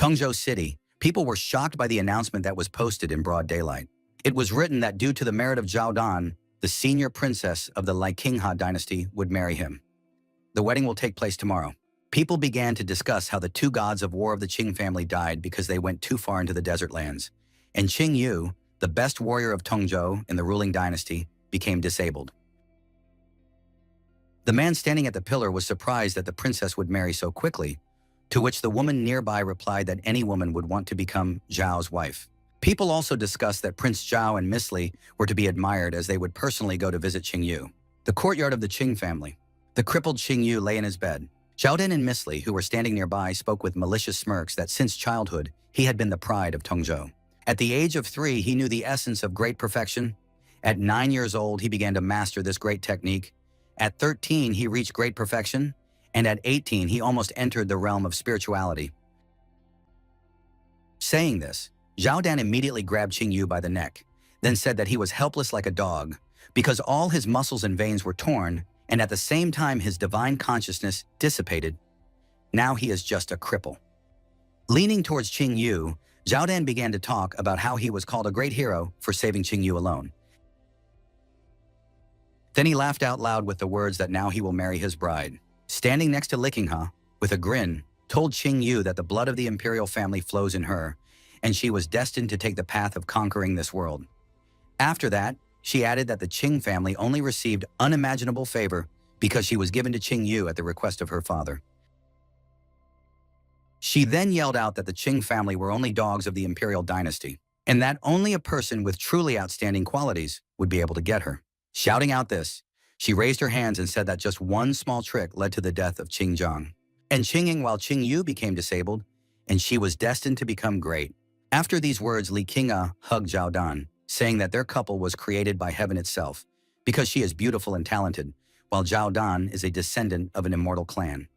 Tongzhou City, people were shocked by the announcement that was posted in broad daylight. It was written that due to the merit of Zhao Dan, the senior princess of the Qingha dynasty would marry him. The wedding will take place tomorrow. People began to discuss how the two gods of war of the Qing family died because they went too far into the desert lands, and Qing Yu, the best warrior of Tongzhou in the ruling dynasty, became disabled. The man standing at the pillar was surprised that the princess would marry so quickly, to which the woman nearby replied that any woman would want to become Zhao's wife. People also discussed that Prince Zhao and Miss Li were to be admired as they would personally go to visit Qing Yu. The courtyard of the Qing family. The crippled Qing Yu lay in his bed. Zhao Dan and Miss Li, who were standing nearby, spoke with malicious smirks that since childhood, he had been the pride of Tongzhou. At the age of 3, he knew the essence of great perfection. At 9 years old, he began to master this great technique. At 13, he reached great perfection. And at 18, he almost entered the realm of spirituality. Saying this, Zhao Dan immediately grabbed Qing Yu by the neck, then said that he was helpless like a dog, because all his muscles and veins were torn, and at the same time his divine consciousness dissipated. Now he is just a cripple. Leaning towards Qing Yu, Zhao Dan began to talk about how he was called a great hero for saving Qing Yu alone. Then he laughed out loud with the words that now he will marry his bride. Standing next to Qingha, with a grin, told Qing Yu that the blood of the imperial family flows in her, and she was destined to take the path of conquering this world. After that, she added that the Qing family only received unimaginable favor because she was given to Qing Yu at the request of her father. She then yelled out that the Qing family were only dogs of the imperial dynasty, and that only a person with truly outstanding qualities would be able to get her. Shouting out this, she raised her hands and said that just one small trick led to the death of Qing Zhang and Qinging while Qing Yu became disabled, and she was destined to become great. After these words, Qingha hugged Zhao Dan, saying that their couple was created by heaven itself, because she is beautiful and talented, while Zhao Dan is a descendant of an immortal clan.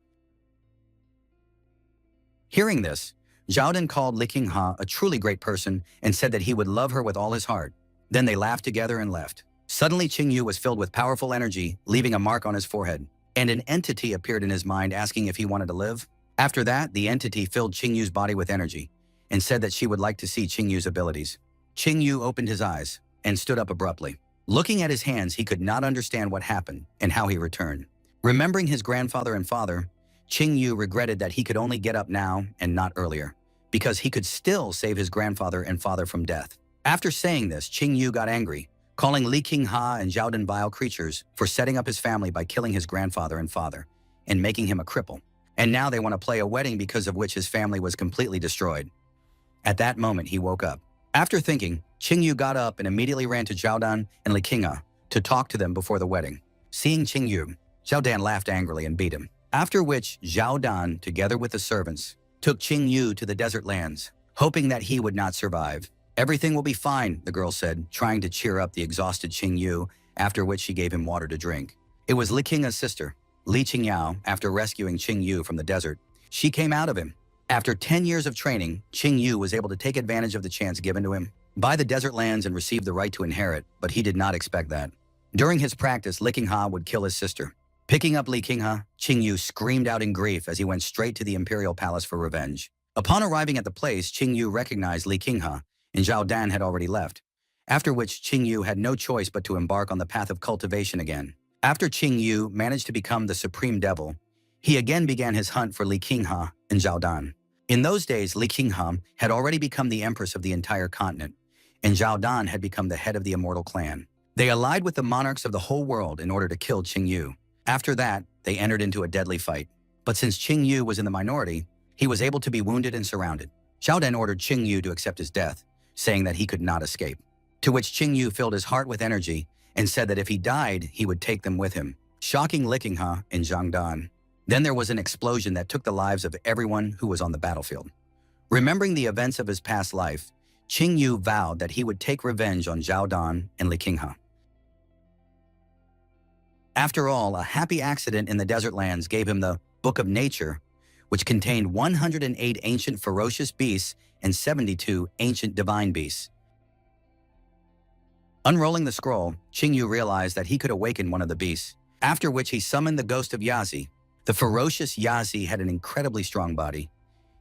Hearing this, Zhao Dan called Qingha a truly great person and said that he would love her with all his heart. Then they laughed together and left. Suddenly, Qing Yu was filled with powerful energy, leaving a mark on his forehead, and an entity appeared in his mind asking if he wanted to live. After that, the entity filled Qing Yu's body with energy and said that she would like to see Qing Yu's abilities. Qing Yu opened his eyes and stood up abruptly. Looking at his hands, he could not understand what happened and how he returned. Remembering his grandfather and father, Qing Yu regretted that he could only get up now and not earlier, because he could still save his grandfather and father from death. After saying this, Qing Yu got angry, calling Qingha and Zhao Dan vile creatures for setting up his family by killing his grandfather and father and making him a cripple. And now they want to play a wedding because of which his family was completely destroyed. At that moment, he woke up. After thinking, Qing Yu got up and immediately ran to Zhao Dan and Qingha to talk to them before the wedding. Seeing Qing Yu, Zhao Dan laughed angrily and beat him. After which, Zhao Dan, together with the servants, took Qing Yu to the desert lands, hoping that he would not survive. "Everything will be fine," the girl said, trying to cheer up the exhausted Qing Yu, after which she gave him water to drink. It was Qingha's sister, Li Qingyao, after rescuing Qing Yu from the desert. She came out of him. After 10 years of training, Qing Yu was able to take advantage of the chance given to him, buy the desert lands and receive the right to inherit, but he did not expect that. During his practice, Qingha would kill his sister. Picking up Qingha, Qing Yu screamed out in grief as he went straight to the imperial palace for revenge. Upon arriving at the place, Qing Yu recognized Qingha, and Zhao Dan had already left, after which Qing Yu had no choice but to embark on the path of cultivation again. After Qing Yu managed to become the supreme devil, he again began his hunt for Qingha and Zhao Dan. In those days, Qingha had already become the empress of the entire continent, and Zhao Dan had become the head of the immortal clan. They allied with the monarchs of the whole world in order to kill Qing Yu. After that, they entered into a deadly fight. But since Qing Yu was in the minority, he was able to be wounded and surrounded. Zhao Dan ordered Qing Yu to accept his death, saying that he could not escape. To which Qing Yu filled his heart with energy and said that if he died, he would take them with him, shocking Qingha and Zhang Dan. Then there was an explosion that took the lives of everyone who was on the battlefield. Remembering the events of his past life, Qing Yu vowed that he would take revenge on Zhao Dan and Qingha. After all, a happy accident in the desert lands gave him the Book of Nature, which contained 108 ancient ferocious beasts and 72 ancient divine beasts. Unrolling the scroll, Qing Yu realized that he could awaken one of the beasts, after which he summoned the ghost of Yazi. The ferocious Yazi had an incredibly strong body.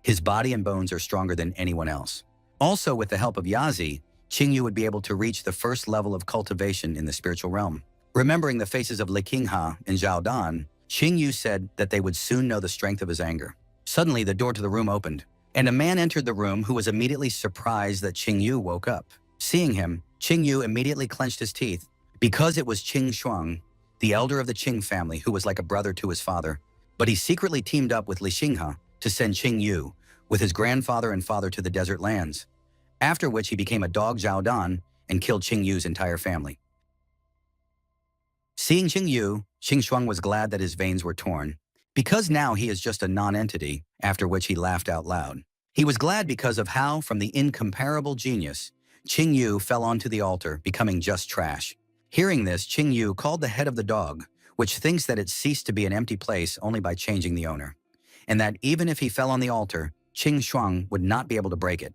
His body and bones are stronger than anyone else. Also, with the help of Yazi, Qingyu would be able to reach the first level of cultivation in the spiritual realm. Remembering the faces of Liqingha and Zhao Dan, Qingyu said that they would soon know the strength of his anger. Suddenly, the door to the room opened, and a man entered the room who was immediately surprised that Qingyu woke up. Seeing him, Qingyu immediately clenched his teeth. Because it was Qing Shuang, the elder of the Qing family, who was like a brother to his father, but he secretly teamed up with Liqingha to send Qingyu with his grandfather and father to the desert lands, after which he became a dog Zhao Dan and killed Qingyu's entire family. Seeing Qingyu, Qing Shuang was glad that his veins were torn, because now he is just a non-entity, after which he laughed out loud. He was glad because of how, from the incomparable genius, Qingyu fell onto the altar, becoming just trash. Hearing this, Qingyu called the head of the dog, which thinks that it ceased to be an empty place only by changing the owner, and that even if he fell on the altar, Qing Shuang would not be able to break it.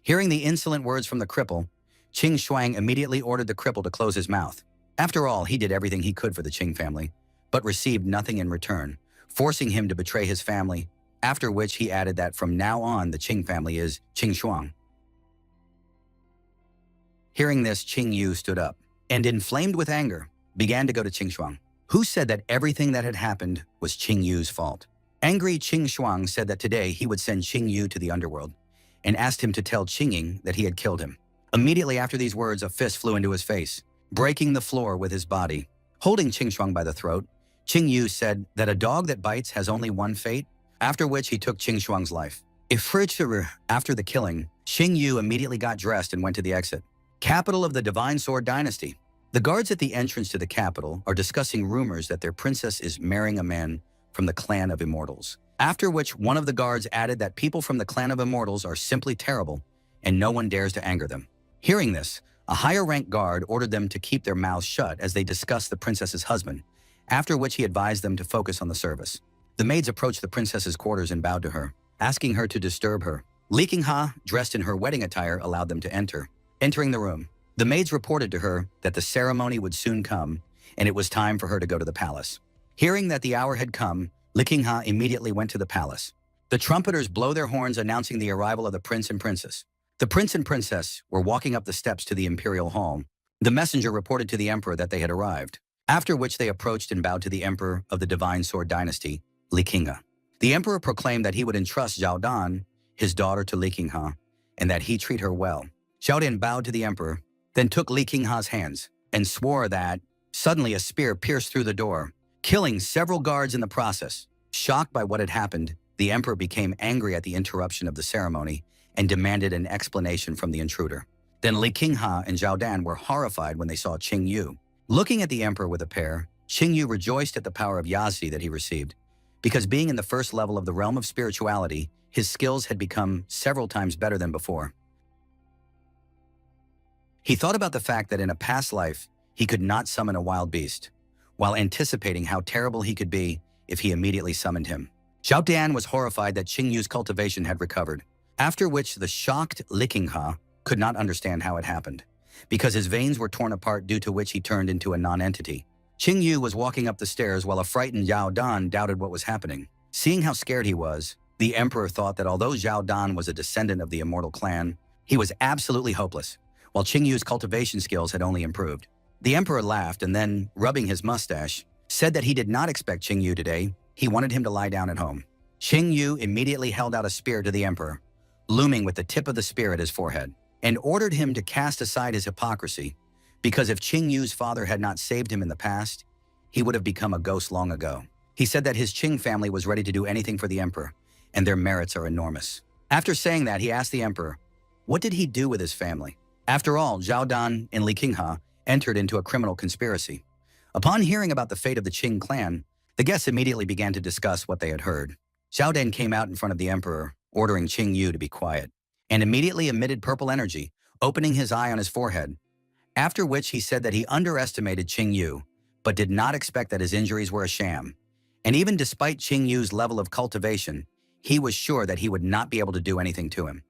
Hearing the insolent words from the cripple, Qing Shuang immediately ordered the cripple to close his mouth. After all, he did everything he could for the Qing family, but received nothing in return, forcing him to betray his family, after which he added that from now on the Qing family is Qing Shuang. Hearing this, Qingyu stood up, and inflamed with anger, began to go to Qing Shuang, who said that everything that had happened was Qingyu's fault. Angry Qing Shuang said that today he would send Qingyu to the underworld, and asked him to tell Qingying that he had killed him. Immediately after these words, a fist flew into his face, breaking the floor with his body. Holding Qing Shuang by the throat, Qingyu said that a dog that bites has only one fate, after which he took Qing Shuang's life. After the killing, Qingyu immediately got dressed and went to the exit. Capital of the Divine Sword Dynasty. The guards at the entrance to the capital are discussing rumors that their princess is marrying a man from the clan of immortals. After which one of the guards added that people from the clan of immortals are simply terrible and no one dares to anger them. Hearing this, a higher-ranked guard ordered them to keep their mouths shut as they discussed the princess's husband, after which he advised them to focus on the service. The maids approached the princess's quarters and bowed to her, asking her to disturb her. Liqingha, dressed in her wedding attire, allowed them to enter. Entering the room, the maids reported to her that the ceremony would soon come, and it was time for her to go to the palace. Hearing that the hour had come, Liqingha immediately went to the palace. The trumpeters blow their horns announcing the arrival of the prince and princess. The prince and princess were walking up the steps to the imperial hall. The messenger reported to the emperor that they had arrived, after which they approached and bowed to the emperor of the Divine Sword Dynasty, Liqingha. The emperor proclaimed that he would entrust Zhao Dan, his daughter, to Liqingha, and that he treat her well. Zhao Dan bowed to the emperor, then took Liqingha's hands, and swore that suddenly a spear pierced through the door, killing several guards in the process. Shocked by what had happened, the emperor became angry at the interruption of the ceremony and demanded an explanation from the intruder. Then Liqingha and Zhao Dan were horrified when they saw Qingyu. Looking at the emperor with a pair, Qingyu rejoiced at the power of Yazi that he received, because being in the first level of the realm of spirituality, his skills had become several times better than before. He thought about the fact that in a past life, he could not summon a wild beast, while anticipating how terrible he could be if he immediately summoned him. Zhao Dan was horrified that Qingyu's cultivation had recovered, after which the shocked Liqingha could not understand how it happened, because his veins were torn apart, due to which he turned into a non-entity. Qingyu was walking up the stairs while a frightened Zhao Dan doubted what was happening. Seeing how scared he was, the emperor thought that although Zhao Dan was a descendant of the immortal clan, he was absolutely hopeless, while Qingyu's cultivation skills had only improved. The emperor laughed and then, rubbing his mustache, said that he did not expect Qingyu today. He wanted him to lie down at home. Qingyu immediately held out a spear to the emperor, looming with the tip of the spear at his forehead, and ordered him to cast aside his hypocrisy, because if Qingyu's father had not saved him in the past, he would have become a ghost long ago. He said that his Qing family was ready to do anything for the emperor, and their merits are enormous. After saying that, he asked the emperor, what did he do with his family? After all, Zhao Dan and Liqingha entered into a criminal conspiracy. Upon hearing about the fate of the Qing clan, the guests immediately began to discuss what they had heard. Zhao Dan came out in front of the emperor, ordering Qingyu to be quiet, and immediately emitted purple energy, opening his eye on his forehead, after which he said that he underestimated Qingyu, but did not expect that his injuries were a sham. And even despite Qingyu's level of cultivation, he was sure that he would not be able to do anything to him.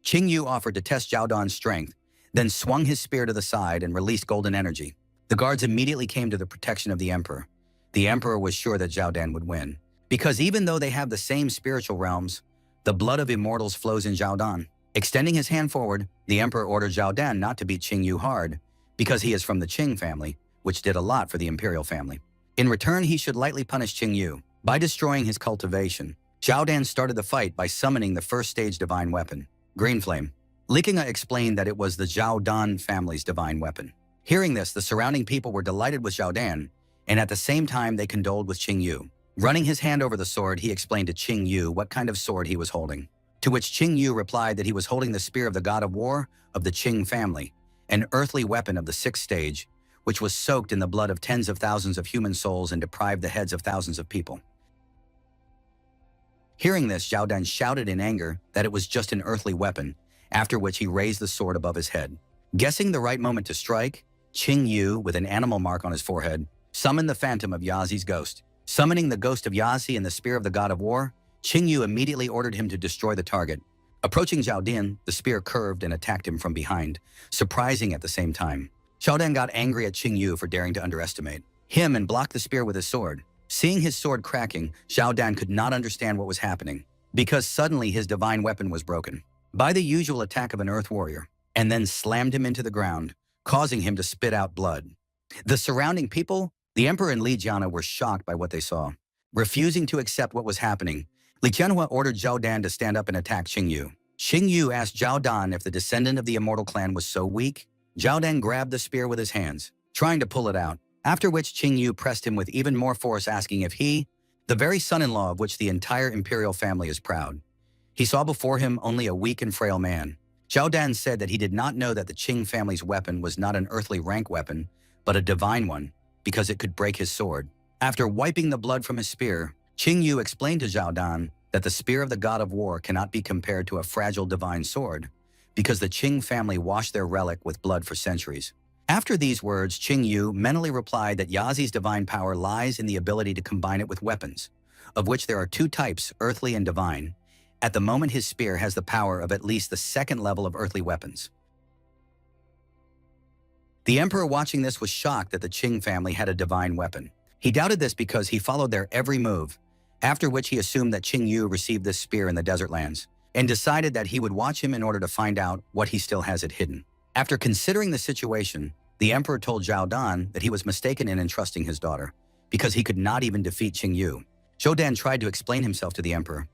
Qingyu offered to test Zhao Dan's strength, then swung his spear to the side and released golden energy. The guards immediately came to the protection of the emperor, the emperor was sure that Zhao Dan would win. Because even though they have the same spiritual realms, the blood of immortals flows in Zhao Dan. Extending his hand forward, the emperor ordered Zhao Dan not to beat Qing Yu hard, because he is from the Qing family, which did a lot for the imperial family. In return, he should lightly punish Qing Yu by destroying his cultivation. Zhao Dan started the fight by summoning the first stage divine weapon, Green Flame. Li Qinghe explained that it was the Zhao Dan family's divine weapon. Hearing this, the surrounding people were delighted with Zhao Dan, and at the same time they condoled with Qing Yu. Running his hand over the sword, he explained to Qing Yu what kind of sword he was holding. To which Qing Yu replied that he was holding the spear of the god of war of the Qing family, an earthly weapon of the 6th stage, which was soaked in the blood of tens of thousands of human souls and deprived the heads of thousands of people. Hearing this, Zhao Dan shouted in anger that it was just an earthly weapon, after which he raised the sword above his head. Guessing the right moment to strike, Qing Yu, with an animal mark on his forehead, summoned the phantom of Yazi's ghost. Summoning the ghost of Yazi and the spear of the god of war, Qing Yu immediately ordered him to destroy the target. Approaching Zhao Dan, the spear curved and attacked him from behind, surprising at the same time. Zhao Dan got angry at Qing Yu for daring to underestimate him and blocked the spear with his sword. Seeing his sword cracking, Zhao Dan could not understand what was happening, because suddenly his divine weapon was broken by the usual attack of an earth warrior, and then slammed him into the ground, causing him to spit out blood. The surrounding people, the emperor and Li Jianhe, were shocked by what they saw. Refusing to accept what was happening, Li Qianhua ordered Zhao Dan to stand up and attack Qing Yu. Qing Yu asked Zhao Dan if the descendant of the immortal clan was so weak. Zhao Dan grabbed the spear with his hands, trying to pull it out, after which Qing Yu pressed him with even more force, asking if he, the very son-in-law of which the entire imperial family is proud. He saw before him only a weak and frail man. Zhao Dan said that he did not know that the Qing family's weapon was not an earthly rank weapon, but a divine one, because it could break his sword. After wiping the blood from his spear, Qing Yu explained to Zhao Dan that the spear of the god of war cannot be compared to a fragile divine sword, because the Qing family washed their relic with blood for centuries. After these words, Qing Yu mentally replied that Yazi's divine power lies in the ability to combine it with weapons, of which there are 2 types, earthly and divine. At the moment, his spear has the power of at least the 2nd level of earthly weapons. The emperor watching this was shocked that the Qing family had a divine weapon. He doubted this because he followed their every move, after which he assumed that Qing Yu received this spear in the desert lands, and decided that he would watch him in order to find out what he still has it hidden. After considering the situation, the emperor told Zhao Dan that he was mistaken in entrusting his daughter, because he could not even defeat Qing Yu. Zhao Dan tried to explain himself to the emperor,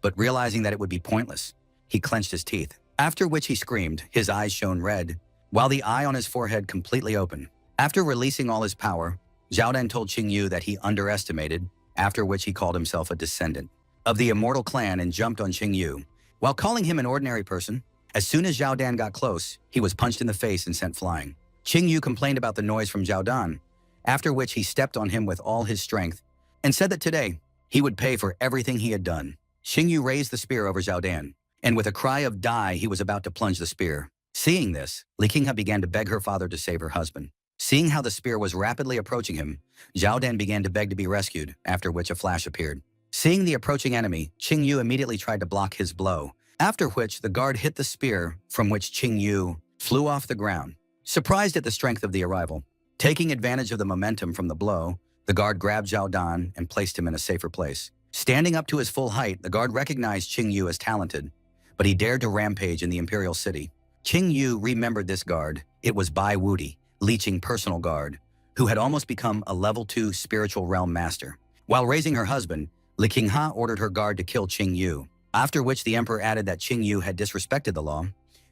but realizing that it would be pointless, he clenched his teeth, after which he screamed, his eyes shone red, while the eye on his forehead completely open. After releasing all his power, Zhao Dan told Qing Yu that he underestimated, after which he called himself a descendant of the immortal clan and jumped on Qing Yu. While calling him an ordinary person, as soon as Zhao Dan got close, he was punched in the face and sent flying. Qing Yu complained about the noise from Zhao Dan, after which he stepped on him with all his strength and said that today he would pay for everything he had done. Qing Yu raised the spear over Zhao Dan, and with a cry of "Die," he was about to plunge the spear. Seeing this, Li Qinghe began to beg her father to save her husband. Seeing how the spear was rapidly approaching him, Zhao Dan began to beg to be rescued, after which a flash appeared. Seeing the approaching enemy, Qing Yu immediately tried to block his blow, after which the guard hit the spear, from which Qing Yu flew off the ground. Surprised at the strength of the arrival, taking advantage of the momentum from the blow, the guard grabbed Zhao Dan and placed him in a safer place. Standing up to his full height, the guard recognized Qing Yu as talented, but he dared to rampage in the imperial city. Qing Yu remembered this guard. It was Bai Wudi, Li Qing personal guard, who had almost become a level 2 spiritual realm master. While raising her husband, Li Qinghe ordered her guard to kill Qing Yu, after which the emperor added that Qing Yu had disrespected the law,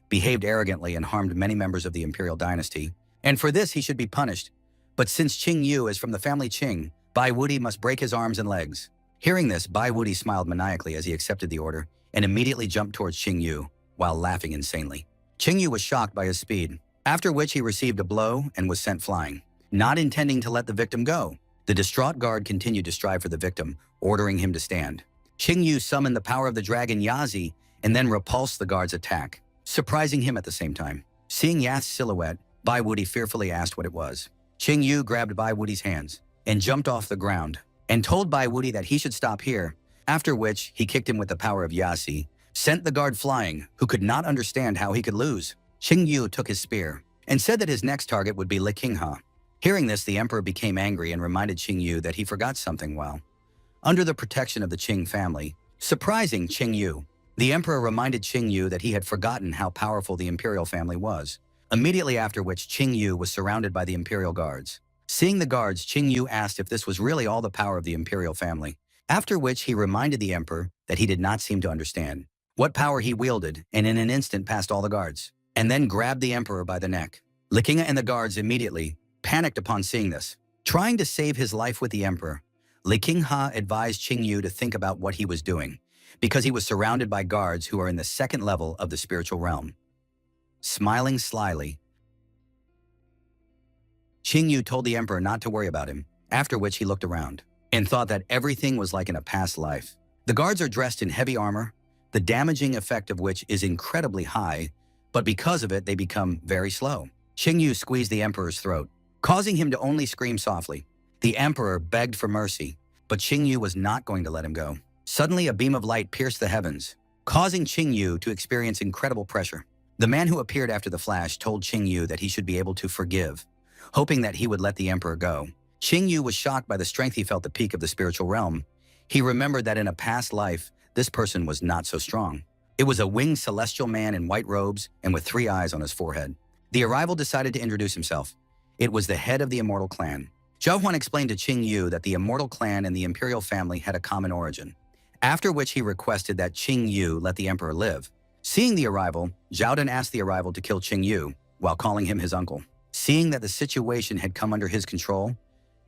behaved arrogantly, and harmed many members of the imperial dynasty, and for this he should be punished. But since Qing Yu is from the family Qing, Bai Wudi must break his arms and legs. Hearing this, Bai Wudi smiled maniacally as he accepted the order and immediately jumped towards Qing Yu, while laughing insanely. Qing Yu was shocked by his speed, after which he received a blow and was sent flying, not intending to let the victim go. The distraught guard continued to strive for the victim, ordering him to stand. Qing Yu summoned the power of the dragon Yazi and then repulsed the guard's attack, surprising him at the same time. Seeing Yath's silhouette, Bai Wudi fearfully asked what it was. Qing Yu grabbed Bai Wudi's hands and jumped off the ground and told Bai Wudi that he should stop here, after which he kicked him with the power of Yazi, sent the guard flying, who could not understand how he could lose. Qing Yu took his spear and said that his next target would be Li Qinghe. Hearing this, the emperor became angry and reminded Qing Yu that he forgot something while under the protection of the Qing family. Surprising Qing Yu, the emperor reminded Qing Yu that he had forgotten how powerful the imperial family was. Immediately after which, Qing Yu was surrounded by the imperial guards. Seeing the guards, Qing Yu asked if this was really all the power of the imperial family, after which he reminded the emperor that he did not seem to understand what power he wielded, and in an instant passed all the guards, and then grabbed the emperor by the neck. Likinga and the guards immediately panicked upon seeing this. Trying to save his life with the emperor, Likinga advised Qing Yu to think about what he was doing, because he was surrounded by guards who are in the second level of the spiritual realm. Smiling slyly, Qing Yu told the emperor not to worry about him, after which he looked around and thought that everything was like in a past life. The guards are dressed in heavy armor, the damaging effect of which is incredibly high, but because of it they become very slow. Qing Yu squeezed the emperor's throat, causing him to only scream softly. The emperor begged for mercy, but Qing Yu was not going to let him go. Suddenly a beam of light pierced the heavens, causing Qing Yu to experience incredible pressure. The man who appeared after the flash told Qing Yu that he should be able to forgive, hoping that he would let the emperor go. Qing Yu was shocked by the strength he felt at the peak of the spiritual realm. He remembered that in a past life, this person was not so strong. It was a winged celestial man in white robes and with 3 eyes on his forehead. The arrival decided to introduce himself. It was the head of the immortal clan. Zhao Huan explained to Qing Yu that the immortal clan and the imperial family had a common origin, after which he requested that Qing Yu let the emperor live. Seeing the arrival, Zhao Dan asked the arrival to kill Qing Yu, while calling him his uncle. Seeing that the situation had come under his control,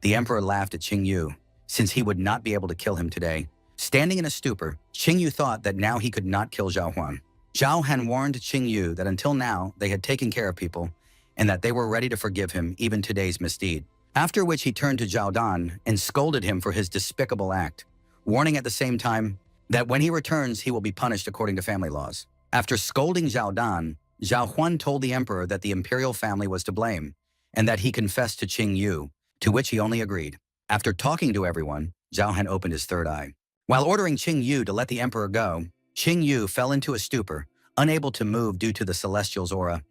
the emperor laughed at Qing Yu, since he would not be able to kill him today. Standing in a stupor, Qing Yu thought that now he could not kill Zhao Huan. Zhao Han warned Qing Yu that until now they had taken care of people, and that they were ready to forgive him even today's misdeed. After which he turned to Zhao Dan and scolded him for his despicable act, warning at the same time that when he returns he will be punished according to family laws. After scolding Zhao Dan, Zhao Huan told the emperor that the imperial family was to blame, and that he confessed to Qing Yu, to which he only agreed. After talking to everyone, Zhao Han opened his third eye. While ordering Qing Yu to let the emperor go, Qing Yu fell into a stupor, unable to move due to the celestial's aura,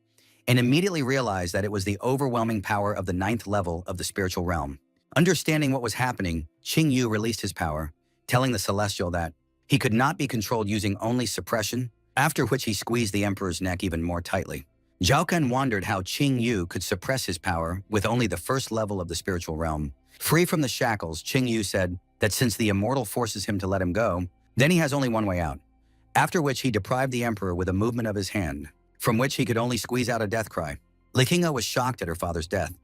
and immediately realized that it was the overwhelming power of the 9th level of the spiritual realm. Understanding what was happening, Qing Yu released his power, telling the celestial that he could not be controlled using only suppression, after which he squeezed the emperor's neck even more tightly. Zhao Kun wondered how Qing Yu could suppress his power with only the 1st level of the spiritual realm. Free from the shackles, Qing Yu said that since the immortal forces him to let him go, then he has only one way out. After which he deprived the emperor with a movement of his hand, from which he could only squeeze out a death cry. Likinga was shocked at her father's death,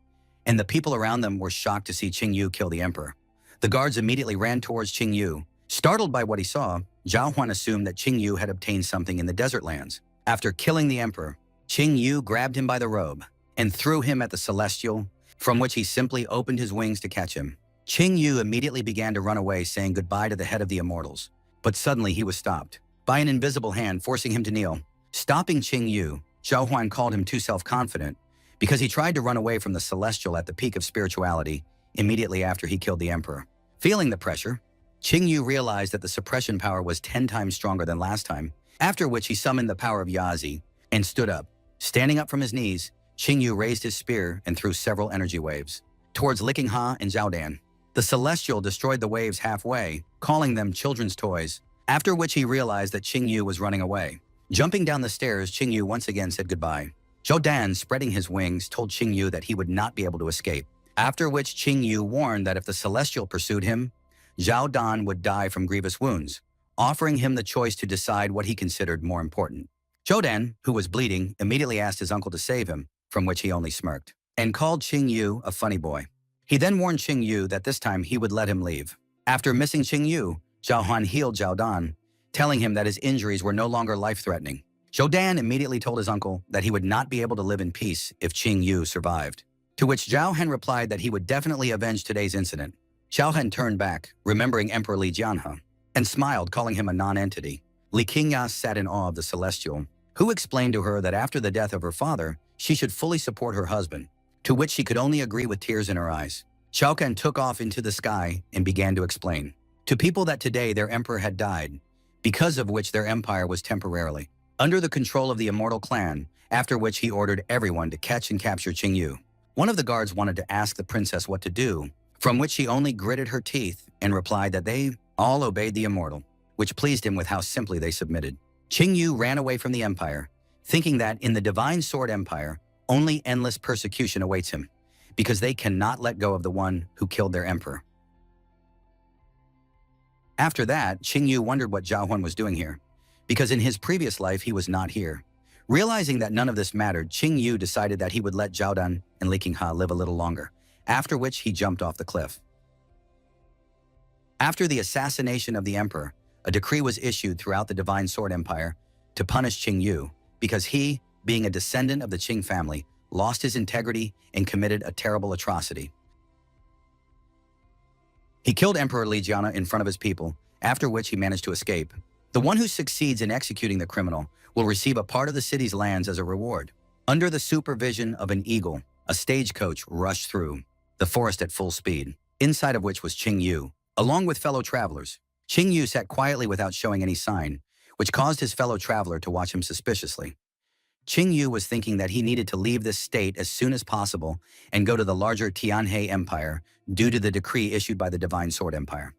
and the people around them were shocked to see Qing Yu kill the emperor. The guards immediately ran towards Qing Yu. Startled by what he saw, Zhao Huan assumed that Qing Yu had obtained something in the desert lands. After killing the emperor, Qing Yu grabbed him by the robe and threw him at the celestial, from which he simply opened his wings to catch him. Qing Yu immediately began to run away, saying goodbye to the head of the immortals. But suddenly he was stopped by an invisible hand, forcing him to kneel. Stopping Qing Yu, Zhao Huan called him too self-confident because he tried to run away from the celestial at the peak of spirituality immediately after he killed the emperor. Feeling the pressure, Qing Yu realized that the suppression power was 10 times stronger than last time, after which he summoned the power of Yazi and stood up. Standing up from his knees, Qing Yu raised his spear and threw several energy waves towards Likinga and Zhao Dan. The celestial destroyed the waves halfway, calling them children's toys, after which he realized that Qing Yu was running away. Jumping down the stairs, Qing Yu once again said goodbye. Zhao Dan, spreading his wings, told Qing Yu that he would not be able to escape, after which Qing Yu warned that if the celestial pursued him, Zhao Dan would die from grievous wounds, offering him the choice to decide what he considered more important. Zhao Dan, who was bleeding, immediately asked his uncle to save him, from which he only smirked, and called Qing Yu a funny boy. He then warned Qing Yu that this time he would let him leave. After missing Qing Yu, Zhao Han healed Zhao Dan, telling him that his injuries were no longer life-threatening. Zhao Dan immediately told his uncle that he would not be able to live in peace if Qing Yu survived, to which Zhao Han replied that he would definitely avenge today's incident. Zhao Han turned back, remembering Emperor Li Jianhe, and smiled, calling him a non-entity. Li Qingya sat in awe of the celestial, who explained to her that after the death of her father, she should fully support her husband, to which she could only agree with tears in her eyes. Zhao Kan took off into the sky and began to explain to people that today their emperor had died, because of which their empire was temporarily under the control of the immortal clan, after which he ordered everyone to catch and capture Qing Yu. One of the guards wanted to ask the princess what to do, from which she only gritted her teeth and replied that they all obeyed the immortal, which pleased him with how simply they submitted. Qingyu ran away from the empire, thinking that in the Divine Sword Empire, only endless persecution awaits him, because they cannot let go of the one who killed their emperor. After that, Qingyu wondered what Zhao Huan was doing here, because in his previous life he was not here. Realizing that none of this mattered, Qingyu decided that he would let Zhao Dan and Li Qinghe live a little longer, after which he jumped off the cliff. After the assassination of the emperor, a decree was issued throughout the Divine Sword Empire to punish Qingyu because he, being a descendant of the Qing family, lost his integrity and committed a terrible atrocity. He killed Emperor Li Jiana in front of his people, after which he managed to escape. The one who succeeds in executing the criminal will receive a part of the city's lands as a reward. Under the supervision of an eagle, a stagecoach rushed through the forest at full speed, inside of which was Qingyu, along with fellow travelers. Qingyu sat quietly without showing any sign, which caused his fellow traveler to watch him suspiciously. Qingyu was thinking that he needed to leave this state as soon as possible and go to the larger Tianhe Empire due to the decree issued by the Divine Sword Empire.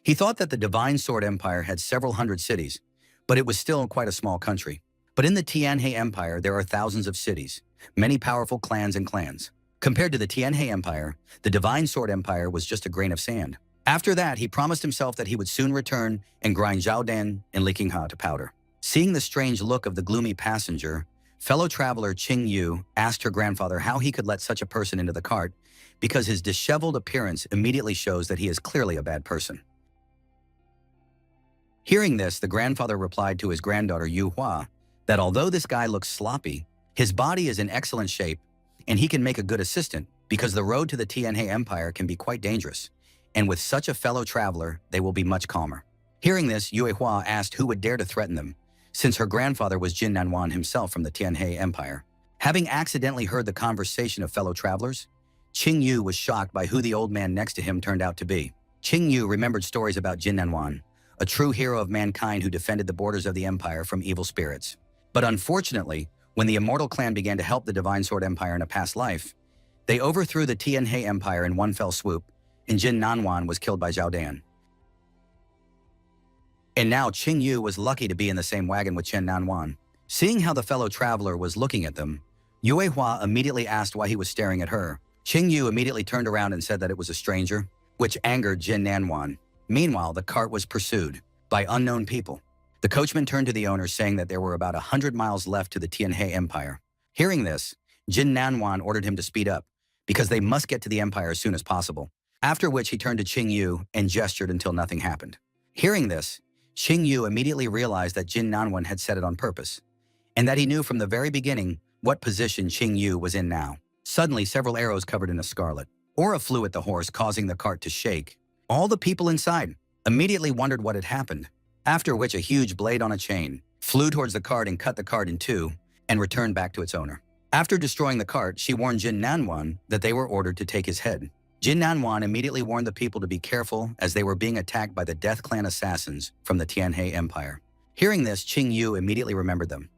He thought that the Divine Sword Empire had several hundred cities, but it was still quite a small country. But in the Tianhe Empire, there are thousands of cities, many powerful clans and clans. Compared to the Tianhe Empire, the Divine Sword Empire was just a grain of sand. After that, he promised himself that he would soon return and grind Zhao Dan and Li Qinghe to powder. Seeing the strange look of the gloomy passenger, fellow traveler Qingyu asked her grandfather how he could let such a person into the cart, because his disheveled appearance immediately shows that he is clearly a bad person. Hearing this, the grandfather replied to his granddaughter Yu Hua that although this guy looks sloppy, his body is in excellent shape and he can make a good assistant because the road to the Tianhe Empire can be quite dangerous, and with such a fellow traveler, they will be much calmer. Hearing this, Yue Hua asked who would dare to threaten them, since her grandfather was Jin Nanwan himself from the Tianhe Empire. Having accidentally heard the conversation of fellow travelers, Qingyu was shocked by who the old man next to him turned out to be. Qingyu remembered stories about Jin Nanwan, a true hero of mankind who defended the borders of the empire from evil spirits. But unfortunately, when the Immortal Clan began to help the Divine Sword Empire in a past life, they overthrew the Tianhe Empire in one fell swoop, and Jin Nanwan was killed by Zhao Dan. And now Qingyu was lucky to be in the same wagon with Chen Nanwan. Seeing how the fellow traveler was looking at them, Yue Hua immediately asked why he was staring at her. Qingyu immediately turned around and said that it was a stranger, which angered Jin Nanwan. Meanwhile, the cart was pursued by unknown people. The coachman turned to the owner saying that there were about 100 miles left to the Tianhe Empire. Hearing this, Jin Nanwan ordered him to speed up, because they must get to the empire as soon as possible. After which he turned to Qingyu and gestured until nothing happened. Hearing this, Qingyu immediately realized that Jin Nanwan had said it on purpose, and that he knew from the very beginning what position Qingyu was in now. Suddenly, several arrows covered in a scarlet aura flew at the horse, causing the cart to shake. All the people inside immediately wondered what had happened, after which a huge blade on a chain flew towards the cart and cut the cart in two and returned back to its owner. After destroying the cart, she warned Jin Nanwan that they were ordered to take his head. Jin Nanwan immediately warned the people to be careful as they were being attacked by the Death Clan assassins from the Tianhe Empire. Hearing this, Qingyu immediately remembered them.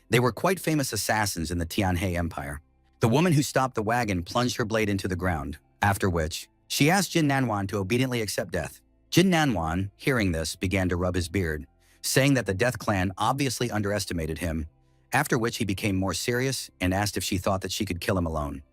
They were quite famous assassins in the Tianhe Empire. The woman who stopped the wagon plunged her blade into the ground, after which she asked Jin Nanwan to obediently accept death. Jin Nanwan, hearing this, began to rub his beard, saying that the Death Clan obviously underestimated him, after which he became more serious and asked if she thought that she could kill him alone.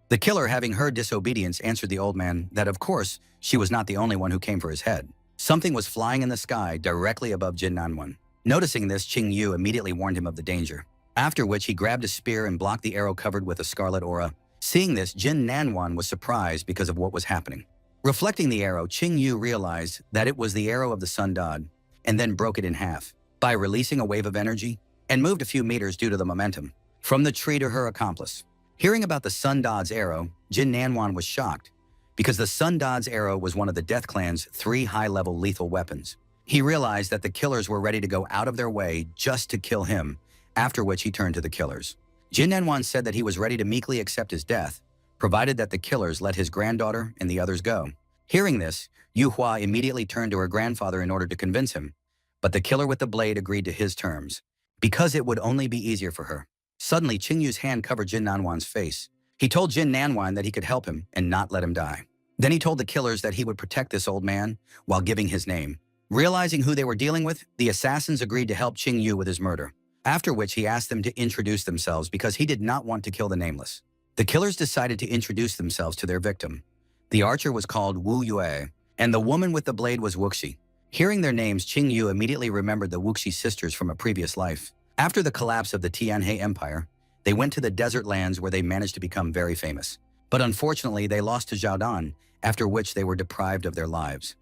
The killer, having heard disobedience, answered the old man that of course she was not the only one who came for his head. Something was flying in the sky directly above Jin Nanwan. Noticing this, Qingyu immediately warned him of the danger, after which he grabbed a spear and blocked the arrow covered with a scarlet aura. Seeing this, Jin Nanwan was surprised because of what was happening. Reflecting the arrow, Qingyu realized that it was the arrow of the sun god, and then broke it in half by releasing a wave of energy and moved a few meters due to the momentum from the tree to her accomplice. Hearing about the Sun God's arrow, Jin Nanwan was shocked because the Sun God's arrow was one of the Death Clan's 3 high-level lethal weapons. He realized that the killers were ready to go out of their way just to kill him, after which he turned to the killers. Jin Nanwan said that he was ready to meekly accept his death, provided that the killers let his granddaughter and the others go. Hearing this, Yu Hua immediately turned to her grandfather in order to convince him, but the killer with the blade agreed to his terms, because it would only be easier for her. Suddenly, Qing Yu's hand covered Jin Nanwan's face. He told Jin Nanwan that he could help him and not let him die. Then he told the killers that he would protect this old man while giving his name. Realizing who they were dealing with, the assassins agreed to help Qing Yu with his murder, after which he asked them to introduce themselves because he did not want to kill the nameless. The killers decided to introduce themselves to their victim. The archer was called Wu Yue, and the woman with the blade was Wuxi. Hearing their names, Qing Yu immediately remembered the Wuxi sisters from a previous life. After the collapse of the Tianhe Empire, they went to the desert lands where they managed to become very famous. But unfortunately, they lost to Zhao Dan, after which they were deprived of their lives.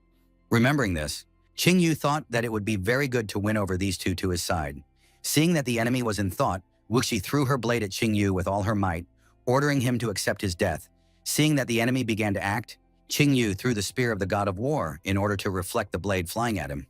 Remembering this, Qing Yu thought that it would be very good to win over these two to his side. Seeing that the enemy was in thought, Wuxi threw her blade at Qing Yu with all her might, ordering him to accept his death. Seeing that the enemy began to act, Qing Yu threw the spear of the god of war in order to reflect the blade flying at him.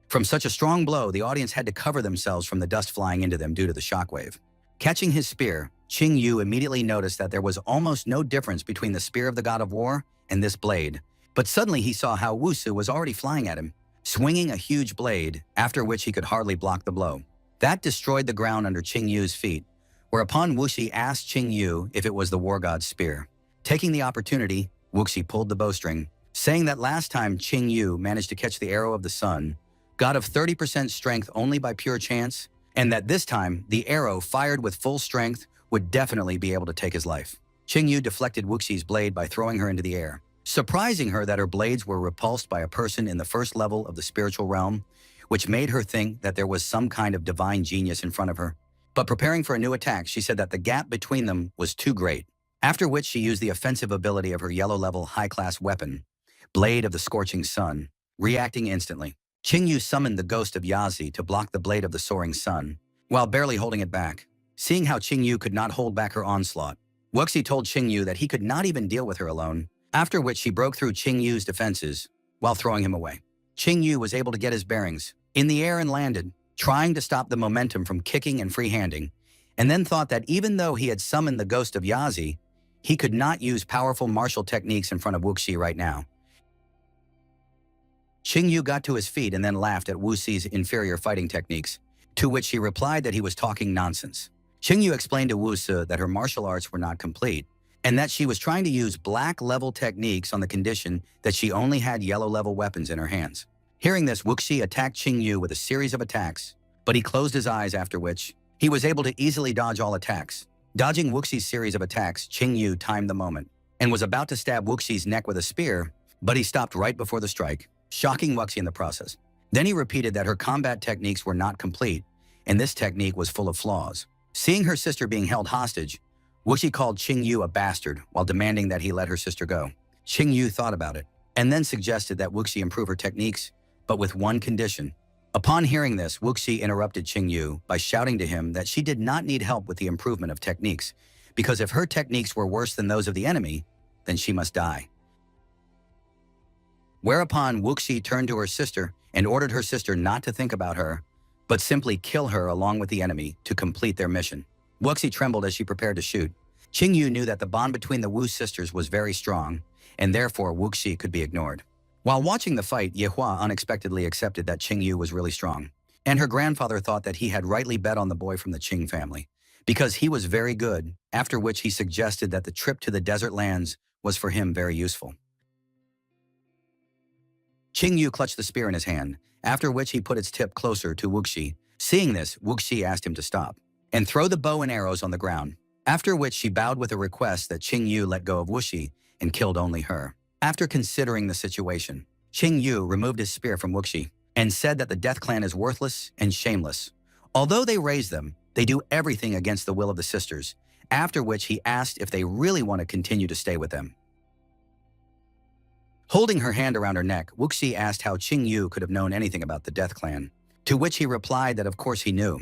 From such a strong blow, the audience had to cover themselves from the dust flying into them due to the shockwave. Catching his spear, Qing Yu immediately noticed that there was almost no difference between the spear of the god of war and this blade. But suddenly he saw how Wusu was already flying at him, swinging a huge blade, after which he could hardly block the blow. That destroyed the ground under Qing Yu's feet, whereupon Wuxi asked Qing Yu if it was the war god's spear. Taking the opportunity, Wuxi pulled the bowstring, saying that last time Qing Yu managed to catch the arrow of the sun, god of 30% strength only by pure chance, and that this time the arrow fired with full strength would definitely be able to take his life. Qing Yu deflected Wuxi's blade by throwing her into the air, surprising her that her blades were repulsed by a person in the first level of the spiritual realm, which made her think that there was some kind of divine genius in front of her. But preparing for a new attack, she said that the gap between them was too great, after which she used the offensive ability of her yellow-level high-class weapon, Blade of the Scorching Sun, reacting instantly. Qing Yu summoned the ghost of Yazi to block the blade of the soaring sun, while barely holding it back. Seeing how Qing Yu could not hold back her onslaught, Wuxi told Qing Yu that he could not even deal with her alone, after which she broke through Qing Yu's defenses while throwing him away. Qing Yu was able to get his bearings in the air and landed, trying to stop the momentum from kicking and free-handing, and then thought that even though he had summoned the ghost of Yazi, he could not use powerful martial techniques in front of Wuxi right now. Qing Yu got to his feet and then laughed at Wuxi's inferior fighting techniques, to which he replied that he was talking nonsense. Qing Yu explained to Wuxi that her martial arts were not complete, and that she was trying to use black-level techniques on the condition that she only had yellow-level weapons in her hands. Hearing this, Wuxi attacked Qing Yu with a series of attacks, but he closed his eyes, after which he was able to easily dodge all attacks. Dodging Wuxi's series of attacks, Qing Yu timed the moment and was about to stab Wuxi's neck with a spear, but he stopped right before the strike, shocking Wuxi in the process. Then he repeated that her combat techniques were not complete, and this technique was full of flaws. Seeing her sister being held hostage, Wuxi called Qing Yu a bastard while demanding that he let her sister go. Qing Yu thought about it, and then suggested that Wuxi improve her techniques, but with one condition. Upon hearing this, Wuxi interrupted Qing Yu by shouting to him that she did not need help with the improvement of techniques, because if her techniques were worse than those of the enemy, then she must die. Whereupon Wuxi turned to her sister and ordered her sister not to think about her, but simply kill her along with the enemy to complete their mission. Wuxi trembled as she prepared to shoot. Qing Yu knew that the bond between the Wu sisters was very strong, and therefore Wuxi could be ignored. While watching the fight, Yehua unexpectedly accepted that Qing Yu was really strong, and her grandfather thought that he had rightly bet on the boy from the Qing family, because he was very good, after which he suggested that the trip to the desert lands was for him very useful. Qing Yu clutched the spear in his hand, after which he put its tip closer to Wuxi. Seeing this, Wuxi asked him to stop and throw the bow and arrows on the ground, after which she bowed with a request that Qing Yu let go of Wuxi and killed only her. After considering the situation, Qing Yu removed his spear from Wuxi and said that the Death Clan is worthless and shameless. Although they raise them, they do everything against the will of the sisters, after which he asked if they really want to continue to stay with them. Holding her hand around her neck, Wuxi asked how Qing Yu could have known anything about the Death Clan, to which he replied that of course he knew,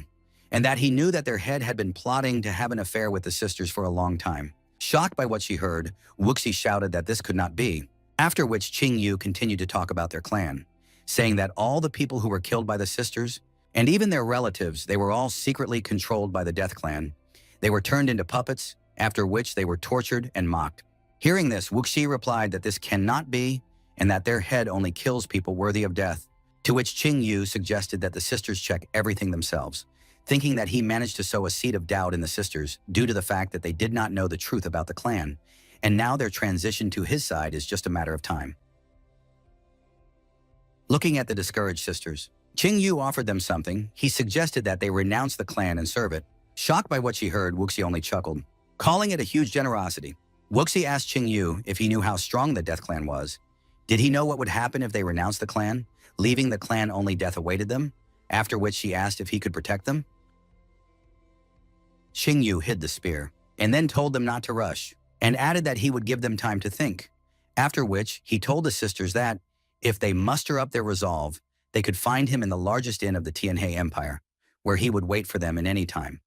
and that he knew that their head had been plotting to have an affair with the sisters for a long time. Shocked by what she heard, Wuxi shouted that this could not be, after which Qing Yu continued to talk about their clan, saying that all the people who were killed by the sisters, and even their relatives, they were all secretly controlled by the Death Clan. They were turned into puppets, after which they were tortured and mocked. Hearing this, Wuxi replied that this cannot be, and that their head only kills people worthy of death, to which Qing Yu suggested that the sisters check everything themselves. thinking that he managed to sow a seed of doubt in the sisters due to the fact that they did not know the truth about the clan, and now their transition to his side is just a matter of time. Looking at the discouraged sisters, Qingyu offered them something. He suggested that they renounce the clan and serve it. Shocked by what she heard, Wuxi only chuckled, calling it a huge generosity. Wuxi asked Qingyu if he knew how strong the Death Clan was. Did he know what would happen if they renounced the clan, leaving the clan only death awaited them? After which she asked if he could protect them. Qingyu hid the spear, and then told them not to rush, and added that he would give them time to think. After which, he told the sisters that, if they muster up their resolve, they could find him in the largest inn of the Tianhe Empire, where he would wait for them in any time.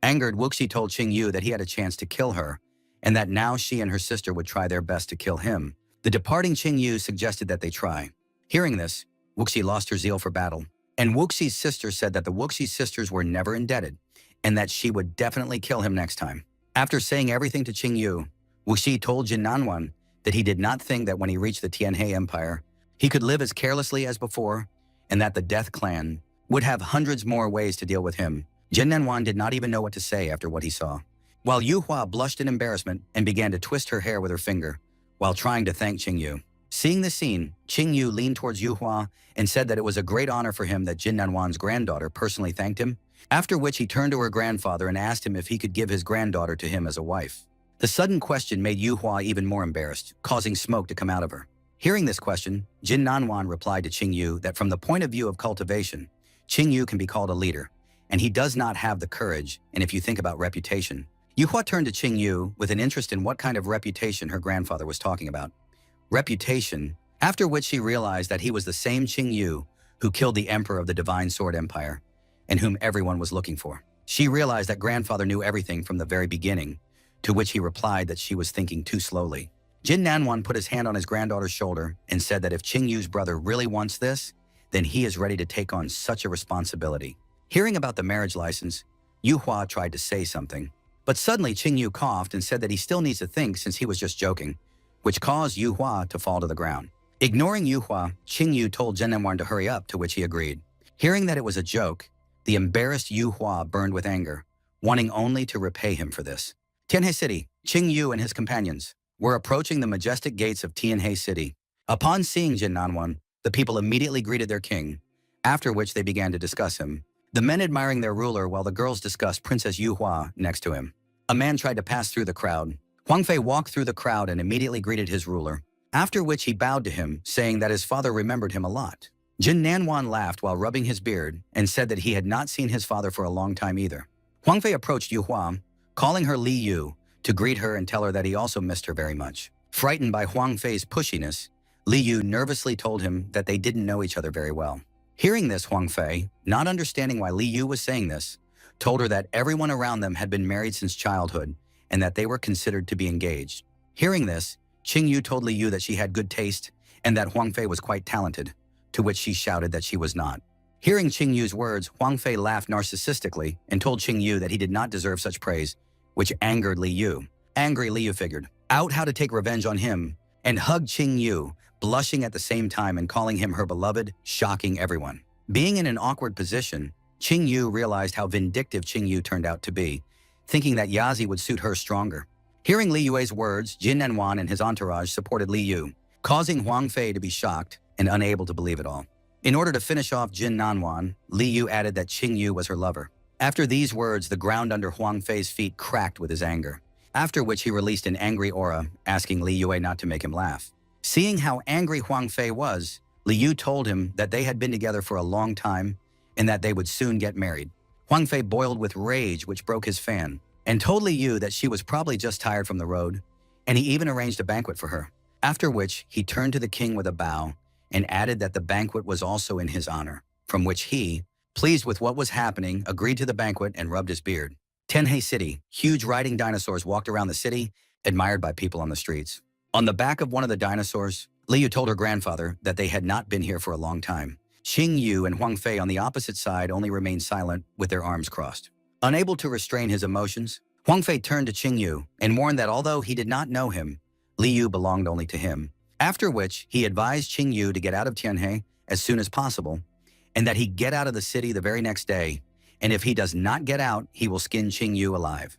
Angered, Wuxi told Qingyu that he had a chance to kill her, and that now she and her sister would try their best to kill him. The departing Qingyu suggested that they try. Hearing this, Wuxi lost her zeal for battle, and Wuxi's sister said that the Wuxi sisters were never indebted, and that she would definitely kill him next time. After saying everything to Qingyu, Wuxi told Jin Nanwan that he did not think that when he reached the Tianhe Empire, he could live as carelessly as before, and that the Death Clan would have hundreds more ways to deal with him. Jin Nanwan did not even know what to say after what he saw, while Yuhua blushed in embarrassment and began to twist her hair with her finger while trying to thank Qingyu. Seeing the scene, Qingyu leaned towards Yuhua and said that it was a great honor for him that Jin Nanwan's granddaughter personally thanked him, after which he turned to her grandfather and asked him if he could give his granddaughter to him as a wife. The sudden question made Yuhua even more embarrassed, causing smoke to come out of her. Hearing this question, Jin Nanwan replied to Qingyu that from the point of view of cultivation, Qingyu can be called a leader, and he does not have the courage, and if you think about reputation. Yuhua turned to Qingyu with an interest in what kind of reputation her grandfather was talking about. Reputation, after which she realized that he was the same Qingyu who killed the emperor of the Divine Sword Empire, and whom everyone was looking for. She realized that grandfather knew everything from the very beginning, to which he replied that she was thinking too slowly. Jin Nanwan put his hand on his granddaughter's shoulder and said that if Qingyu's brother really wants this, then he is ready to take on such a responsibility. Hearing about the marriage license, Yuhua tried to say something, but suddenly Qingyu coughed and said that he still needs to think since he was just joking, which caused Yuhua to fall to the ground. Ignoring Yuhua, Qingyu told Jin Nanwan to hurry up, to which he agreed. Hearing that it was a joke, the embarrassed Yuhua burned with anger, wanting only to repay him for this. Tianhe City, Qingyu and his companions were approaching the majestic gates of Tianhe City. Upon seeing Jin Nanwan, the people immediately greeted their king, after which they began to discuss him, the men admiring their ruler while the girls discussed Princess Yuhua next to him. A man tried to pass through the crowd. Huang Fei walked through the crowd and immediately greeted his ruler, after which he bowed to him, saying that his father remembered him a lot. Jin Nanwan laughed while rubbing his beard and said that he had not seen his father for a long time either. Huang Fei approached Yuhua, calling her Li Yu, to greet her and tell her that he also missed her very much. Frightened by Huang Fei's pushiness, Li Yu nervously told him that they didn't know each other very well. Hearing this, Huang Fei, not understanding why Li Yu was saying this, told her that everyone around them had been married since childhood and that they were considered to be engaged. Hearing this, Qingyu told Li Yu that she had good taste and that Huang Fei was quite talented, to which she shouted that she was not. Hearing Qingyu's words, Huang Fei laughed narcissistically and told Qingyu that he did not deserve such praise, which angered Li Yu. Angry, Li Yu figured out how to take revenge on him and hugged Qingyu, blushing at the same time and calling him her beloved, shocking everyone. Being in an awkward position, Qingyu realized how vindictive Qingyu turned out to be, thinking that Yazi would suit her stronger. Hearing Li Yue's words, Jin Nanwan and his entourage supported Li Yu, causing Huang Fei to be shocked and unable to believe it all. In order to finish off Jin Nanwan, Li Yu added that Qingyu was her lover. After these words, the ground under Huang Fei's feet cracked with his anger, after which he released an angry aura, asking Li Yue not to make him laugh. Seeing how angry Huang Fei was, Li Yu told him that they had been together for a long time and that they would soon get married. Huang Fei boiled with rage, which broke his fan, and told Li Yu that she was probably just tired from the road, and he even arranged a banquet for her. After which, he turned to the king with a bow and added that the banquet was also in his honor, from which he, pleased with what was happening, agreed to the banquet and rubbed his beard. Tianhe City, huge riding dinosaurs walked around the city, admired by people on the streets. On the back of one of the dinosaurs, Li Yu told her grandfather that they had not been here for a long time. Qingyu and Huang Fei on the opposite side only remained silent with their arms crossed. Unable to restrain his emotions, Huang Fei turned to Qingyu and warned that although he did not know him, Li Yu belonged only to him. After which, he advised Qingyu to get out of Tianhe as soon as possible and that he get out of the city the very next day, and if he does not get out, he will skin Qing Yu alive.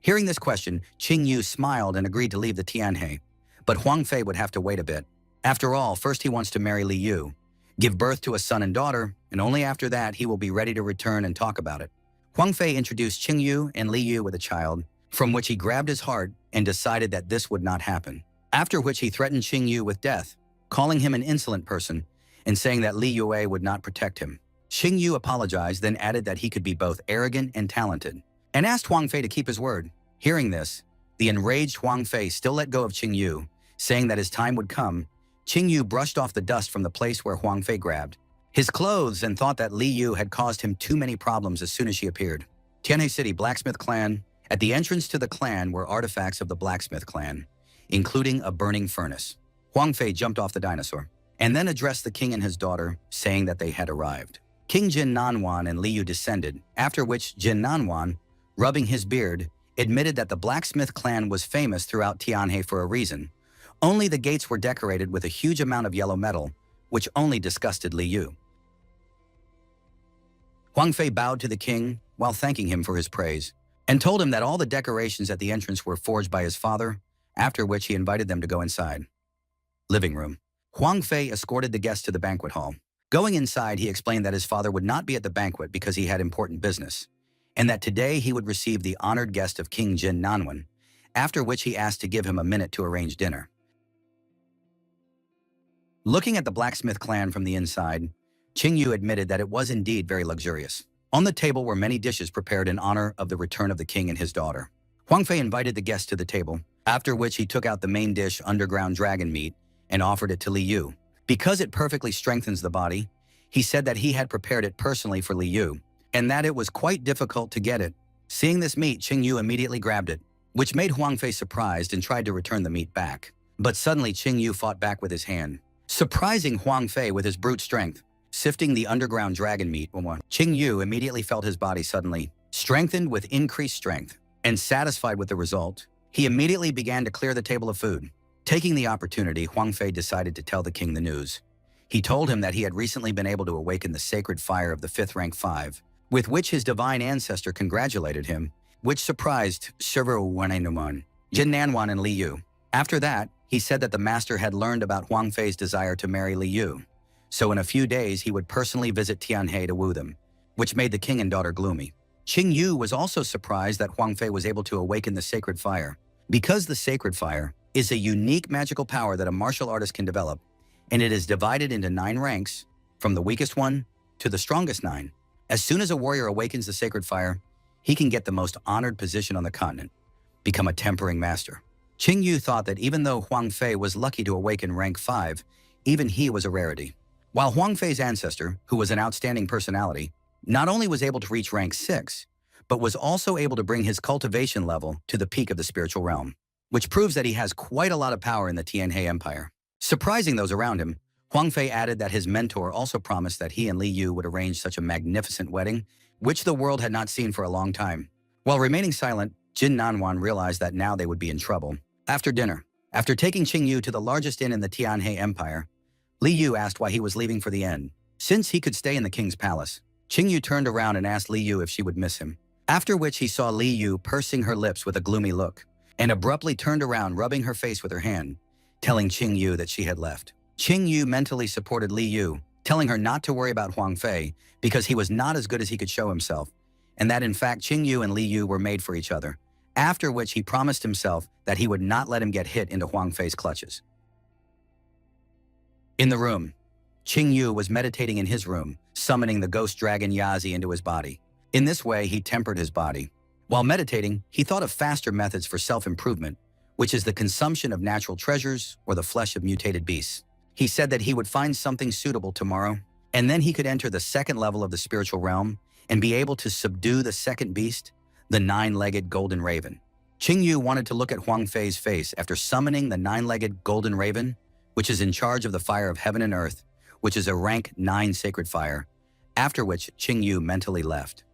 Hearing this question, Qing Yu smiled and agreed to leave the Tianhe, but Huang Fei would have to wait a bit. After all, first he wants to marry Li Yu, give birth to a son and daughter, and only after that he will be ready to return and talk about it. Huang Fei introduced Qing Yu and Li Yu with a child, from which he grabbed his heart and decided that this would not happen. After which he threatened Qing Yu with death, calling him an insolent person and saying that Li Yue would not protect him. Qing Yu apologized, then added that he could be both arrogant and talented, and asked Huang Fei to keep his word. Hearing this, the enraged Huang Fei still let go of Qing Yu, saying that his time would come. Qing Yu brushed off the dust from the place where Huang Fei grabbed his clothes and thought that Li Yu had caused him too many problems as soon as she appeared. Tianhe City Blacksmith Clan. At the entrance to the clan were artifacts of the Blacksmith Clan, including a burning furnace. Huang Fei jumped off the dinosaur and then addressed the king and his daughter, saying that they had arrived. King Jin Nanwan and Li Yu descended, after which Jin Nanwan, rubbing his beard, admitted that the Blacksmith Clan was famous throughout Tianhe for a reason. Only the gates were decorated with a huge amount of yellow metal, which only disgusted Li Yu. Huang Fei bowed to the king while thanking him for his praise, and told him that all the decorations at the entrance were forged by his father, after which he invited them to go inside. Living room. Huang Fei escorted the guests to the banquet hall. Going inside, he explained that his father would not be at the banquet because he had important business, and that today he would receive the honored guest of King Jin Nanwan, after which he asked to give him a minute to arrange dinner. Looking at the Blacksmith Clan from the inside, Qing Yu admitted that it was indeed very luxurious. On the table were many dishes prepared in honor of the return of the king and his daughter. Huang Fei invited the guests to the table, after which he took out the main dish, underground dragon meat, and offered it to Li Yu. Because it perfectly strengthens the body, he said that he had prepared it personally for Li Yu, and that it was quite difficult to get it. Seeing this meat, Qing Yu immediately grabbed it, which made Huang Fei surprised and tried to return the meat back. But suddenly Qing Yu fought back with his hand, surprising Huang Fei with his brute strength. Sifting the underground dragon meat, Qing Yu immediately felt his body suddenly strengthened with increased strength, and satisfied with the result, he immediately began to clear the table of food. Taking the opportunity, Huang Fei decided to tell the king the news. He told him that he had recently been able to awaken the sacred fire of the 5th rank 5, with which his divine ancestor congratulated him, which surprised Jin Nanwan and Li Yu. After that, he said that the master had learned about Huang Fei's desire to marry Li Yu, so in a few days he would personally visit Tianhe to woo them, which made the king and daughter gloomy. Qing Yu was also surprised that Huang Fei was able to awaken the sacred fire, because the sacred fire is a unique magical power that a martial artist can develop, and it is divided into 9 ranks, from the weakest one to the strongest 9. As soon as a warrior awakens the sacred fire, he can get the most honored position on the continent, become a tempering master. Qing Yu thought that even though Huang Fei was lucky to awaken rank 5, even he was a rarity. While Huang Fei's ancestor, who was an outstanding personality, not only was able to reach rank 6, but was also able to bring his cultivation level to the peak of the spiritual realm, which proves that he has quite a lot of power in the Tianhe Empire. Surprising those around him, Huang Fei added that his mentor also promised that he and Li Yu would arrange such a magnificent wedding, which the world had not seen for a long time. While remaining silent, Jin Nanwan realized that now they would be in trouble. After dinner, after taking Qing Yu to the largest inn in the Tianhe Empire, Li Yu asked why he was leaving for the inn. Since he could stay in the king's palace, Qing Yu turned around and asked Li Yu if she would miss him. After which he saw Li Yu pursing her lips with a gloomy look, and abruptly turned around, rubbing her face with her hand, telling Qing Yu that she had left. Qing Yu mentally supported Li Yu, telling her not to worry about Huang Fei because he was not as good as he could show himself, and that in fact Qing Yu and Li Yu were made for each other, after which he promised himself that he would not let him get hit into Huang Fei's clutches. In the room, Qing Yu was meditating in his room, summoning the ghost dragon Yazi into his body. In this way, he tempered his body. While meditating, he thought of faster methods for self-improvement, which is the consumption of natural treasures or the flesh of mutated beasts. He said that he would find something suitable tomorrow, and then he could enter the 2nd level of the spiritual realm and be able to subdue the 2nd beast, the 9-legged golden raven. Qing Yu wanted to look at Huang Fei's face after summoning the 9-legged golden raven, which is in charge of the fire of heaven and earth, which is a rank 9 sacred fire, after which Qing Yu mentally left.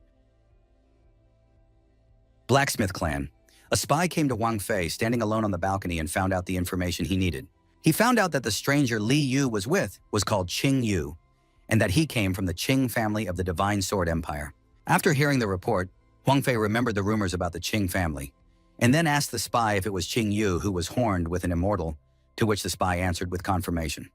Blacksmith Clan. A spy came to Huang Fei standing alone on the balcony and found out the information he needed. He found out that the stranger Li Yu was with was called Qing Yu, and that he came from the Qing family of the Divine Sword Empire. After hearing the report, Huang Fei remembered the rumors about the Qing family, and then asked the spy if it was Qing Yu who was horned with an immortal, to which the spy answered with confirmation.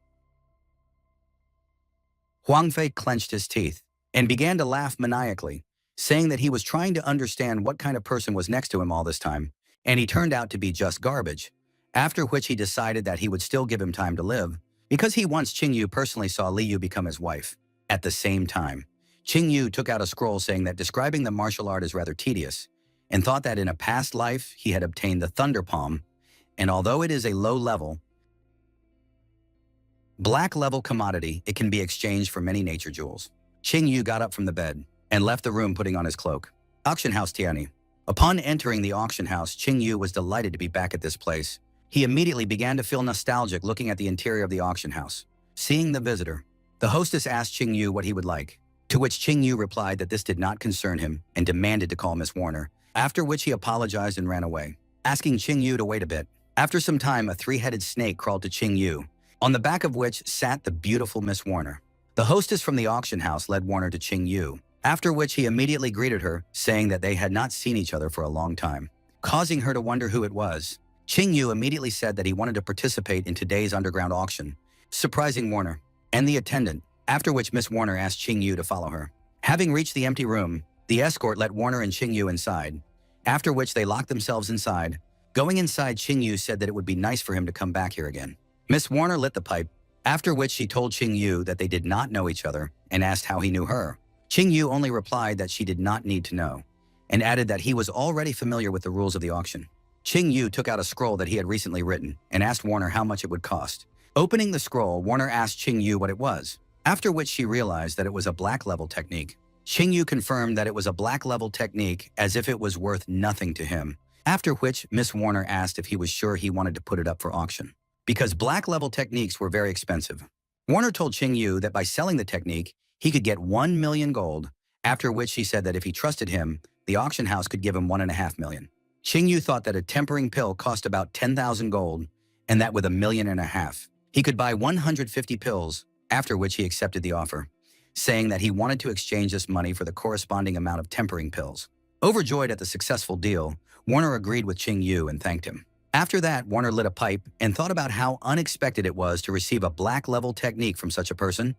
Huang Fei clenched his teeth and began to laugh maniacally, saying that he was trying to understand what kind of person was next to him all this time, and he turned out to be just garbage, after which he decided that he would still give him time to live, because he once Qing Yu personally saw Li Yu become his wife. At the same time, Qing Yu took out a scroll saying that describing the martial art is rather tedious, and thought that in a past life he had obtained the Thunder Palm, and although it is a low-level, black-level commodity, it can be exchanged for many nature jewels. Qing Yu got up from the bed and left the room putting on his cloak. Auction House Tiani. Upon entering the auction house, Qing Yu was delighted to be back at this place. He immediately began to feel nostalgic looking at the interior of the auction house. Seeing the visitor, the hostess asked Qing Yu what he would like, to which Qing Yu replied that this did not concern him and demanded to call Miss Warner, after which he apologized and ran away, asking Qing Yu to wait a bit. After some time, a three-headed snake crawled to Qing Yu, on the back of which sat the beautiful Miss Warner. The hostess from the auction house led Warner to Qing Yu, after which he immediately greeted her, saying that they had not seen each other for a long time, causing her to wonder who it was. Qing Yu immediately said that he wanted to participate in today's underground auction, surprising Warner and the attendant, after which Miss Warner asked Qing Yu to follow her. Having reached the empty room, the escort let Warner and Qing Yu inside, after which they locked themselves inside. Going inside, Qing Yu said that it would be nice for him to come back here again. Miss Warner lit the pipe, after which she told Qing Yu that they did not know each other and asked how he knew her. Qing Yu only replied that she did not need to know, and added that he was already familiar with the rules of the auction. Qing Yu took out a scroll that he had recently written and asked Warner how much it would cost. Opening the scroll, Warner asked Qing Yu what it was, after which she realized that it was a black-level technique. Qing Yu confirmed that it was a black-level technique as if it was worth nothing to him, after which Miss Warner asked if he was sure he wanted to put it up for auction, because black-level techniques were very expensive. Warner told Qing Yu that by selling the technique, he could get 1 million gold, after which he said that if he trusted him, the auction house could give him 1.5 million. Qing Yu thought that a tempering pill cost about 10,000 gold, and that with 1.5 million, he could buy 150 pills, after which he accepted the offer, saying that he wanted to exchange this money for the corresponding amount of tempering pills. Overjoyed at the successful deal, Warner agreed with Qing Yu and thanked him. After that, Warner lit a pipe and thought about how unexpected it was to receive a black-level technique from such a person,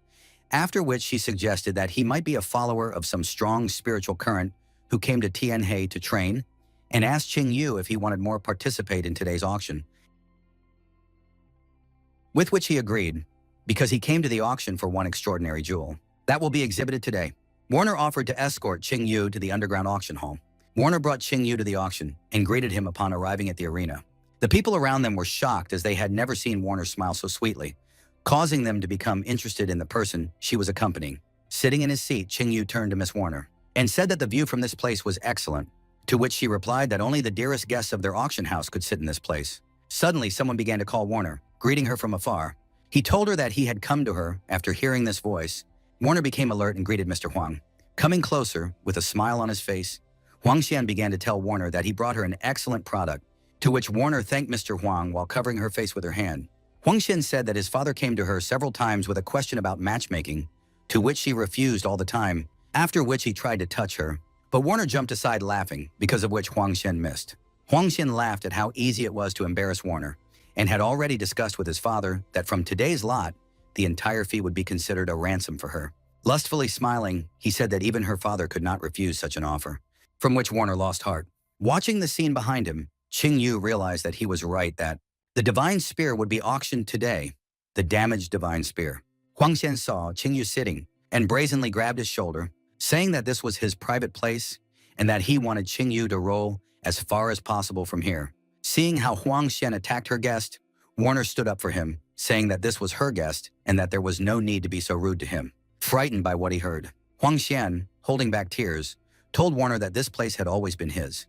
after which she suggested that he might be a follower of some strong spiritual current who came to Tianhe to train, and asked Qing Yu if he wanted more participate in today's auction, with which he agreed, because he came to the auction for one extraordinary jewel that will be exhibited today. Warner offered to escort Qing Yu to the underground auction hall. Warner brought Qing Yu to the auction and greeted him upon arriving at the arena. The people around them were shocked as they had never seen Warner smile so sweetly, causing them to become interested in the person she was accompanying. Sitting in his seat, Qing Yu turned to Miss Warner and said that the view from this place was excellent, to which she replied that only the dearest guests of their auction house could sit in this place. Suddenly, someone began to call Warner, greeting her from afar. He told her that he had come to her after hearing this voice. Warner became alert and greeted Mr. Huang. Coming closer, with a smile on his face, Huang Xian began to tell Warner that he brought her an excellent product, to which Warner thanked Mr. Huang while covering her face with her hand. Huang Xian said that his father came to her several times with a question about matchmaking, to which she refused all the time, after which he tried to touch her, but Warner jumped aside laughing, because of which Huang Xian missed. Huang Xian laughed at how easy it was to embarrass Warner, and had already discussed with his father that from today's lot, the entire fee would be considered a ransom for her. Lustfully smiling, he said that even her father could not refuse such an offer, from which Warner lost heart. Watching the scene behind him, Qing Yu realized that he was right, that the divine spear would be auctioned today, the damaged divine spear. Huang Xian saw Qing Yu sitting and brazenly grabbed his shoulder, saying that this was his private place and that he wanted Qing Yu to roll as far as possible from here. Seeing how Huang Xian attacked her guest, Warner stood up for him, saying that this was her guest and that there was no need to be so rude to him. Frightened by what he heard, Huang Xian, holding back tears, told Warner that this place had always been his,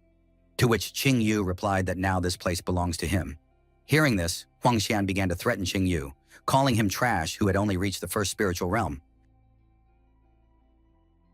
to which Qing Yu replied that now this place belongs to him. Hearing this, Huang Xian began to threaten Qing Yu, calling him trash who had only reached the first spiritual realm.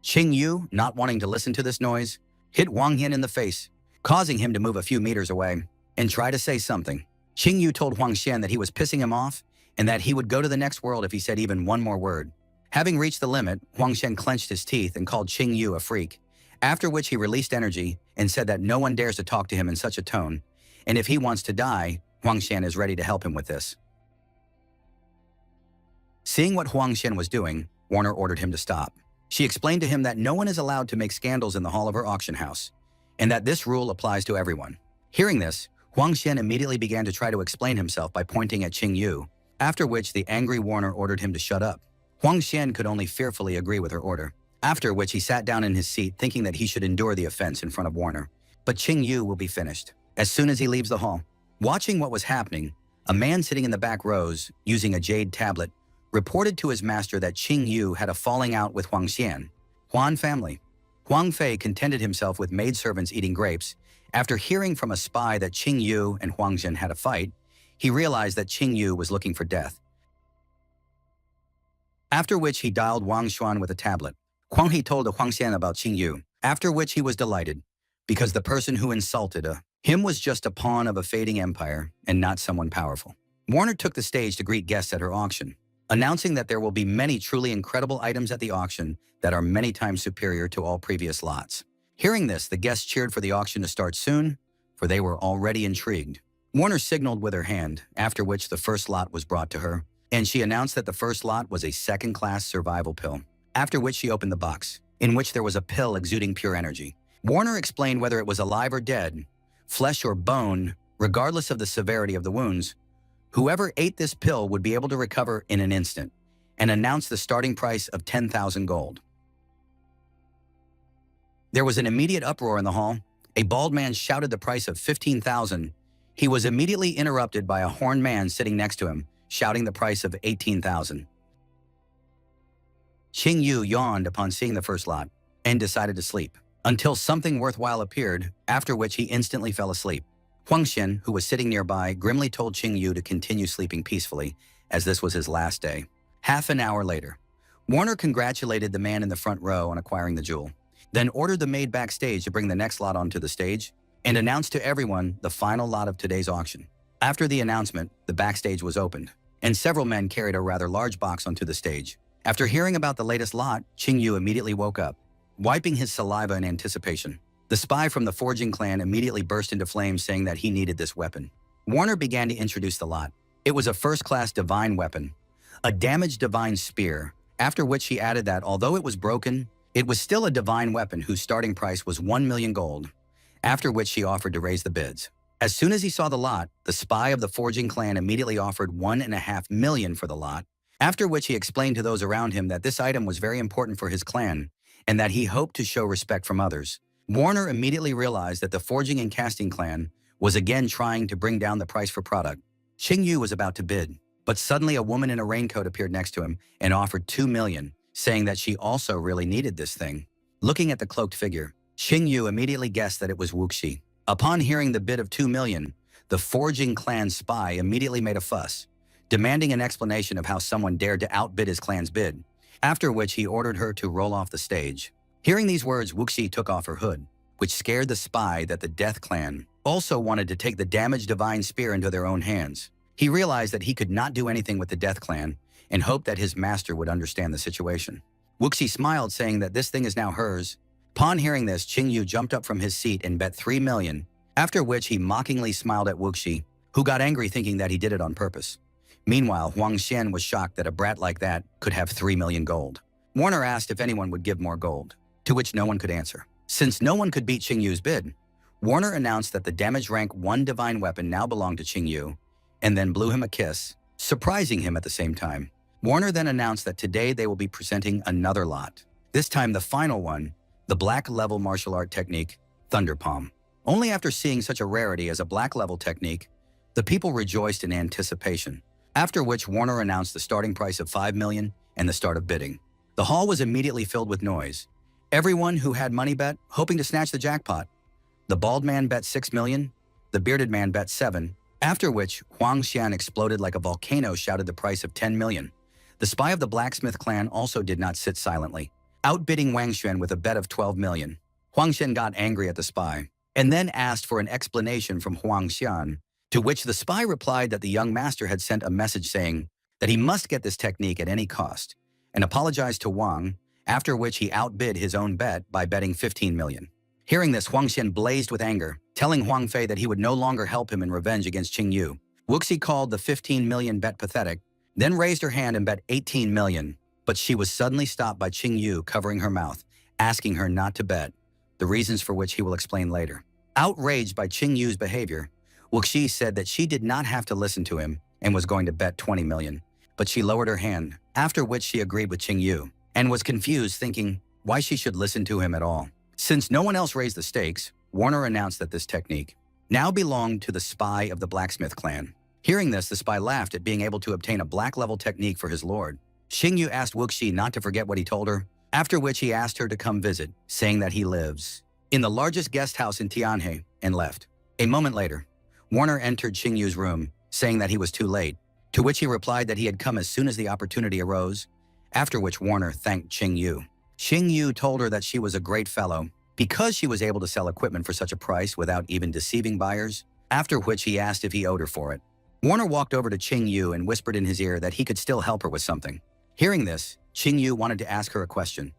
Qing Yu, not wanting to listen to this noise, hit Huang Xian in the face, causing him to move a few meters away and try to say something. Qing Yu told Huang Xian that he was pissing him off and that he would go to the next world if he said even one more word. Having reached the limit, Huang Xian clenched his teeth and called Qing Yu a freak, after which he released energy and said that no one dares to talk to him in such a tone, and if he wants to die, Huang Xian is ready to help him with this. Seeing what Huang Xian was doing, Warner ordered him to stop. She explained to him that no one is allowed to make scandals in the hall of her auction house, and that this rule applies to everyone. Hearing this, Huang Xian immediately began to try to explain himself by pointing at Qing Yu, after which the angry Warner ordered him to shut up. Huang Xian could only fearfully agree with her order, after which he sat down in his seat thinking that he should endure the offense in front of Warner. But Qing Yu will be finished as soon as he leaves the hall. Watching what was happening, a man sitting in the back rows, using a jade tablet, reported to his master that Qing Yu had a falling out with Huang Xian. Huan family. Huang Fei contented himself with maidservants eating grapes. After hearing from a spy that Qing Yu and Huang Xian had a fight, he realized that Qing Yu was looking for death. After which he dialed Wang Xuan with a tablet. Huang He told Huang Xian about Qing Yu, after which he was delighted, because the person who insulted him was just a pawn of a fading empire and not someone powerful. Warner took the stage to greet guests at her auction, announcing that there will be many truly incredible items at the auction that are many times superior to all previous lots. Hearing this, the guests cheered for the auction to start soon, for they were already intrigued. Warner signaled with her hand, after which the first lot was brought to her, and she announced that the first lot was a second-class survival pill, after which she opened the box, in which there was a pill exuding pure energy. Warner explained whether it was alive or dead, flesh or bone, regardless of the severity of the wounds, whoever ate this pill would be able to recover in an instant, and announced the starting price of 10,000 gold. There was an immediate uproar in the hall. A bald man shouted the price of 15,000. He was immediately interrupted by a horned man sitting next to him, shouting the price of 18,000. Qing Yu yawned upon seeing the first lot and decided to sleep, until something worthwhile appeared, after which he instantly fell asleep. Huang Xian, who was sitting nearby, grimly told Qing Yu to continue sleeping peacefully, as this was his last day. Half an hour later, Warner congratulated the man in the front row on acquiring the jewel, then ordered the maid backstage to bring the next lot onto the stage, and announced to everyone the final lot of today's auction. After the announcement, the backstage was opened, and several men carried a rather large box onto the stage. After hearing about the latest lot, Qing Yu immediately woke up, wiping his saliva in anticipation. The spy from the Forging clan immediately burst into flames, saying that he needed this weapon. Warner began to introduce the lot. It was a first-class divine weapon, a damaged divine spear, after which he added that although it was broken, it was still a divine weapon whose starting price was 1 million gold, after which he offered to raise the bids. As soon as he saw the lot, the spy of the Forging clan immediately offered 1.5 million for the lot, after which he explained to those around him that this item was very important for his clan and that he hoped to show respect from others. Warner immediately realized that the Forging and Casting clan was again trying to bring down the price for product. Qing Yu was about to bid, but suddenly a woman in a raincoat appeared next to him and offered 2 million, saying that she also really needed this thing. Looking at the cloaked figure, Qing Yu immediately guessed that it was Wuxi. Upon hearing the bid of 2 million, the Forging clan spy immediately made a fuss, demanding an explanation of how someone dared to outbid his clan's bid, after which he ordered her to roll off the stage. Hearing these words, Wuxi took off her hood, which scared the spy that the Death Clan also wanted to take the damaged divine spear into their own hands. He realized that he could not do anything with the Death Clan and hoped that his master would understand the situation. Wuxi smiled, saying that this thing is now hers. Upon hearing this, Qing Yu jumped up from his seat and bet 3 million, after which he mockingly smiled at Wuxi, who got angry thinking that he did it on purpose. Meanwhile, Huang Xian was shocked that a brat like that could have 3 million gold. Warner asked if anyone would give more gold, to which no one could answer. Since no one could beat Qing Yu's bid, Warner announced that the damage rank 1 divine weapon now belonged to Qing Yu, and then blew him a kiss, surprising him at the same time. Warner then announced that today they will be presenting another lot. This time the final one, the black level martial art technique, Thunder Palm. Only after seeing such a rarity as a black level technique, the people rejoiced in anticipation, after which Warner announced the starting price of 5 million and the start of bidding. The hall was immediately filled with noise. Everyone who had money bet, hoping to snatch the jackpot. The bald man bet 6 million, the bearded man bet 7, after which Huang Xian exploded like a volcano, shouted the price of 10 million. The spy of the blacksmith clan also did not sit silently, outbidding Wang Xuan with a bet of 12 million. Huang Xian got angry at the spy, and then asked for an explanation from Huang Xian, to which the spy replied that the young master had sent a message saying that he must get this technique at any cost, and apologized to Wang, after which he outbid his own bet by betting 15 million. Hearing this, Huangxian blazed with anger, telling Huang Fei that he would no longer help him in revenge against Qing Yu. Wuxi called the 15 million bet pathetic, then raised her hand and bet 18 million, but she was suddenly stopped by Qing Yu covering her mouth, asking her not to bet, the reasons for which he will explain later. Outraged by Qing Yu's behavior, Wuxi said that she did not have to listen to him and was going to bet 20 million, but she lowered her hand, after which she agreed with Qing Yu, and was confused, thinking why she should listen to him at all. Since no one else raised the stakes, Warner announced that this technique now belonged to the spy of the blacksmith clan. Hearing this, the spy laughed at being able to obtain a black-level technique for his lord. Qing Yu asked Wuxi not to forget what he told her, after which he asked her to come visit, saying that he lives in the largest guest house in Tianhe, and left. A moment later, Warner entered Qing Yu's room, saying that he was too late, to which he replied that he had come as soon as the opportunity arose, after which Warner thanked Qing Yu. Qing Yu told her that she was a great fellow because she was able to sell equipment for such a price without even deceiving buyers, after which he asked if he owed her for it. Warner walked over to Qing Yu and whispered in his ear that he could still help her with something. Hearing this, Qing Yu wanted to ask her a question.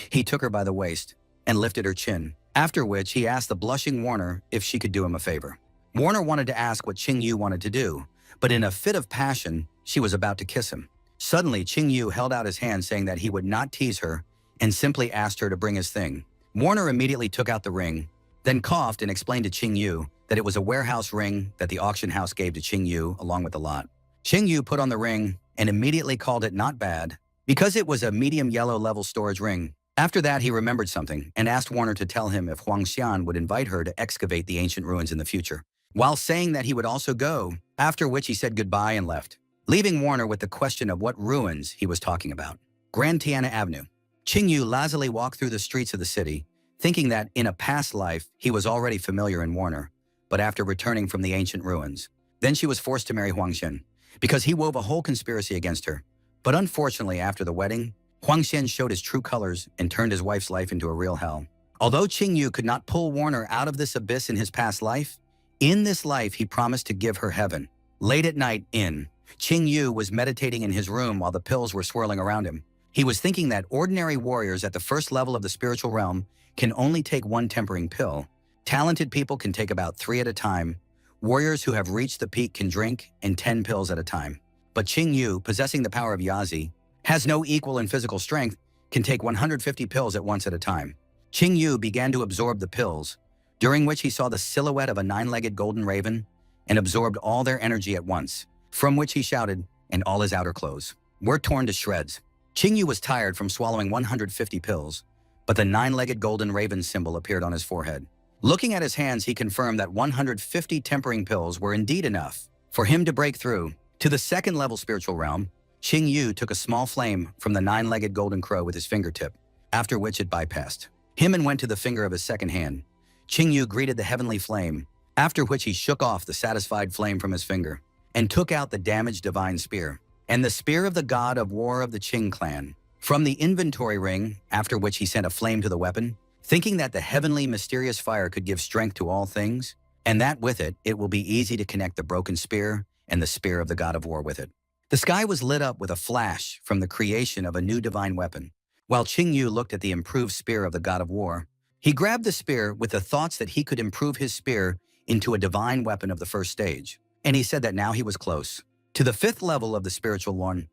He took her by the waist and lifted her chin, after which he asked the blushing Warner if she could do him a favor. Warner wanted to ask what Qing Yu wanted to do, but in a fit of passion, she was about to kiss him. Suddenly, Qing Yu held out his hand saying that he would not tease her and simply asked her to bring his thing. Warner immediately took out the ring, then coughed and explained to Qing Yu that it was a warehouse ring that the auction house gave to Qing Yu along with the lot. Qing Yu put on the ring and immediately called it not bad because it was a medium yellow level storage ring. After that, he remembered something and asked Warner to tell him if Huang Xian would invite her to excavate the ancient ruins in the future, while saying that he would also go, after which he said goodbye and left, leaving Warner with the question of what ruins he was talking about. Grand Tiana Avenue. Qing Yu lazily walked through the streets of the city, thinking that in a past life he was already familiar in Warner, but after returning from the ancient ruins. Then she was forced to marry Huang Xian, because he wove a whole conspiracy against her. But unfortunately, after the wedding, Huang Xian showed his true colors and turned his wife's life into a real hell. Although Qing Yu could not pull Warner out of this abyss in his past life, in this life he promised to give her heaven. Late at night, Qing Yu was meditating in his room while the pills were swirling around him. He was thinking that ordinary warriors at the first level of the spiritual realm can only take one tempering pill. Talented people can take about 3 at a time. Warriors who have reached the peak can drink 10 pills at a time. But Qing Yu, possessing the power of Yazi, has no equal in physical strength, can take 150 pills at once at a time. Qing Yu began to absorb the pills, during which he saw the silhouette of a 9-legged golden raven and absorbed all their energy at once, from which he shouted, and all his outer clothes were torn to shreds. Qing Yu was tired from swallowing 150 pills, but the 9-legged golden raven symbol appeared on his forehead. Looking at his hands, he confirmed that 150 tempering pills were indeed enough for him to break through to the second-level spiritual realm. Qing Yu took a small flame from the 9-legged golden crow with his fingertip, after which it bypassed him and went to the finger of his second hand. Qing Yu greeted the heavenly flame, after which he shook off the satisfied flame from his finger and took out the damaged divine spear and the spear of the god of war of the Qing clan from the inventory ring, after which he sent a flame to the weapon, thinking that the heavenly mysterious fire could give strength to all things, and that with it, it will be easy to connect the broken spear and the spear of the god of war with it. The sky was lit up with a flash from the creation of a new divine weapon. While Qing Yu looked at the improved spear of the god of war, he grabbed the spear with the thoughts that he could improve his spear into a divine weapon of the first stage, and he said that now he was close to the 5th level of the spiritual one.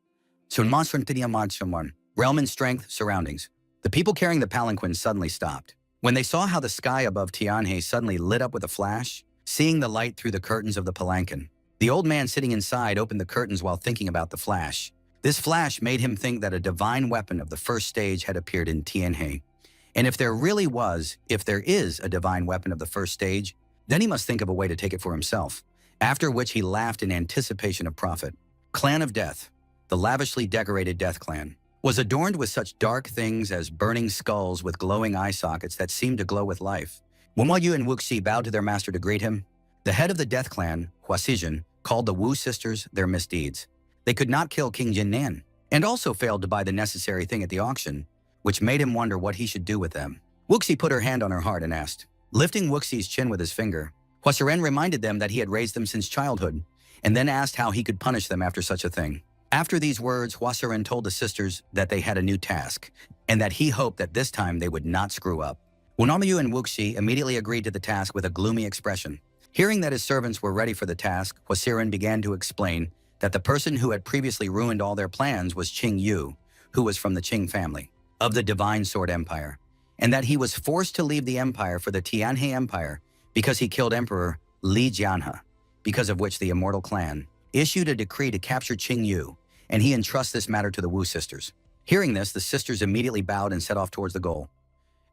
Realm in strength, surroundings. The people carrying the palanquin suddenly stopped. When they saw how the sky above Tianhe suddenly lit up with a flash, seeing the light through the curtains of the palanquin, the old man sitting inside opened the curtains while thinking about the flash. This flash made him think that a divine weapon of the first stage had appeared in Tianhe. And if there is a divine weapon of the first stage, then he must think of a way to take it for himself. After which he laughed in anticipation of profit. Clan of Death, the lavishly decorated Death Clan, was adorned with such dark things as burning skulls with glowing eye sockets that seemed to glow with life. When Yu and Wuxi bowed to their master to greet him, the head of the Death Clan, Huasijin, called the Wu sisters their misdeeds. They could not kill King Jinnan, and also failed to buy the necessary thing at the auction, which made him wonder what he should do with them. Wuxi put her hand on her heart and asked, lifting Wuxi's chin with his finger. Huasiren reminded them that he had raised them since childhood, and then asked how he could punish them after such a thing. After these words, Hwasiren told the sisters that they had a new task, and that he hoped that this time they would not screw up. Wunomayu and Wuxi immediately agreed to the task with a gloomy expression. Hearing that his servants were ready for the task, Hwasiren began to explain that the person who had previously ruined all their plans was Qing Yu, who was from the Qing family, of the Divine Sword Empire, and that he was forced to leave the empire for the Tianhe Empire because he killed Emperor Li Jianhe, because of which the Immortal Clan issued a decree to capture Qing Yu, and he entrusts this matter to the Wu sisters. Hearing this, the sisters immediately bowed and set off towards the goal.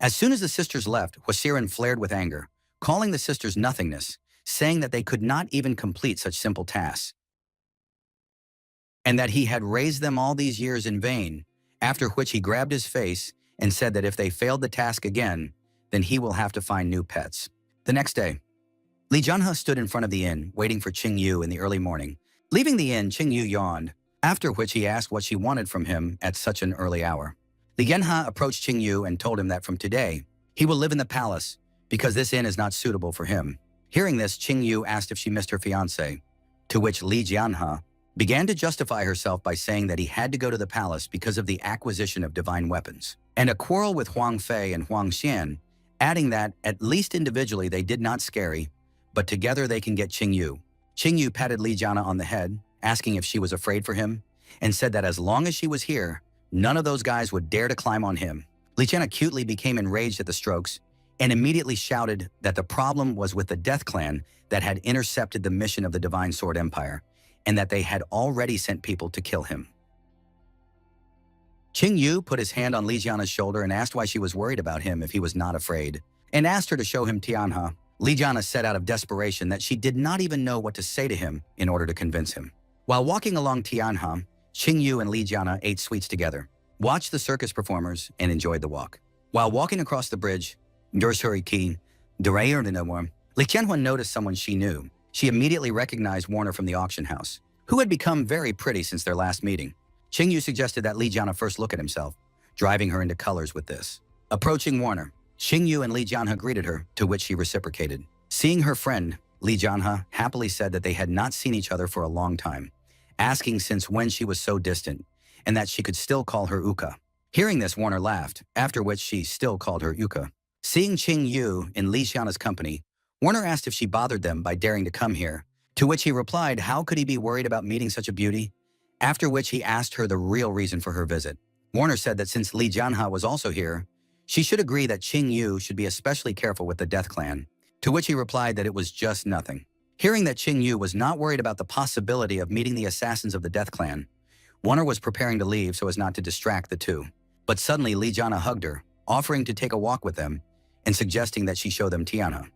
As soon as the sisters left, Hwasiren flared with anger, calling the sisters nothingness, saying that they could not even complete such simple tasks, and that he had raised them all these years in vain, after which he grabbed his face and said that if they failed the task again, then he will have to find new pets. The next day, Li Jianhe stood in front of the inn, waiting for Qing Yu in the early morning. Leaving the inn, Qing Yu yawned, after which he asked what she wanted from him at such an early hour. Li Jianhe approached Qing Yu and told him that from today, he will live in the palace because this inn is not suitable for him. Hearing this, Qing Yu asked if she missed her fiancé, to which Li Jianhe began to justify herself by saying that he had to go to the palace because of the acquisition of divine weapons, and a quarrel with Huang Fei and Huang Xian, adding that, at least individually, they did not scary, but together they can get Qing Yu. Qing Yu patted Li Jianhe on the head, asking if she was afraid for him, and said that as long as she was here, none of those guys would dare to climb on him. Li Jianhe acutely became enraged at the strokes, and immediately shouted that the problem was with the Death Clan that had intercepted the mission of the Divine Sword Empire, and that they had already sent people to kill him. Qing Yu put his hand on Li Jianhe's shoulder and asked why she was worried about him if he was not afraid, and asked her to show him Tianhe. Li Jianhe said out of desperation that she did not even know what to say to him in order to convince him. While walking along Tianhe, Qing Yu and Li Jianhe ate sweets together, watched the circus performers, and enjoyed the walk. While walking across the bridge, Li Jianhe noticed someone she knew. She immediately recognized Warner from the auction house, who had become very pretty since their last meeting. Qing Yu suggested that Li Jianhe first look at himself, driving her into colors with this. Approaching Warner, Qing Yu and Li Jianhe greeted her, to which she reciprocated. Seeing her friend, Li Jianhe happily said that they had not seen each other for a long time, asking since when she was so distant, and that she could still call her Uka. Hearing this, Warner laughed, after which she still called her Uka. Seeing Qing Yu in Li Jianhe's company, Warner asked if she bothered them by daring to come here, to which he replied how could he be worried about meeting such a beauty, after which he asked her the real reason for her visit. Warner said that since Li Jianhe was also here, she should agree that Qing Yu should be especially careful with the Death Clan, to which he replied that it was just nothing. Hearing that Qing Yu was not worried about the possibility of meeting the assassins of the Death Clan, Warner was preparing to leave so as not to distract the two. But suddenly Li Jianhe hugged her, offering to take a walk with them, and suggesting that she show them Tianhe.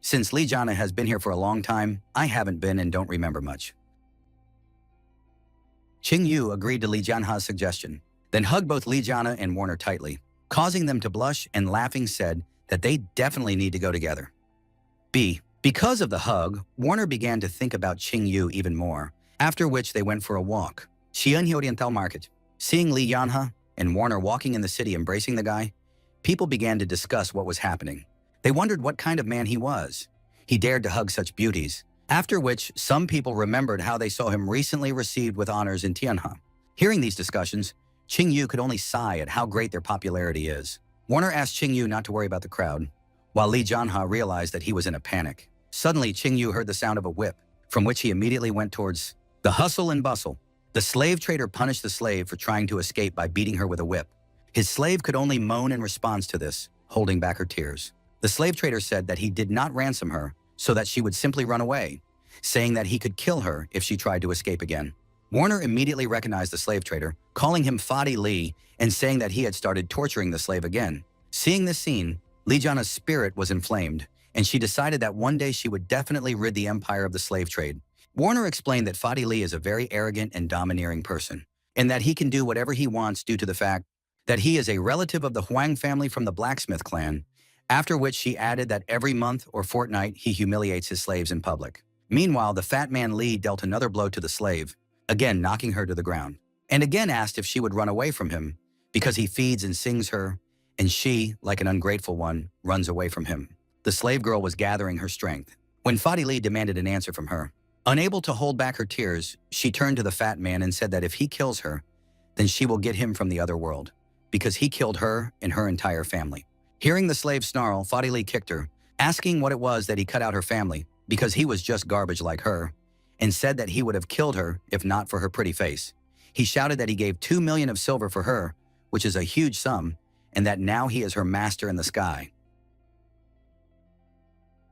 Since Li Jianhe has been here for a long time, I haven't been and don't remember much. Qing Yu agreed to Li Jianhe's suggestion, then hugged both Li Jianhe and Warner tightly, causing them to blush and laughing said that they definitely need to go together. Because of the hug, Warner began to think about Qing Yu even more, after which they went for a walk. Xianhe Oriental Market. Seeing Li Jianhe and Warner walking in the city embracing the guy, people began to discuss what was happening. They wondered what kind of man he was. He dared to hug such beauties, after which some people remembered how they saw him recently received with honors in Tianhe. Hearing these discussions, Qing Yu could only sigh at how great their popularity is. Warner asked Qing Yu not to worry about the crowd, while Li Jianhe realized that he was in a panic. Suddenly, Qing Yu heard the sound of a whip, from which he immediately went towards the hustle and bustle. The slave trader punished the slave for trying to escape by beating her with a whip. His slave could only moan in response to this, holding back her tears. The slave trader said that he did not ransom her so that she would simply run away, saying that he could kill her if she tried to escape again. Warner immediately recognized the slave trader, calling him Fadi Li and saying that he had started torturing the slave again. Seeing this scene, Li Jianhe's spirit was inflamed, and she decided that one day she would definitely rid the empire of the slave trade. Warner explained that Fadi Li is a very arrogant and domineering person, and that he can do whatever he wants due to the fact that he is a relative of the Huang family from the blacksmith clan, after which she added that every month or fortnight he humiliates his slaves in public. Meanwhile, the fat man Li dealt another blow to the slave, again knocking her to the ground, and again asked if she would run away from him, because he feeds and sings her, and she, like an ungrateful one, runs away from him. The slave girl was gathering her strength, when Fadi Li demanded an answer from her. Unable to hold back her tears, she turned to the fat man and said that if he kills her, then she will get him from the other world, because he killed her and her entire family. Hearing the slave snarl, Fadili kicked her, asking what it was that he cut out her family, because he was just garbage like her, and said that he would have killed her if not for her pretty face. He shouted that he gave 2 million of silver for her, which is a huge sum, and that now he is her master in the sky.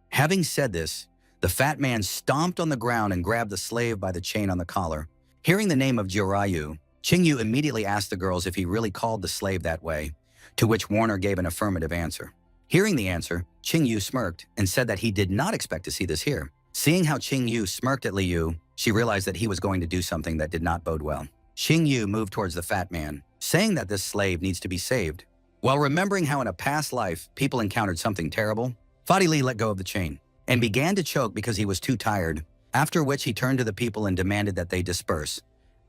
Having said this, the fat man stomped on the ground and grabbed the slave by the chain on the collar. Hearing the name of Jiraiya, Qingyu immediately asked the girls if he really called the slave that way, to which Warner gave an affirmative answer. Hearing the answer, Qingyu smirked and said that he did not expect to see this here. Seeing how Qingyu smirked at Liu, she realized that he was going to do something that did not bode well. Qingyu moved towards the fat man, saying that this slave needs to be saved. While remembering how in a past life people encountered something terrible, Fadili let go of the chain and began to choke because he was too tired, after which he turned to the people and demanded that they disperse,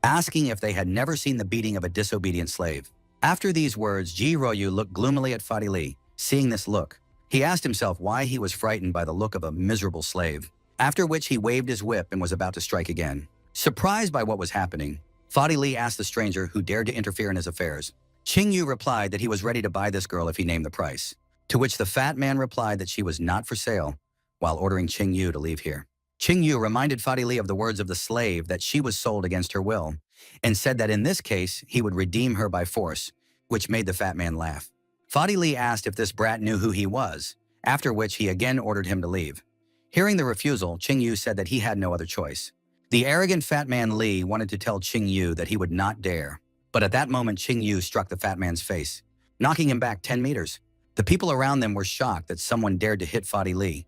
asking if they had never seen the beating of a disobedient slave. After these words, Jiraiya looked gloomily at Fadili. Seeing this look, he asked himself why he was frightened by the look of a miserable slave, after which he waved his whip and was about to strike again. Surprised by what was happening, Fadili asked the stranger who dared to interfere in his affairs. Qingyu replied that he was ready to buy this girl if he named the price, to which the fat man replied that she was not for sale, while ordering Qingyu to leave here. Qingyu reminded Fadili of the words of the slave that she was sold against her will, and said that in this case he would redeem her by force, which made the fat man laugh. Fadili asked if this brat knew who he was, after which he again ordered him to leave. Hearing the refusal, Qingyu said that he had no other choice. The arrogant fat man Li wanted to tell Qingyu that he would not dare, but at that moment Qingyu struck the fat man's face, knocking him back 10 meters. The people around them were shocked that someone dared to hit Fadili.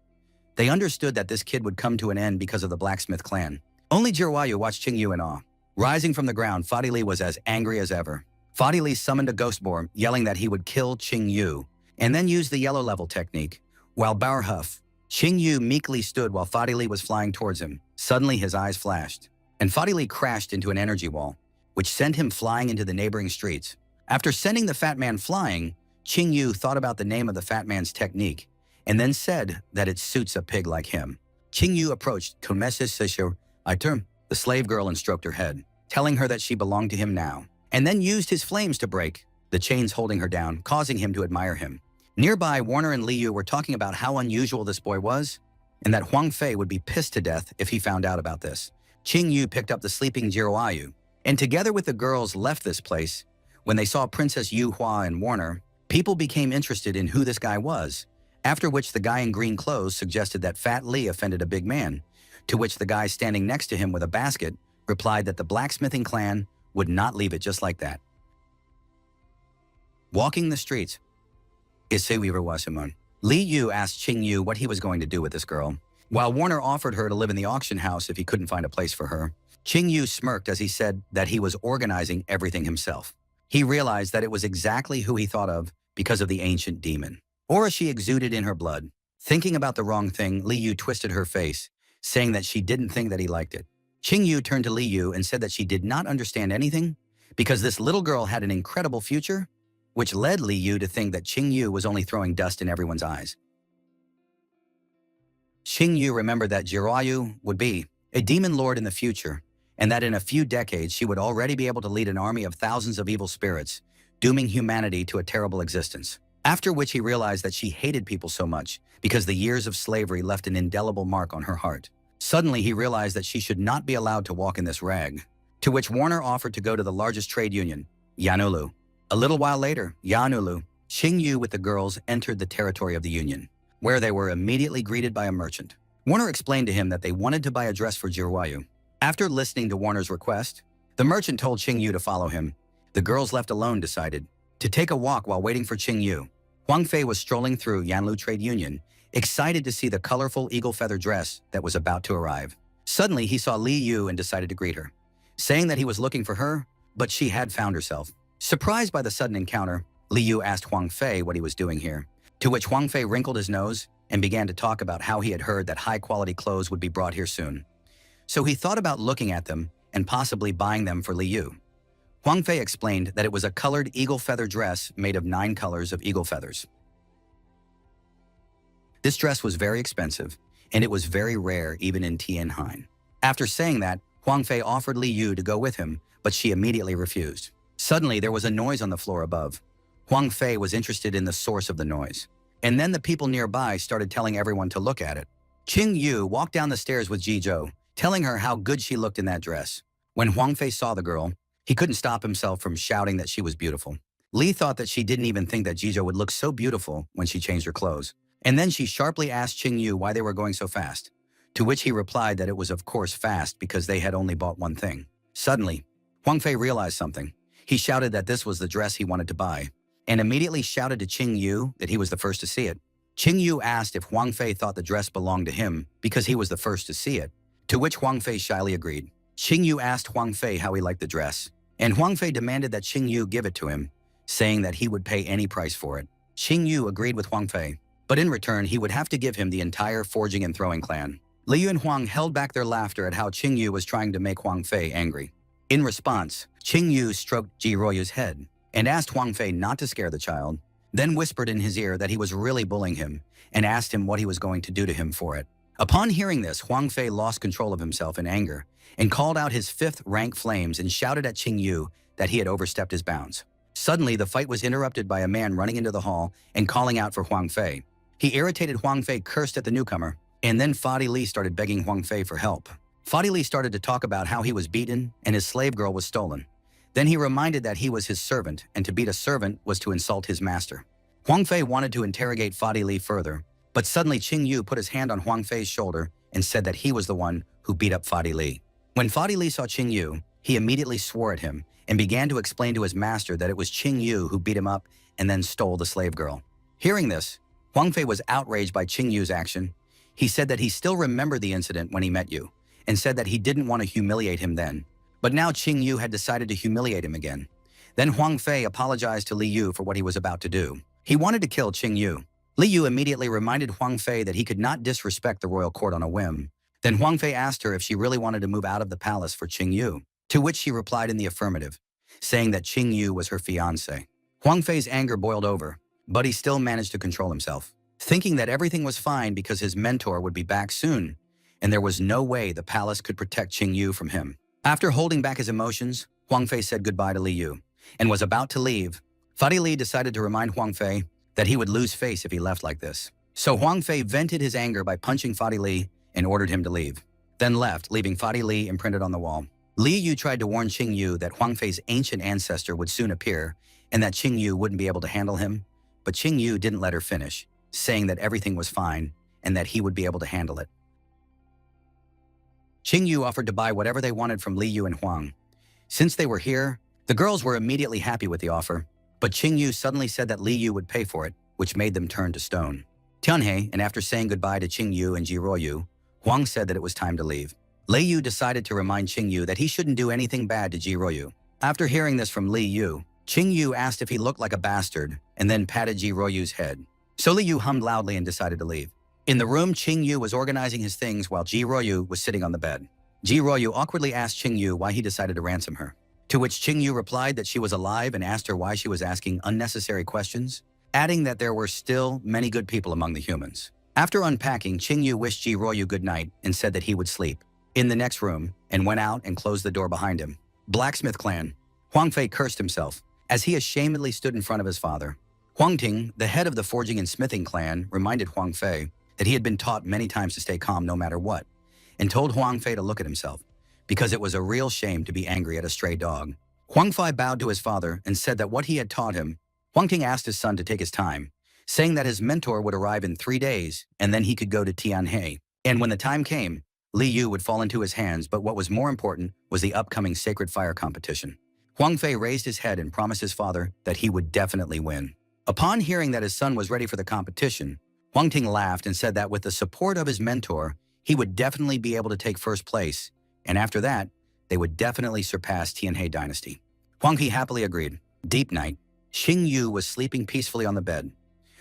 They understood that this kid would come to an end because of the blacksmith clan. Only Jiraiya watched Qingyu in awe. Rising from the ground, Fadili was as angry as ever. Fadili summoned a ghost boar, yelling that he would kill Qingyu, and then used the yellow level technique. While Bauer huffed, Qingyu meekly stood while Fadili was flying towards him. Suddenly his eyes flashed, and Fadili crashed into an energy wall, which sent him flying into the neighboring streets. After sending the fat man flying, Qingyu thought about the name of the fat man's technique, and then said that it suits a pig like him. Qingyu approached the slave girl and stroked her head, telling her that she belonged to him now, and then used his flames to break the chains holding her down, causing him to admire him. Nearby, Warner and Liu were talking about how unusual this boy was, and that Huang Fei would be pissed to death if he found out about this. Qingyu picked up the sleeping Jiraiya, and together with the girls left this place. When they saw Princess Yu Hua and Warner, people became interested in who this guy was, after which the guy in green clothes suggested that Fat Li offended a big man, to which the guy standing next to him with a basket replied that the blacksmithing clan would not leave it just like that. Walking the streets, Li Yu asked Qingyu what he was going to do with this girl. While Warner offered her to live in the auction house if he couldn't find a place for her, Qingyu smirked as he said that he was organizing everything himself. He realized that it was exactly who he thought of because of the ancient demon. Aura she exuded in her blood. Thinking about the wrong thing, Li Yu twisted her face, saying that she didn't think that he liked it. Qingyu turned to Li Yu and said that she did not understand anything because this little girl had an incredible future, which led Li Yu to think that Qingyu was only throwing dust in everyone's eyes. Qingyu remembered that Jiraiya would be a demon lord in the future, and that in a few decades she would already be able to lead an army of thousands of evil spirits, dooming humanity to a terrible existence. After which he realized that she hated people so much because the years of slavery left an indelible mark on her heart. Suddenly he realized that she should not be allowed to walk in this rag, to which Warner offered to go to the largest trade union, Yahello. A little while later, Yahello, Qingyu with the girls entered the territory of the union, where they were immediately greeted by a merchant. Warner explained to him that they wanted to buy a dress for Jiraiya. After listening to Warner's request, the merchant told Qingyu to follow him. The girls left alone decided to take a walk while waiting for Qingyu. Huang Fei was strolling through Yahello Trade Union, excited to see the colorful eagle feather dress that was about to arrive. Suddenly, he saw Li Yu and decided to greet her, saying that he was looking for her, but she had found herself. Surprised by the sudden encounter, Li Yu asked Huang Fei what he was doing here, to which Huang Fei wrinkled his nose and began to talk about how he had heard that high-quality clothes would be brought here soon. So he thought about looking at them and possibly buying them for Li Yu. Huang Fei explained that it was a colored eagle feather dress made of 9 colors of eagle feathers. This dress was very expensive, and it was very rare even in Tianhain. After saying that, Huang Fei offered Li Yu to go with him, but she immediately refused. Suddenly, there was a noise on the floor above. Huang Fei was interested in the source of the noise. And then the people nearby started telling everyone to look at it. Qing Yu walked down the stairs with Ji Zhou, telling her how good she looked in that dress. When Huang Fei saw the girl, he couldn't stop himself from shouting that she was beautiful. Li thought that she didn't even think that Ji Zhou would look so beautiful when she changed her clothes. And then she sharply asked Qing Yu why they were going so fast, to which he replied that it was of course fast because they had only bought one thing. Suddenly, Huang Fei realized something. He shouted that this was the dress he wanted to buy, and immediately shouted to Qing Yu that he was the first to see it. Qing Yu asked if Huang Fei thought the dress belonged to him because he was the first to see it, to which Huang Fei shyly agreed. Qing Yu asked Huang Fei how he liked the dress, and Huang Fei demanded that Qing Yu give it to him, saying that he would pay any price for it. Qing Yu agreed with Huang Fei, but in return he would have to give him the entire forging and throwing clan. Li Yu and Huang held back their laughter at how Qing Yu was trying to make Huang Fei angry. In response, Qing Yu stroked Ji Royu's head and asked Huang Fei not to scare the child, then whispered in his ear that he was really bullying him and asked him what he was going to do to him for it. Upon hearing this, Huang Fei lost control of himself in anger and called out his fifth-rank flames and shouted at Qing Yu that he had overstepped his bounds. Suddenly, the fight was interrupted by a man running into the hall and calling out for Huang Fei. He irritated Huang Fei, cursed at the newcomer, and then Fadi Li started begging Huang Fei for help. Fadi Li started to talk about how he was beaten and his slave girl was stolen. Then he reminded that he was his servant, and to beat a servant was to insult his master. Huang Fei wanted to interrogate Fadi Li further, but suddenly Qing Yu put his hand on Huang Fei's shoulder and said that he was the one who beat up Fadi Li. When Fadi Li saw Qing Yu, he immediately swore at him and began to explain to his master that it was Qing Yu who beat him up and then stole the slave girl. Hearing this, Huang Fei was outraged by Qing Yu's action. He said that he still remembered the incident when he met Yu, and said that he didn't want to humiliate him then. But now Qing Yu had decided to humiliate him again. Then Huang Fei apologized to Li Yu for what he was about to do. He wanted to kill Qing Yu. Li Yu immediately reminded Huang Fei that he could not disrespect the royal court on a whim. Then Huang Fei asked her if she really wanted to move out of the palace for Qing Yu, to which she replied in the affirmative, saying that Qing Yu was her fiancé. Huang Fei's anger boiled over, but he still managed to control himself, thinking that everything was fine because his mentor would be back soon, and there was no way the palace could protect Qing Yu from him. After holding back his emotions, Huang Fei said goodbye to Li Yu, and was about to leave. Fadi Li decided to remind Huang Fei that he would lose face if he left like this. So Huang Fei vented his anger by punching Fadi Li and ordered him to leave, then left, leaving Fadi Li imprinted on the wall. Li Yu tried to warn Qing Yu that Huang Fei's ancient ancestor would soon appear and that Qing Yu wouldn't be able to handle him, but Qing Yu didn't let her finish, saying that everything was fine and that he would be able to handle it. Qing Yu offered to buy whatever they wanted from Li Yu and Huang. Since they were here, the girls were immediately happy with the offer, but Qing Yu suddenly said that Li Yu would pay for it, which made them turn to stone. Tianhe, and after saying goodbye to Qing Yu and Ji Royu, Huang said that it was time to leave. Li Yu decided to remind Qing Yu that he shouldn't do anything bad to Ji Royu. After hearing this from Li Yu, Qing Yu asked if he looked like a bastard and then patted Ji Royu's head. So Li Yu hummed loudly and decided to leave. In the room, Qing Yu was organizing his things while Ji Royu was sitting on the bed. Ji Royu awkwardly asked Qing Yu why he decided to ransom her, to which Qing Yu replied that she was alive and asked her why she was asking unnecessary questions, adding that there were still many good people among the humans. After unpacking, Qing Yu wished Ji Royu good night and said that he would sleep in the next room and went out and closed the door behind him. Blacksmith clan. Huang Fei cursed himself as he ashamedly stood in front of his father. Huang Ting, the head of the forging and smithing clan, reminded Huang Fei that he had been taught many times to stay calm no matter what, and told Huang Fei to look at himself, because it was a real shame to be angry at a stray dog. Huang Fei bowed to his father and said that what he had taught him. Huang Ting asked his son to take his time, saying that his mentor would arrive in 3 days and then he could go to Tianhe. And when the time came, Li Yu would fall into his hands, but what was more important was the upcoming Sacred Fire competition. Huang Fei raised his head and promised his father that he would definitely win. Upon hearing that his son was ready for the competition, Huang Ting laughed and said that with the support of his mentor, he would definitely be able to take first place, and after that, they would definitely surpass Tianhe dynasty. Huang He happily agreed. Deep night. Qing Yu was sleeping peacefully on the bed,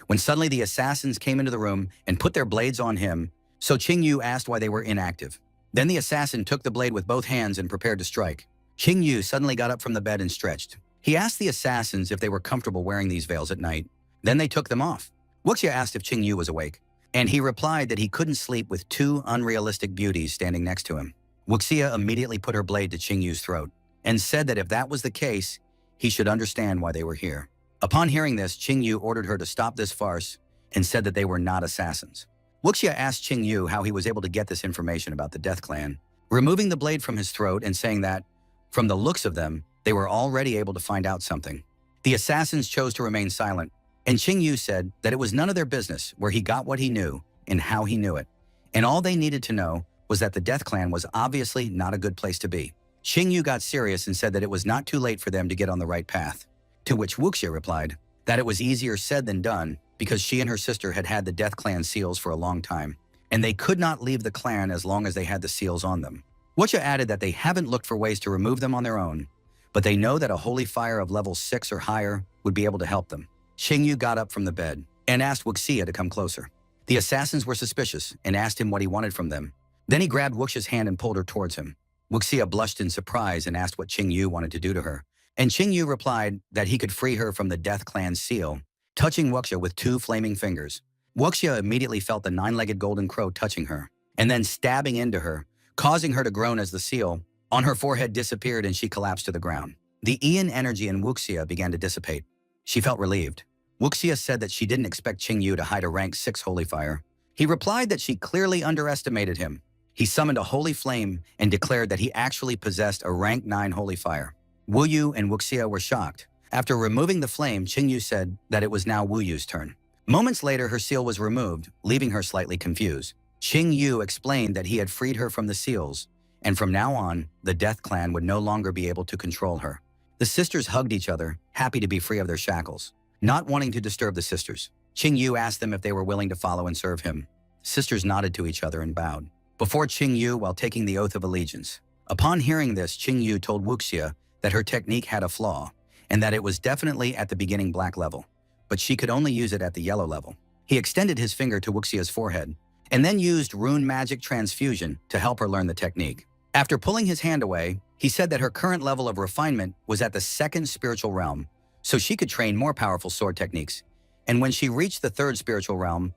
when suddenly the assassins came into the room and put their blades on him, so Qing Yu asked why they were inactive. Then the assassin took the blade with both hands and prepared to strike. Qing Yu suddenly got up from the bed and stretched. He asked the assassins if they were comfortable wearing these veils at night. Then they took them off. Wuxia asked if Qing Yu was awake, and he replied that he couldn't sleep with 2 unrealistic beauties standing next to him. Wuxia immediately put her blade to Qingyu's throat and said that if that was the case, he should understand why they were here. Upon hearing this, Qingyu ordered her to stop this farce and said that they were not assassins. Wuxia asked Qingyu how he was able to get this information about the Death Clan, removing the blade from his throat and saying that, from the looks of them, they were already able to find out something. The assassins chose to remain silent, and Qingyu said that it was none of their business where he got what he knew and how he knew it, and all they needed to know was that the Death Clan was obviously not a good place to be. Qingyu got serious and said that it was not too late for them to get on the right path, to which Wuxia replied that it was easier said than done because she and her sister had had the Death Clan seals for a long time, and they could not leave the clan as long as they had the seals on them. Wuxia added that they haven't looked for ways to remove them on their own, but they know that a holy fire of level 6 or higher would be able to help them. Qingyu got up from the bed and asked Wuxia to come closer. The assassins were suspicious and asked him what he wanted from them. Then he grabbed Wuxia's hand and pulled her towards him. Wuxia blushed in surprise and asked what Qingyu wanted to do to her, and Qingyu replied that he could free her from the Death Clan seal, touching Wuxia with 2 flaming fingers. Wuxia immediately felt the 9-legged golden crow touching her, and then stabbing into her, causing her to groan as the seal on her forehead disappeared and she collapsed to the ground. The Ian energy in Wuxia began to dissipate. She felt relieved. Wuxia said that she didn't expect Qingyu to hide a rank 6 holy fire. He replied that she clearly underestimated him. He summoned a holy flame and declared that he actually possessed a rank 9 holy fire. Wu Yu and Wuxia were shocked. After removing the flame, Qingyu said that it was now Wu Yu's turn. Moments later, her seal was removed, leaving her slightly confused. Qingyu explained that he had freed her from the seals, and from now on, the Death Clan would no longer be able to control her. The sisters hugged each other, happy to be free of their shackles. Not wanting to disturb the sisters, Qingyu asked them if they were willing to follow and serve him. Sisters nodded to each other and bowed before Qingyu while taking the oath of allegiance. Upon hearing this, Qingyu told Wuxia that her technique had a flaw, and that it was definitely at the beginning black level, but she could only use it at the yellow level. He extended his finger to Wuxia's forehead, and then used rune magic transfusion to help her learn the technique. After pulling his hand away, he said that her current level of refinement was at the 2nd spiritual realm, so she could train more powerful sword techniques, and when she reached the 3rd spiritual realm,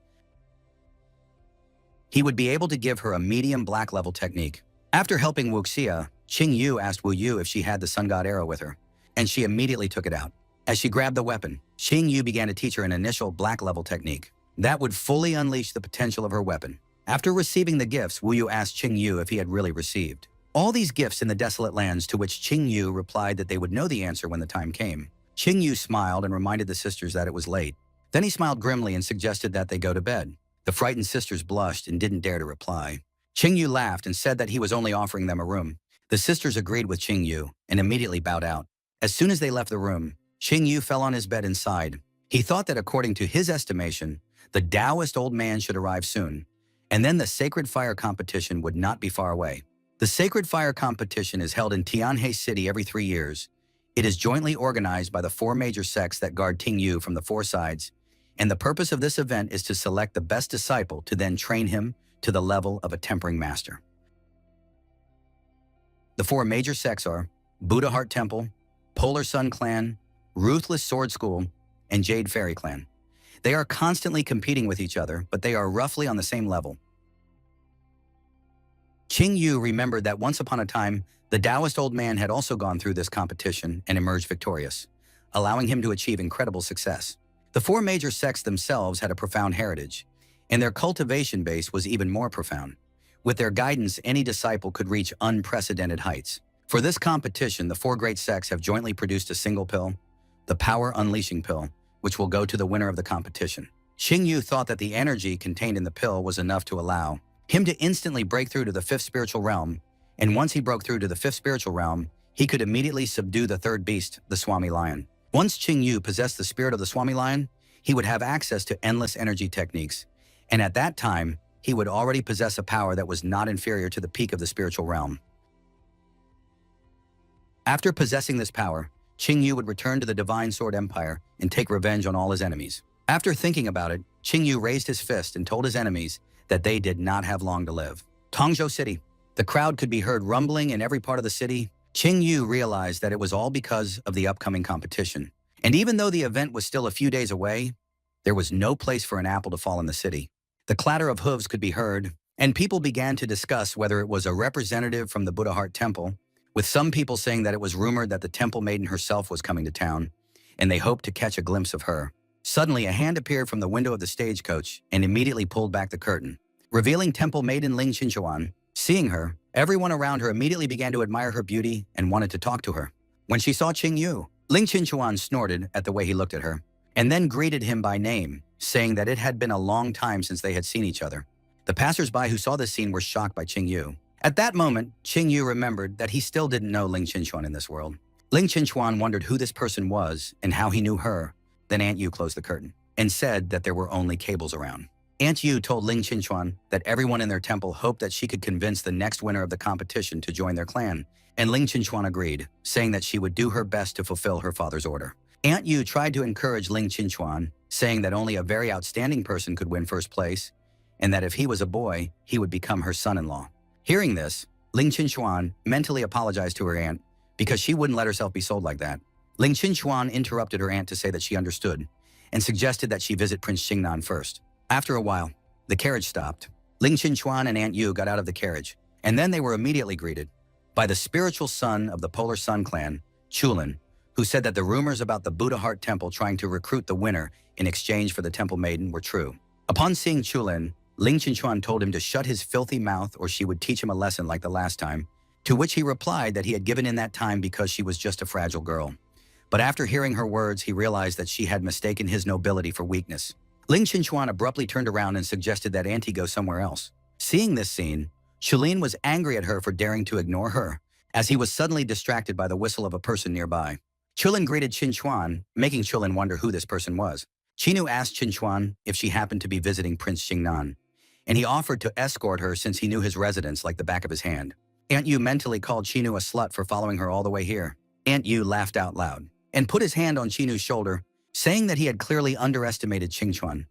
he would be able to give her a medium black level technique. After helping Wuxia, Qingyu asked Wu Yu if she had the Sun God arrow with her, and she immediately took it out. As she grabbed the weapon, Qingyu began to teach her an initial black level technique that would fully unleash the potential of her weapon. After receiving the gifts, Wu Yu asked Qingyu if he had really received all these gifts in the desolate lands, to which Qingyu replied that they would know the answer when the time came. Qingyu smiled and reminded the sisters that it was late. Then he smiled grimly and suggested that they go to bed. The frightened sisters blushed and didn't dare to reply. Qingyu laughed and said that he was only offering them a room. The sisters agreed with Qingyu and immediately bowed out. As soon as they left the room, Qingyu fell on his bed and sighed. He thought that according to his estimation, the Taoist old man should arrive soon, and then the Sacred Fire competition would not be far away. The Sacred Fire competition is held in Tianhe City every 3 years. It is jointly organized by the 4 major sects that guard Tingyu from the 4 sides, and the purpose of this event is to select the best disciple to then train him to the level of a tempering master. The 4 major sects are Buddha Heart Temple, Polar Sun Clan, Ruthless Sword School, and Jade Fairy Clan. They are constantly competing with each other, but they are roughly on the same level. Qingyu remembered that once upon a time, the Taoist old man had also gone through this competition and emerged victorious, allowing him to achieve incredible success. The 4 major sects themselves had a profound heritage, and their cultivation base was even more profound. With their guidance, any disciple could reach unprecedented heights. For this competition, the 4 great sects have jointly produced a single pill, the Power Unleashing Pill, which will go to the winner of the competition. Qingyu thought that the energy contained in the pill was enough to allow him to instantly break through to the 5th spiritual realm, and once he broke through to the 5th spiritual realm, he could immediately subdue the 3rd beast, the Swami Lion. Once Qingyu possessed the spirit of the Swami Lion, he would have access to endless energy techniques, and at that time, he would already possess a power that was not inferior to the peak of the spiritual realm. After possessing this power, Qingyu would return to the Divine Sword Empire and take revenge on all his enemies. After thinking about it, Qingyu raised his fist and told his enemies that they did not have long to live. Tongzhou City. The crowd could be heard rumbling in every part of the city. Qingyu realized that it was all because of the upcoming competition. And even though the event was still a few days away, there was no place for an apple to fall in the city. The clatter of hooves could be heard, And people began to discuss whether it was a representative from the Buddha Heart Temple, with some people saying that it was rumored that the temple maiden herself was coming to town, and they hoped to catch a glimpse of her. Suddenly, a hand appeared from the window of the stagecoach and immediately pulled back the curtain, revealing temple maiden Ling Chinchuan. Seeing her, everyone around her immediately began to admire her beauty and wanted to talk to her. When she saw Qing Yu, Ling Chinchuan snorted at the way he looked at her, and then greeted him by name, saying that it had been a long time since they had seen each other. The passers-by who saw this scene were shocked by Qing Yu. At that moment, Qing Yu remembered that he still didn't know Ling Chinchuan in this world. Ling Chinchuan wondered who this person was and how he knew her. Then Aunt Yu closed the curtain and said that there were only cables around. Aunt Yu told Ling Chinchuan that everyone in their temple hoped that she could convince the next winner of the competition to join their clan, and Ling Chinchuan agreed, saying that she would do her best to fulfill her father's order. Aunt Yu tried to encourage Ling Chinchuan, saying that only a very outstanding person could win first place, and that if he was a boy, he would become her son-in-law. Hearing this, Ling Chinchuan mentally apologized to her aunt because she wouldn't let herself be sold like that. Ling Chinchuan interrupted her aunt to say that she understood and suggested that she visit Prince Xingnan first. After a while, the carriage stopped. Ling Chinchuan and Aunt Yu got out of the carriage, and then they were immediately greeted by the spiritual son of the Polar Sun clan, Chulin, who said that the rumors about the Buddha Heart Temple trying to recruit the winner in exchange for the temple maiden were true. Upon seeing Chulin, Ling Chinchuan told him to shut his filthy mouth or she would teach him a lesson like the last time, to which he replied that he had given in that time because she was just a fragile girl. But after hearing her words, he realized that she had mistaken his nobility for weakness. Ling Chinchuan abruptly turned around and suggested that Auntie go somewhere else. Seeing this scene, Chulin was angry at her for daring to ignore her, as he was suddenly distracted by the whistle of a person nearby. Chulin greeted Chinchuan, making Chulin wonder who this person was. Chinu asked Chinchuan if she happened to be visiting Prince Xingnan, and he offered to escort her since he knew his residence like the back of his hand. Aunt Yu mentally called Chinu a slut for following her all the way here. Aunt Yu laughed out loud and put his hand on Chinu's shoulder, saying that he had clearly underestimated Chinchuan,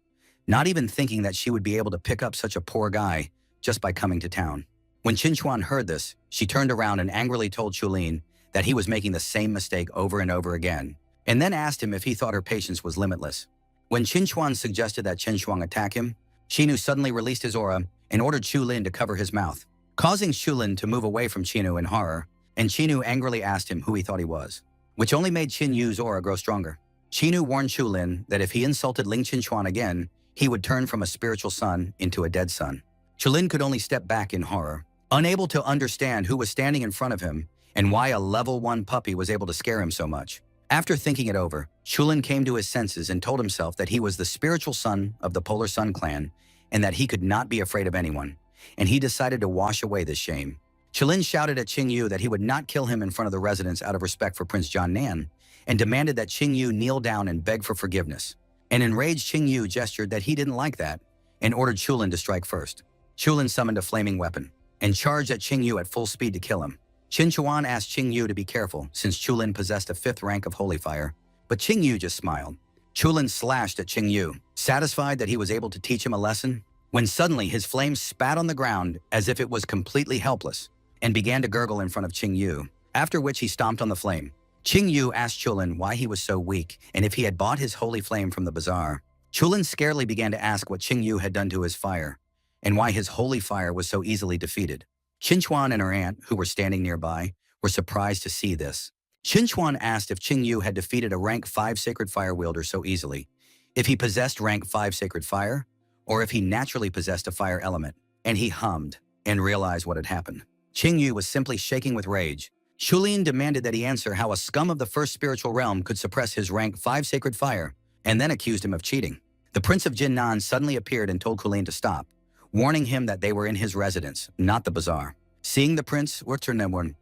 not even thinking that she would be able to pick up such a poor guy just by coming to town. When Chinchuan heard this, she turned around and angrily told Chulin that he was making the same mistake over and over again, and then asked him if he thought her patience was limitless. When Chinchuan suggested that Chinchuan attack him, Chinu suddenly released his aura and ordered Chulin to cover his mouth, causing Chulin to move away from Chinu in horror, and Chinu angrily asked him who he thought he was, which only made Qin Yu's aura grow stronger. Chinu warned Chulin that if he insulted Ling Chinchuan again, he would turn from a spiritual son into a dead son. Chulin could only step back in horror, unable to understand who was standing in front of him and why a level 1 puppy was able to scare him so much. After thinking it over, Chulin came to his senses and told himself that he was the spiritual son of the Polar Sun clan and that he could not be afraid of anyone, and he decided to wash away this shame. Chulin shouted at Qing Yu that he would not kill him in front of the residents out of respect for Prince John Nan, and demanded that Qing Yu kneel down and beg for forgiveness. An enraged Qing Yu gestured that he didn't like that and ordered Chulin to strike first. Chulin summoned a flaming weapon and charged at Qing Yu at full speed to kill him. Chinchuan asked Qing Yu to be careful since Chulin possessed a 5th rank of holy fire, but Qing Yu just smiled. Chulin slashed at Qing Yu, satisfied that he was able to teach him a lesson, when suddenly his flame spat on the ground as if it was completely helpless and began to gurgle in front of Qing Yu, after which he stomped on the flame. Qing Yu asked Chulin why he was so weak and if he had bought his holy flame from the bazaar. Chulin scaredly began to ask what Qing Yu had done to his fire and why his holy fire was so easily defeated. Chinchuan and her aunt, who were standing nearby, were surprised to see this. Chinchuan asked if Qing Yu had defeated a rank 5 sacred fire wielder so easily, if he possessed rank 5 sacred fire, or if he naturally possessed a fire element, and he hummed and realized what had happened. Qing Yu was simply shaking with rage. Chulin demanded that he answer how a scum of the 1st spiritual realm could suppress his rank 5 sacred fire, and then accused him of cheating. The Prince of Jinnan suddenly appeared and told Chulin to stop, warning him that they were in his residence, not the bazaar. Seeing the prince, Chulin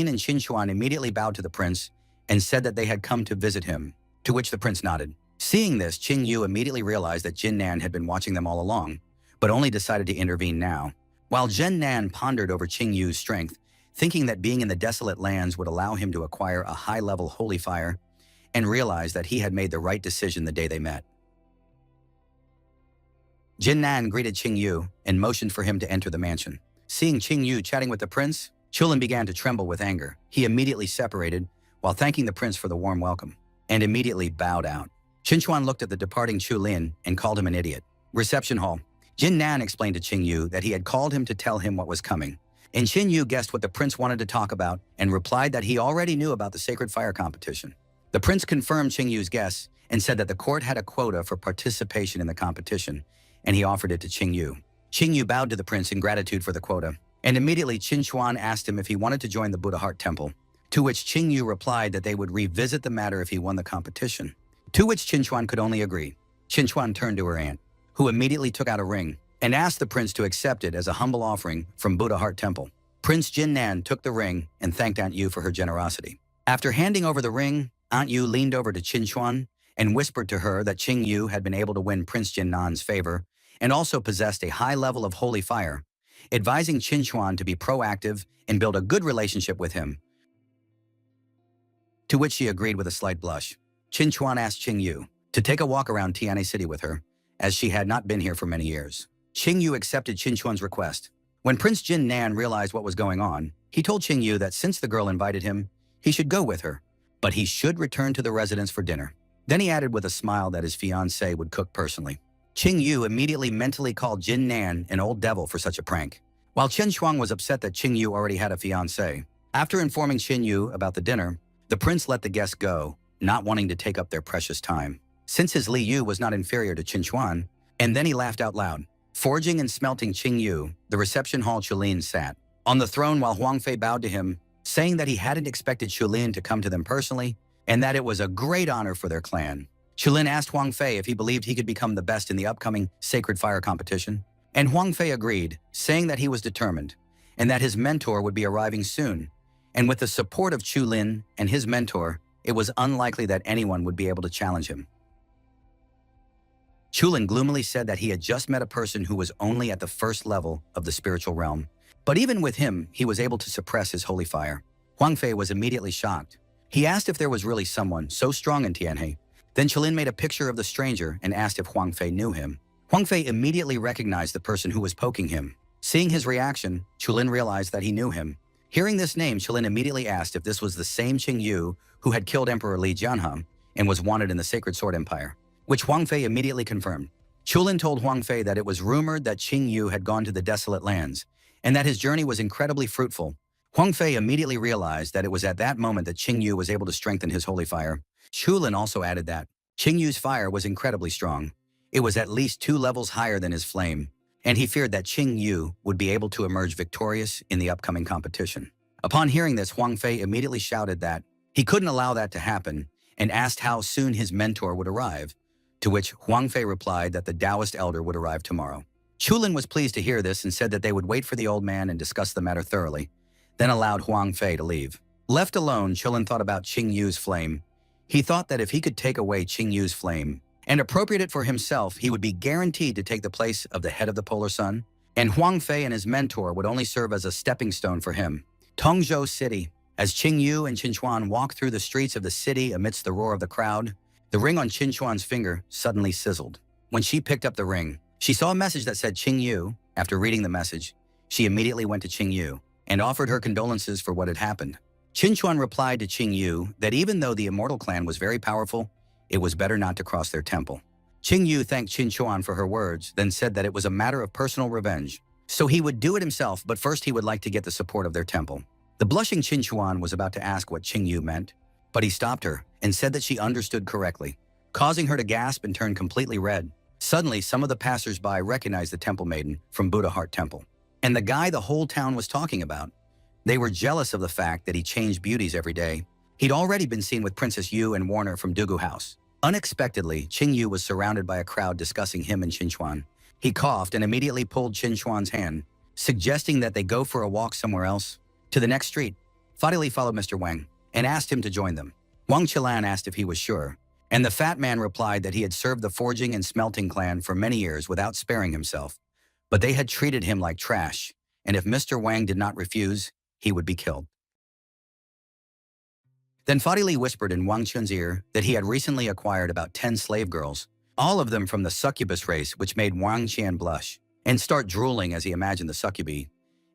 and Chinchuan immediately bowed to the prince and said that they had come to visit him, to which the prince nodded. Seeing this, Qing Yu immediately realized that Jin Nan had been watching them all along, but only decided to intervene now. While Jin Nan pondered over Qing Yu's strength, thinking that being in the desolate lands would allow him to acquire a high-level holy fire, and realized that he had made the right decision the day they met. Jin Nan greeted Qing Yu and motioned for him to enter the mansion. Seeing Qing Yu chatting with the prince, Chulin began to tremble with anger. He immediately separated while thanking the prince for the warm welcome, and immediately bowed out. Chinchuan looked at the departing Chulin and called him an idiot. Reception hall. Jin Nan explained to Qing Yu that he had called him to tell him what was coming, and Qing Yu guessed what the prince wanted to talk about and replied that he already knew about the sacred fire competition. The prince confirmed Qing Yu's guess and said that the court had a quota for participation in the competition, and he offered it to Qing Yu. Qing Yu bowed to the prince in gratitude for the quota, and immediately Qin Chuan asked him if he wanted to join the Buddha Heart Temple, to which Qing Yu replied that they would revisit the matter if he won the competition, to which Qin Chuan could only agree. Qin Chuan turned to her aunt, who immediately took out a ring and asked the prince to accept it as a humble offering from Buddha Heart Temple. Prince Jin Nan took the ring and thanked Aunt Yu for her generosity. After handing over the ring, Aunt Yu leaned over to Qin Chuan and whispered to her that Qing Yu had been able to win Prince Jin Nan's favor and also possessed a high level of holy fire, advising Qin Chuan to be proactive and build a good relationship with him, to which she agreed with a slight blush. Qin Chuan asked Qing Yu to take a walk around Tianhe City with her, as she had not been here for many years. Qing Yu accepted Qin Chuan's request. When Prince Jin Nan realized what was going on, he told Qing Yu that since the girl invited him, he should go with her, but he should return to the residence for dinner. Then he added with a smile that his fiancée would cook personally. Qing Yu immediately mentally called Jin Nan an old devil for such a prank, while Chen Shuang was upset that Qing Yu already had a fiancée. After informing Qin Yu about the dinner, the prince let the guests go, not wanting to take up their precious time, since his Li Yu was not inferior to Qin Chuan, and then he laughed out loud. Forging and smelting Qing Yu, the reception hall Chulin sat on the throne while Huang Fei bowed to him, saying that he hadn't expected Chulin to come to them personally and that it was a great honor for their clan. Chulin asked Huang Fei if he believed he could become the best in the upcoming Sacred Fire competition, and Huang Fei agreed, saying that he was determined and that his mentor would be arriving soon. And with the support of Chulin and his mentor, it was unlikely that anyone would be able to challenge him. Chulin gloomily said that he had just met a person who was only at the first level of the spiritual realm, but even with him, he was able to suppress his holy fire. Huang Fei was immediately shocked. He asked if there was really someone so strong in Tianhe. Then Chulin made a picture of the stranger and asked if Huang Fei knew him. Huang Fei immediately recognized the person who was poking him. Seeing his reaction, Chulin realized that he knew him. Hearing this name, Chulin immediately asked if this was the same Qing Yu who had killed Emperor Li Jianheng and was wanted in the Sacred Sword Empire, which Huang Fei immediately confirmed. Chulin told Huang Fei that it was rumored that Qing Yu had gone to the desolate lands and that his journey was incredibly fruitful. Huang Fei immediately realized that it was at that moment that Qing Yu was able to strengthen his holy fire. Chulin also added that Qing Yu's fire was incredibly strong. It was at least 2 levels higher than his flame, and he feared that Qing Yu would be able to emerge victorious in the upcoming competition. Upon hearing this, Huang Fei immediately shouted that he couldn't allow that to happen and asked how soon his mentor would arrive, to which Huang Fei replied that the Taoist elder would arrive tomorrow. Chulin was pleased to hear this and said that they would wait for the old man and discuss the matter thoroughly, then allowed Huang Fei to leave. Left alone, Chulin thought about Qing Yu's flame. He thought that if he could take away Qing Yu's flame and appropriate it for himself, he would be guaranteed to take the place of the head of the Polar Sun, and Huang Fei and his mentor would only serve as a stepping stone for him. Tongzhou City. As Qing Yu and Qin Chuan walked through the streets of the city amidst the roar of the crowd, the ring on Qin Chuan's finger suddenly sizzled. When she picked up the ring, she saw a message that said Qing Yu. After reading the message, she immediately went to Qing Yu and offered her condolences for what had happened. Qin Chuan replied to Qing Yu that even though the immortal clan was very powerful, it was better not to cross their temple. Qing Yu thanked Qin Chuan for her words, then said that it was a matter of personal revenge, so he would do it himself, but first he would like to get the support of their temple. The blushing Qin Chuan was about to ask what Qing Yu meant, but he stopped her and said that she understood correctly, causing her to gasp and turn completely red. Suddenly, some of the passers-by recognized the temple maiden from Buddha Heart Temple, and the guy the whole town was talking about. They were jealous of the fact that he changed beauties every day. He'd already been seen with Princess Yu and Warner from Dugu House. Unexpectedly, Qing Yu was surrounded by a crowd discussing him and Qin Chuan. He coughed and immediately pulled Qin Chuan's hand, suggesting that they go for a walk somewhere else. To the next street, Fadili followed Mr. Wang and asked him to join them. Wang Qilan asked if he was sure, and the fat man replied that he had served the forging and smelting clan for many years without sparing himself, but they had treated him like trash, and if Mr. Wang did not refuse, he would be killed. Then Fadili whispered in Wang Chun's ear that he had recently acquired about 10 slave girls, all of them from the succubus race, which made Wang Qian blush and start drooling as he imagined the succubi.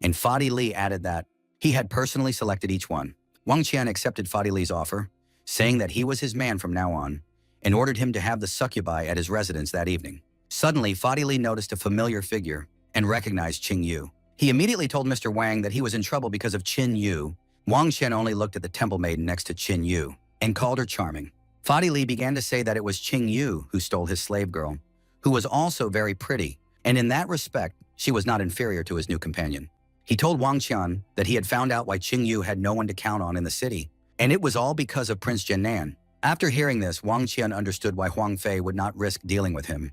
And Fadili added that he had personally selected each one. Wang Qian accepted Fadili's offer, saying that he was his man from now on, and ordered him to have the succubi at his residence that evening. Suddenly, Fadi Li noticed a familiar figure and recognized Qing Yu. He immediately told Mr. Wang that he was in trouble because of Qin Yu. Wang Qian only looked at the temple maiden next to Qin Yu and called her charming. Fadi Li began to say that it was Qing Yu who stole his slave girl, who was also very pretty, and in that respect, she was not inferior to his new companion. He told Wang Qian that he had found out why Qing Yu had no one to count on in the city, and it was all because of Prince Jiannan. After hearing this, Wang Qian understood why Huang Fei would not risk dealing with him,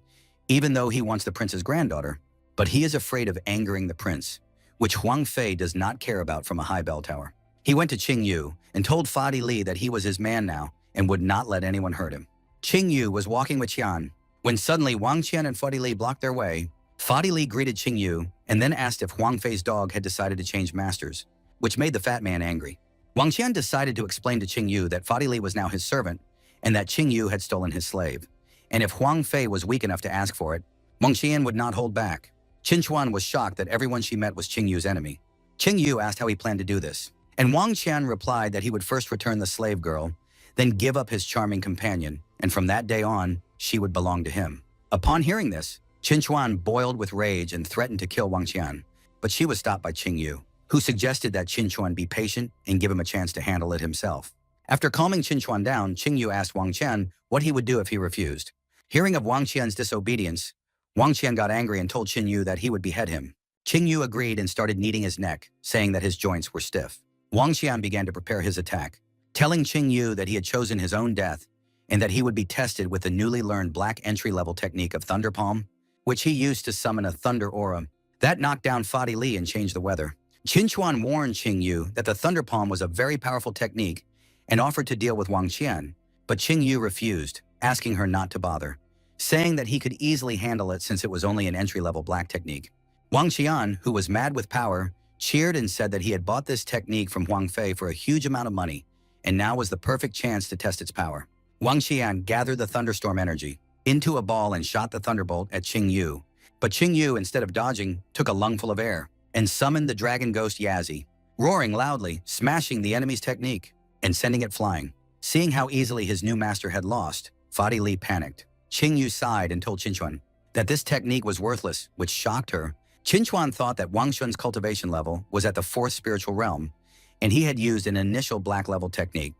even though he wants the prince's granddaughter, but he is afraid of angering the prince, which Huang Fei does not care about from a high bell tower. He went to Qing Yu and told Fadi Li that he was his man now and would not let anyone hurt him. Qing Yu was walking with Qian when suddenly Wang Qian and Fadi Li blocked their way. Fadi Li greeted Qing Yu and then asked if Huang Fei's dog had decided to change masters, which made the fat man angry. Wang Qian decided to explain to Qing Yu that Fadi Li was now his servant and that Qing Yu had stolen his slave. And if Huang Fei was weak enough to ask for it, Wang Qian would not hold back. Qin Chuan was shocked that everyone she met was Qing Yu's enemy. Qing Yu asked how he planned to do this, and Wang Qian replied that he would first return the slave girl, then give up his charming companion, and from that day on, she would belong to him. Upon hearing this, Qin Chuan boiled with rage and threatened to kill Wang Qian, but she was stopped by Qing Yu, who suggested that Qin Chuan be patient and give him a chance to handle it himself. After calming Qin Chuan down, Qing Yu asked Wang Qian what he would do if he refused. Hearing of Wang Qian's disobedience, Wang Qian got angry and told Qin Yu that he would behead him. Qing Yu agreed and started kneading his neck, saying that his joints were stiff. Wang Qian began to prepare his attack, telling Qing Yu that he had chosen his own death and that he would be tested with the newly learned black entry-level technique of Thunder Palm, which he used to summon a thunder aura. That knocked down Fadi Li and changed the weather. Qin Chuan warned Qing Yu that the Thunder Palm was a very powerful technique and offered to deal with Wang Qian, but Qing Yu refused, asking her not to bother, saying that he could easily handle it since it was only an entry-level black technique. Wang Qian, who was mad with power, cheered and said that he had bought this technique from Huang Fei for a huge amount of money, and now was the perfect chance to test its power. Wang Qian gathered the thunderstorm energy into a ball and shot the thunderbolt at Qing Yu, but Qing Yu, instead of dodging, took a lungful of air and summoned the dragon ghost Yazi, roaring loudly, smashing the enemy's technique and sending it flying. Seeing how easily his new master had lost, Fadi Li panicked. Qing Yu sighed and told Qin Chuan that this technique was worthless, which shocked her. Qin Chuan thought that Wang Shun's cultivation level was at the 4th spiritual realm, and he had used an initial black level technique.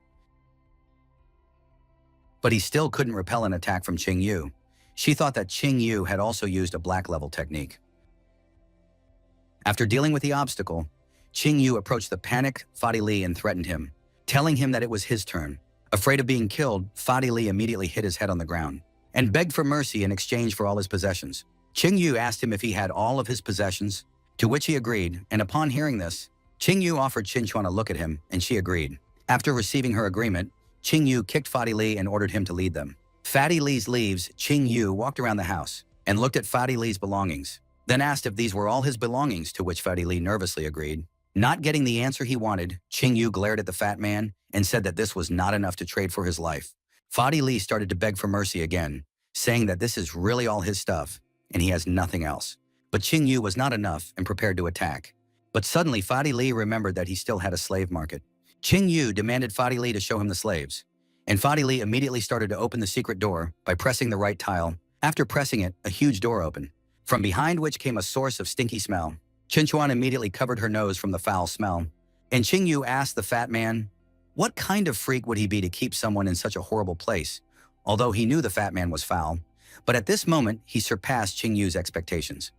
But he still couldn't repel an attack from Qing Yu. She thought that Qing Yu had also used a black level technique. After dealing with the obstacle, Qing Yu approached the panicked Fadi Li and threatened him, telling him that it was his turn. Afraid of being killed, Fadi Li immediately hit his head on the ground and begged for mercy in exchange for all his possessions. Qing Yu asked him if he had all of his possessions, to which he agreed, and upon hearing this, Qing Yu offered Qin Chuan a look at him, and she agreed. After receiving her agreement, Qing Yu kicked Fadi Li and ordered him to lead them. Fadi Li's leaves, Qing Yu walked around the house and looked at Fadi Li's belongings, then asked if these were all his belongings, to which Fadi Li nervously agreed. Not getting the answer he wanted, Qing Yu glared at the fat man and said that this was not enough to trade for his life. Fadi Li started to beg for mercy again, saying that this is really all his stuff and he has nothing else. But Qing Yu was not enough and prepared to attack. But suddenly Fadi Li remembered that he still had a slave market. Qing Yu demanded Fadi Li to show him the slaves, and Fadi Li immediately started to open the secret door by pressing the right tile. After pressing it, a huge door opened, from behind which came a source of stinky smell. Qin Chuan immediately covered her nose from the foul smell, and Qing Yu asked the fat man, what kind of freak would he be to keep someone in such a horrible place? Although he knew the fat man was foul, but at this moment, he surpassed Qing Yu's expectations.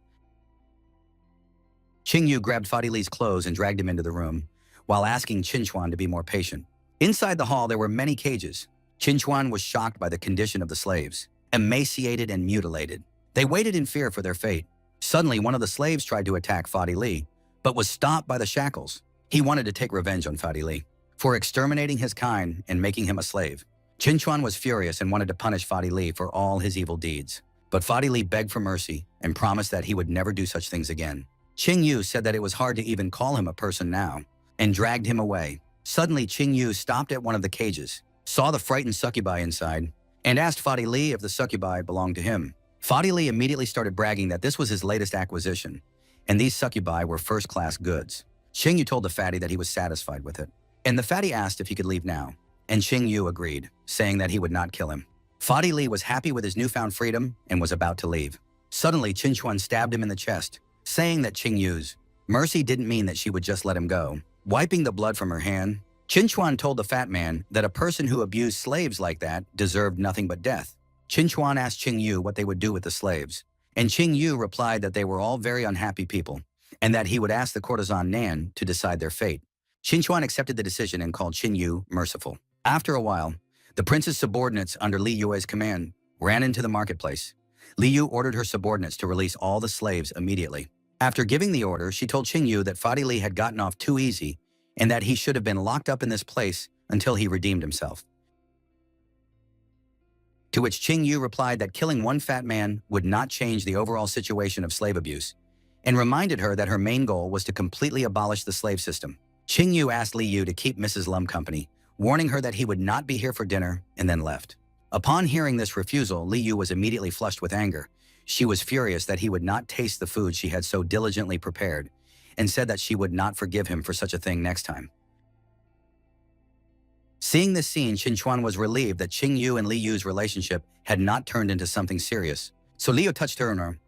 Qing Yu grabbed Fadi Li's clothes and dragged him into the room, while asking Qin Chuan to be more patient. Inside the hall, there were many cages. Qin Chuan was shocked by the condition of the slaves, emaciated and mutilated. They waited in fear for their fate. Suddenly, one of the slaves tried to attack Fadi Li, but was stopped by the shackles. He wanted to take revenge on Fadi Li for exterminating his kind and making him a slave. Qin Chuan was furious and wanted to punish Fadi Li for all his evil deeds. But Fadi Li begged for mercy and promised that he would never do such things again. Qing Yu said that it was hard to even call him a person now, and dragged him away. Suddenly, Qing Yu stopped at one of the cages, saw the frightened succubi inside, and asked Fadi Li if the succubi belonged to him. Fadi Li immediately started bragging that this was his latest acquisition, and these succubi were first-class goods. Qing Yu told the fatty that he was satisfied with it, and the fatty asked if he could leave now, and Qing Yu agreed, saying that he would not kill him. Fadi Li was happy with his newfound freedom and was about to leave. Suddenly, Qin Chuan stabbed him in the chest, saying that Qing Yu's mercy didn't mean that she would just let him go. Wiping the blood from her hand, Qin Chuan told the fat man that a person who abused slaves like that deserved nothing but death. Qin Chuan asked Qing Yu what they would do with the slaves, and Qing Yu replied that they were all very unhappy people, and that he would ask the courtesan Nan to decide their fate. Qin Chuan accepted the decision and called Qin Yu merciful. After a while, the prince's subordinates under Li Yue's command ran into the marketplace. Li Yu ordered her subordinates to release all the slaves immediately. After giving the order, she told Qing Yu that Fadi Li had gotten off too easy and that he should have been locked up in this place until he redeemed himself. To which Qing Yu replied that killing one fat man would not change the overall situation of slave abuse, and reminded her that her main goal was to completely abolish the slave system. Qing Yu asked Li Yu to keep Mrs. Lum company, warning her that he would not be here for dinner, and then left. Upon hearing this refusal, Li Yu was immediately flushed with anger. She was furious that he would not taste the food she had so diligently prepared, and said that she would not forgive him for such a thing next time. Seeing this scene, Qin Chuan was relieved that Qing Yu and Li Yu's relationship had not turned into something serious. So Li Yu touched her on her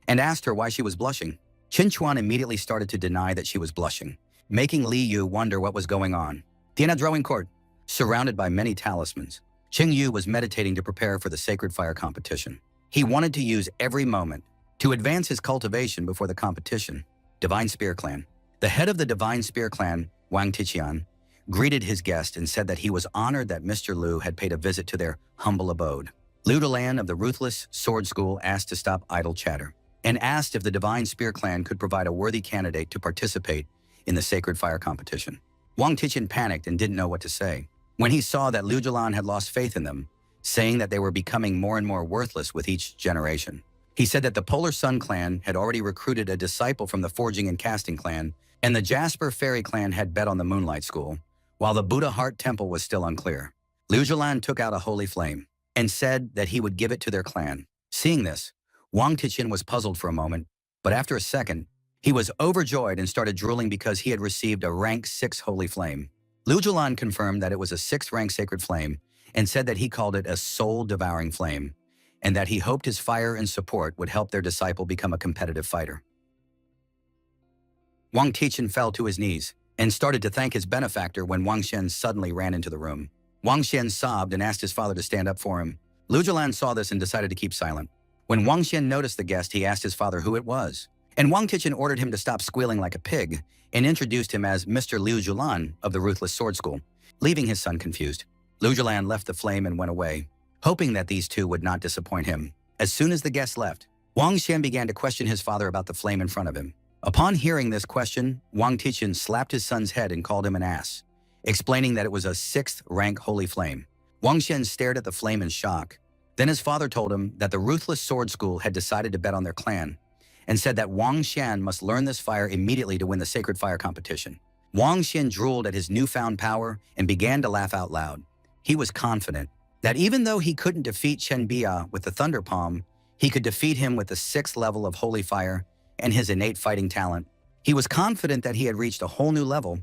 and asked her why she was blushing. Qin Chuan immediately started to deny that she was blushing, making Li Yu wonder what was going on. Tiana drawing court. Surrounded by many talismans, Qing Yu was meditating to prepare for the sacred fire competition. He wanted to use every moment to advance his cultivation before the competition. Divine Spear Clan. The head of the Divine Spear Clan, Wang Tiqian, greeted his guest and said that he was honored that Mr. Liu had paid a visit to their humble abode. Liu Delan of the Ruthless Sword School asked to stop idle chatter and asked if the Divine Spear Clan could provide a worthy candidate to participate in the sacred fire competition. Wang Tiqian panicked and didn't know what to say when he saw that Liu Delan had lost faith in them, saying that they were becoming more and more worthless with each generation. He said that the Polar Sun clan had already recruited a disciple from the Forging and Casting clan, and the Jasper Fairy clan had bet on the Moonlight School, while the Buddha Heart Temple was still unclear. Liu Delan took out a holy flame and said that he would give it to their clan. Seeing this, Wang Tiqian was puzzled for a moment, but after a second, he was overjoyed and started drooling because he had received a rank 6 holy flame. Liu Delan confirmed that it was a 6th rank sacred flame and said that he called it a soul-devouring flame, and that he hoped his fire and support would help their disciple become a competitive fighter. Wang Tiqian fell to his knees and started to thank his benefactor when Wang Xian suddenly ran into the room. Wang Xian sobbed and asked his father to stand up for him. Liu Delan saw this and decided to keep silent. When Wang Xian noticed the guest, he asked his father who it was, and Wang Tiqian ordered him to stop squealing like a pig and introduced him as Mr. Liu Julan of the Ruthless Sword School, leaving his son confused. Liu Julan left the flame and went away, hoping that these two would not disappoint him. As soon as the guest left, Wang Xian began to question his father about the flame in front of him. Upon hearing this question, Wang Tiqian slapped his son's head and called him an ass, explaining that it was a 6th rank holy flame. Wang Xian stared at the flame in shock. Then his father told him that the Ruthless Sword School had decided to bet on their clan, and said that Wang Xian must learn this fire immediately to win the sacred fire competition. Wang Xian drooled at his newfound power and began to laugh out loud. He was confident that even though he couldn't defeat Chen Bia with the Thunder Palm, he could defeat him with the 6th level of holy fire and his innate fighting talent. He was confident that he had reached a whole new level.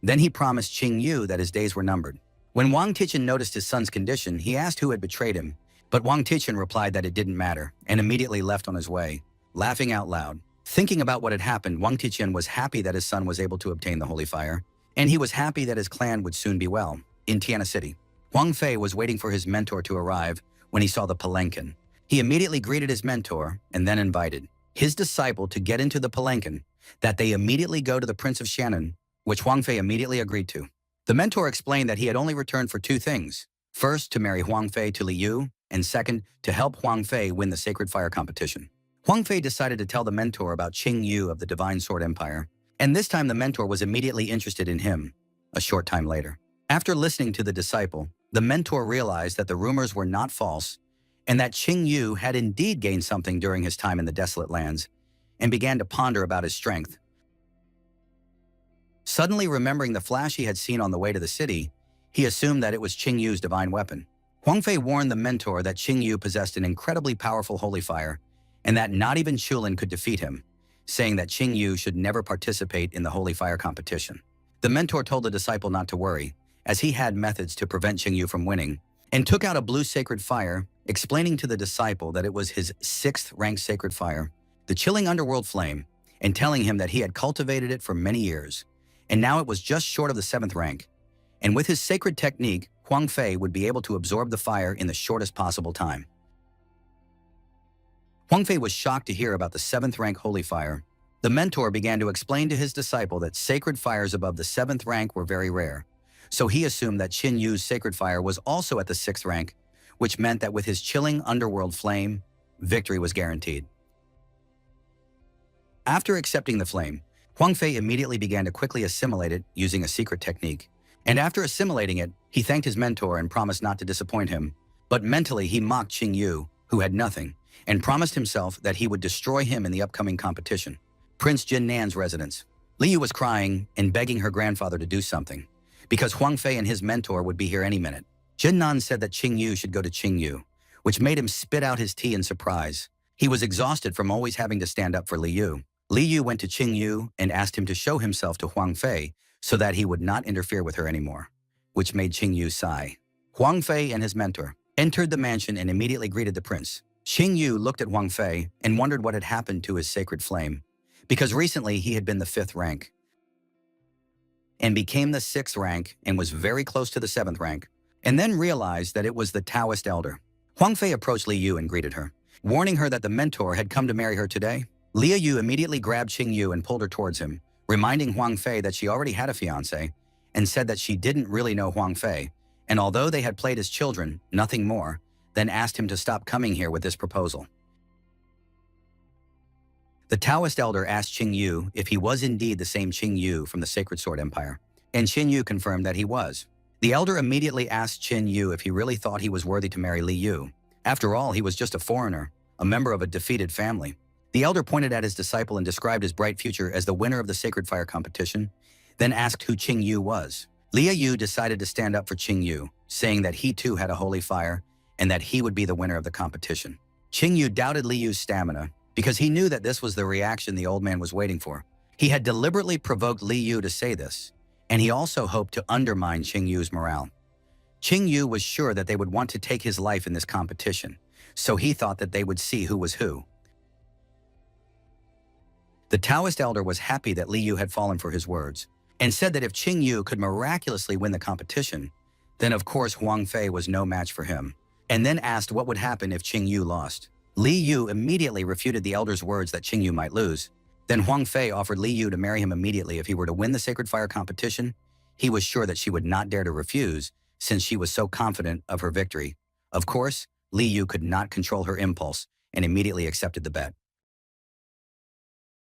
Then he promised Qing Yu that his days were numbered. When Wang Tiqian noticed his son's condition, he asked who had betrayed him, but Wang Tiqian replied that it didn't matter and immediately left on his way, laughing out loud. Thinking about what had happened, Wang Tiqian was happy that his son was able to obtain the holy fire, and he was happy that his clan would soon be well. In Tiana City, Huang Fei was waiting for his mentor to arrive when he saw the palanquin. He immediately greeted his mentor and then invited his disciple to get into the palanquin, that they immediately go to the Prince of Shannon, which Huang Fei immediately agreed to. The mentor explained that he had only returned for 2 things. First, to marry Huang Fei to Li Yu, and second, to help Huang Fei win the sacred fire competition. Huang Fei decided to tell the mentor about Qing Yu of the Divine Sword Empire, and this time the mentor was immediately interested in him. A short time later, after listening to the disciple, the mentor realized that the rumors were not false and that Qing Yu had indeed gained something during his time in the desolate lands, and began to ponder about his strength. Suddenly remembering the flash he had seen on the way to the city, he assumed that it was Qing Yu's divine weapon. Huang Fei warned the mentor that Qing Yu possessed an incredibly powerful holy fire, and that not even Chulin could defeat him, saying that Qing Yu should never participate in the holy fire competition. The mentor told the disciple not to worry, as he had methods to prevent Qing Yu from winning, and took out a blue sacred fire, explaining to the disciple that it was his 6th rank sacred fire, the chilling underworld flame, and telling him that he had cultivated it for many years, and now it was just short of the 7th rank. And with his sacred technique, Huang Fei would be able to absorb the fire in the shortest possible time. Huang Fei was shocked to hear about the 7th rank holy fire. The mentor began to explain to his disciple that sacred fires above the 7th rank were very rare, so he assumed that Qin Yu's sacred fire was also at the 6th rank, which meant that with his chilling underworld flame, victory was guaranteed. After accepting the flame, Huang Fei immediately began to quickly assimilate it using a secret technique. And after assimilating it, he thanked his mentor and promised not to disappoint him. But mentally, he mocked Qin Yu, who had nothing, and promised himself that he would destroy him in the upcoming competition. Prince Jin Nan's residence. Li Yu was crying and begging her grandfather to do something, because Huang Fei and his mentor would be here any minute. Jin Nan said that Qing Yu should go to Qing Yu, which made him spit out his tea in surprise. He was exhausted from always having to stand up for Li Yu. Li Yu went to Qing Yu and asked him to show himself to Huang Fei so that he would not interfere with her anymore, which made Qing Yu sigh. Huang Fei and his mentor entered the mansion and immediately greeted the prince. Qing Yu looked at Huang Fei and wondered what had happened to his sacred flame, because recently he had been the 5th rank and became the 6th rank and was very close to the 7th rank, and then realized that it was the Taoist elder. Huang Fei approached Li Yu and greeted her, warning her that the mentor had come to marry her today. Li Yu immediately grabbed Qing Yu and pulled her towards him, reminding Huang Fei that she already had a fiancé, and said that she didn't really know Huang Fei, and although they had played as children, nothing more, then asked him to stop coming here with this proposal. The Taoist elder asked Qing Yu if he was indeed the same Qing Yu from the Sacred Sword Empire, and Qin Yu confirmed that he was. The elder immediately asked Qin Yu if he really thought he was worthy to marry Li Yu. After all, he was just a foreigner, a member of a defeated family. The elder pointed at his disciple and described his bright future as the winner of the Sacred Fire competition, then asked who Qing Yu was. Li Yu decided to stand up for Qing Yu, saying that he too had a holy fire and that he would be the winner of the competition. Qing Yu doubted Li Yu's stamina because he knew that this was the reaction the old man was waiting for. He had deliberately provoked Li Yu to say this, and he also hoped to undermine Qing Yu's morale. Qing Yu was sure that they would want to take his life in this competition, so he thought that they would see who was who. The Taoist elder was happy that Li Yu had fallen for his words, and said that if Qing Yu could miraculously win the competition, then of course Huang Fei was no match for him, and then asked what would happen if Qing Yu lost. Li Yu immediately refuted the elder's words that Qing Yu might lose. Then Huang Fei offered Li Yu to marry him immediately if he were to win the Sacred Fire competition. He was sure that she would not dare to refuse, since she was so confident of her victory. Of course, Li Yu could not control her impulse and immediately accepted the bet.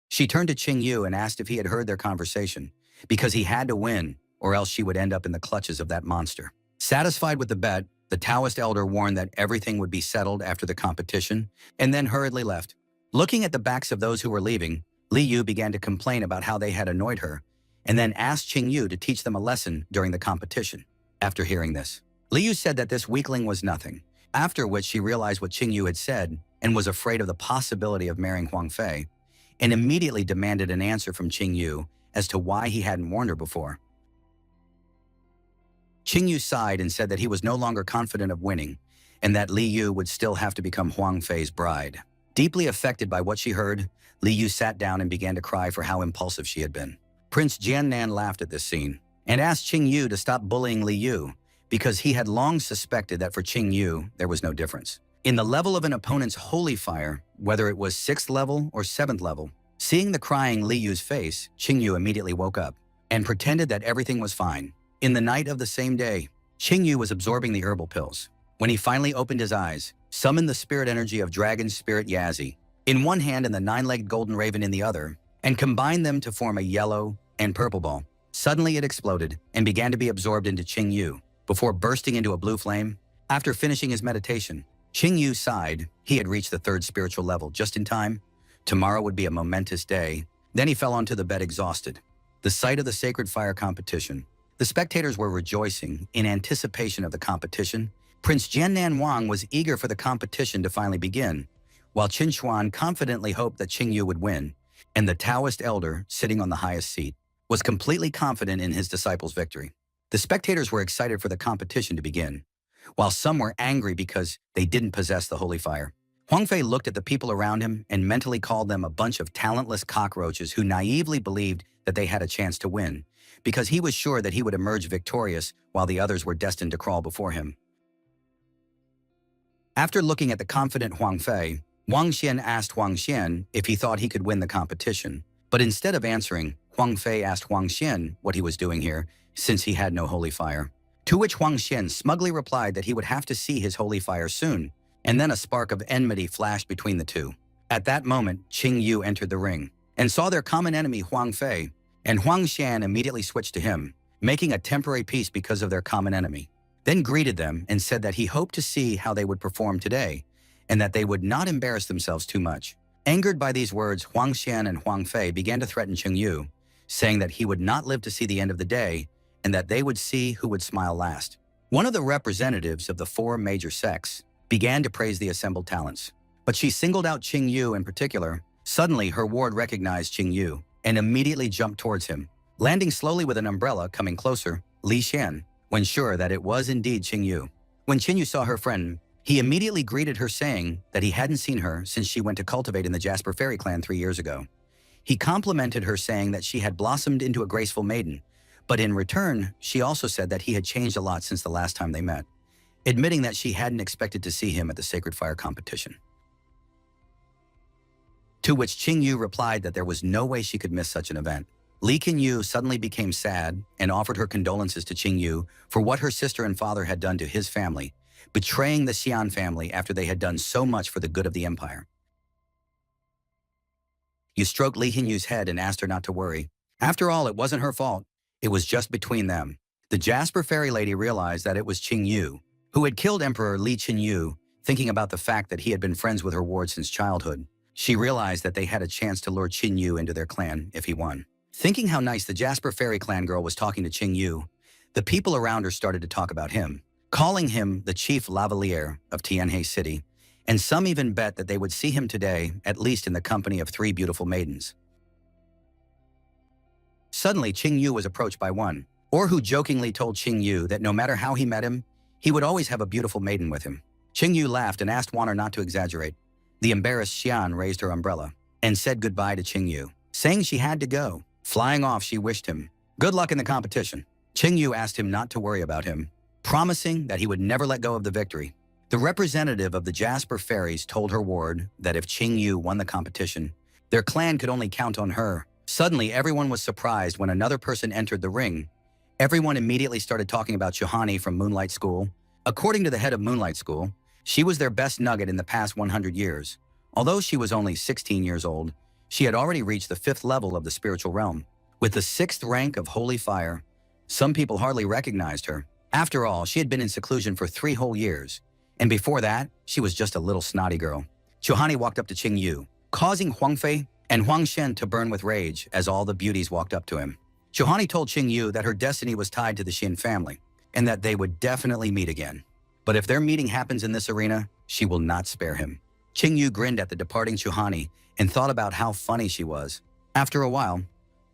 She turned to Qing Yu and asked if he had heard their conversation, because he had to win, or else she would end up in the clutches of that monster. Satisfied with the bet, the Taoist elder warned that everything would be settled after the competition, and then hurriedly left. Looking at the backs of those who were leaving, Li Yu began to complain about how they had annoyed her, and then asked Qing Yu to teach them a lesson during the competition. After hearing this, Li Yu said that this weakling was nothing, after which she realized what Qing Yu had said and was afraid of the possibility of marrying Huang Fei, and immediately demanded an answer from Qing Yu as to why he hadn't warned her before. Qing Yu sighed and said that he was no longer confident of winning, and that Li Yu would still have to become Huang Fei's bride. Deeply affected by what she heard, Li Yu sat down and began to cry for how impulsive she had been. Prince Jiannan laughed at this scene and asked Qing Yu to stop bullying Li Yu, because he had long suspected that for Qing Yu, there was no difference in the level of an opponent's holy fire, whether it was 6th level or 7th level. Seeing the crying Li Yu's face, Qing Yu immediately woke up and pretended that everything was fine. In the night of the same day, Qing Yu was absorbing the herbal pills. When he finally opened his eyes, summoned the spirit energy of Dragon Spirit Yazi in one hand and the 9-legged golden raven in the other, and combined them to form a yellow and purple ball. Suddenly it exploded and began to be absorbed into Qing Yu before bursting into a blue flame. After finishing his meditation, Qing Yu sighed. He had reached the 3rd spiritual level just in time. Tomorrow would be a momentous day. Then he fell onto the bed exhausted. The sight of the Sacred Fire competition. The spectators were rejoicing in anticipation of the competition. Prince Jiannan Wang was eager for the competition to finally begin, while Qin Xuan confidently hoped that Qing Yu would win, and the Taoist elder, sitting on the highest seat, was completely confident in his disciple's victory. The spectators were excited for the competition to begin. while some were angry because they didn't possess the holy fire. Huang Fei looked at the people around him and mentally called them a bunch of talentless cockroaches who naively believed that they had a chance to win, because he was sure that he would emerge victorious while the others were destined to crawl before him. After looking at the confident Huang Fei, Wang Xian asked Huang Xian if he thought he could win the competition. But instead of answering, Huang Fei asked Huang Xian what he was doing here, since he had no holy fire. To which Huang Xian smugly replied that he would have to see his holy fire soon, and then a spark of enmity flashed between the two. At that moment, Qing Yu entered the ring and saw their common enemy Huang Fei, and Huang Xian immediately switched to him, making a temporary peace because of their common enemy. Then greeted them and said that he hoped to see how they would perform today, and that they would not embarrass themselves too much. Angered by these words, Huang Xian and Huang Fei began to threaten Qing Yu, saying that he would not live to see the end of the day, and that they would see who would smile last. One of the representatives of the four major sects began to praise the assembled talents, but she singled out Qing Yu in particular. Suddenly, her ward recognized Qing Yu and immediately jumped towards him, landing slowly with an umbrella. Coming closer, Li Xian, when sure that it was indeed Qing Yu. When Qing Yu saw her friend, he immediately greeted her, saying that he hadn't seen her since she went to cultivate in the Jasper Fairy clan 3 years ago. He complimented her, saying that she had blossomed into a graceful maiden, but in return, she also said that he had changed a lot since the last time they met, admitting that she hadn't expected to see him at the Sacred Fire competition. To which Qing Yu replied that there was no way she could miss such an event. Li Qingyu suddenly became sad and offered her condolences to Qing Yu for what her sister and father had done to his family, betraying the Xian family after they had done so much for the good of the empire. Yu stroked Li Qinyu's head and asked her not to worry. After all, it wasn't her fault. It was just between them. The Jasper Fairy Lady realized that it was Qing Yu who had killed Emperor Li Qingyu, thinking about the fact that he had been friends with her ward since childhood. She realized that they had a chance to lure Qing Yu into their clan if he won. Thinking how nice the Jasper Fairy clan girl was talking to Qing Yu, the people around her started to talk about him, calling him the chief lavalier of Tianhe City, and some even bet that they would see him today, at least in the company of 3 beautiful maidens. Suddenly, Qing Yu was approached by one, or who jokingly told Qing Yu that no matter how he met him, he would always have a beautiful maiden with him. Qing Yu laughed and asked Wanner not to exaggerate. The embarrassed Xian raised her umbrella and said goodbye to Qing Yu, saying she had to go. Flying off, she wished him good luck in the competition. Qing Yu asked him not to worry about him, promising that he would never let go of the victory. The representative of the Jasper Fairies told her ward that if Qing Yu won the competition, their clan could only count on her. Suddenly, everyone was surprised when another person entered the ring. Everyone immediately started talking about Juhani from Moonlight School. According to the head of Moonlight School, she was their best nugget in the past 100 years. Although she was only 16 years old, she had already reached the 5th level of the spiritual realm. With the 6th rank of Holy Fire, some people hardly recognized her. After all, she had been in seclusion for 3 whole years, and before that, she was just a little snotty girl. Juhani walked up to Qing Yu, causing Huang Fei and Huang Xian to burn with rage as all the beauties walked up to him. Juhani told Qing Yu that her destiny was tied to the Xin family, and that they would definitely meet again. But if their meeting happens in this arena, she will not spare him. Qing Yu grinned at the departing Juhani and thought about how funny she was. After a while,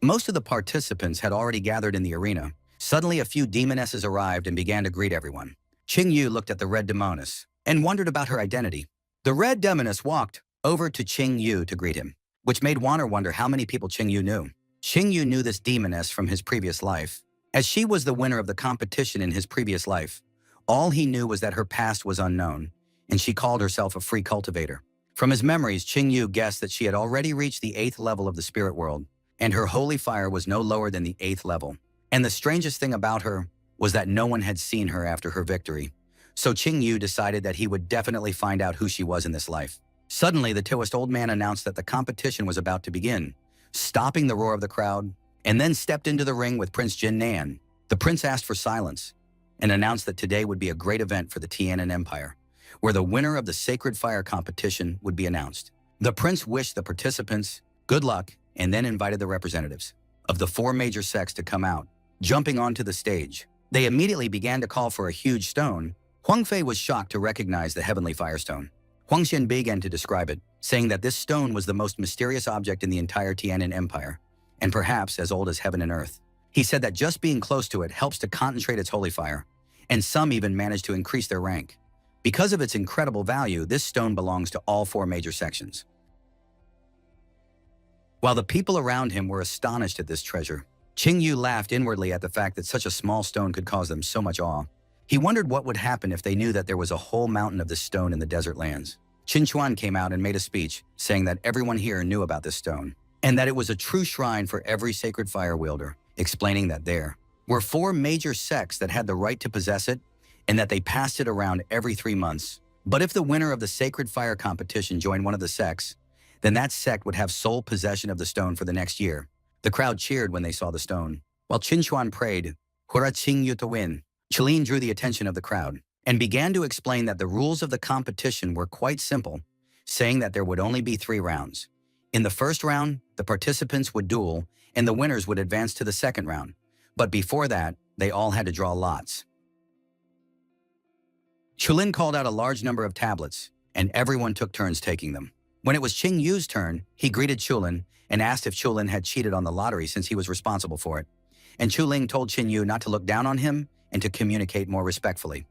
most of the participants had already gathered in the arena. Suddenly, a few demonesses arrived and began to greet everyone. Qing Yu looked at the Red Demoness and wondered about her identity. The Red Demoness walked over to Qing Yu to greet him, which made Wanner wonder how many people Qing Yu knew. Qing Yu knew this demoness from his previous life, as she was the winner of the competition in his previous life. All he knew was that her past was unknown, and she called herself a free cultivator. From his memories, Qing Yu guessed that she had already reached the 8th level of the spirit world, and her holy fire was no lower than the 8th level. And the strangest thing about her was that no one had seen her after her victory. So Qing Yu decided that he would definitely find out who she was in this life. Suddenly, the Taoist old man announced that the competition was about to begin, stopping the roar of the crowd, and then stepped into the ring with Prince Jin Nan. The prince asked for silence and announced that today would be a great event for the Tianan Empire, where the winner of the Sacred Fire competition would be announced. The prince wished the participants good luck and then invited the representatives of the 4 major sects to come out. Jumping onto the stage, they immediately began to call for a huge stone. Huang Fei was shocked to recognize the heavenly firestone. Huang Xian began to describe it, saying that this stone was the most mysterious object in the entire Tianan Empire, and perhaps as old as heaven and earth. He said that just being close to it helps to concentrate its holy fire, and some even managed to increase their rank. Because of its incredible value, this stone belongs to all 4 major sections. While the people around him were astonished at this treasure, Qingyu laughed inwardly at the fact that such a small stone could cause them so much awe. He wondered what would happen if they knew that there was a whole mountain of this stone in the desert lands. Qinchuan came out and made a speech, saying that everyone here knew about this stone, and that it was a true shrine for every sacred fire wielder, explaining that there were 4 major sects that had the right to possess it, and that they passed it around every 3 months. But if the winner of the sacred fire competition joined one of the sects, then that sect would have sole possession of the stone for the next year. The crowd cheered when they saw the stone. While Qinchuan prayed, "Hura Qingyu to win," Qilin drew the attention of the crowd and began to explain that the rules of the competition were quite simple, saying that there would only be 3 rounds. In the first round, the participants would duel, and the winners would advance to the second round. But before that, they all had to draw lots. Qilin called out a large number of tablets, and everyone took turns taking them. When it was Qingyu's turn, he greeted Qilin and asked if Qilin had cheated on the lottery since he was responsible for it. And Qilin told Qingyu not to look down on him and to communicate more respectfully.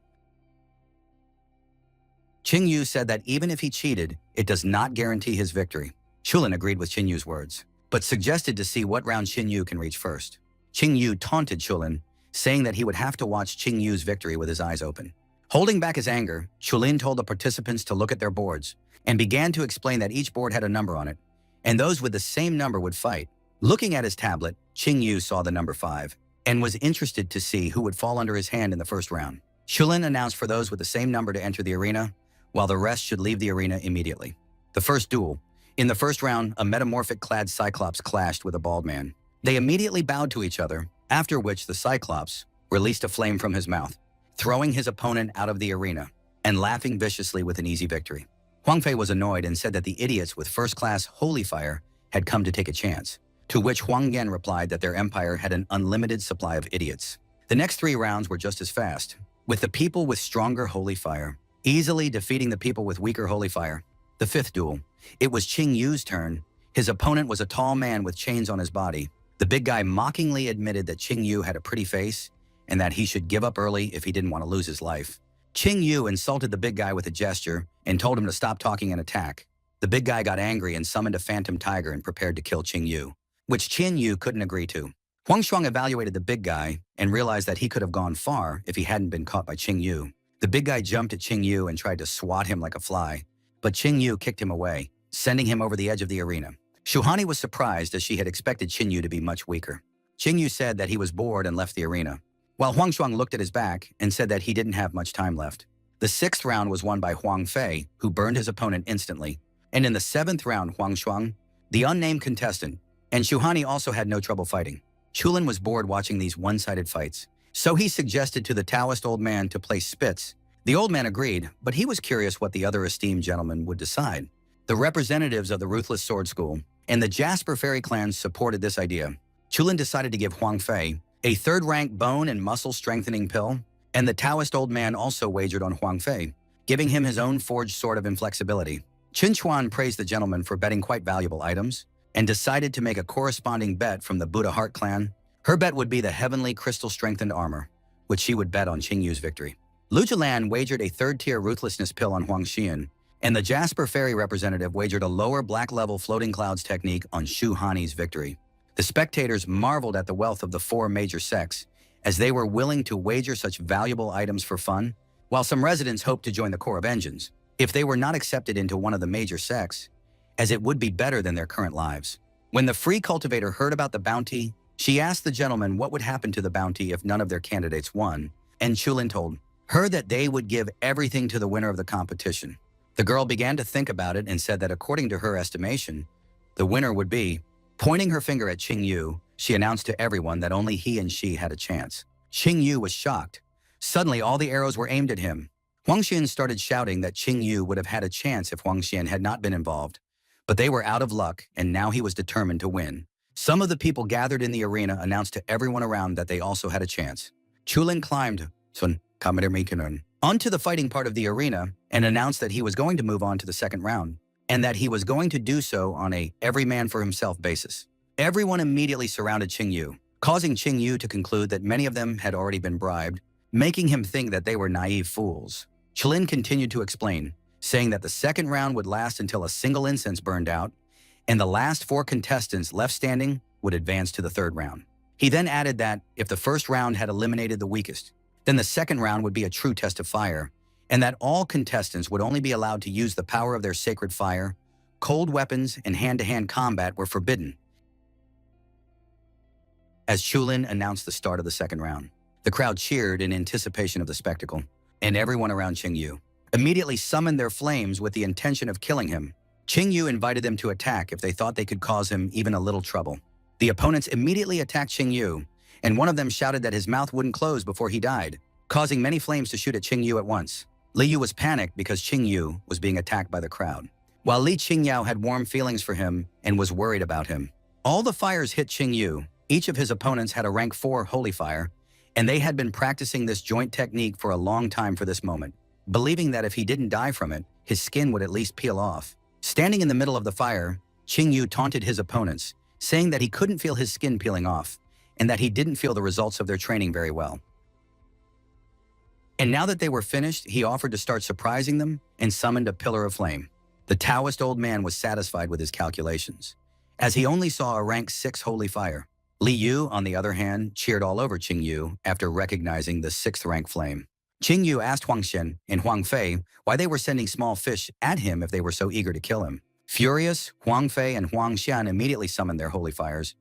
Qingyu said that even if he cheated, it does not guarantee his victory. Qilin agreed with Qingyu's words, but suggested to see what round Qingyu can reach first. Qingyu taunted Qilin, saying that he would have to watch Qingyu's victory with his eyes open. Holding back his anger, Qilin told the participants to look at their boards and began to explain that each board had a number on it, and those with the same number would fight. Looking at his tablet, Qingyu saw the number 5 and was interested to see who would fall under his hand in the first round. Qilin announced for those with the same number to enter the arena, while the rest should leave the arena immediately. The first duel. In the first round, a metamorphic-clad Cyclops clashed with a bald man. They immediately bowed to each other, after which the Cyclops released a flame from his mouth, throwing his opponent out of the arena and laughing viciously with an easy victory. Huang Fei was annoyed and said that the idiots with first-class holy fire had come to take a chance, to which Huang Gen replied that their empire had an unlimited supply of idiots. The next 3 rounds were just as fast, with the people with stronger holy fire easily defeating the people with weaker holy fire. The 5th duel. It was Qingyu's turn. His opponent was a tall man with chains on his body. The big guy mockingly admitted that Qingyu had a pretty face and that he should give up early if he didn't want to lose his life. Qingyu insulted the big guy with a gesture and told him to stop talking and attack. The big guy got angry and summoned a phantom tiger and prepared to kill Qingyu, which Qingyu couldn't agree to. Huang Shuang evaluated the big guy and realized that he could have gone far if he hadn't been caught by Qingyu. The big guy jumped at Qingyu and tried to swat him like a fly, but Qingyu kicked him away, sending him over the edge of the arena. Shuhani was surprised as she had expected Qingyu to be much weaker. Qingyu said that he was bored and left the arena, while Huang Shuang looked at his back and said that he didn't have much time left. The 6th round was won by Huang Fei, who burned his opponent instantly, and in the 7th round, Huang Shuang, the unnamed contestant, and Shuhani also had no trouble fighting. Qilin was bored watching these one-sided fights, so he suggested to the Taoist old man to play spits. The old man agreed, but he was curious what the other esteemed gentlemen would decide. The representatives of the Ruthless Sword School and the Jasper Fairy clans supported this idea. Qilin decided to give Huang Fei a 3rd-rank bone and muscle-strengthening pill, and the Taoist old man also wagered on Huang Fei, giving him his own forged sword of inflexibility. Qin Chuan praised the gentleman for betting quite valuable items and decided to make a corresponding bet from the Buddha Heart clan. Her bet would be the heavenly crystal-strengthened armor, which she would bet on Qingyu's victory. Lu Jilan wagered a 3rd-tier ruthlessness pill on Huang Xian, and the Jasper Fairy representative wagered a lower black-level floating clouds technique on Shu Hani's victory. The spectators marveled at the wealth of the 4 major sects, as they were willing to wager such valuable items for fun, while some residents hoped to join the Corps of Engines, if they were not accepted into one of the major sects, as it would be better than their current lives. When the free cultivator heard about the bounty, she asked the gentleman what would happen to the bounty if none of their candidates won, and Qilin told her that they would give everything to the winner of the competition. The girl began to think about it and said that according to her estimation, the winner would be, pointing her finger at Qingyu, she announced to everyone that only he and she had a chance. Qingyu was shocked. Suddenly, all the arrows were aimed at him. Huang Xian started shouting that Qingyu would have had a chance if Huang Xian had not been involved, but they were out of luck, and now he was determined to win. Some of the people gathered in the arena announced to everyone around that they also had a chance. Qilin climbed onto the fighting part of the arena and announced that he was going to move on to the 2nd round, and that he was going to do so on a every-man-for-himself basis. Everyone immediately surrounded Qingyu, causing Qingyu to conclude that many of them had already been bribed making him think that they were naive fools. Chlin continued to explain, saying that the second round would last until a single incense burned out, and the last 4 contestants left standing would advance to the third round. He then added that if the first round had eliminated the weakest, then the second round would be a true test of fire, and that all contestants would only be allowed to use the power of their sacred fire. Cold weapons and hand-to-hand combat were forbidden. As Chulin announced the start of the second round, the crowd cheered in anticipation of the spectacle, and everyone around Qingyu immediately summoned their flames with the intention of killing him. Qingyu invited them to attack if they thought they could cause him even a little trouble. The opponents immediately attacked Qingyu, and one of them shouted that his mouth wouldn't close before he died, causing many flames to shoot at Qingyu at once. Li Yu was panicked because Qingyu was being attacked by the crowd, while Li Qingyao had warm feelings for him and was worried about him. All the fires hit Qingyu. Each of his opponents had a rank 4 holy fire, and they had been practicing this joint technique for a long time for this moment, believing that if he didn't die from it, his skin would at least peel off. Standing in the middle of the fire, Qingyu taunted his opponents, saying that he couldn't feel his skin peeling off, and that he didn't feel the results of their training very well. And now that they were finished, he offered to start surprising them and summoned a pillar of flame. The Taoist old man was satisfied with his calculations, as he only saw a rank 6 holy fire. Li Yu, on the other hand, cheered all over Qingyu after recognizing the 6th rank flame. Qingyu asked Huang Xian and Huang Fei why they were sending small fish at him if they were so eager to kill him. Furious, Huang Fei and Huang Xian immediately summoned their holy fires.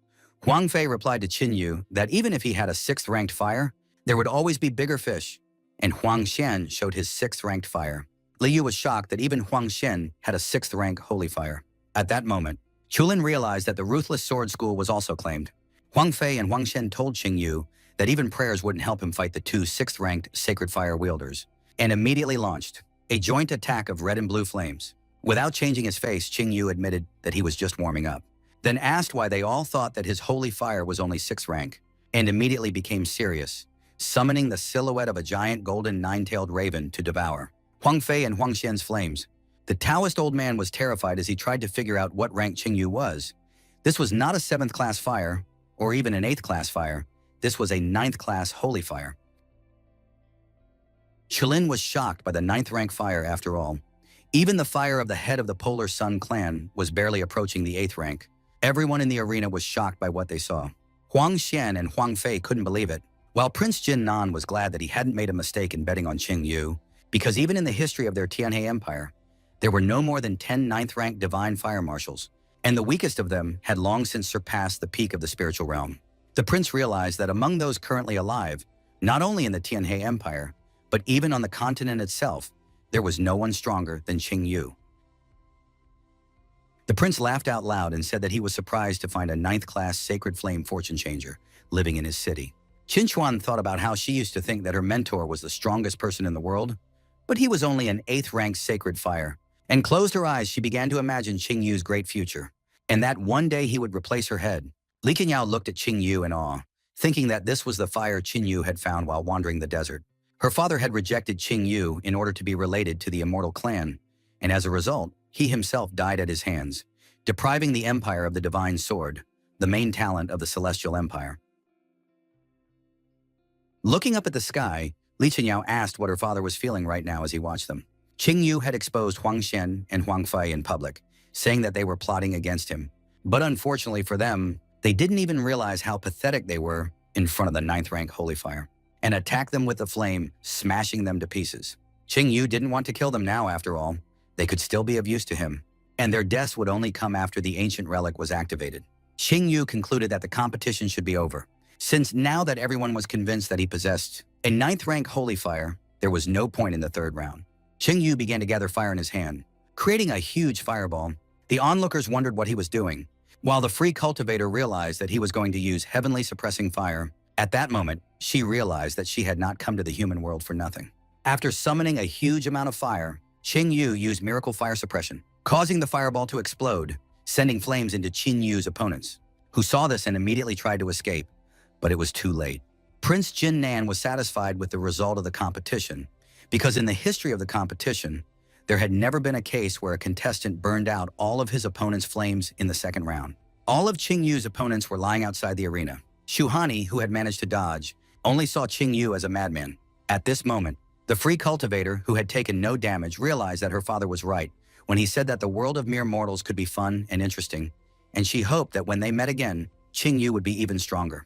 Huang Fei replied to Qingyu that even if he had a 6th ranked fire, there would always be bigger fish, and Huang Xian showed his 6th ranked fire. Li Yu was shocked that even Huang Xian had a 6th rank holy fire. At that moment, Chulin realized that the Ruthless Sword School was also claimed. Huang Fei and Huang Xian told Qingyu that even prayers wouldn't help him fight the 2 6th-ranked sacred fire wielders, and immediately launched a joint attack of red and blue flames. Without changing his face, Qingyu admitted that he was just warming up, then asked why they all thought that his holy fire was only 6th rank, and immediately became serious, summoning the silhouette of a giant golden 9-tailed raven to devour Huang Fei and Huang Xian's flames. The Taoist old man was terrified as he tried to figure out what rank Qingyu was. This was not a 7th class fire, or even an 8th class fire. This was a 9th class holy fire. Chulin was shocked by the 9th rank fire after all. Even the fire of the head of the Polar Sun clan was barely approaching the 8th rank. Everyone in the arena was shocked by what they saw. Huang Xian and Huang Fei couldn't believe it, while Prince Jin Nan was glad that he hadn't made a mistake in betting on Qingyu, because even in the history of their Tianhe Empire, there were no more than 10 9th rank divine fire marshals, and the weakest of them had long since surpassed the peak of the spiritual realm. The prince realized that among those currently alive, not only in the Tianhe Empire, but even on the continent itself, there was no one stronger than Qingyu. The prince laughed out loud and said that he was surprised to find a 9th class sacred flame fortune changer living in his city. Qin Chuan thought about how she used to think that her mentor was the strongest person in the world, but he was only an 8th rank sacred fire, and closed her eyes. She began to imagine Qingyu's great future, and that one day he would replace her head. Li Qingyao looked at Qingyu in awe, thinking that this was the fire Qingyu had found while wandering the desert. Her father had rejected Qingyu in order to be related to the immortal clan, and as a result, he himself died at his hands, depriving the empire of the divine sword, the main talent of the celestial empire. Looking up at the sky, Li Qingyao asked what her father was feeling right now as he watched them. Qingyu had exposed Huang Xian and Huang Fei in public, saying that they were plotting against him. But unfortunately for them, they didn't even realize how pathetic they were in front of the 9th rank holy fire, and attacked them with the flame, smashing them to pieces. Qingyu didn't want to kill them now, after all. They could still be of use to him, and their deaths would only come after the ancient relic was activated. Qingyu concluded that the competition should be over, since now that everyone was convinced that he possessed a 9th rank holy fire, there was no point in the 3rd round. Qingyu began to gather fire in his hand, creating a huge fireball. The onlookers wondered what he was doing, while the free cultivator realized that he was going to use heavenly suppressing fire. At that moment, she realized that she had not come to the human world for nothing. After summoning a huge amount of fire, Qingyu used miracle fire suppression, causing the fireball to explode, sending flames into Qingyu's opponents, who saw this and immediately tried to escape, but it was too late. Prince Jin Nan was satisfied with the result of the competition, because in the history of the competition, there had never been a case where a contestant burned out all of his opponent's flames in the 2nd round. All of Qingyu's opponents were lying outside the arena. Shuhani, who had managed to dodge, only saw Qingyu as a madman. At this moment, the free cultivator, who had taken no damage, realized that her father was right when he said that the world of mere mortals could be fun and interesting, and she hoped that when they met again, Qingyu would be even stronger.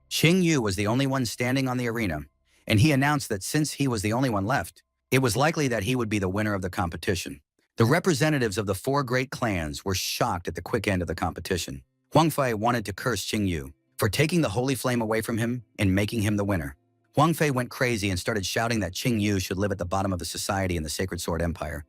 Qingyu was the only one standing on the arena, and he announced that since he was the only one left, it was likely that he would be the winner of the competition. The representatives of the 4 great clans were shocked at the quick end of the competition. Huang Fei wanted to curse Qingyu for taking the holy flame away from him and making him the winner. Huang Fei went crazy and started shouting that Qingyu should live at the bottom of the society in the Sacred Sword Empire,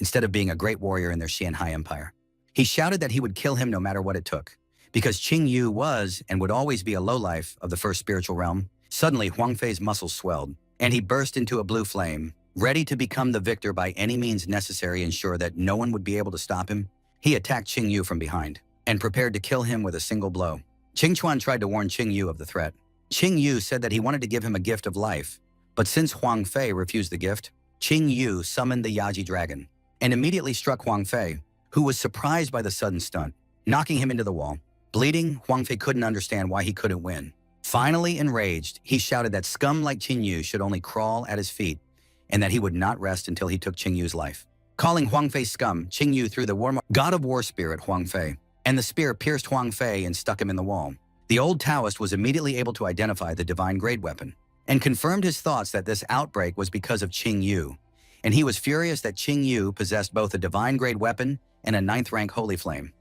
instead of being a great warrior in their Xianhai Empire. He shouted that he would kill him no matter what it took, because Qingyu was and would always be a lowlife of the first spiritual realm. Suddenly, Huang Fei's muscles swelled, and he burst into a blue flame, ready to become the victor by any means necessary, ensure that no one would be able to stop him. He attacked Qingyu from behind and prepared to kill him with a single blow. Qingchuan tried to warn Qingyu of the threat. Qingyu said that he wanted to give him a gift of life, but since Huang Fei refused the gift, Qingyu summoned the Yaji dragon and immediately struck Huang Fei, who was surprised by the sudden stunt, knocking him into the wall. Bleeding, Huang Fei couldn't understand why he couldn't win. Finally enraged, he shouted that scum like Qingyu should only crawl at his feet and that he would not rest until he took Qingyu's life. Calling Huang Fei scum, Qingyu threw the God of War spear at Huang Fei, and the spear pierced Huang Fei and stuck him in the wall. The old Taoist was immediately able to identify the divine grade weapon and confirmed his thoughts that this outbreak was because of Qingyu, and he was furious that Qingyu possessed both a divine grade weapon and a 9th rank holy flame.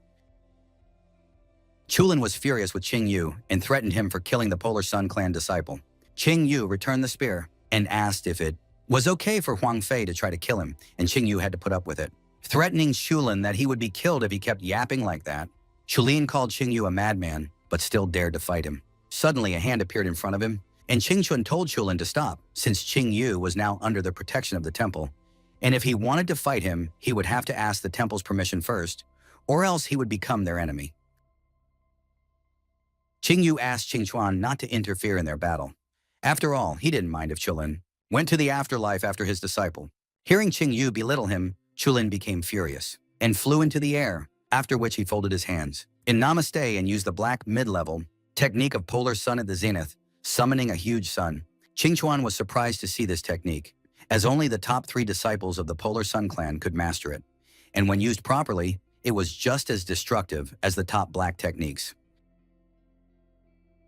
Chulin was furious with Qingyu and threatened him for killing the Polar Sun clan disciple. Qingyu returned the spear and asked if it was okay for Huang Fei to try to kill him, and Qingyu had to put up with it, threatening Chulin that he would be killed if he kept yapping like that. Chulin called Qingyu a madman, but still dared to fight him. Suddenly, a hand appeared in front of him, and Qingchuan told Chulin to stop, since Qingyu was now under the protection of the temple, and if he wanted to fight him, he would have to ask the temple's permission first, or else he would become their enemy. Qingyu asked Qingchuan not to interfere in their battle. After all, he didn't mind if Chulin went to the afterlife after his disciple. Hearing Qingyu belittle him, Chulin became furious and flew into the air, after which he folded his hands in Namaste and used the black mid-level technique of Polar Sun at the zenith, summoning a huge sun. Qingchuan was surprised to see this technique, as only the top 3 disciples of the Polar Sun clan could master it, and when used properly, it was just as destructive as the top black techniques.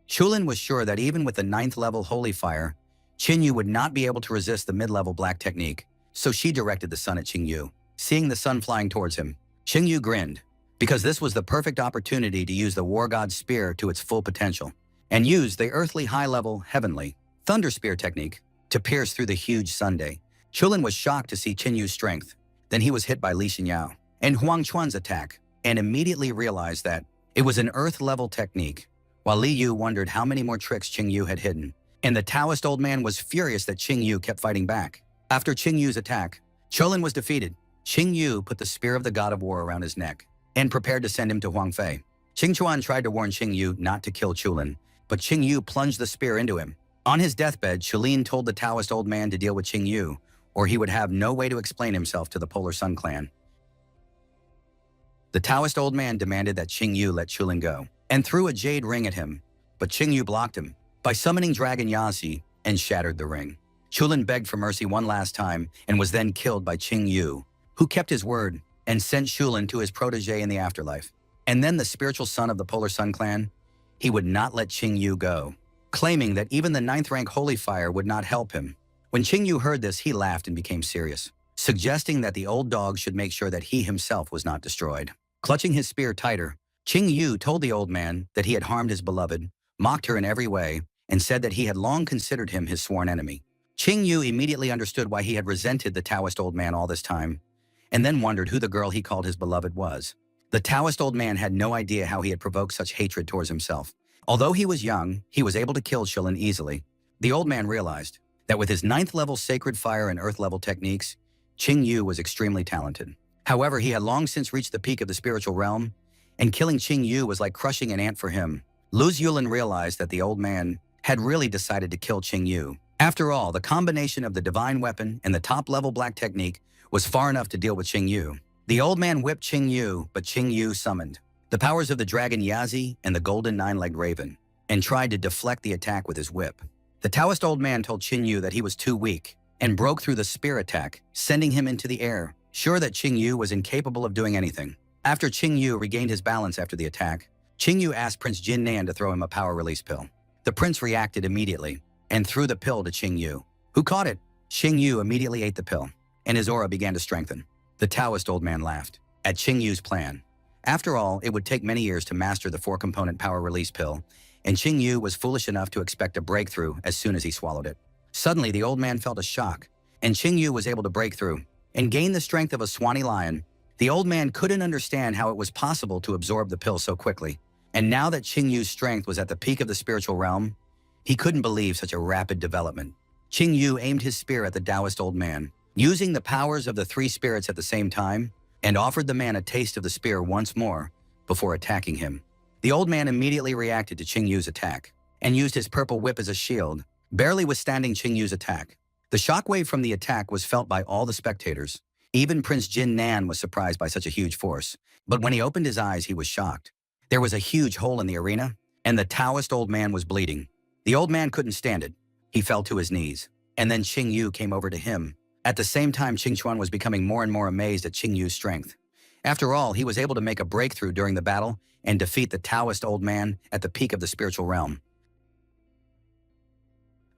Chulin was sure that even with the 9th level holy fire, Qingyu would not be able to resist the mid-level black technique, so she directed the sun at Qingyu. Seeing the sun flying towards him, Qingyu grinned, because this was the perfect opportunity to use the war god's spear to its full potential, and use the earthly high-level heavenly thunder spear technique to pierce through the huge sunday. Chulin was shocked to see Qingyu's strength. Then he was hit by Li Xinyao and Huang Chuan's attack, and immediately realized that it was an earth-level technique, while Li Yu wondered how many more tricks Qingyu had hidden. And the Taoist old man was furious that Qingyu kept fighting back. After Qingyu's attack, Chulin was defeated. Qingyu put the spear of the god of war around his neck and prepared to send him to Huang Fei. Qingchuan tried to warn Qingyu not to kill Chulin, but Qingyu plunged the spear into him. On his deathbed, Chulin told the Taoist old man to deal with Qingyu, or he would have no way to explain himself to the Polar Sun clan. The Taoist old man demanded that Qingyu let Chulin go and threw a jade ring at him, but Qingyu blocked him by summoning Dragon Yazi and shattered the ring. Chulin begged for mercy one last time and was then killed by Qingyu, who kept his word and sent Chulin to his protege in the afterlife. And then the spiritual son of the Polar Sun clan, he would not let Qingyu go, claiming that even the 9th rank holy fire would not help him. When Qingyu heard this, he laughed and became serious, suggesting that the old dog should make sure that he himself was not destroyed. Clutching his spear tighter, Qingyu told the old man that he had harmed his beloved, mocked her in every way, and said that he had long considered him his sworn enemy. Qingyu immediately understood why he had resented the Taoist old man all this time, and then wondered who the girl he called his beloved was. The Taoist old man had no idea how he had provoked such hatred towards himself. Although he was young, he was able to kill Chulin easily. The old man realized that with his 9th level sacred fire and earth level techniques, Qingyu was extremely talented. However, he had long since reached the peak of the spiritual realm, and killing Qingyu was like crushing an ant for him. Lu Yulin realized that the old man had really decided to kill Qingyu. After all, the combination of the divine weapon and the top-level black technique was far enough to deal with Qingyu. The old man whipped Qingyu, but Qingyu summoned the powers of the dragon Yazi and the golden 9-legged raven, and tried to deflect the attack with his whip. The Taoist old man told Qing Yu that he was too weak and broke through the spear attack, sending him into the air, sure that Qing Yu was incapable of doing anything. After Qing Yu regained his balance after the attack, Qing Yu asked Prince Jin Nan to throw him a power release pill. The prince reacted immediately and threw the pill to Qing Yu, who caught it. Qing Yu immediately ate the pill, and his aura began to strengthen. The Taoist old man laughed at Qing Yu's plan. After all, it would take many years to master the 4-component power release pill, and Qing Yu was foolish enough to expect a breakthrough as soon as he swallowed it. Suddenly, the old man felt a shock, and Qing Yu was able to break through and gain the strength of a Swanee lion. The old man couldn't understand how it was possible to absorb the pill so quickly, and now that Qing Yu's strength was at the peak of the spiritual realm, he couldn't believe such a rapid development. Qing Yu aimed his spear at the Taoist old man, using the powers of the 3 spirits at the same time, and offered the man a taste of the spear once more before attacking him. The old man immediately reacted to Qing Yu's attack and used his purple whip as a shield, barely withstanding Qing Yu's attack. The shockwave from the attack was felt by all the spectators. Even Prince Jin Nan was surprised by such a huge force, but when he opened his eyes, he was shocked. There was a huge hole in the arena, and the Taoist old man was bleeding. The old man couldn't stand it. He fell to his knees, and then Qing Yu came over to him. At the same time, Qing Chuan was becoming more and more amazed at Qing Yu's strength. After all, he was able to make a breakthrough during the battle and defeat the Taoist old man at the peak of the spiritual realm.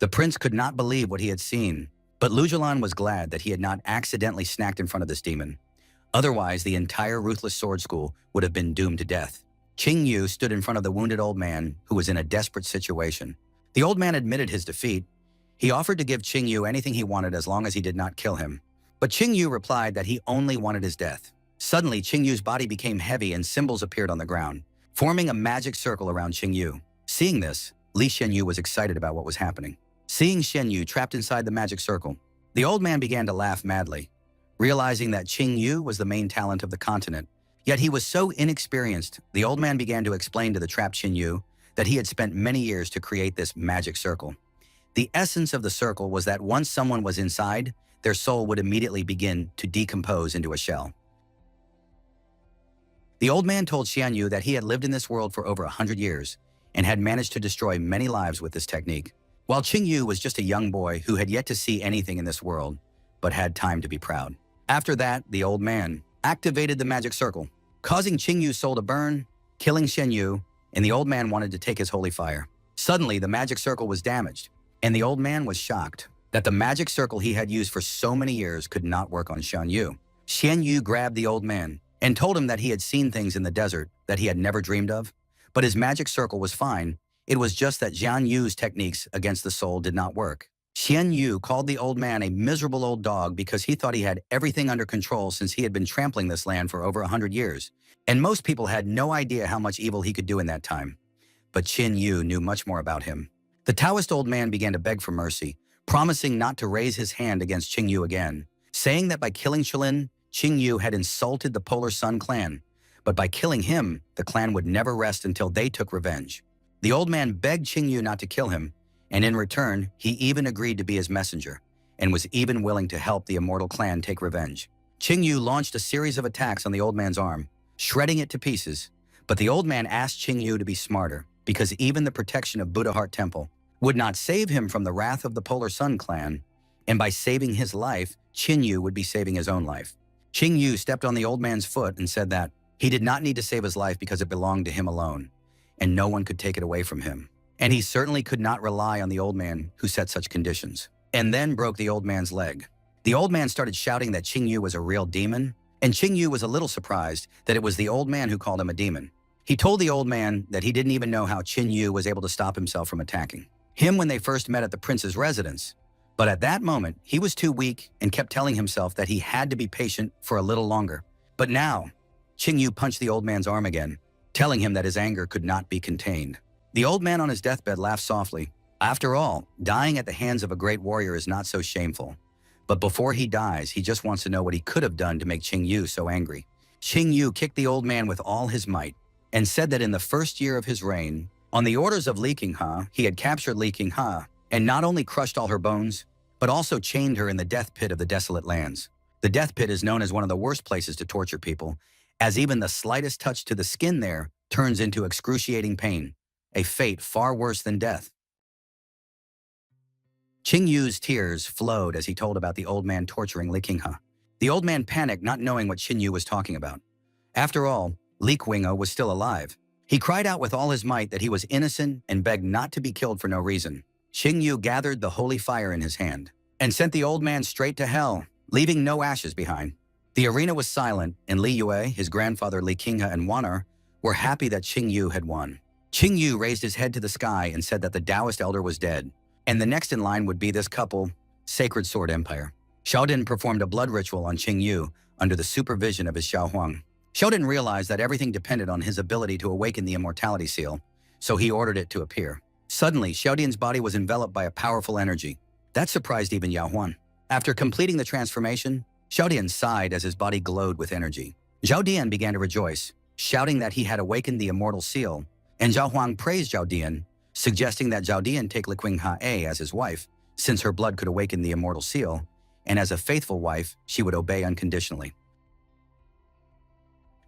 The prince could not believe what he had seen, but Lu Jilan was glad that he had not accidentally snacked in front of this demon. Otherwise, the entire ruthless sword school would have been doomed to death. Qing Yu stood in front of the wounded old man who was in a desperate situation. The old man admitted his defeat. He offered to give Qing Yu anything he wanted as long as he did not kill him. But Qing Yu replied that he only wanted his death. Suddenly, Qing Yu's body became heavy and symbols appeared on the ground, forming a magic circle around Qing Yu. Seeing this, Li Shenyu was excited about what was happening. Seeing Shenyu trapped inside the magic circle, the old man began to laugh madly, realizing that Qing Yu was the main talent of the continent. Yet he was so inexperienced, the old man began to explain to the trapped Qing Yu that he had spent many years to create this magic circle. The essence of the circle was that once someone was inside, their soul would immediately begin to decompose into a shell. The old man told Xianyu that he had lived in this world for over 100 years and had managed to destroy many lives with this technique, while Qing Yu was just a young boy who had yet to see anything in this world, but had time to be proud. After that, the old man activated the magic circle, causing Qing Yu's soul to burn, killing Xianyu, and the old man wanted to take his holy fire. Suddenly, the magic circle was damaged, and the old man was shocked that the magic circle he had used for so many years could not work on Xianyu. Xianyu grabbed the old man and told him that he had seen things in the desert that he had never dreamed of, but his magic circle was fine. It was just that Jian Yu's techniques against the soul did not work. Xian Yu called the old man a miserable old dog because he thought he had everything under control since he had been trampling this land for over 100 years, and most people had no idea how much evil he could do in that time. But Qin Yu knew much more about him. The Taoist old man began to beg for mercy, promising not to raise his hand against Qing Yu again, saying that by killing Shilin, Qing Yu had insulted the Polar Sun clan, but by killing him, the clan would never rest until they took revenge. The old man begged Qing Yu not to kill him, and in return, he even agreed to be his messenger, and was even willing to help the immortal clan take revenge. Qing Yu launched a series of attacks on the old man's arm, shredding it to pieces, but the old man asked Qing Yu to be smarter, because even the protection of Buddha Heart Temple would not save him from the wrath of the Polar Sun clan, and by saving his life, Qin Yu would be saving his own life. Qing Yu stepped on the old man's foot and said that he did not need to save his life because it belonged to him alone, and no one could take it away from him. And he certainly could not rely on the old man who set such conditions, and then broke the old man's leg. The old man started shouting that Qing Yu was a real demon, and Qing Yu was a little surprised that it was the old man who called him a demon. He told the old man that he didn't even know how Qin Yu was able to stop himself from attacking him when they first met at the prince's residence. But at that moment, he was too weak and kept telling himself that he had to be patient for a little longer. But now, Qing Yu punched the old man's arm again, telling him that his anger could not be contained. The old man on his deathbed laughed softly. After all, dying at the hands of a great warrior is not so shameful. But before he dies, he just wants to know what he could have done to make Qing Yu so angry. Qing Yu kicked the old man with all his might and said that in the first year of his reign, on the orders of Li Qinghe, he had captured Li Qinghe and not only crushed all her bones, but also chained her in the death pit of the desolate lands. The death pit is known as one of the worst places to torture people, as even the slightest touch to the skin there turns into excruciating pain, a fate far worse than death. Qing Yu's tears flowed as he told about the old man torturing Li Qinghe. The old man panicked, not knowing what Qing Yu was talking about. After all, Li Qinghe was still alive. He cried out with all his might that he was innocent and begged not to be killed for no reason. Qing Yu gathered the holy fire in his hand and sent the old man straight to hell, leaving no ashes behind. The arena was silent, and Li Yue, his grandfather Li Qinghe, and Waner were happy that Qing Yu had won. Qing Yu raised his head to the sky and said that the Taoist elder was dead, and the next in line would be this couple, Sacred Sword Empire. Xiaodin performed a blood ritual on Qing Yu under the supervision of his Xiaohuang. Xiaodin realized that everything depended on his ability to awaken the immortality seal, so he ordered it to appear. Suddenly, Xiaodin's body was enveloped by a powerful energy. That surprised even Yao Huan. After completing the transformation, Xiaodian sighed as his body glowed with energy. Zhao Dian began to rejoice, shouting that he had awakened the immortal seal, and Zhao Huang praised Zhao Dian, suggesting that Zhao Dian take Li Qinghe as his wife, since her blood could awaken the immortal seal, and as a faithful wife, she would obey unconditionally.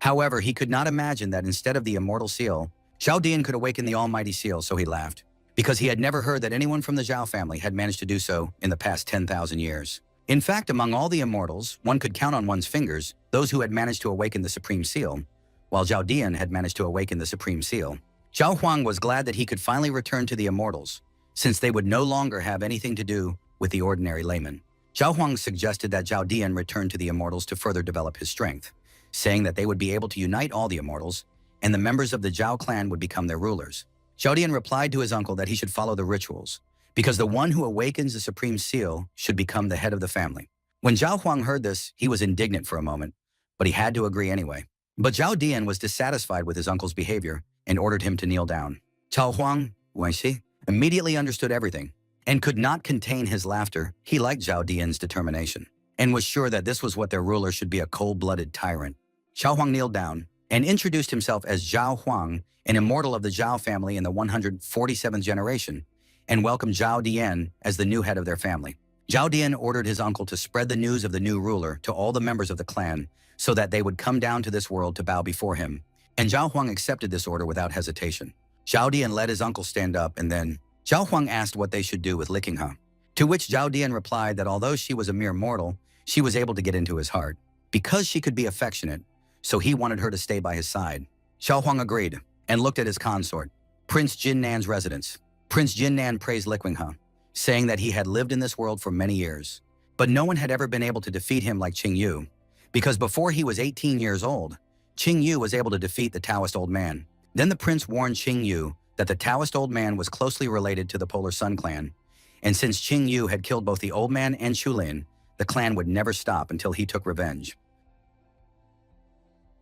However, he could not imagine that instead of the immortal seal, Zhao Dian could awaken the almighty seal, so he laughed, because he had never heard that anyone from the Zhao family had managed to do so in the past 10,000 years. In fact, among all the immortals, one could count on one's fingers those who had managed to awaken the Supreme Seal, while Zhao Dian had managed to awaken the Supreme Seal. Zhao Huang was glad that he could finally return to the immortals, since they would no longer have anything to do with the ordinary layman. Zhao Huang suggested that Zhao Dian return to the immortals to further develop his strength, saying that they would be able to unite all the immortals, and the members of the Zhao clan would become their rulers. Zhao Dian replied to his uncle that he should follow the rituals, because the one who awakens the Supreme Seal should become the head of the family. When Zhao Huang heard this, he was indignant for a moment, but he had to agree anyway. But Zhao Dian was dissatisfied with his uncle's behavior and ordered him to kneel down. Zhao Huang, Wenxi, immediately understood everything and could not contain his laughter. He liked Zhao Dian's determination and was sure that this was what their ruler should be, a cold-blooded tyrant. Zhao Huang kneeled down and introduced himself as Zhao Huang, an immortal of the Zhao family in the 147th generation, and welcomed Zhao Dian as the new head of their family. Zhao Dian ordered his uncle to spread the news of the new ruler to all the members of the clan so that they would come down to this world to bow before him, and Zhao Huang accepted this order without hesitation. Zhao Dian let his uncle stand up, and then Zhao Huang asked what they should do with Li Qinghe, to which Zhao Dian replied that although she was a mere mortal, she was able to get into his heart, because she could be affectionate, so he wanted her to stay by his side. Zhao Huang agreed, and looked at his consort, Prince Jin Nan's residence. Prince Jin Nan praised Li Qinghe, saying that he had lived in this world for many years, but no one had ever been able to defeat him like Qing Yu, because before he was 18 years old, Qing Yu was able to defeat the Taoist old man. Then the prince warned Qing Yu that the Taoist old man was closely related to the Polar Sun clan, and since Qing Yu had killed both the old man and Shulin, the clan would never stop until he took revenge.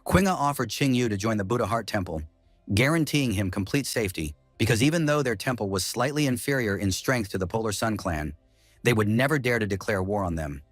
Qinghe offered Qing Yu to join the Buddha Heart Temple, guaranteeing him complete safety, because even though their temple was slightly inferior in strength to the Polar Sun clan, they would never dare to declare war on them.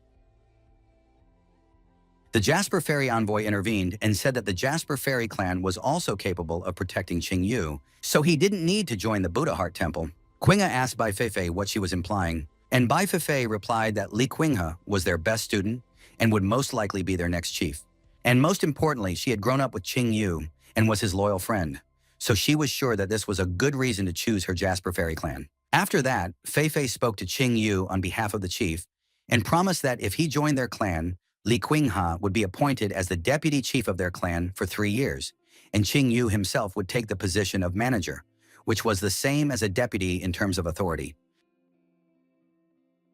The Jasper Fairy envoy intervened and said that the Jasper Fairy clan was also capable of protecting Qing Yu, so he didn't need to join the Buddha Heart Temple. Qinghe asked Bai Feifei what she was implying, and Bai Feifei replied that Li Qinghe was their best student and would most likely be their next chief. And most importantly, she had grown up with Qing Yu and was his loyal friend, so she was sure that this was a good reason to choose her Jasper Fairy clan. After that, Feifei spoke to Qing Yu on behalf of the chief and promised that if he joined their clan, Li Qinghe would be appointed as the deputy chief of their clan for 3 years, and Qing Yu himself would take the position of manager, which was the same as a deputy in terms of authority.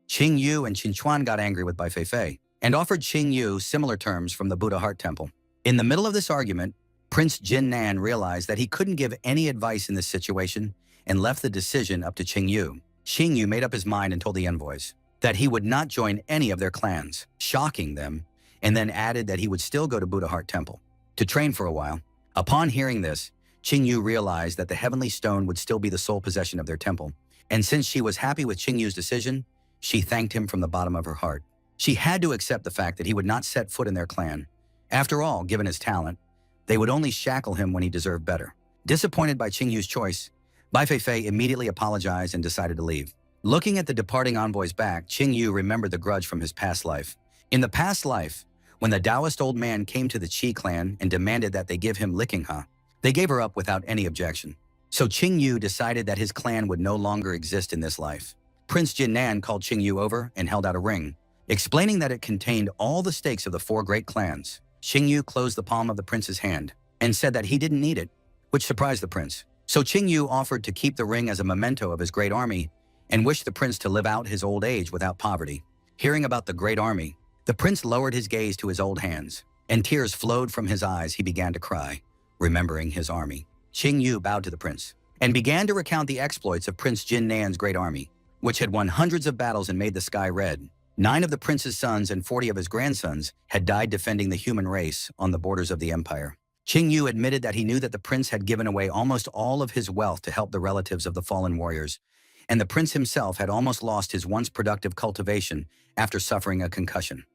Qing Yu and Qin Chuan got angry with Bai Feifei and offered Qing Yu similar terms from the Buddha Heart Temple. In the middle of this argument, Prince Jin Nan realized that he couldn't give any advice in this situation and left the decision up to Qing Yu. Qing Yu made up his mind and told the envoys that he would not join any of their clans, shocking them, and then added that he would still go to Buddha Heart Temple to train for a while. Upon hearing this, Qing Yu realized that the heavenly stone would still be the sole possession of their temple, and since she was happy with Qing Yu's decision, she thanked him from the bottom of her heart. She had to accept the fact that he would not set foot in their clan. After all, given his talent, they would only shackle him when he deserved better. Disappointed by Qing Yu's choice, Bai Feifei immediately apologized and decided to leave. Looking at the departing envoy's back, Qing Yu remembered the grudge from his past life. In the past life, when the Taoist old man came to the Qi clan and demanded that they give him Li Qinghe, they gave her up without any objection. So Qing Yu decided that his clan would no longer exist in this life. Prince Jinnan called Qingyu over and held out a ring, explaining that it contained all the stakes of the 4 great clans. Qingyu closed the palm of the prince's hand and said that he didn't need it, which surprised the prince. So Qingyu offered to keep the ring as a memento of his great army and wished the prince to live out his old age without poverty. Hearing about the great army, the prince lowered his gaze to his old hands, and tears flowed from his eyes. He began to cry, remembering his army. Qingyu bowed to the prince and began to recount the exploits of Prince Jinnan's great army, which had won hundreds of battles and made the sky red. 9 of the prince's sons and 40 of his grandsons had died defending the human race on the borders of the empire. Qingyu admitted that he knew that the prince had given away almost all of his wealth to help the relatives of the fallen warriors, and the prince himself had almost lost his once productive cultivation after suffering a concussion.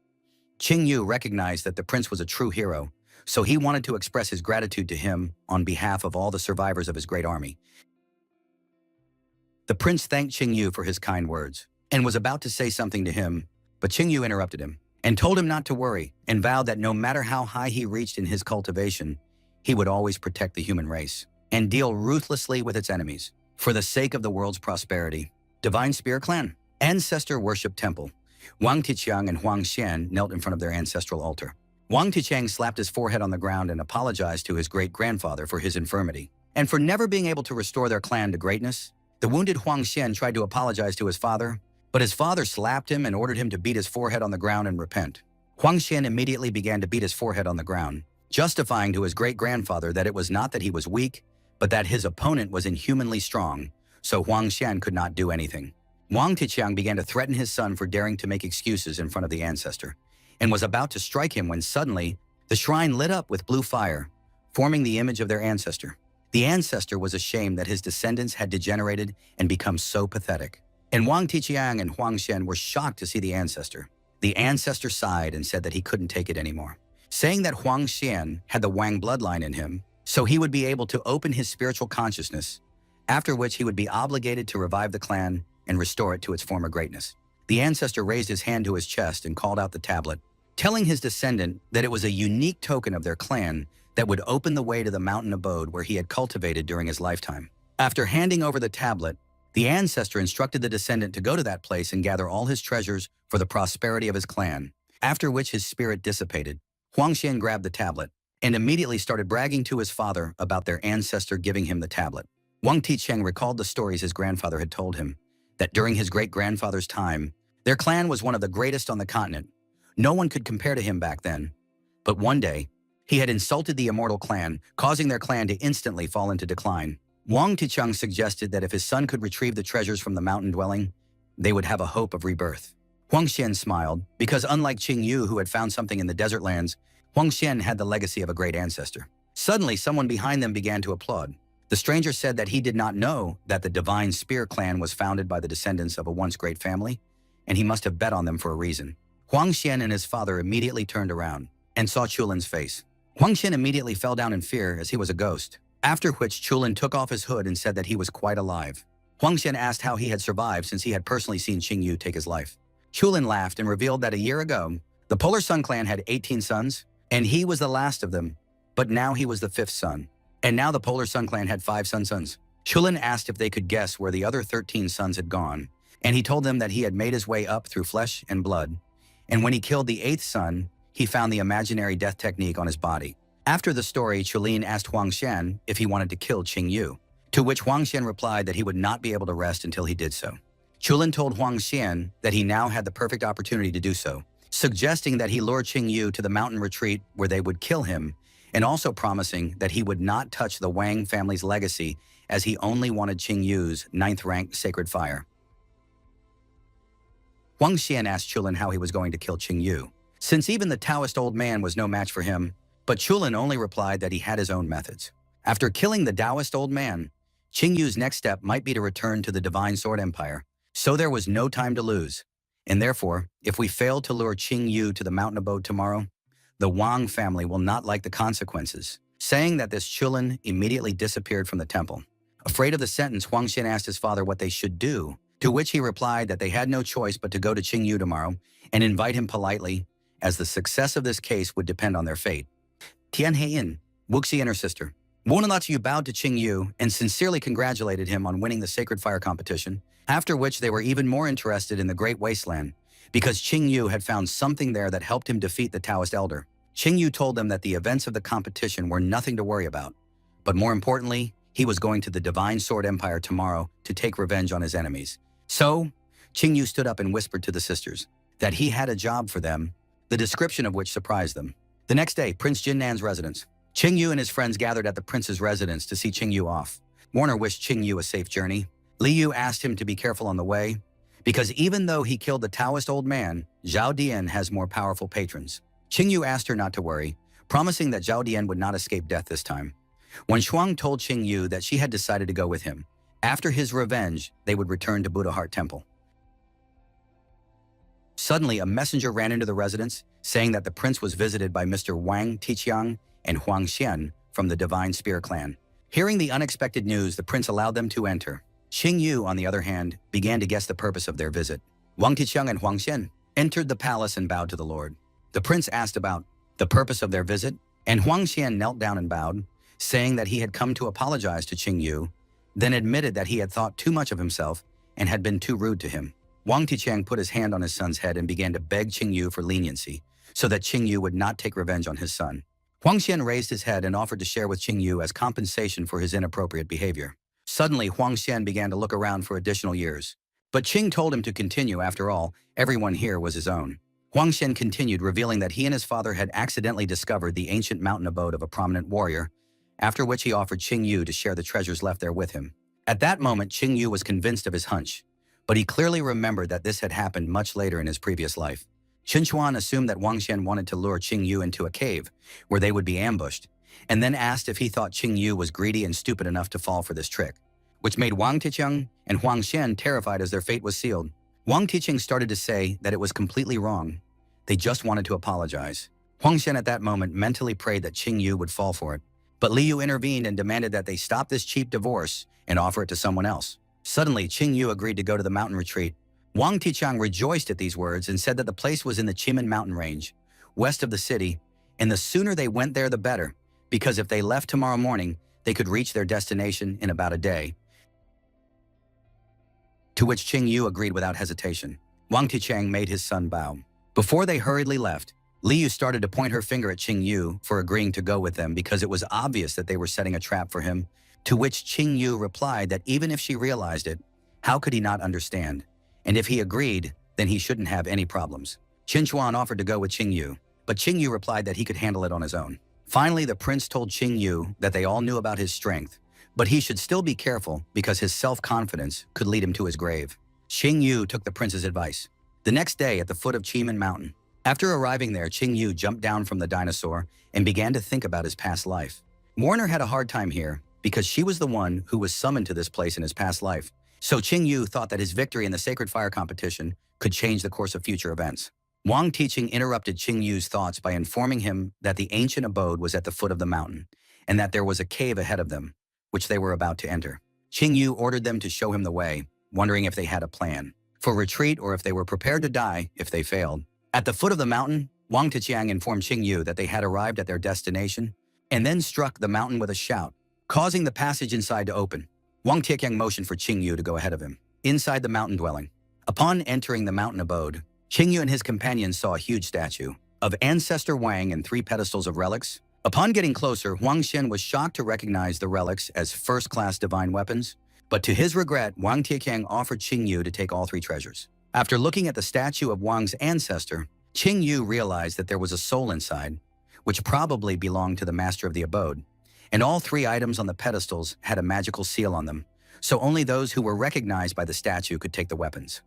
Qingyu recognized that the prince was a true hero, so he wanted to express his gratitude to him on behalf of all the survivors of his great army. The prince thanked Qingyu for his kind words and was about to say something to him, but Qingyu interrupted him and told him not to worry and vowed that no matter how high he reached in his cultivation, he would always protect the human race and deal ruthlessly with its enemies for the sake of the world's prosperity. Divine Spear Clan, Ancestor Worship Temple. Wang Tiqiang and Huang Xian knelt in front of their ancestral altar. Wang Tiqiang slapped his forehead on the ground and apologized to his great-grandfather for his infirmity and for never being able to restore their clan to greatness. The wounded Huang Xian tried to apologize to his father, but his father slapped him and ordered him to beat his forehead on the ground and repent. Huang Xian immediately began to beat his forehead on the ground, justifying to his great-grandfather that it was not that he was weak, but that his opponent was inhumanly strong, so Huang Xian could not do anything. Wang Tiqiang began to threaten his son for daring to make excuses in front of the ancestor, and was about to strike him when suddenly the shrine lit up with blue fire, forming the image of their ancestor. The ancestor was ashamed that his descendants had degenerated and become so pathetic, and Wang Tiqiang and Huang Xian were shocked to see the ancestor. The ancestor sighed and said that he couldn't take it anymore, saying that Huang Xian had the Wang bloodline in him, so he would be able to open his spiritual consciousness, after which he would be obligated to revive the clan and restore it to its former greatness. The ancestor raised his hand to his chest and called out the tablet, telling his descendant that it was a unique token of their clan that would open the way to the mountain abode where he had cultivated during his lifetime. After handing over the tablet, the ancestor instructed the descendant to go to that place and gather all his treasures for the prosperity of his clan, after which his spirit dissipated. Huang Xian grabbed the tablet and immediately started bragging to his father about their ancestor giving him the tablet. Wang Tiqiang recalled the stories his grandfather had told him, that during his great-grandfather's time, their clan was one of the greatest on the continent. No one could compare to him back then. But one day, he had insulted the immortal clan, causing their clan to instantly fall into decline. Wang Tiqiang suggested that if his son could retrieve the treasures from the mountain dwelling, they would have a hope of rebirth. Huang Xian smiled, because unlike Qingyu, who had found something in the desert lands, Huang Xian had the legacy of a great ancestor. Suddenly, someone behind them began to applaud. The stranger said that he did not know that the Divine Spear Clan was founded by the descendants of a once great family, and he must have bet on them for a reason. Huang Xian and his father immediately turned around and saw Chulin's face. Huang Xian immediately fell down in fear as he was a ghost, after which Chulin took off his hood and said that he was quite alive. Huang Xian asked how he had survived since he had personally seen Qingyu take his life. Chulin laughed and revealed that a year ago, the Polar Sun clan had 18 sons, and he was the last of them, but now he was the 5th son. And now the Polar Sun clan had 5 sons. Chulin asked if they could guess where the other 13 sons had gone, and he told them that he had made his way up through flesh and blood, and when he killed the 8th son, he found the imaginary death technique on his body. After the story, Chulin asked Huang Xian if he wanted to kill Qingyu, to which Huang Xian replied that he would not be able to rest until he did so. Chulin told Huang Xian that he now had the perfect opportunity to do so, suggesting that he lure Qingyu to the mountain retreat where they would kill him, and also promising that he would not touch the Wang family's legacy as he only wanted Qingyu's 9th-ranked sacred fire. Huang Xian asked Chulin how he was going to kill Qingyu, since even the Taoist old man was no match for him, but Chulin only replied that he had his own methods. After killing the Taoist old man, Qingyu's next step might be to return to the Divine Sword Empire, so there was no time to lose, and therefore, if we failed to lure Qingyu to the mountain abode tomorrow, the Wang family will not like the consequences. Saying that this Chulin immediately disappeared from the temple. Afraid of the sentence, Huang Xian asked his father what they should do, to which he replied that they had no choice but to go to Qingyu tomorrow and invite him politely, as the success of this case would depend on their fate. Tian Heiyin, Wuxi and her sister. Wuonalatu bowed to Qing Yu and sincerely congratulated him on winning the Sacred Fire competition, after which they were even more interested in the Great Wasteland, because Qing Yu had found something there that helped him defeat the Taoist elder. Qing Yu told them that the events of the competition were nothing to worry about, but more importantly, he was going to the Divine Sword Empire tomorrow to take revenge on his enemies. So, Qing Yu stood up and whispered to the sisters that he had a job for them, the description of which surprised them. The next day, Prince Jinnan's residence. Qing Yu and his friends gathered at the prince's residence to see Qing Yu off. Warner wished Qing Yu a safe journey. Li Yu asked him to be careful on the way, because even though he killed the Taoist old man, Zhao Dian has more powerful patrons. Qing Yu asked her not to worry, promising that Zhao Dian would not escape death this time. When Shuang told Qing Yu that she had decided to go with him, after his revenge, they would return to Buddha Heart Temple. Suddenly, a messenger ran into the residence, saying that the prince was visited by Mr. Wang Tiqiang and Huang Xian from the Divine Spear clan. Hearing the unexpected news, the prince allowed them to enter. Qing Yu, on the other hand, began to guess the purpose of their visit. Wang Tiqiang and Huang Xian entered the palace and bowed to the Lord. The prince asked about the purpose of their visit, and Huang Xian knelt down and bowed, saying that he had come to apologize to Qing Yu, then admitted that he had thought too much of himself and had been too rude to him. Wang Tiqiang put his hand on his son's head and began to beg Qing Yu for leniency, so that Qing Yu would not take revenge on his son. Huang Xian raised his head and offered to share with Qing Yu as compensation for his inappropriate behavior. Suddenly, Huang Xian began to look around for additional years. But Qing told him to continue. After all, everyone here was his own. Huang Xian continued, revealing that he and his father had accidentally discovered the ancient mountain abode of a prominent warrior, after which he offered Qing Yu to share the treasures left there with him. At that moment, Qing Yu was convinced of his hunch, but he clearly remembered that this had happened much later in his previous life. Qin Chuan assumed that Huang Xian wanted to lure Qing Yu into a cave, where they would be ambushed, and then asked if he thought Qing Yu was greedy and stupid enough to fall for this trick, which made Wang Tiqiang and Huang Xian terrified as their fate was sealed. Wang Tiqiang started to say that it was completely wrong. They just wanted to apologize. Huang Xian at that moment mentally prayed that Qing Yu would fall for it, but Li Yu intervened and demanded that they stop this cheap divorce and offer it to someone else. Suddenly, Qing Yu agreed to go to the mountain retreat. Wang Tiqiang rejoiced at these words and said that the place was in the Qimen mountain range, west of the city, and the sooner they went there the better, because if they left tomorrow morning, they could reach their destination in about a day. To which Qing Yu agreed without hesitation. Wang Tiqiang made his son bow. Before they hurriedly left, Li Yu started to point her finger at Qing Yu for agreeing to go with them because it was obvious that they were setting a trap for him, to which Qing Yu replied that even if she realized it, how could he not understand? And if he agreed, then he shouldn't have any problems. Qin Chuan offered to go with Qing Yu, but Qing Yu replied that he could handle it on his own. Finally, the prince told Qing Yu that they all knew about his strength, but he should still be careful because his self-confidence could lead him to his grave. Qing Yu took the prince's advice. The next day, at the foot of Qimen Mountain, after arriving there, Qing Yu jumped down from the dinosaur and began to think about his past life. Warner had a hard time here because she was the one who was summoned to this place in his past life. So Qing Yu thought that his victory in the Sacred Fire competition could change the course of future events. Wang Tiqiang interrupted Qing Yu's thoughts by informing him that the ancient abode was at the foot of the mountain, and that there was a cave ahead of them, which they were about to enter. Qing Yu ordered them to show him the way, wondering if they had a plan for retreat or if they were prepared to die if they failed. At the foot of the mountain, Wang Tiqiang informed Qing Yu that they had arrived at their destination, and then struck the mountain with a shout, causing the passage inside to open. Wang Tiqiang motioned for Qing Yu to go ahead of him, inside the mountain dwelling. Upon entering the mountain abode, Qing Yu and his companions saw a huge statue of Ancestor Wang and 3 pedestals of relics. Upon getting closer, Huang Xian was shocked to recognize the relics as first-class divine weapons, but to his regret, Wang Tiqiang offered Qing Yu to take all 3 treasures. After looking at the statue of Wang's ancestor, Qing Yu realized that there was a soul inside, which probably belonged to the master of the abode, and all 3 items on the pedestals had a magical seal on them, so only those who were recognized by the statue could take the weapons.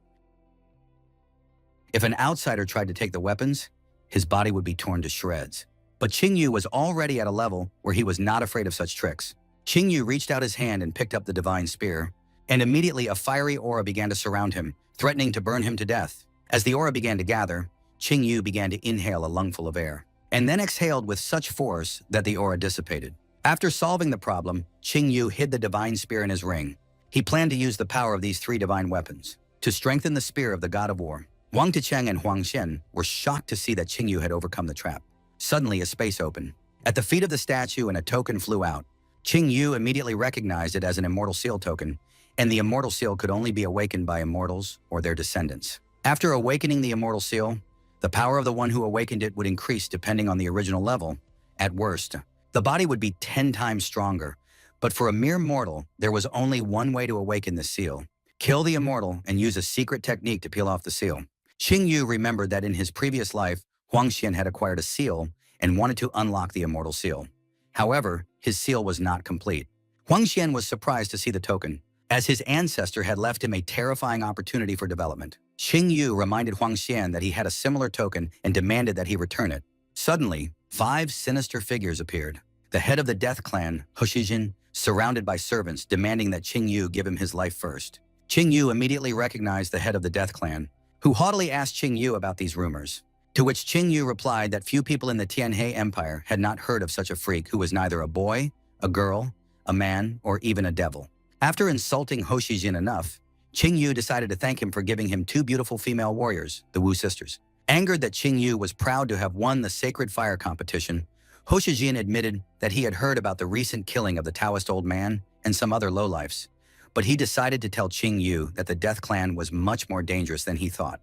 If an outsider tried to take the weapons, his body would be torn to shreds. But Qing Yu was already at a level where he was not afraid of such tricks. Qing Yu reached out his hand and picked up the divine spear, and immediately a fiery aura began to surround him, threatening to burn him to death. As the aura began to gather, Qing Yu began to inhale a lungful of air, and then exhaled with such force that the aura dissipated. After solving the problem, Qing Yu hid the divine spear in his ring. He planned to use the power of these 3 divine weapons to strengthen the spear of the god of war. Wang Tiqiang and Huang Xian were shocked to see that Qing Yu had overcome the trap. Suddenly, a space opened. At the feet of the statue, and a token flew out. Qing Yu immediately recognized it as an immortal seal token, and the immortal seal could only be awakened by immortals or their descendants. After awakening the immortal seal, the power of the one who awakened it would increase depending on the original level. At worst, the body would be 10 times stronger, but for a mere mortal, there was only one way to awaken the seal: kill the immortal and use a secret technique to peel off the seal. Qing Yu remembered that in his previous life, Huang Xian had acquired a seal and wanted to unlock the immortal seal. However, his seal was not complete. Huang Xian was surprised to see the token, as his ancestor had left him a terrifying opportunity for development. Qing Yu reminded Huang Xian that he had a similar token and demanded that he return it. Suddenly, 5 sinister figures appeared. The head of the death clan, Hoshijin, surrounded by servants demanding that Qing Yu give him his life first. Qing Yu immediately recognized the head of the death clan, who haughtily asked Qing Yu about these rumors, to which Qing Yu replied that few people in the Tianhe Empire had not heard of such a freak who was neither a boy, a girl, a man, or even a devil. After insulting Hoshijin enough, Qing Yu decided to thank him for giving him 2 beautiful female warriors, the Wu sisters. Angered that Qing Yu was proud to have won the Sacred Fire competition, Hoshijin admitted that he had heard about the recent killing of the Taoist old man and some other lowlifes, but he decided to tell Qing Yu that the Death Clan was much more dangerous than he thought.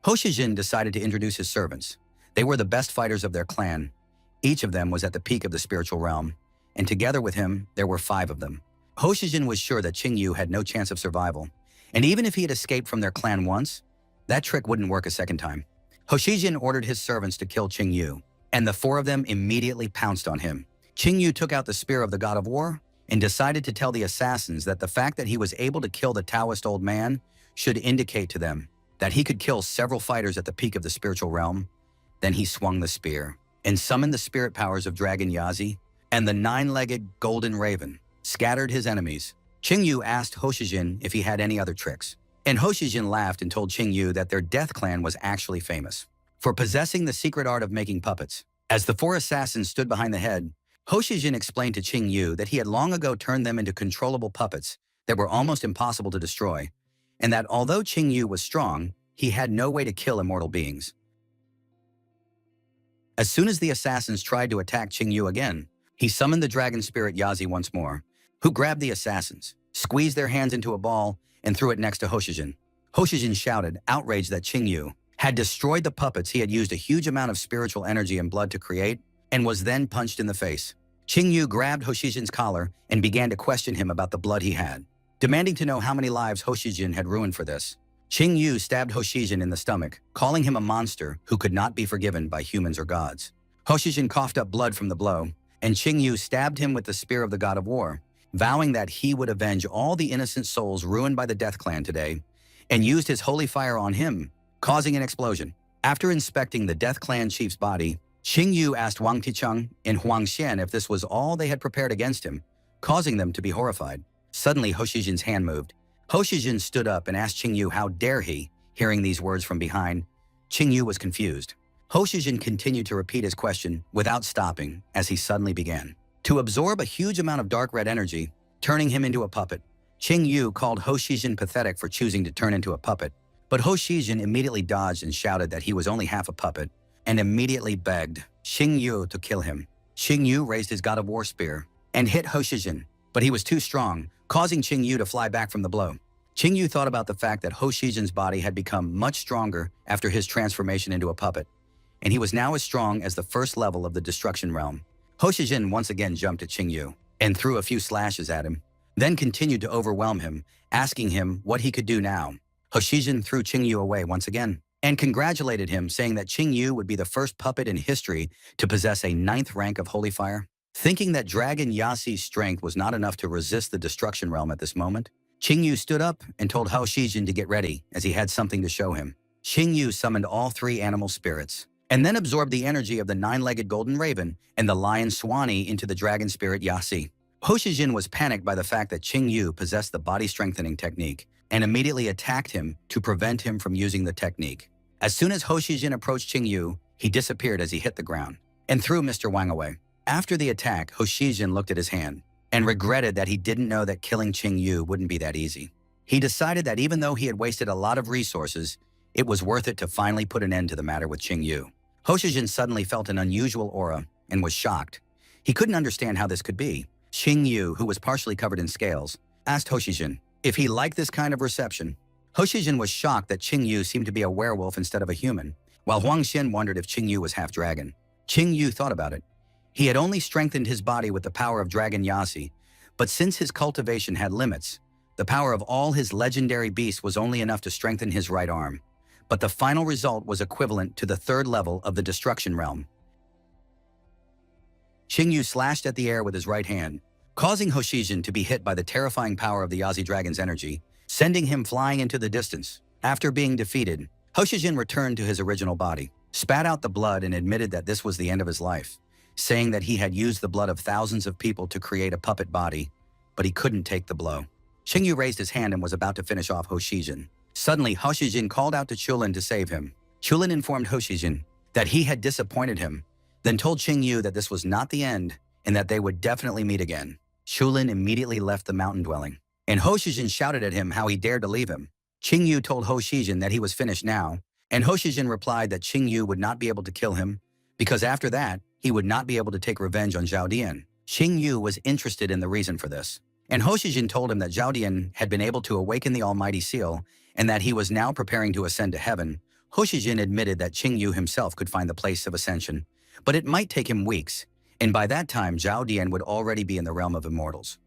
Hoshijin decided to introduce his servants. They were the best fighters of their clan. Each of them was at the peak of the spiritual realm, and together with him, there were 5 of them. Hoshijin was sure that Qing Yu had no chance of survival, and even if he had escaped from their clan once, that trick wouldn't work a second time. Hoshijin ordered his servants to kill Qing Yu, and the 4 of them immediately pounced on him. Qing Yu took out the spear of the god of war and decided to tell the assassins that the fact that he was able to kill the Taoist old man should indicate to them that he could kill several fighters at the peak of the spiritual realm. Then he swung the spear and summoned the spirit powers of Dragon Yazi and the 9-legged golden raven, scattered his enemies. Qing Yu asked Hoshijin if he had any other tricks, and Hoshijin laughed and told Qing Yu that their death clan was actually famous for possessing the secret art of making puppets. As the 4 assassins stood behind the head, Hoshijin explained to Qing Yu that he had long ago turned them into controllable puppets that were almost impossible to destroy, and that although Qing Yu was strong, he had no way to kill immortal beings. As soon as the assassins tried to attack Qing Yu again, he summoned the dragon spirit Yazi once more, who grabbed the assassins, squeezed their hands into a ball, and threw it next to Hoshijin. Hoshijin shouted, outraged that Qing Yu had destroyed the puppets he had used a huge amount of spiritual energy and blood to create, and was then punched in the face. Qing Yu grabbed Hoshijin's collar and began to question him about the blood he had, demanding to know how many lives Hoshijin had ruined for this. Qing Yu stabbed Hoshijin in the stomach, calling him a monster who could not be forgiven by humans or gods. Hoshijin coughed up blood from the blow, and Qing Yu stabbed him with the spear of the god of war, vowing that he would avenge all the innocent souls ruined by the Death Clan today, and used his holy fire on him, causing an explosion. After inspecting the Death Clan chief's body, Qing Yu asked Wang Ticheng and Huang Xian if this was all they had prepared against him, causing them to be horrified. Suddenly, Hoshijin's hand moved. Hoshijin stood up and asked Qing Yu how dare he, hearing these words from behind. Qing Yu was confused. Hoshijin continued to repeat his question without stopping as he suddenly began to absorb a huge amount of dark red energy, turning him into a puppet. Qing Yu called Hoshijin pathetic for choosing to turn into a puppet, but Hoshijin immediately dodged and shouted that he was only half a puppet, and immediately begged Qing Yu to kill him. Qing Yu raised his god of war spear and hit Hoshijin, but he was too strong, causing Qing Yu to fly back from the blow. Qing Yu thought about the fact that Hoshijin's body had become much stronger after his transformation into a puppet, and he was now as strong as the first level of the destruction realm. Hoshijin once again jumped at Qing Yu and threw a few slashes at him, then continued to overwhelm him, asking him what he could do now. Hoshijin threw Qing Yu away once again and congratulated him, saying that Qing Yu would be the first puppet in history to possess a 9th rank of holy fire. Thinking that Dragon Yassi's strength was not enough to resist the destruction realm at this moment, Qing Yu stood up and told Hoshijin to get ready, as he had something to show him. Qing Yu summoned all 3 animal spirits, and then absorbed the energy of the 9-legged golden raven and the lion Swanee into the dragon spirit Yassi. Hoshijin was panicked by the fact that Qing Yu possessed the body strengthening technique, and immediately attacked him to prevent him from using the technique. As soon as Hoshijin approached Qing Yu, he disappeared as he hit the ground, and threw Mr. Wang away. After the attack, Hoshijin looked at his hand, and regretted that he didn't know that killing Qing Yu wouldn't be that easy. He decided that even though he had wasted a lot of resources, it was worth it to finally put an end to the matter with Qing Yu. Hoshijin suddenly felt an unusual aura and was shocked. He couldn't understand how this could be. Qing Yu, who was partially covered in scales, asked Hoshijin if he liked this kind of reception. Hoshijin was shocked that Qing Yu seemed to be a werewolf instead of a human, while Huang Xian wondered if Qing Yu was half dragon. Qing Yu thought about it. He had only strengthened his body with the power of Dragon Yasi, but since his cultivation had limits, the power of all his legendary beasts was only enough to strengthen his right arm. But the final result was equivalent to the third level of the destruction realm. Qing Yu slashed at the air with his right hand, causing Hoshijin to be hit by the terrifying power of the Yazi dragon's energy, sending him flying into the distance. After being defeated, Hoshijin returned to his original body, spat out the blood and admitted that this was the end of his life, saying that he had used the blood of thousands of people to create a puppet body, but he couldn't take the blow. Qing Yu raised his hand and was about to finish off Hoshijin. Suddenly, Hoshijin called out to Chulin to save him. Chulin informed Hoshijin that he had disappointed him, then told Qing Yu that this was not the end and that they would definitely meet again. Chulin immediately left the mountain dwelling, and Hoshijin shouted at him how he dared to leave him. Qing Yu told Hoshijin that he was finished now, and Hoshijin replied that Qing Yu would not be able to kill him, because after that, he would not be able to take revenge on Zhao Dian. Qing Yu was interested in the reason for this, and Hoshijin told him that Zhao Dian had been able to awaken the Almighty Seal and that he was now preparing to ascend to heaven. Hoshijin admitted that Qing Yu himself could find the place of ascension, but it might take him weeks, and by that time Zhao Dian would already be in the realm of immortals.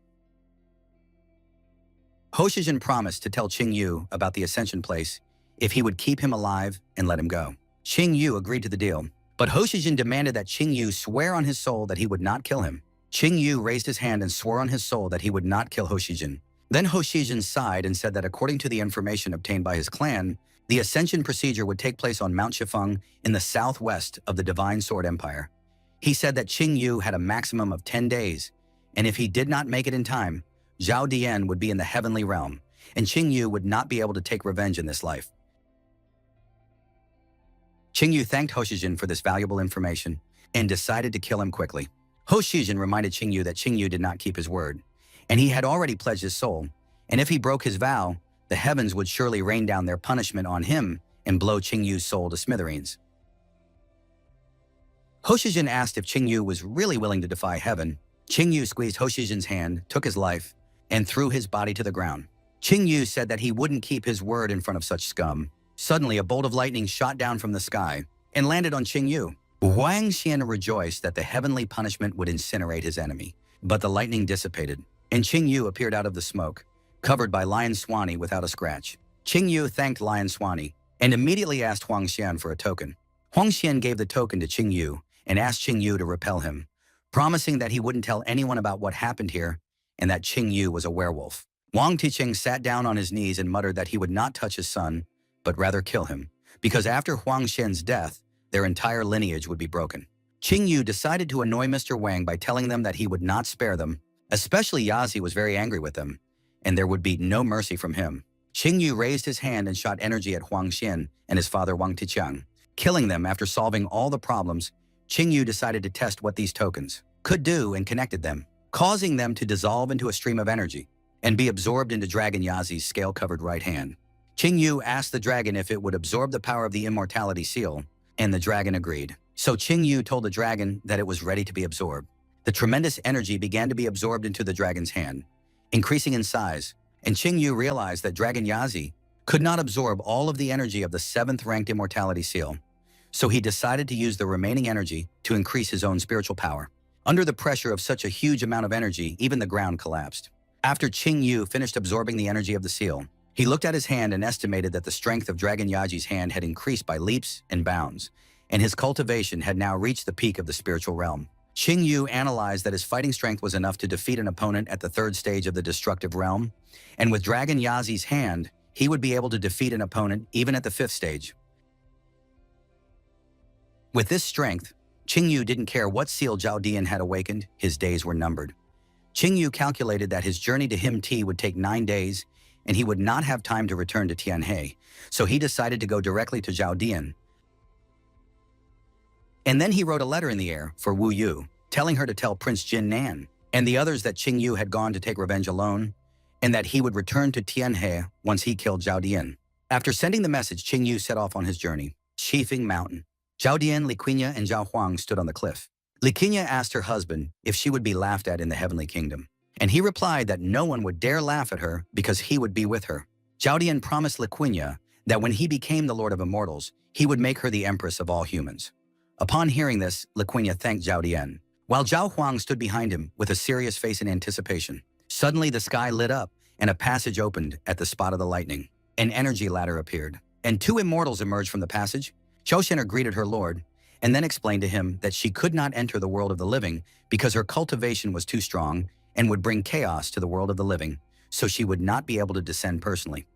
Hoshijin promised to tell Qing Yu about the ascension place if he would keep him alive and let him go. Qing Yu agreed to the deal, but Hoshijin demanded that Qing Yu swear on his soul that he would not kill him. Qing Yu raised his hand and swore on his soul that he would not kill Hoshijin. Then Hoshijin sighed and said that according to the information obtained by his clan, the ascension procedure would take place on Mount Shifeng in the southwest of the Divine Sword Empire. He said that Qing Yu had a maximum of 10 days, and if he did not make it in time, Zhao Dian would be in the heavenly realm, and Qing Yu would not be able to take revenge in this life. Qing Yu thanked Hoshijin for this valuable information and decided to kill him quickly. Hoshijin reminded Qing Yu that Qing Yu did not keep his word, and he had already pledged his soul, and if he broke his vow, the heavens would surely rain down their punishment on him and blow Qing Yu's soul to smithereens. Hoshijin asked if Qing Yu was really willing to defy heaven. Qing Yu squeezed Hoshijin's hand, took his life, and threw his body to the ground. Qing Yu said that he wouldn't keep his word in front of such scum. Suddenly, a bolt of lightning shot down from the sky and landed on Qing Yu. Huang Xian rejoiced that the heavenly punishment would incinerate his enemy, but the lightning dissipated, and Qing Yu appeared out of the smoke, covered by Lion Swanee without a scratch. Qing Yu thanked Lion Swanee and immediately asked Huang Xian for a token. Huang Xian gave the token to Qing Yu and asked Qing Yu to repel him, promising that he wouldn't tell anyone about what happened here and that Qing Yu was a werewolf. Wang Tiqing sat down on his knees and muttered that he would not touch his son, but rather kill him, because after Huang Xian's death, their entire lineage would be broken. Qing Yu decided to annoy Mr. Wang by telling them that he would not spare them, especially Yazi was very angry with them, and there would be no mercy from him. Qing Yu raised his hand and shot energy at Huang Xian and his father Wang Tiqiang. Killing them after solving all the problems, Qing Yu decided to test what these tokens could do and connected them, causing them to dissolve into a stream of energy and be absorbed into Dragon Yazi's scale-covered right hand. Qing Yu asked the dragon if it would absorb the power of the immortality seal, and the dragon agreed. So Qing Yu told the dragon that it was ready to be absorbed. The tremendous energy began to be absorbed into the dragon's hand, increasing in size, and Qing Yu realized that Dragon Yazi could not absorb all of the energy of the 7th-ranked immortality seal, so he decided to use the remaining energy to increase his own spiritual power. Under the pressure of such a huge amount of energy, even the ground collapsed. After Qing Yu finished absorbing the energy of the seal, he looked at his hand and estimated that the strength of Dragon Yaji's hand had increased by leaps and bounds, and his cultivation had now reached the peak of the spiritual realm. Qing Yu analyzed that his fighting strength was enough to defeat an opponent at the 3rd stage of the destructive realm, and with Dragon Yazi's hand, he would be able to defeat an opponent even at the 5th stage. With this strength, Qing Yu didn't care what seal Zhao Dian had awakened, his days were numbered. Qing Yu calculated that his journey to Him Ti would take 9 days, and he would not have time to return to Tianhe, so he decided to go directly to Zhao Dian. And then he wrote a letter in the air for Wu Yu, telling her to tell Prince Jin Nan and the others that Qing Yu had gone to take revenge alone, and that he would return to Tianhe once he killed Zhao Dian. After sending the message, Qing Yu set off on his journey. Shifeng Mountain. Zhao Dian, Li Qinya, and Zhao Huang stood on the cliff. Liquinya asked her husband if she would be laughed at in the heavenly kingdom, and he replied that no one would dare laugh at her because he would be with her. Zhao Dian promised Liquinya that when he became the Lord of Immortals, he would make her the Empress of all humans. Upon hearing this, Liquinya thanked Zhao Dian, while Zhao Huang stood behind him with a serious face in anticipation. Suddenly, the sky lit up, and a passage opened at the spot of the lightning. An energy ladder appeared, and two immortals emerged from the passage. Zhao Shen'er greeted her lord, and then explained to him that she could not enter the world of the living because her cultivation was too strong and would bring chaos to the world of the living, so she would not be able to descend personally.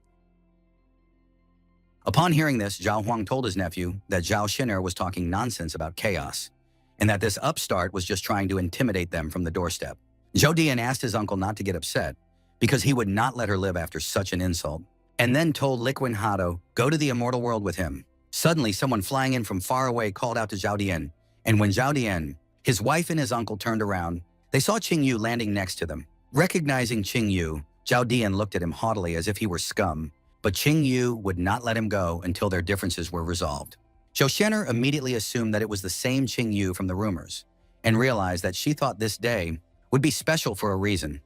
Upon hearing this, Zhao Huang told his nephew that Zhao Shen'er was talking nonsense about chaos, and that this upstart was just trying to intimidate them from the doorstep. Zhao Dian asked his uncle not to get upset, because he would not let her live after such an insult, and then told Liquinya to go to the immortal world with him. Suddenly, someone flying in from far away called out to Zhao Dian, and when Zhao Dian, his wife and his uncle turned around, they saw Qing Yu landing next to them. Recognizing Qing Yu, Zhao Dian looked at him haughtily as if he were scum, but Qing Yu would not let him go until their differences were resolved. Zhao Shen'er immediately assumed that it was the same Qing Yu from the rumors, and realized that she thought this day would be special for a reason.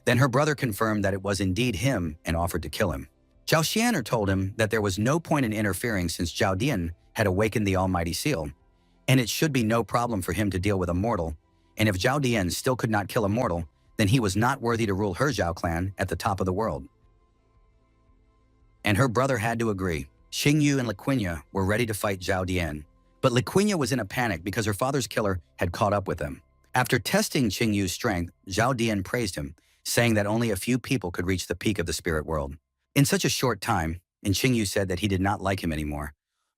Then her brother confirmed that it was indeed him and offered to kill him. Zhao Shen'er told him that there was no point in interfering since Zhao Dian had awakened the Almighty Seal, and it should be no problem for him to deal with a mortal, and if Zhao Dian still could not kill a mortal, then he was not worthy to rule her Zhao clan at the top of the world. And her brother had to agree. Qing Yu and Liquinya were ready to fight Zhao Dian, but Liquinya was in a panic because her father's killer had caught up with them. After testing Qing Yu's strength, Zhao Dian praised him, saying that only a few people could reach the peak of the spirit world in such a short time, and Qing Yu said that he did not like him anymore,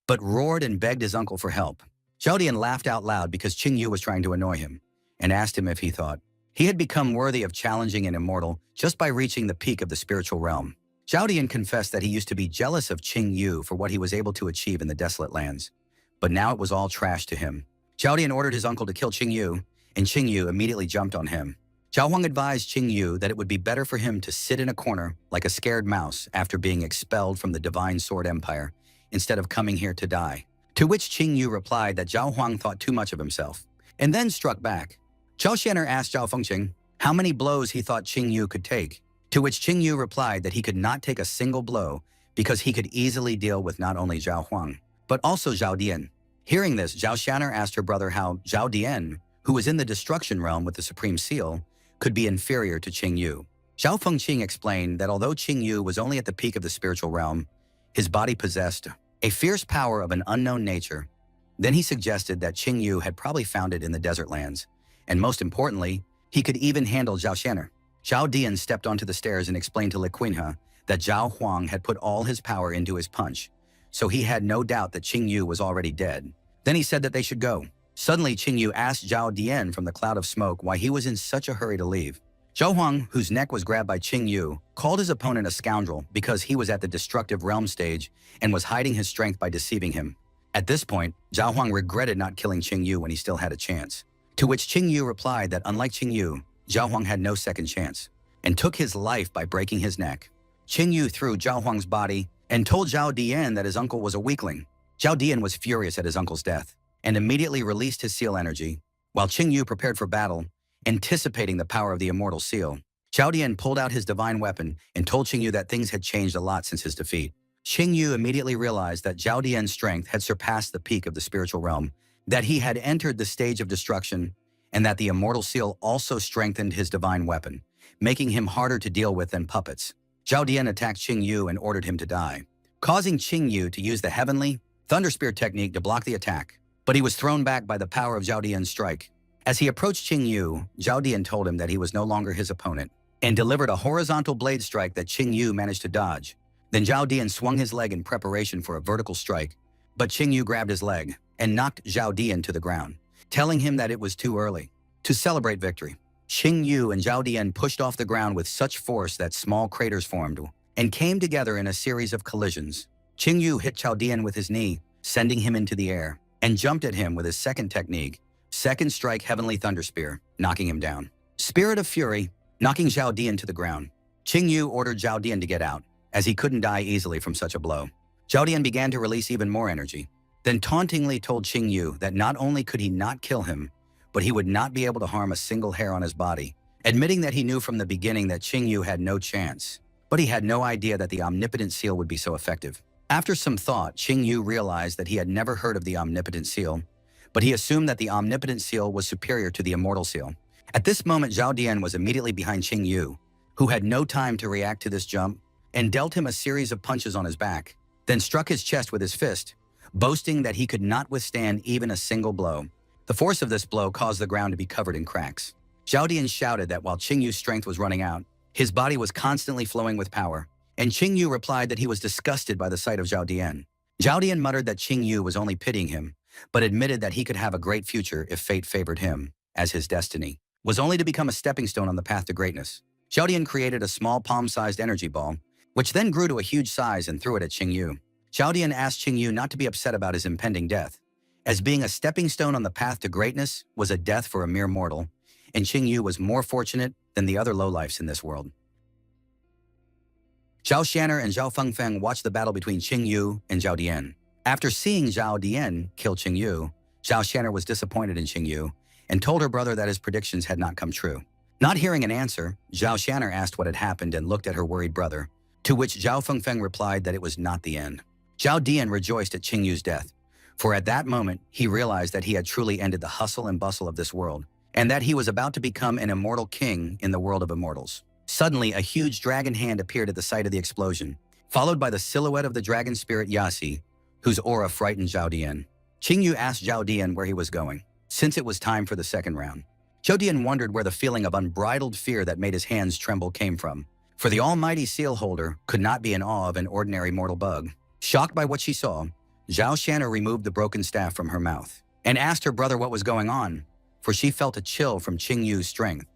but roared and begged his uncle for help. Zhao Dian laughed out loud because Qing Yu was trying to annoy him, and asked him if he thought he had become worthy of challenging an immortal just by reaching the peak of the spiritual realm. Zhao Dian confessed that he used to be jealous of Qing Yu for what he was able to achieve in the desolate lands, but now it was all trash to him. Zhao Dian ordered his uncle to kill Qing Yu, and Qing Yu immediately jumped on him. Zhao Huang advised Qing Yu that it would be better for him to sit in a corner like a scared mouse after being expelled from the Divine Sword Empire instead of coming here to die. To which Qing Yu replied that Zhao Huang thought too much of himself, and then struck back. Zhao Shen'er asked Zhao Fengqing how many blows he thought Qing Yu could take, to which Qing Yu replied that he could not take a single blow because he could easily deal with not only Zhao Huang, but also Zhao Dian. Hearing this, Zhao Shen'er asked her brother how Zhao Dian, who was in the destruction realm with the Supreme Seal, could be inferior to Qing Yu. Zhao Fengqing explained that although Qing Yu was only at the peak of the spiritual realm, his body possessed a fierce power of an unknown nature. Then he suggested that Qing Yu had probably found it in the desert lands, and most importantly, he could even handle Zhao Shen'er. Zhao Dian stepped onto the stairs and explained to Liquinya that Zhao Huang had put all his power into his punch, so he had no doubt that Qing Yu was already dead. Then he said that they should go. Suddenly, Qing Yu asked Zhao Dian from the cloud of smoke why he was in such a hurry to leave. Zhao Huang, whose neck was grabbed by Qing Yu, called his opponent a scoundrel because he was at the destructive realm stage and was hiding his strength by deceiving him. At this point, Zhao Huang regretted not killing Qing Yu when he still had a chance, to which Qing Yu replied that unlike Qing Yu, Zhao Huang had no second chance, and took his life by breaking his neck. Qing Yu threw Zhao Huang's body and told Zhao Dian that his uncle was a weakling. Zhao Dian was furious at his uncle's death, and immediately released his seal energy, while Qing Yu prepared for battle, anticipating the power of the immortal seal. Zhao Dian pulled out his divine weapon and told Qing Yu that things had changed a lot since his defeat. Qing Yu immediately realized that Zhao Dian's strength had surpassed the peak of the spiritual realm, that he had entered the stage of destruction, and that the immortal seal also strengthened his divine weapon, making him harder to deal with than puppets. Zhao Dian attacked Qing Yu and ordered him to die, causing Qing Yu to use the heavenly Thunder Spear technique to block the attack. But he was thrown back by the power of Zhao Dian's strike. As he approached Qing Yu, Zhao Dian told him that he was no longer his opponent, and delivered a horizontal blade strike that Qing Yu managed to dodge. Then Zhao Dian swung his leg in preparation for a vertical strike, but Qing Yu grabbed his leg and knocked Zhao Dian to the ground, telling him that it was too early to celebrate victory. Qing Yu and Zhao Dian pushed off the ground with such force that small craters formed and came together in a series of collisions. Qing Yu hit Zhao Dian with his knee, sending him into the air, and jumped at him with his second technique, Second Strike Heavenly Thunder Spear, knocking him down. Spirit of Fury, knocking Zhao Dian to the ground. Qing Yu ordered Zhao Dian to get out, as he couldn't die easily from such a blow. Zhao Dian began to release even more energy, then tauntingly told Qing Yu that not only could he not kill him, but he would not be able to harm a single hair on his body, admitting that he knew from the beginning that Qingyu had no chance. But he had no idea that the omnipotent seal would be so effective. After some thought, Qingyu realized that he had never heard of the omnipotent seal, but he assumed that the omnipotent seal was superior to the immortal seal. At this moment, Zhao Dian was immediately behind Qingyu, who had no time to react to this jump, and dealt him a series of punches on his back, then struck his chest with his fist, boasting that he could not withstand even a single blow. The force of this blow caused the ground to be covered in cracks. Zhao Dian shouted that while Qingyu's strength was running out, his body was constantly flowing with power, and Qingyu replied that he was disgusted by the sight of Zhao Dian. Zhao Dian muttered that Qingyu was only pitying him, but admitted that he could have a great future if fate favored him, as his destiny was only to become a stepping stone on the path to greatness. Zhao Dian created a small palm-sized energy ball, which then grew to a huge size and threw it at Qingyu. Zhao Dian asked Qingyu not to be upset about his impending death, as being a stepping stone on the path to greatness was a death for a mere mortal, and Qingyu was more fortunate than the other lowlifes in this world. Zhao Shanner and Zhao Fengfeng watched the battle between Qingyu and Zhao Dian. After seeing Zhao Dian kill Qingyu, Zhao Shanner was disappointed in Qingyu and told her brother that his predictions had not come true. Not hearing an answer, Zhao Shanner asked what had happened and looked at her worried brother, to which Zhao Fengfeng replied that it was not the end. Zhao Dian rejoiced at Qingyu's death, for at that moment he realized that he had truly ended the hustle and bustle of this world, and that he was about to become an immortal king in the world of immortals. Suddenly, a huge dragon hand appeared at the site of the explosion, followed by the silhouette of the dragon spirit Yasi, whose aura frightened Zhao Dian. Qingyu asked Zhao Dian where he was going, since it was time for the second round. Zhao Dian wondered where the feeling of unbridled fear that made his hands tremble came from, for the almighty seal holder could not be in awe of an ordinary mortal bug. Shocked by what she saw, Zhao Shanner removed the broken staff from her mouth and asked her brother what was going on, for she felt a chill from Qingyu's strength.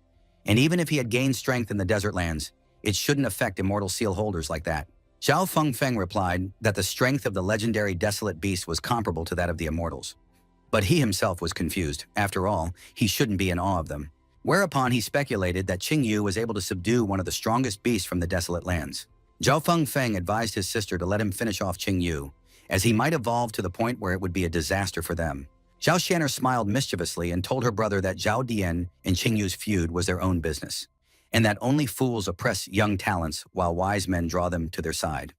And even if he had gained strength in the desert lands, it shouldn't affect immortal seal holders like that. Zhao Fengfeng replied that the strength of the legendary desolate beast was comparable to that of the immortals. But he himself was confused. After all, he shouldn't be in awe of them. Whereupon he speculated that Qingyu was able to subdue one of the strongest beasts from the desolate lands. Zhao Fengfeng advised his sister to let him finish off Qingyu, as he might evolve to the point where it would be a disaster for them. Zhao Shanner smiled mischievously and told her brother that Zhao Dian and Qingyu's feud was their own business, and that only fools oppress young talents while wise men draw them to their side.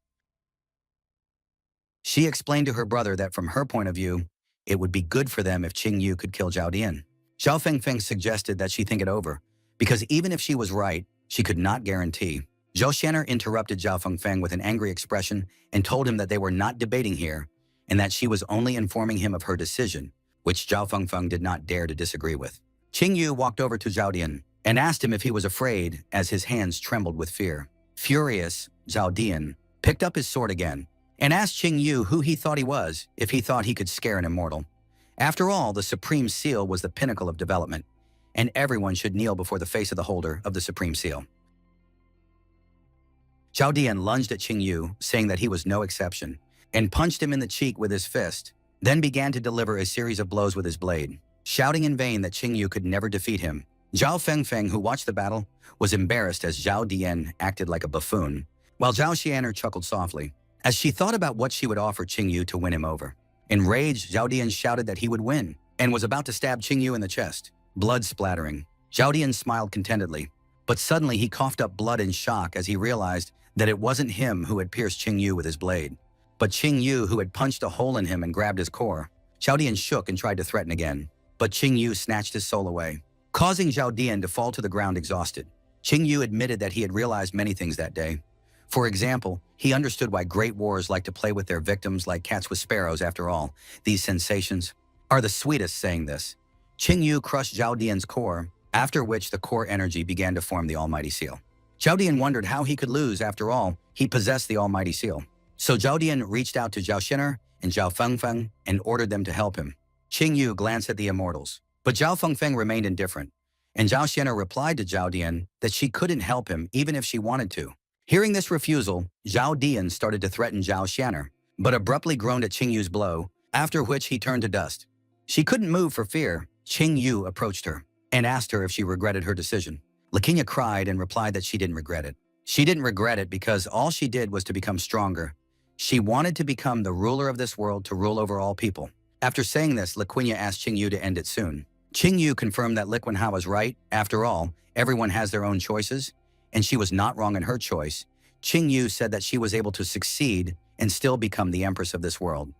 She explained to her brother that from her point of view, it would be good for them if Qingyu could kill Zhao Dian. Zhao Fengfeng suggested that she think it over, because even if she was right, she could not guarantee. Zhao Shanner interrupted Zhao Fengfeng with an angry expression and told him that they were not debating here, and that she was only informing him of her decision, which Zhao Fengfeng did not dare to disagree with. Qingyu walked over to Zhao Dian and asked him if he was afraid, as his hands trembled with fear. Furious, Zhao Dian picked up his sword again and asked Qingyu who he thought he was, if he thought he could scare an immortal. After all, the Supreme Seal was the pinnacle of development, and everyone should kneel before the face of the holder of the Supreme Seal. Zhao Dian lunged at Qingyu, saying that he was no exception, and punched him in the cheek with his fist, then began to deliver a series of blows with his blade, shouting in vain that Qingyu could never defeat him. Zhao Fengfeng, who watched the battle, was embarrassed as Zhao Dian acted like a buffoon, while Zhao Shanner chuckled softly, as she thought about what she would offer Qingyu to win him over. Enraged, Zhao Dian shouted that he would win, and was about to stab Qingyu in the chest, blood splattering. Zhao Dian smiled contentedly, but suddenly he coughed up blood in shock as he realized that it wasn't him who had pierced Qingyu with his blade, but Qingyu who had punched a hole in him and grabbed his core. Zhao Dian shook and tried to threaten again, but Qingyu snatched his soul away, causing Zhao Dian to fall to the ground exhausted. Qingyu admitted that he had realized many things that day. For example, he understood why great wars like to play with their victims like cats with sparrows. After all, these sensations are the sweetest. Saying this, Qingyu crushed Zhao Dian's core, after which the core energy began to form the Almighty Seal. Zhao Dian wondered how he could lose. After all, he possessed the Almighty Seal. So Zhao Dian reached out to Zhao Shanner and Zhao Fengfeng and ordered them to help him. Qingyu glanced at the immortals, but Zhao Fengfeng remained indifferent, and Zhao Shanner replied to Zhao Dian that she couldn't help him even if she wanted to. Hearing this refusal, Zhao Dian started to threaten Zhao Shanner, but abruptly groaned at Qingyu's blow, after which he turned to dust. She couldn't move for fear. Qingyu approached her and asked her if she regretted her decision. Lakinya cried and replied that she didn't regret it. She didn't regret it because all she did was to become stronger. She wanted to become the ruler of this world, to rule over all people. After saying this, Lakinya asked Qingyu to end it soon, Qing Yu confirmed that Liquanha was right. After all, everyone has their own choices, and she was not wrong in her choice. Qing Yu said that she was able to succeed and still become the empress of this world.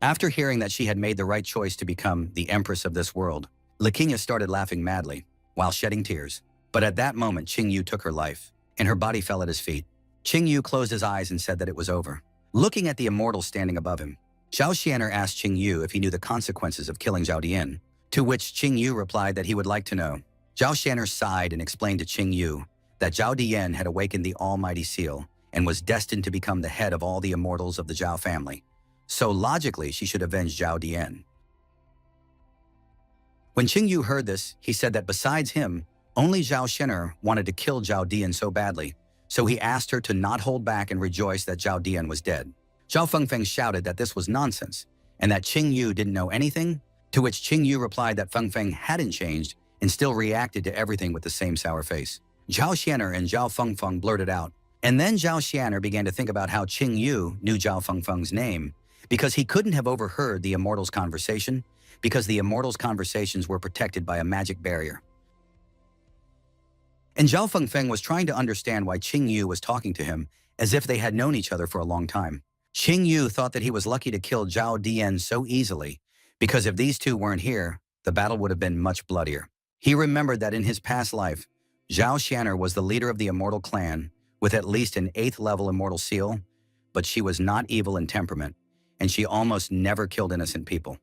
After hearing that she had made the right choice to become the empress of this world, Liquanha started laughing madly, while shedding tears. But at that moment, Qing Yu took her life, and her body fell at his feet. Qing Yu closed his eyes and said that it was over. Looking at the immortal standing above him, Zhao Xianer asked Qing Yu if he knew the consequences of killing Zhao Dian, to which Qing Yu replied that he would like to know. Zhao Xianer sighed and explained to Qing Yu that Zhao Dian had awakened the almighty seal and was destined to become the head of all the immortals of the Zhao family. So logically, she should avenge Zhao Dian. When Qing Yu heard this, he said that besides him, only Zhao Xianer wanted to kill Zhao Dian so badly, so he asked her to not hold back and rejoice that Zhao Dian was dead. Zhao Fengfeng shouted that this was nonsense and that Qing Yu didn't know anything, to which Qing Yu replied that Fengfeng hadn't changed and still reacted to everything with the same sour face. Zhao Xianer and Zhao Fengfeng blurted out, and then Zhao Xianer began to think about how Qing Yu knew Zhao Fengfeng's name because he couldn't have overheard the immortals' conversation because the immortals' conversations were protected by a magic barrier. And Zhao Fengfeng was trying to understand why Qing Yu was talking to him as if they had known each other for a long time. Qing Yu thought that he was lucky to kill Zhao Dian so easily because if these two weren't here, the battle would have been much bloodier. He remembered that in his past life, Zhao Xianer was the leader of the immortal clan with at least an 8th level immortal seal, but she was not evil in temperament, and she almost never killed innocent people.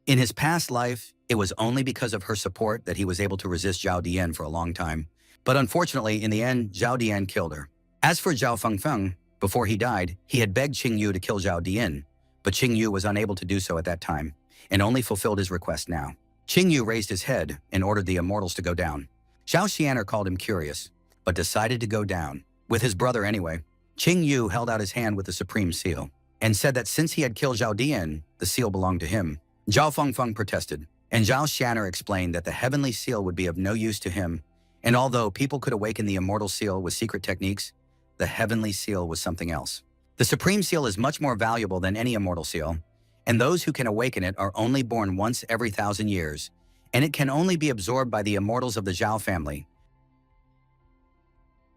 In his past life, it was only because of her support that he was able to resist Zhao Dian for a long time. But unfortunately, in the end, Zhao Dian killed her. As for Zhao Fengfeng, before he died, he had begged Qing Yu to kill Zhao Dian, but Qing Yu was unable to do so at that time, and only fulfilled his request now. Qing Yu raised his head and ordered the immortals to go down. Zhao Xianer called him curious, but decided to go down. With his brother anyway, Qing Yu held out his hand with the supreme seal, and said that since he had killed Zhao Dian, the seal belonged to him. Zhao Fengfeng protested, and Zhao Xianer explained that the heavenly seal would be of no use to him, and although people could awaken the immortal seal with secret techniques, the heavenly seal was something else. The supreme seal is much more valuable than any immortal seal, and those who can awaken it are only born once every 1,000 years, and it can only be absorbed by the immortals of the Zhao family.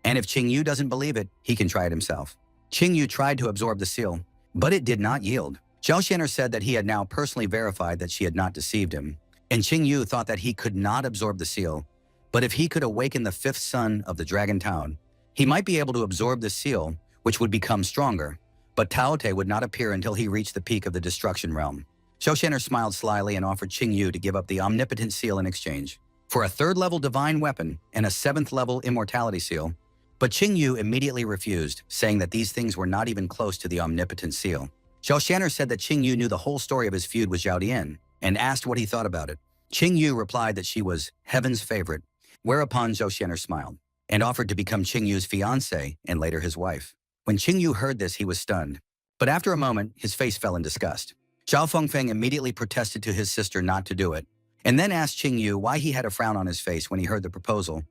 And if Qing Yu doesn't believe it, he can try it himself. Qing Yu tried to absorb the seal, but it did not yield. Zhao Xianer said that he had now personally verified that she had not deceived him, and Qing Yu thought that he could not absorb the seal, but if he could awaken the 5th son of the Dragon Town, he might be able to absorb the seal, which would become stronger, but Tao Te would not appear until he reached the peak of the destruction realm. Zhao Xianer smiled slyly and offered Qing Yu to give up the omnipotent seal in exchange for a 3rd-level divine weapon and a 7th-level immortality seal, but Qing Yu immediately refused, saying that these things were not even close to the omnipotent seal. Zhao Xianer said that Qing Yu knew the whole story of his feud with Zhao Dian and asked what he thought about it. Qing Yu replied that she was heaven's favorite, whereupon Zhao Xianer smiled and offered to become Qing Yu's fiancée and later his wife. When Qing Yu heard this, he was stunned, but after a moment, his face fell in disgust. Zhao Fengfeng immediately protested to his sister not to do it, and then asked Qing Yu why he had a frown on his face when he heard the proposal,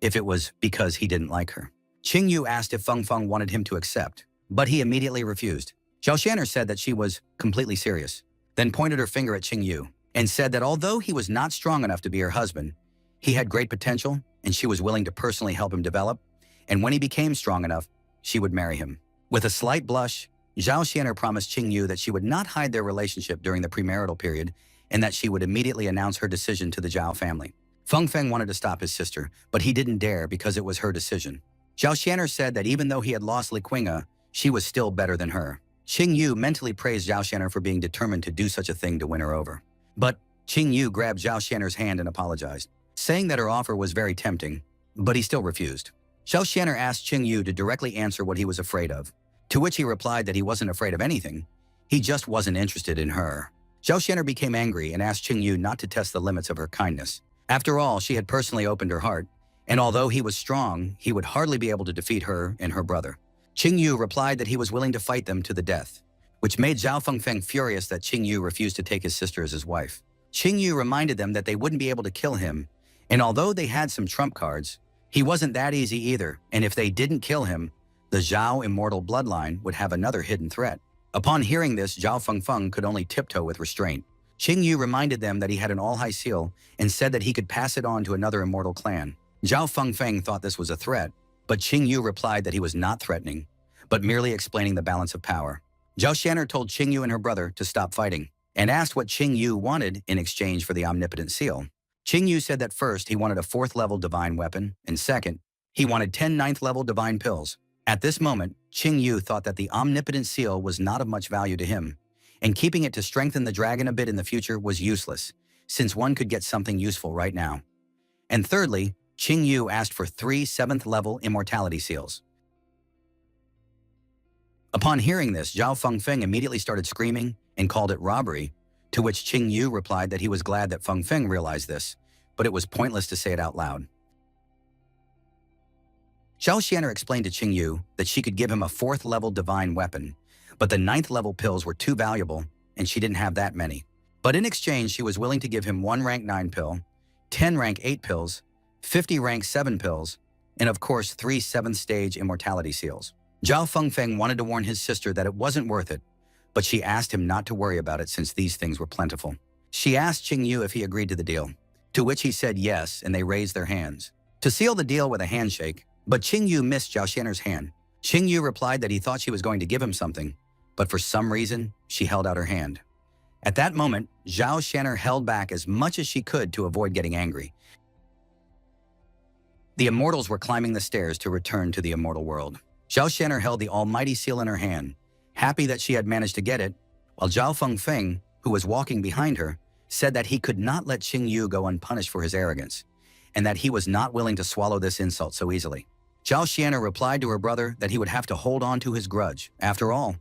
if it was because he didn't like her. Qing Yu asked if Fengfeng wanted him to accept, but he immediately refused. Zhao Xianer said that she was completely serious, then pointed her finger at Qing Yu and said that although he was not strong enough to be her husband, he had great potential and she was willing to personally help him develop, and when he became strong enough, she would marry him. With a slight blush, Zhao Xianer promised Qing Yu that she would not hide their relationship during the premarital period and that she would immediately announce her decision to the Zhao family. Fengfeng wanted to stop his sister, but he didn't dare because it was her decision. Zhao Xianer said that even though he had lost Liquanha, she was still better than her. Qing Yu mentally praised Zhao Xianer for being determined to do such a thing to win her over. But Qing Yu grabbed Zhao Xianer's hand and apologized, saying that her offer was very tempting, but he still refused. Zhao Xianer asked Qing Yu to directly answer what he was afraid of, to which he replied that he wasn't afraid of anything, he just wasn't interested in her. Zhao Xianer became angry and asked Qing Yu not to test the limits of her kindness. After all, she had personally opened her heart, and although he was strong, he would hardly be able to defeat her and her brother. Qing Yu replied that he was willing to fight them to the death, which made Zhao Fengfeng furious that Qing Yu refused to take his sister as his wife. Qing Yu reminded them that they wouldn't be able to kill him, and although they had some trump cards, he wasn't that easy either, and if they didn't kill him, the Zhao immortal bloodline would have another hidden threat. Upon hearing this, Zhao Fengfeng could only tiptoe with restraint. Qing Yu reminded them that he had an all-high seal and said that he could pass it on to another immortal clan. Zhao Fengfeng thought this was a threat, but Qing Yu replied that he was not threatening, but merely explaining the balance of power. Zhao Xian'er told Qing Yu and her brother to stop fighting, and asked what Qing Yu wanted in exchange for the omnipotent seal. Qing Yu said that first he wanted a 4th-level divine weapon, and second, he wanted 10 9th-level divine pills. At this moment, Qing Yu thought that the omnipotent seal was not of much value to him, and keeping it to strengthen the dragon a bit in the future was useless, since one could get something useful right now. And thirdly, Qing Yu asked for 3 7th-level immortality seals. Upon hearing this, Zhao Fengfeng immediately started screaming and called it robbery, to which Qing Yu replied that he was glad that Fengfeng realized this, but it was pointless to say it out loud. Zhao Xian'er explained to Qing Yu that she could give him a 4th-level divine weapon, but the 9th-level pills were too valuable, and she didn't have that many. But in exchange, she was willing to give him 1 rank 9 pill, 10 rank 8 pills, 50 rank 7 pills, and of course 3 7th-stage immortality seals. Zhao Fengfeng wanted to warn his sister that it wasn't worth it, but she asked him not to worry about it since these things were plentiful. She asked Qing Yu if he agreed to the deal, to which he said yes, and they raised their hands to seal the deal with a handshake, but Qing Yu missed Zhao Xian'er's hand. Qing Yu replied that he thought she was going to give him something, but for some reason, she held out her hand. At that moment, Zhao Xian'er held back as much as she could to avoid getting angry. The immortals were climbing the stairs to return to the immortal world. Zhao Xian'er held the almighty seal in her hand, happy that she had managed to get it, while Zhao Fengfeng, who was walking behind her, said that he could not let Qing Yu go unpunished for his arrogance, and that he was not willing to swallow this insult so easily. Zhao Xian'er replied to her brother that he would have to hold on to his grudge. After all,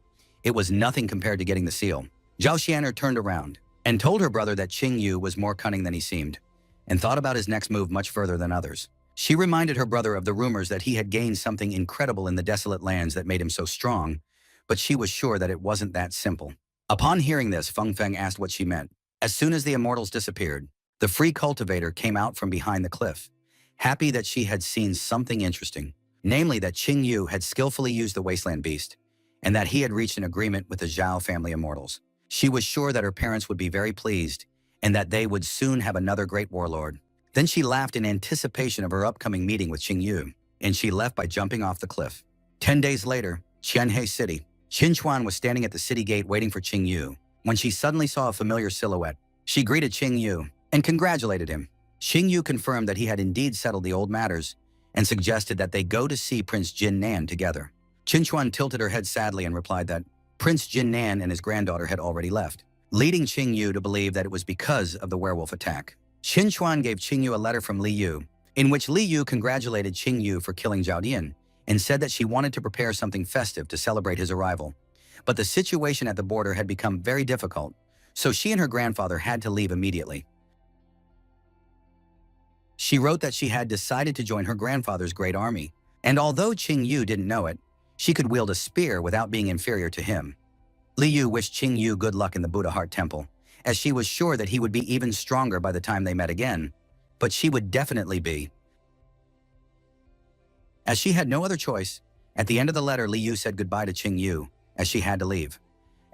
it was nothing compared to getting the seal. Zhao Xian'er turned around and told her brother that Qing Yu was more cunning than he seemed, and thought about his next move much further than others. She reminded her brother of the rumors that he had gained something incredible in the desolate lands that made him so strong, but she was sure that it wasn't that simple. Upon hearing this, Fengfeng asked what she meant. As soon as the immortals disappeared, the free cultivator came out from behind the cliff, happy that she had seen something interesting, namely that Qing Yu had skillfully used the wasteland beast, and that he had reached an agreement with the Zhao family immortals. She was sure that her parents would be very pleased, and that they would soon have another great warlord. Then she laughed in anticipation of her upcoming meeting with Qing Yu, and she left by jumping off the cliff. 10 days later, Qianhe City. Qin Chuan was standing at the city gate waiting for Qing Yu, when she suddenly saw a familiar silhouette. She greeted Qing Yu and congratulated him. Qing Yu confirmed that he had indeed settled the old matters and suggested that they go to see Prince Jin Nan together. Qin Chuan tilted her head sadly and replied that Prince Jin Nan and his granddaughter had already left, leading Qing Yu to believe that it was because of the werewolf attack. Qin Chuan gave Qing Yu a letter from Li Yu, in which Li Yu congratulated Qing Yu for killing Zhao Dian and said that she wanted to prepare something festive to celebrate his arrival. But the situation at the border had become very difficult, so she and her grandfather had to leave immediately. She wrote that she had decided to join her grandfather's great army, and although Qing Yu didn't know it, she could wield a spear without being inferior to him. Li Yu wished Qing Yu good luck in the Buddha Heart Temple, as she was sure that he would be even stronger by the time they met again, but she would definitely be. As she had no other choice, at the end of the letter, Li Yu said goodbye to Qing Yu, as she had to leave.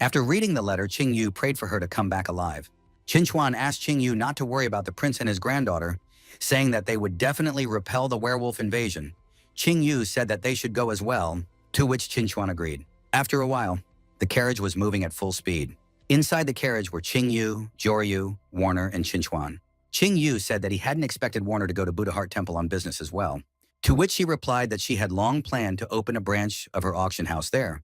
After reading the letter, Qing Yu prayed for her to come back alive. Qin Chuan asked Qing Yu not to worry about the prince and his granddaughter, saying that they would definitely repel the werewolf invasion. Qing Yu said that they should go as well, to which Qin Chuan agreed. After a while, the carriage was moving at full speed. Inside the carriage were Qing Yu, Joryu, Warner, and Qin Chuan. Qing Yu said that he hadn't expected Warner to go to Buddha Heart Temple on business as well, to which she replied that she had long planned to open a branch of her auction house there,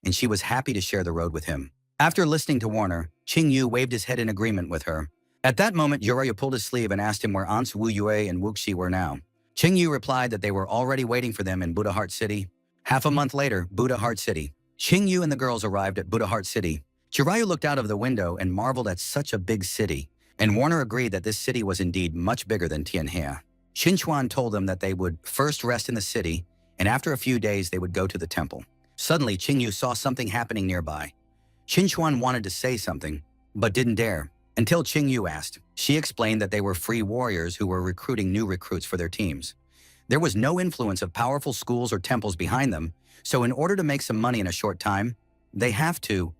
and she was happy to share the road with him. After listening to Warner, Qing Yu waved his head in agreement with her. At that moment, Joryu pulled his sleeve and asked him where aunts Wu Yue and Wuxi were now. Qing Yu replied that they were already waiting for them in Buddha Heart City. Half a month later, Buddha Heart City. Qing Yu and the girls arrived at Buddha Heart City. Jiraiya looked out of the window and marveled at such a big city, and Warner agreed that this city was indeed much bigger than Tianhe. Qin Chuan told them that they would first rest in the city, and after a few days they would go to the temple. Suddenly, Qing Yu saw something happening nearby. Qin Chuan wanted to say something, but didn't dare, until Qing Yu asked. She explained that they were free warriors who were recruiting new recruits for their teams. There was no influence of powerful schools or temples behind them, so in order to make some money in a short time, they have to.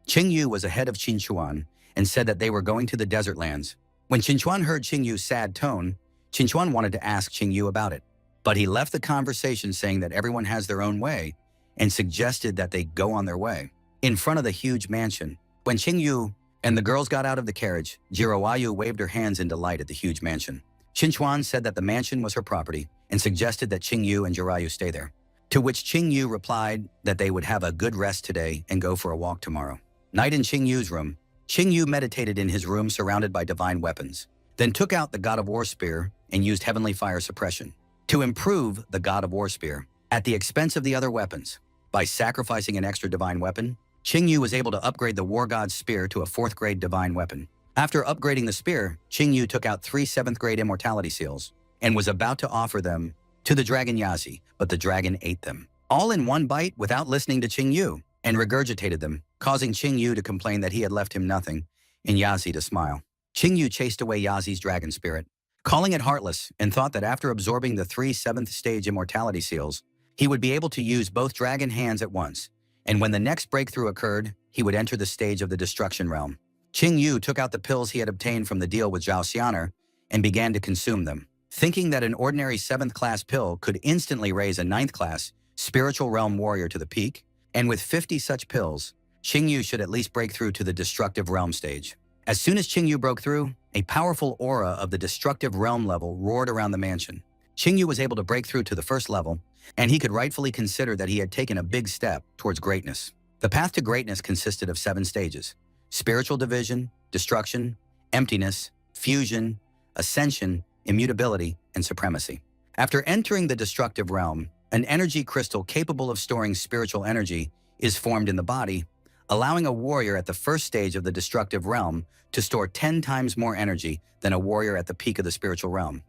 Qingyu was ahead of Qinchuan and said that they were going to the desert lands. When Qinchuan heard Qingyu's sad tone, Qinchuan wanted to ask Qingyu about it. But he left the conversation saying that everyone has their own way and suggested that they go on their way. In front of the huge mansion, when Qingyu and the girls got out of the carriage, Jirawayu waved her hands in delight at the huge mansion. Qinchuan said that the mansion was her property and suggested that Qingyu and Jirayu stay there. To which Qingyu replied that they would have a good rest today and go for a walk tomorrow. Night in Qingyu's room, Qingyu meditated in his room surrounded by divine weapons, then took out the God of War spear and used heavenly fire suppression to improve the God of War spear at the expense of the other weapons. By sacrificing an extra divine weapon, Qingyu was able to upgrade the War God's spear to a 4th grade divine weapon. After upgrading the spear, Qingyu took out 3 7th grade immortality seals and was about to offer them to the dragon Yazi, but the dragon ate them, all in one bite without listening to Qingyu, and regurgitated them, causing Qingyu to complain that he had left him nothing, and Yazi to smile. Qingyu chased away Yazi's dragon spirit, calling it heartless, and thought that after absorbing the 3 7th stage immortality seals, he would be able to use both dragon hands at once, and when the next breakthrough occurred, he would enter the stage of the destruction realm. Qingyu took out the pills he had obtained from the deal with Zhao Xianer and began to consume them, thinking that an ordinary 7th class pill could instantly raise a 9th class spiritual realm warrior to the peak, and with 50 such pills, Qingyu should at least break through to the destructive realm stage. As soon as Qingyu broke through, a powerful aura of the destructive realm level roared around the mansion. Qingyu was able to break through to the 1st level, and he could rightfully consider that he had taken a big step towards greatness. The path to greatness consisted of 7 stages: spiritual division, destruction, emptiness, fusion, ascension, immutability, and supremacy. After entering the destructive realm, an energy crystal capable of storing spiritual energy is formed in the body, allowing a warrior at the 1st stage of the destructive realm to store 10 times more energy than a warrior at the peak of the spiritual realm.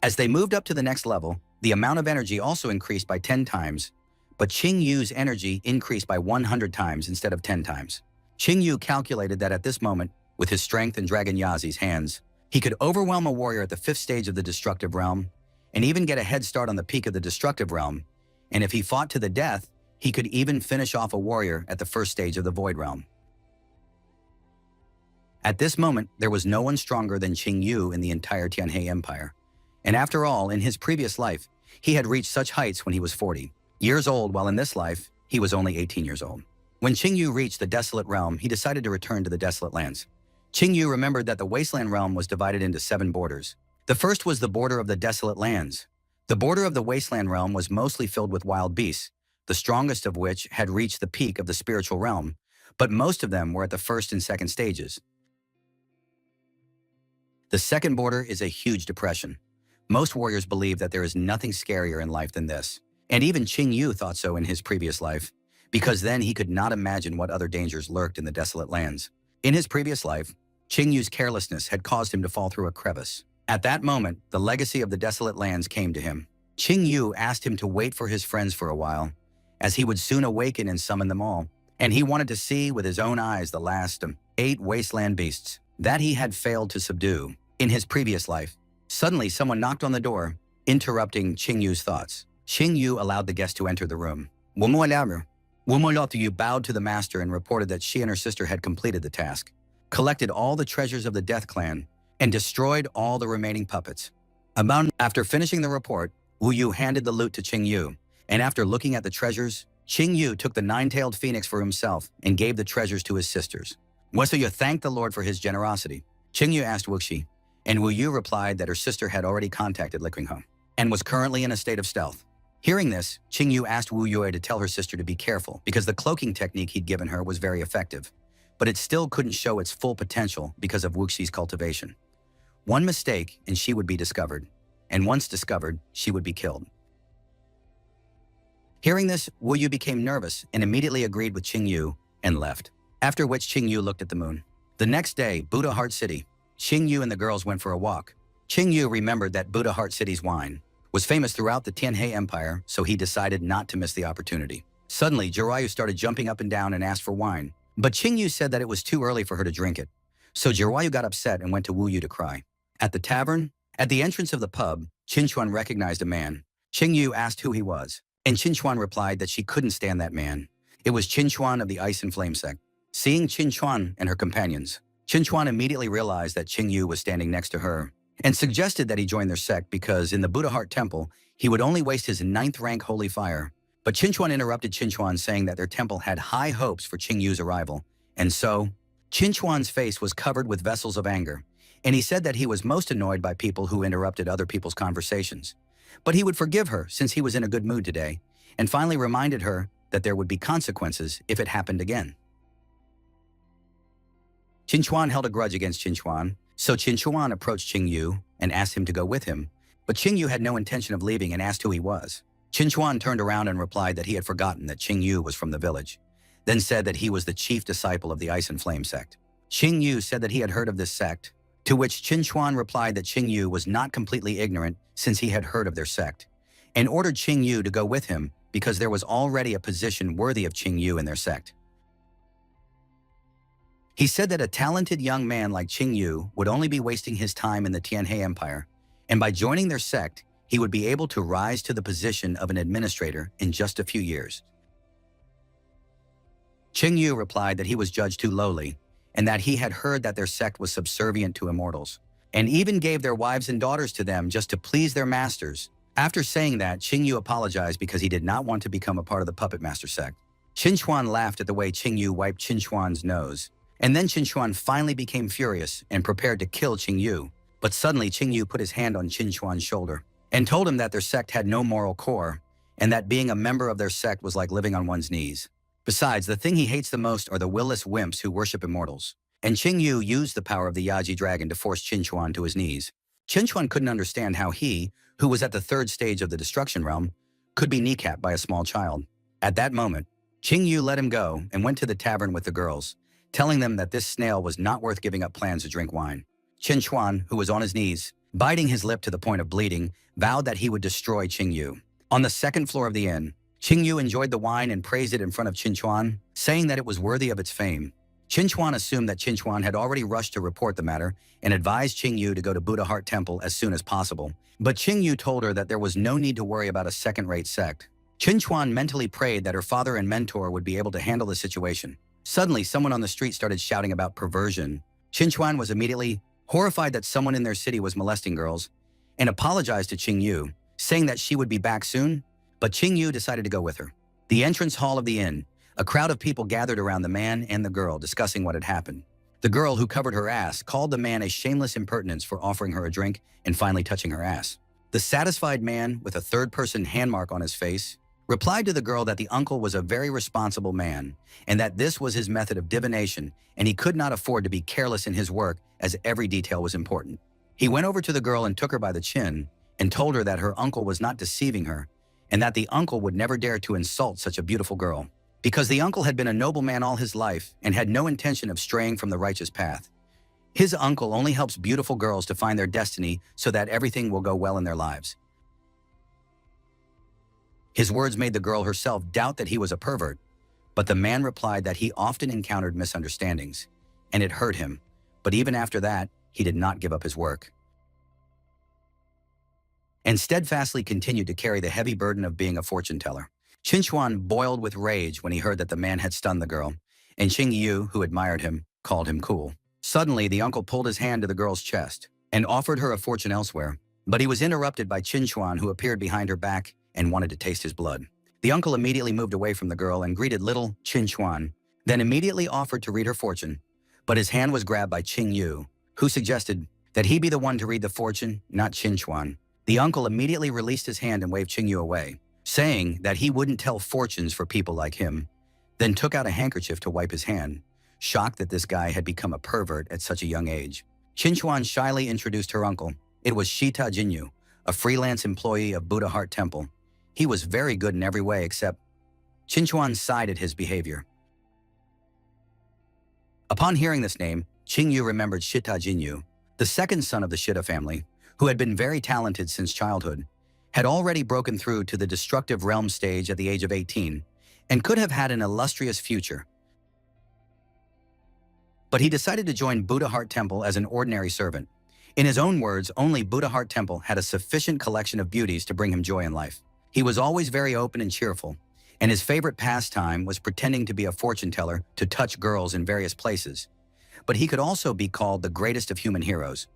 As they moved up to the next level, the amount of energy also increased by 10 times, but Qingyu's energy increased by 100 times instead of 10 times. Qingyu calculated that at this moment, with his strength in Dragon Yazi's hands, he could overwhelm a warrior at the 5th stage of the destructive realm and even get a head start on the peak of the destructive realm, and if he fought to the death, he could even finish off a warrior at the 1st stage of the void realm. At this moment, there was no one stronger than Qingyu in the entire Tianhe Empire. And after all, in his previous life, he had reached such heights when he was 40 years old, while in this life, he was only 18 years old. When Qingyu reached the desolate realm, he decided to return to the desolate lands. Qingyu remembered that the wasteland realm was divided into 7 borders. The first was the border of the desolate lands. The border of the wasteland realm was mostly filled with wild beasts, the strongest of which had reached the peak of the spiritual realm, but most of them were at the 1st and 2nd stages. The second border is a huge depression. Most warriors believe that there is nothing scarier in life than this, and even Qingyu thought so in his previous life, because then he could not imagine what other dangers lurked in the desolate lands. In his previous life, Qingyu's carelessness had caused him to fall through a crevice. At that moment, the legacy of the desolate lands came to him. Qingyu asked him to wait for his friends for a while, as he would soon awaken and summon them all, and he wanted to see with his own eyes the last 8 wasteland beasts that he had failed to subdue in his previous life. Suddenly, someone knocked on the door, interrupting Qingyu's thoughts. Qingyu allowed the guest to enter the room. Wu bowed to the master and reported that she and her sister had completed the task, collected all the treasures of the Death Clan, and destroyed all the remaining puppets. After finishing the report, Wu Yu handed the loot to Qingyu, and after looking at the treasures, Qingyu took the 9-tailed phoenix for himself and gave the treasures to his sisters. Wu thanked the Lord for his generosity. Qingyu asked Wuxi, and Wu Yu replied that her sister had already contacted Liqinghe and was currently in a state of stealth. Hearing this, Qingyu asked Wu Yue to tell her sister to be careful because the cloaking technique he'd given her was very effective, but it still couldn't show its full potential because of Wuxi's cultivation. One mistake and she would be discovered, and once discovered, she would be killed. Hearing this, Wu Yu became nervous and immediately agreed with Qingyu and left, after which Qingyu looked at the moon. The next day, Buddha Heart City, Qingyu and the girls went for a walk. Qingyu remembered that Buddha Heart City's wine was famous throughout the Tianhe Empire, so he decided not to miss the opportunity. Suddenly, Jirayu started jumping up and down and asked for wine, but Qingyu said that it was too early for her to drink it. So Jirayu got upset and went to Wu Yu to cry. At the tavern, at the entrance of the pub, Qinchuan recognized a man. Qingyu asked who he was. And Qinchuan replied that she couldn't stand that man. It was Qinchuan of the Ice and Flame sect. Seeing Qinchuan and her companions, Qinchuan immediately realized that Qingyu was standing next to her and suggested that he join their sect because in the Buddha Heart Temple, he would only waste his 9th rank holy fire. But Qinchuan interrupted Qinchuan, saying that their temple had high hopes for Qingyu's arrival. And so, Qinchuan's face was covered with vessels of anger, and he said that he was most annoyed by people who interrupted other people's conversations. But he would forgive her since he was in a good mood today, and finally reminded her that there would be consequences if it happened again. Qinchuan held a grudge against Qinchuan, so Qinchuan approached Qingyu and asked him to go with him. But Qingyu had no intention of leaving and asked who he was. Qinchuan turned around and replied that he had forgotten that Qingyu was from the village, then said that he was the chief disciple of the Ice and Flame sect. Qingyu said that he had heard of this sect, to which Qinchuan replied that Qingyu was not completely ignorant since he had heard of their sect, and ordered Qingyu to go with him because there was already a position worthy of Qingyu in their sect. He said that a talented young man like Qingyu would only be wasting his time in the Tianhe Empire, and by joining their sect, he would be able to rise to the position of an administrator in just a few years. Qingyu replied that he was judged too lowly, and that he had heard that their sect was subservient to immortals, and even gave their wives and daughters to them just to please their masters. After saying that, Qingyu apologized because he did not want to become a part of the Puppet Master sect. Qinchuan laughed at the way Qingyu wiped Qinchuan's nose, and then Qinchuan finally became furious and prepared to kill Qingyu. But suddenly Qingyu put his hand on Qinchuan's shoulder and told him that their sect had no moral core, and that being a member of their sect was like living on one's knees. Besides, the thing he hates the most are the willless wimps who worship immortals. And Qingyu used the power of the Yaji dragon to force Qinchuan to his knees. Qinchuan couldn't understand how he, who was at the 3rd stage of the destruction realm, could be kneecapped by a small child. At that moment, Qingyu let him go and went to the tavern with the girls, telling them that this snail was not worth giving up plans to drink wine. Qinchuan, who was on his knees, biting his lip to the point of bleeding, vowed that he would destroy Qingyu. On the 2nd floor of the inn, Qingyu enjoyed the wine and praised it in front of Qinchuan, saying that it was worthy of its fame. Qinchuan assumed that Qinchuan had already rushed to report the matter and advised Qingyu to go to Buddha Heart Temple as soon as possible. But Qingyu told her that there was no need to worry about a second-rate sect. Qinchuan mentally prayed that her father and mentor would be able to handle the situation. Suddenly, someone on the street started shouting about perversion. Qinchuan was immediately horrified that someone in their city was molesting girls and apologized to Qingyu, saying that she would be back soon, but Qingyu decided to go with her. The entrance hall of the inn, a crowd of people gathered around the man and the girl discussing what had happened. The girl, who covered her ass, called the man a shameless impertinence for offering her a drink and finally touching her ass. The satisfied man, with a 3rd-person hand mark on his face, replied to the girl that the uncle was a very responsible man and that this was his method of divination and he could not afford to be careless in his work as every detail was important. He went over to the girl and took her by the chin and told her that her uncle was not deceiving her and that the uncle would never dare to insult such a beautiful girl, because the uncle had been a noble man all his life and had no intention of straying from the righteous path. His uncle only helps beautiful girls to find their destiny so that everything will go well in their lives. His words made the girl herself doubt that he was a pervert, but the man replied that he often encountered misunderstandings, and it hurt him, but even after that, he did not give up his work, and steadfastly continued to carry the heavy burden of being a fortune teller. Qinchuan boiled with rage when he heard that the man had stunned the girl, and Qingyu, who admired him, called him cool. Suddenly, the uncle pulled his hand to the girl's chest and offered her a fortune elsewhere, but he was interrupted by Qinchuan, who appeared behind her back and wanted to taste his blood. The uncle immediately moved away from the girl and greeted little Qinchuan, then immediately offered to read her fortune, but his hand was grabbed by Qingyu, who suggested that he be the one to read the fortune, not Qinchuan. The uncle immediately released his hand and waved Qingyu away, saying that he wouldn't tell fortunes for people like him, then took out a handkerchief to wipe his hand, shocked that this guy had become a pervert at such a young age. Qinchuan shyly introduced her uncle. It was Shita Jinyu, a freelance employee of Buddha Heart Temple. He was very good in every way except Qinchuan sighed at his behavior. Upon hearing this name, Qingyu remembered Shita Jinyu, the 2nd son of the Shita family, who had been very talented since childhood, had already broken through to the destructive realm stage at the age of 18, and could have had an illustrious future. But he decided to join Buddha Heart Temple as an ordinary servant. In his own words, only Buddha Heart Temple had a sufficient collection of beauties to bring him joy in life. He was always very open and cheerful, and his favorite pastime was pretending to be a fortune teller to touch girls in various places. But he could also be called the greatest of human heroes.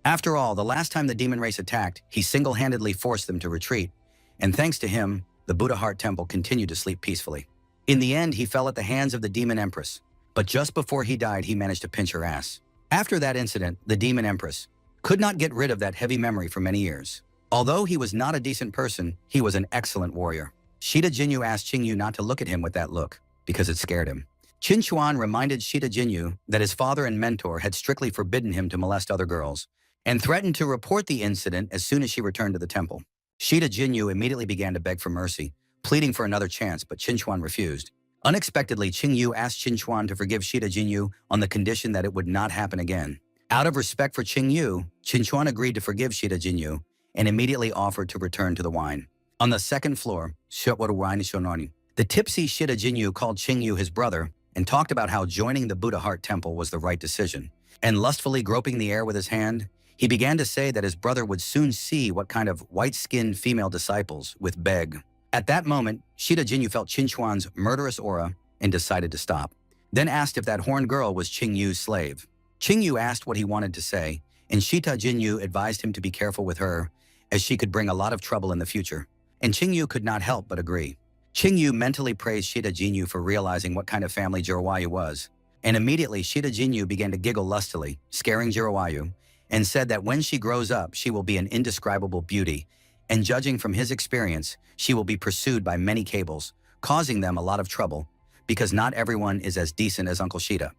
After all, the last time the demon race attacked, he single-handedly forced them to retreat, and thanks to him, the Buddha Heart Temple continued to sleep peacefully. In the end, he fell at the hands of the Demon Empress, but just before he died, he managed to pinch her ass. After that incident, the Demon Empress could not get rid of that heavy memory for many years. Although he was not a decent person, he was an excellent warrior. Shida Jinyu asked Qingyu not to look at him with that look, because it scared him. Qin Chuan reminded Shida Jinyu that his father and mentor had strictly forbidden him to molest other girls, and threatened to report the incident as soon as she returned to the temple. Shida Jinyu immediately began to beg for mercy, pleading for another chance, but Qin Chuan refused. Unexpectedly, Qingyu asked Qin Chuan to forgive Shida Jinyu on the condition that it would not happen again. Out of respect for Qingyu, Qin Chuan agreed to forgive Shida Jinyu and immediately offered to return to the wine. On the second floor, the tipsy Shida Jinyu called Qingyu his brother and talked about how joining the Buddha Heart Temple was the right decision. And lustfully groping the air with his hand, he began to say that his brother would soon see what kind of white-skinned female disciples with beg. At that moment, Shida Jinyu felt Qin Chuan's murderous aura and decided to stop. Then asked if that horned girl was Qingyu's slave. Qingyu asked what he wanted to say, and Shida Jinyu advised him to be careful with her, as she could bring a lot of trouble in the future. And Qingyu could not help but agree. Qingyu mentally praised Shida Jinyu for realizing what kind of family Jirowayu was. And immediately, Shida Jinyu began to giggle lustily, scaring Jirowayu, and said that when she grows up, she will be an indescribable beauty, and judging from his experience, she will be pursued by many cables, causing them a lot of trouble, because not everyone is as decent as Uncle Shida.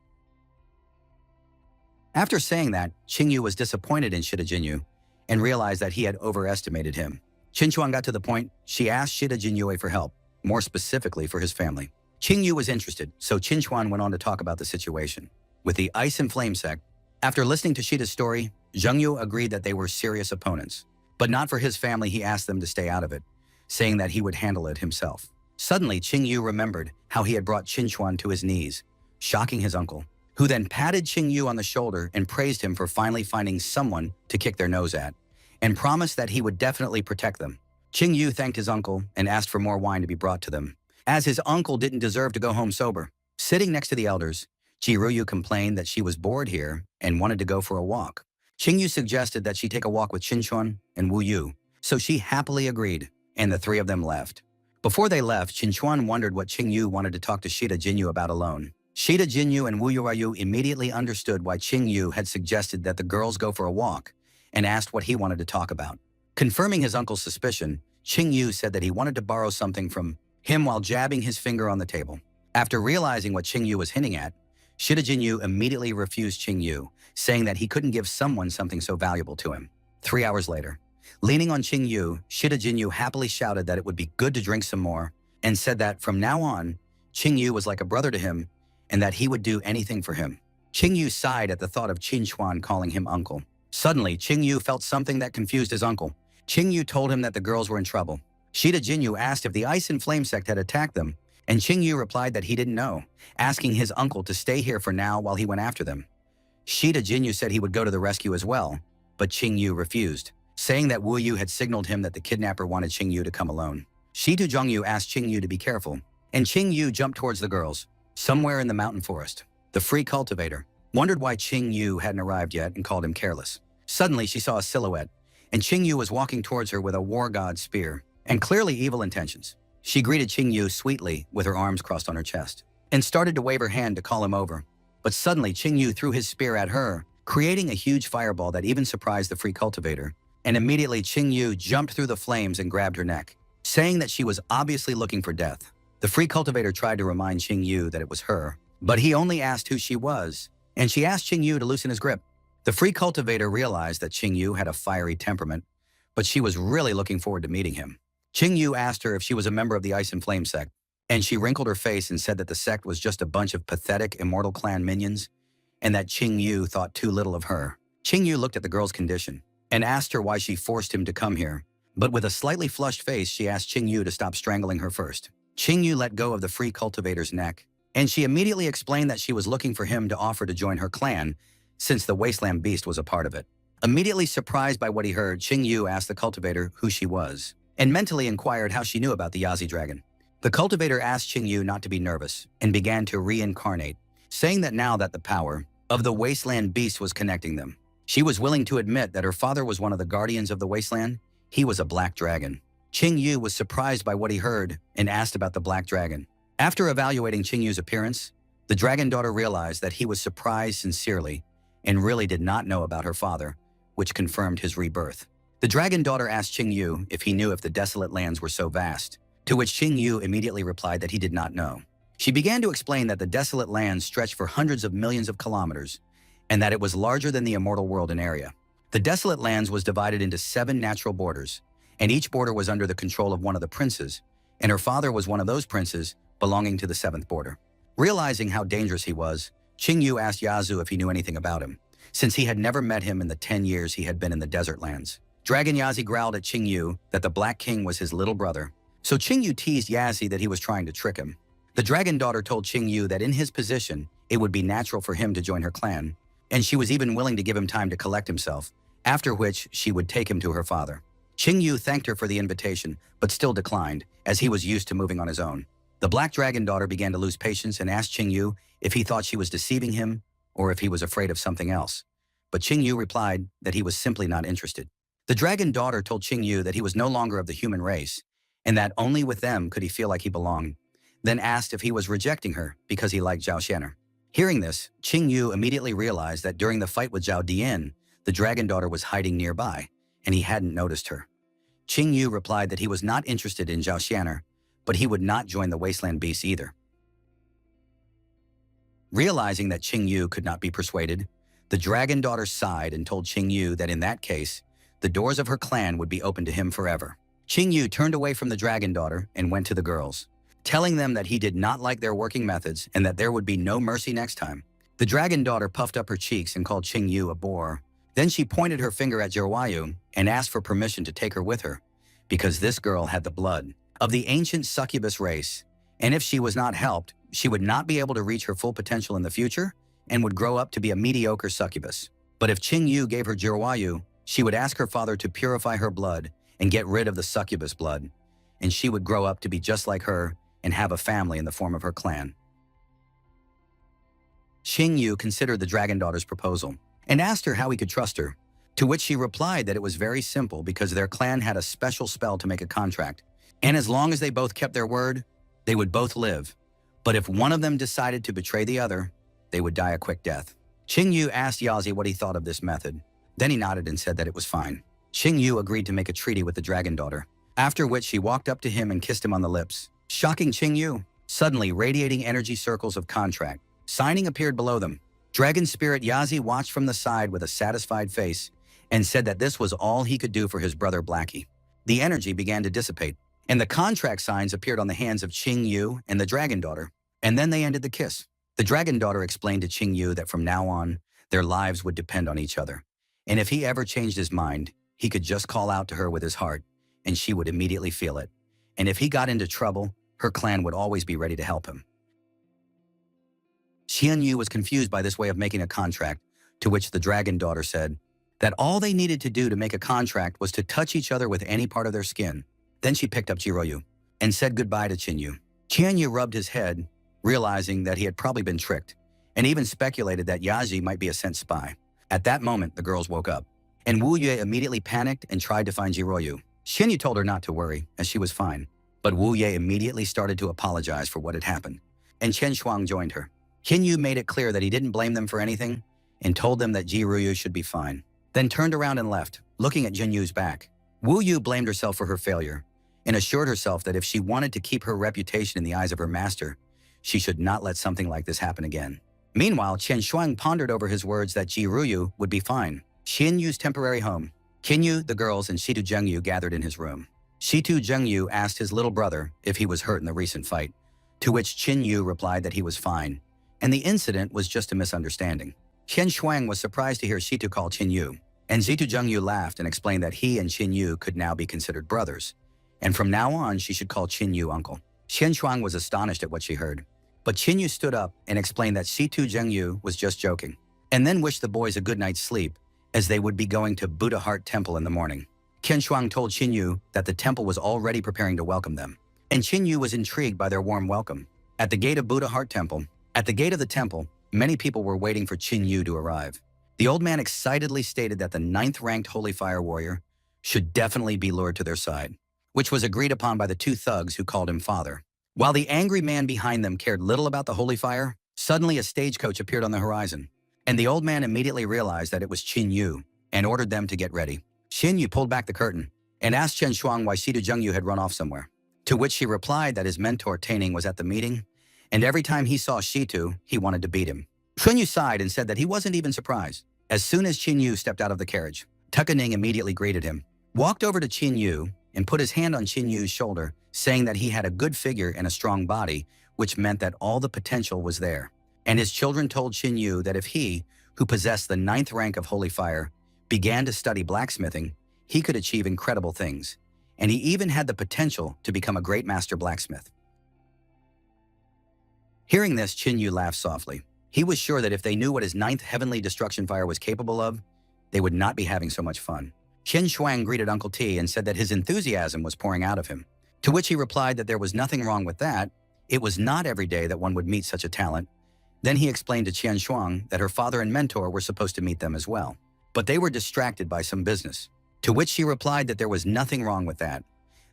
After saying that, Qingyu was disappointed in Shida Jinyu and realized that he had overestimated him. Qin Chuan got to the point she asked Shida Jinyu for help, more specifically for his family. Qingyu was interested, so Qin Chuan went on to talk about the situation. With the Ice and Flame sect, after listening to Shida's story, Zhengyu agreed that they were serious opponents. But not for his family, he asked them to stay out of it, saying that he would handle it himself. Suddenly, Qingyu remembered how he had brought Qin Chuan to his knees, shocking his uncle, who then patted Qingyu on the shoulder and praised him for finally finding someone to kick their nose at, and promised that he would definitely protect them. Qingyu thanked his uncle and asked for more wine to be brought to them, as his uncle didn't deserve to go home sober. Sitting next to the elders, Jiruyu complained that she was bored here and wanted to go for a walk. Qingyu suggested that she take a walk with Qin Chuan and Wu Yu, so she happily agreed, and the three of them left. Before they left, Qin Chuan wondered what Qingyu wanted to talk to Shida Jinyu about alone. Shida Jinyu and Wu Yu immediately understood why Qingyu had suggested that the girls go for a walk, and asked what he wanted to talk about. Confirming his uncle's suspicion, Qingyu said that he wanted to borrow something from him while jabbing his finger on the table. After realizing what Qingyu was hinting at, Shida Jinyu immediately refused Qingyu, saying that he couldn't give someone something so valuable to him. 3 hours later, leaning on Qingyu, Shida Jinyu happily shouted that it would be good to drink some more, and said that from now on, Qingyu was like a brother to him, and that he would do anything for him. Qingyu sighed at the thought of Qin Chuan calling him uncle. Suddenly, Qingyu felt something that confused his uncle. Qingyu told him that the girls were in trouble. Shida Jinyu asked if the Ice and Flame sect had attacked them, and Qingyu replied that he didn't know, asking his uncle to stay here for now while he went after them. Shida Jinyu said he would go to the rescue as well, but Qingyu refused, saying that Wu Yu had signaled him that the kidnapper wanted Qingyu to come alone. Shitu Zhengyu asked Qingyu to be careful, and Qingyu jumped towards the girls, somewhere in the mountain forest. The free cultivator wondered why Qingyu hadn't arrived yet and called him careless. Suddenly, she saw a silhouette, and Qingyu was walking towards her with a war god spear, and clearly evil intentions. She greeted Qingyu sweetly with her arms crossed on her chest, and started to wave her hand to call him over. But suddenly, Qingyu threw his spear at her, creating a huge fireball that even surprised the free cultivator, and immediately Qingyu jumped through the flames and grabbed her neck, saying that she was obviously looking for death. The free cultivator tried to remind Qingyu that it was her, but he only asked who she was, and she asked Qingyu to loosen his grip. The free cultivator realized that Qingyu had a fiery temperament, but she was really looking forward to meeting him. Qingyu asked her if she was a member of the Ice and Flame sect, and she wrinkled her face and said that the sect was just a bunch of pathetic Immortal Clan minions, and that Qingyu thought too little of her. Qingyu looked at the girl's condition, and asked her why she forced him to come here, but with a slightly flushed face, she asked Qingyu to stop strangling her first. Qingyu let go of the free cultivator's neck, and she immediately explained that she was looking for him to offer to join her clan, since the Wasteland Beast was a part of it. Immediately surprised by what he heard, Qing Yu asked the cultivator who she was, and mentally inquired how she knew about the Yazi dragon. The cultivator asked Qing Yu not to be nervous and began to reincarnate, saying that now that the power of the wasteland beast was connecting them, she was willing to admit that her father was one of the guardians of the wasteland. He was a black dragon. Qing Yu was surprised by what he heard and asked about the black dragon. After evaluating Qing Yu's appearance, the dragon daughter realized that he was surprised sincerely and really did not know about her father, which confirmed his rebirth. The dragon daughter asked Qing Yu if he knew if the desolate lands were so vast, to which Qing Yu immediately replied that he did not know. She began to explain that the desolate lands stretched for hundreds of millions of kilometers and that it was larger than the immortal world in area. The desolate lands was divided into 7 natural borders, and each border was under the control of one of the princes, and her father was one of those princes belonging to the 7th border. Realizing how dangerous he was, Qing Yu asked Yazu if he knew anything about him, since he had never met him in the 10 years he had been in the desert lands. Dragon Yazi growled at Qing Yu that the Black King was his little brother, so Qing Yu teased Yazi that he was trying to trick him. The dragon daughter told Qing Yu that in his position, it would be natural for him to join her clan, and she was even willing to give him time to collect himself, after which she would take him to her father. Qing Yu thanked her for the invitation, but still declined, as he was used to moving on his own. The black dragon daughter began to lose patience and asked Qing Yu if he thought she was deceiving him or if he was afraid of something else. But Qing Yu replied that he was simply not interested. The dragon daughter told Qing Yu that he was no longer of the human race, and that only with them could he feel like he belonged, then asked if he was rejecting her because he liked Zhao Xianer. Hearing this, Qing Yu immediately realized that during the fight with Zhao Dian, the dragon daughter was hiding nearby, and he hadn't noticed her. Qing Yu replied that he was not interested in Zhao Xianer, but he would not join the wasteland beasts either. Realizing that Qing Yu could not be persuaded, the dragon daughter sighed and told Qing Yu that in that case, the doors of her clan would be open to him forever. Qing Yu turned away from the dragon daughter and went to the girls, telling them that he did not like their working methods and that there would be no mercy next time. The dragon daughter puffed up her cheeks and called Qing Yu a bore. Then she pointed her finger at Jirwayu and asked for permission to take her with her, because this girl had the blood of the ancient succubus race, and if she was not helped, she would not be able to reach her full potential in the future and would grow up to be a mediocre succubus. But if Qing Yu gave her Jirwayu, she would ask her father to purify her blood and get rid of the succubus blood, and she would grow up to be just like her and have a family in the form of her clan. Qing Yu considered the dragon daughter's proposal and asked her how he could trust her, to which she replied that it was very simple because their clan had a special spell to make a contract, and as long as they both kept their word, they would both live. But if one of them decided to betray the other, they would die a quick death. Qing Yu asked Yazi what he thought of this method. Then he nodded and said that it was fine. Qing Yu agreed to make a treaty with the dragon daughter, after which she walked up to him and kissed him on the lips, shocking Qing Yu. Suddenly, radiating energy circles of contract signing appeared below them. Dragon spirit Yazi watched from the side with a satisfied face and said that this was all he could do for his brother Blackie. The energy began to dissipate, and the contract signs appeared on the hands of Qing Yu and the dragon daughter, and then they ended the kiss. The dragon daughter explained to Qing Yu that from now on, their lives would depend on each other, and if he ever changed his mind, he could just call out to her with his heart, and she would immediately feel it. And if he got into trouble, her clan would always be ready to help him. Xian Yu was confused by this way of making a contract, to which the dragon daughter said that all they needed to do to make a contract was to touch each other with any part of their skin. Then she picked up Jiroyu and said goodbye to Qin Yu. Qian Yu rubbed his head, realizing that he had probably been tricked, and even speculated that Yazi might be a sent spy. At that moment, the girls woke up, and Wu Yue immediately panicked and tried to find Jiroyu. Xian Yu told her not to worry, as she was fine, but Wu Yue immediately started to apologize for what had happened, and Chen Shuang joined her. Qin Yu made it clear that he didn't blame them for anything and told them that Jiroyu should be fine, then turned around and left, looking at Jin Yu's back. Wu Yu blamed herself for her failure and assured herself that if she wanted to keep her reputation in the eyes of her master, she should not let something like this happen again. Meanwhile, Chen Shuang pondered over his words that Jiroyu would be fine. Qin Yu's temporary home. Qin Yu, the girls, and Shitu Zhengyu gathered in his room. Shitu Zhengyu asked his little brother if he was hurt in the recent fight, to which Qin Yu replied that he was fine, and the incident was just a misunderstanding. Chen Shuang was surprised to hear Shitu call Qin Yu, and Shitu Zhengyu laughed and explained that he and Qin Yu could now be considered brothers, and from now on she should call Qin Yu uncle. Chen Shuang was astonished at what she heard, but Qin Yu stood up and explained that Shitu Zhengyu was just joking, and then wished the boys a good night's sleep, as they would be going to Buddha Heart Temple in the morning. Qian Shuang told Qin Yu that the temple was already preparing to welcome them, and Qin Yu was intrigued by their warm welcome. At the gate of Buddha Heart Temple, many people were waiting for Qin Yu to arrive. The old man excitedly stated that the 9th-ranked Holy Fire warrior should definitely be lured to their side, which was agreed upon by the 2 thugs who called him father. While the angry man behind them cared little about the Holy Fire, suddenly a stagecoach appeared on the horizon, and the old man immediately realized that it was Qin Yu and ordered them to get ready. Qin Yu pulled back the curtain and asked Chen Shuang why Shidu Zhengyu had run off somewhere, to which she replied that his mentor Taining was at the meeting, and every time he saw Shitu, he wanted to beat him. Qin Yu sighed and said that he wasn't even surprised. As soon as Qin Yu stepped out of the carriage, Tukaning immediately greeted him, walked over to Qin Yu, and put his hand on Qin Yu's shoulder, saying that he had a good figure and a strong body, which meant that all the potential was there. And his children told Qin Yu that if he, who possessed the 9th rank of Holy Fire, began to study blacksmithing, he could achieve incredible things, and he even had the potential to become a great master blacksmith. Hearing this, Qin Yu laughed softly. He was sure that if they knew what his 9th heavenly destruction fire was capable of, they would not be having so much fun. Qian Shuang greeted Uncle T and said that his enthusiasm was pouring out of him, to which he replied that there was nothing wrong with that. It was not every day that one would meet such a talent. Then he explained to Qian Shuang that her father and mentor were supposed to meet them as well, but they were distracted by some business, to which she replied that there was nothing wrong with that.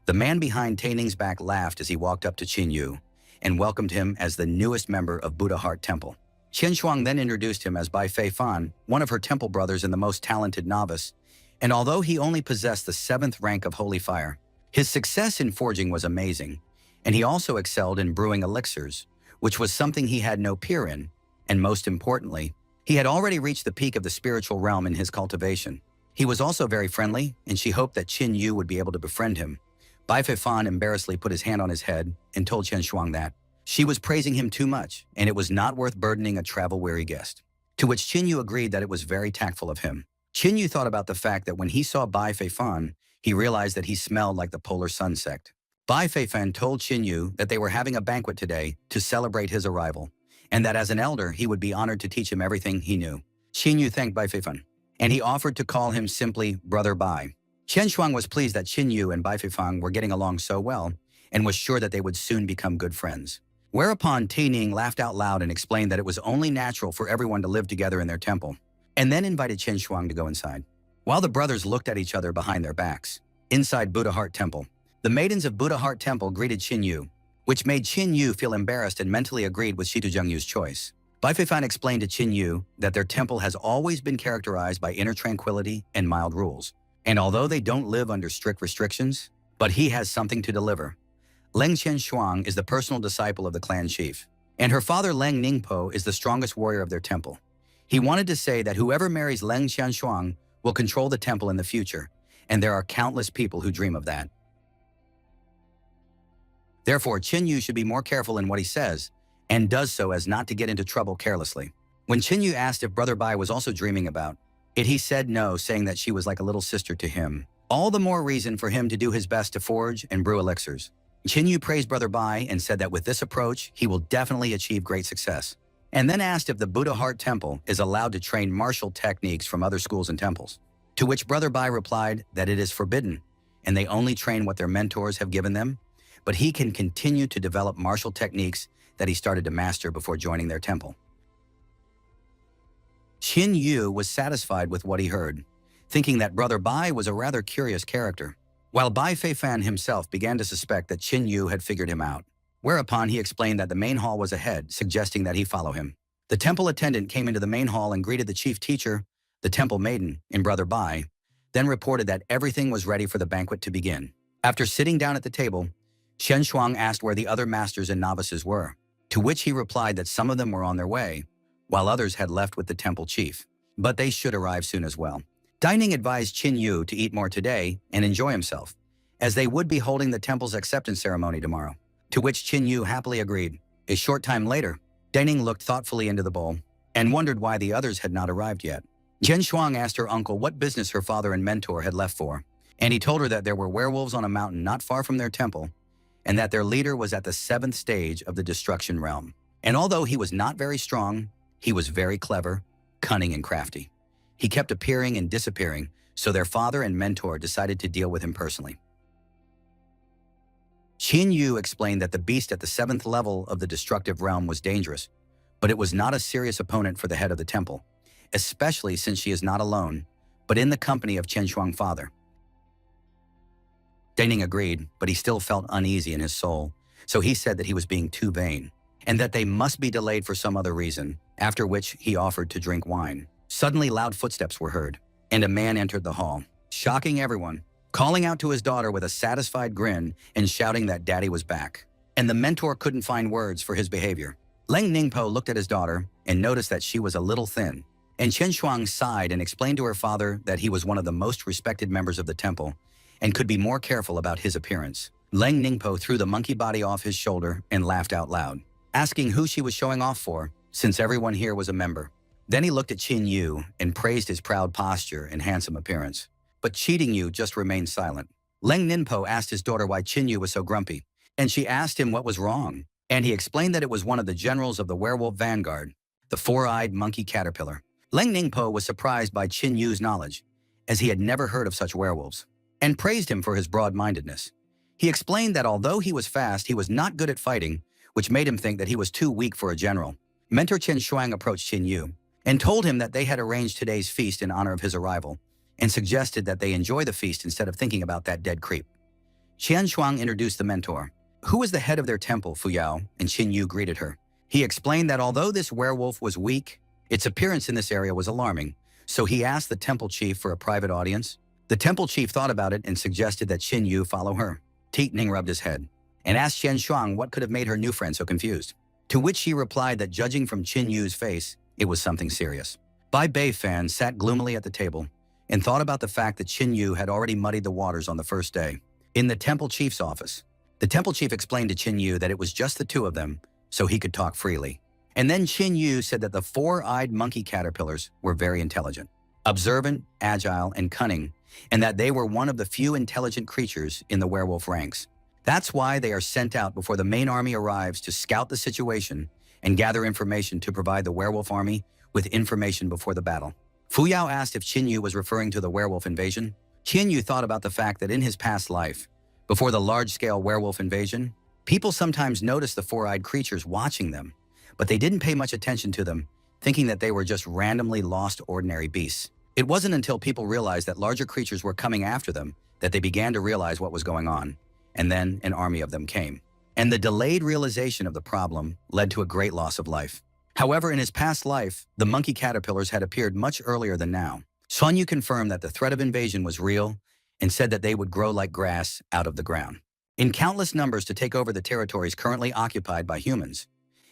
The man behind Taining's back laughed as he walked up to Qin Yu and welcomed him as the newest member of Buddha Heart Temple. Qian Shuang then introduced him as Bai Fei Fan, one of her temple brothers and the most talented novice, and although he only possessed the 7th rank of Holy Fire, his success in forging was amazing, and he also excelled in brewing elixirs, which was something he had no peer in, and most importantly, he had already reached the peak of the spiritual realm in his cultivation. He was also very friendly, and she hoped that Qin Yu would be able to befriend him. Bai Fei Fan embarrassedly put his hand on his head and told Qian Shuang that she was praising him too much, and it was not worth burdening a travel-weary guest. To which Qin Yu agreed that it was very tactful of him. Qin Yu thought about the fact that when he saw Bai Fei Fan, he realized that he smelled like the polar sun sect. Bai Fei Fan told Qin Yu that they were having a banquet today to celebrate his arrival, and that as an elder, he would be honored to teach him everything he knew. Qin Yu thanked Bai Fei Fan, and he offered to call him simply Brother Bai. Qian Shuang was pleased that Qin Yu and Bai Fei Fan were getting along so well, and was sure that they would soon become good friends. Whereupon Taining laughed out loud and explained that it was only natural for everyone to live together in their temple, and then invited Qian Shuang to go inside. While the brothers looked at each other behind their backs, inside Buddha Heart Temple, the maidens of Buddha Heart Temple greeted Qin Yu, which made Qin Yu feel embarrassed and mentally agreed with Shitu Zhengyu's choice. Bai Fei Fan explained to Qin Yu that their temple has always been characterized by inner tranquility and mild rules, and although they don't live under strict restrictions, but he has something to deliver. Leng Qian Shuang is the personal disciple of the clan chief, and her father Leng Ningpo is the strongest warrior of their temple. He wanted to say that whoever marries Leng Qian Shuang will control the temple in the future, and there are countless people who dream of that. Therefore, Qin Yu should be more careful in what he says, and does so as not to get into trouble carelessly. When Qin Yu asked if Brother Bai was also dreaming about it, he said no, saying that she was like a little sister to him. All the more reason for him to do his best to forge and brew elixirs. Qin Yu praised Brother Bai and said that with this approach, he will definitely achieve great success, and then asked if the Buddha Heart Temple is allowed to train martial techniques from other schools and temples, to which Brother Bai replied that it is forbidden, and they only train what their mentors have given them, but he can continue to develop martial techniques that he started to master before joining their temple. Qin Yu was satisfied with what he heard, thinking that Brother Bai was a rather curious character, while Bai Fei Fan himself began to suspect that Qin Yu had figured him out. Whereupon he explained that the main hall was ahead, suggesting that he follow him. The temple attendant came into the main hall and greeted the chief teacher, the temple maiden, and Brother Bai, then reported that everything was ready for the banquet to begin. After sitting down at the table, Qian Shuang asked where the other masters and novices were, to which he replied that some of them were on their way, while others had left with the temple chief, but they should arrive soon as well. Dining advised Qin Yu to eat more today and enjoy himself, as they would be holding the temple's acceptance ceremony tomorrow, to which Qin Yu happily agreed. A short time later, Dining looked thoughtfully into the bowl and wondered why the others had not arrived yet. Qian Shuang asked her uncle what business her father and mentor had left for, and he told her that there were werewolves on a mountain not far from their temple, and that their leader was at the 7th stage of the destruction realm. And although he was not very strong, he was very clever, cunning, and crafty. He kept appearing and disappearing, so their father and mentor decided to deal with him personally. Qin Yu explained that the beast at the 7th level of the destructive realm was dangerous, but it was not a serious opponent for the head of the temple, especially since she is not alone, but in the company of Chen Shuang's father. Daning agreed, but he still felt uneasy in his soul, so he said that he was being too vain, and that they must be delayed for some other reason, after which he offered to drink wine. Suddenly loud footsteps were heard, and a man entered the hall, shocking everyone, calling out to his daughter with a satisfied grin and shouting that daddy was back. And the mentor couldn't find words for his behavior. Leng Ningpo looked at his daughter and noticed that she was a little thin, and Chen Shuang sighed and explained to her father that he was one of the most respected members of the temple and could be more careful about his appearance. Leng Ningpo threw the monkey body off his shoulder and laughed out loud, asking who she was showing off for, since everyone here was a member. Then he looked at Qin Yu and praised his proud posture and handsome appearance. But Cheating Yu just remained silent. Leng Ningpo asked his daughter why Qin Yu was so grumpy, and she asked him what was wrong, and he explained that it was one of the generals of the werewolf vanguard, the four-eyed monkey caterpillar. Leng Ningpo was surprised by Qin Yu's knowledge, as he had never heard of such werewolves, and praised him for his broad-mindedness. He explained that although he was fast, he was not good at fighting, which made him think that he was too weak for a general. Mentor Chen Shuang approached Qin Yu and told him that they had arranged today's feast in honor of his arrival, and suggested that they enjoy the feast instead of thinking about that dead creep. Chen Shuang introduced the mentor, who was the head of their temple, Fuyao, and Qin Yu greeted her. He explained that although this werewolf was weak, its appearance in this area was alarming, so he asked the temple chief for a private audience. The temple chief thought about it and suggested that Qin Yu follow her. Ning rubbed his head and asked Chen Shuang what could have made her new friend so confused, to which she replied that judging from Qin Yu's face, it was something serious. Bai Bei Fan sat gloomily at the table and thought about the fact that Qin Yu had already muddied the waters on the first day. In the temple chief's office, the temple chief explained to Qin Yu that it was just the two of them, so he could talk freely. And then Qin Yu said that the four-eyed monkey caterpillars were very intelligent, observant, agile, and cunning, and that they were one of the few intelligent creatures in the werewolf ranks. That's why they are sent out before the main army arrives to scout the situation and gather information to provide the werewolf army with information before the battle. Fuyao asked if Qin Yu was referring to the werewolf invasion. Qin Yu thought about the fact that in his past life, before the large-scale werewolf invasion, people sometimes noticed the four-eyed creatures watching them, but they didn't pay much attention to them, thinking that they were just randomly lost ordinary beasts. It wasn't until people realized that larger creatures were coming after them that they began to realize what was going on, and then an army of them came. And the delayed realization of the problem led to a great loss of life. However, in his past life, the monkey caterpillars had appeared much earlier than now. Sun Yu confirmed that the threat of invasion was real and said that they would grow like grass out of the ground, in countless numbers to take over the territories currently occupied by humans.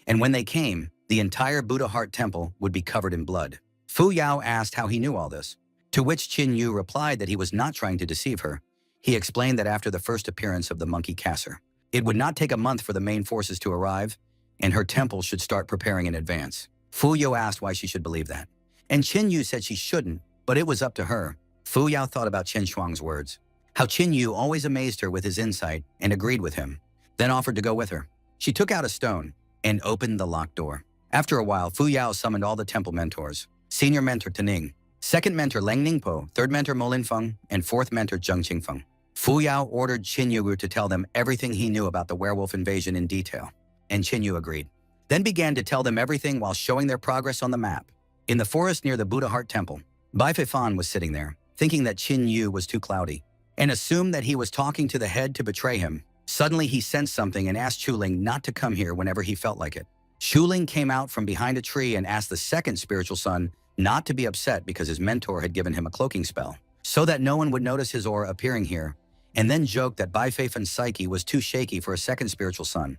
And when they came, the entire Buddha Heart Temple would be covered in blood. Fu Yao asked how he knew all this, to which Qin Yu replied that he was not trying to deceive her. He explained that after the first appearance of the monkey casser, it would not take a month for the main forces to arrive, and her temple should start preparing in advance. Fu Yao asked why she should believe that, and Qin Yu said she shouldn't, but it was up to her. Fu Yao thought about Chen Shuang's words, how Qin Yu always amazed her with his insight and agreed with him, then offered to go with her. She took out a stone and opened the locked door. After a while, Fu Yao summoned all the temple mentors, Senior Mentor Ning, Second Mentor Leng Ningpo, Third Mentor Mo Linfeng, and Fourth Mentor Zheng Qingfeng. Fu Yao ordered Qin Yu to tell them everything he knew about the werewolf invasion in detail, and Qin Yu agreed, then began to tell them everything while showing their progress on the map. In the forest near the Buddha Heart Temple, Bai Feifan was sitting there, thinking that Qin Yu was too cloudy, and assumed that he was talking to the head to betray him. Suddenly he sensed something and asked Shuling not to come here whenever he felt like it. Shuling came out from behind a tree and asked the second spiritual son not to be upset because his mentor had given him a cloaking spell, so that no one would notice his aura appearing here, and then joked that Bai Feifan's psyche was too shaky for a second spiritual son.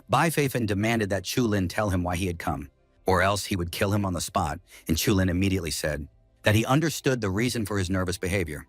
Bai Feifan demanded that Chulin tell him why he had come, or else he would kill him on the spot, and Chulin immediately said that he understood the reason for his nervous behavior.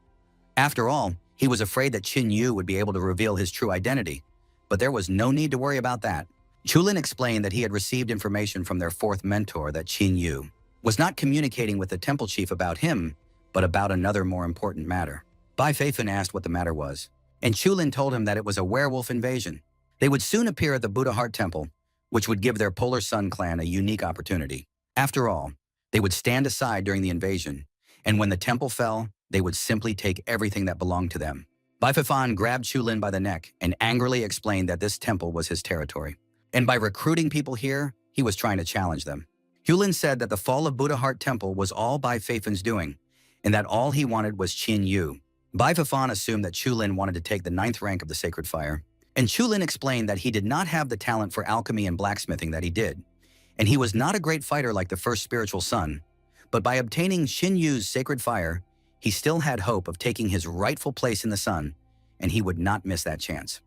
After all, he was afraid that Qin Yu would be able to reveal his true identity, but there was no need to worry about that. Chulin explained that he had received information from their fourth mentor that Qin Yu was not communicating with the temple chief about him, but about another more important matter. Bai Feifan asked what the matter was, and Chulin told him that it was a werewolf invasion. They would soon appear at the Buddha Heart Temple, which would give their Polar Sun clan a unique opportunity. After all, they would stand aside during the invasion, and when the temple fell, they would simply take everything that belonged to them. Bai Fifan grabbed Chulin by the neck and angrily explained that this temple was his territory. And by recruiting people here, he was trying to challenge them. Chulin said that the fall of Buddha Heart Temple was all Bai Feifan's doing, and that all he wanted was Qin Yu. Bai Fifan assumed that Chulin wanted to take the 9th rank of the sacred fire, and Chulin explained that he did not have the talent for alchemy and blacksmithing that he did, and he was not a great fighter like the first spiritual son, but by obtaining Qin Yu's sacred fire, he still had hope of taking his rightful place in the sun, and he would not miss that chance.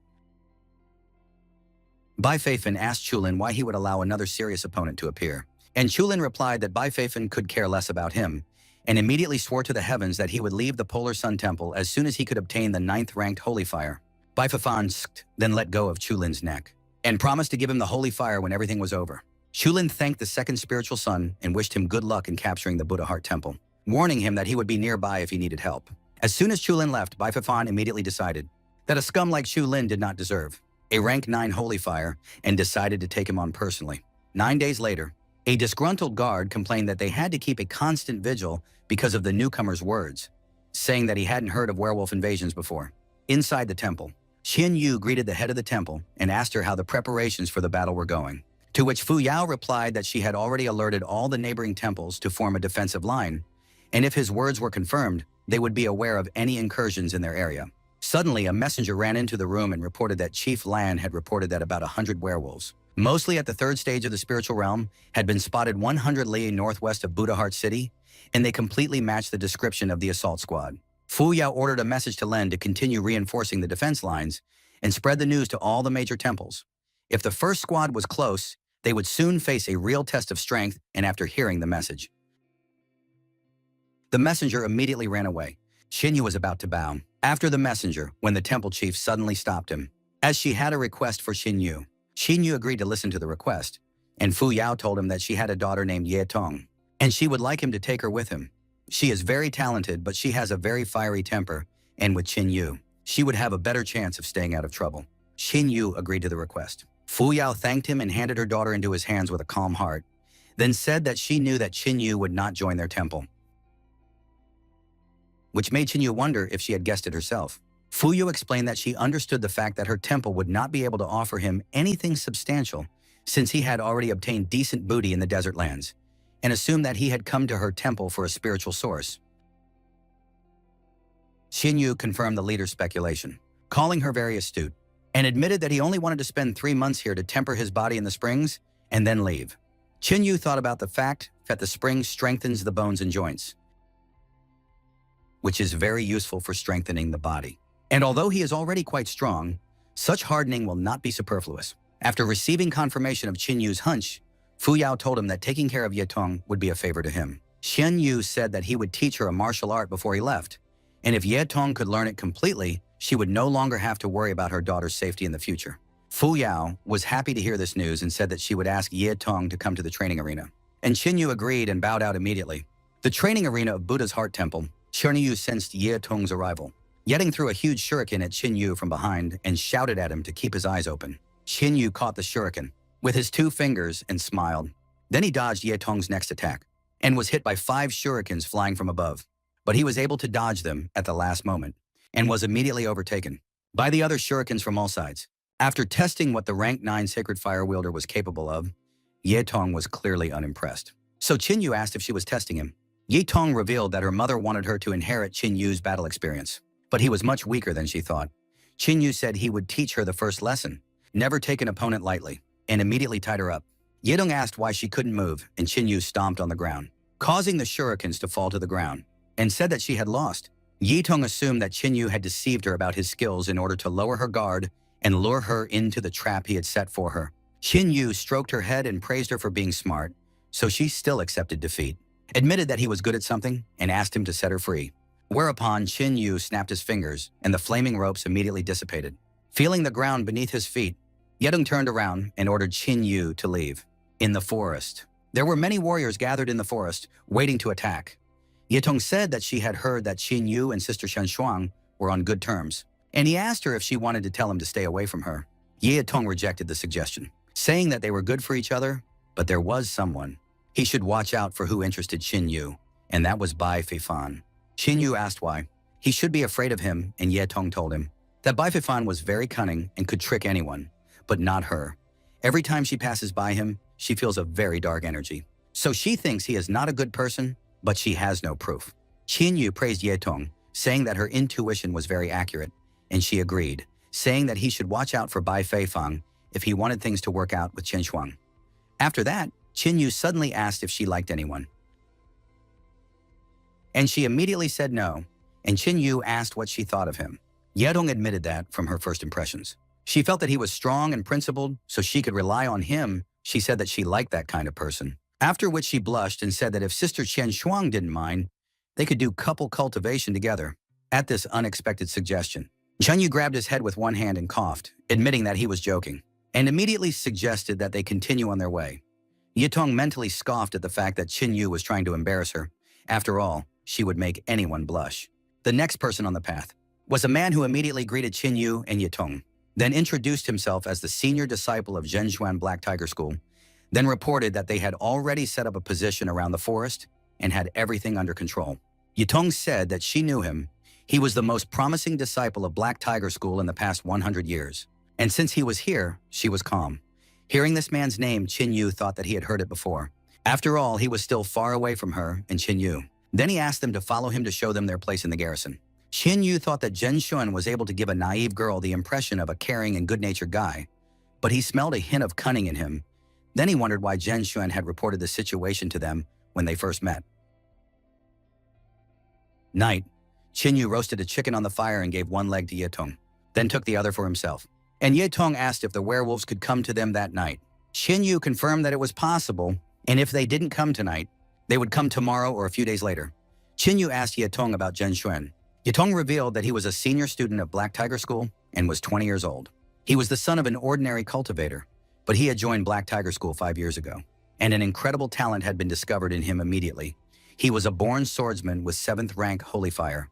Bai Feifan asked Chulin why he would allow another serious opponent to appear, and Chulin replied that Bai Feifan could care less about him, and immediately swore to the heavens that he would leave the Polar Sun Temple as soon as he could obtain the 9th-ranked holy fire. Bai Feifan then let go of Chulin's neck, and promised to give him the holy fire when everything was over. Chulin thanked the second spiritual son and wished him good luck in capturing the Buddha Heart Temple, warning him that he would be nearby if he needed help. As soon as Chulin left, Bai Feifan immediately decided that a scum like Chulin did not deserve a rank 9 holy fire and decided to take him on personally. 9 days later, a disgruntled guard complained that they had to keep a constant vigil because of the newcomer's words, saying that he hadn't heard of werewolf invasions before. Inside the temple, Qin Yu greeted the head of the temple and asked her how the preparations for the battle were going, to which Fu Yao replied that she had already alerted all the neighboring temples to form a defensive line, and if his words were confirmed, they would be aware of any incursions in their area. Suddenly, a messenger ran into the room and reported that Chief Lan had reported that about 100 werewolves, mostly at the 3rd stage of the spiritual realm, had been spotted 100 li northwest of Buddha Heart City, and they completely matched the description of the assault squad. Fu Yao ordered a message to Len to continue reinforcing the defense lines and spread the news to all the major temples. If the first squad was close, they would soon face a real test of strength, and after hearing the message, the messenger immediately ran away. Qin Yu was about to bow after the messenger when the temple chief suddenly stopped him, as she had a request for Qin Yu. Qin Yu agreed to listen to the request, and Fu Yao told him that she had a daughter named Ye Tong, and she would like him to take her with him. She is very talented, but she has a very fiery temper, and with Qin Yu, she would have a better chance of staying out of trouble. Qin Yu agreed to the request. Fu Yao thanked him and handed her daughter into his hands with a calm heart, then said that she knew that Qin Yu would not join their temple, which made Qin Yu wonder if she had guessed it herself. Fu Yu explained that she understood the fact that her temple would not be able to offer him anything substantial since he had already obtained decent booty in the desert lands, and assumed that he had come to her temple for a spiritual source. Qin Yu confirmed the leader's speculation, calling her very astute, and admitted that he only wanted to spend 3 months here to temper his body in the springs and then leave. Qin Yu thought about the fact that the spring strengthens the bones and joints, which is very useful for strengthening the body. And although he is already quite strong, such hardening will not be superfluous. After receiving confirmation of Qin Yu's hunch, Fu Yao told him that taking care of Ye Tong would be a favor to him. Qin Yu said that he would teach her a martial art before he left, and if Ye Tong could learn it completely, she would no longer have to worry about her daughter's safety in the future. Fu Yao was happy to hear this news and said that she would ask Ye Tong to come to the training arena. And Qin Yu agreed and bowed out immediately. The training arena of Buddha's Heart Temple, Qin Yu sensed Ye Tong's arrival, yetting through a huge shuriken at Qin Yu from behind and shouted at him to keep his eyes open. Qin Yu caught the shuriken with his 2 fingers and smiled. Then he dodged Ye Tong's next attack and was hit by 5 shurikens flying from above, but he was able to dodge them at the last moment and was immediately overtaken by the other shurikens from all sides. After testing what the rank 9 sacred fire wielder was capable of, Ye Tong was clearly unimpressed. So Qin Yu asked if she was testing him. Ye Tong revealed that her mother wanted her to inherit Qin Yu's battle experience, but he was much weaker than she thought. Qin Yu said he would teach her the first lesson, never take an opponent lightly, and immediately tied her up. Ye Tong asked why she couldn't move, and Qin Yu stomped on the ground, causing the shurikens to fall to the ground, and said that she had lost. Ye Tong assumed that Qin Yu had deceived her about his skills in order to lower her guard and lure her into the trap he had set for her. Qin Yu stroked her head and praised her for being smart, so she still accepted defeat, admitted that he was good at something, and asked him to set her free. Whereupon Qin Yu snapped his fingers, and the flaming ropes immediately dissipated. Feeling the ground beneath his feet, Ye Tong turned around and ordered Qin Yu to leave. In the forest, there were many warriors gathered in the forest, waiting to attack. Ye Tong said that she had heard that Qin Yu and Sister Shen Shuang were on good terms, and he asked her if she wanted to tell him to stay away from her. Ye Tong rejected the suggestion, saying that they were good for each other, but there was someone. He should watch out for who interested Qin Yu, and that was Bai Feifan. Qin Yu asked why. He should be afraid of him, and Ye Tong told him that Bai Feifan was very cunning and could trick anyone, but not her. Every time she passes by him, she feels a very dark energy. So she thinks he is not a good person, but she has no proof. Qin Yu praised Ye Tong, saying that her intuition was very accurate, and she agreed, saying that he should watch out for Bai Feifan if he wanted things to work out with Chen Shuang. After that, Qin Yu suddenly asked if she liked anyone. And she immediately said no, and Qin Yu asked what she thought of him. Ye Tong admitted that from her first impressions. She felt that he was strong and principled, so she could rely on him. She said that she liked that kind of person. After which she blushed and said that if Sister Chen Shuang didn't mind, they could do couple cultivation together. At this unexpected suggestion, Chen Yu grabbed his head with one hand and coughed, admitting that he was joking, and immediately suggested that they continue on their way. Ye Tong mentally scoffed at the fact that Qin Yu was trying to embarrass her. After all, she would make anyone blush. The next person on the path was a man who immediately greeted Qin Yu and Ye Tong, then introduced himself as the senior disciple of Zhenzhuan Black Tiger School, then reported that they had already set up a position around the forest and had everything under control. Ye Tong said that she knew him. He was the most promising disciple of Black Tiger School in the past 100 years. And since he was here, she was calm. Hearing this man's name, Qin Yu thought that he had heard it before. After all, he was still far away from her and Qin Yu. Then he asked them to follow him to show them their place in the garrison. Qin Yu thought that Zhen Xuan was able to give a naive girl the impression of a caring and good-natured guy, but he smelled a hint of cunning in him. Then he wondered why Zhen Xuan had reported the situation to them when they first met. Night, Qin Yu roasted a chicken on the fire and gave one leg to Ye Tong, then took the other for himself. And Ye Tong asked if the werewolves could come to them that night. Qin Yu confirmed that it was possible, and if they didn't come tonight, they would come tomorrow or a few days later. Qin Yu asked Ye Tong about Zhen Xuan. Ye Tong revealed that he was a senior student of Black Tiger School and was 20 years old. He was the son of an ordinary cultivator, but he had joined Black Tiger School 5 years ago, and an incredible talent had been discovered in him immediately. He was a born swordsman with 7th rank holy fire.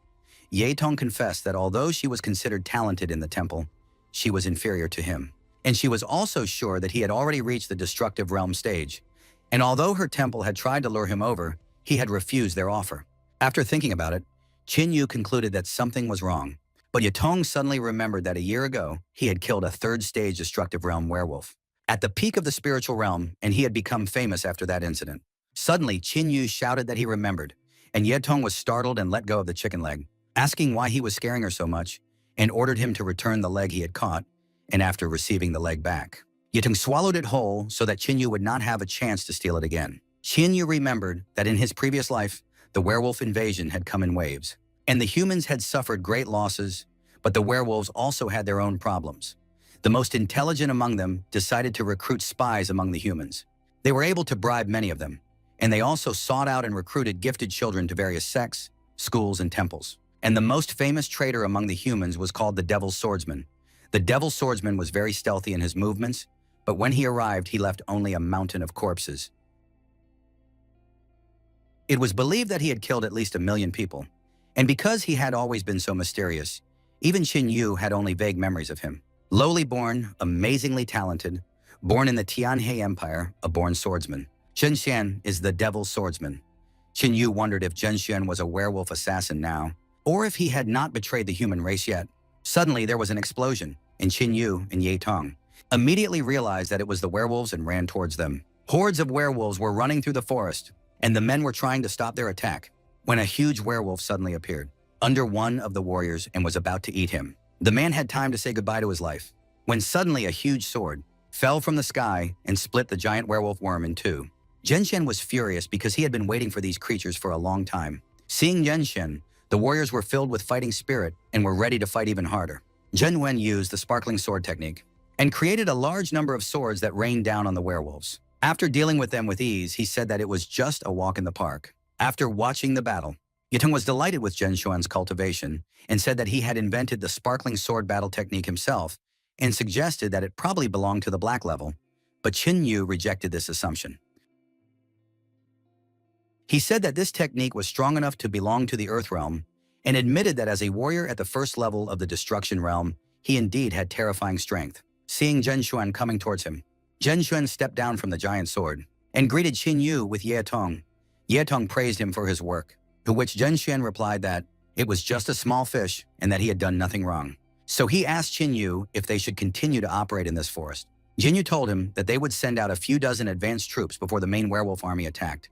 Ye Tong confessed that although she was considered talented in the temple, she was inferior to him. And she was also sure that he had already reached the destructive realm stage. And although her temple had tried to lure him over, he had refused their offer. After thinking about it, Qin Yu concluded that something was wrong. But Ye Tong suddenly remembered that a year ago, he had killed a 3rd stage destructive realm werewolf at the peak of the spiritual realm, and he had become famous after that incident. Suddenly, Qin Yu shouted that he remembered, and Ye Tong was startled and let go of the chicken leg, asking why he was scaring her so much, and ordered him to return the leg he had caught, and after receiving the leg back, Ye Tong swallowed it whole so that Qin Yu would not have a chance to steal it again. Qin Yu remembered that in his previous life, the werewolf invasion had come in waves, and the humans had suffered great losses, but the werewolves also had their own problems. The most intelligent among them decided to recruit spies among the humans. They were able to bribe many of them, and they also sought out and recruited gifted children to various sects, schools, and temples. And the most famous traitor among the humans was called the Devil's Swordsman. The Devil's Swordsman was very stealthy in his movements, but when he arrived, he left only a mountain of corpses. It was believed that he had killed at least 1 million people, and because he had always been so mysterious, even Qin Yu had only vague memories of him. Lowly born, amazingly talented, born in the Tianhe Empire, a born swordsman. Zhen Xuan is the Devil's Swordsman. Qin Yu wondered if Zhen Xuan was a werewolf assassin now, or if he had not betrayed the human race yet. Suddenly, there was an explosion, and Qin Yu and Ye Tong immediately realized that it was the werewolves and ran towards them. Hordes of werewolves were running through the forest, and the men were trying to stop their attack, when a huge werewolf suddenly appeared under one of the warriors and was about to eat him. The man had time to say goodbye to his life, when suddenly a huge sword fell from the sky and split the giant werewolf worm in two. Zhen Xuan was furious because he had been waiting for these creatures for a long time. Seeing Zhen Xuan, the warriors were filled with fighting spirit and were ready to fight even harder. Zhen Wen used the sparkling sword technique and created a large number of swords that rained down on the werewolves. After dealing with them with ease, he said that it was just a walk in the park. After watching the battle, Ye Tong was delighted with Zhen Xuan's cultivation and said that he had invented the sparkling sword battle technique himself and suggested that it probably belonged to the black level, but Qin Yu rejected this assumption. He said that this technique was strong enough to belong to the Earth realm and admitted that as a warrior at the first level of the destruction realm, he indeed had terrifying strength. Seeing Zhen Xuan coming towards him, Zhen Xuan stepped down from the giant sword and greeted Qin Yu with Ye Tong. Yetong praised him for his work, to which Zhenxuan replied that it was just a small fish and that he had done nothing wrong. So he asked Qin Yu if they should continue to operate in this forest. Jin Yu told him that they would send out a few dozen advanced troops before the main werewolf army attacked.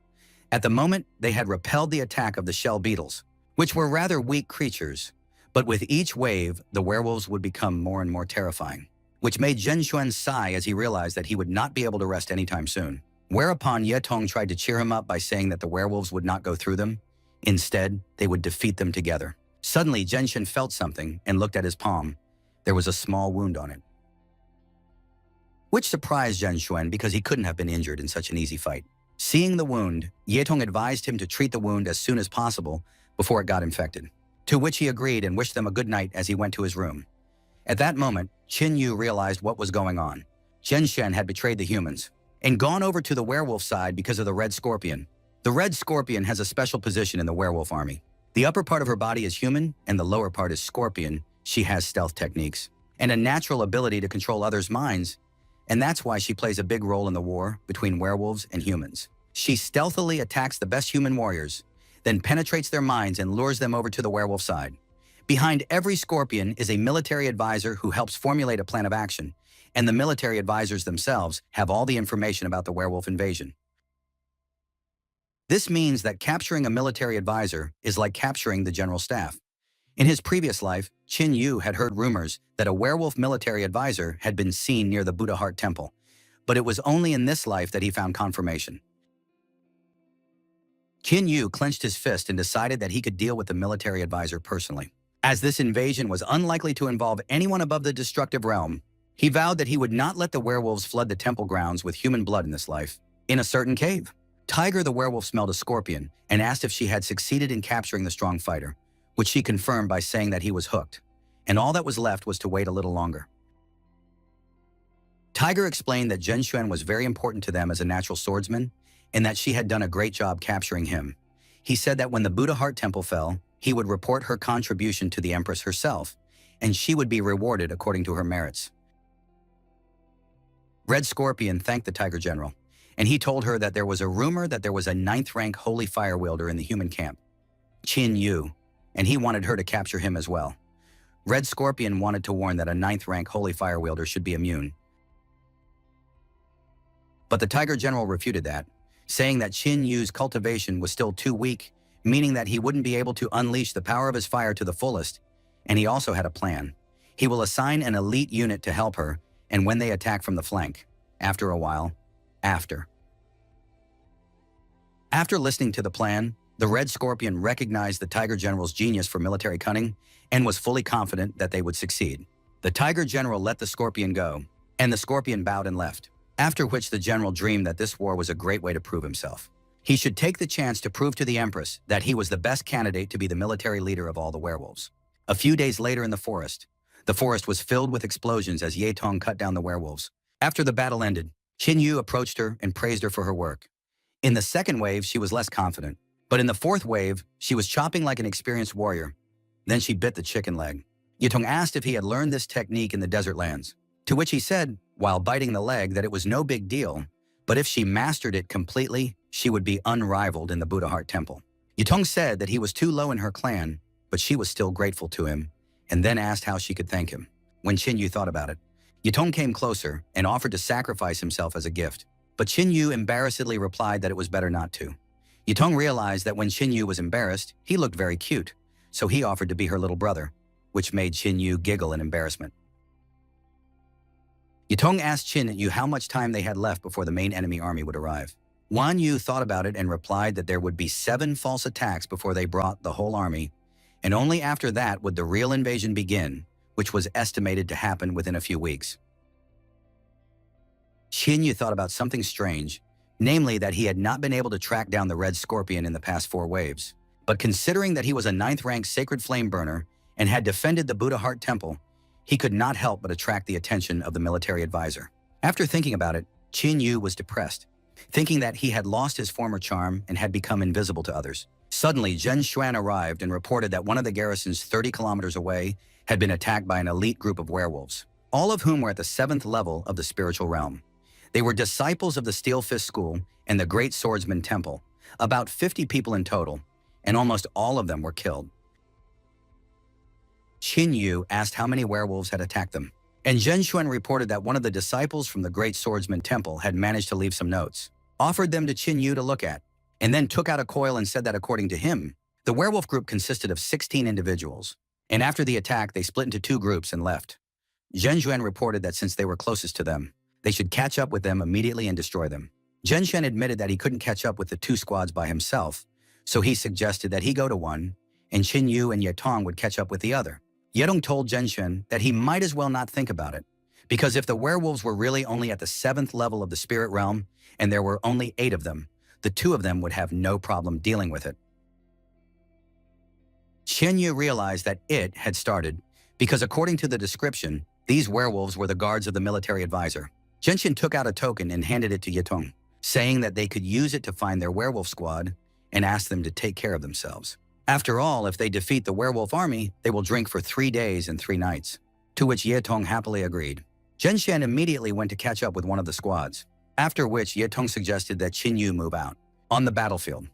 At the moment, they had repelled the attack of the shell beetles, which were rather weak creatures, but with each wave, the werewolves would become more and more terrifying, which made Zhenxuan sigh as he realized that he would not be able to rest anytime soon. Whereupon Yetong tried to cheer him up by saying that the werewolves would not go through them. Instead, they would defeat them together. Suddenly, Zhenxuan felt something and looked at his palm. There was a small wound on it, which surprised Zhenxuan because he couldn't have been injured in such an easy fight. Seeing the wound, Yetong advised him to treat the wound as soon as possible before it got infected, to which he agreed and wished them a good night as he went to his room. At that moment, Qin Yu realized what was going on. Zhenxuan had betrayed the humans and gone over to the werewolf side because of the red scorpion. The red scorpion has a special position in the werewolf army. The upper part of her body is human and the lower part is scorpion. She has stealth techniques and a natural ability to control others' minds, and that's why she plays a big role in the war between werewolves and humans. She stealthily attacks the best human warriors, then penetrates their minds and lures them over to the werewolf side. Behind every scorpion is a military advisor who helps formulate a plan of action, and the military advisors themselves have all the information about the werewolf invasion. This means that capturing a military advisor is like capturing the general staff. In his previous life, Qin Yu had heard rumors that a werewolf military advisor had been seen near the Buddha Heart Temple, but it was only in this life that he found confirmation. Qin Yu clenched his fist and decided that he could deal with the military advisor personally. As this invasion was unlikely to involve anyone above the destructive realm, he vowed that he would not let the werewolves flood the temple grounds with human blood in this life. In a certain cave, Tiger the werewolf smelled a scorpion and asked if she had succeeded in capturing the strong fighter, which she confirmed by saying that he was hooked, and all that was left was to wait a little longer. Tiger explained that Zhenxuan was very important to them as a natural swordsman and that she had done a great job capturing him. He said that when the Buddha Heart Temple fell, he would report her contribution to the Empress herself, and she would be rewarded according to her merits. Red Scorpion thanked the Tiger General, and he told her that there was a rumor that there was a 9th-rank Holy Fire Wielder in the human camp, Qin Yu, and he wanted her to capture him as well. Red Scorpion wanted to warn that a 9th-rank Holy Fire Wielder should be immune. But the Tiger General refuted that, saying that Qin Yu's cultivation was still too weak, meaning that he wouldn't be able to unleash the power of his fire to the fullest, and he also had a plan. He will assign an elite unit to help her, and when they attack from the flank, after a while, After listening to the plan, the Red Scorpion recognized the Tiger General's genius for military cunning and was fully confident that they would succeed. The Tiger General let the Scorpion go, and the Scorpion bowed and left, after which the General dreamed that this war was a great way to prove himself. He should take the chance to prove to the Empress that he was the best candidate to be the military leader of all the werewolves. A few days later in the forest was filled with explosions as Yetong cut down the werewolves. After the battle ended, Qin Yu approached her and praised her for her work. In the second wave, she was less confident, but in the fourth wave, she was chopping like an experienced warrior. Then she bit the chicken leg. Yetong asked if he had learned this technique in the desert lands, to which he said, while biting the leg, that it was no big deal, but if she mastered it completely, she would be unrivaled in the Buddha Heart Temple. Yetong said that he was too low in her clan, but she was still grateful to him, and then asked how she could thank him. When Qin Yu thought about it, Yetong came closer and offered to sacrifice himself as a gift, but Qin Yu embarrassedly replied that it was better not to. Yetong realized that when Qin Yu was embarrassed, he looked very cute, so he offered to be her little brother, which made Qin Yu giggle in embarrassment. Yetong asked Qin Yu how much time they had left before the main enemy army would arrive. Wan Yu thought about it and replied that there would be 7 false attacks before they brought the whole army, and only after that would the real invasion begin, which was estimated to happen within a few weeks. Qin Yu thought about something strange, namely that he had not been able to track down the Red Scorpion in the past 4 waves. But considering that he was a 9th-rank Sacred Flame Burner and had defended the Buddha Heart Temple, he could not help but attract the attention of the military advisor. After thinking about it, Qin Yu was depressed, thinking that he had lost his former charm and had become invisible to others. Suddenly, Zhenxuan arrived and reported that one of the garrisons 30 kilometers away had been attacked by an elite group of werewolves, all of whom were at the 7th level of the spiritual realm. They were disciples of the Steel Fist School and the Great Swordsman Temple, about 50 people in total, and almost all of them were killed. Qin Yu asked how many werewolves had attacked them, and Zhen Xuan reported that one of the disciples from the Great Swordsman Temple had managed to leave some notes, offered them to Qin Yu to look at, and then took out a coil and said that according to him, the werewolf group consisted of 16 individuals, and after the attack they split into 2 groups and left. Zhen Xuan reported that since they were closest to them, they should catch up with them immediately and destroy them. Zhen Xuan admitted that he couldn't catch up with the 2 squads by himself, so he suggested that he go to one, and Qin Yu and Yetong would catch up with the other. Yetong told Zhen Xuan that he might as well not think about it, because if the werewolves were really only at the 7th level of the spirit realm, and there were only 8 of them, the 2 of them would have no problem dealing with it. Qin Yu realized that it had started because according to the description, these werewolves were the guards of the military advisor. Zhen Xuan took out a token and handed it to Yetong, saying that they could use it to find their werewolf squad and ask them to take care of themselves. After all, if they defeat the werewolf army, they will drink for 3 days and 3 nights, to which Yetong happily agreed. Zhen Xuan immediately went to catch up with one of the squads, after which Yetong suggested that Qin Yu move out. On the battlefield.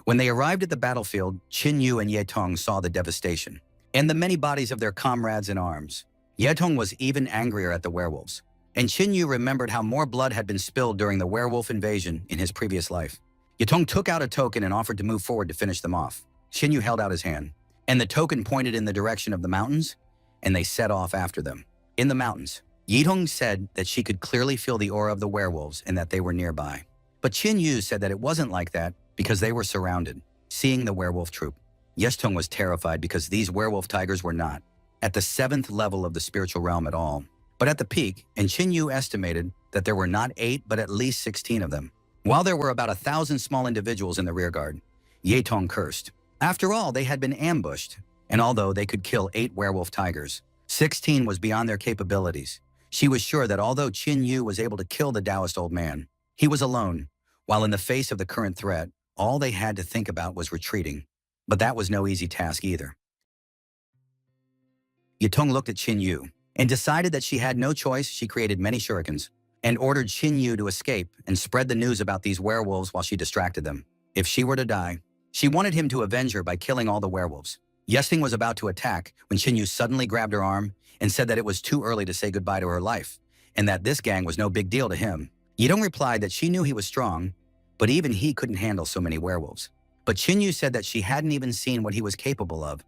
When they arrived at the battlefield, Qin Yu and Yetong saw the devastation and the many bodies of their comrades in arms. Yetong was even angrier at the werewolves, and Qin Yu remembered how more blood had been spilled during the werewolf invasion in his previous life. Yetong took out a token and offered to move forward to finish them off. Qin Yu held out his hand, and the token pointed in the direction of the mountains, and they set off after them. In the mountains, Yetong said that she could clearly feel the aura of the werewolves and that they were nearby. But Qin Yu said that it wasn't like that because they were surrounded, seeing the werewolf troop. Yetong was terrified because these werewolf tigers were not at the 7th level of the spiritual realm at all, but at the peak, and Qin Yu estimated that there were not 8 but at least 16 of them. While there were about 1,000 small individuals in the rearguard, Yetong cursed. After all, they had been ambushed, and although they could kill 8 werewolf tigers, 16 was beyond their capabilities. She was sure that although Qin Yu was able to kill the Taoist old man, he was alone, while in the face of the current threat, all they had to think about was retreating. But that was no easy task either. Yetong looked at Qin Yu and decided that she had no choice. She created many shurikens and ordered Qin Yu to escape and spread the news about these werewolves while she distracted them. If she were to die, she wanted him to avenge her by killing all the werewolves. Yesting was about to attack when Qin Yu suddenly grabbed her arm and said that it was too early to say goodbye to her life and that this gang was no big deal to him. Yetong replied that she knew he was strong, but even he couldn't handle so many werewolves. But Qin Yu said that she hadn't even seen what he was capable of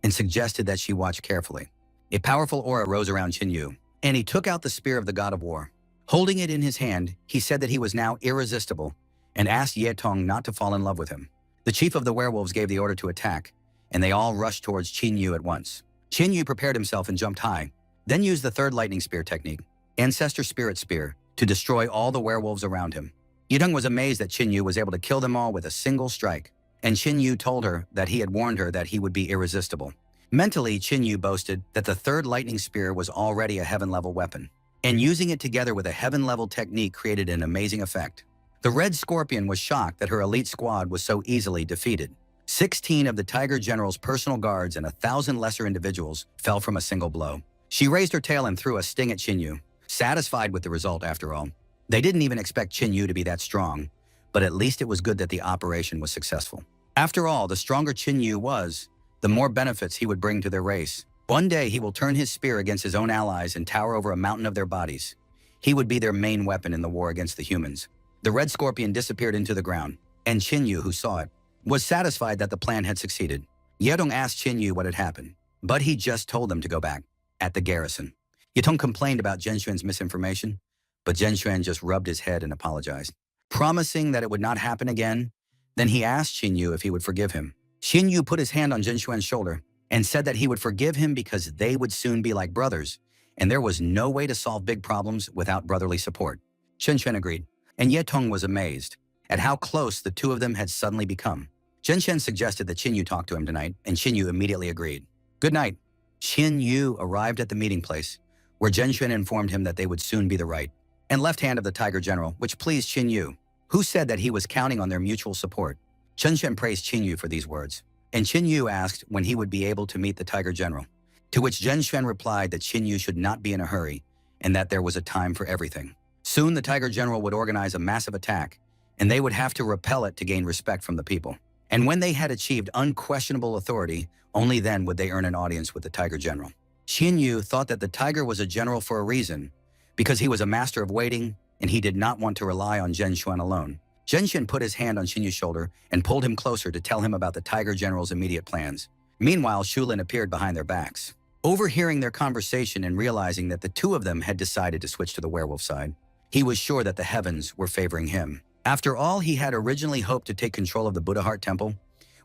and suggested that she watch carefully. A powerful aura rose around Qin Yu, and he took out the spear of the god of war. Holding it in his hand, he said that he was now irresistible and asked Yetong not to fall in love with him. The chief of the werewolves gave the order to attack, and they all rushed towards Qin Yu at once. Qin Yu prepared himself and jumped high, then used the 3rd lightning spear technique, Ancestor Spirit Spear, to destroy all the werewolves around him. Yetong was amazed that Qin Yu was able to kill them all with a single strike, and Qin Yu told her that he had warned her that he would be irresistible. Mentally, Qin Yu boasted that the 3rd lightning spear was already a heaven-level weapon, and using it together with a heaven-level technique created an amazing effect. The Red Scorpion was shocked that her elite squad was so easily defeated. 16 of the Tiger General's personal guards and 1,000 lesser individuals fell from a single blow. She raised her tail and threw a sting at Qin Yu, satisfied with the result after all. They didn't even expect Qin Yu to be that strong, but at least it was good that the operation was successful. After all, the stronger Qin Yu was, the more benefits he would bring to their race. One day he will turn his spear against his own allies and tower over a mountain of their bodies. He would be their main weapon in the war against the humans. The Red Scorpion disappeared into the ground, and Qin Yu, who saw it, was satisfied that the plan had succeeded. Yetong asked Qin Yu what had happened, but he just told them to go back, at the garrison. Yetong complained about Zhen Xuan's misinformation, but Zhen Xuan just rubbed his head and apologized, promising that it would not happen again. Then he asked Qin Yu if he would forgive him. Qin Yu put his hand on Zhen Xuan's shoulder and said that he would forgive him because they would soon be like brothers, and there was no way to solve big problems without brotherly support. Zhen Xuan agreed, and Yetong was amazed at how close the 2 of them had suddenly become. Zhen Xuan suggested that Qin Yu talk to him tonight, and Qin Yu immediately agreed. Good night. Qin Yu arrived at the meeting place, where Zhen Xuan informed him that they would soon be the right and left hand of the Tiger General, which pleased Qin Yu, who said that he was counting on their mutual support. Zhen Xuan praised Qin Yu for these words, and Qin Yu asked when he would be able to meet the Tiger General, to which Zhen Xuan replied that Qin Yu should not be in a hurry and that there was a time for everything. Soon the Tiger General would organize a massive attack, and they would have to repel it to gain respect from the people. And when they had achieved unquestionable authority, only then would they earn an audience with the Tiger General. Qin Yu thought that the tiger was a general for a reason, because he was a master of waiting, and he did not want to rely on Zhen Xuan alone. Zhen Xuan put his hand on Qin Yu's shoulder and pulled him closer to tell him about the Tiger General's immediate plans. Meanwhile, Shulin appeared behind their backs. Overhearing their conversation and realizing that the two of them had decided to switch to the werewolf side, he was sure that the heavens were favoring him. After all, he had originally hoped to take control of the Buddha Heart Temple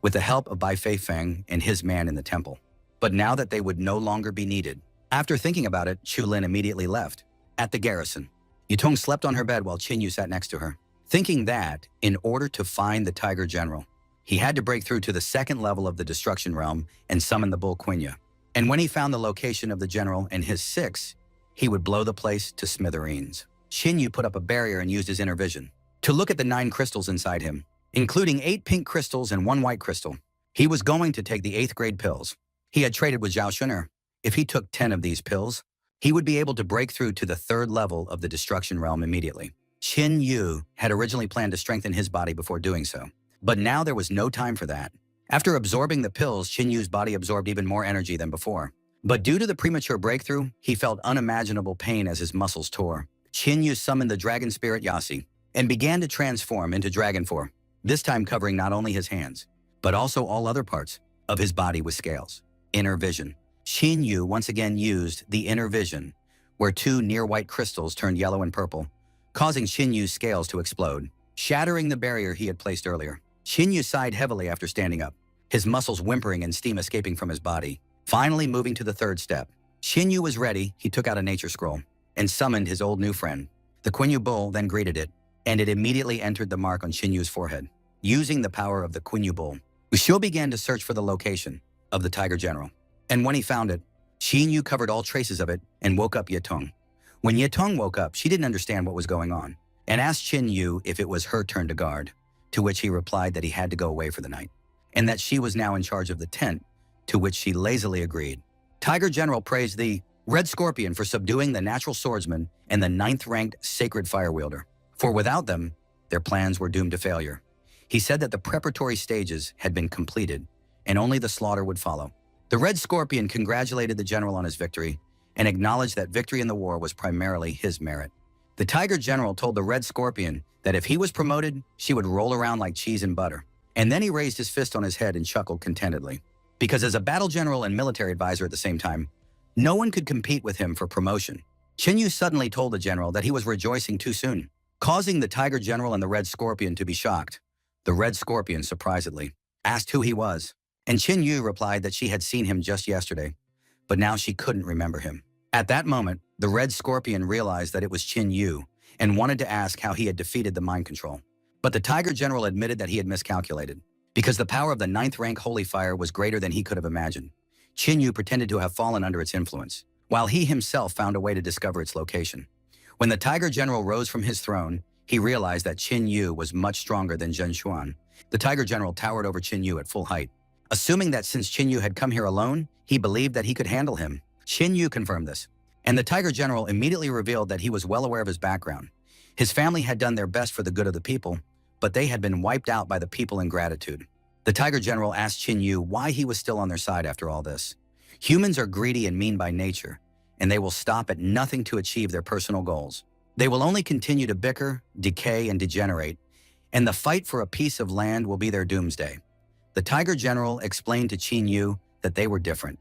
with the help of Bai Fei Feng and his man in the temple. But now that they would no longer be needed. After thinking about it, Shulin immediately left. At the garrison, Yutong slept on her bed while Qin Yu sat next to her, thinking that, in order to find the Tiger General, he had to break through to the second level of the destruction realm and summon the bull Quinya. And when he found the location of the general and his six, he would blow the place to smithereens. Qin Yu put up a barrier and used his inner vision to look at the 9 crystals inside him, including 8 pink crystals and 1 white crystal. He was going to take the 8th grade pills. He had traded with Zhao Shuner. If he took 10 of these pills, he would be able to break through to the 3rd level of the destruction realm immediately. Qin Yu had originally planned to strengthen his body before doing so, but now there was no time for that. After absorbing the pills, Qin Yu's body absorbed even more energy than before. But due to the premature breakthrough, he felt unimaginable pain as his muscles tore. Qin Yu summoned the dragon spirit Yasi and began to transform into dragon form, this time covering not only his hands, but also all other parts of his body with scales. Inner vision. Qin Yu once again used the inner vision, where 2 near-white crystals turned yellow and purple, causing Qin Yu's scales to explode, shattering the barrier he had placed earlier. Qin Yu sighed heavily after standing up, his muscles whimpering and steam escaping from his body. Finally moving to the 3rd step. Qin Yu was ready. He took out a nature scroll and summoned his old new friend. The Quinyu bull then greeted it, and it immediately entered the mark on Qin Yu's forehead. Using the power of the Quinyu bull, Wuxiu began to search for the location of the Tiger General. And when he found it, Qin Yu covered all traces of it and woke up Yetong. When Yetong woke up, she didn't understand what was going on and asked Qin Yu if it was her turn to guard, to which he replied that he had to go away for the night, and that she was now in charge of the tent, to which she lazily agreed. Tiger General praised the Red Scorpion for subduing the natural swordsman and the 9th-ranked sacred fire wielder, for without them, their plans were doomed to failure. He said that the preparatory stages had been completed, and only the slaughter would follow. The Red Scorpion congratulated the general on his victory and acknowledged that victory in the war was primarily his merit. The Tiger General told the Red Scorpion that if he was promoted, she would roll around like cheese and butter. And then he raised his fist on his head and chuckled contentedly. Because as a battle general and military advisor at the same time, no one could compete with him for promotion. Qin Yu suddenly told the general that he was rejoicing too soon, causing the Tiger General and the Red Scorpion to be shocked. The Red Scorpion, surprisedly, asked who he was, and Qin Yu replied that she had seen him just yesterday, but now she couldn't remember him. At that moment, the Red Scorpion realized that it was Qin Yu and wanted to ask how he had defeated the mind control. But the Tiger General admitted that he had miscalculated, because the power of the 9th-rank holy fire was greater than he could have imagined. Qin Yu pretended to have fallen under its influence, while he himself found a way to discover its location. When the Tiger General rose from his throne, he realized that Qin Yu was much stronger than Zhen Xuan. The Tiger General towered over Qin Yu at full height. Assuming that since Qin Yu had come here alone, he believed that he could handle him. Qin Yu confirmed this, and the Tiger General immediately revealed that he was well aware of his background. His family had done their best for the good of the people, but they had been wiped out by the people in gratitude. The Tiger General asked Qin Yu why he was still on their side after all this. Humans are greedy and mean by nature, and they will stop at nothing to achieve their personal goals. They will only continue to bicker, decay, and degenerate, and the fight for a piece of land will be their doomsday. The Tiger General explained to Qin Yu that they were different,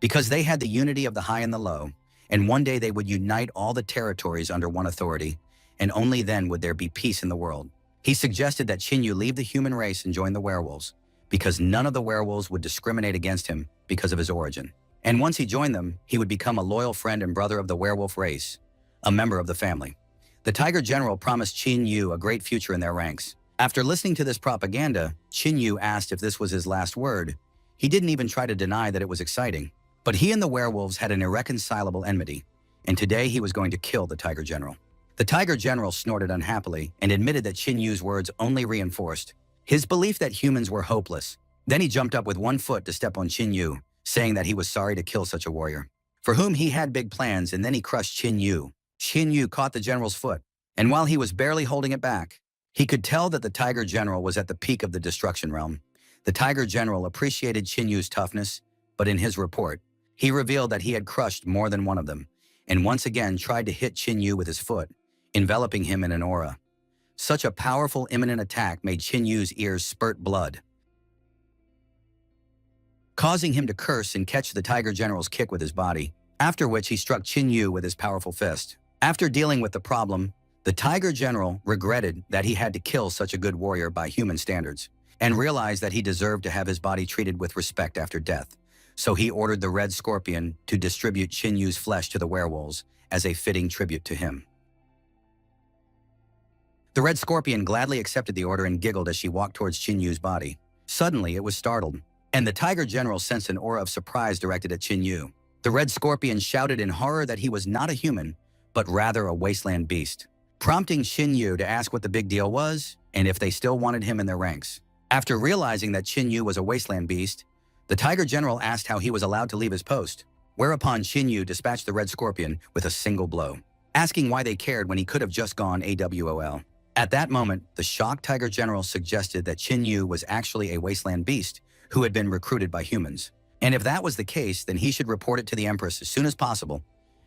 because they had the unity of the high and the low, and one day they would unite all the territories under one authority, and only then would there be peace in the world. He suggested that Qin Yu leave the human race and join the werewolves, because none of the werewolves would discriminate against him because of his origin. And once he joined them, he would become a loyal friend and brother of the werewolf race, a member of the family. The Tiger General promised Qin Yu a great future in their ranks. After listening to this propaganda, Qin Yu asked if this was his last word. He didn't even try to deny that it was exciting. But he and the werewolves had an irreconcilable enmity, and today he was going to kill the Tiger General. The Tiger General snorted unhappily and admitted that Qin Yu's words only reinforced his belief that humans were hopeless. Then he jumped up with one foot to step on Qin Yu, saying that he was sorry to kill such a warrior, for whom he had big plans, and then he crushed Qin Yu. Qin Yu caught the general's foot And while he was barely holding it back, he could tell that the Tiger General was at the peak of the destruction realm. The Tiger General appreciated Qinyu's toughness, but in his report, he revealed that he had crushed more than one of them, and once again tried to hit Qinyu with his foot, enveloping him in an aura. Such a powerful imminent attack made Qinyu's ears spurt blood, causing him to curse and catch the Tiger General's kick with his body, after which he struck Qinyu with his powerful fist. After dealing with the problem, the Tiger General regretted that he had to kill such a good warrior by human standards, and realized that he deserved to have his body treated with respect after death. So he ordered the Red Scorpion to distribute Qinyu's flesh to the werewolves as a fitting tribute to him. The Red Scorpion gladly accepted the order and giggled as she walked towards Qinyu's body. Suddenly, it was startled, and the Tiger General sensed an aura of surprise directed at Qinyu. The Red Scorpion shouted in horror that he was not a human, but rather a wasteland beast, prompting Qinyu to ask what the big deal was and if they still wanted him in their ranks. After realizing that Qinyu was a wasteland beast, the Tiger General asked how he was allowed to leave his post, whereupon Qinyu dispatched the Red Scorpion with a single blow, asking why they cared when he could have just gone AWOL. At that moment, the shocked Tiger General suggested that Qinyu was actually a wasteland beast who had been recruited by humans. And if that was the case, then he should report it to the Empress as soon as possible,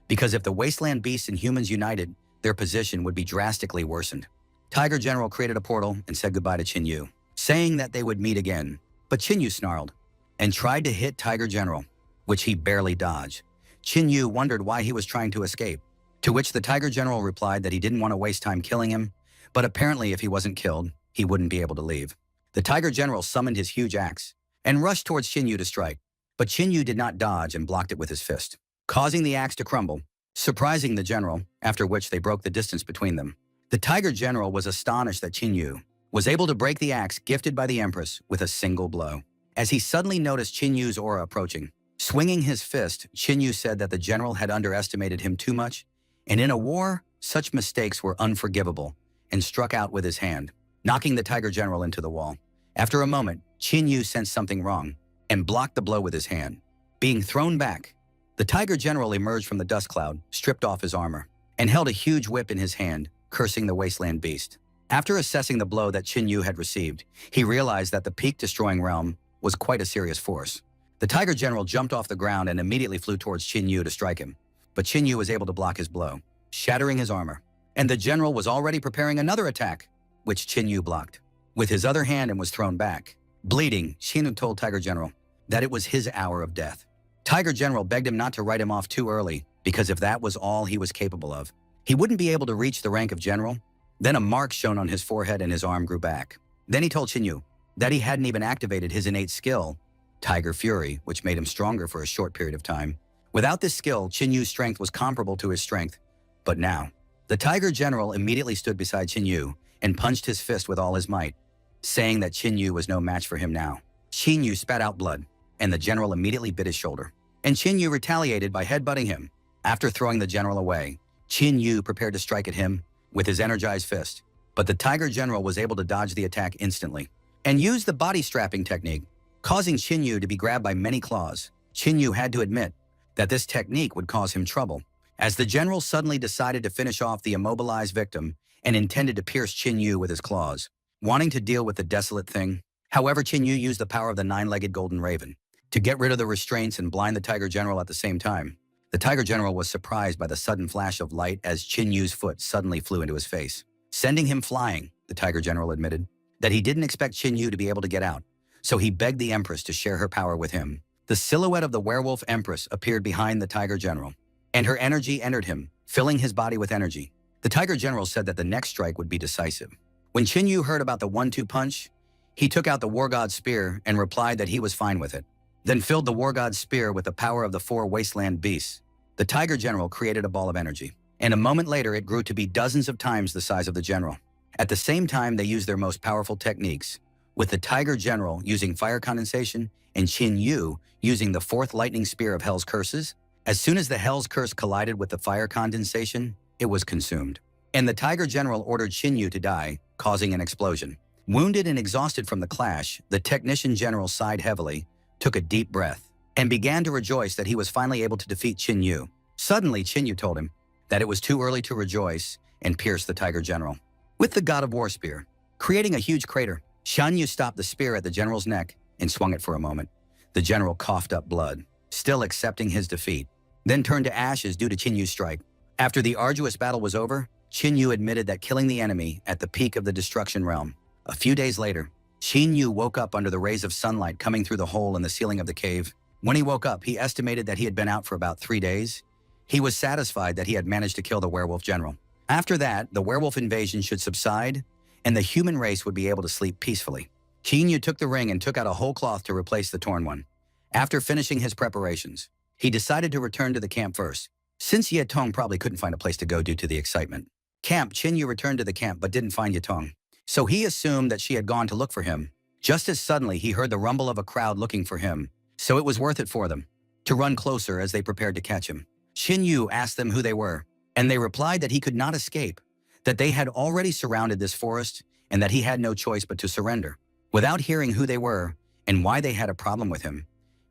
because if the wasteland beasts and humans united, their position would be drastically worsened. Tiger General created a portal and said goodbye to Qinyu, saying that they would meet again. But Qinyu snarled and tried to hit Tiger General, which he barely dodged. Qinyu wondered why he was trying to escape, to which the Tiger General replied that he didn't want to waste time killing him, but apparently if he wasn't killed, he wouldn't be able to leave. The Tiger General summoned his huge axe and rushed towards Qinyu to strike, but Qinyu did not dodge and blocked it with his fist, causing the axe to crumble, surprising the general, after which they broke the distance between them. The Tiger General was astonished that Qinyu was able to break the axe gifted by the Empress with a single blow. As he suddenly noticed Qinyu's aura approaching, swinging his fist, Qinyu said that the general had underestimated him too much, and in a war, such mistakes were unforgivable, and struck out with his hand, knocking the Tiger General into the wall. After a moment, Qinyu sensed something wrong and blocked the blow with his hand. Being thrown back, the Tiger General emerged from the dust cloud, stripped off his armor, and held a huge whip in his hand, cursing the wasteland beast. After assessing the blow that Qinyu had received, he realized that the peak-destroying realm was quite a serious force. The Tiger General jumped off the ground and immediately flew towards Qinyu to strike him, but Qinyu was able to block his blow, shattering his armor. And the general was already preparing another attack, which Qinyu blocked with his other hand and was thrown back. Bleeding, Qinyu told Tiger General that it was his hour of death. Tiger General begged him not to write him off too early, because if that was all he was capable of, he wouldn't be able to reach the rank of general. Then a mark shone on his forehead and his arm grew back. Then he told Qinyu that he hadn't even activated his innate skill, Tiger Fury, which made him stronger for a short period of time. Without this skill, Qinyu's strength was comparable to his strength. But now, the Tiger General immediately stood beside Qinyu and punched his fist with all his might, saying that Qinyu was no match for him now. Qinyu spat out blood, and the general immediately bit his shoulder. And Qinyu retaliated by headbutting him. After throwing the general away, Qinyu prepared to strike at him with his energized fist. But the Tiger General was able to dodge the attack instantly and used the body strapping technique, causing Qinyu to be grabbed by many claws. Qinyu had to admit that this technique would cause him trouble, as the general suddenly decided to finish off the immobilized victim and intended to pierce Qinyu with his claws, wanting to deal with the desolate thing. However, Qinyu used the power of the nine-legged golden raven to get rid of the restraints and blind the Tiger General at the same time. The Tiger General was surprised by the sudden flash of light as Qinyu's foot suddenly flew into his face, sending him flying. The Tiger General admitted that he didn't expect Qinyu to be able to get out, so he begged the Empress to share her power with him. The silhouette of the werewolf Empress appeared behind the Tiger General, and her energy entered him, filling his body with energy. The Tiger General said that the next strike would be decisive. When Qinyu heard about the 1-2 punch, he took out the War God's spear and replied that he was fine with it, then filled the War God's spear with the power of the 4 wasteland beasts. The Tiger General created a ball of energy, and a moment later it grew to be dozens of times the size of the general. At the same time, they used their most powerful techniques, with the Tiger General using fire condensation and Qinyu using the 4th lightning spear of Hell's curses. As soon as the Hell's curse collided with the fire condensation, it was consumed, and the Tiger General ordered Qinyu to die, causing an explosion. Wounded and exhausted from the clash, the Technician General sighed heavily, took a deep breath, and began to rejoice that he was finally able to defeat Qinyu. Suddenly, Qinyu told him that it was too early to rejoice, and pierced the tiger general with the God of War spear, creating a huge crater. Shan Yu stopped the spear at the general's neck and swung it for a moment. The general coughed up blood, still accepting his defeat, then turned to ashes due to Qin Yu's strike. After the arduous battle was over, Qin Yu admitted that killing the enemy at the peak of the destruction realm. A few days later, Qin Yu woke up under the rays of sunlight coming through the hole in the ceiling of the cave. When he woke up, he estimated that he had been out for about 3 days. He was satisfied that he had managed to kill the werewolf general. After that, the werewolf invasion should subside, and the human race would be able to sleep peacefully. Qin Yu took the ring and took out a whole cloth to replace the torn one. After finishing his preparations, he decided to return to the camp first, since Yetong probably couldn't find a place to go due to the excitement. Qin Yu returned to the camp but didn't find Yetong, so he assumed that she had gone to look for him. Just as suddenly, he heard the rumble of a crowd looking for him, so it was worth it for them to run closer as they prepared to catch him. Qin Yu asked them who they were, and they replied that he could not escape, that they had already surrounded this forest, and that he had no choice but to surrender. Without hearing who they were and why they had a problem with him,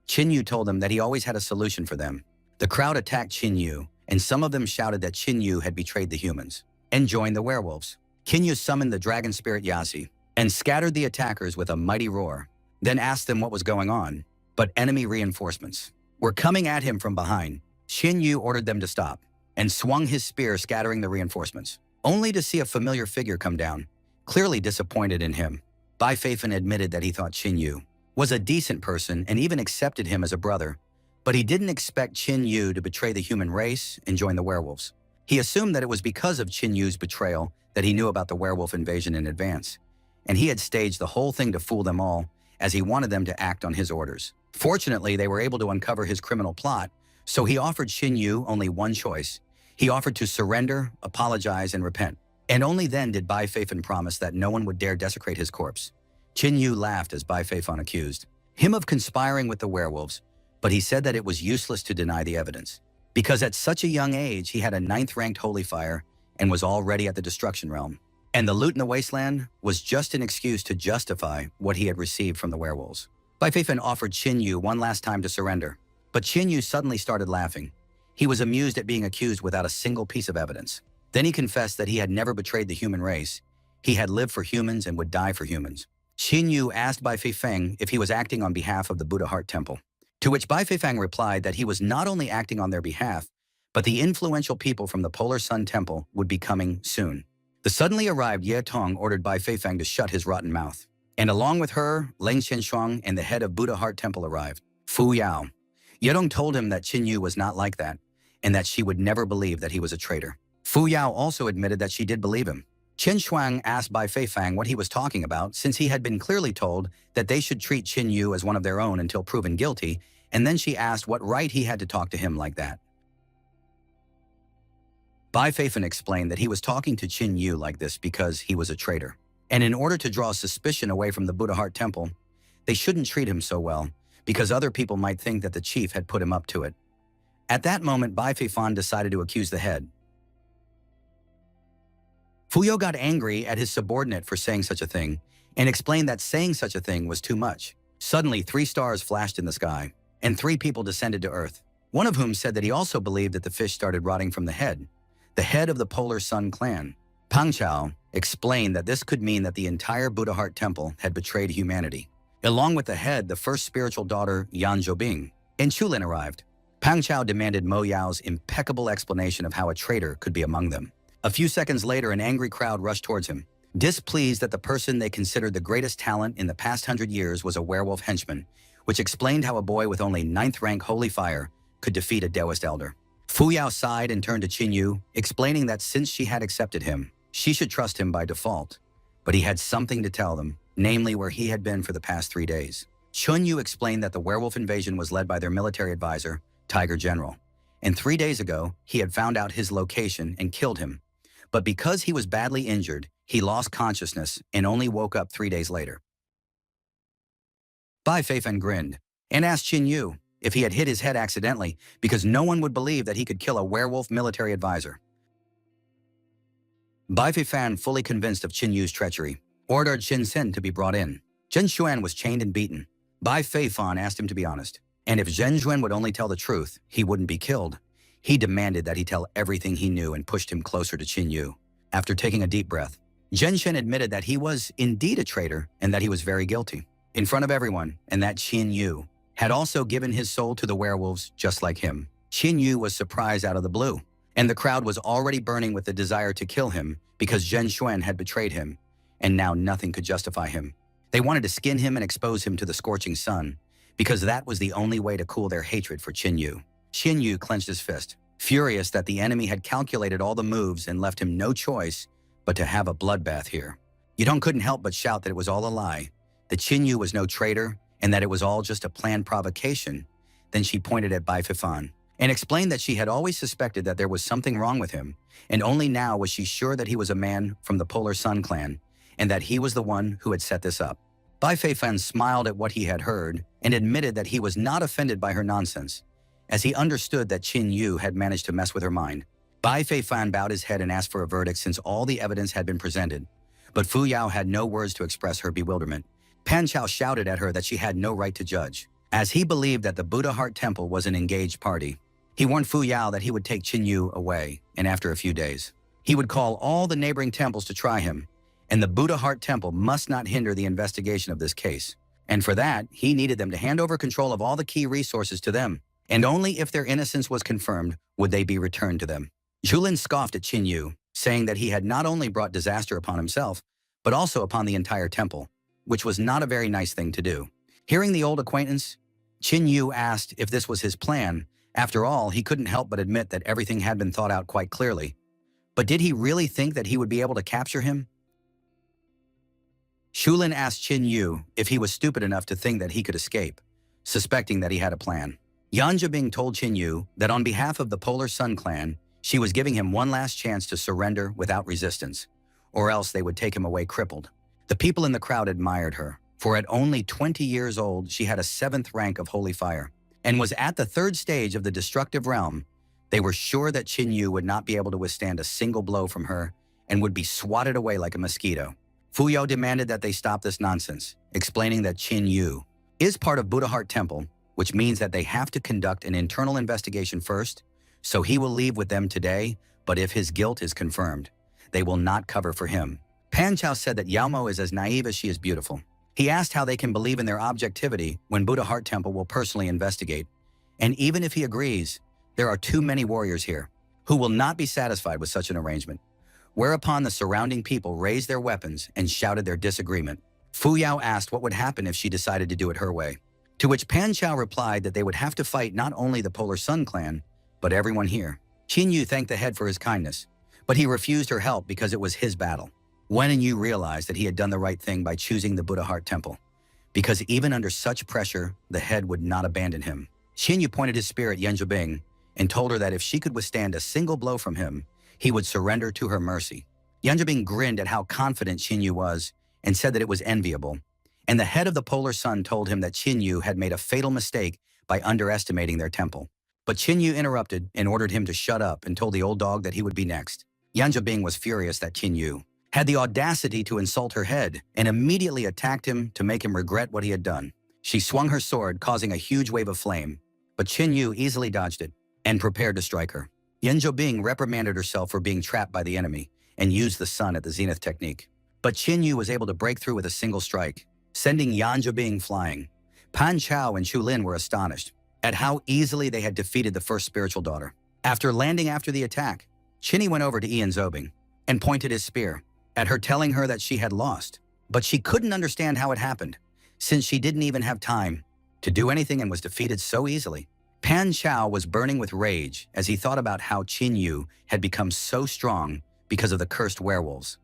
Qin Yu told them that he always had a solution for them. The crowd attacked Qin Yu, and some of them shouted that Qin Yu had betrayed the humans and joined the werewolves. Qin Yu summoned the dragon spirit Yasi and scattered the attackers with a mighty roar, then asked them what was going on. But enemy reinforcements were coming at him from behind. Qin Yu ordered them to stop and swung his spear, scattering the reinforcements, only to see a familiar figure come down, clearly disappointed in him. Bai Feifan admitted that he thought Qin Yu was a decent person and even accepted him as a brother, but he didn't expect Qin Yu to betray the human race and join the werewolves. He assumed that it was because of Qin Yu's betrayal that he knew about the werewolf invasion in advance, and he had staged the whole thing to fool them all, as he wanted them to act on his orders. Fortunately, they were able to uncover his criminal plot, so he offered Qin Yu only one choice. He offered to surrender, apologize, and repent. And only then did Bai Feifan promise that no one would dare desecrate his corpse. Qin Yu laughed as Bai Feifan accused him of conspiring with the werewolves, but he said that it was useless to deny the evidence, because at such a young age he had a 9th-ranked holy fire and was already at the destruction realm. And the loot in the wasteland was just an excuse to justify what he had received from the werewolves. Bai Feifan offered Qin Yu one last time to surrender, but Qin Yu suddenly started laughing. He was amused at being accused without a single piece of evidence. Then he confessed that he had never betrayed the human race. He had lived for humans and would die for humans. Qin Yu asked Bai Feifang if he was acting on behalf of the Buddha Heart Temple, to which Bai Feifang replied that he was not only acting on their behalf, but the influential people from the Polar Sun Temple would be coming soon. The suddenly arrived Ye Tong ordered Bai Feifang to shut his rotten mouth, and along with her, Leng Qinshuang and the head of Buddha Heart Temple arrived, Fu Yao. Ye Tong told him that Qin Yu was not like that, and that she would never believe that he was a traitor. Fu Yao also admitted that she did believe him. Qian Shuang asked Bai Feifang what he was talking about, since he had been clearly told that they should treat Qin Yu as one of their own until proven guilty, and then she asked what right he had to talk to him like that. Bai Feifan explained that he was talking to Qin Yu like this because he was a traitor, and in order to draw suspicion away from the Buddha Heart Temple, they shouldn't treat him so well, because other people might think that the chief had put him up to it. At that moment, Bai Feifan decided to accuse the head. Fu Yao got angry at his subordinate for saying such a thing, and explained that saying such a thing was too much. Suddenly, 3 stars flashed in the sky, and 3 people descended to earth, one of whom said that he also believed that the fish started rotting from the head of the Polar Sun clan. Pang Chao explained that this could mean that the entire Buddha Heart Temple had betrayed humanity. Along with the head, the first spiritual daughter, Yan Zhoubing, and Chulin arrived. Pang Chao demanded Mo Yao's impeccable explanation of how a traitor could be among them. A few seconds later, an angry crowd rushed towards him, displeased that the person they considered the greatest talent in the past 100 years was a werewolf henchman, which explained how a boy with only 9th rank holy fire could defeat a Taoist elder. Fu Yao sighed and turned to Qin Yu, explaining that since she had accepted him, she should trust him by default. But he had something to tell them, namely where he had been for the past 3 days. Qin Yu explained that the werewolf invasion was led by their military advisor, Tiger General, and 3 days ago, he had found out his location and killed him. But because he was badly injured, he lost consciousness and only woke up 3 days later. Bai Feifan grinned and asked Qin Yu if he had hit his head accidentally, because no one would believe that he could kill a werewolf military advisor. Bai Feifan, fully convinced of Qin Yu's treachery, ordered Qin Sen to be brought in. Zhen Xuan was chained and beaten. Bai Feifan asked him to be honest, and if Zhen Xuan would only tell the truth, he wouldn't be killed. He demanded that he tell everything he knew and pushed him closer to Qin Yu. After taking a deep breath, Genshin admitted that he was indeed a traitor and that he was very guilty, in front of everyone, and that Qin Yu had also given his soul to the werewolves just like him. Qin Yu was surprised out of the blue, and the crowd was already burning with the desire to kill him because Zhen Xuan had betrayed him, and now nothing could justify him. They wanted to skin him and expose him to the scorching sun, because that was the only way to cool their hatred for Qin Yu. Qin Yu clenched his fist, furious that the enemy had calculated all the moves and left him no choice but to have a bloodbath here. Yudong couldn't help but shout that it was all a lie, that Qin Yu was no traitor, and that it was all just a planned provocation. Then she pointed at Bai Fifan and explained that she had always suspected that there was something wrong with him, and only now was she sure that he was a man from the Polar Sun clan, and that he was the one who had set this up. Bai Feifan smiled at what he had heard and admitted that he was not offended by her nonsense, as he understood that Qin Yu had managed to mess with her mind. Bai Feifan bowed his head and asked for a verdict since all the evidence had been presented, but Fu Yao had no words to express her bewilderment. Pan Chao shouted at her that she had no right to judge, as he believed that the Buddha Heart Temple was an engaged party. He warned Fu Yao that he would take Qin Yu away, and after a few days, he would call all the neighboring temples to try him, and the Buddha Heart Temple must not hinder the investigation of this case. And for that, he needed them to hand over control of all the key resources to them, and only if their innocence was confirmed would they be returned to them. Zhulin scoffed at Qin Yu, saying that he had not only brought disaster upon himself, but also upon the entire temple, which was not a very nice thing to do. Hearing the old acquaintance, Qin Yu asked if this was his plan. After all, he couldn't help but admit that everything had been thought out quite clearly. But did he really think that he would be able to capture him? Shulin asked Qin Yu if he was stupid enough to think that he could escape, suspecting that he had a plan. Yan Zhibing told Qin Yu that on behalf of the Polar Sun clan, she was giving him one last chance to surrender without resistance, or else they would take him away crippled. The people in the crowd admired her, for at only 20 years old, she had a 7th rank of holy fire, and was at the 3rd stage of the destructive realm. They were sure that Qin Yu would not be able to withstand a single blow from her and would be swatted away like a mosquito. Fu Yao demanded that they stop this nonsense, explaining that Qin Yu is part of Buddha Heart Temple, which means that they have to conduct an internal investigation first, so he will leave with them today, but if his guilt is confirmed, they will not cover for him. Pan Chao said that Yao Mo is as naive as she is beautiful. He asked how they can believe in their objectivity when Buddha Heart Temple will personally investigate, and even if he agrees, there are too many warriors here who will not be satisfied with such an arrangement. Whereupon the surrounding people raised their weapons and shouted their disagreement. Fu Yao asked what would happen if she decided to do it her way, to which Pan Chao replied that they would have to fight not only the Polar Sun clan, but everyone here. Qin Yu thanked the head for his kindness, but he refused her help because it was his battle. Wen Yu realized that he had done the right thing by choosing the Buddha Heart Temple, because even under such pressure, the head would not abandon him. Qin Yu pointed his spear at Yan Zhibing and told her that if she could withstand a single blow from him, he would surrender to her mercy. Yan Zhibing grinned at how confident Qin Yu was and said that it was enviable, and the head of the Polar Sun told him that Qin Yu had made a fatal mistake by underestimating their temple. But Qin Yu interrupted and ordered him to shut up and told the old dog that he would be next. Yan Zhibing was furious that Qin Yu had the audacity to insult her head and immediately attacked him to make him regret what he had done. She swung her sword, causing a huge wave of flame, but Qin Yu easily dodged it and prepared to strike her. Yan Zhibing reprimanded herself for being trapped by the enemy and used the sun at the zenith technique. But Qin Yu was able to break through with a single strike, sending Yan Zhibing flying. Pan Chao and Shu Lin were astonished at how easily they had defeated the first spiritual daughter. After landing after the attack, Qin Yu went over to Yan Zhibing and pointed his spear at her, telling her that she had lost. But she couldn't understand how it happened, since she didn't even have time to do anything and was defeated so easily. Pan Chao was burning with rage as he thought about how Qin Yu had become so strong because of the cursed werewolves.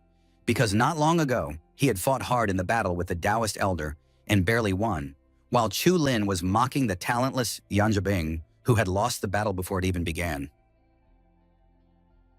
Because not long ago, he had fought hard in the battle with the Taoist elder and barely won, while Chu Lin was mocking the talentless Yan Zhibing, who had lost the battle before it even began.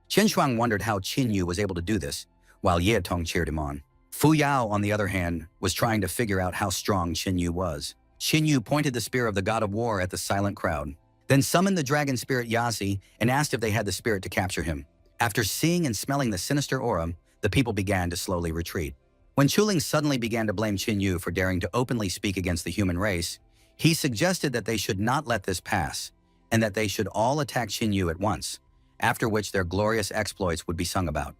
Chen Shuang wondered how Qin Yu was able to do this, while Ye Tong cheered him on. Fu Yao, on the other hand, was trying to figure out how strong Qin Yu was. Qin Yu pointed the spear of the god of war at the silent crowd, then summoned the dragon spirit Yasi and asked if they had the spirit to capture him. After seeing and smelling the sinister aura, the people began to slowly retreat. When Chuling suddenly began to blame Qin Yu for daring to openly speak against the human race, he suggested that they should not let this pass, and that they should all attack Qin Yu at once, after which their glorious exploits would be sung about.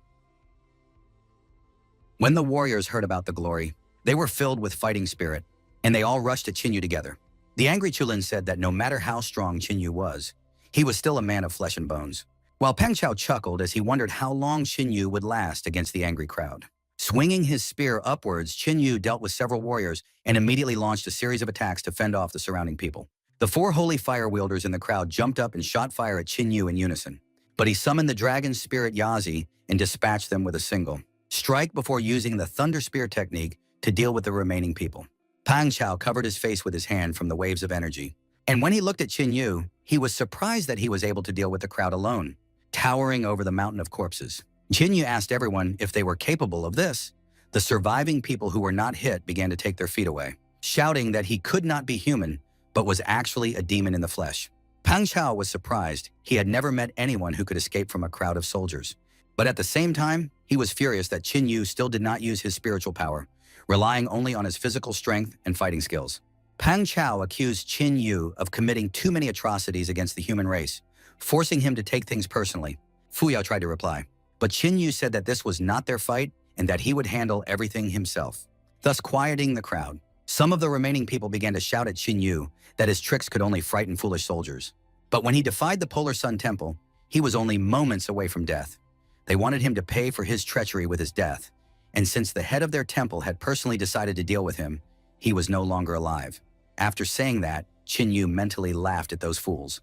When the warriors heard about the glory, they were filled with fighting spirit, and they all rushed to Qinyu together. The angry Chulin said that no matter how strong Qinyu was, he was still a man of flesh and bones. While Peng Chao chuckled as he wondered how long Qinyu would last against the angry crowd. Swinging his spear upwards, Qinyu dealt with several warriors and immediately launched a series of attacks to fend off the surrounding people. The 4 holy fire wielders in the crowd jumped up and shot fire at Qinyu in unison. But he summoned the dragon spirit Yazi and dispatched them with a single strike before using the thunder spear technique to deal with the remaining people. Pang Chao covered his face with his hand from the waves of energy. And when he looked at Qinyu, he was surprised that he was able to deal with the crowd alone, towering over the mountain of corpses. Qinyu asked everyone if they were capable of this. The surviving people who were not hit began to take their feet away, shouting that he could not be human, but was actually a demon in the flesh. Pang Chao was surprised. He had never met anyone who could escape from a crowd of soldiers. But at the same time, he was furious that Qinyu still did not use his spiritual power, relying only on his physical strength and fighting skills. Pang Chao accused Qinyu of committing too many atrocities against the human race, forcing him to take things personally. Fu Yao tried to reply, but Qinyu said that this was not their fight and that he would handle everything himself, thus quieting the crowd. Some of the remaining people began to shout at Qinyu that his tricks could only frighten foolish soldiers. But when he defied the Polar Sun Temple, he was only moments away from death. They wanted him to pay for his treachery with his death, and since the head of their temple had personally decided to deal with him, he was no longer alive. After saying that, Qinyu mentally laughed at those fools.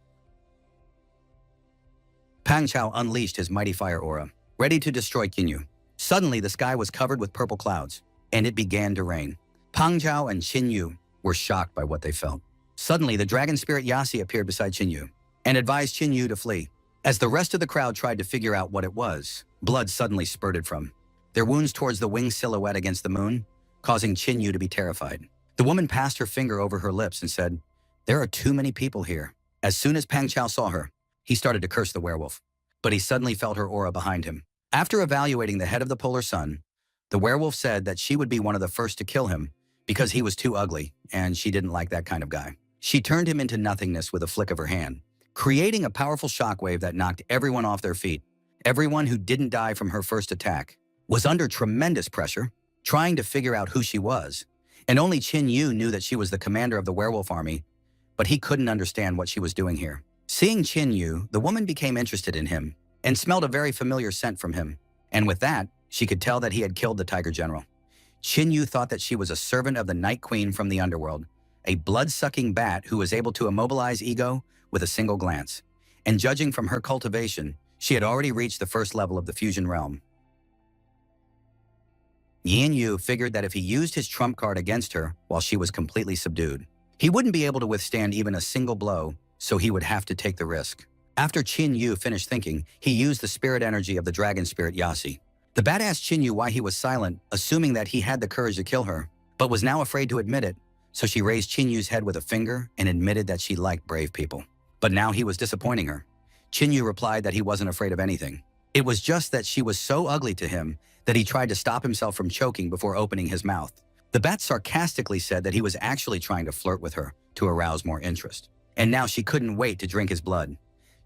Pang Chao unleashed his mighty fire aura, ready to destroy Qinyu. Suddenly, the sky was covered with purple clouds, and it began to rain. Pang Chao and Qinyu were shocked by what they felt. Suddenly, the dragon spirit Yasi appeared beside Qinyu and advised Qinyu to flee. As the rest of the crowd tried to figure out what it was, blood suddenly spurted from their wounds towards the winged silhouette against the moon, causing Qinyu to be terrified. The woman passed her finger over her lips and said, "There are too many people here." As soon as Pang Chao saw her, he started to curse the werewolf, but he suddenly felt her aura behind him. After evaluating the head of the Polar Sun, the werewolf said that she would be one of the first to kill him because he was too ugly, and she didn't like that kind of guy. She turned him into nothingness with a flick of her hand, creating a powerful shockwave that knocked everyone off their feet. Everyone who didn't die from her first attack was under tremendous pressure, trying to figure out who she was, and only Qinyu knew that she was the commander of the werewolf army, but he couldn't understand what she was doing here. Seeing Qinyu, the woman became interested in him and smelled a very familiar scent from him, and with that, she could tell that he had killed the Tiger General. Qinyu thought that she was a servant of the Night Queen from the underworld, a blood-sucking bat who was able to immobilize ego with a single glance. And judging from her cultivation, she had already reached the first level of the fusion realm. Yin Yu figured that if he used his trump card against her while she was completely subdued, he wouldn't be able to withstand even a single blow, so he would have to take the risk. After Qin Yu finished thinking, he used the spirit energy of the dragon spirit Yasi. The bat asked Qin Yu why he was silent, assuming that he had the courage to kill her, but was now afraid to admit it, so she raised Qin Yu's head with a finger and admitted that she liked brave people. But now he was disappointing her. Qin Yu replied that he wasn't afraid of anything. It was just that she was so ugly to him that he tried to stop himself from choking before opening his mouth. The bat sarcastically said that he was actually trying to flirt with her to arouse more interest. And now she couldn't wait to drink his blood.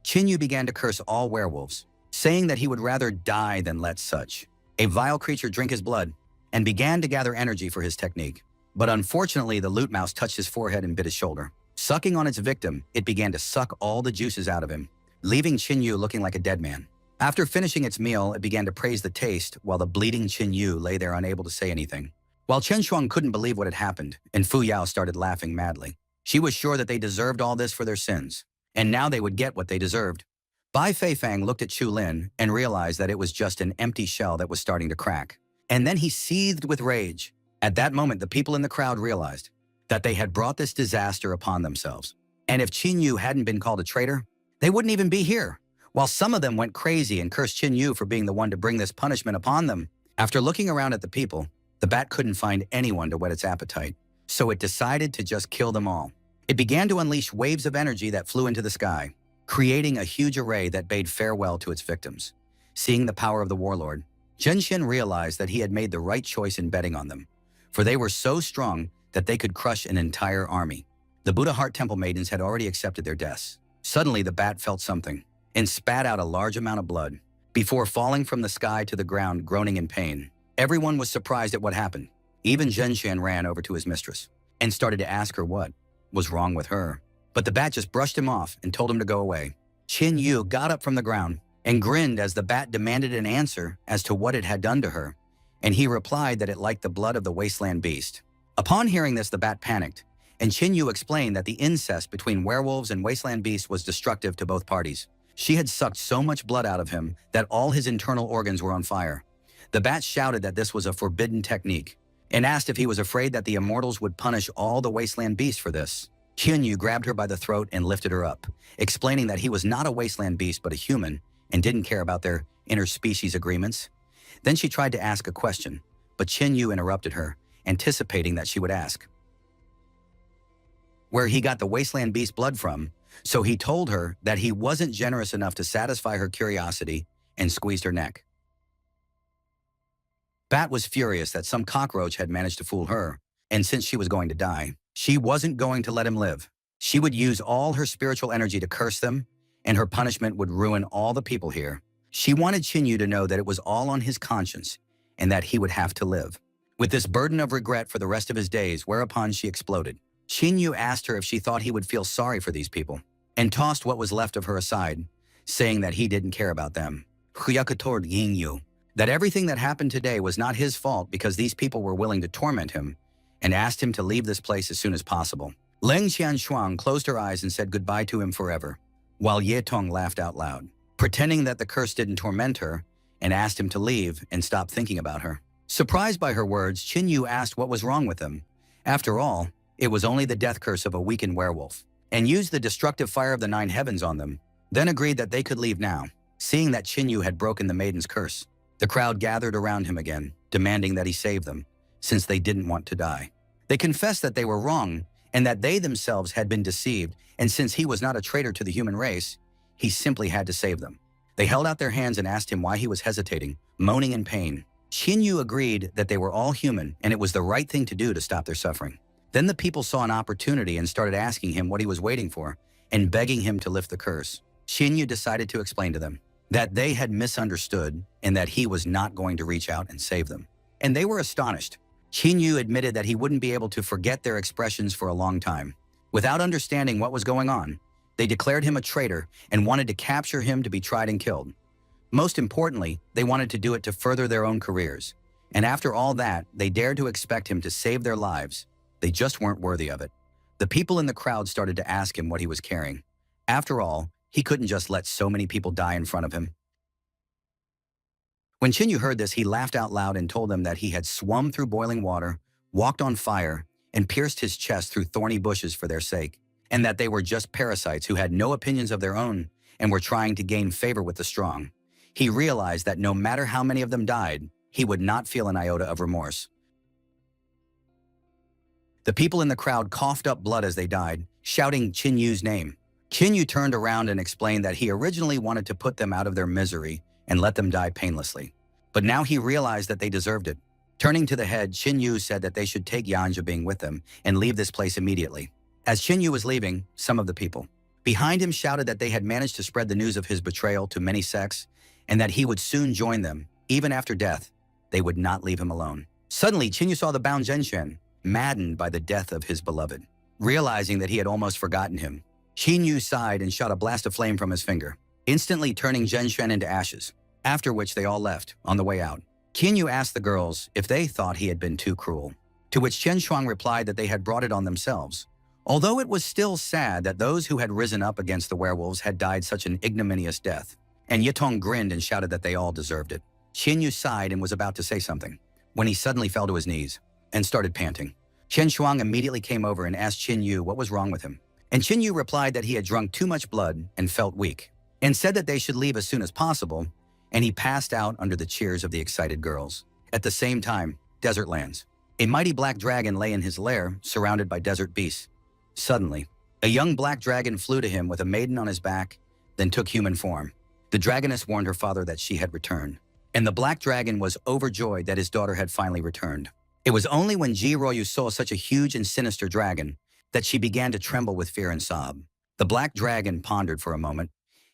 Qin Yu began to curse all werewolves, saying that he would rather die than let such a vile creature drink his blood, and began to gather energy for his technique. But unfortunately, the loot mouse touched his forehead and bit his shoulder. Sucking on its victim, it began to suck all the juices out of him, leaving Qin Yu looking like a dead man. After finishing its meal, it began to praise the taste while the bleeding Qin Yu lay there unable to say anything. While Chen Shuang couldn't believe what had happened, and Fu Yao started laughing madly. She was sure that they deserved all this for their sins, and now they would get what they deserved. Bai Feifang looked at Chu Lin and realized that it was just an empty shell that was starting to crack. And then he seethed with rage. At that moment, the people in the crowd realized that they had brought this disaster upon themselves. And if Qin Yu hadn't been called a traitor, they wouldn't even be here. While some of them went crazy and cursed Qin Yu for being the one to bring this punishment upon them, after looking around at the people, the bat couldn't find anyone to whet its appetite, so it decided to just kill them all. It began to unleash waves of energy that flew into the sky, creating a huge array that bade farewell to its victims. Seeing the power of the warlord, Zhenshin realized that he had made the right choice in betting on them, for they were so strong that they could crush an entire army. The Buddha Heart Temple maidens had already accepted their deaths. Suddenly, the bat felt something and spat out a large amount of blood before falling from the sky to the ground, groaning in pain. Everyone was surprised at what happened. Even Zhenshan ran over to his mistress and started to ask her what was wrong with her. But the bat just brushed him off and told him to go away. Qin Yu got up from the ground and grinned as the bat demanded an answer as to what it had done to her, and he replied that it liked the blood of the wasteland beast. Upon hearing this, the bat panicked, and Qin Yu explained that the incest between werewolves and wasteland beasts was destructive to both parties. She had sucked so much blood out of him that all his internal organs were on fire. The bat shouted that this was a forbidden technique and asked if he was afraid that the immortals would punish all the wasteland beasts for this. Qin Yu grabbed her by the throat and lifted her up, explaining that he was not a wasteland beast but a human and didn't care about their interspecies agreements. Then she tried to ask a question, but Qin Yu interrupted her, anticipating that she would ask where he got the wasteland beast blood from, so he told her that he wasn't generous enough to satisfy her curiosity and squeezed her neck. Bat was furious that some cockroach had managed to fool her, and since she was going to die, she wasn't going to let him live. She would use all her spiritual energy to curse them, and her punishment would ruin all the people here. She wanted Qin Yu to know that it was all on his conscience and that he would have to live with this burden of regret for the rest of his days, whereupon she exploded. Qin Yu asked her if she thought he would feel sorry for these people and tossed what was left of her aside, saying that he didn't care about them. Huyaka told Yin Yu that everything that happened today was not his fault because these people were willing to torment him and asked him to leave this place as soon as possible. Leng Qianshuang closed her eyes and said goodbye to him forever, while Ye Tong laughed out loud, pretending that the curse didn't torment her, and asked him to leave and stop thinking about her. Surprised by her words, Qin Yu asked what was wrong with them. After all, it was only the death curse of a weakened werewolf, and used the destructive fire of the 9 heavens on them, then agreed that they could leave now. Seeing that Qin Yu had broken the maiden's curse, the crowd gathered around him again, demanding that he save them, since they didn't want to die. They confessed that they were wrong and that they themselves had been deceived, and since he was not a traitor to the human race, he simply had to save them. They held out their hands and asked him why he was hesitating, moaning in pain. Qin Yu agreed that they were all human and it was the right thing to do to stop their suffering. Then the people saw an opportunity and started asking him what he was waiting for and begging him to lift the curse. Qin Yu decided to explain to them that they had misunderstood and that he was not going to reach out and save them. And they were astonished. Qin Yu admitted that he wouldn't be able to forget their expressions for a long time. Without understanding what was going on, they declared him a traitor and wanted to capture him to be tried and killed. Most importantly, they wanted to do it to further their own careers. And after all that, they dared to expect him to save their lives. They just weren't worthy of it. The people in the crowd started to ask him what he was carrying. After all, he couldn't just let so many people die in front of him. When Qin Yu heard this, he laughed out loud and told them that he had swum through boiling water, walked on fire, and pierced his chest through thorny bushes for their sake, and that they were just parasites who had no opinions of their own and were trying to gain favor with the strong. He realized that no matter how many of them died, he would not feel an iota of remorse. The people in the crowd coughed up blood as they died, shouting Qin Yu's name. Qin Yu turned around and explained that he originally wanted to put them out of their misery and let them die painlessly. But now he realized that they deserved it. Turning to the head, Qin Yu said that they should take Yanja Bing with them and leave this place immediately. As Qin Yu was leaving, some of the people behind him shouted that they had managed to spread the news of his betrayal to many sects and that he would soon join them. Even after death, they would not leave him alone. Suddenly, Qin Yu saw the bound Zhenshan, maddened by the death of his beloved. Realizing that he had almost forgotten him, Qin Yu sighed and shot a blast of flame from his finger, instantly turning Zhenshan into ashes, after which they all left. On the way out, Qin Yu asked the girls if they thought he had been too cruel, to which Chen Shuang replied that they had brought it on themselves. Although it was still sad that those who had risen up against the werewolves had died such an ignominious death, and Yitong grinned and shouted that they all deserved it. Qin Yu sighed and was about to say something, when he suddenly fell to his knees and started panting. Chen Shuang immediately came over and asked Qin Yu what was wrong with him, and Qin Yu replied that he had drunk too much blood and felt weak, and said that they should leave as soon as possible, and he passed out under the cheers of the excited girls. At the same time, desert lands. A mighty black dragon lay in his lair, surrounded by desert beasts. Suddenly, a young black dragon flew to him with a maiden on his back, then took human form. The dragoness warned her father that she had returned, and the black dragon was overjoyed that his daughter had finally returned. It was only when Ji Royu saw such a huge and sinister dragon that she began to tremble with fear and sob. The black dragon pondered for a moment,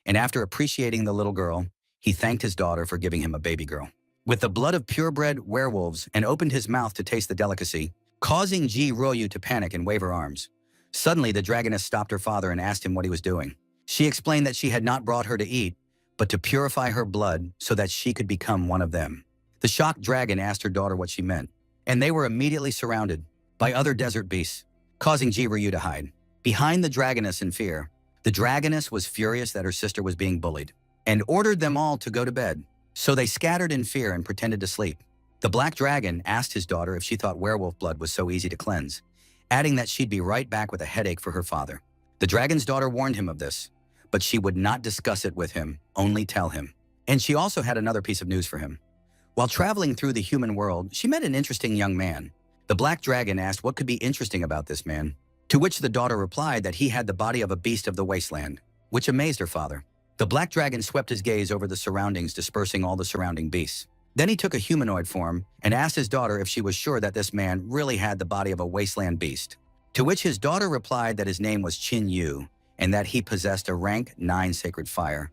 and after appreciating the little girl, he thanked his daughter for giving him a baby girl. with the blood of purebred werewolves and opened his mouth to taste the delicacy, causing Ji Ryu to panic and wave her arms. Suddenly, the dragoness stopped her father and asked him what he was doing. She explained that she had not brought her to eat, but to purify her blood so that she could become one of them. The shocked dragon asked her daughter what she meant, and they were immediately surrounded by other desert beasts, causing Ji Ryu to hide. Behind the dragoness in fear, the dragoness was furious that her sister was being bullied and ordered them all to go to bed. So they scattered in fear and pretended to sleep. The black dragon asked his daughter if she thought werewolf blood was so easy to cleanse, adding that she'd be right back with a headache for her father. The dragon's daughter warned him of this, but she would not discuss it with him, only tell him. And she also had another piece of news for him. While traveling through the human world, she met an interesting young man. The black dragon asked what could be interesting about this man, to which the daughter replied that he had the body of a beast of the wasteland, which amazed her father. The black dragon swept his gaze over the surroundings, dispersing all the surrounding beasts. Then he took a humanoid form and asked his daughter if she was sure that this man really had the body of a wasteland beast, to which his daughter replied that his name was Qin Yu and that he possessed a rank 9 sacred fire.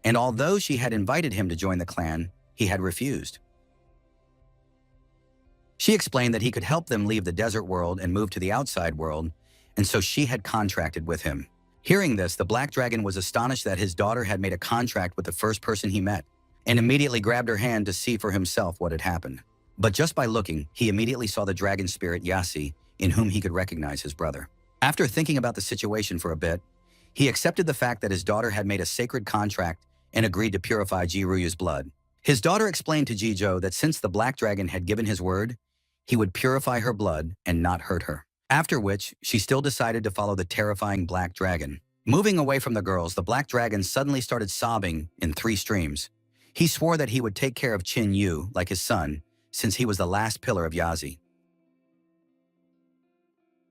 And although she had invited him to join the clan, he had refused. She explained that he could help them leave the desert world and move to the outside world, and so she had contracted with him. Hearing this, the black dragon was astonished that his daughter had made a contract with the first person he met, and immediately grabbed her hand to see for himself what had happened. But just by looking, he immediately saw the dragon spirit Yasi, in whom he could recognize his brother. After thinking about the situation for a bit, he accepted the fact that his daughter had made a sacred contract and agreed to purify Ji Ryu's blood. His daughter explained to Jijo that since the black dragon had given his word, he would purify her blood and not hurt her. After which, she still decided to follow the terrifying black dragon. Moving away from the girls, the black dragon suddenly started sobbing in 3 streams. He swore that he would take care of Qin Yu like his son, since he was the last pillar of Yazi.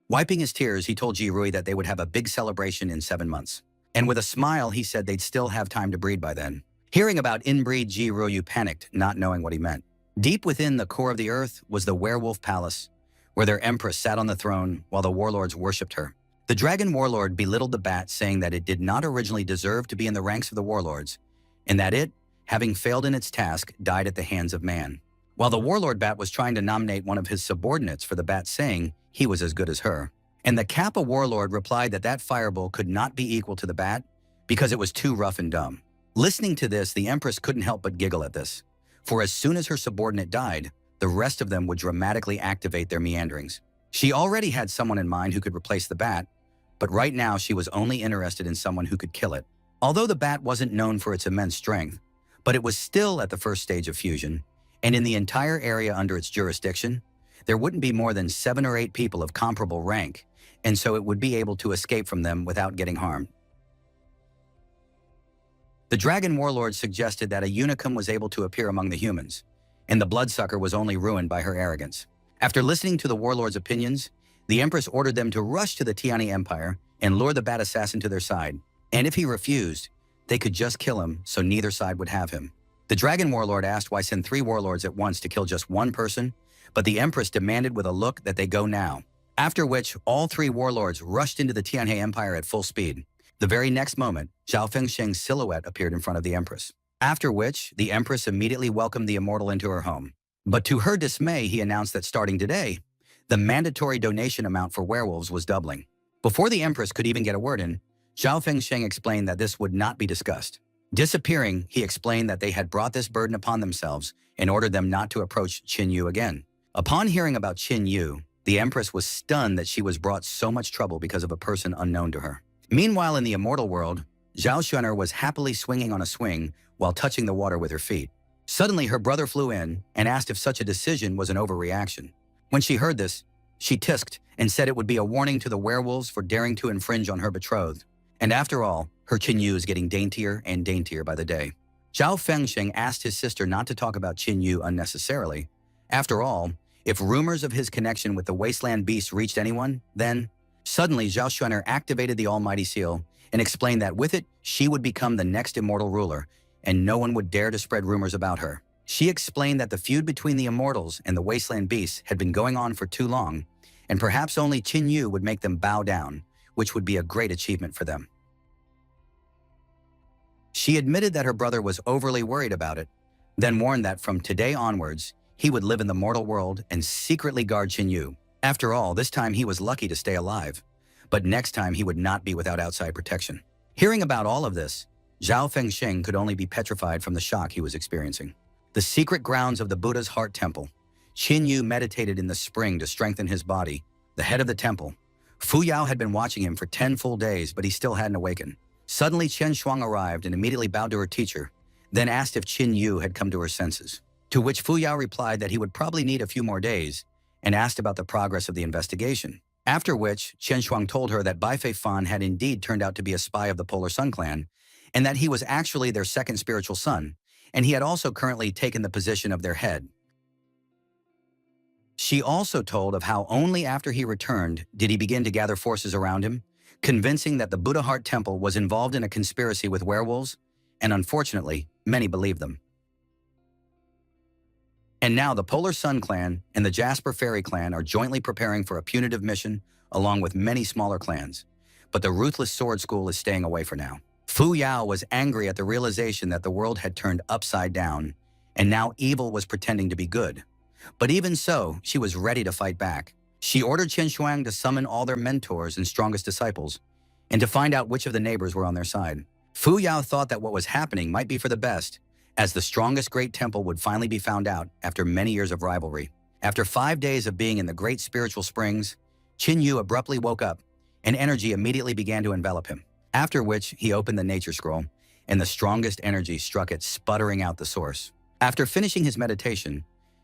Wiping his tears, he told Ji Rui that they would have a big celebration in 7 months. And with a smile, he said they'd still have time to breed by then. Hearing about inbreed, Ji Rui panicked, not knowing what he meant. Deep within the core of the earth was the werewolf palace, where their empress sat on the throne while the warlords worshipped her. The dragon warlord belittled the bat, saying that it did not originally deserve to be in the ranks of the warlords, and that it, having failed in its task, died at the hands of man. While the warlord bat was trying to nominate one of his subordinates for the bat, saying he was as good as her. And the Kappa warlord replied that that fireball could not be equal to the bat because it was too rough and dumb. Listening to this, the empress couldn't help but giggle at this, for as soon as her subordinate died, the rest of them would dramatically activate their meanderings. She already had someone in mind who could replace the bat, but right now she was only interested in someone who could kill it. Although the bat wasn't known for its immense strength, but it was still at the first stage of fusion, and in the entire area under its jurisdiction, there wouldn't be more than 7 or 8 people of comparable rank, and so it would be able to escape from them without getting harmed. The dragon warlord suggested that a unicum was able to appear among the humans, and the bloodsucker was only ruined by her arrogance. After listening to the warlord's opinions, the empress ordered them to rush to the Tiani Empire and lure the bat assassin to their side, and if he refused, they could just kill him so neither side would have him. The dragon warlord asked why send 3 warlords at once to kill just one person, but the empress demanded with a look that they go now. After which, all 3 warlords rushed into the Tianhe Empire at full speed. The very next moment, Zhao Fengsheng's silhouette appeared in front of the empress. After which, the empress immediately welcomed the immortal into her home. But to her dismay, he announced that starting today, the mandatory donation amount for werewolves was doubling. Before the empress could even get a word in, Zhao Fengsheng explained that this would not be discussed. Disappearing, he explained that they had brought this burden upon themselves and ordered them not to approach Qin Yu again. Upon hearing about Qin Yu, the empress was stunned that she was brought so much trouble because of a person unknown to her. Meanwhile, in the immortal world, Zhao Xuan'er was happily swinging on a swing while touching the water with her feet. Suddenly, her brother flew in and asked if such a decision was an overreaction. When she heard this, she tisked and said it would be a warning to the werewolves for daring to infringe on her betrothed. And after all, her Qin Yu is getting daintier and daintier by the day. Zhao Fengsheng asked his sister not to talk about Qin Yu unnecessarily. After all, if rumors of his connection with the wasteland beast reached anyone, then suddenly Zhao Xuan'er activated the almighty seal and explained that with it, she would become the next immortal ruler, and no one would dare to spread rumors about her. She explained that the feud between the immortals and the wasteland beasts had been going on for too long, and perhaps only Qin Yu would make them bow down, which would be a great achievement for them. She admitted that her brother was overly worried about it. then warned that from today onwards, he would live in the mortal world and secretly guard Qinyu. After all, this time he was lucky to stay alive, but next time he would not be without outside protection. Hearing about all of this, Zhao Fengxing could only be petrified from the shock he was experiencing. The secret grounds of the Buddha's Heart Temple. Qinyu meditated in the spring to strengthen his body. The head of the temple, Fu Yao, had been watching him for 10 full days, but he still hadn't awakened. Suddenly, Chen Shuang arrived and immediately bowed to her teacher, then asked if Qinyu had come to her senses. To which Fu Yao replied that he would probably need a few more days, and asked about the progress of the investigation. After which, Chen Shuang told her that Bai Fei Fan had indeed turned out to be a spy of the Polar Sun clan, and that he was actually their second spiritual son, and he had also currently taken the position of their head. She also told of how only after he returned did he begin to gather forces around him, convincing that the Buddha Heart Temple was involved in a conspiracy with werewolves, and unfortunately, many believed them. And now the Polar Sun clan and the Jasper Fairy clan are jointly preparing for a punitive mission along with many smaller clans. But the Ruthless Sword School is staying away for now. Fu Yao was angry at the realization that the world had turned upside down, and now evil was pretending to be good. But even so, she was ready to fight back. She ordered Chen Shuang to summon all their mentors and strongest disciples, and to find out which of the neighbors were on their side. Fu Yao thought that what was happening might be for the best, as the strongest great temple would finally be found out after many years of rivalry. After 5 days of being in the great spiritual springs, Qinyu abruptly woke up, and energy immediately began to envelop him. After which, he opened the nature scroll, and the strongest energy struck it, sputtering out the source. After finishing his meditation,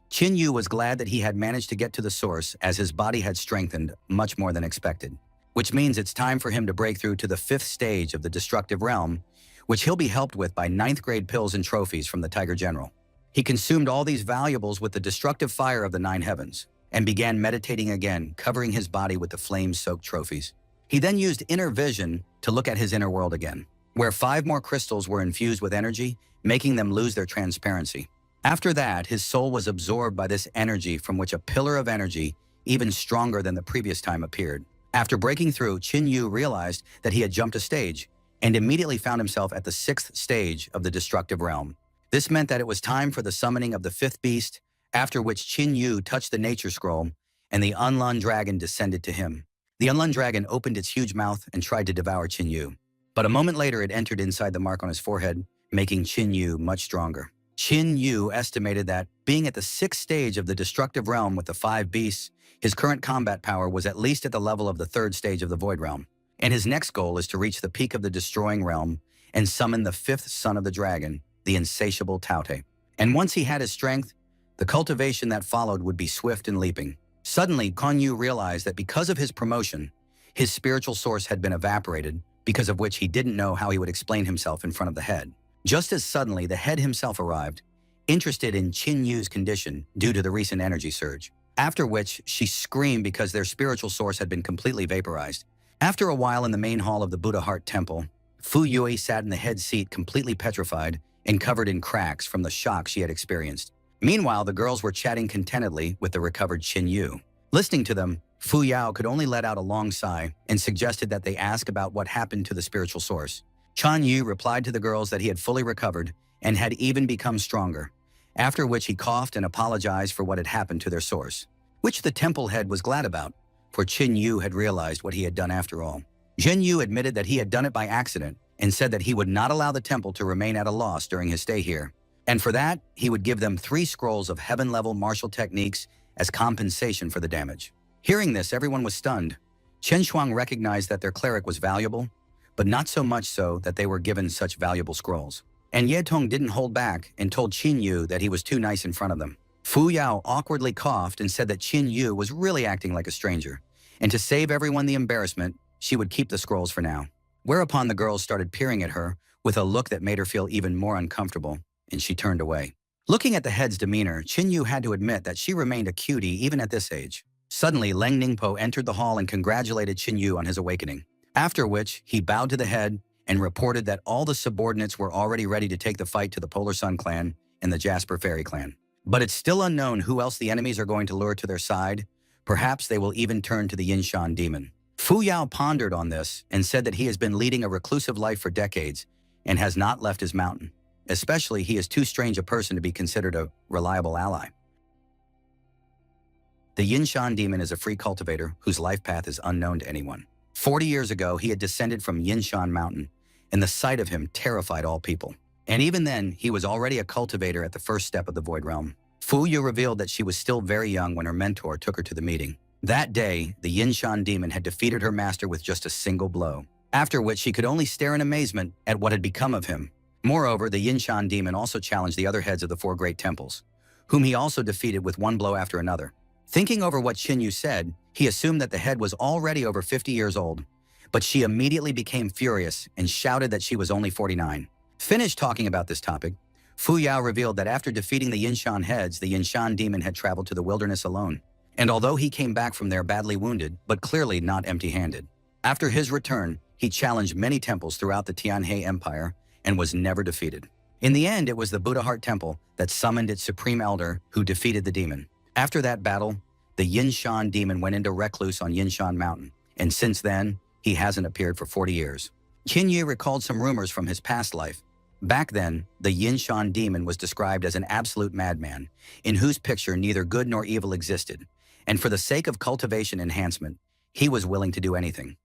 Qinyu was glad that he had managed to get to the source, as his body had strengthened much more than expected. Which means it's time for him to break through to the 5th stage of the destructive realm, which he'll be helped with by 9th grade pills and trophies from the Tiger General. He consumed all these valuables with the destructive fire of the 9 heavens, and began meditating again, covering his body with the flame-soaked trophies. He then used inner vision to look at his inner world again, where 5 more crystals were infused with energy, making them lose their transparency. After that, his soul was absorbed by this energy, from which a pillar of energy, even stronger than the previous time, appeared. After breaking through, Qinyu realized that he had jumped a stage, and immediately found himself at the 6th stage of the destructive realm. This meant that it was time for the summoning of the 5th beast, after which Qinyu touched the nature scroll, and the Unlun dragon descended to him. The Unlun dragon opened its huge mouth and tried to devour Qinyu. But a moment later, it entered inside the mark on his forehead, making Qinyu much stronger. Qinyu estimated that, being at the 6th stage of the destructive realm with the 5 beasts, his current combat power was at least at the level of the 3rd stage of the Void Realm. And his next goal is to reach the peak of the destroying realm and summon the 5th son of the dragon, the insatiable Taute. And once he had his strength, the cultivation that followed would be swift and leaping. Suddenly, Qinyu realized that because of his promotion, his spiritual source had been evaporated, because of which he didn't know how he would explain himself in front of the head. Just as suddenly, the head himself arrived, interested in Qinyu's condition due to the recent energy surge. After which, she screamed because their spiritual source had been completely vaporized. After a while in the main hall of the Buddha Heart Temple, Fu Yui sat in the head seat completely petrified and covered in cracks from the shock she had experienced. Meanwhile, the girls were chatting contentedly with the recovered Qinyu. Listening to them, Fu Yao could only let out a long sigh and suggested that they ask about what happened to the spiritual source. Chan Yu replied to the girls that he had fully recovered and had even become stronger, after which he coughed and apologized for what had happened to their source, which the temple head was glad about, for Qinyu had realized what he had done after all. Zhen Yu admitted that he had done it by accident and said that he would not allow the temple to remain at a loss during his stay here, and for that, he would give them 3 scrolls of heaven-level martial techniques as compensation for the damage. Hearing this, everyone was stunned. Chen Shuang recognized that their cleric was valuable, but not so much so that they were given such valuable scrolls. And Ye Tong didn't hold back and told Qinyu that he was too nice in front of them. Fu Yao awkwardly coughed and said that Qinyu was really acting like a stranger, and to save everyone the embarrassment, she would keep the scrolls for now. Whereupon the girls started peering at her with a look that made her feel even more uncomfortable, and she turned away. Looking at the head's demeanor, Qinyu had to admit that she remained a cutie even at this age. Suddenly, Leng Ningpo entered the hall and congratulated Qinyu on his awakening, after which he bowed to the head and reported that all the subordinates were already ready to take the fight to the Polar Sun clan and the Jasper Fairy clan. But it's still unknown who else the enemies are going to lure to their side. Perhaps they will even turn to the Yinshan demon. Fu Yao pondered on this and said that he has been leading a reclusive life for decades and has not left his mountain. especially he is too strange a person to be considered a reliable ally. The Yinshan demon is a free cultivator whose life path is unknown to anyone. 40 years ago, he had descended from Yinshan Mountain, and the sight of him terrified all people. And even then, he was already a cultivator at the first step of the Void Realm. Fu Yu revealed that she was still very young when her mentor took her to the meeting. That day, the Yinshan demon had defeated her master with just a single blow, after which she could only stare in amazement at what had become of him. Moreover, the Yinshan demon also challenged the other heads of the 4 great temples, whom he also defeated with one blow after another. Thinking over what Yu said, he assumed that the head was already over 50 years old, but she immediately became furious and shouted that she was only 49. Finished talking about this topic, Fu Yao revealed that after defeating the Yinshan heads, the Yinshan demon had traveled to the wilderness alone. And although he came back from there badly wounded, but clearly not empty-handed. After his return, he challenged many temples throughout the Tianhe Empire and was never defeated. In the end, it was the Buddha Heart Temple that summoned its supreme elder who defeated the demon. After that battle, the Yinshan demon went into recluse on Yinshan Mountain, and since then, he hasn't appeared for 40 years. Qin Yi recalled some rumors from his past life. Back then, the Yinshan demon was described as an absolute madman, in whose picture neither good nor evil existed, and for the sake of cultivation enhancement, he was willing to do anything.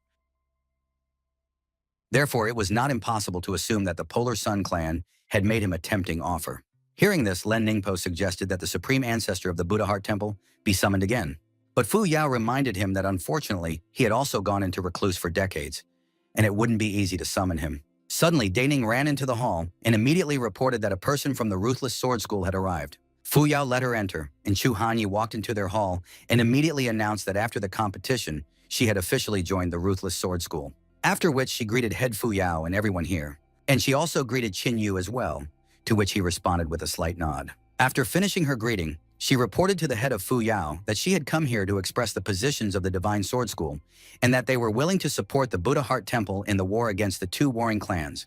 Therefore, it was not impossible to assume that the Polar Sun clan had made him a tempting offer. Hearing this, Len Ningpo suggested that the supreme ancestor of the Buddha Heart Temple be summoned again. But Fu Yao reminded him that unfortunately, he had also gone into recluse for decades, and it wouldn't be easy to summon him. Suddenly, Daning ran into the hall and immediately reported that a person from the Ruthless Sword School had arrived. Fu Yao let her enter, and Chu Hanyi walked into their hall and immediately announced that after the competition, she had officially joined the Ruthless Sword School. After which she greeted head Fu Yao and everyone here, and she also greeted Qin Yu as well, to which he responded with a slight nod. After finishing her greeting, she reported to the head of Fu Yao that she had come here to express the positions of the Divine Sword School, and that they were willing to support the Buddha Heart Temple in the war against the 2 warring clans.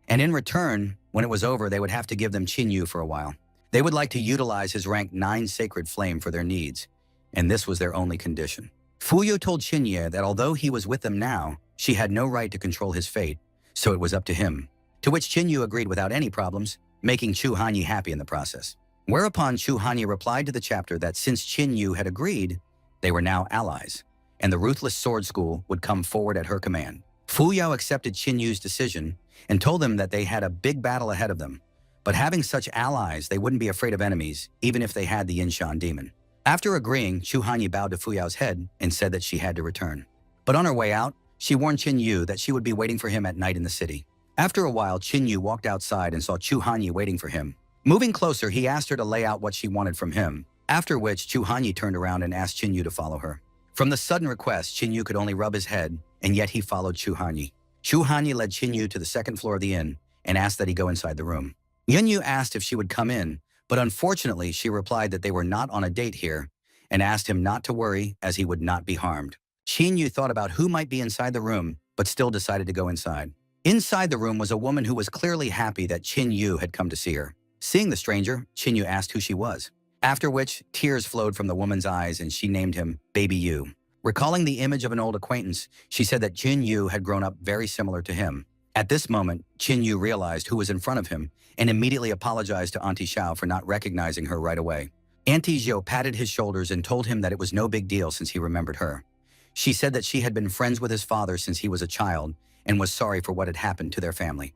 And in return, when it was over, they would have to give them Qin Yu for a while. They would like to utilize his rank 9 sacred flame for their needs, and this was their only condition. Fu Yu told Qin Ye that although he was with them now, she had no right to control his fate, so it was up to him. To which Qin Yu agreed without any problems, making Chu Hanyi happy in the process. Whereupon Chu Hanyi replied to the chapter that since Qin Yu had agreed, they were now allies, and the Ruthless Sword School would come forward at her command. Fu Yao accepted Qin Yu's decision and told them that they had a big battle ahead of them, but having such allies, they wouldn't be afraid of enemies, even if they had the Yinshan demon. After agreeing, Chu Hanyi bowed to Fu Yao's head and said that she had to return. But on her way out, she warned Qin Yu that she would be waiting for him at night in the city. After a while, Qin Yu walked outside and saw Chu Hanyi waiting for him. Moving closer, he asked her to lay out what she wanted from him, after which Chu Hanyi turned around and asked Qin Yu to follow her. From the sudden request, Qin Yu could only rub his head, and yet he followed Chu Hanyi. Chu Hanyi led Qin Yu to the 2nd floor of the inn and asked that he go inside the room. Yin Yu asked if she would come in, but unfortunately she replied that they were not on a date here and asked him not to worry as he would not be harmed. Qin Yu thought about who might be inside the room, but still decided to go inside. Inside the room was a woman who was clearly happy that Qin Yu had come to see her. Seeing the stranger, Qin Yu asked who she was, after which tears flowed from the woman's eyes and she named him Baby Yu. Recalling the image of an old acquaintance, she said that Qin Yu had grown up very similar to him. At this moment, Qin Yu realized who was in front of him and immediately apologized to Auntie Xiao for not recognizing her right away. Auntie Zhou patted his shoulders and told him that it was no big deal since he remembered her. She said that she had been friends with his father since he was a child and was sorry for what had happened to their family.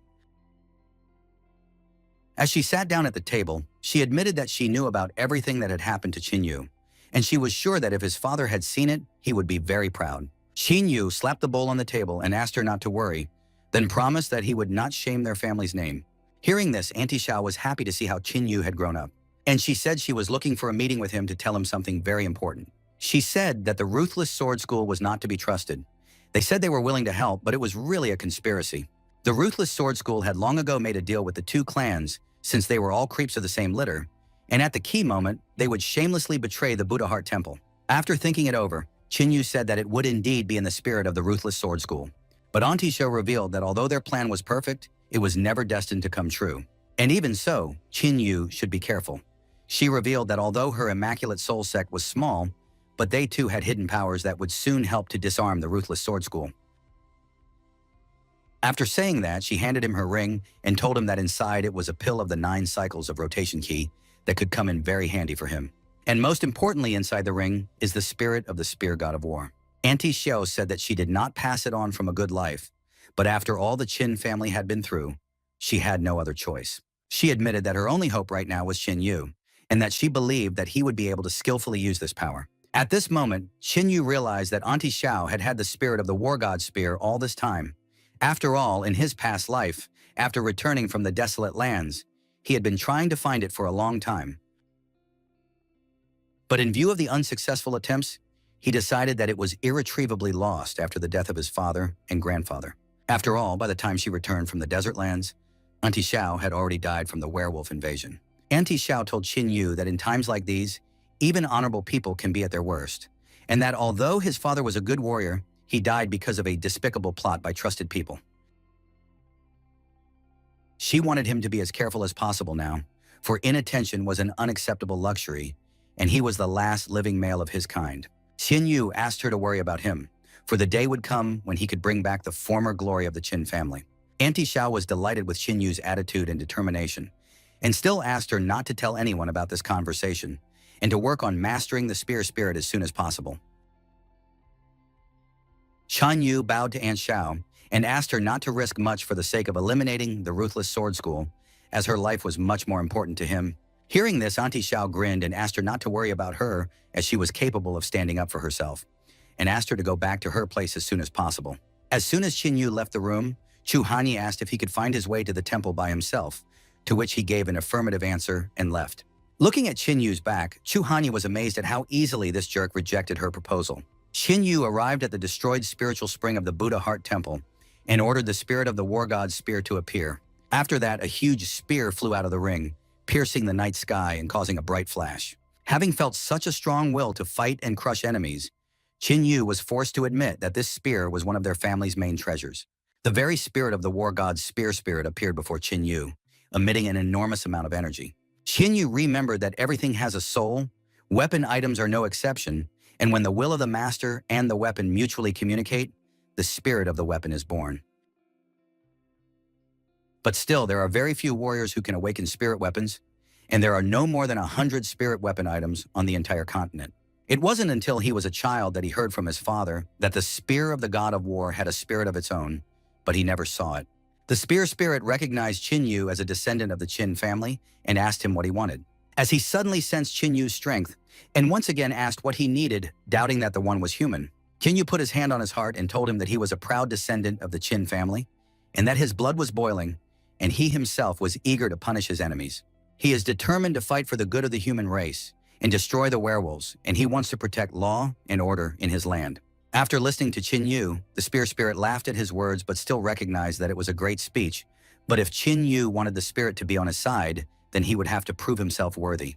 As she sat down at the table, she admitted that she knew about everything that had happened to Qin Yu, and she was sure that if his father had seen it, he would be very proud. Qin Yu slapped the bowl on the table and asked her not to worry, then promised that he would not shame their family's name. Hearing this, Auntie Xiao was happy to see how Qin Yu had grown up, and she said she was looking for a meeting with him to tell him something very important. She said that the Ruthless Sword School was not to be trusted. They said they were willing to help, but it was really a conspiracy. The Ruthless Sword School had long ago made a deal with the 2 clans, since they were all creeps of the same litter, and at the key moment, they would shamelessly betray the Buddha Heart Temple. After thinking it over, Qin Yu said that it would indeed be in the spirit of the Ruthless Sword School. But Auntie Xiao revealed that although their plan was perfect, it was never destined to come true. And even so, Qin Yu should be careful. She revealed that although her Immaculate Soul sect was small, but they too had hidden powers that would soon help to disarm the Ruthless Sword School. After saying that, she handed him her ring and told him that inside it was a pill of the 9 cycles of rotation key that could come in very handy for him. And most importantly inside the ring is the spirit of the spear god of war. Auntie Xiao said that she did not pass it on from a good life, but after all the Qin family had been through, she had no other choice. She admitted that her only hope right now was Qin Yu, and that she believed that he would be able to skillfully use this power. At this moment, Qin Yu realized that Auntie Xiao had had the spirit of the war god spear all this time. After all, in his past life, after returning from the desolate lands, he had been trying to find it for a long time. But in view of the unsuccessful attempts, he decided that it was irretrievably lost after the death of his father and grandfather. After all, by the time she returned from the desert lands, Auntie Xiao had already died from the werewolf invasion. Auntie Xiao told Qin Yu that in times like these, even honorable people can be at their worst, and that although his father was a good warrior, he died because of a despicable plot by trusted people. She wanted him to be as careful as possible now, for inattention was an unacceptable luxury, and he was the last living male of his kind. Qin Yu asked her to worry about him, for the day would come when he could bring back the former glory of the Qin family. Auntie Xiao was delighted with Qin Yu's attitude and determination, and still asked her not to tell anyone about this conversation, and to work on mastering the spear spirit as soon as possible. Qin Yu bowed to Aunt Xiao and asked her not to risk much for the sake of eliminating the ruthless sword school, as her life was much more important to him. Hearing this, Auntie Xiao grinned and asked her not to worry about her, as she was capable of standing up for herself, and asked her to go back to her place as soon as possible. As soon as Qin Yu left the room, Chu Hanyi asked if he could find his way to the temple by himself, to which he gave an affirmative answer and left. Looking at Qin Yu's back, Chu Hanyi was amazed at how easily this jerk rejected her proposal. Qin Yu arrived at the destroyed spiritual spring of the Buddha Heart Temple and ordered the spirit of the war god's spear to appear. After that, a huge spear flew out of the ring, piercing the night sky and causing a bright flash. Having felt such a strong will to fight and crush enemies, Qin Yu was forced to admit that this spear was one of their family's main treasures. The very spirit of the war god's spear spirit appeared before Qin Yu, emitting an enormous amount of energy. Qin Yu remembered that everything has a soul, weapon items are no exception, and when the will of the master and the weapon mutually communicate, the spirit of the weapon is born. But still, there are very few warriors who can awaken spirit weapons, and there are no more than 100 spirit weapon items on the entire continent. It wasn't until he was a child that he heard from his father that the spear of the god of war had a spirit of its own, but he never saw it. The spear spirit recognized Qin Yu as a descendant of the Qin family and asked him what he wanted. As he suddenly sensed Qin Yu's strength, and once again asked what he needed, doubting that the one was human, Qin Yu put his hand on his heart and told him that he was a proud descendant of the Qin family, and that his blood was boiling, and he himself was eager to punish his enemies. He is determined to fight for the good of the human race and destroy the werewolves, and he wants to protect law and order in his land. After listening to Qin Yu, the spear spirit laughed at his words but still recognized that it was a great speech. But if Qin Yu wanted the spirit to be on his side, then he would have to prove himself worthy.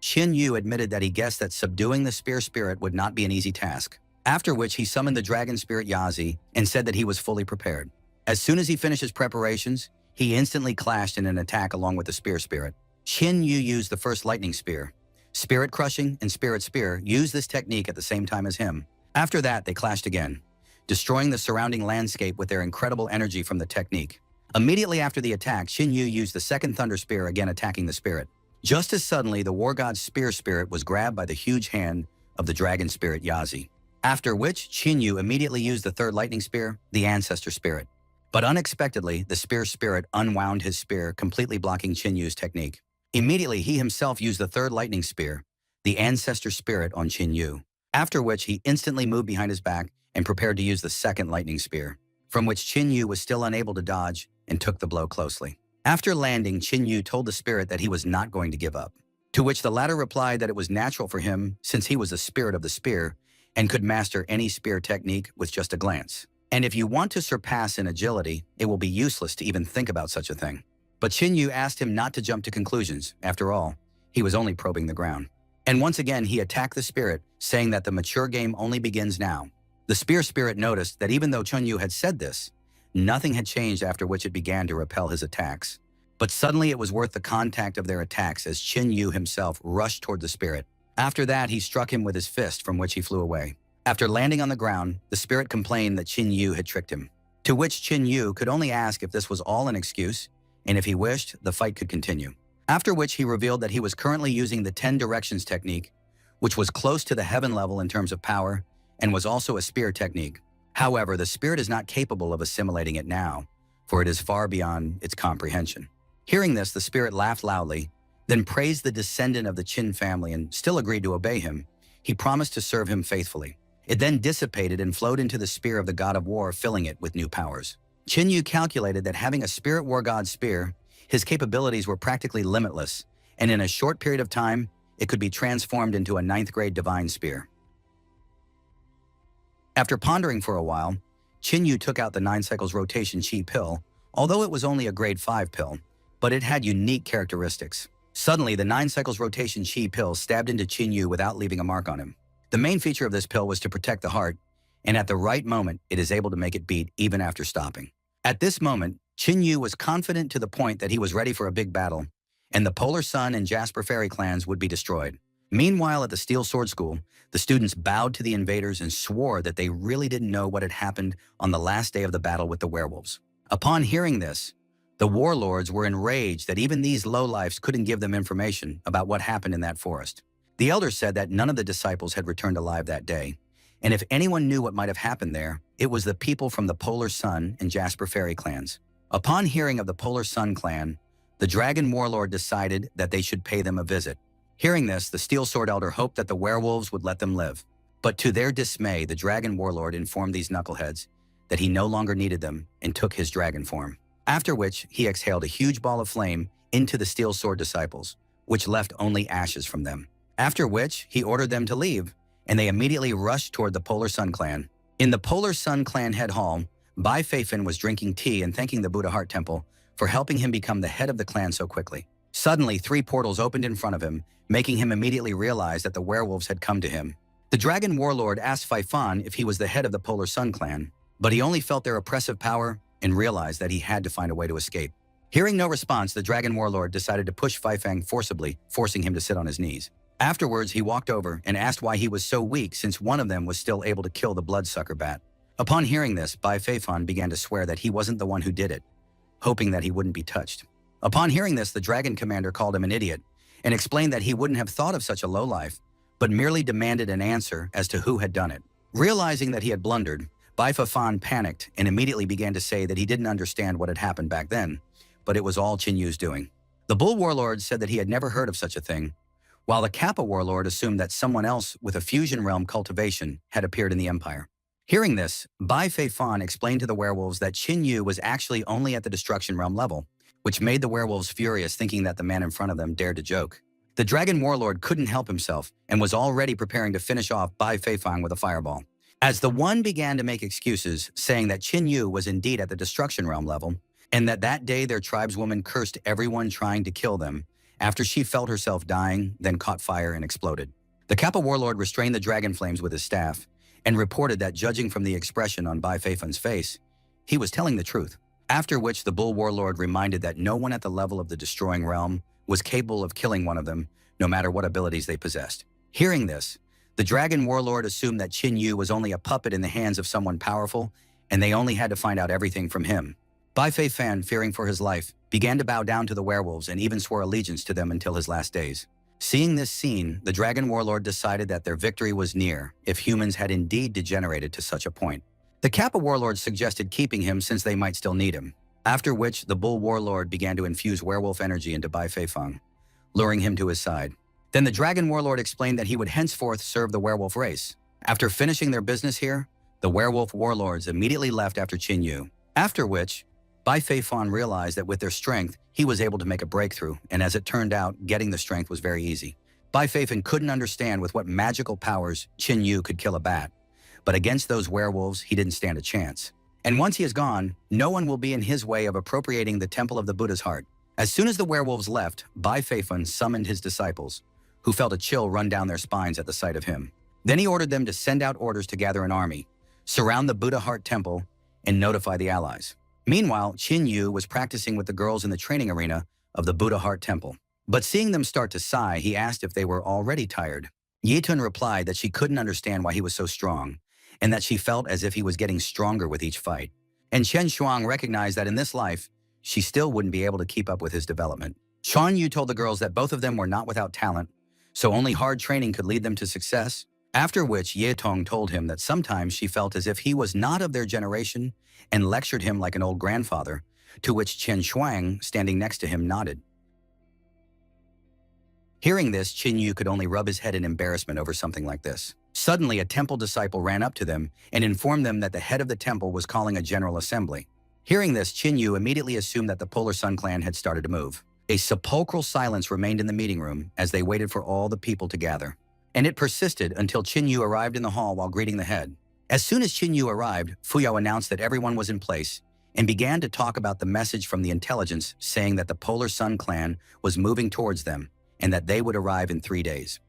Qin Yu admitted that he guessed that subduing the spear spirit would not be an easy task, after which he summoned the dragon spirit Yazi and said that he was fully prepared. As soon as he finished his preparations, he instantly clashed in an attack along with the spear spirit. Qin Yu used the first lightning spear. Spirit Crushing and Spirit Spear used this technique at the same time as him. After that, they clashed again, destroying the surrounding landscape with their incredible energy from the technique. Immediately after the attack, Qin Yu used the second Thunder Spear, again attacking the spirit. Just as suddenly, the war god's spear spirit was grabbed by the huge hand of the dragon spirit Yazi. After which, Qin Yu immediately used the third lightning spear, the ancestor spirit. But unexpectedly, the spear spirit unwound his spear, completely blocking Qin Yu's technique. Immediately, he himself used the third lightning spear, the ancestor spirit, on Qin Yu, after which he instantly moved behind his back and prepared to use the second lightning spear, from which Qin Yu was still unable to dodge and took the blow closely. After landing, Qin Yu told the spirit that he was not going to give up, to which the latter replied that it was natural for him since he was the spirit of the spear and could master any spear technique with just a glance. And if you want to surpass in agility, it will be useless to even think about such a thing. But Qin Yu asked him not to jump to conclusions. After all, he was only probing the ground. And once again, he attacked the spirit, saying that the mature game only begins now. The spear spirit noticed that even though Qin Yu had said this, nothing had changed, after which it began to repel his attacks. But suddenly it was worth the contact of their attacks as Qin Yu himself rushed toward the spirit. After that, he struck him with his fist, from which he flew away. After landing on the ground, the spirit complained that Qin Yu had tricked him. To which Qin Yu could only ask if this was all an excuse, and if he wished, the fight could continue. After which he revealed that he was currently using the 10 directions technique, which was close to the heaven level in terms of power, and was also a spear technique. However, the spirit is not capable of assimilating it now, for it is far beyond its comprehension. Hearing this, the spirit laughed loudly, then praised the descendant of the Qin family and still agreed to obey him. He promised to serve him faithfully. It then dissipated and flowed into the spear of the god of war, filling it with new powers. Qin Yu calculated that having a spirit war god spear, his capabilities were practically limitless, and in a short period of time, it could be transformed into a 9th grade divine spear. After pondering for a while, Qin Yu took out the 9 cycles rotation chi pill, although it was only a grade 5 pill, but it had unique characteristics. Suddenly, the 9 cycles rotation chi pill stabbed into Qin Yu without leaving a mark on him. The main feature of this pill was to protect the heart, and at the right moment, it is able to make it beat even after stopping. At this moment, Qin Yu was confident to the point that he was ready for a big battle, and the Polar Sun and Jasper Fairy clans would be destroyed. Meanwhile, at the Steel Sword School, the students bowed to the invaders and swore that they really didn't know what had happened on the last day of the battle with the werewolves. Upon hearing this, the warlords were enraged that even these lowlifes couldn't give them information about what happened in that forest. The elders said that none of the disciples had returned alive that day, and if anyone knew what might have happened there, it was the people from the Polar Sun and Jasper Fairy clans. Upon hearing of the Polar Sun clan, the Dragon Warlord decided that they should pay them a visit. Hearing this, the Steel Sword Elder hoped that the werewolves would let them live. But to their dismay, the Dragon Warlord informed these knuckleheads that he no longer needed them and took his dragon form. After which, he exhaled a huge ball of flame into the Steel Sword disciples, which left only ashes from them. After which, he ordered them to leave, and they immediately rushed toward the Polar Sun clan. In the Polar Sun clan head hall, Bai Feifan was drinking tea and thanking the Buddha Heart Temple for helping him become the head of the clan so quickly. Suddenly, 3 portals opened in front of him, making him immediately realize that the werewolves had come to him. The Dragon Warlord asked Feifan if he was the head of the Polar Sun clan, but he only felt their oppressive power and realized that he had to find a way to escape. Hearing no response, the Dragon Warlord decided to push Feifan forcibly, forcing him to sit on his knees. Afterwards, he walked over and asked why he was so weak since one of them was still able to kill the bloodsucker bat. Upon hearing this, Bai Feifan began to swear that he wasn't the one who did it, hoping that he wouldn't be touched. Upon hearing this, the Dragon Commander called him an idiot and explained that he wouldn't have thought of such a lowlife, but merely demanded an answer as to who had done it. Realizing that he had blundered, Bai Feifan panicked and immediately began to say that he didn't understand what had happened back then, but it was all Qin Yu's doing. The Bull Warlord said that he had never heard of such a thing, while the Kappa Warlord assumed that someone else with a fusion realm cultivation had appeared in the Empire. Hearing this, Bai Feifan explained to the werewolves that Qin Yu was actually only at the Destruction Realm level, which made the werewolves furious, thinking that the man in front of them dared to joke. The Dragon Warlord couldn't help himself and was already preparing to finish off Bai Feifan with a fireball. As the one began to make excuses, saying that Qin Yu was indeed at the Destruction Realm level, and that day their tribeswoman cursed everyone trying to kill them, after she felt herself dying, then caught fire and exploded. The Kappa Warlord restrained the dragon flames with his staff and reported that, judging from the expression on Bai Feifan's face, he was telling the truth. After which the Bull Warlord reminded that no one at the level of the Destroying Realm was capable of killing one of them, no matter what abilities they possessed. Hearing this, the Dragon Warlord assumed that Qin Yu was only a puppet in the hands of someone powerful, and they only had to find out everything from him. Bai Feifan, fearing for his life, began to bow down to the werewolves and even swore allegiance to them until his last days. Seeing this scene, the Dragon Warlord decided that their victory was near if humans had indeed degenerated to such a point. The Kappa Warlord suggested keeping him since they might still need him, after which the Bull Warlord began to infuse werewolf energy into Bai Feifan, luring him to his side. Then the Dragon Warlord explained that he would henceforth serve the werewolf race. After finishing their business here, the werewolf warlords immediately left after Qin Yu, after which Bai Feifan realized that with their strength, he was able to make a breakthrough, and as it turned out, getting the strength was very easy. Bai Feifan couldn't understand with what magical powers Qin Yu could kill a bat, but against those werewolves, he didn't stand a chance. And once he is gone, no one will be in his way of appropriating the Temple of the Buddha's Heart. As soon as the werewolves left, Bai Feifan summoned his disciples, who felt a chill run down their spines at the sight of him. Then he ordered them to send out orders to gather an army, surround the Buddha Heart Temple, and notify the allies. Meanwhile, Qin Yu was practicing with the girls in the training arena of the Buddha Heart Temple. But seeing them start to sigh, he asked if they were already tired. Yitun replied that she couldn't understand why he was so strong, and that she felt as if he was getting stronger with each fight. And Chen Shuang recognized that in this life, she still wouldn't be able to keep up with his development. Shan Yu told the girls that both of them were not without talent, so only hard training could lead them to success, after which Ye Tong told him that sometimes she felt as if he was not of their generation and lectured him like an old grandfather, to which Chen Shuang, standing next to him, nodded. Hearing this, Qin Yu could only rub his head in embarrassment over something like this. Suddenly, a temple disciple ran up to them and informed them that the head of the temple was calling a general assembly. Hearing this, Qin Yu immediately assumed that the Polar Sun clan had started to move. A sepulchral silence remained in the meeting room as they waited for all the people to gather. And it persisted until Qin Yu arrived in the hall while greeting the head. As soon as Qin Yu arrived, Fu Yao announced that everyone was in place and began to talk about the message from the intelligence saying that the Polar Sun clan was moving towards them and that they would arrive in 3 days.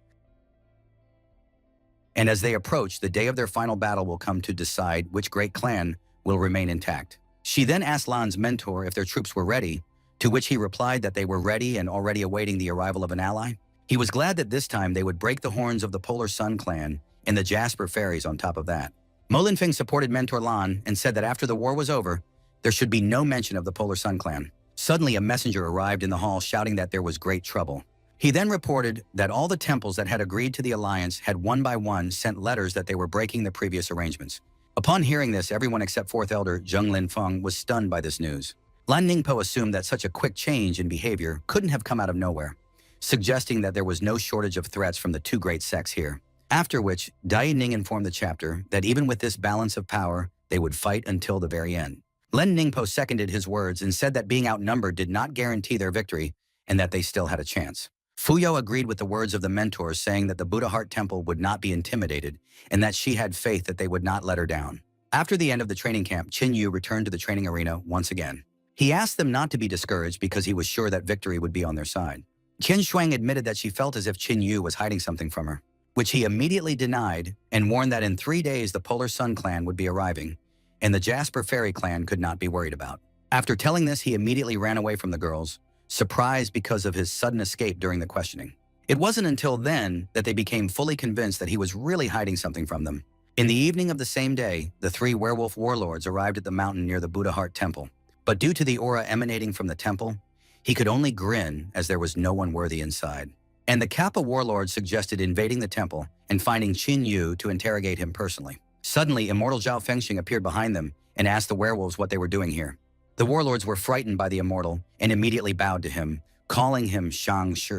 And as they approach, the day of their final battle will come to decide which great clan will remain intact. She then asked Lan's mentor if their troops were ready, to which he replied that they were ready and already awaiting the arrival of an ally. He was glad that this time they would break the horns of the Polar Sun clan and the Jasper fairies on top of that. Mo Linfeng supported mentor Lan and said that after the war was over, there should be no mention of the Polar Sun clan. Suddenly, a messenger arrived in the hall shouting that there was great trouble. He then reported that all the temples that had agreed to the alliance had one by one sent letters that they were breaking the previous arrangements. Upon hearing this, everyone except 4th Elder Zheng Linfeng was stunned by this news. Lan Ningpo assumed that such a quick change in behavior couldn't have come out of nowhere, suggesting that there was no shortage of threats from the two great sects here. After which, Dai Ning informed the chapter that even with this balance of power, they would fight until the very end. Len Ningpo seconded his words and said that being outnumbered did not guarantee their victory and that they still had a chance. Fu Yao agreed with the words of the mentors, saying that the Buddha Heart Temple would not be intimidated and that she had faith that they would not let her down. After the end of the training camp, Qin Yu returned to the training arena once again. He asked them not to be discouraged because he was sure that victory would be on their side. Qian Shuang admitted that she felt as if Qin Yu was hiding something from her, which he immediately denied and warned that in 3 days the Polar Sun clan would be arriving and the Jasper Fairy clan could not be worried about. After telling this, he immediately ran away from the girls, surprised because of his sudden escape during the questioning. It wasn't until then that they became fully convinced that he was really hiding something from them. In the evening of the same day, the 3 werewolf warlords arrived at the mountain near the Buddha Heart Temple. But due to the aura emanating from the temple, he could only grin as there was no one worthy inside. And the Kappa warlord suggested invading the temple and finding Qin Yu to interrogate him personally. Suddenly, Immortal Zhao Fengxing appeared behind them and asked the werewolves what they were doing here. The warlords were frightened by the immortal and immediately bowed to him, calling him Shang Shi.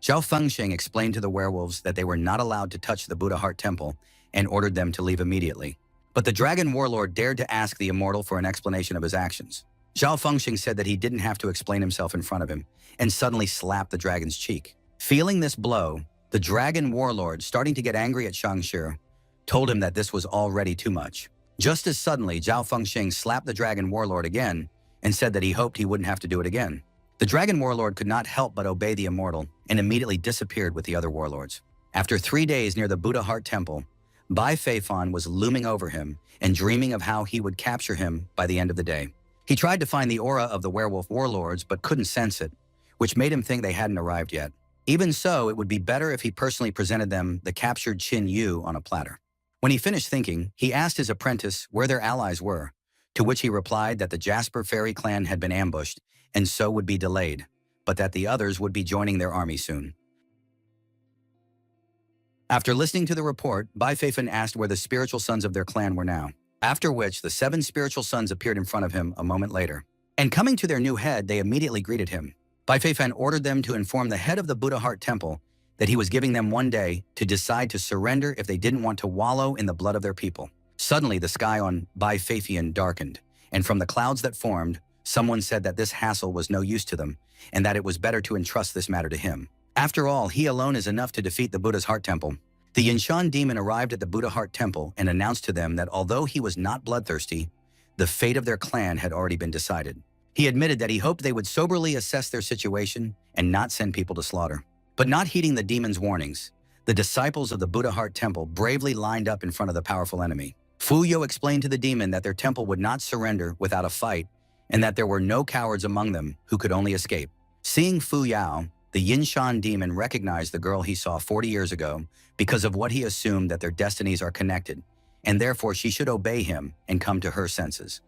Zhao Fengxing explained to the werewolves that they were not allowed to touch the Buddha Heart Temple and ordered them to leave immediately. But the dragon warlord dared to ask the immortal for an explanation of his actions. Zhao Fengxing said that he didn't have to explain himself in front of him and suddenly slapped the dragon's cheek. Feeling this blow, the dragon warlord, starting to get angry at Shang Shi, told him that this was already too much. Just as suddenly, Zhao Fengxing slapped the dragon warlord again and said that he hoped he wouldn't have to do it again. The dragon warlord could not help but obey the immortal and immediately disappeared with the other warlords. After 3 days near the Buddha Heart Temple, Bai Feifan was looming over him and dreaming of how he would capture him by the end of the day. He tried to find the aura of the werewolf warlords but couldn't sense it, which made him think they hadn't arrived yet. Even so, it would be better if he personally presented them the captured Qin Yu on a platter. When he finished thinking, he asked his apprentice where their allies were, to which he replied that the Jasper Fairy clan had been ambushed and so would be delayed, but that the others would be joining their army soon. After listening to the report, Bai Feifan asked where the spiritual sons of their clan were now, after which the 7 spiritual sons appeared in front of him a moment later. And coming to their new head, they immediately greeted him. Bai Feifan ordered them to inform the head of the Buddha Heart Temple that he was giving them 1 day to decide to surrender if they didn't want to wallow in the blood of their people. Suddenly, the sky on Bai Feifian darkened, and from the clouds that formed, someone said that this hassle was no use to them, and that it was better to entrust this matter to him. After all, he alone is enough to defeat the Buddha's Heart Temple. The Yinshan demon arrived at the Buddha Heart Temple and announced to them that although he was not bloodthirsty, the fate of their clan had already been decided. He admitted that he hoped they would soberly assess their situation and not send people to slaughter. But not heeding the demon's warnings, the disciples of the Buddha Heart Temple bravely lined up in front of the powerful enemy. Fu Yo explained to the demon that their temple would not surrender without a fight and that there were no cowards among them who could only escape. Seeing Fu Yao, the Yinshan demon recognized the girl he saw 40 years ago because of what he assumed that their destinies are connected, and therefore she should obey him and come to her senses.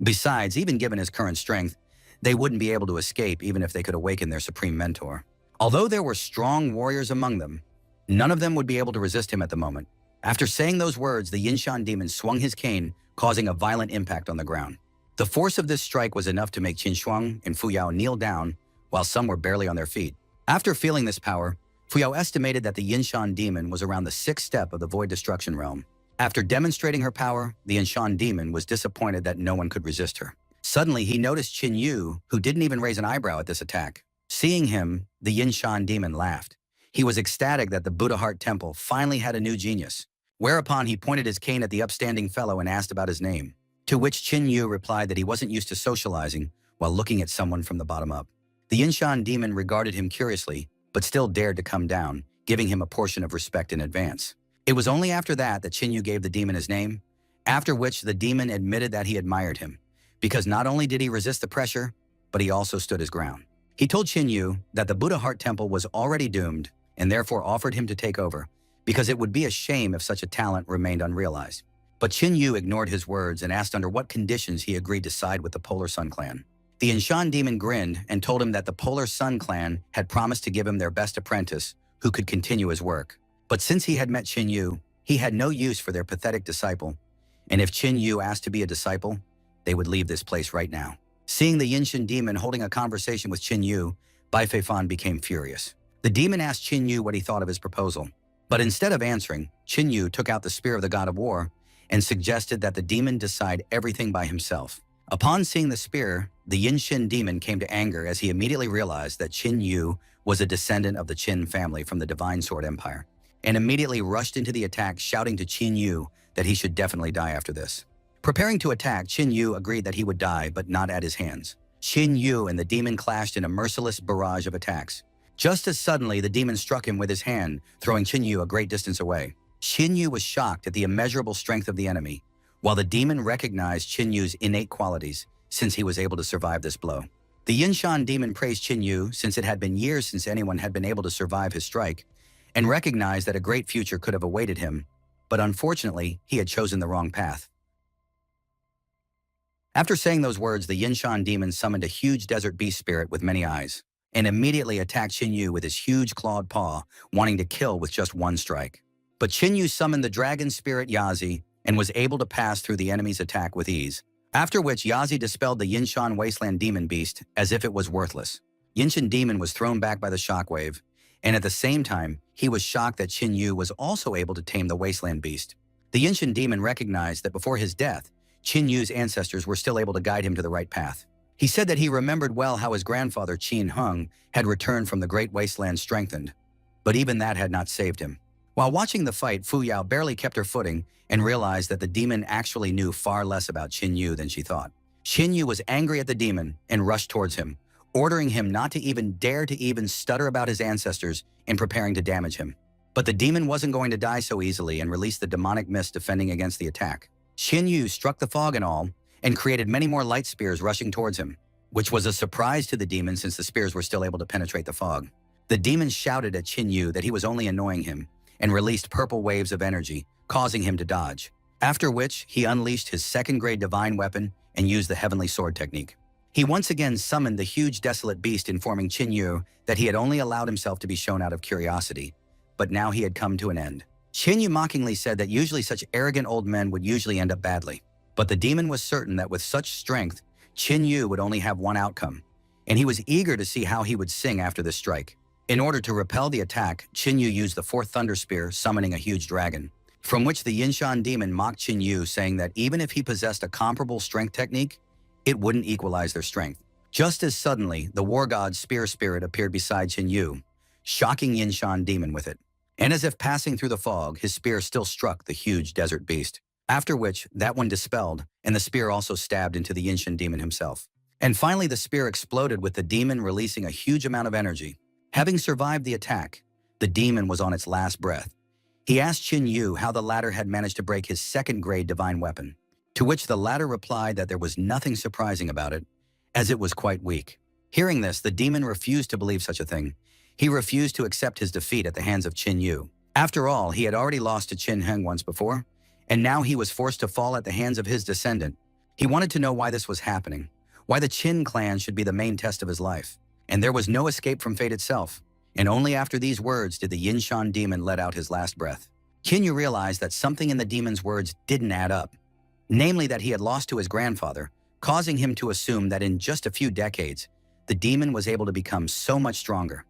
Besides, even given his current strength, they wouldn't be able to escape even if they could awaken their supreme mentor. Although there were strong warriors among them, none of them would be able to resist him at the moment. After saying those words, the Yinshan demon swung his cane, causing a violent impact on the ground. The force of this strike was enough to make Qin Shuang and Fu Yao kneel down, while some were barely on their feet. After feeling this power, Fu Yao estimated that the Yinshan demon was around the 6th step of the Void Destruction realm. After demonstrating her power, the Yinshan demon was disappointed that no one could resist her. Suddenly, he noticed Qin Yu, who didn't even raise an eyebrow at this attack. Seeing him, the Yinshan demon laughed. He was ecstatic that the Buddha Heart Temple finally had a new genius. Whereupon he pointed his cane at the upstanding fellow and asked about his name, to which Qin Yu replied that he wasn't used to socializing while looking at someone from the bottom up. The Yinshan demon regarded him curiously, but still dared to come down, giving him a portion of respect in advance. It was only after that Qin Yu gave the demon his name, after which the demon admitted that he admired him, because not only did he resist the pressure, but he also stood his ground. He told Qin Yu that the Buddha Heart Temple was already doomed and therefore offered him to take over, because it would be a shame if such a talent remained unrealized. But Qin Yu ignored his words and asked under what conditions he agreed to side with the Polar Sun Clan. The Yinshan demon grinned and told him that the Polar Sun Clan had promised to give him their best apprentice who could continue his work. But since he had met Qin Yu, he had no use for their pathetic disciple, and if Qin Yu asked to be a disciple, they would leave this place right now. Seeing the Yinshan demon holding a conversation with Qin Yu, Bai Feifan became furious. The demon asked Qin Yu what he thought of his proposal, but instead of answering, Qin Yu took out the spear of the god of war and suggested that the demon decide everything by himself. Upon seeing the spear, the Yinshan demon came to anger as he immediately realized that Qin Yu was a descendant of the Qin family from the Divine Sword Empire, and immediately rushed into the attack, shouting to Qin Yu that he should definitely die after this. Preparing to attack, Qin Yu agreed that he would die, but not at his hands. Qin Yu and the demon clashed in a merciless barrage of attacks. Just as suddenly, the demon struck him with his hand, throwing Qin Yu a great distance away. Qin Yu was shocked at the immeasurable strength of the enemy, while the demon recognized Qin Yu's innate qualities, since he was able to survive this blow. The Yinshan demon praised Qin Yu since it had been years since anyone had been able to survive his strike, and recognized that a great future could have awaited him, but unfortunately, he had chosen the wrong path. After saying those words, the Yinshan demon summoned a huge desert beast spirit with many eyes, and immediately attacked Qin Yu with his huge clawed paw, wanting to kill with just one strike. But Qin Yu summoned the dragon spirit Yazi and was able to pass through the enemy's attack with ease, after which Yazi dispelled the Yinshan wasteland demon beast as if it was worthless. Yinshan demon was thrown back by the shockwave, and at the same time, he was shocked that Qin Yu was also able to tame the wasteland beast. The Yinshan demon recognized that before his death, Qin Yu's ancestors were still able to guide him to the right path. He said that he remembered well how his grandfather Qin Hung had returned from the Great Wasteland strengthened, but even that had not saved him. While watching the fight, Fu Yao barely kept her footing and realized that the demon actually knew far less about Qin Yu than she thought. Qin Yu was angry at the demon and rushed towards him, ordering him not to even dare to even stutter about his ancestors and preparing to damage him. But the demon wasn't going to die so easily and released the demonic mist defending against the attack. Qin Yu struck the fog and all, and created many more light spears rushing towards him, which was a surprise to the demon since the spears were still able to penetrate the fog. The demon shouted at Qin Yu that he was only annoying him, and released purple waves of energy, causing him to dodge, after which he unleashed his second-grade divine weapon and used the heavenly sword technique. He once again summoned the huge desolate beast, informing Qin Yu that he had only allowed himself to be shown out of curiosity, but now he had come to an end. Qin Yu mockingly said that usually such arrogant old men would usually end up badly, but the demon was certain that with such strength, Qin Yu would only have one outcome, and he was eager to see how he would sing after this strike. In order to repel the attack, Qin Yu used the fourth thunder spear, summoning a huge dragon, from which the Yinshan demon mocked Qin Yu, saying that even if he possessed a comparable strength technique, it wouldn't equalize their strength. Just as suddenly, the war god's spear spirit appeared beside Qin Yu, shocking Yinshan demon with it. And as if passing through the fog, his spear still struck the huge desert beast, after which that one dispelled, and the spear also stabbed into the Yinshan demon himself. And finally, the spear exploded with the demon releasing a huge amount of energy. Having survived the attack, the demon was on its last breath. He asked Qin Yu how the latter had managed to break his second-grade divine weapon, to which the latter replied that there was nothing surprising about it, as it was quite weak. Hearing this, the demon refused to believe such a thing. He refused to accept his defeat at the hands of Qin Yu. After all, he had already lost to Qin Heng once before, and now he was forced to fall at the hands of his descendant, He wanted to know why this was happening, why the Qin clan should be the main test of his life. And there was no escape from fate itself. And only after these words did the Yinshan demon let out his last breath. Qin realized that something in the demon's words didn't add up, namely that he had lost to his grandfather, causing him to assume that in just a few decades, the demon was able to become so much stronger.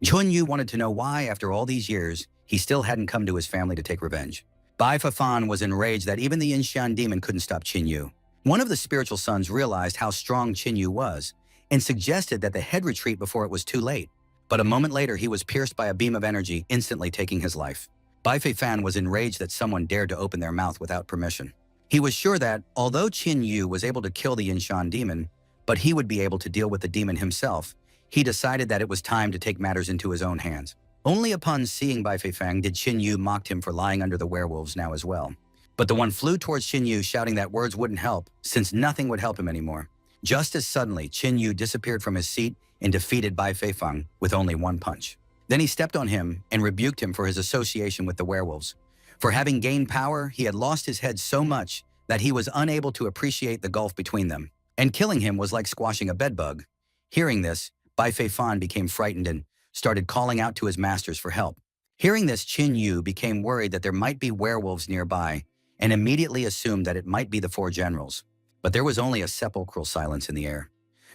Chun-Yu wanted to know why, after all these years, he still hadn't come to his family to take revenge. Bai Fafan was enraged that even the Yinshan demon couldn't stop Qin. One of the spiritual sons realized how strong Qin was and suggested that the head retreat before it was too late. But a moment later, he was pierced by a beam of energy, instantly taking his life. Bai Fei-fan was enraged that someone dared to open their mouth without permission. He was sure that, although Qin was able to kill the Yinshan demon, but he would be able to deal with the demon himself, he decided that it was time to take matters into his own hands. Only upon seeing Bai Fei-fan did Qin mock him for lying under the werewolves now as well. But the one flew towards Qin shouting that words wouldn't help, since nothing would help him anymore. Just as suddenly, Qin disappeared from his seat and defeated Bai Fei-fan with only one punch. Then he stepped on him and rebuked him for his association with the werewolves. For having gained power, he had lost his head so much that he was unable to appreciate the gulf between them. And killing him was like squashing a bedbug. Hearing this, Bai Fei-fan became frightened and started calling out to his masters for help. Hearing this, Qin became worried that there might be werewolves nearby and immediately assumed that it might be the four generals. But there was only a sepulchral silence in the air,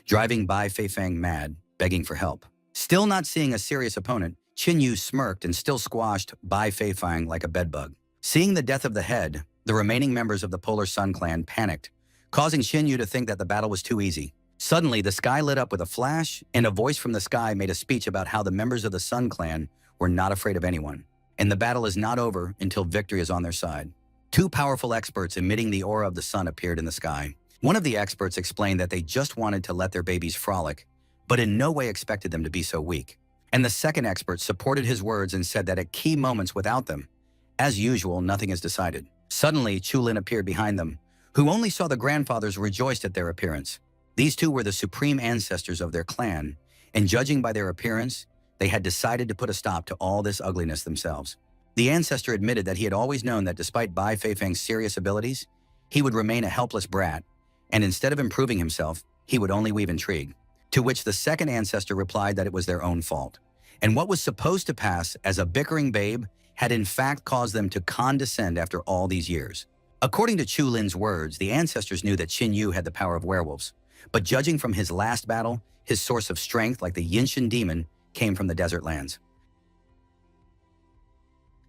driving Bai Fei-fan mad, begging for help. Still not seeing a serious opponent, Qin smirked and still squashed Bai Fei-fan like a bedbug. Seeing the death of the head, the remaining members of the Polar Sun clan panicked, causing Qin to think that the battle was too easy. Suddenly, the sky lit up with a flash, and a voice from the sky made a speech about how the members of the Sun clan were not afraid of anyone, and the battle is not over until victory is on their side. Two powerful experts emitting the aura of the sun appeared in the sky. One of the experts explained that they just wanted to let their babies frolic, but in no way expected them to be so weak. And the second expert supported his words and said that at key moments without them, as usual, nothing is decided. Suddenly, Chulin appeared behind them, who only saw the grandfathers rejoiced at their appearance. These two were the supreme ancestors of their clan, and judging by their appearance, they had decided to put a stop to all this ugliness themselves. The ancestor admitted that he had always known that despite Bai Fei-fan's serious abilities, he would remain a helpless brat, and instead of improving himself, he would only weave intrigue. To which the second ancestor replied that it was their own fault, and what was supposed to pass as a bickering babe had in fact caused them to condescend after all these years. According to Chulin's words, the ancestors knew that Qin had the power of werewolves, but judging from his last battle, his source of strength, like the Yinshan demon, came from the desert lands.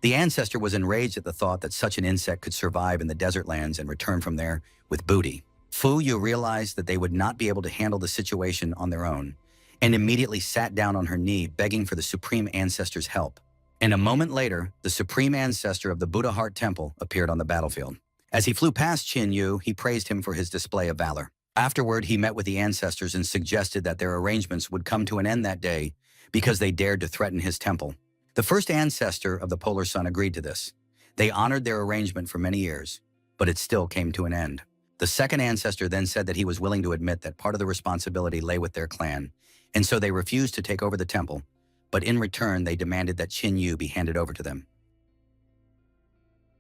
The ancestor was enraged at the thought that such an insect could survive in the desert lands and return from there with booty. Fu Yu realized that they would not be able to handle the situation on their own, and immediately sat down on her knee, begging for the Supreme Ancestor's help. And a moment later, the Supreme Ancestor of the Buddha Heart Temple appeared on the battlefield. As he flew past Qin he praised him for his display of valor. Afterward, he met with the ancestors and suggested that their arrangements would come to an end that day because they dared to threaten his temple. The first ancestor of the Polar Sun agreed to this. They honored their arrangement for many years, but it still came to an end. The second ancestor then said that he was willing to admit that part of the responsibility lay with their clan, and so they refused to take over the temple, but in return they demanded that Qin be handed over to them.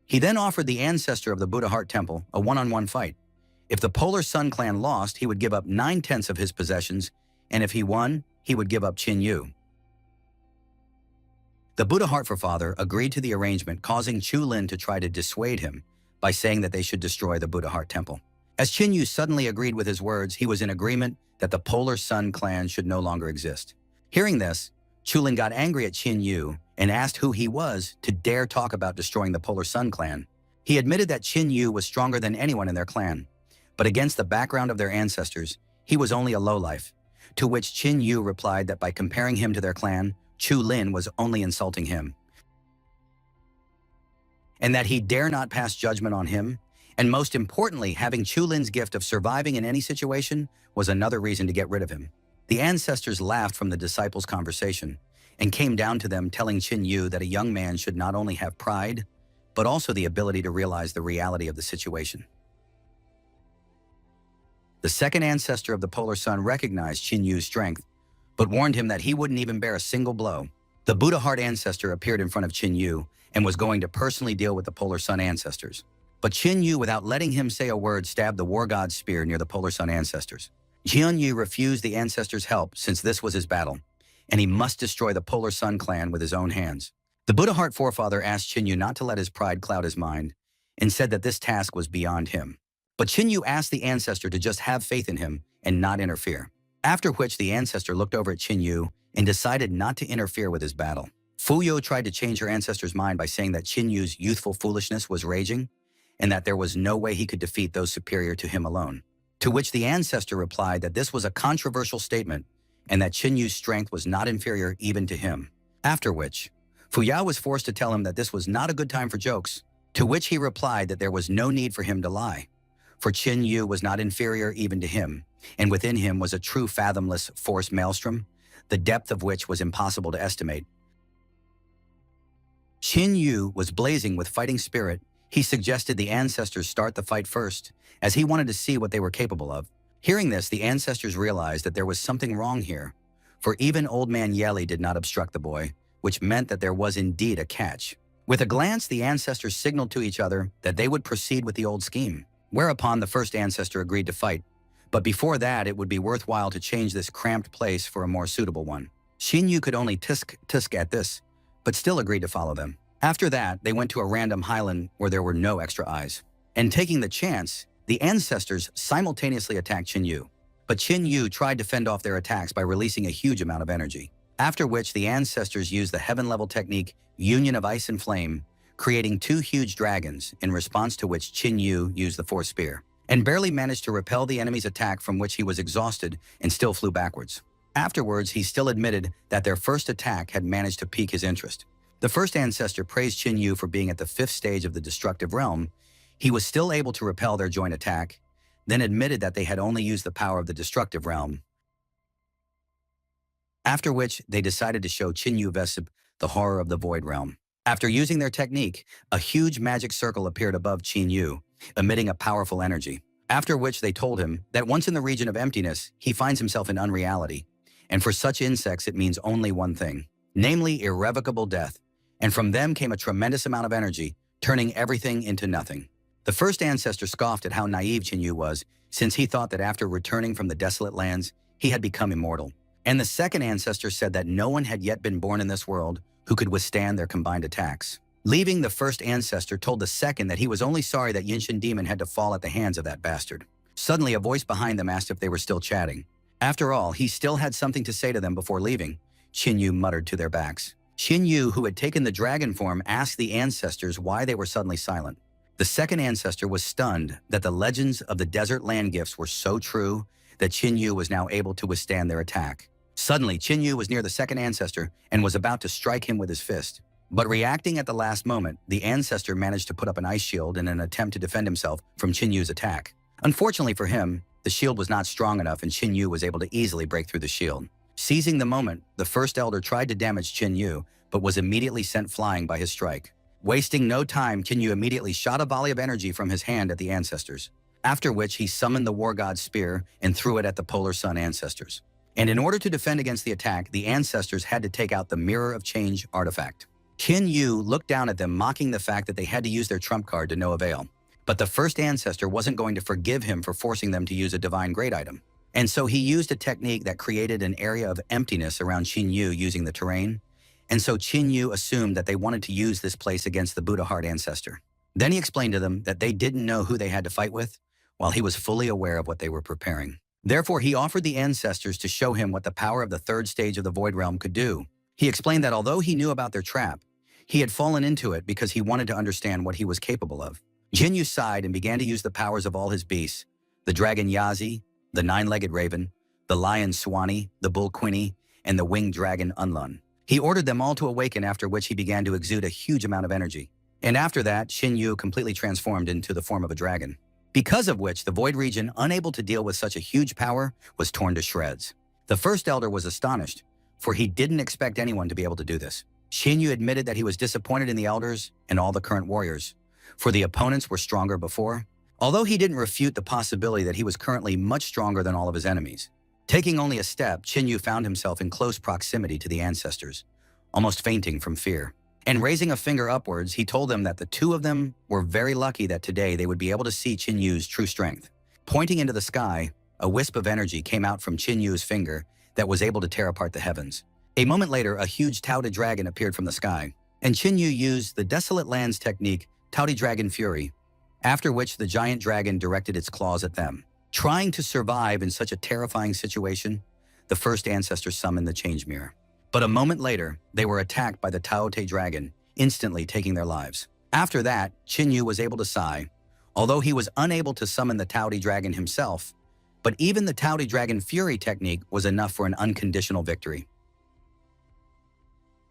He then offered the ancestor of the Buddha Heart Temple a one-on-one fight. If the Polar Sun clan lost, he would give up 9/10 of his possessions, and if he won, he would give up Qin. The Buddha Heart Forefather agreed to the arrangement, causing Chulin to try to dissuade him by saying that they should destroy the Buddha Heart Temple. As Qin suddenly agreed with his words, he was in agreement that the Polar Sun clan should no longer exist. Hearing this, Chulin got angry at Qin and asked who he was to dare talk about destroying the Polar Sun clan. He admitted that Qin was stronger than anyone in their clan, but against the background of their ancestors, he was only a lowlife, to which Qin replied that by comparing him to their clan, Chulin was only insulting him, and that he dare not pass judgment on him, and most importantly, having Chulin's gift of surviving in any situation was another reason to get rid of him. The ancestors laughed from the disciples' conversation and came down to them, telling Qin that a young man should not only have pride, but also the ability to realize the reality of the situation. The second ancestor of the Polar Sun recognized Qin strength, but warned him that he wouldn't even bear a single blow. The Buddha Heart ancestor appeared in front of Qin and was going to personally deal with the Polar Sun ancestors. But Qin Yu, without letting him say a word, stabbed the war god's spear near the Polar Sun ancestors. Jian Yu refused the ancestors' help since this was his battle, and he must destroy the Polar Sun clan with his own hands. The Buddha Heart forefather asked Qin Yu not to let his pride cloud his mind and said that this task was beyond him. But Qin Yu asked the ancestor to just have faith in him and not interfere. After which the ancestor looked over at Qin Yu and decided not to interfere with his battle. Fuyo tried to change her ancestor's mind by saying that Qin Yu's youthful foolishness was raging and that there was no way he could defeat those superior to him alone. To which the ancestor replied that this was a controversial statement and that Qin Yu's strength was not inferior even to him. After which, Fuya was forced to tell him that this was not a good time for jokes, to which he replied that there was no need for him to lie, for Qin Yu was not inferior even to him, and within him was a true fathomless force maelstrom, the depth of which was impossible to estimate. Qin Yu was blazing with fighting spirit. He suggested the ancestors start the fight first, as he wanted to see what they were capable of. Hearing this, the ancestors realized that there was something wrong here, for even old man Yahello did not obstruct the boy, which meant that there was indeed a catch. With a glance, the ancestors signaled to each other that they would proceed with the old scheme, whereupon the first ancestor agreed to fight. But before that, it would be worthwhile to change this cramped place for a more suitable one. Qin Yu could only tisk at this, but still agreed to follow them. After that, they went to a random highland where there were no extra eyes. And taking the chance, the ancestors simultaneously attacked Qin Yu. But Qin Yu tried to fend off their attacks by releasing a huge amount of energy. After which, the ancestors used the heaven-level technique, Union of Ice and Flame, creating two huge dragons, in response to which Qin Yu used the force spear, and barely managed to repel the enemy's attack, from which he was exhausted and still flew backwards. Afterwards, he still admitted that their first attack had managed to pique his interest. The first ancestor praised Qin Yu for being at the 5th stage of the destructive realm. He was still able to repel their joint attack, then admitted that they had only used the power of the destructive realm. After which, they decided to show Qin Yu Vesip the horror of the void realm. After using their technique, a huge magic circle appeared above Qin Yu, emitting a powerful energy. After which they told him that once in the region of emptiness, he finds himself in unreality. And for such insects, it means only one thing, namely irrevocable death. And from them came a tremendous amount of energy, turning everything into nothing. The first ancestor scoffed at how naive Qin Yu was, since he thought that after returning from the desolate lands, he had become immortal. And the second ancestor said that no one had yet been born in this world who could withstand their combined attacks. Leaving, the first ancestor told the second that he was only sorry that Yinshin Demon had to fall at the hands of that bastard. Suddenly, a voice behind them asked if they were still chatting. After all, he still had something to say to them before leaving, Qin Yu muttered to their backs. Qin Yu, who had taken the dragon form, asked the ancestors why they were suddenly silent. The second ancestor was stunned that the legends of the desert land gifts were so true that Qin Yu was now able to withstand their attack. Suddenly, Qin Yu was near the second ancestor and was about to strike him with his fist. But reacting at the last moment, the ancestor managed to put up an ice shield in an attempt to defend himself from Qin Yu's attack. Unfortunately for him, the shield was not strong enough and Qin Yu was able to easily break through the shield. Seizing the moment, the first elder tried to damage Qin Yu, but was immediately sent flying by his strike. Wasting no time, Qin Yu immediately shot a volley of energy from his hand at the ancestors, after which he summoned the war god's spear and threw it at the Polar Sun ancestors. And in order to defend against the attack, the ancestors had to take out the Mirror of Change artifact. Qin Yu looked down at them, mocking the fact that they had to use their trump card to no avail. But the first ancestor wasn't going to forgive him for forcing them to use a divine great item. And so he used a technique that created an area of emptiness around Qin Yu using the terrain. And so Qin Yu assumed that they wanted to use this place against the Buddha Heart ancestor. Then he explained to them that they didn't know who they had to fight with, while he was fully aware of what they were preparing. Therefore, he offered the ancestors to show him what the power of the 3rd stage of the Void Realm could do. He explained that although he knew about their trap, he had fallen into it because he wanted to understand what he was capable of. Qin Yu sighed and began to use the powers of all his beasts, the dragon Yazi, the 9-legged raven, the lion Swani, the bull Quinny, and the winged dragon Unlun. He ordered them all to awaken, after which he began to exude a huge amount of energy. And after that, Qin Yu completely transformed into the form of a dragon. Because of which, the Void region, unable to deal with such a huge power, was torn to shreds. The first elder was astonished, for he didn't expect anyone to be able to do this. Qin Yu admitted that he was disappointed in the elders and all the current warriors, for the opponents were stronger before, although he didn't refute the possibility that he was currently much stronger than all of his enemies. Taking only a step, Qin Yu found himself in close proximity to the ancestors, almost fainting from fear. And raising a finger upwards, he told them that the two of them were very lucky that today they would be able to see Qin Yu's true strength. Pointing into the sky, a wisp of energy came out from Qin Yu's finger that was able to tear apart the heavens. A moment later, a huge touted dragon appeared from the sky, and Qin Yu used the Desolate Lands technique, Touty Dragon Fury, after which the giant dragon directed its claws at them. Trying to survive in such a terrifying situation, the first ancestors summoned the Change Mirror. But a moment later, they were attacked by the Taote dragon, instantly taking their lives. After that, Qin Yu was able to sigh, although he was unable to summon the Taote dragon himself, but even the Taote Dragon Fury technique was enough for an unconditional victory.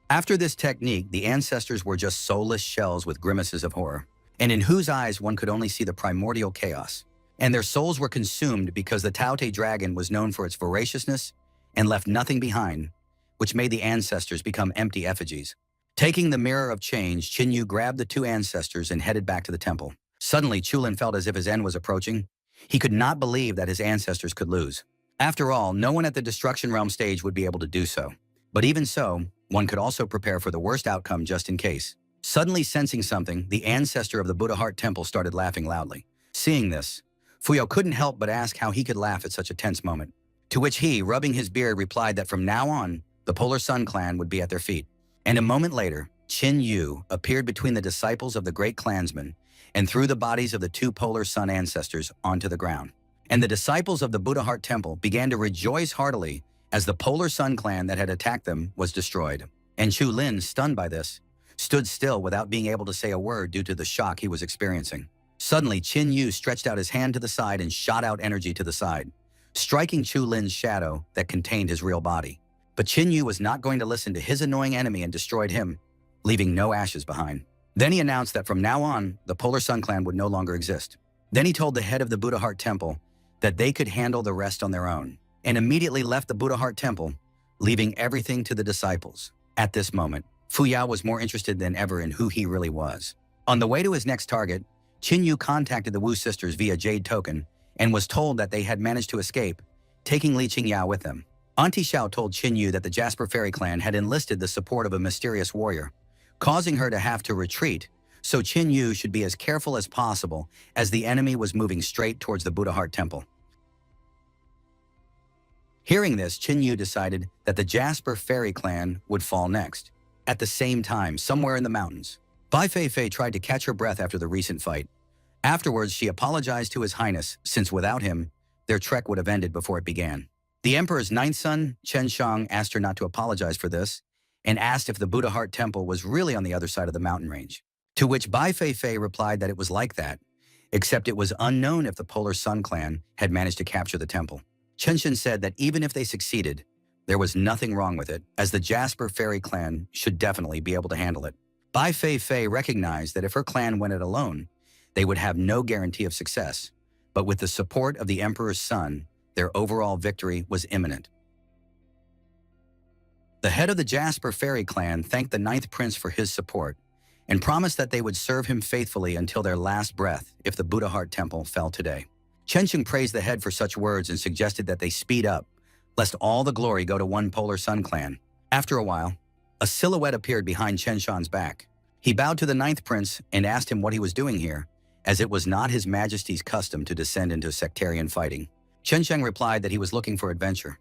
After this technique, the ancestors were just soulless shells with grimaces of horror, and in whose eyes one could only see the primordial chaos. And their souls were consumed because the Taote dragon was known for its voraciousness and left nothing behind, which made the ancestors become empty effigies. Taking the Mirror of Change, Qin Yu grabbed the two ancestors and headed back to the temple. Suddenly, Chulin felt as if his end was approaching. He could not believe that his ancestors could lose. After all, no one at the Destruction Realm stage would be able to do so. But even so, one could also prepare for the worst outcome just in case. Suddenly sensing something, the ancestor of the Buddha Heart Temple started laughing loudly. Seeing this, Fuyao couldn't help but ask how he could laugh at such a tense moment. To which he, rubbing his beard, replied that from now on, the Polar Sun clan would be at their feet. And a moment later, Qin Yu appeared between the disciples of the great clansman and threw the bodies of the two Polar Sun ancestors onto the ground. And the disciples of the Buddha Heart Temple began to rejoice heartily as the Polar Sun clan that had attacked them was destroyed. And Chu Lin, stunned by this, stood still without being able to say a word due to the shock he was experiencing. Suddenly, Qin Yu stretched out his hand to the side and shot out energy to the side, striking Chu Lin's shadow that contained his real body. But Qin Yu was not going to listen to his annoying enemy and destroyed him, leaving no ashes behind. Then he announced that from now on, the Polar Sun clan would no longer exist. Then he told the head of the Buddha Heart Temple that they could handle the rest on their own, and immediately left the Buddha Heart Temple, leaving everything to the disciples. At this moment, Fuyao was more interested than ever in who he really was. On the way to his next target, Qin Yu contacted the Wu sisters via Jade Token and was told that they had managed to escape, taking Li Qingyao with them. Auntie Xiao told Qin Yu that the Jasper Fairy clan had enlisted the support of a mysterious warrior, causing her to have to retreat, so Qin Yu should be as careful as possible as the enemy was moving straight towards the Buddha Heart Temple. Hearing this, Qin Yu decided that the Jasper Fairy clan would fall next. At the same time, somewhere in the mountains, Bai Fei tried to catch her breath after the recent fight. Afterwards, she apologized to His Highness, since without him, their trek would have ended before it began. The Emperor's ninth son, Chen Shang, asked her not to apologize for this, and asked if the Buddha Heart Temple was really on the other side of the mountain range. To which Bai Fei replied that it was like that, except it was unknown if the Polar Sun clan had managed to capture the temple. Chen Shen said that even if they succeeded, there was nothing wrong with it, as the Jasper Fairy clan should definitely be able to handle it. Bai Fei recognized that if her clan went it alone, they would have no guarantee of success, but with the support of the Emperor's son, their overall victory was imminent. The head of the Jasper Fairy clan thanked the Ninth Prince for his support and promised that they would serve him faithfully until their last breath if the Buddha Heart Temple fell today. Chen Sheng praised the head for such words and suggested that they speed up, lest all the glory go to one Polar Sun clan. After a while, a silhouette appeared behind Chen Shan's back. He bowed to the Ninth Prince and asked him what he was doing here, as it was not His Majesty's custom to descend into sectarian fighting. Chen Sheng replied that he was looking for adventure.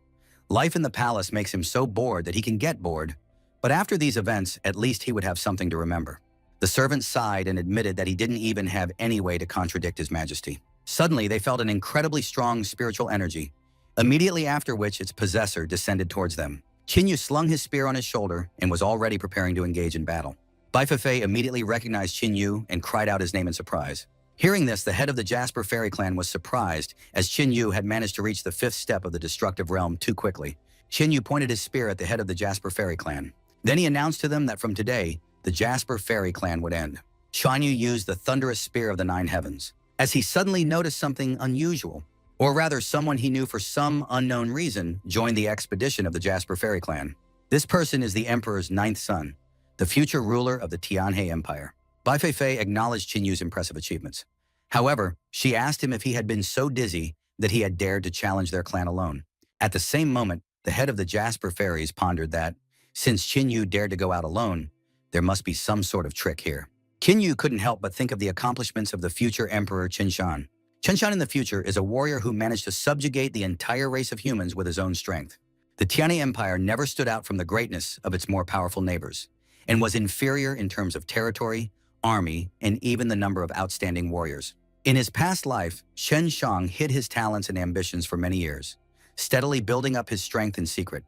Life in the palace makes him so bored that he can get bored, but after these events, at least he would have something to remember. The servant sighed and admitted that he didn't even have any way to contradict His Majesty. Suddenly, they felt an incredibly strong spiritual energy, immediately after which its possessor descended towards them. Qin Yu slung his spear on his shoulder and was already preparing to engage in battle. Bai Fei immediately recognized Qin Yu and cried out his name in surprise. Hearing this, the head of the Jasper Fairy clan was surprised, as Qin Yu had managed to reach the fifth step of the destructive realm too quickly. Qin Yu pointed his spear at the head of the Jasper Fairy clan. Then he announced to them that from today, the Jasper Fairy clan would end. Shan Yu used the thunderous spear of the nine heavens, as he suddenly noticed something unusual. Or rather, someone he knew for some unknown reason joined the expedition of the Jasper Fairy clan. This person is the Emperor's ninth son, the future ruler of the Tianhe Empire. Bai Fei acknowledged Qin Yu's impressive achievements. However, she asked him if he had been so dizzy that he had dared to challenge their clan alone. At the same moment, the head of the Jasper Fairies pondered that, since Qin Yu dared to go out alone, There must be some sort of trick here. Qin Yu couldn't help but think of the accomplishments of the future Emperor Qin Shan. Qin Shan in the future is a warrior who managed to subjugate the entire race of humans with his own strength. The Tianhe Empire never stood out from the greatness of its more powerful neighbors, and was inferior in terms of territory, army, and even the number of outstanding warriors. In his past life, Qin Shang hid his talents and ambitions for many years, steadily building up his strength in secret.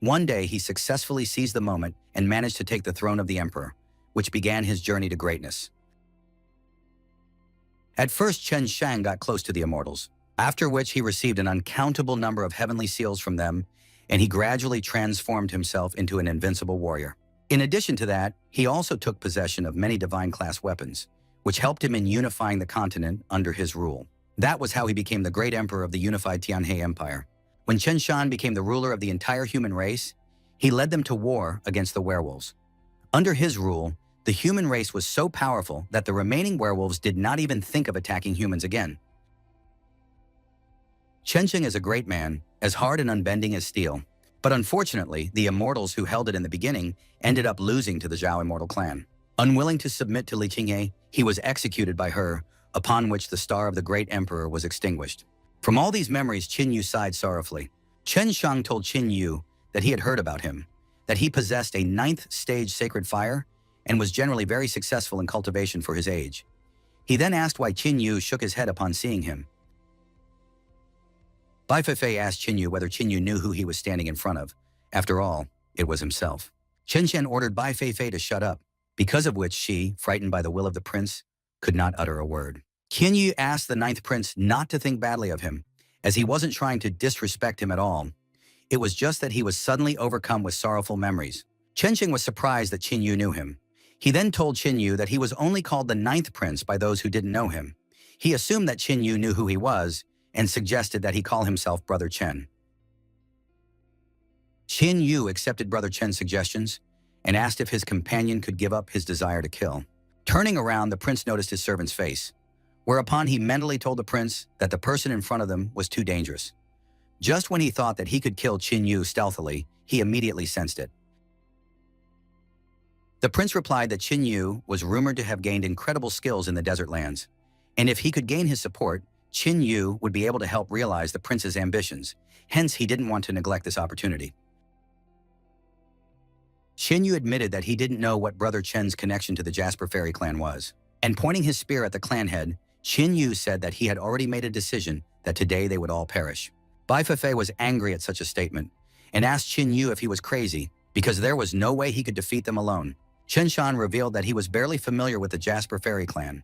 One day, he successfully seized the moment and managed to take the throne of the emperor, which began his journey to greatness. At first, Qin Shang got close to the immortals, after which he received an uncountable number of heavenly seals from them, and he gradually transformed himself into an invincible warrior. In addition to that, he also took possession of many divine-class weapons, which helped him in unifying the continent under his rule. That was how he became the great emperor of the unified Tianhe Empire. When Qin Shan became the ruler of the entire human race, he led them to war against the werewolves. Under his rule, the human race was so powerful that the remaining werewolves did not even think of attacking humans again. Qin Shang is a great man, as hard and unbending as steel. But unfortunately, the immortals who held it in the beginning ended up losing to the Zhao immortal clan. Unwilling to submit to Li Qinghe, he was executed by her, upon which the star of the great emperor was extinguished. From all these memories, Qin Yu sighed sorrowfully. Qin Shang told Qin Yu that he had heard about him, that he possessed a 9th stage sacred fire and was generally very successful in cultivation for his age. He then asked why Qin Yu shook his head upon seeing him. Bai Feifei asked Qin Yu whether Qin Yu knew who he was standing in front of. After all, it was himself. Qin Shan ordered Bai Feifei to shut up, because of which she, frightened by the will of the prince, could not utter a word. Qin Yu asked the 9th prince not to think badly of him, as he wasn't trying to disrespect him at all. It was just that he was suddenly overcome with sorrowful memories. Qin Shang was surprised that Qin Yu knew him. He then told Qin Yu that he was only called the 9th prince by those who didn't know him. He assumed that Qin Yu knew who he was, and suggested that he call himself Brother Chen. Qin Yu accepted Brother Chen's suggestions and asked if his companion could give up his desire to kill. Turning around, the prince noticed his servant's face, whereupon he mentally told the prince that the person in front of them was too dangerous. Just when he thought that he could kill Qin Yu stealthily, he immediately sensed it. The prince replied that Qin Yu was rumored to have gained incredible skills in the desert lands, and if he could gain his support, Qin Yu would be able to help realize the prince's ambitions. Hence, he didn't want to neglect this opportunity. Qin Yu admitted that he didn't know what Brother Chen's connection to the Jasper Fairy clan was, and pointing his spear at the clan head, Qin Yu said that he had already made a decision that today they would all perish. Bai Feifei was angry at such a statement, and asked Qin Yu if he was crazy, because there was no way he could defeat them alone. Qin Shan revealed that he was barely familiar with the Jasper Fairy clan,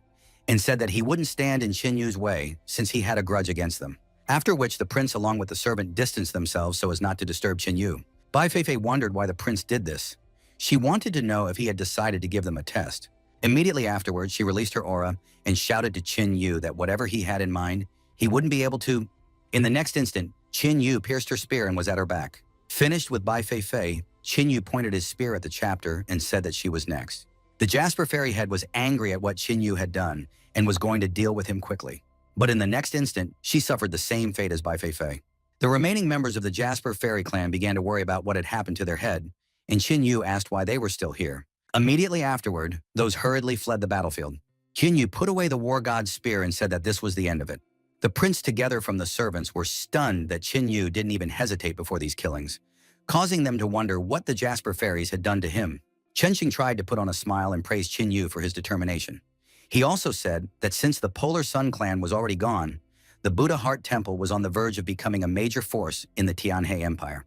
and said that he wouldn't stand in Qin Yu's way since he had a grudge against them. After which the prince along with the servant distanced themselves so as not to disturb Qin Yu. Bai Feifei wondered why the prince did this. She wanted to know if he had decided to give them a test. Immediately afterwards, she released her aura and shouted to Qin Yu that whatever he had in mind, he wouldn't be able to. In the next instant, Qin Yu pierced her spear and was at her back. Finished with Bai Feifei, Qin Yu pointed his spear at the chapter and said that she was next. The Jasper Fairy head was angry at what Qin Yu had done and was going to deal with him quickly. But in the next instant, she suffered the same fate as Bai Feifei. The remaining members of the Jasper Fairy clan began to worry about what had happened to their head, and Qin Yu asked why they were still here. Immediately afterward, those hurriedly fled the battlefield. Qin Yu put away the war god's spear and said that this was the end of it. The prince, together from the servants, were stunned that Qin Yu didn't even hesitate before these killings, causing them to wonder what the Jasper Fairies had done to him. Qin Shang tried to put on a smile and praise Qin Yu for his determination. He also said that since the Polar Sun clan was already gone, the Buddha Heart Temple was on the verge of becoming a major force in the Tianhe Empire.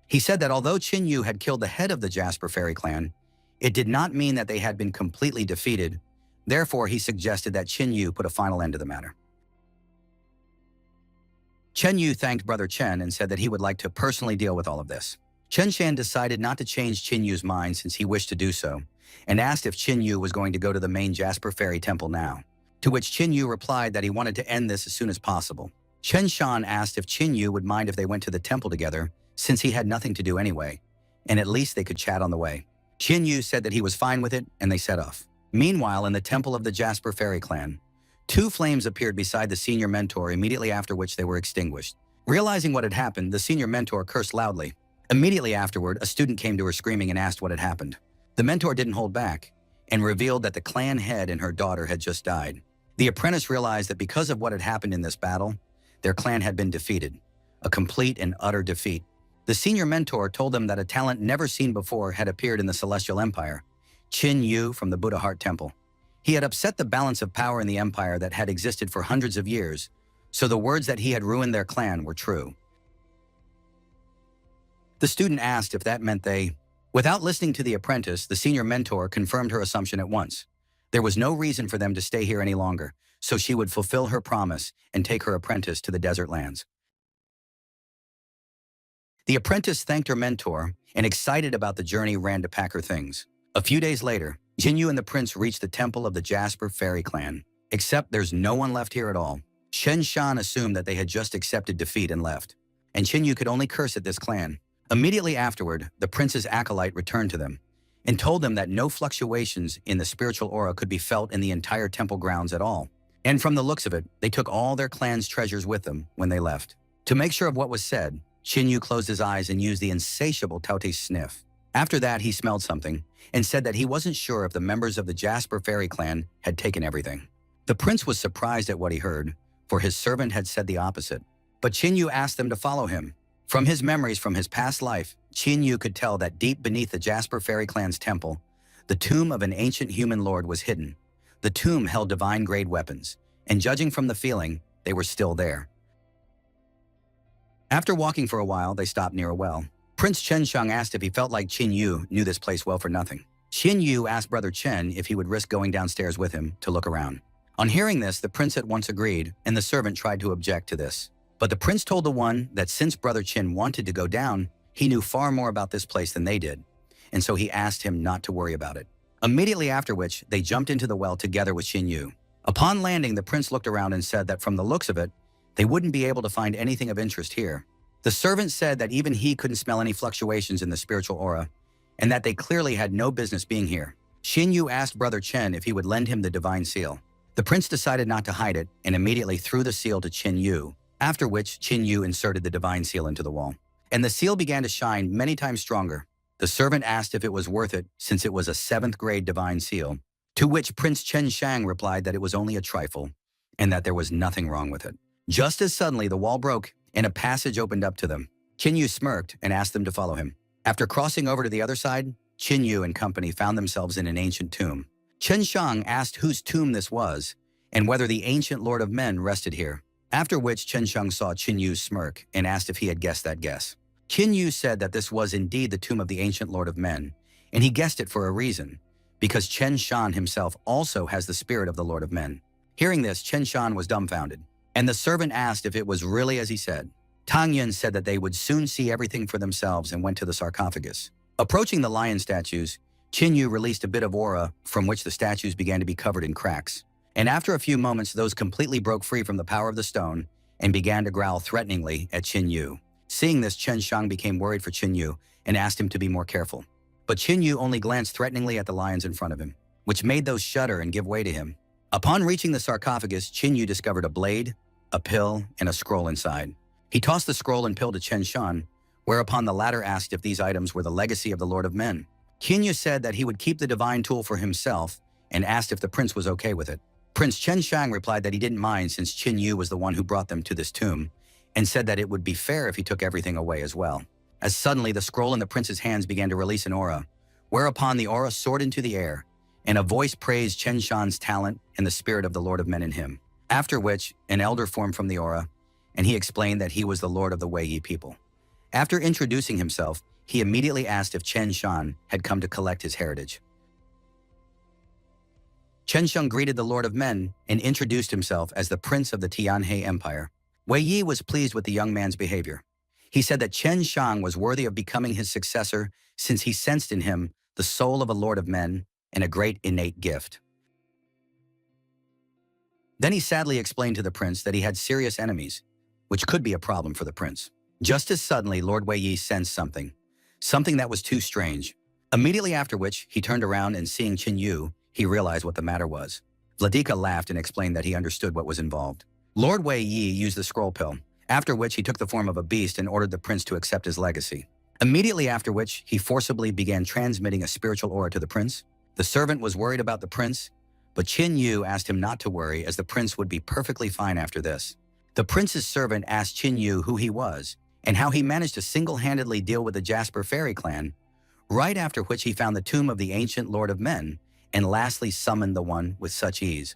He said that although Qin Yu had killed the head of the Jasper Fairy clan, it did not mean that they had been completely defeated. Therefore, he suggested that Qin Yu put a final end to the matter. Qin Yu thanked Brother Chen and said that he would like to personally deal with all of this. Qin Shan decided not to change Qin Yu's mind since he wished to do so, and asked if Qin Yu was going to go to the main Jasper Fairy Temple now, to which Qin Yu replied that he wanted to end this as soon as possible. Qin Shan asked if Qin Yu would mind if they went to the temple together, since he had nothing to do anyway, and at least they could chat on the way. Qin Yu said that he was fine with it, and they set off. Meanwhile, in the temple of the Jasper Fairy clan, 2 flames appeared beside the senior mentor, immediately after which they were extinguished. Realizing what had happened, the senior mentor cursed loudly. Immediately afterward, a student came to her screaming and asked what had happened. The mentor didn't hold back and revealed that the clan head and her daughter had just died. The apprentice realized that because of what had happened in this battle, their clan had been defeated, a complete and utter defeat. The senior mentor told them that a talent never seen before had appeared in the Celestial Empire, Qin Yu from the Buddha Heart Temple. He had upset the balance of power in the empire that had existed for hundreds of years, so the words that he had ruined their clan were true. The student asked if that meant they... Without listening to the apprentice, the senior mentor confirmed her assumption at once. There was no reason for them to stay here any longer, so she would fulfill her promise and take her apprentice to the desert lands. The apprentice thanked her mentor and, excited about the journey, ran to pack her things. A few days later, Jinyu and the prince reached the temple of the Jasper Fairy Clan. Except there's no one left here at all. Shen Shan assumed that they had just accepted defeat and left, and Jinyu could only curse at this clan. Immediately afterward, the prince's acolyte returned to them and told them that no fluctuations in the spiritual aura could be felt in the entire temple grounds at all. And from the looks of it, they took all their clan's treasures with them when they left. To make sure of what was said, Jinyu closed his eyes and used the insatiable Taote sniff. After that, he smelled something and said that he wasn't sure if the members of the Jasper Fairy Clan had taken everything. The prince was surprised at what he heard, for his servant had said the opposite. But Jinyu asked them to follow him. From his memories from his past life, Jinyu could tell that deep beneath the Jasper Fairy Clan's temple, the tomb of an ancient human lord was hidden. The tomb held divine-grade weapons, and judging from the feeling, they were still there. After walking for a while, they stopped near a well. Prince Chen Shang asked if he felt like Qin Yu knew this place well for nothing. Qin Yu asked Brother Chen if he would risk going downstairs with him to look around. On hearing this, the prince at once agreed, and the servant tried to object to this. But the prince told the one that since Brother Chen wanted to go down, he knew far more about this place than they did, and so he asked him not to worry about it. Immediately after which, they jumped into the well together with Qin Yu. Upon landing, the prince looked around and said that from the looks of it, they wouldn't be able to find anything of interest here. The servant said that even he couldn't smell any fluctuations in the spiritual aura, and that they clearly had no business being here. Qin Yu asked Brother Chen if he would lend him the divine seal. The prince decided not to hide it and immediately threw the seal to Qin Yu, after which Qin Yu inserted the divine seal into the wall. And the seal began to shine many times stronger. The servant asked if it was worth it since it was a 7th grade divine seal, to which Prince Chen Shang replied that it was only a trifle and that there was nothing wrong with it. Just as suddenly, the wall broke and a passage opened up to them. Qin Yu smirked and asked them to follow him. After crossing over to the other side, Qin Yu and company found themselves in an ancient tomb. Chen Shang asked whose tomb this was and whether the ancient Lord of Men rested here. After which, Chen Shang saw Qin Yu smirk and asked if he had guessed that guess. Qin Yu said that this was indeed the tomb of the ancient Lord of Men, and he guessed it for a reason, because Chen Shan himself also has the spirit of the Lord of Men. Hearing this, Chen Shan was dumbfounded, and the servant asked if it was really as he said. Tang Yun said that they would soon see everything for themselves and went to the sarcophagus. Approaching the lion statues, Qin Yu released a bit of aura from which the statues began to be covered in cracks. And after a few moments, those completely broke free from the power of the stone and began to growl threateningly at Qin Yu. Seeing this, Chen Shang became worried for Qin Yu and asked him to be more careful. But Qin Yu only glanced threateningly at the lions in front of him, which made those shudder and give way to him. Upon reaching the sarcophagus, Qin Yu discovered a blade, a pill, and a scroll inside. He tossed the scroll and pill to Chen Shan, whereupon the latter asked if these items were the legacy of the Lord of Men. Qin Yu said that he would keep the divine tool for himself and asked if the prince was okay with it. Prince Chen Shang replied that he didn't mind since Qin Yu was the one who brought them to this tomb, and said that it would be fair if he took everything away as well. As suddenly the scroll in the prince's hands began to release an aura, whereupon the aura soared into the air, and a voice praised Chen Shan's talent and the spirit of the Lord of Men in him. After which, an elder formed from the aura, and he explained that he was the Lord of the Wei Yi people. After introducing himself, he immediately asked if Chen Shan had come to collect his heritage. Chen Shang greeted the Lord of Men and introduced himself as the Prince of the Tianhe Empire. Wei Yi was pleased with the young man's behavior. He said that Chen Shang was worthy of becoming his successor since he sensed in him the soul of a Lord of Men and a great innate gift. Then he sadly explained to the prince that he had serious enemies, which could be a problem for the prince. Just as suddenly, Lord Wei Yi sensed something that was too strange. Immediately after which, he turned around and seeing Qin Yu, he realized what the matter was. Vladika laughed and explained that he understood what was involved. Lord Wei Yi used the scroll pill, after which he took the form of a beast and ordered the prince to accept his legacy. Immediately after which, he forcibly began transmitting a spiritual aura to the prince. The servant was worried about the prince, but Qin Yu asked him not to worry as the prince would be perfectly fine after this. The prince's servant asked Qin Yu who he was and how he managed to single-handedly deal with the Jasper Fairy clan, right after which he found the tomb of the ancient Lord of Men and lastly summoned the one with such ease.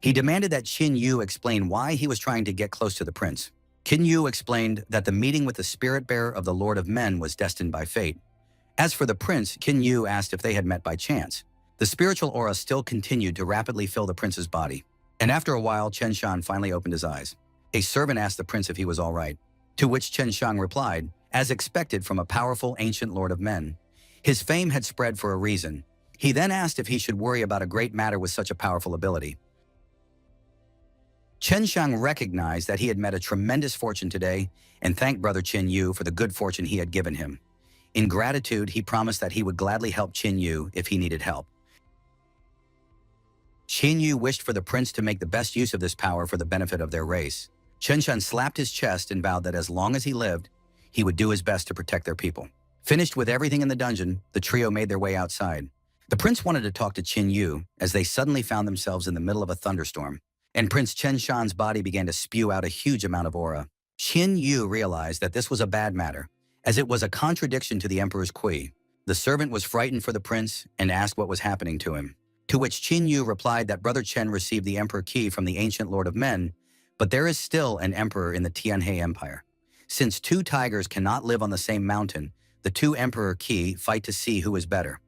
He demanded that Qin Yu explain why he was trying to get close to the prince. Qin Yu explained that the meeting with the spirit-bearer of the Lord of Men was destined by fate. As for the prince, Qin Yu asked if they had met by chance. The spiritual aura still continued to rapidly fill the prince's body. And after a while, Chen Shang finally opened his eyes. A servant asked the prince if he was all right, to which Chen Shang replied, as expected from a powerful ancient Lord of Men. His fame had spread for a reason. He then asked if he should worry about a great matter with such a powerful ability. Chen Shang recognized that he had met a tremendous fortune today and thanked Brother Qin Yu for the good fortune he had given him. In gratitude, he promised that he would gladly help Qin Yu if he needed help. Qin Yu wished for the prince to make the best use of this power for the benefit of their race. Chen Shang slapped his chest and vowed that as long as he lived, he would do his best to protect their people. Finished with everything in the dungeon, the trio made their way outside. The prince wanted to talk to Qin Yu as they suddenly found themselves in the middle of a thunderstorm, and Prince Chen Shang's body began to spew out a huge amount of aura. Qin Yu realized that this was a bad matter, as it was a contradiction to the emperor's qui. The servant was frightened for the prince and asked what was happening to him, to which Qin Yu replied that Brother Chen received the emperor key from the ancient Lord of Men, but there is still an emperor in the Tianhe Empire. Since two tigers cannot live on the same mountain, the two emperor key fight to see who is better.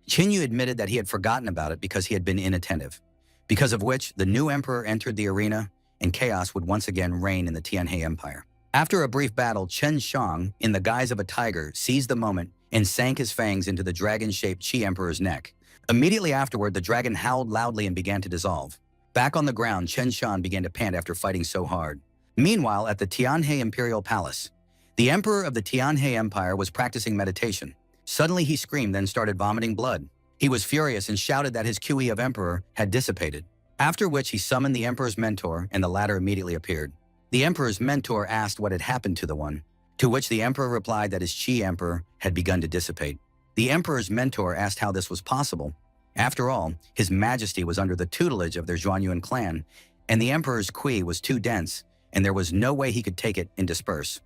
Qin Yu admitted that he had forgotten about it because he had been inattentive, because of which the new emperor entered the arena and chaos would once again reign in the Tianhe Empire. After a brief battle, Chen Shang, in the guise of a tiger, seized the moment and sank his fangs into the dragon-shaped Qi Emperor's neck. Immediately afterward, the dragon howled loudly and began to dissolve. Back on the ground, Chen Shang began to pant after fighting so hard. Meanwhile, at the Tianhe Imperial Palace, the emperor of the Tianhe Empire was practicing meditation. Suddenly he screamed, then started vomiting blood. He was furious and shouted that his QE of emperor had dissipated, after which he summoned the emperor's mentor and the latter immediately appeared. The emperor's mentor asked what had happened to the one, to which the emperor replied that his Qi emperor had begun to dissipate. The emperor's mentor asked how this was possible. After all, his majesty was under the tutelage of their Zhuanyuan clan, and the emperor's qui was too dense, and there was no way he could take it and disperse.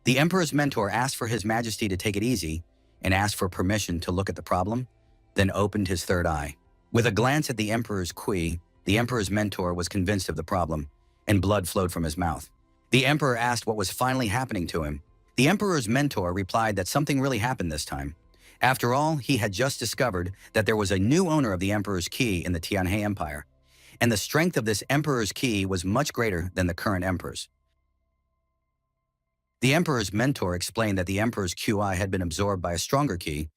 The emperor's mentor asked for his majesty to take it easy and asked for permission to look at the problem, then opened his third eye. With a glance at the emperor's qui, the emperor's mentor was convinced of the problem, and blood flowed from his mouth. The emperor asked what was finally happening to him. The emperor's mentor replied that something really happened this time. After all, he had just discovered that there was a new owner of the emperor's key in the Tianhe Empire, and the strength of this emperor's key was much greater than the current emperor's. The emperor's mentor explained that the emperor's QI had been absorbed by a stronger key,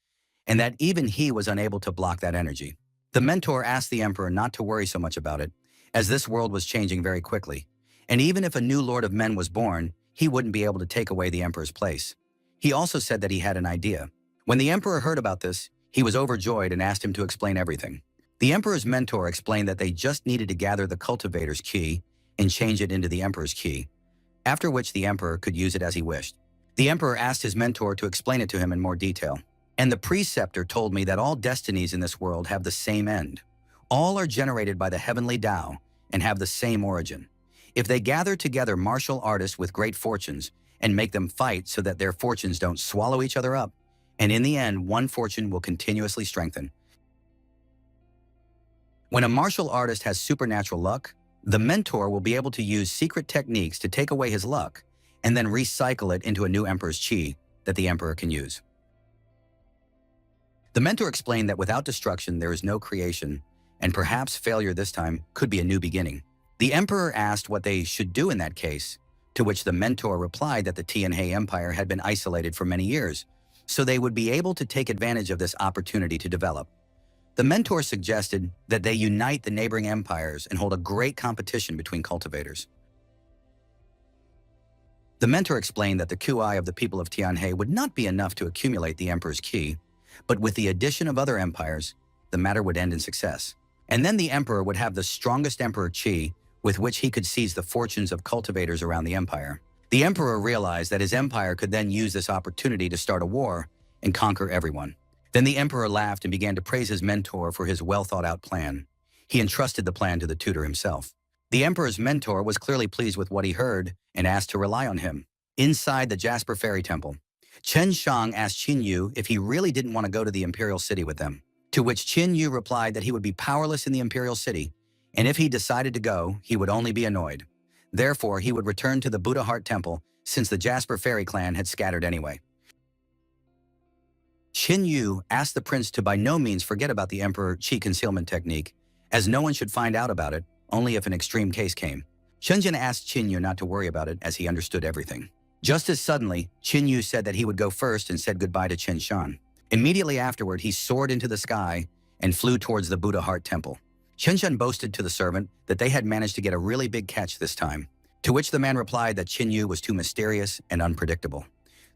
and that even he was unable to block that energy. The mentor asked the emperor not to worry so much about it, as this world was changing very quickly, and even if a new Lord of Men was born, he wouldn't be able to take away the emperor's place. He also said that he had an idea. When the emperor heard about this, he was overjoyed and asked him to explain everything. The emperor's mentor explained that they just needed to gather the cultivator's key and change it into the emperor's key, after which the emperor could use it as he wished. The emperor asked his mentor to explain it to him in more detail. And the preceptor told me that all destinies in this world have the same end. All are generated by the heavenly Tao and have the same origin. If they gather together martial artists with great fortunes and make them fight so that their fortunes don't swallow each other up, and in the end, one fortune will continuously strengthen. When a martial artist has supernatural luck, the mentor will be able to use secret techniques to take away his luck and then recycle it into a new emperor's qi that the emperor can use. The mentor explained that without destruction, there is no creation, and perhaps failure this time could be a new beginning. The emperor asked what they should do in that case, to which the mentor replied that the Tianhe Empire had been isolated for many years, so they would be able to take advantage of this opportunity to develop. The mentor suggested that they unite the neighboring empires and hold a great competition between cultivators. The mentor explained that the QI of the people of Tianhe would not be enough to accumulate the emperor's key, but with the addition of other empires, the matter would end in success. And then the emperor would have the strongest emperor qi, with which he could seize the fortunes of cultivators around the empire. The emperor realized that his empire could then use this opportunity to start a war and conquer everyone. Then the emperor laughed and began to praise his mentor for his well-thought-out plan. He entrusted the plan to the tutor himself. The emperor's mentor was clearly pleased with what he heard and asked to rely on him. Inside the Jasper Fairy Temple, Chen Shang asked Qin Yu if he really didn't want to go to the imperial city with them, to which Qin Yu replied that he would be powerless in the imperial city, and if he decided to go, he would only be annoyed. Therefore, he would return to the Buddha Heart Temple since the Jasper Fairy clan had scattered anyway. Qin Yu asked the prince to by no means forget about the emperor Qi concealment technique, as no one should find out about it, only if an extreme case came. Shenzhen asked Qin Yu not to worry about it as he understood everything. Just as suddenly, Qin Yu said that he would go first and said goodbye to Chen Shan. Immediately afterward, he soared into the sky and flew towards the Buddha Heart Temple. Chen Shan boasted to the servant that they had managed to get a really big catch this time, to which the man replied that Qin Yu was too mysterious and unpredictable.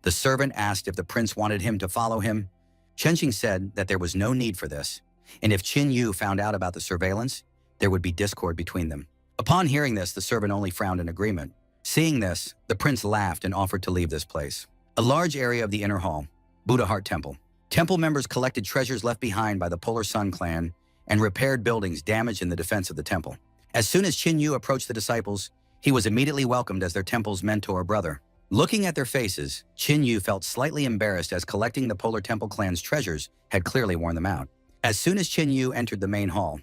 The servant asked if the prince wanted him to follow him. Chen Xing said that there was no need for this, and if Qin Yu found out about the surveillance, there would be discord between them. Upon hearing this, the servant only frowned in agreement. Seeing this, the prince laughed and offered to leave this place. A large area of the inner hall, Buddha Heart Temple. Temple members collected treasures left behind by the Polar Sun clan and repaired buildings damaged in the defense of the temple. As soon as Qin Yu approached the disciples, he was immediately welcomed as their temple's mentor brother. Looking at their faces, Qin Yu felt slightly embarrassed as collecting the Polar Temple clan's treasures had clearly worn them out. As soon as Qin Yu entered the main hall,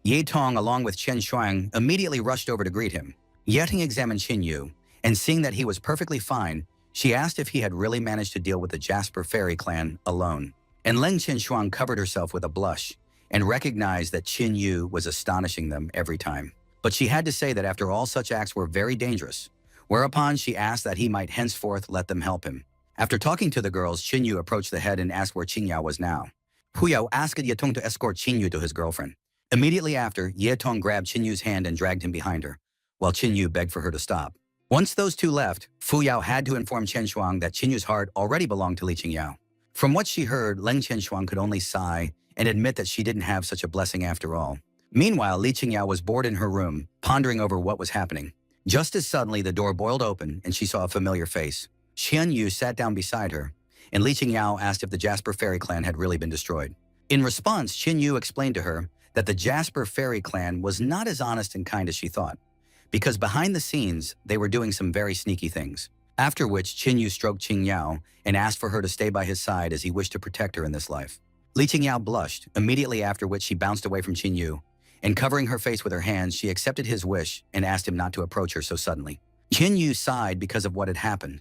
Ye Tong along with Chen Shuang immediately rushed over to greet him. Ye Ting examined Qin Yu, and seeing that he was perfectly fine, she asked if he had really managed to deal with the Jasper Fairy clan alone. And Leng Chen Shuang covered herself with a blush and recognized that Qin Yu was astonishing them every time. But she had to say that after all such acts were very dangerous, whereupon she asked that he might henceforth let them help him. After talking to the girls, Qin Yu approached the head and asked where Qin Yao was now. Hu Yao asked Ye Tong to escort Qin Yu to his girlfriend. Immediately after, Ye Tong grabbed Qin Yu's hand and dragged him behind her, while Qin Yu begged for her to stop. Once those two left, Fu Yao had to inform Chen Shuang that Qin Yu's heart already belonged to Li Qingyao. From what she heard, Leng Chen Shuang could only sigh and admit that she didn't have such a blessing after all. Meanwhile, Li Qingyao was bored in her room, pondering over what was happening. Just as suddenly, the door boiled open and she saw a familiar face. Xian Yu sat down beside her, and Li Qingyao asked if the Jasper Fairy clan had really been destroyed. In response, Qin Yu explained to her that the Jasper Fairy clan was not as honest and kind as she thought, because behind the scenes, they were doing some very sneaky things. After which, Qin Yu stroked Qing Yao and asked for her to stay by his side as he wished to protect her in this life. Li Qingyao blushed, immediately after which she bounced away from Qin Yu, and covering her face with her hands, she accepted his wish and asked him not to approach her so suddenly. Qin Yu sighed because of what had happened,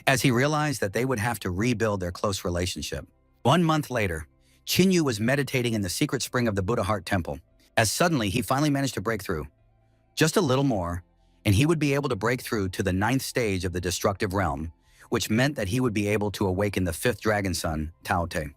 as he realized that they would have to rebuild their close relationship. 1 month later, Qin Yu was meditating in the secret spring of the Buddha Heart Temple, as suddenly he finally managed to break through. Just a little more, and he would be able to break through to the 9th stage of the destructive realm, which meant that he would be able to awaken the 5th dragon son, Taote.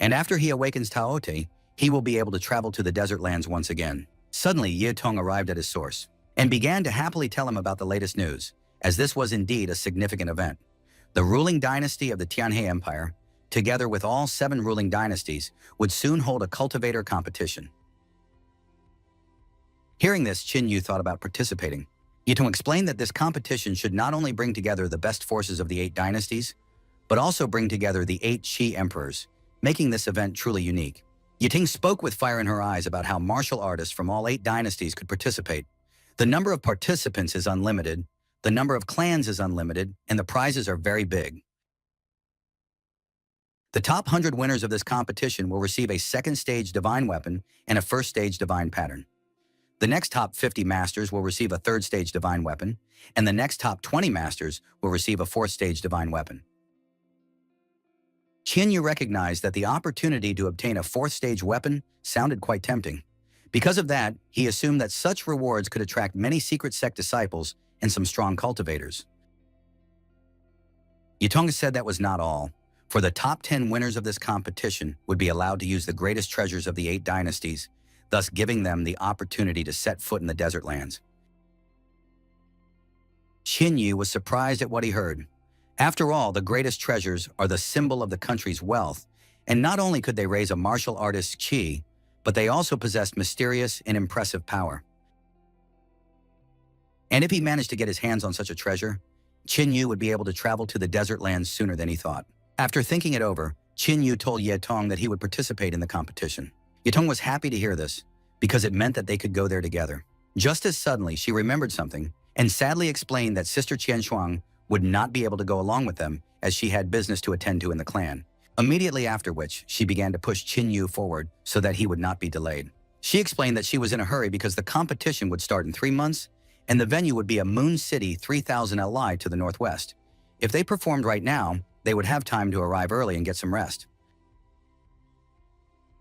And after he awakens Taote, he will be able to travel to the desert lands once again. Suddenly, Ye Tong arrived at his source and began to happily tell him about the latest news, as this was indeed a significant event. The ruling dynasty of the Tianhe Empire, together with all 7 ruling dynasties, would soon hold a cultivator competition. Hearing this, Qin Yu thought about participating. Ye Tong explained that this competition should not only bring together the best forces of the 8 dynasties, but also bring together the 8 Qi emperors, making this event truly unique. Ye Ting spoke with fire in her eyes about how martial artists from all 8 dynasties could participate. The number of participants is unlimited, the number of clans is unlimited, and the prizes are very big. The top 100 winners of this competition will receive a 2nd stage divine weapon and a 1st stage divine pattern. The next top 50 masters will receive a 3rd stage divine weapon, and the next top 20 masters will receive a 4th stage divine weapon. Qin Yu recognized that the opportunity to obtain a 4th stage weapon sounded quite tempting. Because of that, he assumed that such rewards could attract many secret sect disciples and some strong cultivators. Yitonga said that was not all, for the top 10 winners of this competition would be allowed to use the greatest treasures of the 8 dynasties, thus giving them the opportunity to set foot in the desert lands. Qin Yu was surprised at what he heard. After all, the greatest treasures are the symbol of the country's wealth, and not only could they raise a martial artist's qi, but they also possessed mysterious and impressive power. And if he managed to get his hands on such a treasure, Qin Yu would be able to travel to the desert lands sooner than he thought. After thinking it over, Qin Yu told Ye Tong that he would participate in the competition. Ye Tong was happy to hear this, because it meant that they could go there together. Just as suddenly, she remembered something, and sadly explained that Sister Qian Shuang would not be able to go along with them, as she had business to attend to in the clan. Immediately after which, she began to push Qin Yu forward so that he would not be delayed. She explained that she was in a hurry because the competition would start in 3 months, and the venue would be a Moon City 3000 Li to the northwest. If they performed right now, they would have time to arrive early and get some rest.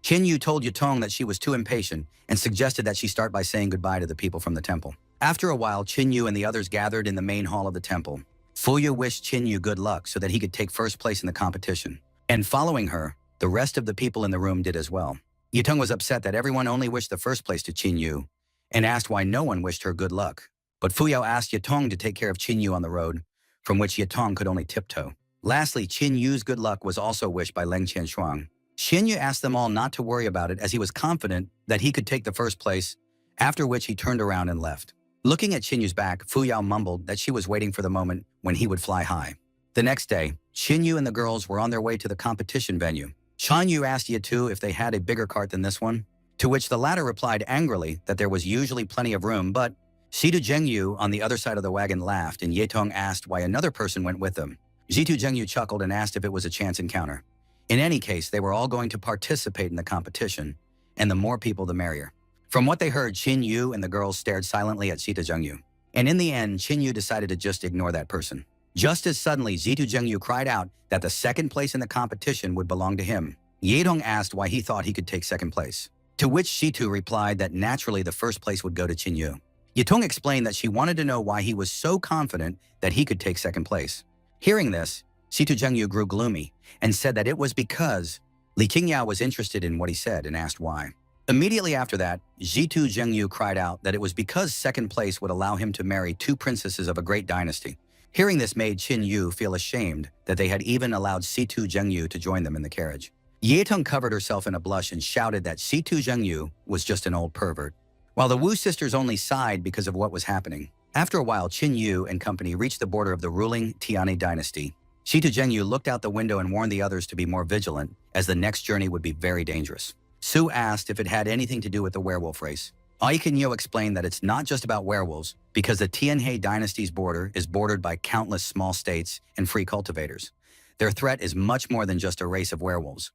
Qin Yu told Yutong that she was too impatient and suggested that she start by saying goodbye to the people from the temple. After a while, Qin Yu and the others gathered in the main hall of the temple. Fuya wished Qin Yu good luck so that he could take first place in the competition. And following her, the rest of the people in the room did as well. Yutong was upset that everyone only wished the first place to Qin Yu and asked why no one wished her good luck. But Fuyao asked Yutong to take care of Qin Yu on the road, from which Yutong could only tiptoe. Lastly, Qin Yu's good luck was also wished by Leng Qianshuang. Qin Yu asked them all not to worry about it as he was confident that he could take the first place, after which he turned around and left. Looking at Qin Yu's back, Fuyao mumbled that she was waiting for the moment when he would fly high. The next day, Qin Yu and the girls were on their way to the competition venue. Shan Yu asked Yitu if they had a bigger cart than this one, to which the latter replied angrily that there was usually plenty of room, but Zitu Zhengyu on the other side of the wagon laughed, and Yetong asked why another person went with them. Zitu Zhengyu chuckled and asked if it was a chance encounter. In any case, they were all going to participate in the competition, and the more people the merrier. From what they heard, Qin Yu and the girls stared silently at Zitu Zhengyu. And in the end, Qin Yu decided to just ignore that person. Just as suddenly, Zitu Zhengyu cried out that the second place in the competition would belong to him. Yedong asked why he thought he could take second place, to which Shitu replied that naturally the first place would go to Qin Yu. Yetong explained that she wanted to know why he was so confident that he could take second place. Hearing this, Zitu Zhengyu grew gloomy and said that it was because Li Qingyao was interested in what he said and asked why. Immediately after that, Zitu Zhengyu cried out that it was because second place would allow him to marry 2 princesses of a great dynasty. Hearing this made Qin Yu feel ashamed that they had even allowed Zitu Zhengyu to join them in the carriage. Yetong covered herself in a blush and shouted that Zitu Zhengyu was just an old pervert, while the Wu sisters only sighed because of what was happening. After a while, Qin Yu and company reached the border of the ruling Tiani dynasty. Zitu Zhengyu looked out the window and warned the others to be more vigilant, as the next journey would be very dangerous. Su asked if it had anything to do with the werewolf race. Aikenyo explained that it's not just about werewolves, because the Tianhe dynasty's border is bordered by countless small states and free cultivators. Their threat is much more than just a race of werewolves.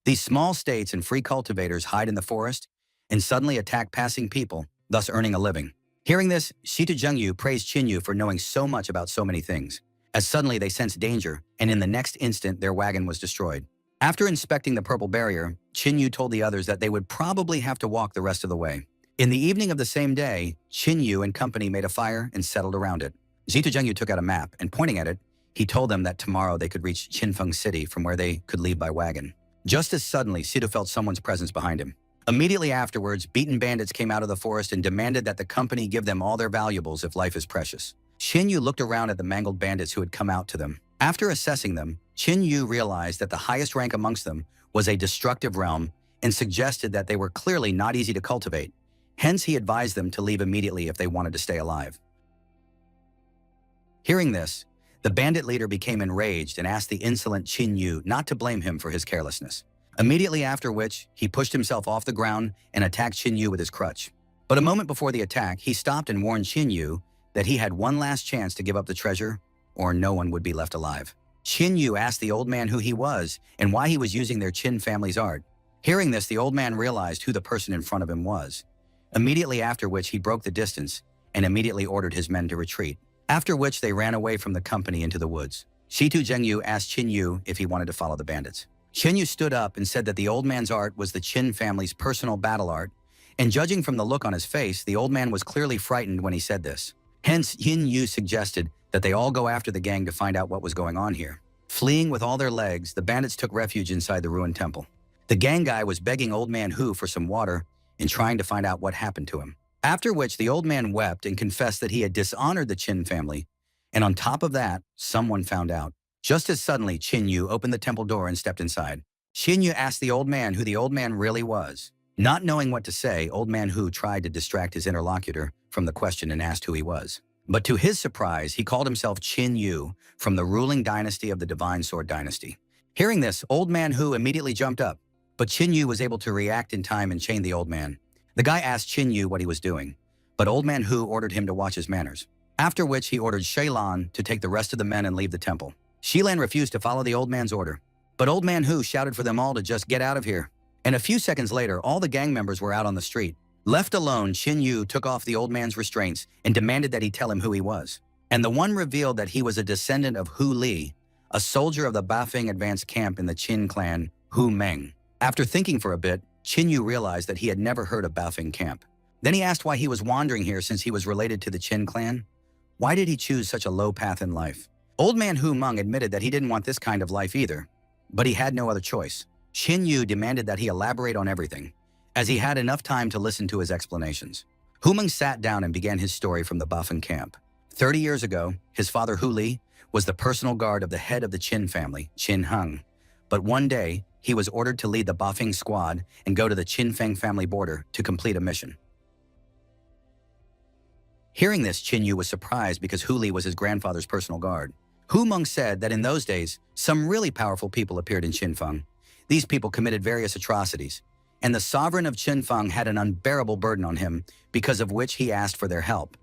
These small states and free cultivators hide in the forest and suddenly attack passing people, thus earning a living. Hearing this, Zitu Zhengyu praised Qin Yu for knowing so much about so many things, as suddenly they sensed danger, and in the next instant their wagon was destroyed. After inspecting the purple barrier, Qin Yu told the others that they would probably have to walk the rest of the way. In the evening of the same day, Qin Yu and company made a fire and settled around it. Zitu Zhengyu took out a map, and pointing at it, he told them that tomorrow they could reach Qinfeng City from where they could leave by wagon. Just as suddenly, Zitu felt someone's presence behind him. Immediately afterwards, beaten bandits came out of the forest and demanded that the company give them all their valuables if life is precious. Qin Yu looked around at the mangled bandits who had come out to them. After assessing them, Qin Yu realized that the highest rank amongst them was a destructive realm and suggested that they were clearly not easy to cultivate. Hence, he advised them to leave immediately if they wanted to stay alive. Hearing this, the bandit leader became enraged and asked the insolent Qin Yu not to blame him for his carelessness. Immediately after which, he pushed himself off the ground and attacked Qin Yu with his crutch. But a moment before the attack, he stopped and warned Qin Yu that he had one last chance to give up the treasure, or no one would be left alive. Qin Yu asked the old man who he was and why he was using their Qin family's art. Hearing this, the old man realized who the person in front of him was. Immediately after which, he broke the distance and immediately ordered his men to retreat. After which, they ran away from the company into the woods. Zitu Zhengyu asked Qin Yu if he wanted to follow the bandits. Qin Yu stood up and said that the old man's art was the Qin family's personal battle art, and judging from the look on his face, the old man was clearly frightened when he said this. Hence, Qin Yu suggested that they all go after the gang to find out what was going on here. Fleeing with all their legs, the bandits took refuge inside the ruined temple. The gang guy was begging Old Man Hu for some water and trying to find out what happened to him. After which, the old man wept and confessed that he had dishonored the Qin family, and on top of that, someone found out. Just as suddenly, Qin Yu opened the temple door and stepped inside. Qin Yu asked the old man who the old man really was. Not knowing what to say, Old Man Hu tried to distract his interlocutor from the question and asked who he was. But to his surprise, he called himself Qin Yu from the ruling dynasty of the Divine Sword Dynasty. Hearing this, Old Man Hu immediately jumped up, but Qin Yu was able to react in time and chain the old man. The guy asked Qin Yu what he was doing, but Old Man Hu ordered him to watch his manners, after which he ordered Shailan to take the rest of the men and leave the temple. Shailan refused to follow the old man's order, but Old Man Hu shouted for them all to just get out of here. And a few seconds later, all the gang members were out on the street. Left alone, Qin Yu took off the old man's restraints and demanded that he tell him who he was. And the one revealed that he was a descendant of Hu Li, a soldier of the Bafeng advanced camp in the Qin clan, Hu Meng. After thinking for a bit, Qin Yu realized that he had never heard of Bafeng camp. Then he asked why he was wandering here since he was related to the Qin clan. Why did he choose such a low path in life? Old man Hu Meng admitted that he didn't want this kind of life either, but he had no other choice. Qin Yu demanded that he elaborate on everything, as he had enough time to listen to his explanations. Hu Meng sat down and began his story from the Bafeng camp. 30 years ago, his father Hu Li was the personal guard of the head of the Qin family, Qin Heng. But one day, he was ordered to lead the Bafeng squad and go to the Qin Feng family border to complete a mission. Hearing this, Qin Yu was surprised because Hu Li was his grandfather's personal guard. Hu Meng said that in those days, some really powerful people appeared in Qin Feng. These people committed various atrocities, and the sovereign of Qin Feng had an unbearable burden on him, because of which he asked for their help.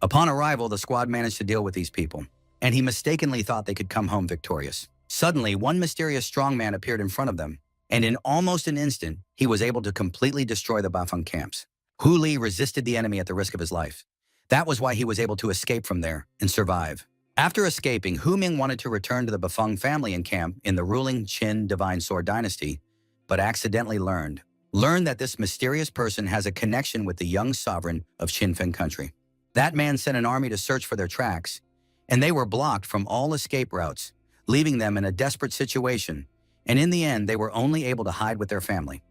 Upon arrival, the squad managed to deal with these people, and he mistakenly thought they could come home victorious. Suddenly, one mysterious strongman appeared in front of them, and in almost an instant, he was able to completely destroy the Bafeng camps. Hu Li resisted the enemy at the risk of his life. That was why he was able to escape from there and survive. After escaping, Hu Ming wanted to return to the Bafeng family and camp in the ruling Qin Divine Sword Dynasty, but accidentally learned that this mysterious person has a connection with the young sovereign of Qinfen country. That man sent an army to search for their tracks, and they were blocked from all escape routes, leaving them in a desperate situation, and in the end, they were only able to hide with their family.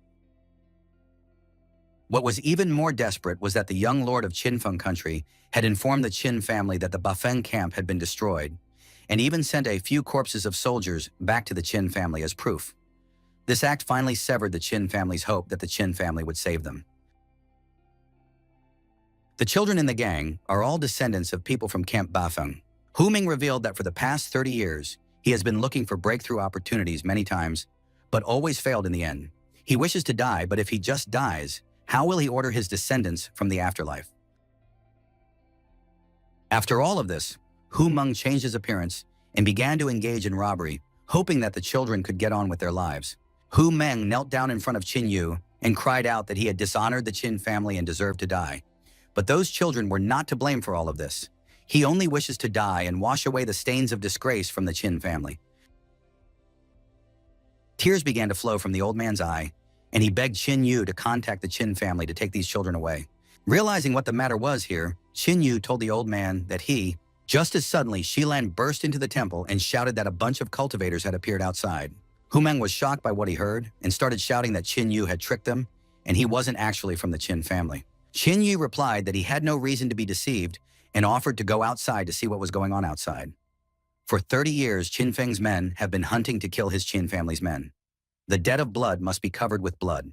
What was even more desperate was that the young lord of Qinfen country had informed the Qin family that the Bafeng camp had been destroyed, and even sent a few corpses of soldiers back to the Qin family as proof. This act finally severed the Qin family's hope that the Qin family would save them. The children in the gang are all descendants of people from Camp Bafeng. Hu Ming revealed that for the past 30 years, he has been looking for breakthrough opportunities many times, but always failed in the end. He wishes to die, but if he just dies, how will he order his descendants from the afterlife? After all of this, Hu Meng changed his appearance and began to engage in robbery, hoping that the children could get on with their lives. Hu Meng knelt down in front of Qin Yu and cried out that he had dishonored the Qin family and deserved to die. But those children were not to blame for all of this. He only wishes to die and wash away the stains of disgrace from the Qin family. Tears began to flow from the old man's eye, and he begged Qin Yu to contact the Qin family to take these children away. Realizing what the matter was here, Qin Yu told the old man that just as suddenly, Shilan burst into the temple and shouted that a bunch of cultivators had appeared outside. Hu Meng was shocked by what he heard and started shouting that Qin Yu had tricked them, and he wasn't actually from the Qin family. Qin Yu replied that he had no reason to be deceived and offered to go outside to see what was going on outside. For 30 years, Qin Feng's men have been hunting to kill his Qin family's men. The debt of blood must be covered with blood.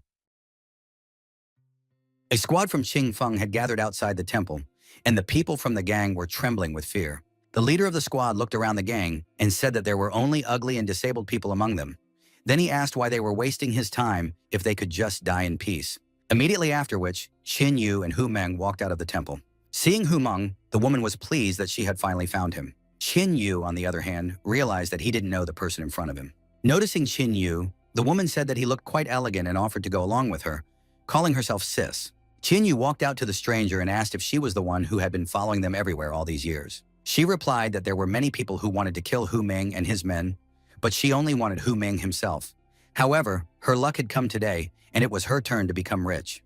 A squad from Qing Feng had gathered outside the temple, and the people from the gang were trembling with fear. The leader of the squad looked around the gang and said that there were only ugly and disabled people among them. Then he asked why they were wasting his time if they could just die in peace. Immediately after which, Qin Yu and Hu Meng walked out of the temple. Seeing Hu Meng, the woman was pleased that she had finally found him. Qin Yu, on the other hand, realized that he didn't know the person in front of him. Noticing Qin Yu, the woman said that he looked quite elegant and offered to go along with her, calling herself Sis. Qin Yu walked out to the stranger and asked if she was the one who had been following them everywhere all these years. She replied that there were many people who wanted to kill Hu Meng and his men, but she only wanted Hu Meng himself. However, her luck had come today, and it was her turn to become rich.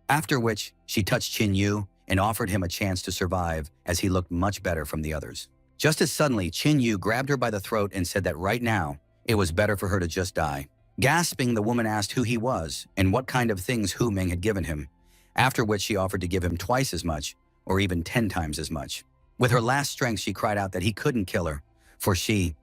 After which, she touched Qin Yu and offered him a chance to survive, as he looked much better from the others. Just as suddenly, Qin Yu grabbed her by the throat and said that right now, it was better for her to just die. Gasping, the woman asked who he was and what kind of things Hu Meng had given him, after which she offered to give him twice as much, or even 10 times as much. With her last strength, she cried out that he couldn't kill her, for she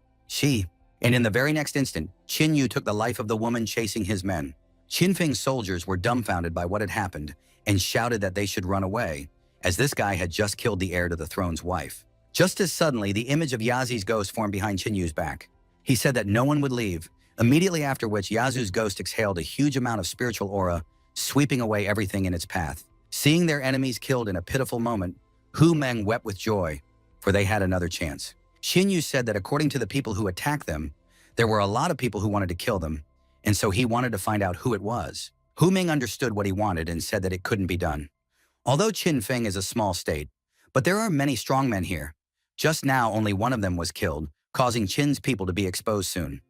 And in the very next instant, Qin Yu took the life of the woman chasing his men. Qin Feng's soldiers were dumbfounded by what had happened and shouted that they should run away, as this guy had just killed the heir to the throne's wife. Just as suddenly, the image of Yazi's ghost formed behind Qin Yu's back. He said that no one would leave, immediately after which Yazu's ghost exhaled a huge amount of spiritual aura, sweeping away everything in its path. Seeing their enemies killed in a pitiful moment, Hu Meng wept with joy, for they had another chance. Qin Yu said that according to the people who attacked them, there were a lot of people who wanted to kill them, and so he wanted to find out who it was. Hu Meng understood what he wanted and said that it couldn't be done. Although Qin Feng is a small state, but there are many strong men here. Just now, only one of them was killed, causing Qin's people to be exposed soon.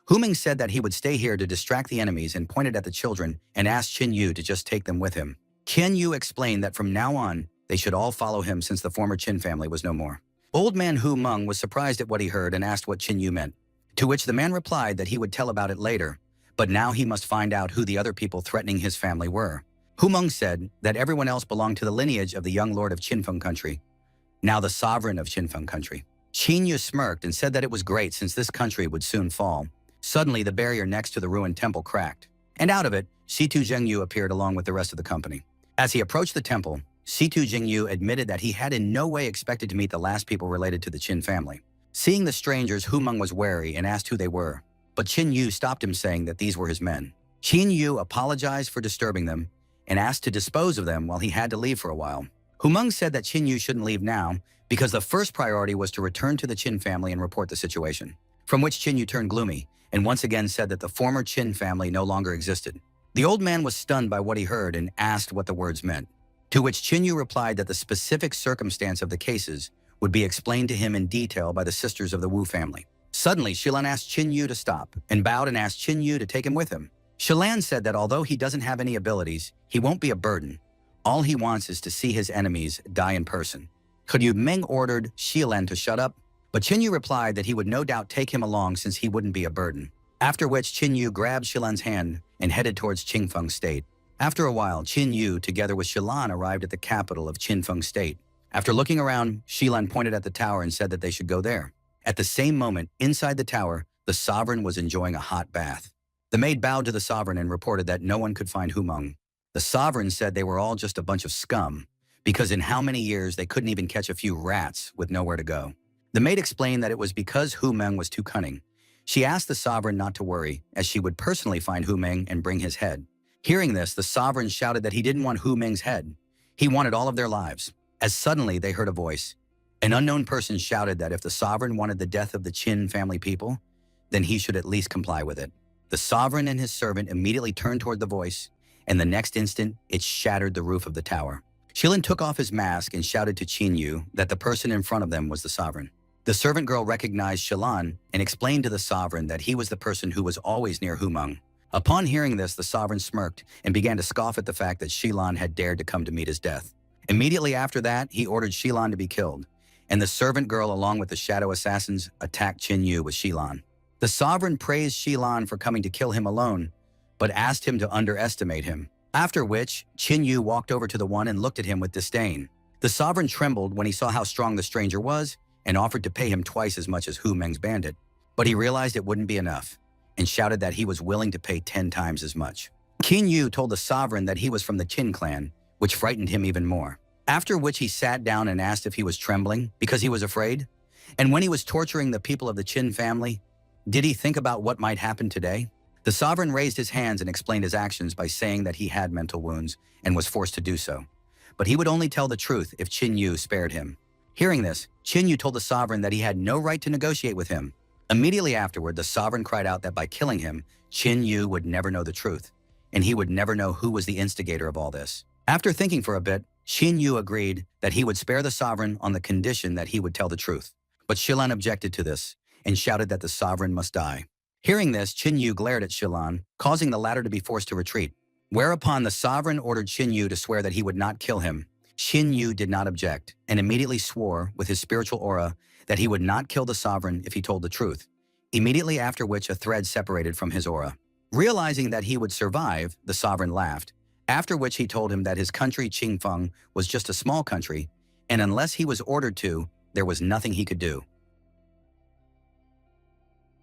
Hu Meng said that he would stay here to distract the enemies and pointed at the children and asked Qin Yu to just take them with him. Qin Yu explained that from now on, they should all follow him since the former Qin family was no more. Old man Hu Meng was surprised at what he heard and asked what Qin Yu meant, to which the man replied that he would tell about it later, but now he must find out who the other people threatening his family were. Hu Meng said that everyone else belonged to the lineage of the young lord of Qinfeng country, now the sovereign of Qinfeng country. Qin Yu smirked and said that it was great since this country would soon fall. Suddenly, the barrier next to the ruined temple cracked, and out of it, Situ Zhengyu appeared along with the rest of the company. As he approached the temple, Situ Zhengyu admitted that he had in no way expected to meet the last people related to the Qin family. Seeing the strangers, Hu Meng was wary and asked who they were, but Qin Yu stopped him saying that these were his men. Qin Yu apologized for disturbing them and asked to dispose of them while he had to leave for a while. Hu Meng said that Qin Yu shouldn't leave now because the first priority was to return to the Qin family and report the situation, from which Qin Yu turned gloomy and once again said that the former Qin family no longer existed. The old man was stunned by what he heard and asked what the words meant, to which Qin Yu replied that the specific circumstance of the cases would be explained to him in detail by the sisters of the Wu family. Suddenly, Shilan asked Qin Yu to stop and bowed and asked Qin Yu to take him with him. Shilan said that although he doesn't have any abilities, he won't be a burden. All he wants is to see his enemies die in person. Hu Meng ordered Shilan to shut up, but Qin Yu replied that he would no doubt take him along since he wouldn't be a burden. After which Qin Yu grabbed Shilan's hand and headed towards Qingfeng State. After a while, Qin Yu, together with Shilan, arrived at the capital of Qingfeng State. After looking around, Shilan pointed at the tower and said that they should go there. At the same moment, inside the tower, the sovereign was enjoying a hot bath. The maid bowed to the sovereign and reported that no one could find Hu Meng. The sovereign said they were all just a bunch of scum, because in how many years they couldn't even catch a few rats with nowhere to go. The maid explained that it was because Hu Meng was too cunning. She asked the sovereign not to worry, as she would personally find Hu Meng and bring his head. Hearing this, the sovereign shouted that he didn't want Hu Meng's head. He wanted all of their lives. As suddenly they heard a voice. An unknown person shouted that if the sovereign wanted the death of the Qin family people, then he should at least comply with it. The sovereign and his servant immediately turned toward the voice, and the next instant, it shattered the roof of the tower. Shilan took off his mask and shouted to Qin Yu that the person in front of them was the sovereign. The servant girl recognized Shilan and explained to the sovereign that he was the person who was always near Hu Meng. Upon hearing this, the sovereign smirked and began to scoff at the fact that Shilan had dared to come to meet his death. Immediately after that, he ordered Shilan to be killed, and the servant girl, along with the shadow assassins, attacked Qin Yu with Shilan. The sovereign praised Shilan for coming to kill him alone, but asked him to underestimate him, after which Qin Yu walked over to the one and looked at him with disdain. The sovereign trembled when he saw how strong the stranger was and offered to pay him twice as much as Hu Meng's bandit, but he realized it wouldn't be enough and shouted that he was willing to pay 10 times as much. Qin Yu told the sovereign that he was from the Qin clan, which frightened him even more, after which he sat down and asked if he was trembling because he was afraid. And when he was torturing the people of the Qin family, did he think about what might happen today? The sovereign raised his hands and explained his actions by saying that he had mental wounds and was forced to do so, but he would only tell the truth if Qin Yu spared him. Hearing this, Qin Yu told the sovereign that he had no right to negotiate with him. Immediately afterward, the sovereign cried out that by killing him, Qin Yu would never know the truth, and he would never know who was the instigator of all this. After thinking for a bit, Qin Yu agreed that he would spare the sovereign on the condition that he would tell the truth. But Shilan objected to this and shouted that the sovereign must die. Hearing this, Qin Yu glared at Shilan, causing the latter to be forced to retreat. Whereupon the sovereign ordered Qin Yu to swear that he would not kill him. Qin Yu did not object and immediately swore with his spiritual aura that he would not kill the sovereign if he told the truth, immediately after which a thread separated from his aura. Realizing that he would survive, the sovereign laughed, after which he told him that his country Qingfeng was just a small country, and unless he was ordered to, there was nothing he could do.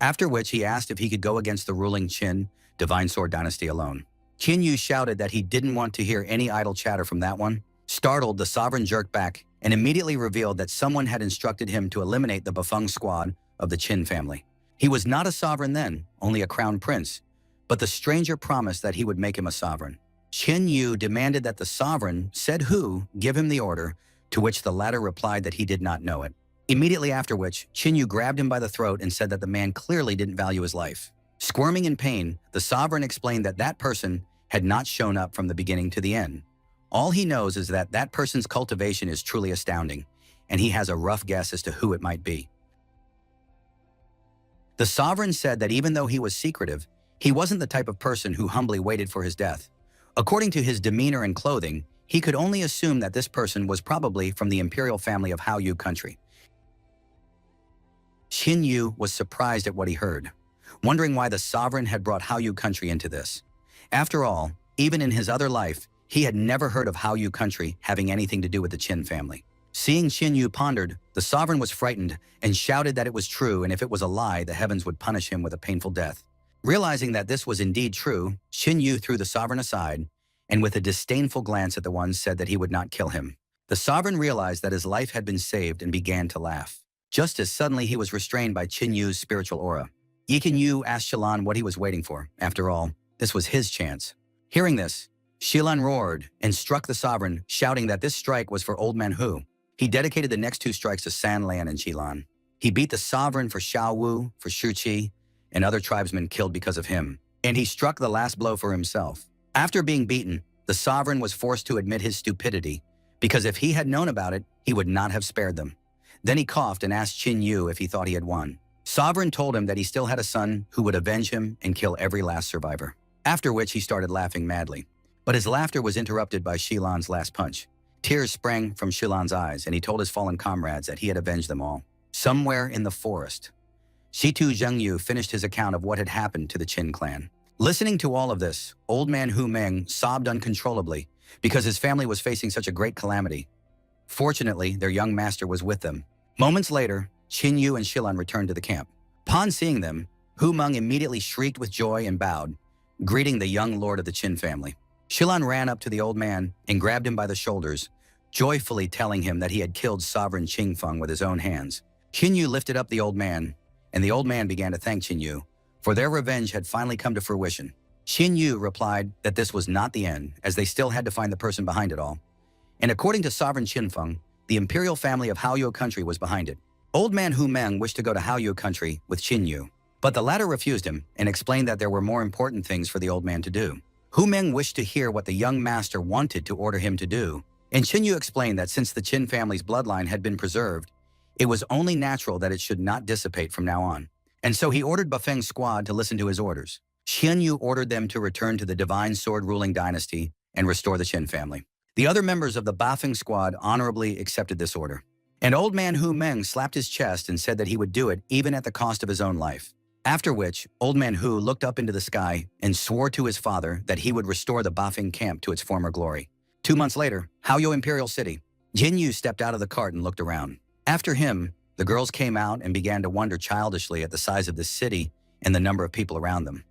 after which he asked if he could go against the ruling Qin Divine Sword Dynasty alone. Qin Yu shouted that he didn't want to hear any idle chatter from that one. Startled, the sovereign jerked back and immediately revealed that someone had instructed him to eliminate the Bafeng squad of the Qin family. He was not a sovereign then, only a crown prince, but the stranger promised that he would make him a sovereign. Qin Yu demanded that the sovereign, said who, give him the order, to which the latter replied that he did not know it. Immediately after which, Qin Yu grabbed him by the throat and said that the man clearly didn't value his life. Squirming in pain, the sovereign explained that that person had not shown up from the beginning to the end. All he knows is that that person's cultivation is truly astounding, and he has a rough guess as to who it might be. The sovereign said that even though he was secretive, he wasn't the type of person who humbly waited for his death. According to his demeanor and clothing, he could only assume that this person was probably from the imperial family of Haoyu country. Qin Yu was surprised at what he heard, wondering why the sovereign had brought Haoyu country into this. After all, even in his other life, he had never heard of Haoyu country having anything to do with the Qin family. Seeing Qin Yu pondered, the sovereign was frightened and shouted that it was true, and if it was a lie, the heavens would punish him with a painful death. Realizing that this was indeed true, Qin Yu threw the sovereign aside and with a disdainful glance at the one said that he would not kill him. The sovereign realized that his life had been saved and began to laugh. Just as suddenly he was restrained by Qin Yu's spiritual aura. Qin Yu asked Shilan what he was waiting for. After all, this was his chance. Hearing this, Shilan roared and struck the sovereign, shouting that this strike was for Old Manhu. He dedicated the next two strikes to San Lan and Shilan. He beat the sovereign for Xiao Wu, for Shu Qi, and other tribesmen killed because of him. And he struck the last blow for himself. After being beaten, the sovereign was forced to admit his stupidity, because if he had known about it, he would not have spared them. Then he coughed and asked Qin Yu if he thought he had won. Sovereign told him that he still had a son who would avenge him and kill every last survivor. After which he started laughing madly. But his laughter was interrupted by Shilan's last punch. Tears sprang from Shilan's eyes, and he told his fallen comrades that he had avenged them all. Somewhere in the forest, Shitu Zhengyu finished his account of what had happened to the Qin clan. Listening to all of this, Old Man Hu Meng sobbed uncontrollably because his family was facing such a great calamity. Fortunately, their young master was with them. Moments later, Qin Yu and Shilan returned to the camp. Upon seeing them, Hu Meng immediately shrieked with joy and bowed, greeting the young lord of the Qin family. Shilan ran up to the old man and grabbed him by the shoulders, joyfully telling him that he had killed sovereign Qingfeng with his own hands. Qin Yu lifted up the old man, and the old man began to thank Qin Yu, for their revenge had finally come to fruition. Qin Yu replied that this was not the end, as they still had to find the person behind it all. And according to sovereign Qingfeng, the imperial family of Haoyu country was behind it. Old man Hu Meng wished to go to Haoyu country with Qin Yu, but the latter refused him and explained that there were more important things for the old man to do. Hu Meng wished to hear what the young master wanted to order him to do, and Qin Yu explained that since the Qin family's bloodline had been preserved, it was only natural that it should not dissipate from now on. And so he ordered Bafeng's squad to listen to his orders. Qin Yu ordered them to return to the Divine Sword ruling dynasty and restore the Qin family. The other members of the Bafeng squad honorably accepted this order. And Old Man Hu Meng slapped his chest and said that he would do it even at the cost of his own life. After which, Old Man Hu looked up into the sky and swore to his father that he would restore the Bafeng camp to its former glory. 2 months later, Haoyu Imperial City. Qin Yu stepped out of the cart and looked around. After him, the girls came out and began to wonder childishly at the size of the city and the number of people around them.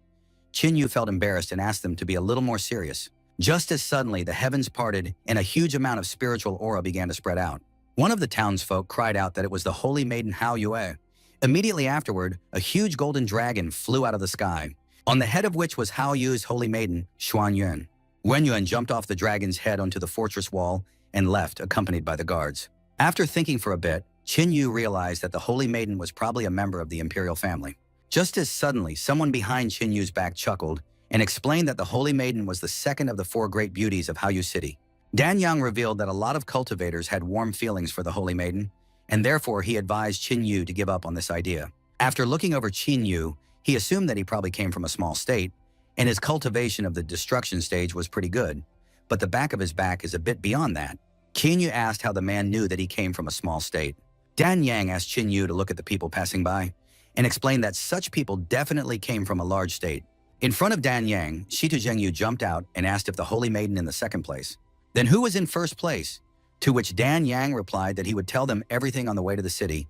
Qin Yu felt embarrassed and asked them to be a little more serious. Just as suddenly, the heavens parted and a huge amount of spiritual aura began to spread out. One of the townsfolk cried out that it was the holy maiden Haoyue. Immediately afterward, a huge golden dragon flew out of the sky, on the head of which was Haoyu's holy maiden, Xuanyuan. Wenyuan jumped off the dragon's head onto the fortress wall and left, accompanied by the guards. After thinking for a bit, Qin Yu realized that the holy maiden was probably a member of the imperial family. Just as suddenly, someone behind Qin Yu's back chuckled and explained that the holy maiden was the second of the 4 great beauties of Haoyu City. Dan Yang revealed that a lot of cultivators had warm feelings for the holy maiden, and therefore he advised Qin Yu to give up on this idea. After looking over Qin Yu, he assumed that he probably came from a small state, and his cultivation of the destruction stage was pretty good, but the back of his back is a bit beyond that. Qin Yu asked how the man knew that he came from a small state. Dan Yang asked Qin Yu to look at the people passing by, and explained that such people definitely came from a large state. In front of Dan Yang, Shitu Zhengyu jumped out and asked if the holy maiden in the second place. Then who was in first place? To which Dan Yang replied that he would tell them everything on the way to the city,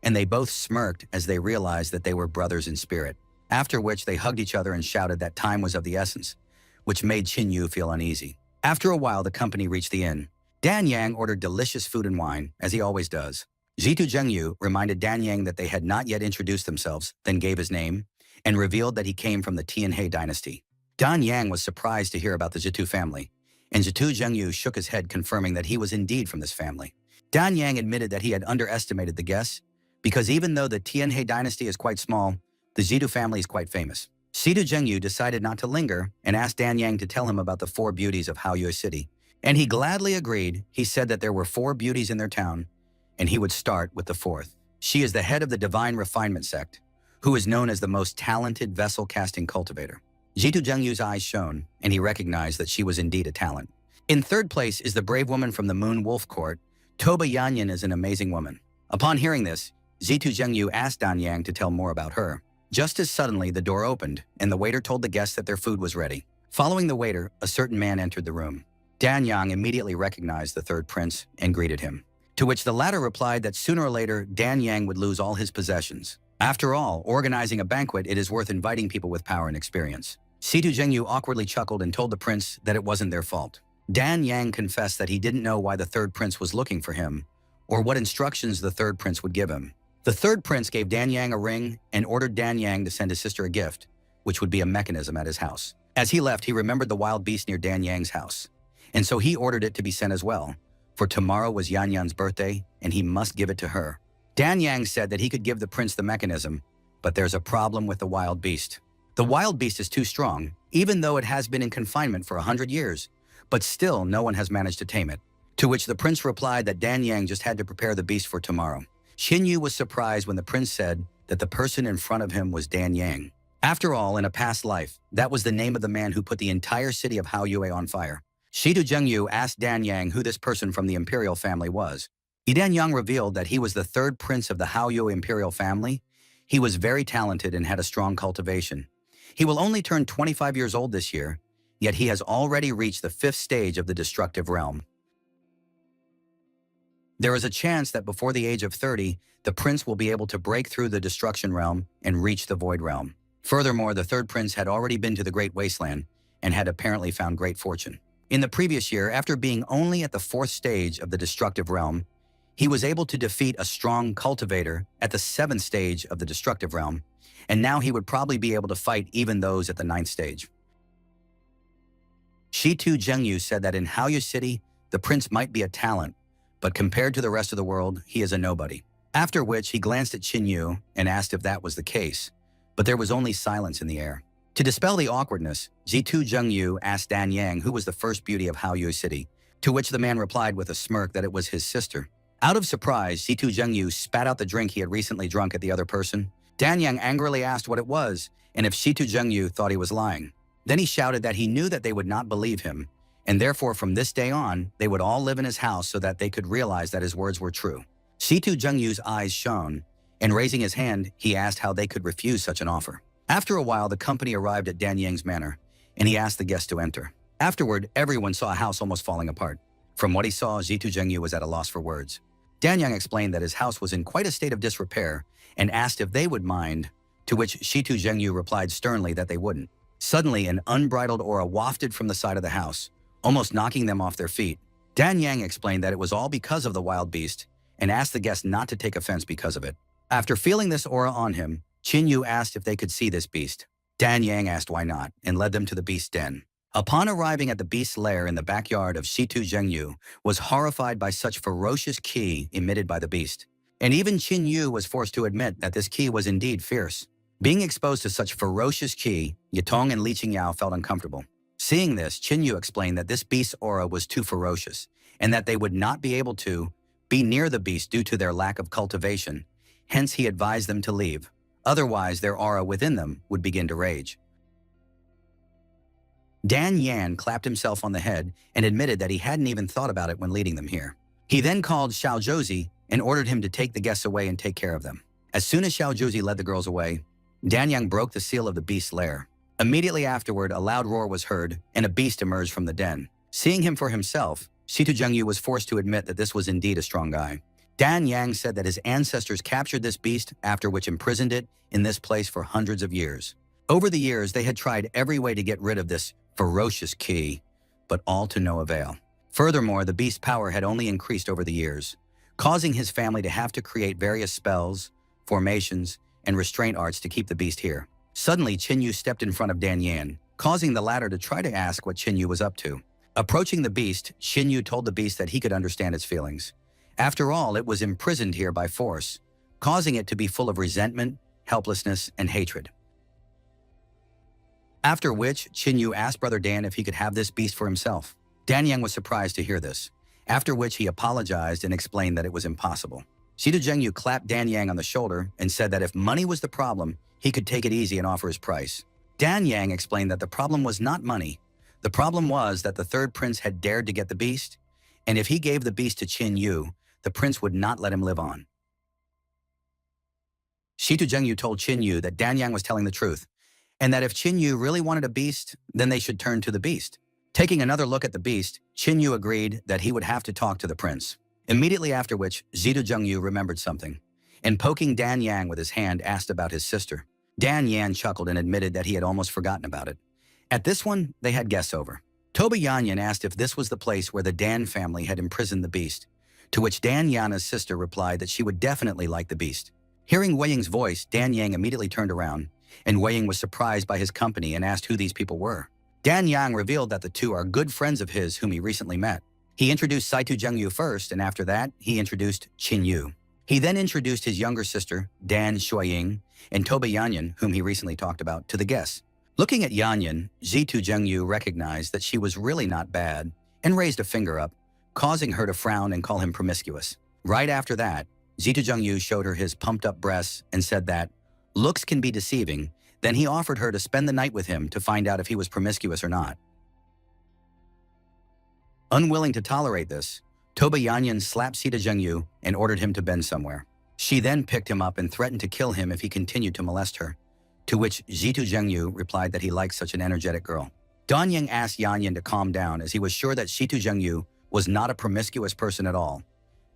and they both smirked as they realized that they were brothers in spirit. After which they hugged each other and shouted that time was of the essence, which made Qin Yu feel uneasy. After a while, the company reached the inn. Dan Yang ordered delicious food and wine, as he always does. Zitu Zhengyu reminded Dan Yang that they had not yet introduced themselves, then gave his name, and revealed that he came from the Tianhe dynasty. Dan Yang was surprised to hear about the Zitu family, and Zitu Zhengyu shook his head, confirming that he was indeed from this family. Dan Yang admitted that he had underestimated the guess, because even though the Tianhe dynasty is quite small, the Zitu family is quite famous. Zitu Zhengyu decided not to linger and asked Dan Yang to tell him about the 4 beauties of Haoyue City, and he gladly agreed. He said that there were 4 beauties in their town, and he would start with the 4th. She is the head of the Divine Refinement sect, who is known as the most talented vessel-casting cultivator. Zitu Zhengyu's eyes shone, and he recognized that she was indeed a talent. In 3rd place is the brave woman from the Moon Wolf Court. Toba Yanyan is an amazing woman. Upon hearing this, Zitu Zhengyu asked Dan Yang to tell more about her. Just as suddenly, the door opened, and the waiter told the guests that their food was ready. Following the waiter, a certain man entered the room. Dan Yang immediately recognized the 3rd prince and greeted him, to which the latter replied that sooner or later, Dan Yang would lose all his possessions. After all, organizing a banquet, it is worth inviting people with power and experience. Zitu Zhengyu awkwardly chuckled and told the prince that it wasn't their fault. Dan Yang confessed that he didn't know why the 3rd prince was looking for him, or what instructions the 3rd prince would give him. The 3rd prince gave Dan Yang a ring and ordered Dan Yang to send his sister a gift, which would be a mechanism at his house. As he left, he remembered the wild beast near Dan Yang's house, and so he ordered it to be sent as well, for tomorrow was Yan Yan's birthday, and he must give it to her. Dan Yang said that he could give the prince the mechanism, but there's a problem with the wild beast. The wild beast is too strong, even though it has been in confinement for 100 years, but still no one has managed to tame it. To which the prince replied that Dan Yang just had to prepare the beast for tomorrow. Qin Yu was surprised when the prince said that the person in front of him was Dan Yang. After all, in a past life, that was the name of the man who put the entire city of Haoyue on fire. Zitu Zhengyu asked Dan Yang who this person from the imperial family was. Dan Yang revealed that he was the 3rd prince of the Haoyue imperial family. He was very talented and had a strong cultivation. He will only turn 25 years old this year, yet he has already reached the 5th stage of the destructive realm. There is a chance that before the age of 30, the prince will be able to break through the destruction realm and reach the void realm. Furthermore, the 3rd prince had already been to the Great Wasteland and had apparently found great fortune. In the previous year, after being only at the 4th stage of the destructive realm, he was able to defeat a strong cultivator at the 7th stage of the destructive realm, and now he would probably be able to fight even those at the 9th stage. Zitu Zhengyu said that in Haoyue City, the prince might be a talent, but compared to the rest of the world, he is a nobody. After which, he glanced at Qin Yu and asked if that was the case, but there was only silence in the air. To dispel the awkwardness, Zitu Zhengyu asked Dan Yang who was the first beauty of Haoyue City, to which the man replied with a smirk that it was his sister. Out of surprise, Zitu Zhengyu spat out the drink he had recently drunk at the other person. Dan Yang angrily asked what it was, and if Zitu Zhengyu thought he was lying. Then he shouted that he knew that they would not believe him, and therefore from this day on, they would all live in his house so that they could realize that his words were true. Zitu Zhengyu's eyes shone, and raising his hand, he asked how they could refuse such an offer. After a while, the company arrived at Dan Yang's manor, and he asked the guests to enter. Afterward, everyone saw a house almost falling apart. From what he saw, Zitu Zhengyu was at a loss for words. Dan Yang explained that his house was in quite a state of disrepair and asked if they would mind, to which Zitu Zhengyu replied sternly that they wouldn't. Suddenly, an unbridled aura wafted from the side of the house, almost knocking them off their feet. Dan Yang explained that it was all because of the wild beast and asked the guests not to take offense because of it. After feeling this aura on him, Qin Yu asked if they could see this beast. Dan Yang asked why not and led them to the beast's den. Upon arriving at the beast's lair in the backyard of Zitu Zhengyu, was horrified by such ferocious ki emitted by the beast. And even Qin Yu was forced to admit that this ki was indeed fierce. Being exposed to such ferocious ki, Yitong and Li Qingyao felt uncomfortable. Seeing this, Qin Yu explained that this beast's aura was too ferocious, and that they would not be able to be near the beast due to their lack of cultivation. Hence, he advised them to leave. Otherwise, their aura within them would begin to rage. Dan Yan clapped himself on the head and admitted that he hadn't even thought about it when leading them here. He then called Xiao Zhouzi and ordered him to take the guests away and take care of them. As soon as Xiao Zhouzi led the girls away, Dan Yang broke the seal of the beast's lair. Immediately afterward, a loud roar was heard, and a beast emerged from the den. Seeing him for himself, Zitu Zhengyu was forced to admit that this was indeed a strong guy. Dan Yang said that his ancestors captured this beast, after which imprisoned it in this place for hundreds of years. Over the years, they had tried every way to get rid of this ferocious key, but all to no avail. Furthermore, the beast's power had only increased over the years, causing his family to have to create various spells, formations, and restraint arts to keep the beast here. Suddenly, Qinyu stepped in front of Dan Yan, causing the latter to try to ask what Qinyu was up to. Approaching the beast, Qinyu told the beast that he could understand its feelings. After all, it was imprisoned here by force, causing it to be full of resentment, helplessness, and hatred. After which, Qinyu asked Brother Dan if he could have this beast for himself. Dan Yang was surprised to hear this, after which he apologized and explained that it was impossible. Xitu Zhengyu clapped Dan Yang on the shoulder and said that if money was the problem, he could take it easy and offer his price. Dan Yang explained that the problem was not money. The problem was that the third prince had dared to get the beast, and if he gave the beast to Qinyu, the prince would not let him live on. Xitu Zhengyu told Qinyu that Dan Yang was telling the truth, and that if Qinyu really wanted a beast, then they should turn to the beast. Taking another look at the beast, Qinyu agreed that he would have to talk to the prince. Immediately after which, Xitu Zhengyu remembered something, and poking Dan Yang with his hand, asked about his sister. Dan Yan chuckled and admitted that he had almost forgotten about it. At this one, they had guests over. Toba Yanyan asked if this was the place where the Dan family had imprisoned the beast, to which Dan Yana's sister replied that she would definitely like the beast. Hearing Wei Ying's voice, Dan Yang immediately turned around, and Wei Ying was surprised by his company and asked who these people were. Dan Yang revealed that the two are good friends of his whom he recently met. He introduced Xitu Zhengyu first, and after that, he introduced Qinyu. He then introduced his younger sister, Dan Shuiying, and Toba Yanyan, whom he recently talked about, to the guests. Looking at Yanyan, Xitu Zhengyu recognized that she was really not bad and raised a finger up, causing her to frown and call him promiscuous. Right after that, Xitu Zhengyu showed her his pumped-up breasts and said that looks can be deceiving. Then he offered her to spend the night with him to find out if he was promiscuous or not. Unwilling to tolerate this, Toba Yanyan slapped Xitu Zhengyu and ordered him to bend somewhere. She then picked him up and threatened to kill him if he continued to molest her, to which Xitu Zhengyu replied that he liked such an energetic girl. Dan Yang asked Yanyan to calm down as he was sure that Xitu Zhengyu was not a promiscuous person at all,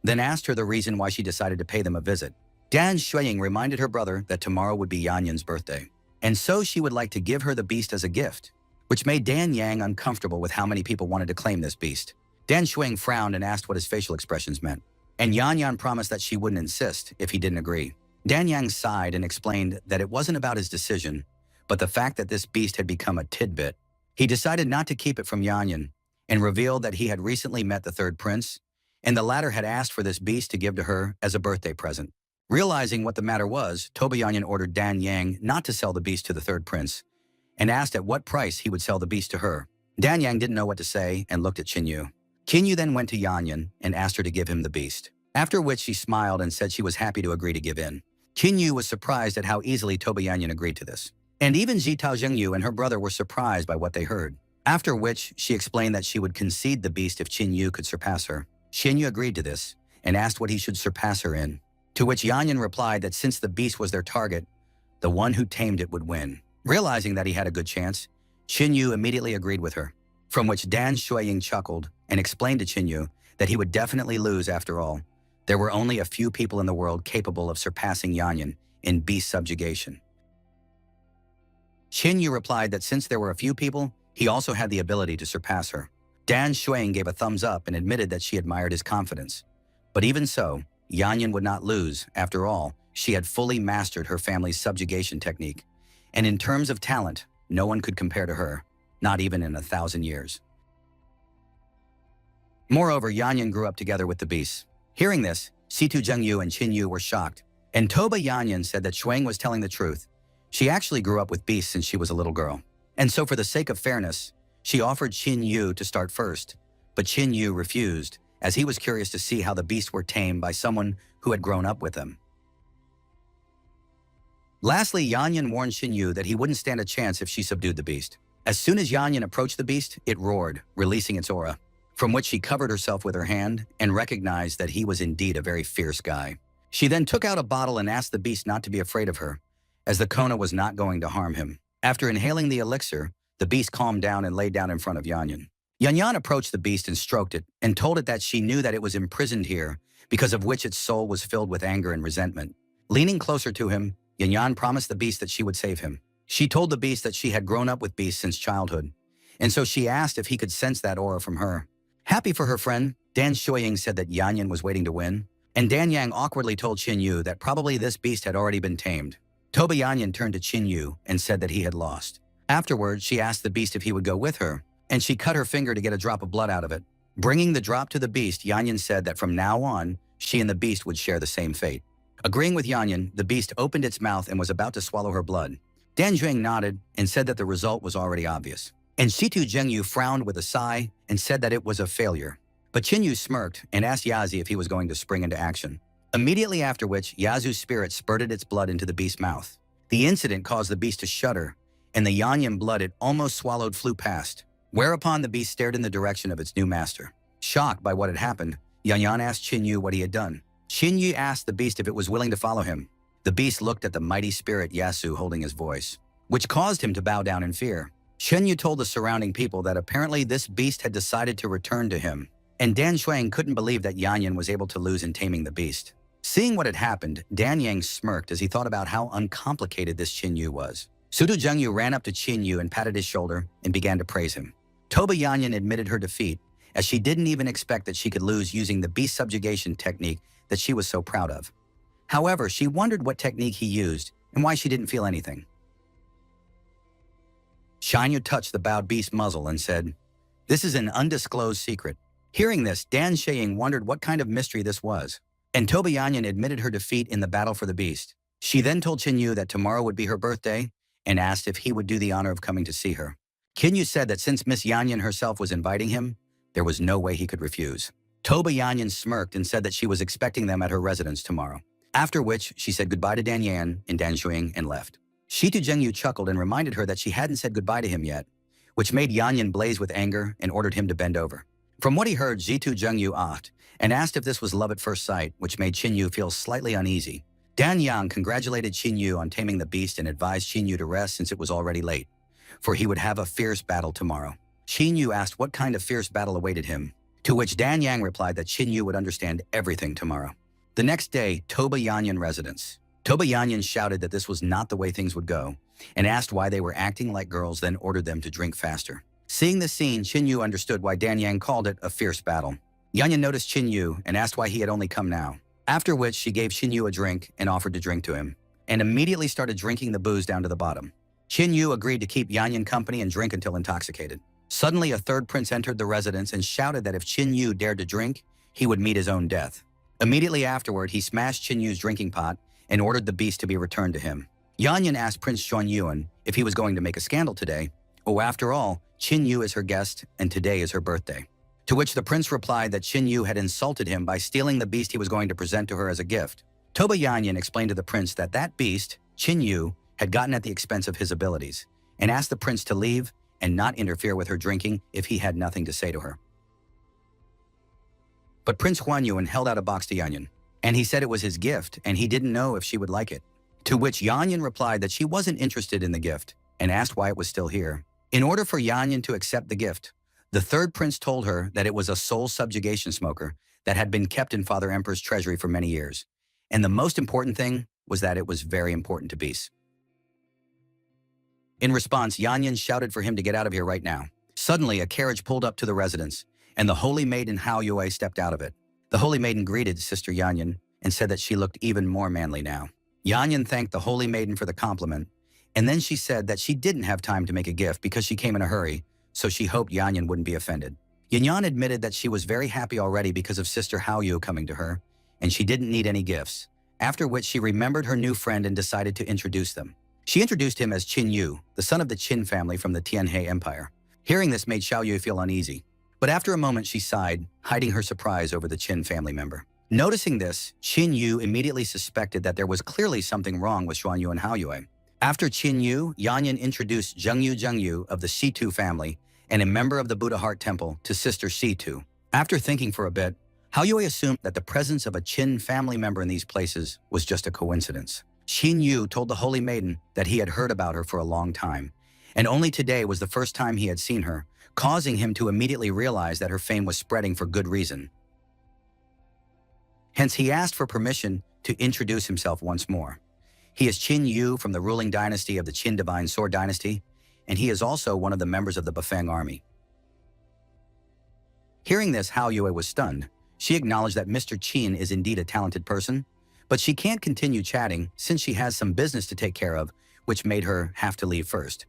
then asked her the reason why she decided to pay them a visit. Dan Shuiying reminded her brother that tomorrow would be Yanyan's birthday, and so she would like to give her the beast as a gift, which made Dan Yang uncomfortable with how many people wanted to claim this beast. Dan Shuiying frowned and asked what his facial expressions meant, and Yanyan promised that she wouldn't insist if he didn't agree. Dan Yang sighed and explained that it wasn't about his decision, but the fact that this beast had become a tidbit. He decided not to keep it from Yanyan, and revealed that he had recently met the third prince, and the latter had asked for this beast to give to her as a birthday present. Realizing what the matter was, Toba Yanyan ordered Dan Yang not to sell the beast to the third prince, and asked at what price he would sell the beast to her. Dan Yang didn't know what to say and looked at Qinyu. Qinyu then went to Yanyan and asked her to give him the beast, after which she smiled and said she was happy to agree to give in. Qinyu was surprised at how easily Toba Yanyan agreed to this, and even Xitu Zhengyu and her brother were surprised by what they heard, after which she explained that she would concede the beast if Qinyu could surpass her. Qinyu agreed to this and asked what he should surpass her in, to which Yanyan replied that since the beast was their target, the one who tamed it would win. Realizing that he had a good chance, Qinyu immediately agreed with her, from which Dan Shuiying chuckled and explained to Qinyu that he would definitely lose after all. There were only a few people in the world capable of surpassing Yanyan in beast subjugation. Qinyu replied that since there were a few people, he also had the ability to surpass her. Dan Shuiying gave a thumbs up and admitted that she admired his confidence. But even so, Yanyan would not lose. After all, she had fully mastered her family's subjugation technique. And in terms of talent, no one could compare to her, not even in 1,000 years. Moreover, Yanyan grew up together with the beasts. Hearing this, Xitu Zhengyu and Qinyu were shocked, and Toba Yanyan said that Shuang was telling the truth. She actually grew up with beasts since she was a little girl. And so for the sake of fairness, she offered Qinyu to start first, but Qinyu refused, as he was curious to see how the beasts were tamed by someone who had grown up with them. Lastly, Yanyan warned Qinyu that he wouldn't stand a chance if she subdued the beast. As soon as Yanyan approached the beast, it roared, releasing its aura, from which she covered herself with her hand and recognized that he was indeed a very fierce guy. She then took out a bottle and asked the beast not to be afraid of her, as the Kona was not going to harm him. After inhaling the elixir, the beast calmed down and lay down in front of Yanyan. Yanyan approached the beast and stroked it, and told it that she knew that it was imprisoned here because of which its soul was filled with anger and resentment. Leaning closer to him, Yan promised the beast that she would save him. She told the beast that she had grown up with beasts since childhood, and so she asked if he could sense that aura from her. Happy for her friend, Dan Shuiying said that Yan was waiting to win, and Dan Yang awkwardly told Qin Yu that probably this beast had already been tamed. Toba Yan turned to Qin Yu and said that he had lost. Afterwards, she asked the beast if he would go with her, and she cut her finger to get a drop of blood out of it. Bringing the drop to the beast, Yan said that from now on, she and the beast would share the same fate. Agreeing with Yan, the beast opened its mouth and was about to swallow her blood. Dan Zhuang nodded and said that the result was already obvious. And Shitu Zhengyu frowned with a sigh and said that it was a failure. But Qin Yu smirked and asked Yazi if he was going to spring into action. Immediately after which, Yazu's spirit spurted its blood into the beast's mouth. The incident caused the beast to shudder, and the Yanyan blood it almost swallowed flew past, whereupon the beast stared in the direction of its new master. Shocked by what had happened, Yanyan asked Qin Yu what he had done. Qin Yu asked the beast if it was willing to follow him. The beast looked at the mighty spirit Yasu holding his voice, which caused him to bow down in fear. Qin Yu told the surrounding people that apparently this beast had decided to return to him, and Dan Shuang couldn't believe that Yanyan was able to lose in taming the beast. Seeing what had happened, Dan Yang smirked as he thought about how uncomplicated this Qin Yu was. Sudu Zhengyu ran up to Qin Yu and patted his shoulder and began to praise him. Toba Yanyan admitted her defeat, as she didn't even expect that she could lose using the beast subjugation technique that she was so proud of. However, she wondered what technique he used and why she didn't feel anything. Shanyu touched the bowed beast's muzzle and said, "This is an undisclosed secret." Hearing this, Dan Sheying wondered what kind of mystery this was, and Toba Yanyan admitted her defeat in the battle for the beast. She then told Qin Yu that tomorrow would be her birthday and asked if he would do the honor of coming to see her. Qin Yu said that since Miss Yanyan herself was inviting him, there was no way he could refuse. Toba Yanyan smirked and said that she was expecting them at her residence tomorrow, after which she said goodbye to Dan Yan and Dan Shuing and left. Shitu Zhengyu chuckled and reminded her that she hadn't said goodbye to him yet, which made Yanyan blaze with anger and ordered him to bend over. From what he heard, Shitu Zhengyu asked and asked if this was love at first sight, which made Qin Yu feel slightly uneasy. Dan Yang congratulated Qin Yu on taming the beast and advised Qin Yu to rest since it was already late, for he would have a fierce battle tomorrow. Qin Yu asked what kind of fierce battle awaited him, to which Dan Yang replied that Qin Yu would understand everything tomorrow. The next day, Toba Yanyan residence. Toba Yanyan shouted that this was not the way things would go, and asked why they were acting like girls, then ordered them to drink faster. Seeing this scene, Qin Yu understood why Dan Yang called it a fierce battle. Yanyan noticed Qin Yu and asked why he had only come now, after which she gave Qin Yu a drink and offered to drink to him, and immediately started drinking the booze down to the bottom. Qin Yu agreed to keep Yanyan company and drink until intoxicated. Suddenly, a third prince entered the residence and shouted that if Qin Yu dared to drink, he would meet his own death. Immediately afterward, he smashed Qin Yu's drinking pot and ordered the beast to be returned to him. Yanyan asked Prince Xuan Yuan if he was going to make a scandal today. Oh, after all, Qin Yu is her guest and today is her birthday. To which the prince replied that Qin Yu had insulted him by stealing the beast he was going to present to her as a gift. Toba Yanyan explained to the prince that that beast, Qin Yu, had gotten at the expense of his abilities, and asked the prince to leave and not interfere with her drinking if he had nothing to say to her. But Prince Huan Yuan held out a box to Yanyan, and he said it was his gift and he didn't know if she would like it. To which Yanyan replied that she wasn't interested in the gift and asked why it was still here. In order for Yanyan to accept the gift, the third prince told her that it was a soul subjugation smoker that had been kept in Father Emperor's treasury for many years. And the most important thing was that it was very important to beasts. In response, Yanyan shouted for him to get out of here right now. Suddenly, a carriage pulled up to the residence, and the holy maiden Hao Yue stepped out of it. The holy maiden greeted Sister Yanyan and said that she looked even more manly now. Yanyan thanked the holy maiden for the compliment, and then she said that she didn't have time to make a gift because she came in a hurry, so she hoped Yanyan wouldn't be offended. Yanyan admitted that she was very happy already because of Sister Hao Yu coming to her, and she didn't need any gifts, after which she remembered her new friend and decided to introduce them. She introduced him as Qin Yu, the son of the Qin family from the Tianhe Empire. Hearing this made Xiao Yu feel uneasy, but after a moment she sighed, hiding her surprise over the Qin family member. Noticing this, Qin Yu immediately suspected that there was clearly something wrong with Xuan Yu and Hao Yue. After Qin Yu, Yanyan introduced Zheng Yu of the Shitu family and a member of the Buddha Heart Temple to Sister Shitu. After thinking for a bit, Hao Yue assumed that the presence of a Qin family member in these places was just a coincidence. Qin Yu told the Holy Maiden that he had heard about her for a long time, and only today was the first time he had seen her, causing him to immediately realize that her fame was spreading for good reason. Hence, he asked for permission to introduce himself once more. He is Qin Yu from the ruling dynasty of the Qin Divine Sword Dynasty, and he is also one of the members of the Bafeng army. Hearing this, Hao Yue was stunned. She acknowledged that Mr. Qin is indeed a talented person, but she can't continue chatting since she has some business to take care of, which made her have to leave first.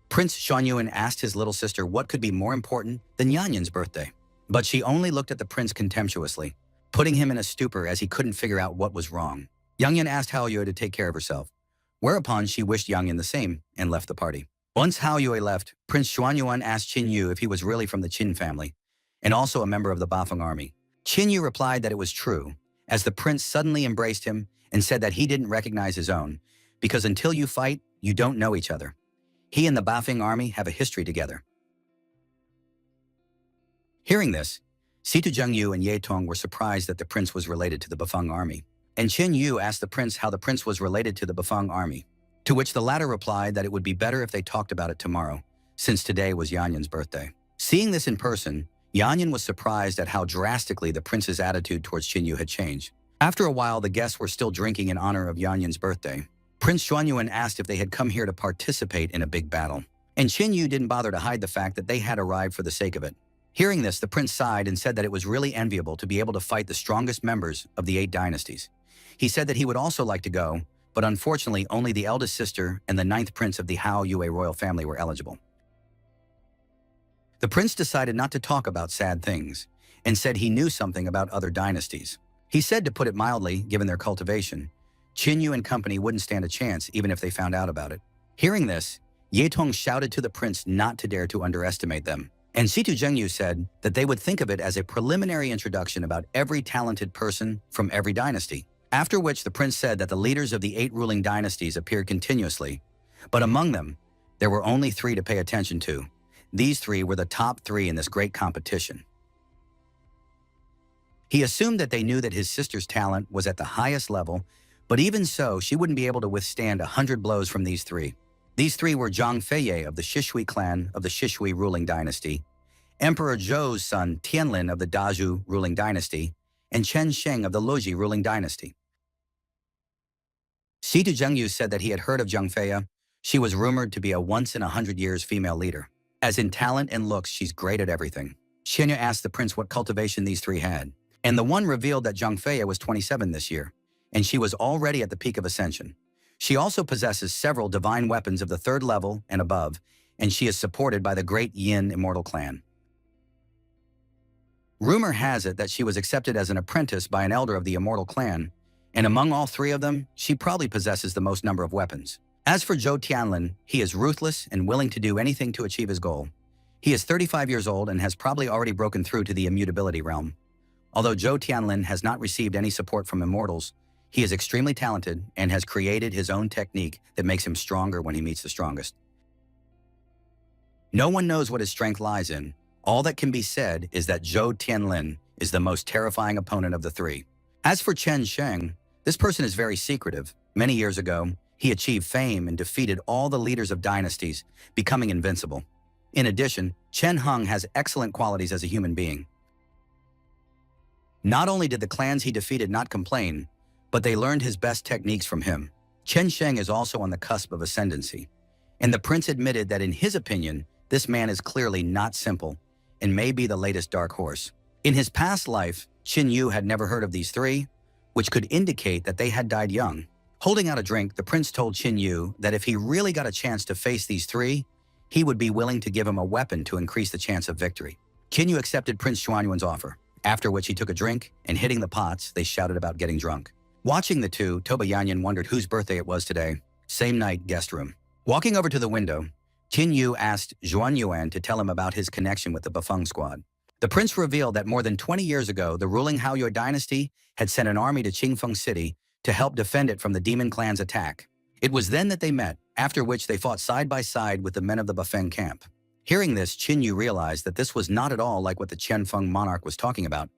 Prince Xuanyuan asked his little sister what could be more important than Yanyan's birthday, but she only looked at the prince contemptuously, putting him in a stupor as he couldn't figure out what was wrong. Yanyan asked Hao Yue to take care of herself, whereupon she wished Yanyan the same and left the party. Once Hao Yue left, Prince Xuanyuan asked Qin Yu if he was really from the Qin family, and also a member of the Bafeng army. Qin Yu replied that it was true, as the prince suddenly embraced him and said that he didn't recognize his own, because until you fight, you don't know each other. He and the Bafeng army have a history together. Hearing this, Situ Zhengyu and Ye Tong were surprised that the prince was related to the Bafeng army, and Qin Yu asked the prince how the prince was related to the Bafeng army, to which the latter replied that it would be better if they talked about it tomorrow, since today was Yanyan's birthday. Seeing this in person, Yanyan was surprised at how drastically the prince's attitude towards Qin Yu had changed. After a while, the guests were still drinking in honor of Yanyan's birthday. Prince Xuanyuan asked if they had come here to participate in a big battle, and Qin Yu didn't bother to hide the fact that they had arrived for the sake of it. Hearing this, the prince sighed and said that it was really enviable to be able to fight the strongest members of the 8 dynasties. He said that he would also like to go, but unfortunately only the eldest sister and the 9th prince of the Hao Yue royal family were eligible. The prince decided not to talk about sad things, and said he knew something about other dynasties. He said, to put it mildly, given their cultivation, Qin Yu and company wouldn't stand a chance even if they found out about it. Hearing this, Ye Tong shouted to the prince not to dare to underestimate them, and Situ Zhengyu said that they would think of it as a preliminary introduction about every talented person from every dynasty. After which the prince said that the leaders of the 8 ruling dynasties appeared continuously, but among them, there were only 3 to pay attention to. These 3 were the top 3 in this great competition. He assumed that they knew that his sister's talent was at the highest level, but even so, she wouldn't be able to withstand 100 blows from these 3. These 3 were Zhang Feiye of the Shishui clan of the Shishui ruling dynasty, Emperor Zhou's son Tianlin of the Dazhu ruling dynasty, and Chen Sheng of the Luji ruling dynasty. Situ Zhengyu said that he had heard of Zhang Feiye. She was rumored to be a once-in-100 years female leader. As in talent and looks, she's great at everything. Xianyu asked the prince what cultivation these 3 had, and the one revealed that Zhang Feiye was 27 this year, and she was already at the peak of ascension. She also possesses several divine weapons of the 3rd level and above, and she is supported by the great Yin immortal clan. Rumor has it that she was accepted as an apprentice by an elder of the immortal clan, and among all 3 of them, she probably possesses the most number of weapons. As for Zhou Tianlin, he is ruthless and willing to do anything to achieve his goal. He is 35 years old and has probably already broken through to the immutability realm. Although Zhou Tianlin has not received any support from immortals, he is extremely talented and has created his own technique that makes him stronger when he meets the strongest. No one knows what his strength lies in. All that can be said is that Zhou Tianlin is the most terrifying opponent of the 3. As for Chen Sheng, this person is very secretive. Many years ago, he achieved fame and defeated all the leaders of dynasties, becoming invincible. In addition, Chen Heng has excellent qualities as a human being. Not only did the clans he defeated not complain, but they learned his best techniques from him. Chen Sheng is also on the cusp of ascendancy, and the prince admitted that in his opinion, this man is clearly not simple and may be the latest dark horse. In his past life, Qin Yu had never heard of these 3, which could indicate that they had died young. Holding out a drink, the prince told Qin Yu that if he really got a chance to face these 3, he would be willing to give him a weapon to increase the chance of victory. Qin Yu accepted Prince Xuanyuan's offer, after which he took a drink, and hitting the pots, they shouted about getting drunk. Watching the 2, Toba Yanyan wondered whose birthday it was today. Same night, guest room. Walking over to the window, Qin Yu asked Xuanyuan to tell him about his connection with the Bafeng squad. The prince revealed that more than 20 years ago, the ruling Hao Yue dynasty had sent an army to Qingfeng City to help defend it from the demon clan's attack. It was then that they met, after which they fought side by side with the men of the Bafeng camp. Hearing this, Qin Yu realized that this was not at all like what the Qianfeng monarch was talking about.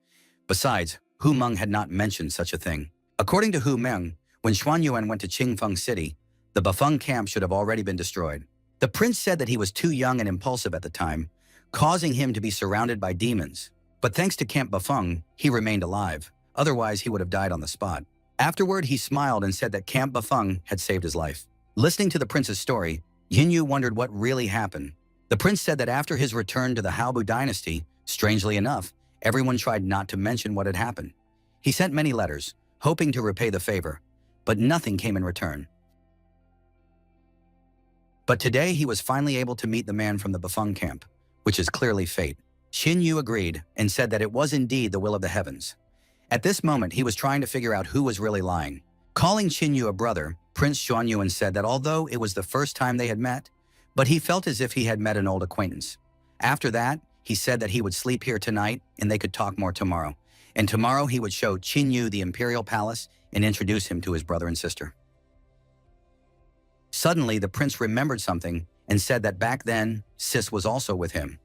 Besides, Hu Meng had not mentioned such a thing. According to Hu Meng, when Xuanyuan went to Qingfeng City, the Bafeng camp should have already been destroyed. The prince said that he was too young and impulsive at the time, causing him to be surrounded by demons. But thanks to Camp Bafeng, he remained alive. Otherwise, he would have died on the spot. Afterward, he smiled and said that Camp Bafeng had saved his life. Listening to the prince's story, Yinyu wondered what really happened. The prince said that after his return to the Haobu dynasty, strangely enough, everyone tried not to mention what had happened. He sent many letters, hoping to repay the favor, but nothing came in return. But today he was finally able to meet the man from the Bafeng camp, which is clearly fate. Xin Yu agreed and said that it was indeed the will of the heavens. At this moment, he was trying to figure out who was really lying. Calling Xin Yu a brother, Prince Xuanyuan said that although it was the first time they had met, but he felt as if he had met an old acquaintance. After that, he said that he would sleep here tonight and they could talk more tomorrow. And tomorrow he would show Xin Yu the imperial palace and introduce him to his brother and sister. Suddenly, the prince remembered something and said that back then, Sis was also with him.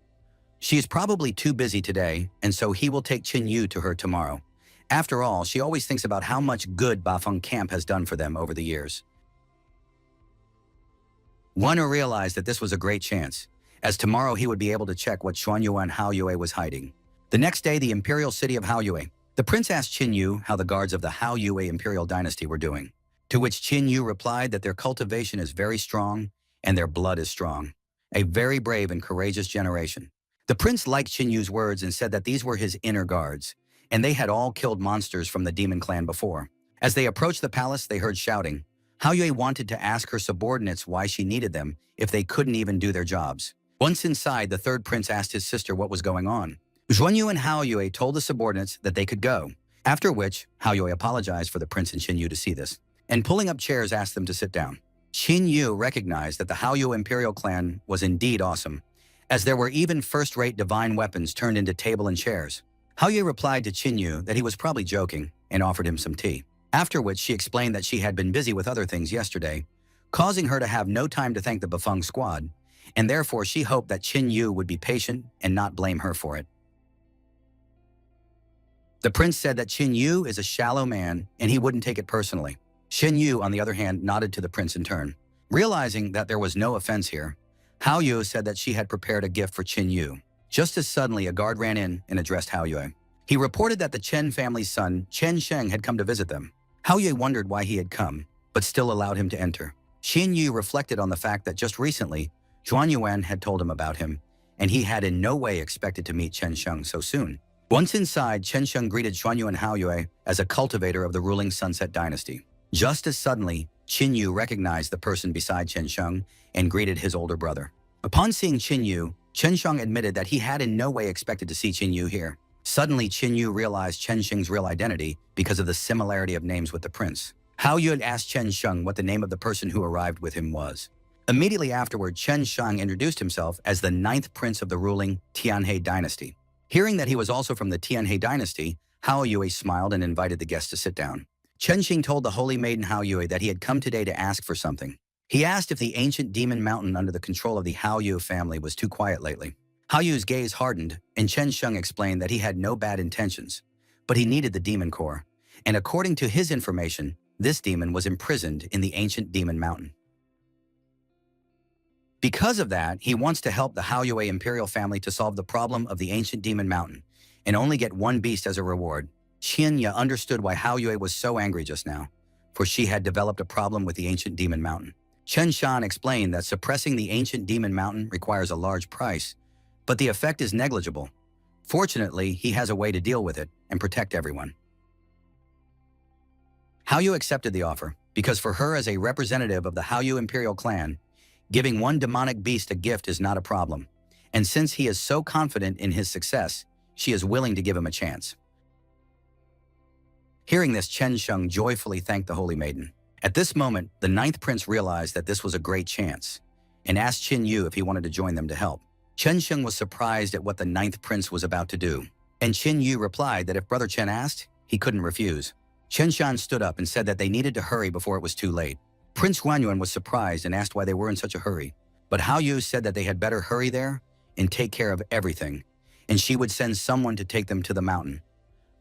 She is probably too busy today, and so he will take Xin Yu to her tomorrow. After all, she always thinks about how much good Bafeng Camp has done for them over the years. Wanu realized that this was a great chance, as tomorrow he would be able to check what Xuanyuan Haoyue was hiding. The next day, the imperial city of Haoyue. The prince asked Xin Yu how the guards of the Haoyue imperial dynasty were doing, to which Xin Yu replied that their cultivation is very strong and their blood is strong. A very brave and courageous generation. The prince liked Xin Yu's words and said that these were his inner guards, and they had all killed monsters from the demon clan before. As they approached the palace, they heard shouting. Haoyue wanted to ask her subordinates why she needed them if they couldn't even do their jobs. Once inside, the third prince asked his sister what was going on. Xuanyu and Haoyue told the subordinates that they could go, after which Haoyue apologized for the prince and Xin Yu to see this, and pulling up chairs asked them to sit down. Xin Yu recognized that the Haoyue imperial clan was indeed awesome, as there were even first-rate divine weapons turned into table and chairs. Haoyue replied to Xin Yu that he was probably joking and offered him some tea, after which she explained that she had been busy with other things yesterday, causing her to have no time to thank the Bafeng squad, and therefore she hoped that Xin Yu would be patient and not blame her for it. The prince said that Xin Yu is a shallow man and he wouldn't take it personally. Xin Yu, on the other hand, nodded to the prince in turn. Realizing that there was no offense here, Haoyue said that she had prepared a gift for Xin Yu. Just as suddenly, a guard ran in and addressed Haoyue. He reported that the Chen family's son, Chen Sheng, had come to visit them. Haoyue wondered why he had come, but still allowed him to enter. Xin Yu reflected on the fact that just recently, Xuanyuan had told him about him, and he had in no way expected to meet Chen Sheng so soon. Once inside, Chen Sheng greeted Xuanyuan Haoyue as a cultivator of the ruling Sunset Dynasty. Just as suddenly, Xin Yu recognized the person beside Chen Sheng and greeted his older brother. Upon seeing Xin Yu, Chen Sheng admitted that he had in no way expected to see Xin Yu here. Suddenly, Xin Yu realized Chen Sheng's real identity because of the similarity of names with the prince. Haoyue had asked Chen Sheng what the name of the person who arrived with him was. Immediately afterward, Chen Sheng introduced himself as the 9th prince of the ruling Tianhe dynasty. Hearing that he was also from the Tianhe dynasty, Haoyue smiled and invited the guest to sit down. Chen Sheng told the holy maiden Haoyue that he had come today to ask for something. He asked if the ancient demon mountain under the control of the Haoyue family was too quiet lately. Haoyue's gaze hardened, and Chen Sheng explained that he had no bad intentions, but he needed the demon core, and according to his information, this demon was imprisoned in the ancient demon mountain. Because of that, he wants to help the Haoyue imperial family to solve the problem of the ancient demon mountain, and only get one beast as a reward. Xianya understood why Haoyue was so angry just now, for she had developed a problem with the ancient demon mountain. Chen Shan explained that suppressing the ancient demon mountain requires a large price, but the effect is negligible. Fortunately, he has a way to deal with it and protect everyone. Haoyue accepted the offer, because for her as a representative of the Haoyue imperial clan, giving one demonic beast a gift is not a problem, and since he is so confident in his success, she is willing to give him a chance. Hearing this, Chen Sheng joyfully thanked the holy maiden. At this moment, the 9th prince realized that this was a great chance, and asked Xin Yu if he wanted to join them to help. Chen Sheng was surprised at what the 9th prince was about to do, and Xin Yu replied that if Brother Chen asked, he couldn't refuse. Chen Shan stood up and said that they needed to hurry before it was too late. Prince Huanyuan was surprised and asked why they were in such a hurry, but Haoyue said that they had better hurry there and take care of everything, and she would send someone to take them to the mountain.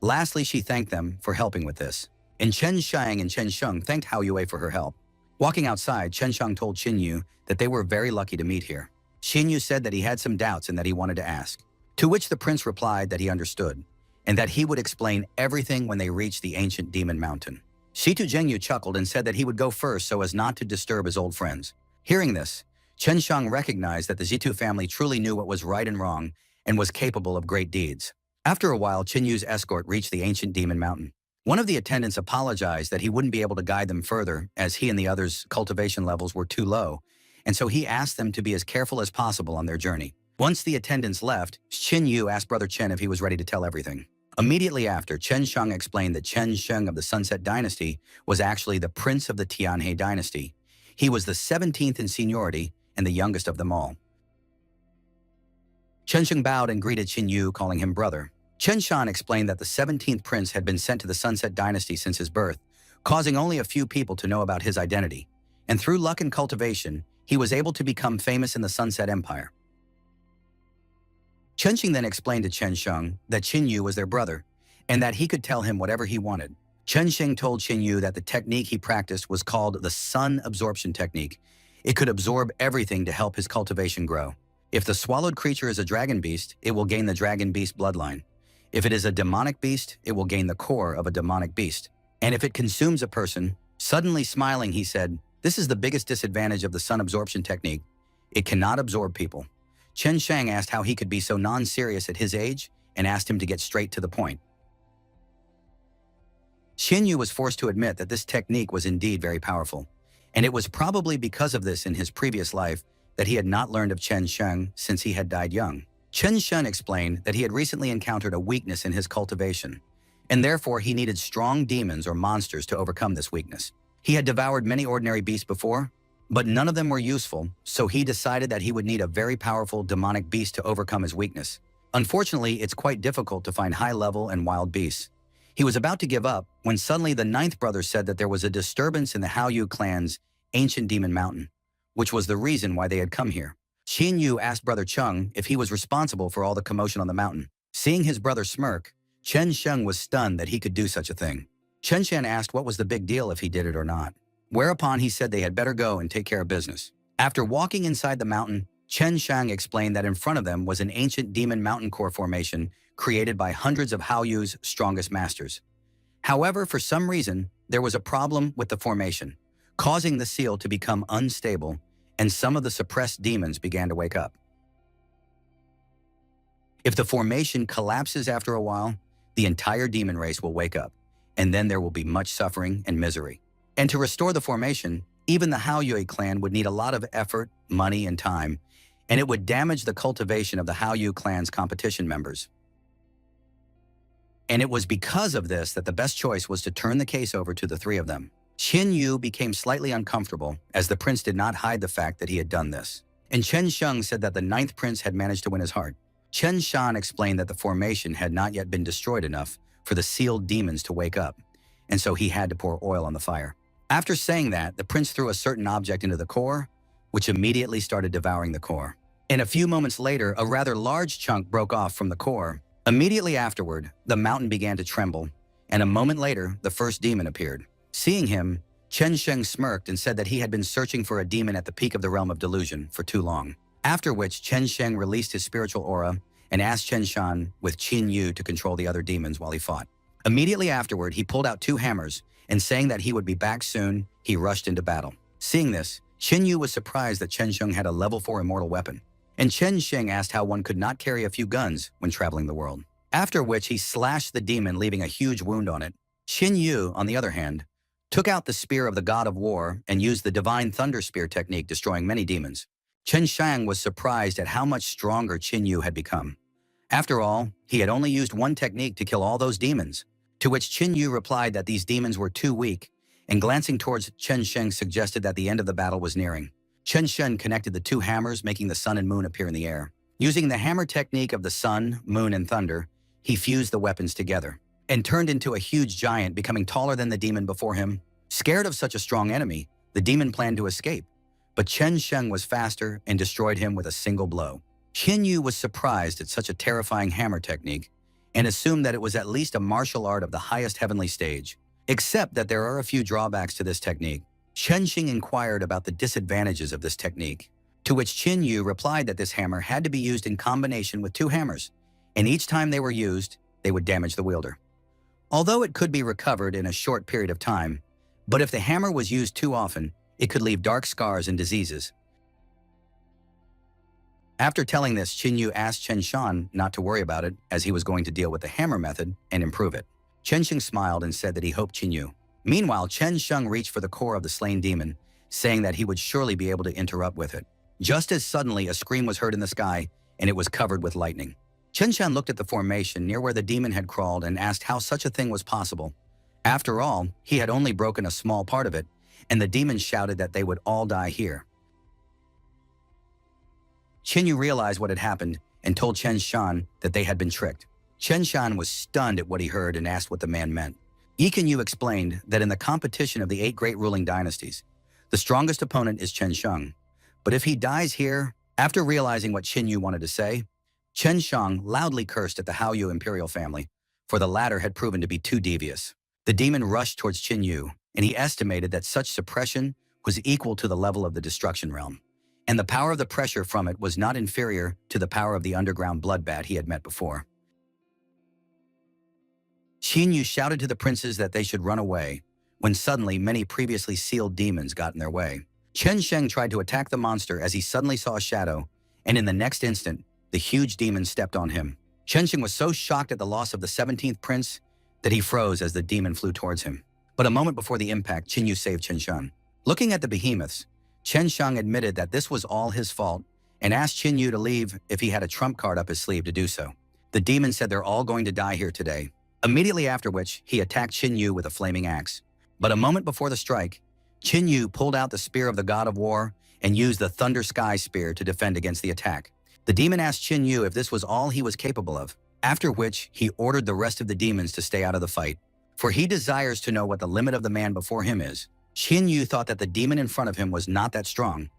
Lastly, she thanked them for helping with this, and Chen Shang and Chen Sheng thanked Haoyue for her help. Walking outside, Chen Shang told Xin Yu that they were very lucky to meet here. Xin Yu said that he had some doubts and that he wanted to ask. To which the prince replied that he understood, and that he would explain everything when they reached the ancient demon mountain. Shitu Zhengyu chuckled and said that he would go first so as not to disturb his old friends. Hearing this, Chen Shang recognized that the Zitu family truly knew what was right and wrong and was capable of great deeds. After a while, Chen Yu's escort reached the ancient demon mountain. One of the attendants apologized that he wouldn't be able to guide them further as he and the others' cultivation levels were too low, and so he asked them to be as careful as possible on their journey. Once the attendants left, Chen Yu asked Brother Chen if he was ready to tell everything. Immediately after, Chen Sheng explained that Chen Sheng of the Sunset Dynasty was actually the prince of the Tianhe dynasty. He was the 17th in seniority and the youngest of them all. Chen Sheng bowed and greeted Chen Yu, calling him brother. Chen Shan explained that the 17th prince had been sent to the Sunset Dynasty since his birth, causing only a few people to know about his identity. And through luck and cultivation, he was able to become famous in the Sunset Empire. Chen Xing then explained to Chen Sheng that Chen Yu was their brother, and that he could tell him whatever he wanted. Chen Xing told Chen Yu that the technique he practiced was called the Sun Absorption Technique. It could absorb everything to help his cultivation grow. If the swallowed creature is a dragon beast, it will gain the dragon beast bloodline. If it is a demonic beast, it will gain the core of a demonic beast. And if it consumes a person, suddenly smiling, he said, "This is the biggest disadvantage of the Sun Absorption Technique. It cannot absorb people." Chen Shang asked how he could be so non-serious at his age and asked him to get straight to the point. Xin Yu was forced to admit that this technique was indeed very powerful, and it was probably because of this in his previous life that he had not learned of Chen Sheng since he had died young. Chen Shun explained that he had recently encountered a weakness in his cultivation, and therefore he needed strong demons or monsters to overcome this weakness. He had devoured many ordinary beasts before, but none of them were useful, so he decided that he would need a very powerful demonic beast to overcome his weakness. Unfortunately, it's quite difficult to find high-level and wild beasts. He was about to give up when suddenly the ninth brother said that there was a disturbance in the Haoyu clan's ancient demon mountain, which was the reason why they had come here. Xin Yu asked Brother Cheng if he was responsible for all the commotion on the mountain. Seeing his brother smirk, Chen Sheng was stunned that he could do such a thing. Chen Shen asked what was the big deal if he did it or not, whereupon he said they had better go and take care of business. After walking inside the mountain, Chen Shang explained that in front of them was an ancient demon mountain core formation created by hundreds of Haoyu's strongest masters. However, for some reason, there was a problem with the formation, causing the seal to become unstable, and some of the suppressed demons began to wake up. If the formation collapses after a while, the entire demon race will wake up, and then there will be much suffering and misery. And to restore the formation, even the Haoyu clan would need a lot of effort, money, and time, and it would damage the cultivation of the Haoyu clan's competition members. And it was because of this that the best choice was to turn the case over to the three of them. Qin Yu became slightly uncomfortable, as the prince did not hide the fact that he had done this. And Chen Sheng said that the ninth prince had managed to win his heart. Chen Shan explained that the formation had not yet been destroyed enough for the sealed demons to wake up, and so he had to pour oil on the fire. After saying that, the prince threw a certain object into the core, which immediately started devouring the core. And a few moments later, a rather large chunk broke off from the core. Immediately afterward, the mountain began to tremble, and a moment later, the first demon appeared. Seeing him, Chen Sheng smirked and said that he had been searching for a demon at the peak of the realm of delusion for too long. After which, Chen Sheng released his spiritual aura and asked Chen Shan with Qin Yu to control the other demons while he fought. Immediately afterward, he pulled out two hammers, and saying that he would be back soon, he rushed into battle. Seeing this, Qin Yu was surprised that Chen Sheng had a level 4 immortal weapon, and Chen Sheng asked how one could not carry a few guns when traveling the world. After which, he slashed the demon, leaving a huge wound on it. Qin Yu, on the other hand, took out the spear of the god of war and used the divine thunder spear technique, destroying many demons. Chen Shang was surprised at how much stronger Qin Yu had become. After all, he had only used one technique to kill all those demons, to which Qin Yu replied that these demons were too weak, and glancing towards Chen Sheng suggested that the end of the battle was nearing. Chen Shen connected the two hammers, making the sun and moon appear in the air. Using the hammer technique of the sun, moon, and thunder, he fused the weapons together and turned into a huge giant, becoming taller than the demon before him. Scared of such a strong enemy, the demon planned to escape, but Chen Sheng was faster and destroyed him with a single blow. Qin Yu was surprised at such a terrifying hammer technique and assumed that it was at least a martial art of the highest heavenly stage, except that there are a few drawbacks to this technique. Chen Xing inquired about the disadvantages of this technique, to which Qin Yu replied that this hammer had to be used in combination with two hammers, and each time they were used, they would damage the wielder. Although it could be recovered in a short period of time, but if the hammer was used too often, it could leave dark scars and diseases. After telling this, Qin asked Chen Shan not to worry about it, as he was going to deal with the hammer method and improve it. Chen Sheng smiled and said that he hoped Qin. Meanwhile, Chen Sheng reached for the core of the slain demon, saying that he would surely be able to interrupt with it. Just as suddenly, a scream was heard in the sky, and it was covered with lightning. Chen Shan looked at the formation near where the demon had crawled and asked how such a thing was possible. After all, he had only broken a small part of it, and the demon shouted that they would all die here. Qin realized what had happened and told Chen Shan that they had been tricked. Chen Shan was stunned at what he heard and asked what the man meant. Qin explained that in the competition of the 8 great ruling dynasties, the strongest opponent is Chen Sheng. But if he dies here, after realizing what Qin wanted to say, Chen Shang loudly cursed at the Haoyu imperial family, for the latter had proven to be too devious. The demon rushed towards Qin, and he estimated that such suppression was equal to the level of the destruction realm, and the power of the pressure from it was not inferior to the power of the underground bloodbath he had met before. Qin shouted to the princes that they should run away, when suddenly many previously sealed demons got in their way. Chen Sheng tried to attack the monster as he suddenly saw a shadow, and in the next instant, the huge demon stepped on him. Chen Sheng was so shocked at the loss of the 17th prince that he froze as the demon flew towards him. But a moment before the impact, Qin saved Chen Shan. Looking at the behemoths, Chen Shang admitted that this was all his fault and asked Qin to leave if he had a trump card up his sleeve to do so. The demon said they're all going to die here today, immediately after which he attacked Qin with a flaming axe. But a moment before the strike, Qin pulled out the spear of the god of war and used the Thunder Sky Spear to defend against the attack. The demon asked Qin if this was all he was capable of, after which he ordered the rest of the demons to stay out of the fight, for he desires to know what the limit of the man before him is. Qin thought that the demon in front of him was not that strong,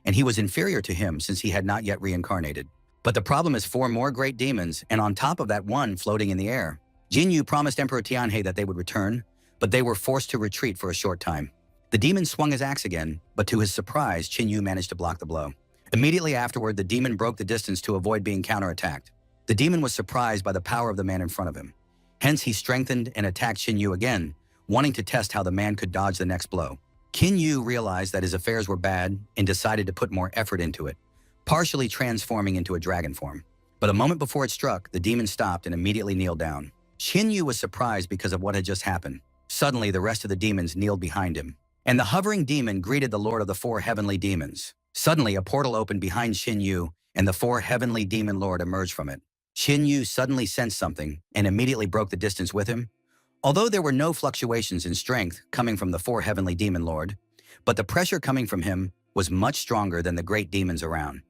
and he was inferior to him since he had not yet reincarnated. But the problem is 4 more great demons, and on top of that one floating in the air. Jin promised Emperor Tianhe that they would return, but they were forced to retreat for a short time. The demon swung his axe again, but to his surprise, Qin managed to block the blow. Immediately afterward, the demon broke the distance to avoid being counterattacked. The demon was surprised by the power of the man in front of him. Hence, he strengthened and attacked Qin again, wanting to test how the man could dodge the next blow. Qin realized that his affairs were bad and decided to put more effort into it, partially transforming into a dragon form. But a moment before it struck, the demon stopped and immediately kneeled down. Qin was surprised because of what had just happened. Suddenly, the rest of the demons kneeled behind him, and the hovering demon greeted the Lord of the 4 heavenly demons. Suddenly, a portal opened behind Qin and the 4 heavenly demon lord emerged from it. Qin suddenly sensed something and immediately broke the distance with him. Although there were no fluctuations in strength coming from the 4 heavenly demon lord, but the pressure coming from him was much stronger than the great demons around.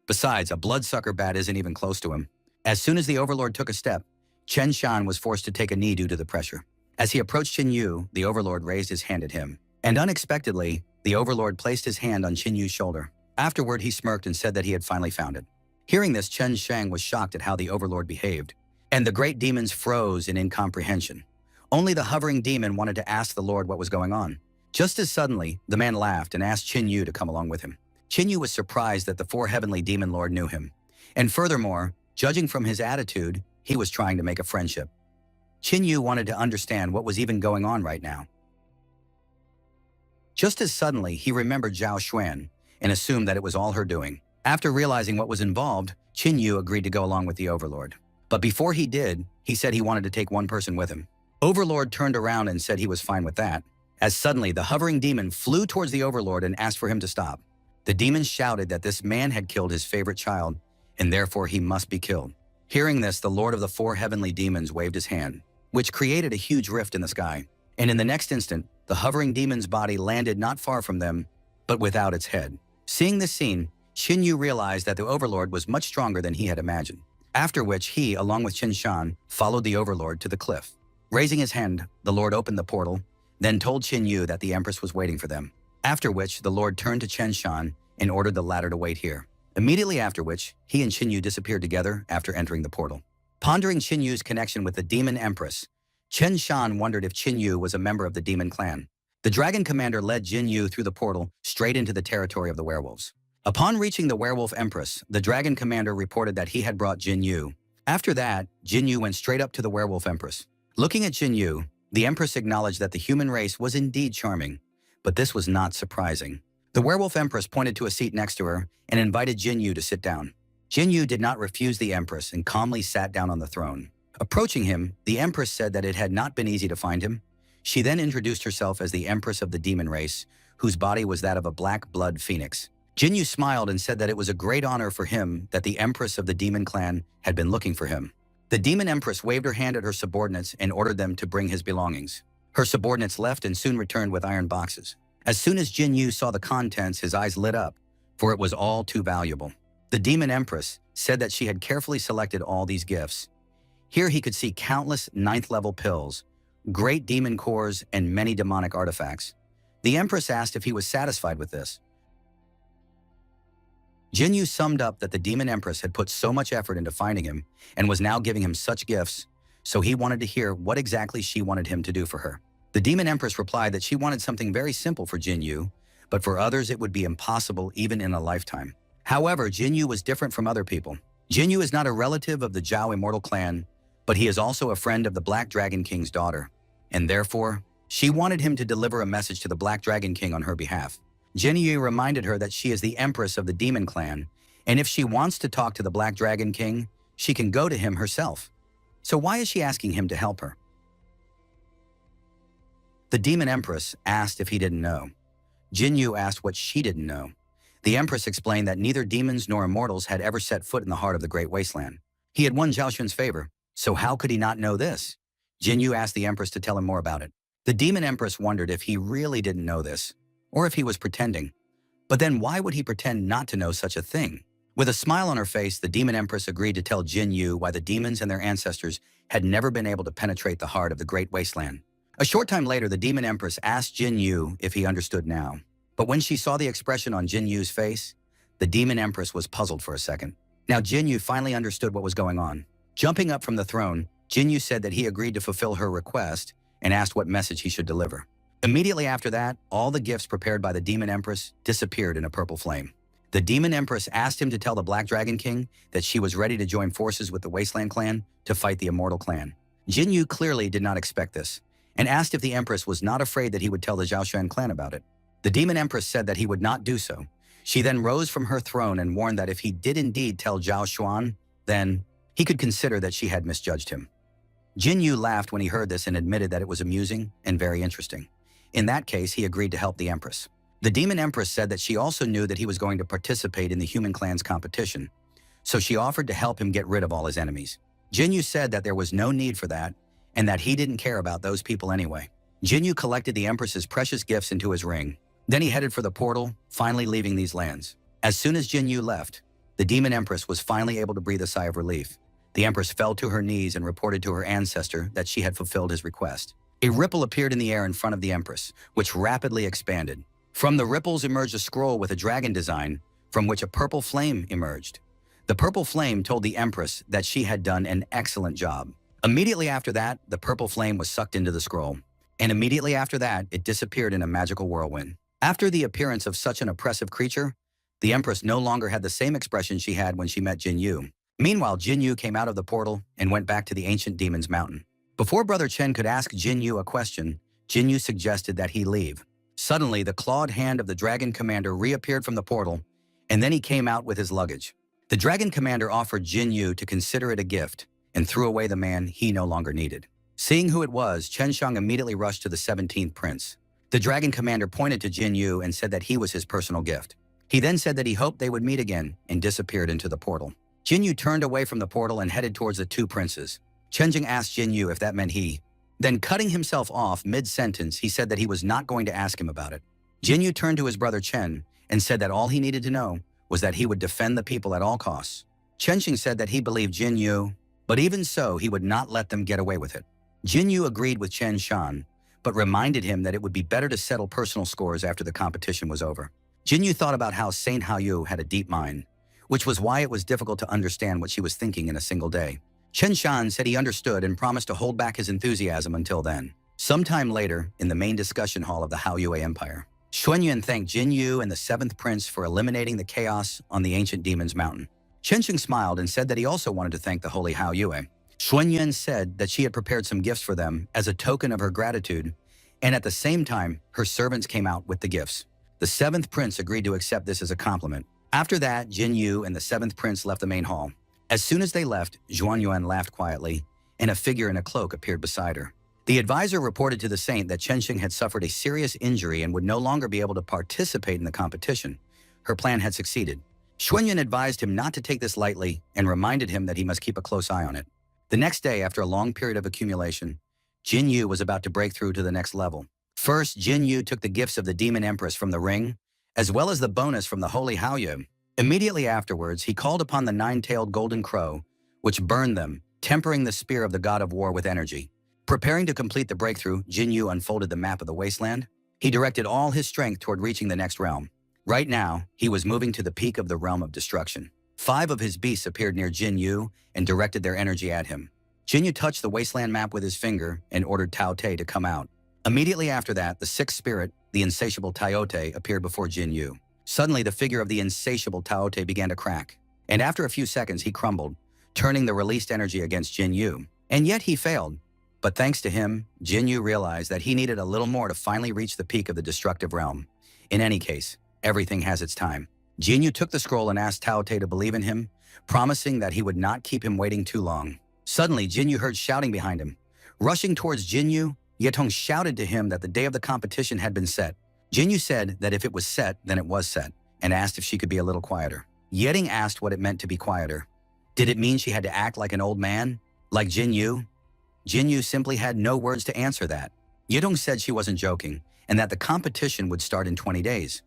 Besides, a bloodsucker bat isn't even close to him. As soon as the overlord took a step, Chen Shan was forced to take a knee due to the pressure. As he approached Qin, the overlord raised his hand at him, and unexpectedly, the overlord placed his hand on Qin shoulder. Afterward, he smirked and said that he had finally found it. Hearing this, Chen Shang was shocked at how the overlord behaved, and the great demons froze in incomprehension. Only the hovering demon wanted to ask the lord what was going on. Just as suddenly, the man laughed and asked Qin to come along with him. Qin was surprised that the 4 heavenly demon lord knew him, and furthermore, judging from his attitude, he was trying to make a friendship. Qin wanted to understand what was even going on right now. Just as suddenly, he remembered Zhao Xuan and assumed that it was all her doing. After realizing what was involved, Qin agreed to go along with the overlord. But before he did, he said he wanted to take one person with him. Overlord turned around and said he was fine with that, as suddenly the hovering demon flew towards the overlord and asked for him to stop. The demon shouted that this man had killed his favorite child, and therefore he must be killed. Hearing this, the lord of the 4 heavenly demons waved his hand, which created a huge rift in the sky. And in the next instant, the hovering demon's body landed not far from them, but without its head. Seeing this scene, Qin realized that the overlord was much stronger than he had imagined. After which he, along with Chen Shan, followed the overlord to the cliff. Raising his hand, the lord opened the portal, then told Qin that the empress was waiting for them. After which, the lord turned to Chen Shan and ordered the latter to wait here. Immediately after which, he and Qin disappeared together after entering the portal. Pondering Qin connection with the demon empress, Chen Shan wondered if Qin was a member of the demon clan. The dragon commander led Jin through the portal straight into the territory of the werewolves. Upon reaching the werewolf empress, the dragon commander reported that he had brought Jin Yu. After that, Jin Yu went straight up to the werewolf empress. Looking at Jin Yu, the empress acknowledged that the human race was indeed charming, but this was not surprising. The werewolf empress pointed to a seat next to her and invited Jin Yu to sit down. Jin Yu did not refuse the empress and calmly sat down on the throne. Approaching him, the empress said that it had not been easy to find him. She then introduced herself as the empress of the demon race, whose body was that of a black blood phoenix. Jin Yu smiled and said that it was a great honor for him that the empress of the demon clan had been looking for him. The demon empress waved her hand at her subordinates and ordered them to bring his belongings. Her subordinates left and soon returned with iron boxes. As soon as Jin Yu saw the contents, his eyes lit up, for it was all too valuable. The demon empress said that she had carefully selected all these gifts. Here he could see countless 9th-level pills, great demon cores, and many demonic artifacts. The empress asked if he was satisfied with this. Jin Yu summed up that the demon empress had put so much effort into finding him and was now giving him such gifts, so he wanted to hear what exactly she wanted him to do for her. The demon empress replied that she wanted something very simple for Jin Yu, but for others it would be impossible even in a lifetime. However, Jin Yu was different from other people. Jin Yu is not a relative of the Zhao immortal clan, but he is also a friend of the Black Dragon King's daughter, and therefore, she wanted him to deliver a message to the Black Dragon King on her behalf. Jin Yu reminded her that she is the empress of the demon clan, and if she wants to talk to the Black Dragon King, she can go to him herself. So why is she asking him to help her? The demon empress asked if he didn't know. Jin Yu asked what she didn't know. The empress explained that neither demons nor immortals had ever set foot in the heart of the Great Wasteland. He had won Zhao Xun's favor, so how could he not know this? Jin Yu asked the empress to tell him more about it. The demon empress wondered if he really didn't know this, or if he was pretending. But then why would he pretend not to know such a thing? With a smile on her face, the demon empress agreed to tell Jin Yu why the demons and their ancestors had never been able to penetrate the heart of the Great Wasteland. A short time later, the demon empress asked Jin Yu if he understood now. But when she saw the expression on Jin Yu's face, the demon empress was puzzled for a second. Now Jin Yu finally understood what was going on. Jumping up from the throne, Jin Yu said that he agreed to fulfill her request and asked what message he should deliver. Immediately after that, all the gifts prepared by the demon empress disappeared in a purple flame. The demon empress asked him to tell the Black Dragon King that she was ready to join forces with the Wasteland clan to fight the immortal clan. Jin Yu clearly did not expect this, and asked if the empress was not afraid that he would tell the Zhao Xuan clan about it. The demon empress said that he would not do so. She then rose from her throne and warned that if he did indeed tell Zhao Xuan, then he could consider that she had misjudged him. Jin Yu laughed when he heard this and admitted that it was amusing and very interesting. In that case, he agreed to help the empress. The demon empress said that she also knew that he was going to participate in the human clan's competition, so she offered to help him get rid of all his enemies. Jin Yu said that there was no need for that, and that he didn't care about those people anyway. Jin Yu collected the empress's precious gifts into his ring. Then he headed for the portal, finally leaving these lands. As soon as Jin Yu left, the demon empress was finally able to breathe a sigh of relief. The empress fell to her knees and reported to her ancestor that she had fulfilled his request. A ripple appeared in the air in front of the empress, which rapidly expanded. From the ripples emerged a scroll with a dragon design, from which a purple flame emerged. The purple flame told the empress that she had done an excellent job. Immediately after that, the purple flame was sucked into the scroll, and immediately after that, it disappeared in a magical whirlwind. After the appearance of such an oppressive creature, the empress no longer had the same expression she had when she met Jin Yu. Meanwhile, Jin Yu came out of the portal and went back to the ancient demon's mountain. Before Brother Chen could ask Jin Yu a question, Jin Yu suggested that he leave. Suddenly, the clawed hand of the dragon commander reappeared from the portal, and then he came out with his luggage. The dragon commander offered Jin Yu to consider it a gift and threw away the man he no longer needed. Seeing who it was, Chen Shang immediately rushed to the 17th prince. The dragon commander pointed to Jin Yu and said that he was his personal gift. He then said that he hoped they would meet again and disappeared into the portal. Jin Yu turned away from the portal and headed towards the two princes. Chen Jing asked Jin Yu if that meant he. Then cutting himself off mid-sentence, he said that he was not going to ask him about it. Jin Yu turned to his brother Chen and said that all he needed to know was that he would defend the people at all costs. Chen Jing said that he believed Jin Yu, but even so, he would not let them get away with it. Jin Yu agreed with Chen Shan, but reminded him that it would be better to settle personal scores after the competition was over. Jin Yu thought about how Saint Hao Yu had a deep mind, which was why it was difficult to understand what she was thinking in a single day. Chen Shan said he understood and promised to hold back his enthusiasm until then. Sometime later, in the main discussion hall of the Hao Yue Empire, Xuanyuan thanked Jinyu and the seventh prince for eliminating the chaos on the ancient demon's mountain. Chenxing smiled and said that he also wanted to thank the holy Hao Yue. Xuanyuan said that she had prepared some gifts for them as a token of her gratitude, and at the same time, her servants came out with the gifts. The seventh prince agreed to accept this as a compliment. After that, Jinyu and the seventh prince left the main hall. As soon as they left, Xuanyuan laughed quietly, and a figure in a cloak appeared beside her. The advisor reported to the saint that Chenxing had suffered a serious injury and would no longer be able to participate in the competition. Her plan had succeeded. Xuanyuan advised him not to take this lightly and reminded him that he must keep a close eye on it. The next day, after a long period of accumulation, Jinyu was about to break through to the next level. First, Jinyu took the gifts of the Demon Empress from the ring, as well as the bonus from the Holy Haoyu. Immediately afterwards, he called upon the nine-tailed golden crow, which burned them, tempering the spear of the god of war with energy. Preparing to complete the breakthrough, Jinyu unfolded the map of the wasteland. He directed all his strength toward reaching the next realm. Right now, he was moving to the peak of the realm of destruction. 5 of his beasts appeared near Jinyu and directed their energy at him. Jinyu touched the wasteland map with his finger and ordered Tao Te to come out. Immediately after that, the sixth spirit, the insatiable Tao Te, appeared before Jinyu. Suddenly, the figure of the insatiable Tao Te began to crack, and after a few seconds, he crumbled, turning the released energy against Jinyu. And yet he failed. But thanks to him, Jinyu realized that he needed a little more to finally reach the peak of the destructive realm. In any case, everything has its time. Jinyu took the scroll and asked Tao Te to believe in him, promising that he would not keep him waiting too long. Suddenly, Jinyu heard shouting behind him. Rushing towards Jinyu, Yetong shouted to him that the day of the competition had been set. Jinyu said that if it was set, then it was set, and asked if she could be a little quieter. Yetong asked what it meant to be quieter. Did it mean she had to act like an old man? Like Jinyu? Jinyu simply had no words to answer that. Yetong said she wasn't joking, and that the competition would start in 20 days.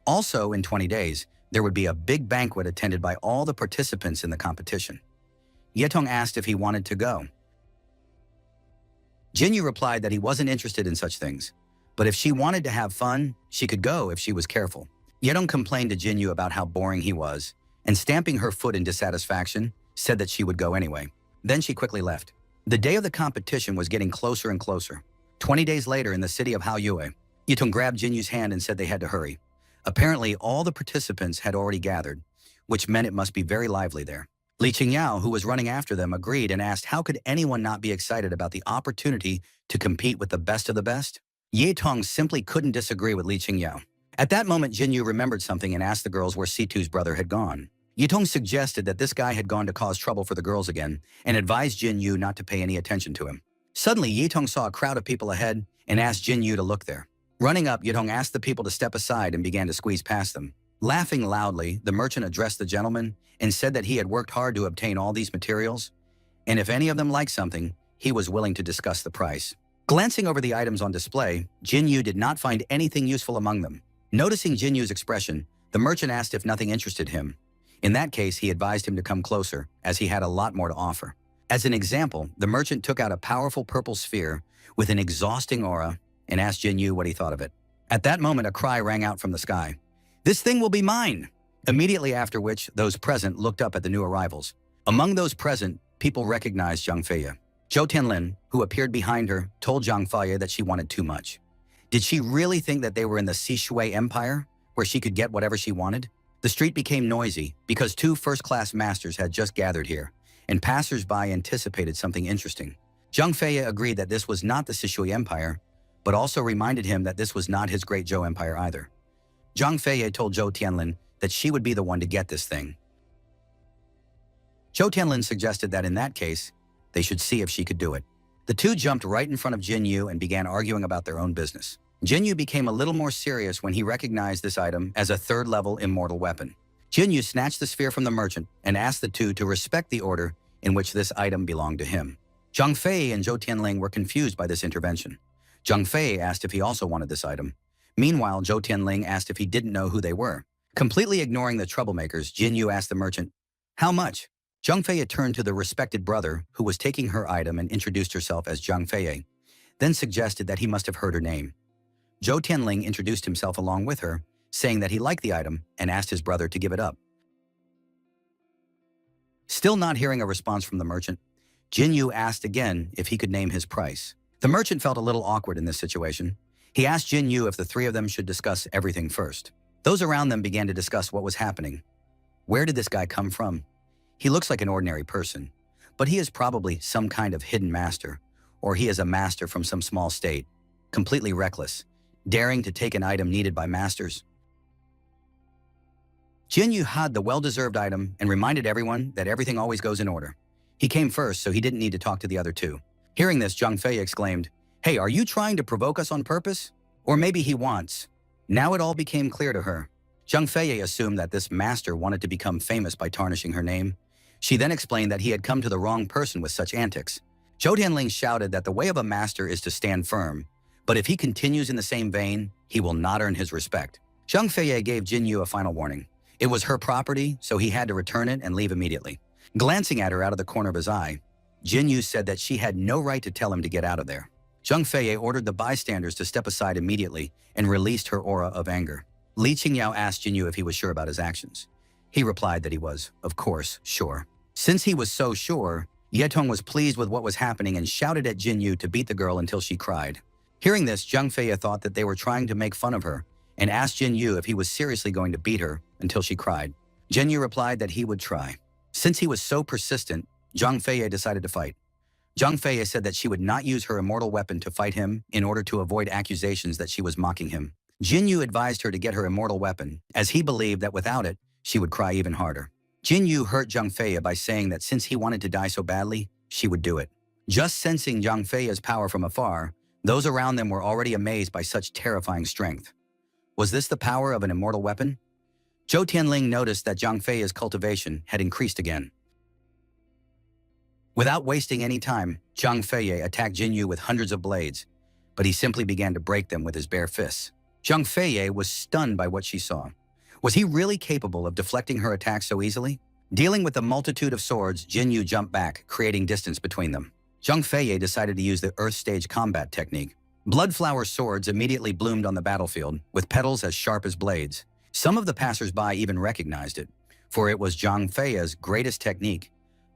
Also, in 20 days, there would be a big banquet attended by all the participants in the competition. Yetong asked if he wanted to go. Jinyu replied that he wasn't interested in such things, but if she wanted to have fun, she could go if she was careful. Yetong complained to Jinyu about how boring he was, and stamping her foot in dissatisfaction, said that she would go anyway. Then she quickly left. The day of the competition was getting closer and closer. 20 days later in the city of Haoyue, Yetong grabbed Jinyu's hand and said they had to hurry. Apparently, all the participants had already gathered, which meant it must be very lively there. Li Qingyao, who was running after them, agreed and asked how could anyone not be excited about the opportunity to compete with the best of the best? Ye Tong simply couldn't disagree with Li Qingyao. At that moment, Jinyu remembered something and asked the girls where Situ's brother had gone. Ye Tong suggested that this guy had gone to cause trouble for the girls again and advised Jinyu not to pay any attention to him. Suddenly, Ye Tong saw a crowd of people ahead and asked Jinyu to look there. Running up, Ye Tong asked the people to step aside and began to squeeze past them. Laughing loudly, the merchant addressed the gentleman and said that he had worked hard to obtain all these materials, and if any of them liked something, he was willing to discuss the price. Glancing over the items on display, Jinyu did not find anything useful among them. Noticing Jinyu's expression, the merchant asked if nothing interested him. In that case, he advised him to come closer, as he had a lot more to offer. As an example, the merchant took out a powerful purple sphere with an exhausting aura and asked Jinyu what he thought of it. At that moment, a cry rang out from the sky. "This thing will be mine!" Immediately after which, those present looked up at the new arrivals. Among those present, people recognized Zhang Feiye. Zhou Tianlin, who appeared behind her, told Zhang Feiye that she wanted too much. Did she really think that they were in the Sishui Empire, where she could get whatever she wanted? The street became noisy because 2 first-class masters had just gathered here, and passers-by anticipated something interesting. Zhang Feiye agreed that this was not the Sishui Empire, but also reminded him that this was not his great Zhou Empire either. Zhang Feiye told Zhou Tianlin that she would be the one to get this thing. Zhou Tianlin suggested that in that case, they should see if she could do it. The two jumped right in front of Jinyu and began arguing about their own business. Jinyu became a little more serious when he recognized this item as a 3rd-level immortal weapon. Jinyu snatched the sphere from the merchant and asked the two to respect the order in which this item belonged to him. Zhang Fei and Zhou Tianling were confused by this intervention. Zhang Fei asked if he also wanted this item. Meanwhile, Zhou Tianling asked if he didn't know who they were. Completely ignoring the troublemakers, Jinyu asked the merchant, "How much?" Zhang Fei turned to the respected brother, who was taking her item, and introduced herself as Zhang Fei, then suggested that he must have heard her name. Zhou Tianling introduced himself along with her, saying that he liked the item and asked his brother to give it up. Still not hearing a response from the merchant, Jinyu asked again if he could name his price. The merchant felt a little awkward in this situation. He asked Jin Yu if the three of them should discuss everything first. Those around them began to discuss what was happening. Where did this guy come from? He looks like an ordinary person, but he is probably some kind of hidden master, or he is a master from some small state, completely reckless, daring to take an item needed by masters. Jin Yu had the well-deserved item and reminded everyone that everything always goes in order. He came first, so he didn't need to talk to the other two. Hearing this, Zhang Fei exclaimed, "Hey, are you trying to provoke us on purpose? Or maybe he wants." Now it all became clear to her. Zhang Fei assumed that this master wanted to become famous by tarnishing her name. She then explained that he had come to the wrong person with such antics. Zhou Tianling shouted that the way of a master is to stand firm, but if he continues in the same vein, he will not earn his respect. Zhang Fei gave Jin Yu a final warning. It was her property, so he had to return it and leave immediately. Glancing at her out of the corner of his eye, Jin Yu said that she had no right to tell him to get out of there. Zhang Fei ordered the bystanders to step aside immediately and released her aura of anger. Li Qingyao asked Jin Yu if he was sure about his actions. He replied that he was, of course, sure. Since he was so sure, Yetong was pleased with what was happening and shouted at Jin Yu to beat the girl until she cried. Hearing this, Zhang Fei thought that they were trying to make fun of her and asked Jin Yu if he was seriously going to beat her until she cried. Jin Yu replied that he would try. Since he was so persistent, Zhang Fei decided to fight. Zhang Fei said that she would not use her immortal weapon to fight him in order to avoid accusations that she was mocking him. Jin Yu advised her to get her immortal weapon, as he believed that without it, she would cry even harder. Jin Yu hurt Zhang Fei by saying that since he wanted to die so badly, she would do it. Just sensing Zhang Fei's power from afar, those around them were already amazed by such terrifying strength. Was this the power of an immortal weapon? Zhou Tianling noticed that Zhang Fei's cultivation had increased again. Without wasting any time, Zhang Fei attacked Jin Yu with hundreds of blades, but he simply began to break them with his bare fists. Zhang Fei was stunned by what she saw. Was he really capable of deflecting her attacks so easily? Dealing with the multitude of swords, Jin Yu jumped back, creating distance between them. Zhang Fei decided to use the Earth Stage combat technique. Bloodflower swords immediately bloomed on the battlefield, with petals as sharp as blades. Some of the passers-by even recognized it, for it was Zhang Fei's greatest technique.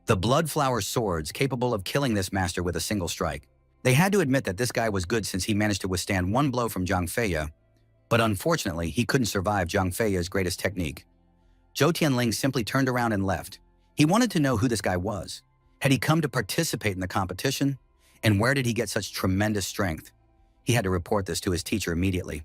The bloodflower swords capable of killing this master with a single strike. They had to admit that this guy was good since he managed to withstand one blow from Zhang Fei, but unfortunately, he couldn't survive Zhang Fei's greatest technique. Zhou Tianling simply turned around and left. He wanted to know who this guy was. Had he come to participate in the competition? And where did he get such tremendous strength? He had to report this to his teacher immediately.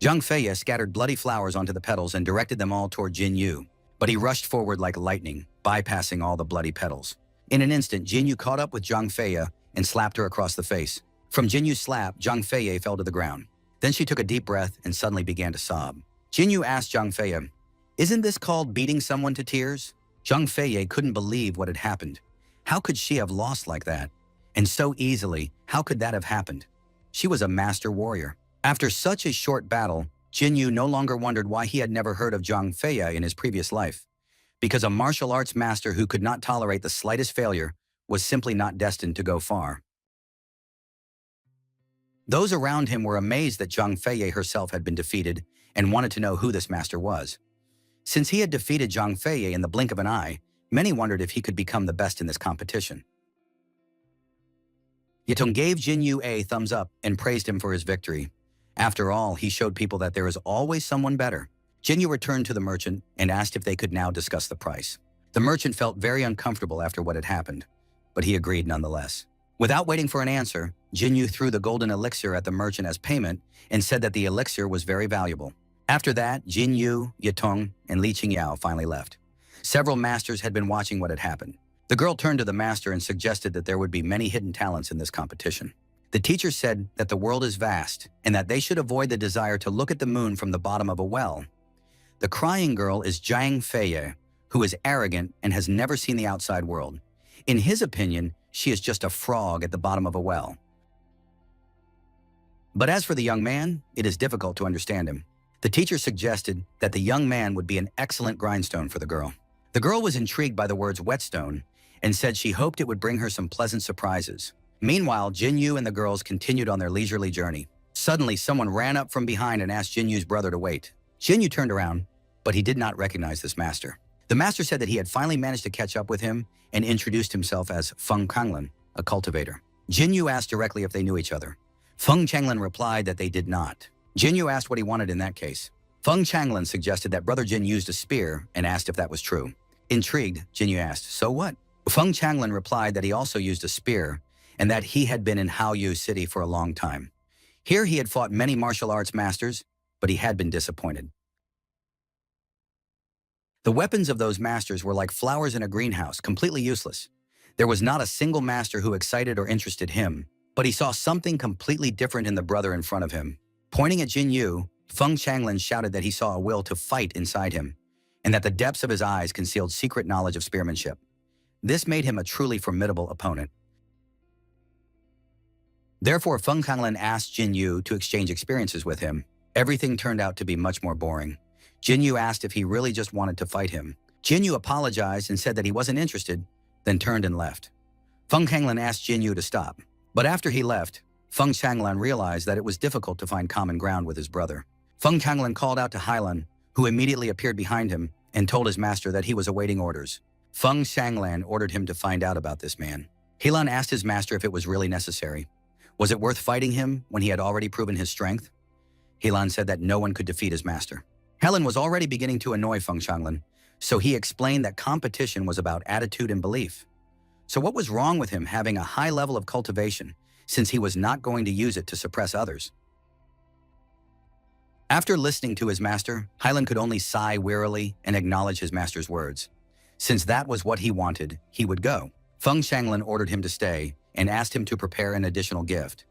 Zhang Fei scattered bloody flowers onto the petals and directed them all toward Jin Yu, but he rushed forward like lightning, bypassing all the bloody petals. In an instant, Jin Yu caught up with Zhang Fei and slapped her across the face. From Jin Yu's slap, Zhang Fei fell to the ground. Then she took a deep breath and suddenly began to sob. Jin Yu asked Zhang Fei, "Isn't this called beating someone to tears?" Zhang Fei couldn't believe what had happened. How could she have lost like that? And so easily, how could that have happened? She was a master warrior. After such a short battle, Jin Yu no longer wondered why he had never heard of Zhang Fei in his previous life. Because a martial arts master who could not tolerate the slightest failure was simply not destined to go far. Those around him were amazed that Zhang Fei herself had been defeated and wanted to know who this master was. Since he had defeated Zhang Fei in the blink of an eye, many wondered if he could become the best in this competition. Yetong gave Jin Yu a thumbs up and praised him for his victory. After all, he showed people that there is always someone better. Jin Yu returned to the merchant and asked if they could now discuss the price. The merchant felt very uncomfortable after what had happened, but he agreed nonetheless. Without waiting for an answer, Jin Yu threw the golden elixir at the merchant as payment and said that the elixir was very valuable. After that, Jin Yu, Yetong, and Li Qingyao finally left. Several masters had been watching what had happened. The girl turned to the master and suggested that there would be many hidden talents in this competition. The teacher said that the world is vast and that they should avoid the desire to look at the moon from the bottom of a well. The crying girl is Zhang Fei, who is arrogant and has never seen the outside world. In his opinion, she is just a frog at the bottom of a well. But as for the young man, it is difficult to understand him. The teacher suggested that the young man would be an excellent grindstone for the girl. The girl was intrigued by the words whetstone and said she hoped it would bring her some pleasant surprises. Meanwhile, Jin Yu and the girls continued on their leisurely journey. Suddenly, someone ran up from behind and asked Jin Yu's brother to wait. Jin Yu turned around, but he did not recognize this master. The master said that he had finally managed to catch up with him and introduced himself as Feng Kanglan, a cultivator. Jin Yu asked directly if they knew each other. Feng Changlin replied that they did not. Jin Yu asked what he wanted in that case. Feng Changlin suggested that Brother Jin used a spear and asked if that was true. Intrigued, Jin Yu asked, "So what?" Feng Changlin replied that he also used a spear and that he had been in Haoyu City for a long time. Here he had fought many martial arts masters, but he had been disappointed. The weapons of those masters were like flowers in a greenhouse, completely useless. There was not a single master who excited or interested him, but he saw something completely different in the brother in front of him. Pointing at Jin Yu, Feng Changlin shouted that he saw a will to fight inside him, and that the depths of his eyes concealed secret knowledge of spearmanship. This made him a truly formidable opponent. Therefore, Feng Changlin asked Jin Yu to exchange experiences with him. Everything turned out to be much more boring. Jin Yu asked if he really just wanted to fight him. Jin Yu apologized and said that he wasn't interested, then turned and left. Feng Changlin asked Jin Yu to stop, but after he left, Feng Changlin realized that it was difficult to find common ground with his brother. Feng Changlin called out to Hailan, who immediately appeared behind him and told his master that he was awaiting orders. Feng Changlin ordered him to find out about this man. Hailan asked his master if it was really necessary. Was it worth fighting him when he had already proven his strength? Hailan said that no one could defeat his master. Helen was already beginning to annoy Feng Changlin, so he explained that competition was about attitude and belief. So what was wrong with him having a high level of cultivation, since he was not going to use it to suppress others? After listening to his master, Hailan could only sigh wearily and acknowledge his master's words. Since that was what he wanted, he would go. Feng Changlin ordered him to stay and asked him to prepare an additional gift.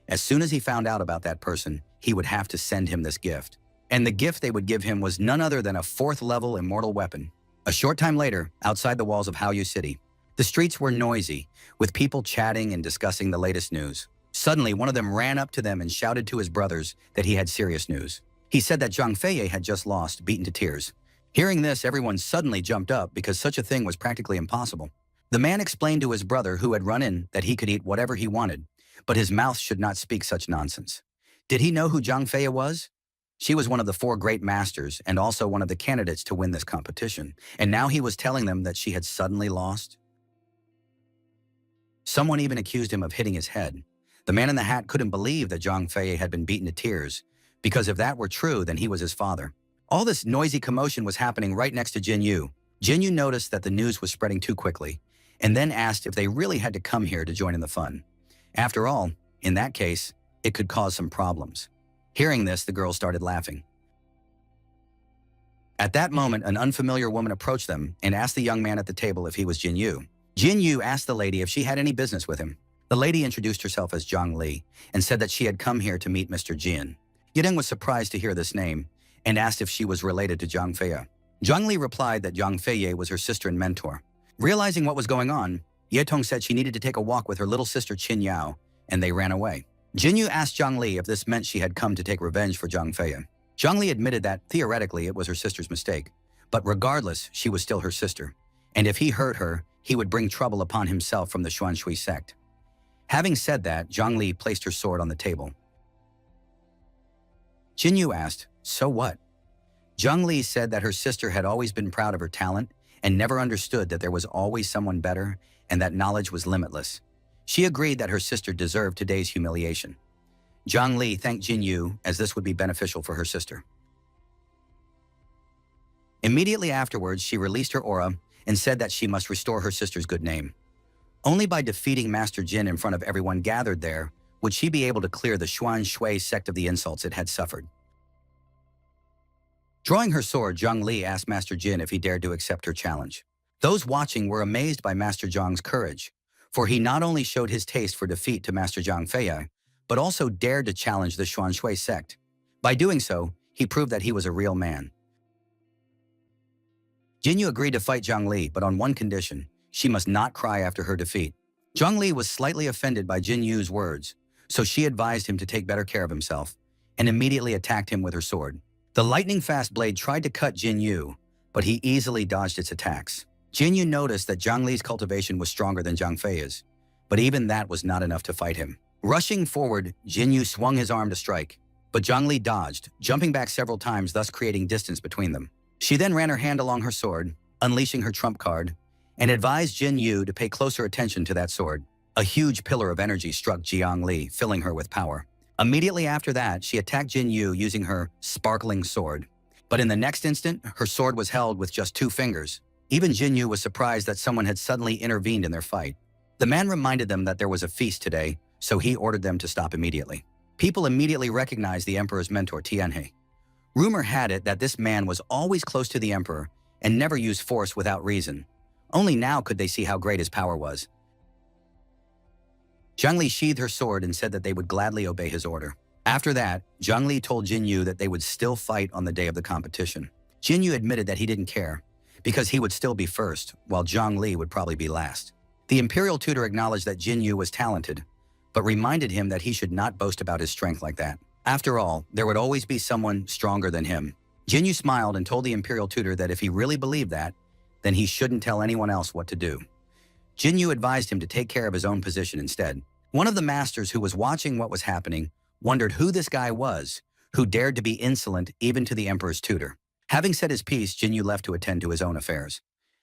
As soon as he found out about that person, he would have to send him this gift. And the gift they would give him was none other than a 4th-level immortal weapon. A short time later, outside the walls of Haoyu City, the streets were noisy, with people chatting and discussing the latest news. Suddenly, one of them ran up to them and shouted to his brothers that he had serious news. He said that Zhang Feiye had just lost, beaten to tears. Hearing this, everyone suddenly jumped up because such a thing was practically impossible. The man explained to his brother who had run in that he could eat whatever he wanted, but his mouth should not speak such nonsense. Did he know who Zhang Feiye was? She was one of the 4 great masters and also one of the candidates to win this competition, and now he was telling them that she had suddenly lost? Someone even accused him of hitting his head. The man in the hat couldn't believe that Zhang Feiye had been beaten to tears, because if that were true, then he was his father. All this noisy commotion was happening right next to Jin Yu. Jin Yu noticed that the news was spreading too quickly, and then asked if they really had to come here to join in the fun. After all, in that case, it could cause some problems. Hearing this, the girls started laughing. At that moment, an unfamiliar woman approached them and asked the young man at the table if he was Jin Yu. Jin Yu asked the lady if she had any business with him. The lady introduced herself as Zhang Li and said that she had come here to meet Mr. Jin. Yideng was surprised to hear this name and asked if she was related to Zhang Feiye. Zhang Li replied that Zhang Feiye was her sister and mentor. Realizing what was going on, Yetong said she needed to take a walk with her little sister Qin Yao, and they ran away. Jin Yu asked Zhang Li if this meant she had come to take revenge for Zhang Feiye. Zhang Li admitted that, theoretically, it was her sister's mistake, but regardless, she was still her sister, and if he hurt her, he would bring trouble upon himself from the Xuanshui sect. Having said that, Zhang Li placed her sword on the table. Jin Yu asked, "So what?" Zhang Li said that her sister had always been proud of her talent and never understood that there was always someone better and that knowledge was limitless. She agreed that her sister deserved today's humiliation. Zhang Li thanked Jin Yu as this would be beneficial for her sister. Immediately afterwards, she released her aura and said that she must restore her sister's good name. Only by defeating Master Jin in front of everyone gathered there would she be able to clear the Xuanshui sect of the insults it had suffered. Drawing her sword, Zhang Li asked Master Jin if he dared to accept her challenge. Those watching were amazed by Master Zhang's courage, for he not only showed his taste for defeat to Master Zhang Feiye, but also dared to challenge the Xuanshui sect. By doing so, he proved that he was a real man. Jin Yu agreed to fight Zhang Li, but on one condition: she must not cry after her defeat. Zhang Li was slightly offended by Jin Yu's words, so she advised him to take better care of himself, and immediately attacked him with her sword. The lightning-fast blade tried to cut Jin Yu, but he easily dodged its attacks. Jin Yu noticed that Zhang Li's cultivation was stronger than Zhang Feiye's, but even that was not enough to fight him. Rushing forward, Jin Yu swung his arm to strike, but Zhang Li dodged, jumping back several times, thus creating distance between them. She then ran her hand along her sword, unleashing her trump card, and advised Jin Yu to pay closer attention to that sword. A huge pillar of energy struck Jiang Li, filling her with power. Immediately after that, she attacked Jin Yu using her sparkling sword. But in the next instant, her sword was held with just 2 fingers. Even Jin Yu was surprised that someone had suddenly intervened in their fight. The man reminded them that there was a feast today, so he ordered them to stop immediately. People immediately recognized the emperor's mentor, Tianhe. Rumor had it that this man was always close to the emperor and never used force without reason. Only now could they see how great his power was. Zhang Li sheathed her sword and said that they would gladly obey his order. After that, Zhang Li told Jin Yu that they would still fight on the day of the competition. Jin Yu admitted that he didn't care, because he would still be first, while Zhang Li would probably be last. The imperial tutor acknowledged that Jin Yu was talented, but reminded him that he should not boast about his strength like that. After all, there would always be someone stronger than him. Jin Yu smiled and told the imperial tutor that if he really believed that, then he shouldn't tell anyone else what to do. Jin Yu advised him to take care of his own position instead. One of the masters who was watching what was happening wondered who this guy was, who dared to be insolent even to the emperor's tutor. Having said his piece, Jin Yu left to attend to his own affairs.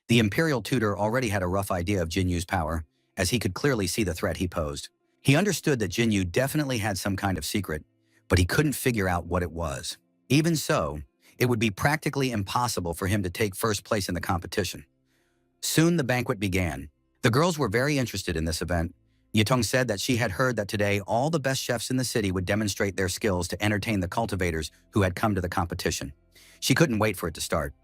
The imperial tutor already had a rough idea of Jin Yu's power, as he could clearly see the threat he posed. He understood that Jin Yu definitely had some kind of secret, but he couldn't figure out what it was. Even so, it would be practically impossible for him to take first place in the competition. Soon the banquet began. The girls were very interested in this event. Yitong said that she had heard that today all the best chefs in the city would demonstrate their skills to entertain the cultivators who had come to the competition. She couldn't wait for it to start.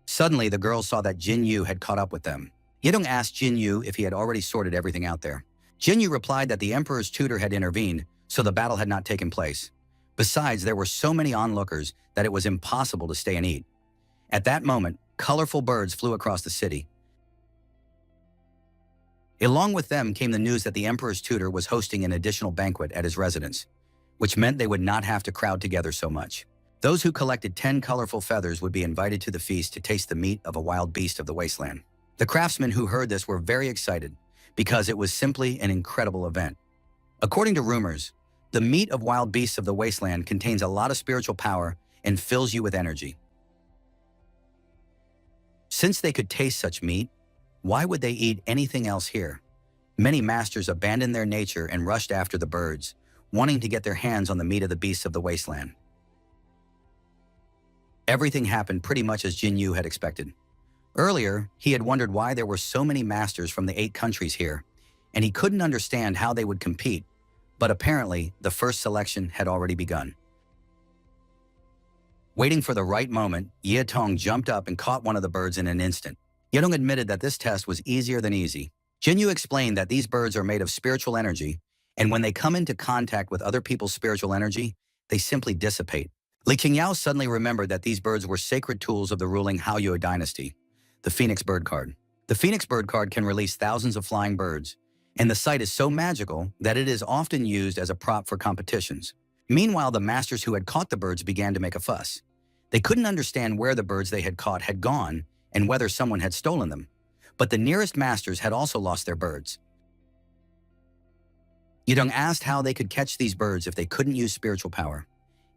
Suddenly, the girls saw that Jin Yu had caught up with them. Yitong asked Jin Yu if he had already sorted everything out there. Jin Yu replied that the emperor's tutor had intervened, so the battle had not taken place. Besides, there were so many onlookers that it was impossible to stay and eat. At that moment, colorful birds flew across the city. Along with them came the news that the emperor's tutor was hosting an additional banquet at his residence, which meant they would not have to crowd together so much. Those who collected 10 colorful feathers would be invited to the feast to taste the meat of a wild beast of the wasteland. The craftsmen who heard this were very excited, because it was simply an incredible event. According to rumors, the meat of wild beasts of the wasteland contains a lot of spiritual power and fills you with energy. Since they could taste such meat, why would they eat anything else here? Many masters abandoned their nature and rushed after the birds, wanting to get their hands on the meat of the beasts of the wasteland. Everything happened pretty much as Jin Yu had expected. Earlier, he had wondered why there were so many masters from the 8 countries here, and he couldn't understand how they would compete, but apparently the first selection had already begun. Waiting for the right moment, Yitong jumped up and caught one of the birds in an instant. Yitong admitted that this test was easier than easy. Jin Yu explained that these birds are made of spiritual energy, and when they come into contact with other people's spiritual energy, they simply dissipate. Li Qingyao suddenly remembered that these birds were sacred tools of the ruling Haoyue dynasty, the Phoenix bird card. The Phoenix bird card can release thousands of flying birds, and the sight is so magical that it is often used as a prop for competitions. Meanwhile, the masters who had caught the birds began to make a fuss. They couldn't understand where the birds they had caught had gone and whether someone had stolen them. But the nearest masters had also lost their birds. Yidong asked how they could catch these birds if they couldn't use spiritual power.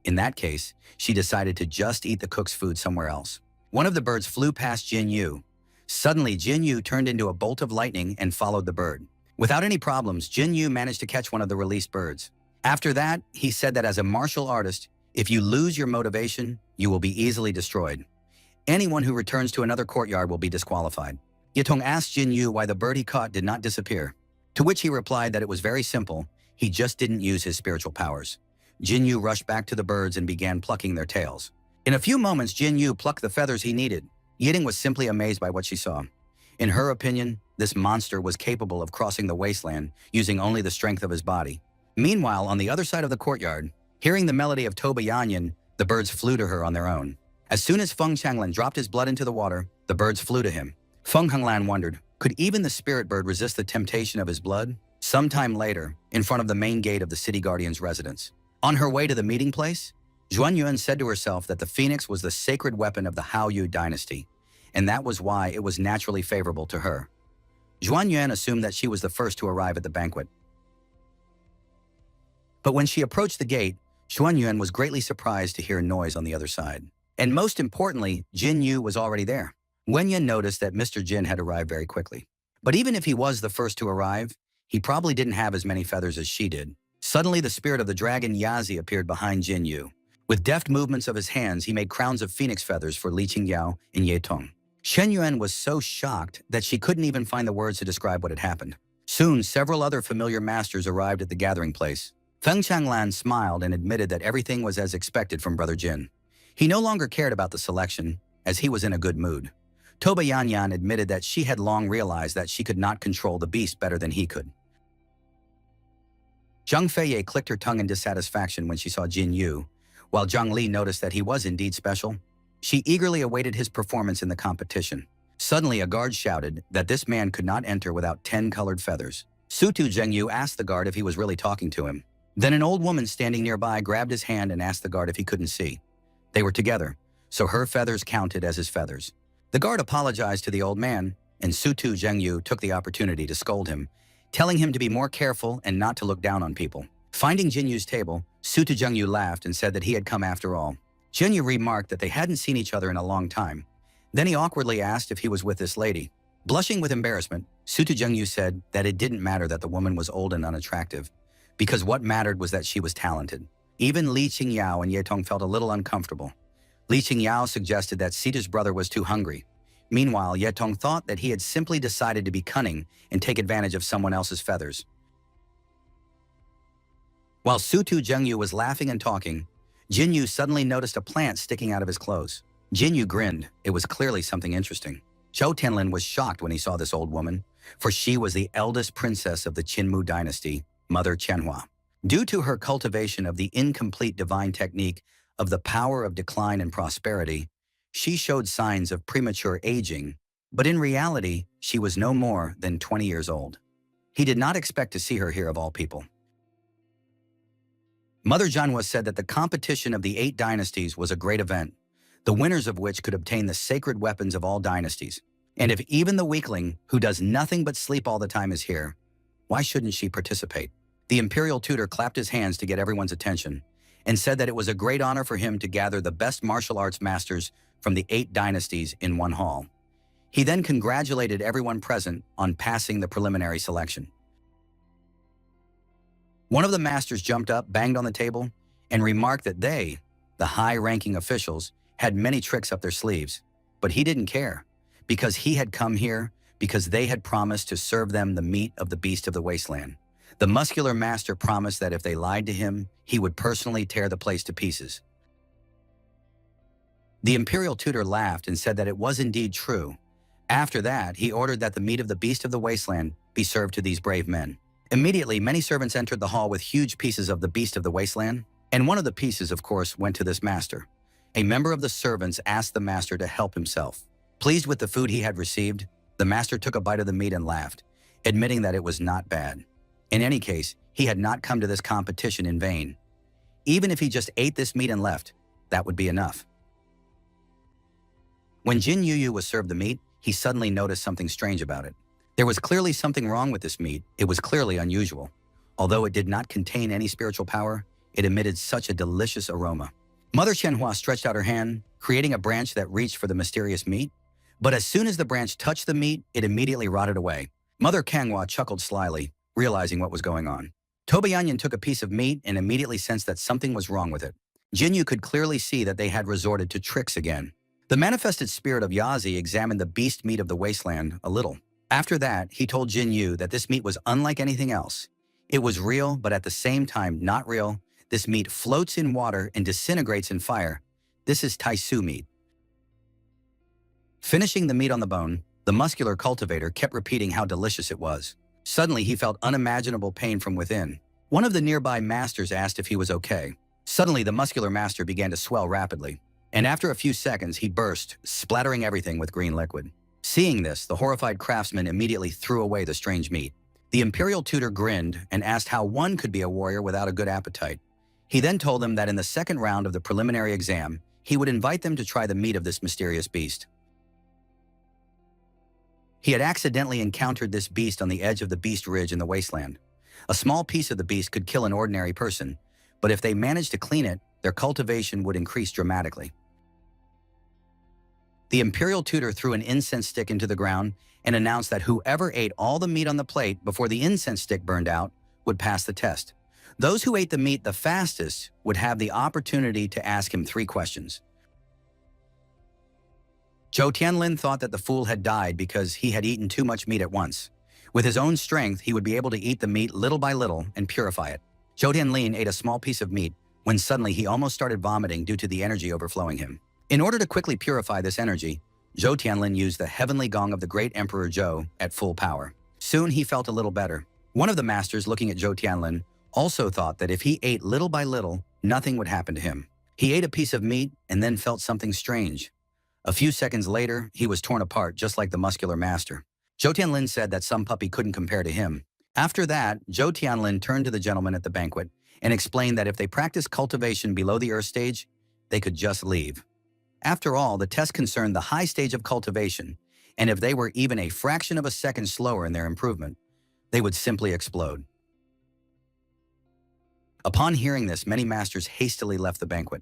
In that case, she decided to just eat the cook's food somewhere else. One of the birds flew past Jin Yu. Suddenly, Jin Yu turned into a bolt of lightning and followed the bird. Without any problems, Jin Yu managed to catch one of the released birds. After that, he said that as a martial artist, if you lose your motivation, you will be easily destroyed. Anyone who returns to another courtyard will be disqualified. Yitong asked Jin Yu why the bird he caught did not disappear, to which he replied that it was very simple, he just didn't use his spiritual powers. Jin Yu rushed back to the birds and began plucking their tails. In a few moments, Jin Yu plucked the feathers he needed. Yidong was simply amazed by what she saw. In her opinion, this monster was capable of crossing the wasteland using only the strength of his body. Meanwhile, on the other side of the courtyard, hearing the melody of Toba Yanyan, the birds flew to her on their own. As soon as Feng Changlan dropped his blood into the water, the birds flew to him. Feng Henglan wondered, could even the spirit bird resist the temptation of his blood? Sometime later, in front of the main gate of the city guardian's residence. On her way to the meeting place, Zhuan Yuan said to herself that the phoenix was the sacred weapon of the Haoyue dynasty, and that was why it was naturally favorable to her. Zhuan Yuan assumed that she was the first to arrive at the banquet. But when she approached the gate, Zhuan Yuan was greatly surprised to hear noise on the other side. And most importantly, Jin Yu was already there. Wen Yan noticed that Mr. Jin had arrived very quickly. But even if he was the first to arrive, he probably didn't have as many feathers as she did. Suddenly, the spirit of the dragon Yazi appeared behind Jinyu. With deft movements of his hands, he made crowns of phoenix feathers for Li Qingyao and Ye Tong. Shen Yuan was so shocked that she couldn't even find the words to describe what had happened. Soon, several other familiar masters arrived at the gathering place. Feng Changlan smiled and admitted that everything was as expected from Brother Jin. He no longer cared about the selection, as he was in a good mood. Toba Yanyan admitted that she had long realized that she could not control the beast better than he could. Zhang Feiye clicked her tongue in dissatisfaction when she saw Jin Yu. While Zhang Li noticed that he was indeed special, she eagerly awaited his performance in the competition. Suddenly, a guard shouted that this man could not enter without 10 colored feathers. Sutu Zhengyu asked the guard if he was really talking to him. Then an old woman standing nearby grabbed his hand and asked the guard if he couldn't see. They were together, so her feathers counted as his feathers. The guard apologized to the old man, and Sutu Zhengyu took the opportunity to scold him, telling him to be more careful and not to look down on people. Finding Jinyu's table, Sutu Zhengyu laughed and said that he had come after all. Jinyu remarked that they hadn't seen each other in a long time. Then he awkwardly asked if he was with this lady. Blushing with embarrassment, Sutu Zhengyu said that it didn't matter that the woman was old and unattractive, because what mattered was that she was talented. Even Li Qingyao and Ye Tong felt a little uncomfortable. Li Qingyao suggested that Sita's brother was too hungry. Meanwhile, Ye Tong thought that he had simply decided to be cunning and take advantage of someone else's feathers. While Sutu Zhengyu was laughing and talking, Jinyu suddenly noticed a plant sticking out of his clothes. Jinyu grinned. It was clearly something interesting. Zhou Tianlin was shocked when he saw this old woman, for she was the eldest princess of the Qinmu dynasty, Mother Qianhua. Due to her cultivation of the incomplete divine technique of the power of decline and prosperity, she showed signs of premature aging, but in reality, she was no more than 20 years old. He did not expect to see her here of all people. Mother Jianhua said that the competition of the 8 dynasties was a great event, the winners of which could obtain the sacred weapons of all dynasties. And if even the weakling, who does nothing but sleep all the time, is here, why shouldn't she participate? The imperial tutor clapped his hands to get everyone's attention and said that it was a great honor for him to gather the best martial arts masters from the 8 dynasties in one hall. He then congratulated everyone present on passing the preliminary selection. One of the masters jumped up, banged on the table, and remarked that they, the high-ranking officials, had many tricks up their sleeves. But he didn't care, because he had come here because they had promised to serve them the meat of the beast of the wasteland. The muscular master promised that if they lied to him, he would personally tear the place to pieces. The imperial tutor laughed and said that it was indeed true. After that, he ordered that the meat of the beast of the wasteland be served to these brave men. Immediately, many servants entered the hall with huge pieces of the beast of the wasteland, and one of the pieces, of course, went to this master. A member of the servants asked the master to help himself. Pleased with the food he had received, the master took a bite of the meat and laughed, admitting that it was not bad. In any case, he had not come to this competition in vain. Even if he just ate this meat and left, that would be enough. When Jin Yu was served the meat, he suddenly noticed something strange about it. There was clearly something wrong with this meat. It was clearly unusual. Although it did not contain any spiritual power, it emitted such a delicious aroma. Mother Qianhua stretched out her hand, creating a branch that reached for the mysterious meat. But as soon as the branch touched the meat, it immediately rotted away. Mother Kangwa chuckled slyly, realizing what was going on. Tobayanyan took a piece of meat and immediately sensed that something was wrong with it. Jinyu could clearly see that they had resorted to tricks again. The manifested spirit of Yazi examined the beast meat of the wasteland a little. After that, he told Jinyu that this meat was unlike anything else. It was real, but at the same time not real. This meat floats in water and disintegrates in fire. This is Taisu meat. Finishing the meat on the bone, the muscular cultivator kept repeating how delicious it was. Suddenly, he felt unimaginable pain from within. One of the nearby masters asked if he was okay. Suddenly, the muscular master began to swell rapidly, and after a few seconds, he burst, splattering everything with green liquid. Seeing this, the horrified craftsman immediately threw away the strange meat. The imperial tutor grinned and asked how one could be a warrior without a good appetite. He then told them that in the second round of the preliminary exam, he would invite them to try the meat of this mysterious beast. He had accidentally encountered this beast on the edge of the Beast Ridge in the wasteland. A small piece of the beast could kill an ordinary person, but if they managed to clean it, their cultivation would increase dramatically. The imperial tutor threw an incense stick into the ground and announced that whoever ate all the meat on the plate before the incense stick burned out would pass the test. Those who ate the meat the fastest would have the opportunity to ask him 3 questions. Zhou Tianlin thought that the fool had died because he had eaten too much meat at once. With his own strength, he would be able to eat the meat little by little and purify it. Zhou Tianlin ate a small piece of meat when suddenly he almost started vomiting due to the energy overflowing him. In order to quickly purify this energy, Zhou Tianlin used the heavenly gong of the great Emperor Zhou at full power. Soon he felt a little better. One of the masters looking at Zhou Tianlin also thought that if he ate little by little, nothing would happen to him. He ate a piece of meat and then felt something strange. A few seconds later, he was torn apart just like the muscular master. Zhou Tianlin said that some puppy couldn't compare to him. After that, Zhou Tianlin turned to the gentleman at the banquet and explained that if they practiced cultivation below the earth stage, they could just leave. After all, the test concerned the high stage of cultivation, and if they were even a fraction of a second slower in their improvement, they would simply explode. Upon hearing this, many masters hastily left the banquet.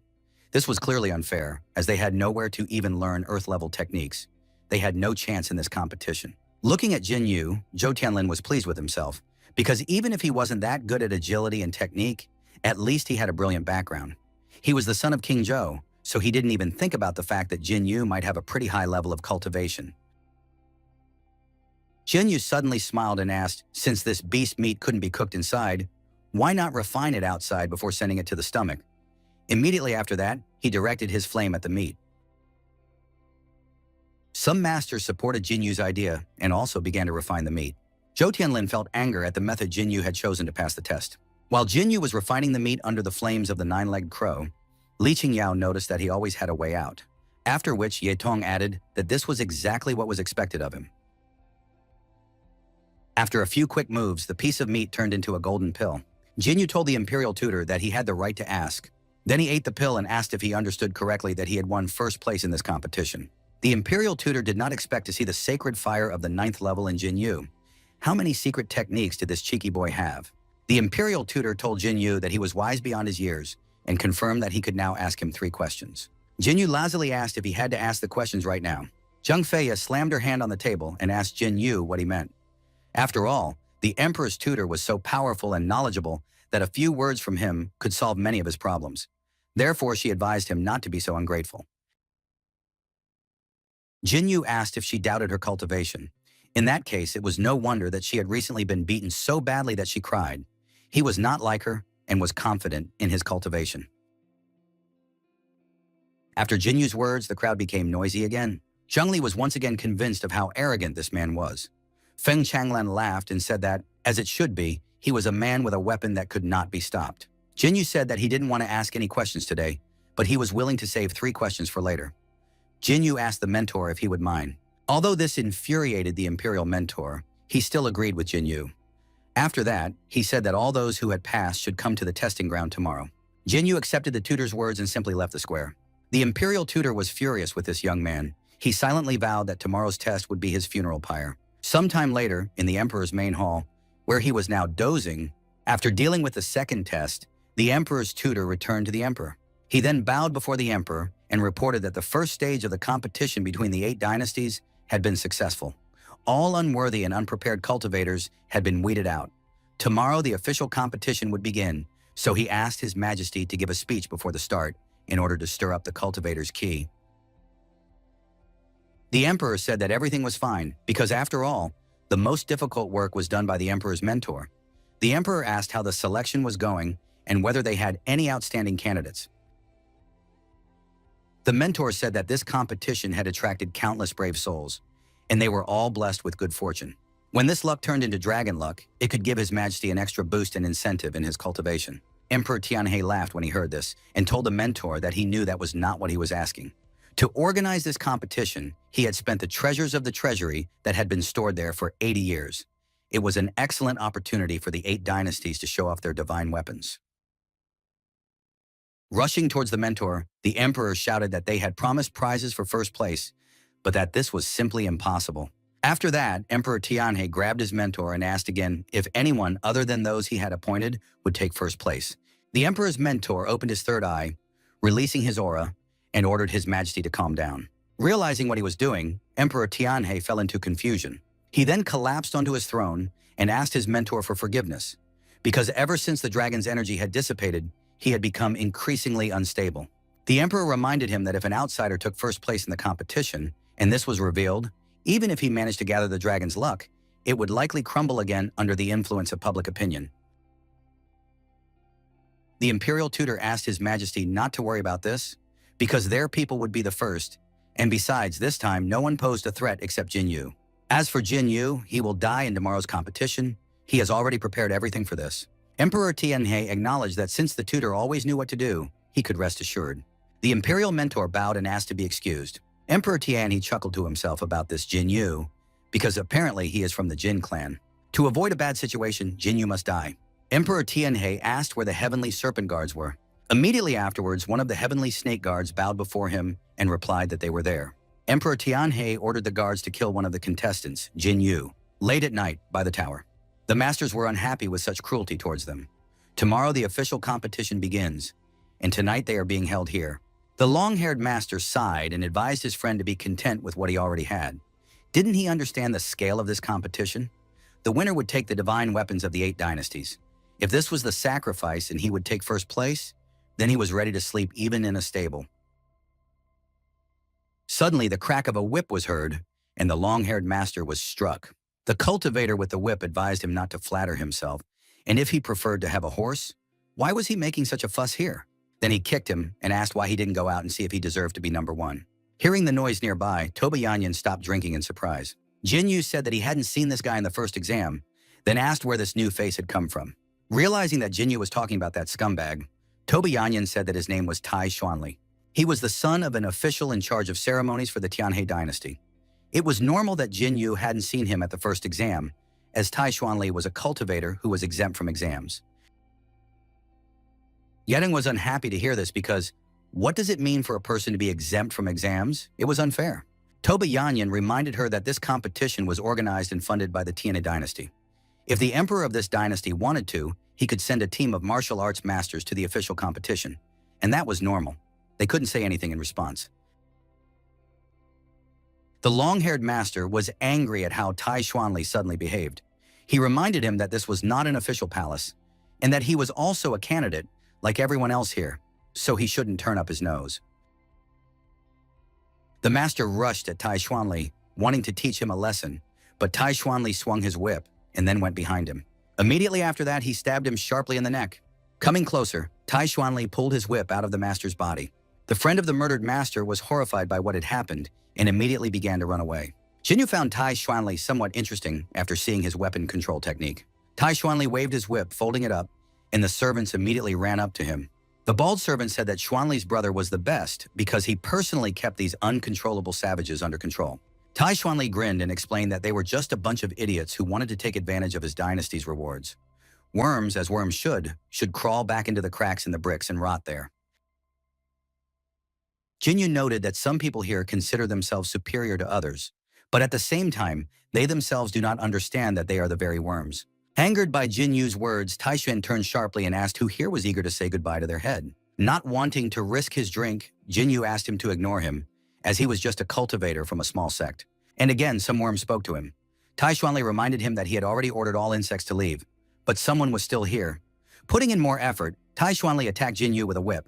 This was clearly unfair, as they had nowhere to even learn earth-level techniques. They had no chance in this competition. Looking at Jin Yu, Zhou Tianlin was pleased with himself, because even if he wasn't that good at agility and technique, at least he had a brilliant background. He was the son of King Zhou, so he didn't even think about the fact that Jin Yu might have a pretty high level of cultivation. Jin Yu suddenly smiled and asked, since this beast meat couldn't be cooked inside, why not refine it outside before sending it to the stomach? Immediately after that, he directed his flame at the meat. Some masters supported Jin Yu's idea and also began to refine the meat. Zhou Tianlin felt anger at the method Jin Yu had chosen to pass the test. While Jin Yu was refining the meat under the flames of the 9-legged crow, Li Qingyao noticed that he always had a way out, after which Ye Tong added that this was exactly what was expected of him. After a few quick moves, the piece of meat turned into a golden pill. Jin Yu told the imperial tutor that he had the right to ask. Then he ate the pill and asked if he understood correctly that he had won first place in this competition. The imperial tutor did not expect to see the sacred fire of the 9th level in Jin Yu. How many secret techniques did this cheeky boy have? The imperial tutor told Jin Yu that he was wise beyond his years and confirmed that he could now ask him 3 questions. Jin Yu lazily asked if he had to ask the questions right now. Zheng Feiya slammed her hand on the table and asked Jin Yu what he meant. After all, the emperor's tutor was so powerful and knowledgeable that a few words from him could solve many of his problems. Therefore, she advised him not to be so ungrateful. Jin Yu asked if she doubted her cultivation. In that case, it was no wonder that she had recently been beaten so badly that she cried. He was not like her and was confident in his cultivation. After Jin Yu's words, the crowd became noisy again. Zheng Li was once again convinced of how arrogant this man was. Feng Changlan laughed and said that, as it should be, he was a man with a weapon that could not be stopped. Jin Yu said that he didn't want to ask any questions today, but he was willing to save 3 questions for later. Jin Yu asked the mentor if he would mind. Although this infuriated the imperial mentor, he still agreed with Jin Yu. After that, he said that all those who had passed should come to the testing ground tomorrow. Jin Yu accepted the tutor's words and simply left the square. The imperial tutor was furious with this young man. He silently vowed that tomorrow's test would be his funeral pyre. Sometime later, in the emperor's main hall, where he was now dozing, after dealing with the second test, the emperor's tutor returned to the emperor. He then bowed before the emperor and reported that the first stage of the competition between the 8 dynasties had been successful. All unworthy and unprepared cultivators had been weeded out. Tomorrow, the official competition would begin, so he asked His Majesty to give a speech before the start in order to stir up the cultivators' qi. The emperor said that everything was fine because, after all, the most difficult work was done by the emperor's mentor. The emperor asked how the selection was going and whether they had any outstanding candidates. The mentor said that this competition had attracted countless brave souls, and they were all blessed with good fortune. When this luck turned into dragon luck, it could give His Majesty an extra boost and incentive in his cultivation. Emperor Tianhe laughed when he heard this and told the mentor that he knew that was not what he was asking. To organize this competition, he had spent the treasures of the treasury that had been stored there for 80 years. It was an excellent opportunity for the 8 dynasties to show off their divine weapons. Rushing towards the mentor, the emperor shouted that they had promised prizes for first place, but that this was simply impossible. After that, Emperor Tianhe grabbed his mentor and asked again if anyone other than those he had appointed would take first place. The emperor's mentor opened his third eye, releasing his aura, and ordered His Majesty to calm down. Realizing what he was doing, Emperor Tianhe fell into confusion. He then collapsed onto his throne and asked his mentor for forgiveness, because ever since the dragon's energy had dissipated, he had become increasingly unstable. The emperor reminded him that if an outsider took first place in the competition, and this was revealed, even if he managed to gather the dragon's luck, it would likely crumble again under the influence of public opinion. The imperial tutor asked His Majesty not to worry about this, because their people would be the first, and besides, this time no one posed a threat except Jin Yu. As for Jin Yu, he will die in tomorrow's competition. He has already prepared everything for this. Emperor Tianhe acknowledged that since the tutor always knew what to do, he could rest assured. The imperial mentor bowed and asked to be excused. Emperor Tianhe chuckled to himself about this Jin Yu, because apparently he is from the Jin clan. To avoid a bad situation, Jin Yu must die. Emperor Tianhe asked where the heavenly serpent guards were. Immediately afterwards, one of the heavenly snake guards bowed before him and replied that they were there. Emperor Tianhe ordered the guards to kill one of the contestants, Jin Yu, late at night by the tower. The masters were unhappy with such cruelty towards them. Tomorrow the official competition begins, and tonight they are being held here. The long-haired master sighed and advised his friend to be content with what he already had. Didn't he understand the scale of this competition? The winner would take the divine weapons of the 8 dynasties. If this was the sacrifice and he would take first place, then he was ready to sleep even in a stable. Suddenly, the crack of a whip was heard, and the long-haired master was struck. The cultivator with the whip advised him not to flatter himself, and if he preferred to have a horse, why was he making such a fuss here? Then he kicked him and asked why he didn't go out and see if he deserved to be number 1. Hearing the noise nearby, Toba Yanyan stopped drinking in surprise. Jin Yu said that he hadn't seen this guy in the first exam, then asked where this new face had come from. Realizing that Jin Yu was talking about that scumbag, Toba Yanyan said that his name was Tai Xuanli. He was the son of an official in charge of ceremonies for the Tianhe dynasty. It was normal that Jin Yu hadn't seen him at the first exam, as Tai Xuanli was a cultivator who was exempt from exams. Yedeng was unhappy to hear this because what does it mean for a person to be exempt from exams? It was unfair. Toba Yanyan reminded her that this competition was organized and funded by the Tianhe dynasty. If the emperor of this dynasty wanted to, he could send a team of martial arts masters to the official competition, and that was normal. They couldn't say anything in response. The long-haired master was angry at how Tai Xuanli suddenly behaved. He reminded him that this was not an official palace, and that he was also a candidate, like everyone else here, so he shouldn't turn up his nose. The master rushed at Tai Xuanli, wanting to teach him a lesson, but Tai Xuanli swung his whip and then went behind him. Immediately after that, he stabbed him sharply in the neck. Coming closer, Tai Xuanli pulled his whip out of the master's body. The friend of the murdered master was horrified by what had happened and immediately began to run away. Jin Yu found Tai Xuanli somewhat interesting after seeing his weapon control technique. Tai Xuanli waved his whip, folding it up, and the servants immediately ran up to him. The bald servant said that Xuanli's brother was the best because he personally kept these uncontrollable savages under control. Tai Xuanli grinned and explained that they were just a bunch of idiots who wanted to take advantage of his dynasty's rewards. Worms, as worms should crawl back into the cracks in the bricks and rot there. Jin Yu noted that some people here consider themselves superior to others, but at the same time, they themselves do not understand that they are the very worms. Angered by Jin Yu's words, Tai Xuan turned sharply and asked who here was eager to say goodbye to their head. Not wanting to risk his drink, Jin Yu asked him to ignore him, as he was just a cultivator from a small sect. And again, some worm spoke to him. Tai Xuanli reminded him that he had already ordered all insects to leave, but someone was still here. Putting in more effort, Tai Xuanli attacked Jin Yu with a whip.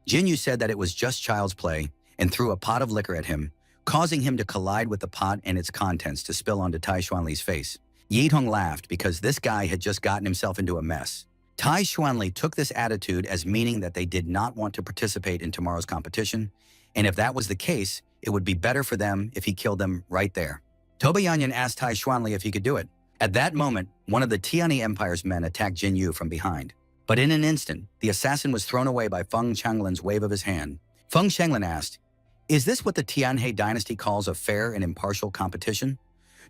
Jin Yu said that it was just child's play and threw a pot of liquor at him, causing him to collide with the pot and its contents to spill onto Tai Xuanli's face. Yitong laughed because this guy had just gotten himself into a mess. Tai Xuanli took this attitude as meaning that they did not want to participate in tomorrow's competition, and if that was the case, it would be better for them if he killed them right there. Toba Yanyan asked Tai Xuanli if he could do it. At that moment, one of the Tianhe Empire's men attacked Jin Yu from behind. But in an instant, the assassin was thrown away by Feng Changlin's wave of his hand. Feng Changlin asked, "Is this what the Tianhe dynasty calls a fair and impartial competition?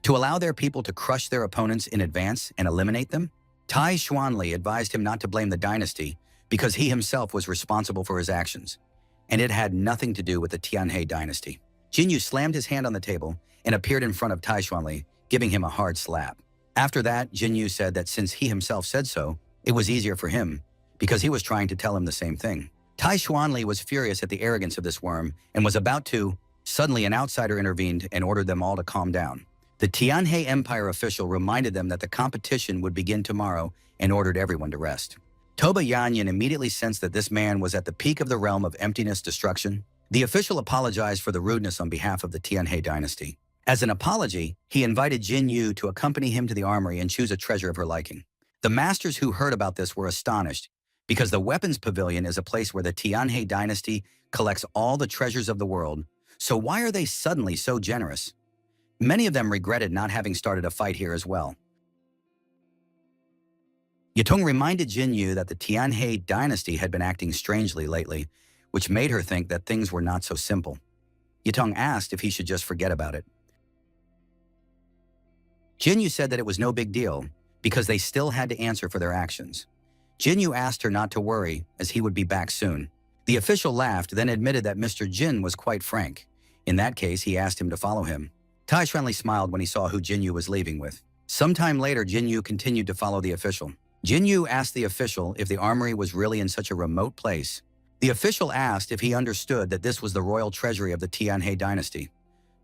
To allow their people to crush their opponents in advance and eliminate them?" Tai Xuanli advised him not to blame the dynasty because he himself was responsible for his actions, and it had nothing to do with the Tianhe dynasty. Jin Yu slammed his hand on the table and appeared in front of Tai Xuanli, giving him a hard slap. After that, Jin Yu said that since he himself said so, it was easier for him because he was trying to tell him the same thing. Tai Xuanli was furious at the arrogance of this worm and was about to. Suddenly, an outsider intervened and ordered them all to calm down. The Tianhe Empire official reminded them that the competition would begin tomorrow and ordered everyone to rest. Toba Yanyan immediately sensed that this man was at the peak of the realm of emptiness destruction. The official apologized for the rudeness on behalf of the Tianhe dynasty. As an apology, he invited Jin Yu to accompany him to the armory and choose a treasure of her liking. The masters who heard about this were astonished, because the weapons pavilion is a place where the Tianhe dynasty collects all the treasures of the world, so why are they suddenly so generous? Many of them regretted not having started a fight here as well. Yutong reminded Jin Yu that the Tianhe dynasty had been acting strangely lately, which made her think that things were not so simple. Yutong asked if he should just forget about it. Jin Yu said that it was no big deal, because they still had to answer for their actions. Jin Yu asked her not to worry, as he would be back soon. The official laughed, then admitted that Mr. Jin was quite frank. In that case, he asked him to follow him. Tai Xuanli smiled when he saw who Jin Yu was leaving with. Sometime later, Jin Yu continued to follow the official. Jin Yu asked the official if the armory was really in such a remote place. The official asked if he understood that this was the royal treasury of the Tianhe dynasty.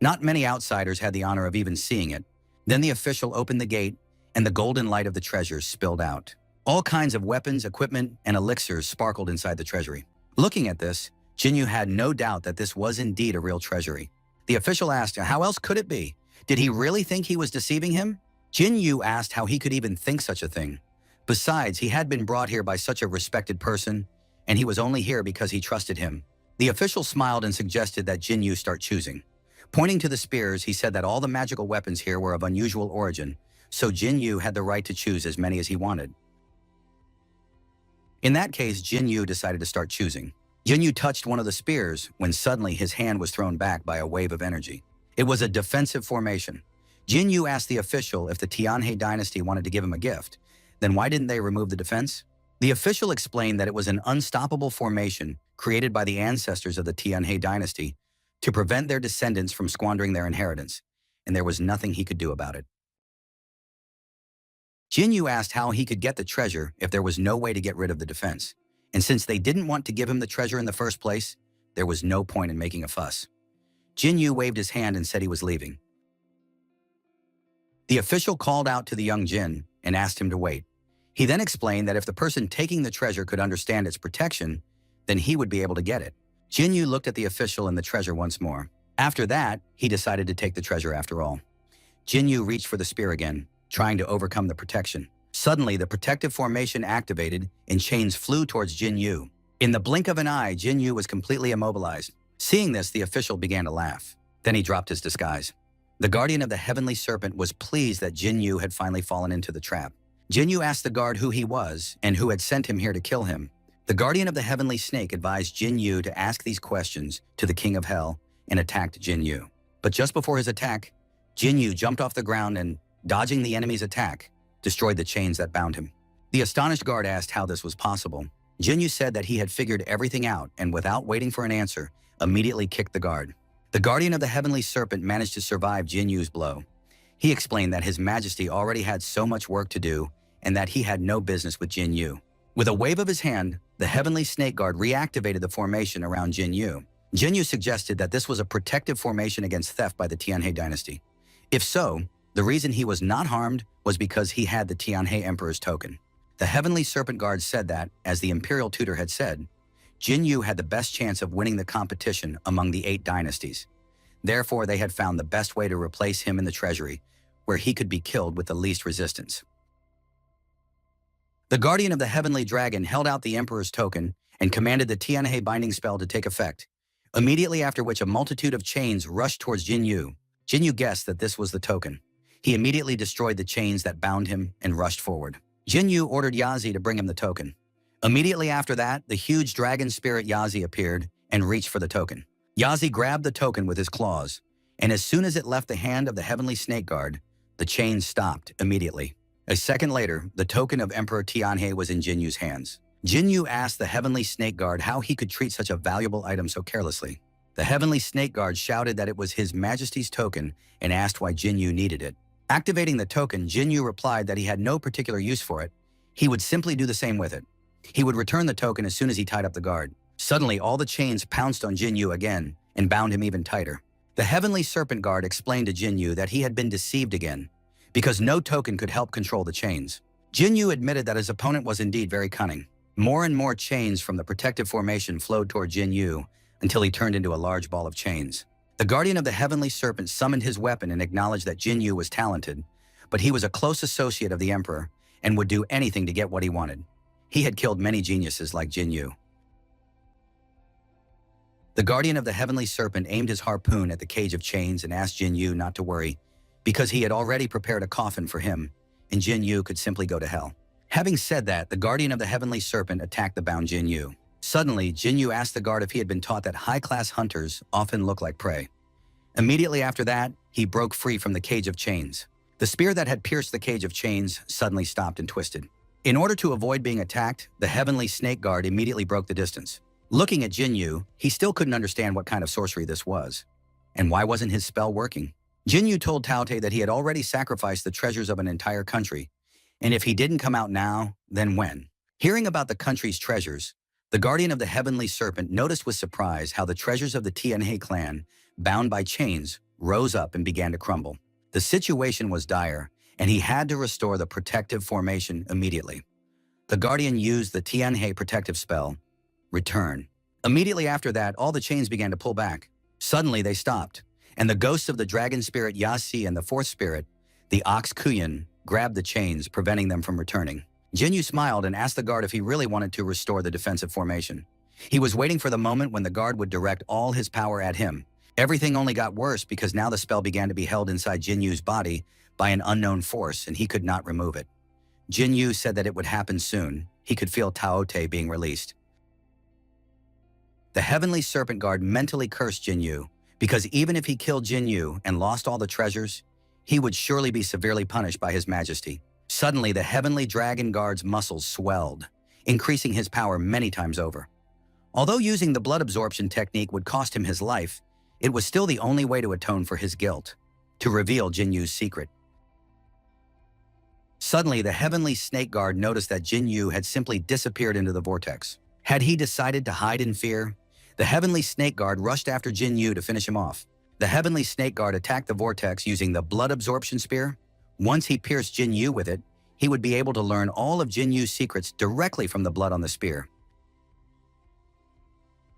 Not many outsiders had the honor of even seeing it. Then the official opened the gate, and the golden light of the treasures spilled out. All kinds of weapons, equipment, and elixirs sparkled inside the treasury. Looking at this, Jin Yu had no doubt that this was indeed a real treasury. The official asked, how else could it be? Did he really think he was deceiving him? Jin Yu asked how he could even think such a thing. Besides, he had been brought here by such a respected person, and he was only here because he trusted him. The official smiled and suggested that Jin Yu start choosing. Pointing to the spears, he said that all the magical weapons here were of unusual origin, so Jin Yu had the right to choose as many as he wanted. In that case, Jin Yu decided to start choosing. Jin Yu touched one of the spears when suddenly his hand was thrown back by a wave of energy. It was a defensive formation. Jin Yu asked the official if the Tianhe dynasty wanted to give him a gift. Then why didn't they remove the defense? The official explained that it was an unstoppable formation created by the ancestors of the Tianhe dynasty to prevent their descendants from squandering their inheritance, and there was nothing he could do about it. Jin Yu asked how he could get the treasure if there was no way to get rid of the defense, and since they didn't want to give him the treasure in the first place, there was no point in making a fuss. Jin Yu waved his hand and said he was leaving. The official called out to the young Jin and asked him to wait. He then explained that if the person taking the treasure could understand its protection, then he would be able to get it. Jin Yu looked at the official and the treasure once more. After that, he decided to take the treasure after all. Jin Yu reached for the spear again, trying to overcome the protection. Suddenly, the protective formation activated and chains flew towards Jin Yu. In the blink of an eye, Jin Yu was completely immobilized. Seeing this, the official began to laugh. Then he dropped his disguise. The guardian of the heavenly serpent was pleased that Jin Yu had finally fallen into the trap. Jin Yu asked the guard who he was and who had sent him here to kill him. The guardian of the heavenly snake advised Jin Yu to ask these questions to the king of hell and attacked Jin Yu. But just before his attack, Jin Yu jumped off the ground and, dodging the enemy's attack, destroyed the chains that bound him. The astonished guard asked how this was possible. Jin Yu said that he had figured everything out and, without waiting for an answer, immediately kicked the guard. The guardian of the heavenly serpent managed to survive Jin Yu's blow. He explained that His Majesty already had so much work to do and that he had no business with Jin Yu. With a wave of his hand, the heavenly snake guard reactivated the formation around Jin Yu. Jin Yu suggested that this was a protective formation against theft by the Tianhe dynasty. If so, the reason he was not harmed was because he had the Tianhe Emperor's token. The heavenly serpent guard said that, as the imperial tutor had said, Jin Yu had the best chance of winning the competition among the 8 dynasties. Therefore, they had found the best way to replace him in the treasury, where he could be killed with the least resistance. The guardian of the heavenly dragon held out the emperor's token and commanded the Tianhe binding spell to take effect, immediately after which a multitude of chains rushed towards Jin Yu. Jin Yu guessed that this was the token. He immediately destroyed the chains that bound him and rushed forward. Jin Yu ordered Yazi to bring him the token. Immediately after that, the huge dragon spirit Yazi appeared and reached for the token. Yazi grabbed the token with his claws, and as soon as it left the hand of the heavenly snake guard, the chains stopped immediately. A second later, the token of Emperor Tianhe was in Jin Yu's hands. Jin Yu asked the heavenly snake guard how he could treat such a valuable item so carelessly. The heavenly snake guard shouted that it was His Majesty's token and asked why Jin Yu needed it. Activating the token, Jin Yu replied that he had no particular use for it. He would simply do the same with it. He would return the token as soon as he tied up the guard. Suddenly, all the chains pounced on Jinyu again and bound him even tighter. The Heavenly Serpent Guard explained to Jinyu that he had been deceived again, because no token could help control the chains. Jinyu admitted that his opponent was indeed very cunning. More and more chains from the protective formation flowed toward Jinyu until he turned into a large ball of chains. The Guardian of the Heavenly Serpent summoned his weapon and acknowledged that Jinyu was talented, but he was a close associate of the Emperor and would do anything to get what he wanted. He had killed many geniuses like Jinyu. The Guardian of the Heavenly Serpent aimed his harpoon at the cage of chains and asked Jinyu not to worry, because he had already prepared a coffin for him, and Jinyu could simply go to hell. Having said that, the Guardian of the Heavenly Serpent attacked the bound Jinyu. Suddenly, Jinyu asked the guard if he had been taught that high-class hunters often look like prey. Immediately after that, he broke free from the cage of chains. The spear that had pierced the cage of chains suddenly stopped and twisted. In order to avoid being attacked, the Heavenly Snake Guard immediately broke the distance. Looking at Jinyu, he still couldn't understand what kind of sorcery this was. And why wasn't his spell working? Jinyu told Taote that he had already sacrificed the treasures of an entire country, and if he didn't come out now, then when? Hearing about the country's treasures, the Guardian of the Heavenly Serpent noticed with surprise how the treasures of the Tianhe clan, bound by chains, rose up and began to crumble. The situation was dire, and he had to restore the protective formation immediately. The Guardian used the Tianhe protective spell, Return. Immediately after that, all the chains began to pull back. Suddenly, they stopped, and the ghosts of the dragon spirit Yasi and the fourth spirit, the ox Kuyan, grabbed the chains, preventing them from returning. Jinyu smiled and asked the guard if he really wanted to restore the defensive formation. He was waiting for the moment when the guard would direct all his power at him. Everything only got worse because now the spell began to be held inside Jinyu's body by an unknown force, and he could not remove it. Jinyu said that it would happen soon. He could feel Taote being released. The Heavenly Serpent Guard mentally cursed Jinyu, because even if he killed Jinyu and lost all the treasures, he would surely be severely punished by His Majesty. Suddenly, the Heavenly Dragon Guard's muscles swelled, increasing his power many times over. Although using the blood absorption technique would cost him his life, it was still the only way to atone for his guilt, to reveal Jinyu's secret. Suddenly, the Heavenly Snake Guard noticed that Jinyu had simply disappeared into the vortex. Had he decided to hide in fear? The Heavenly Snake Guard rushed after Jinyu to finish him off. The Heavenly Snake Guard attacked the vortex using the blood absorption spear. Once he pierced Jinyu with it, he would be able to learn all of Jinyu's secrets directly from the blood on the spear.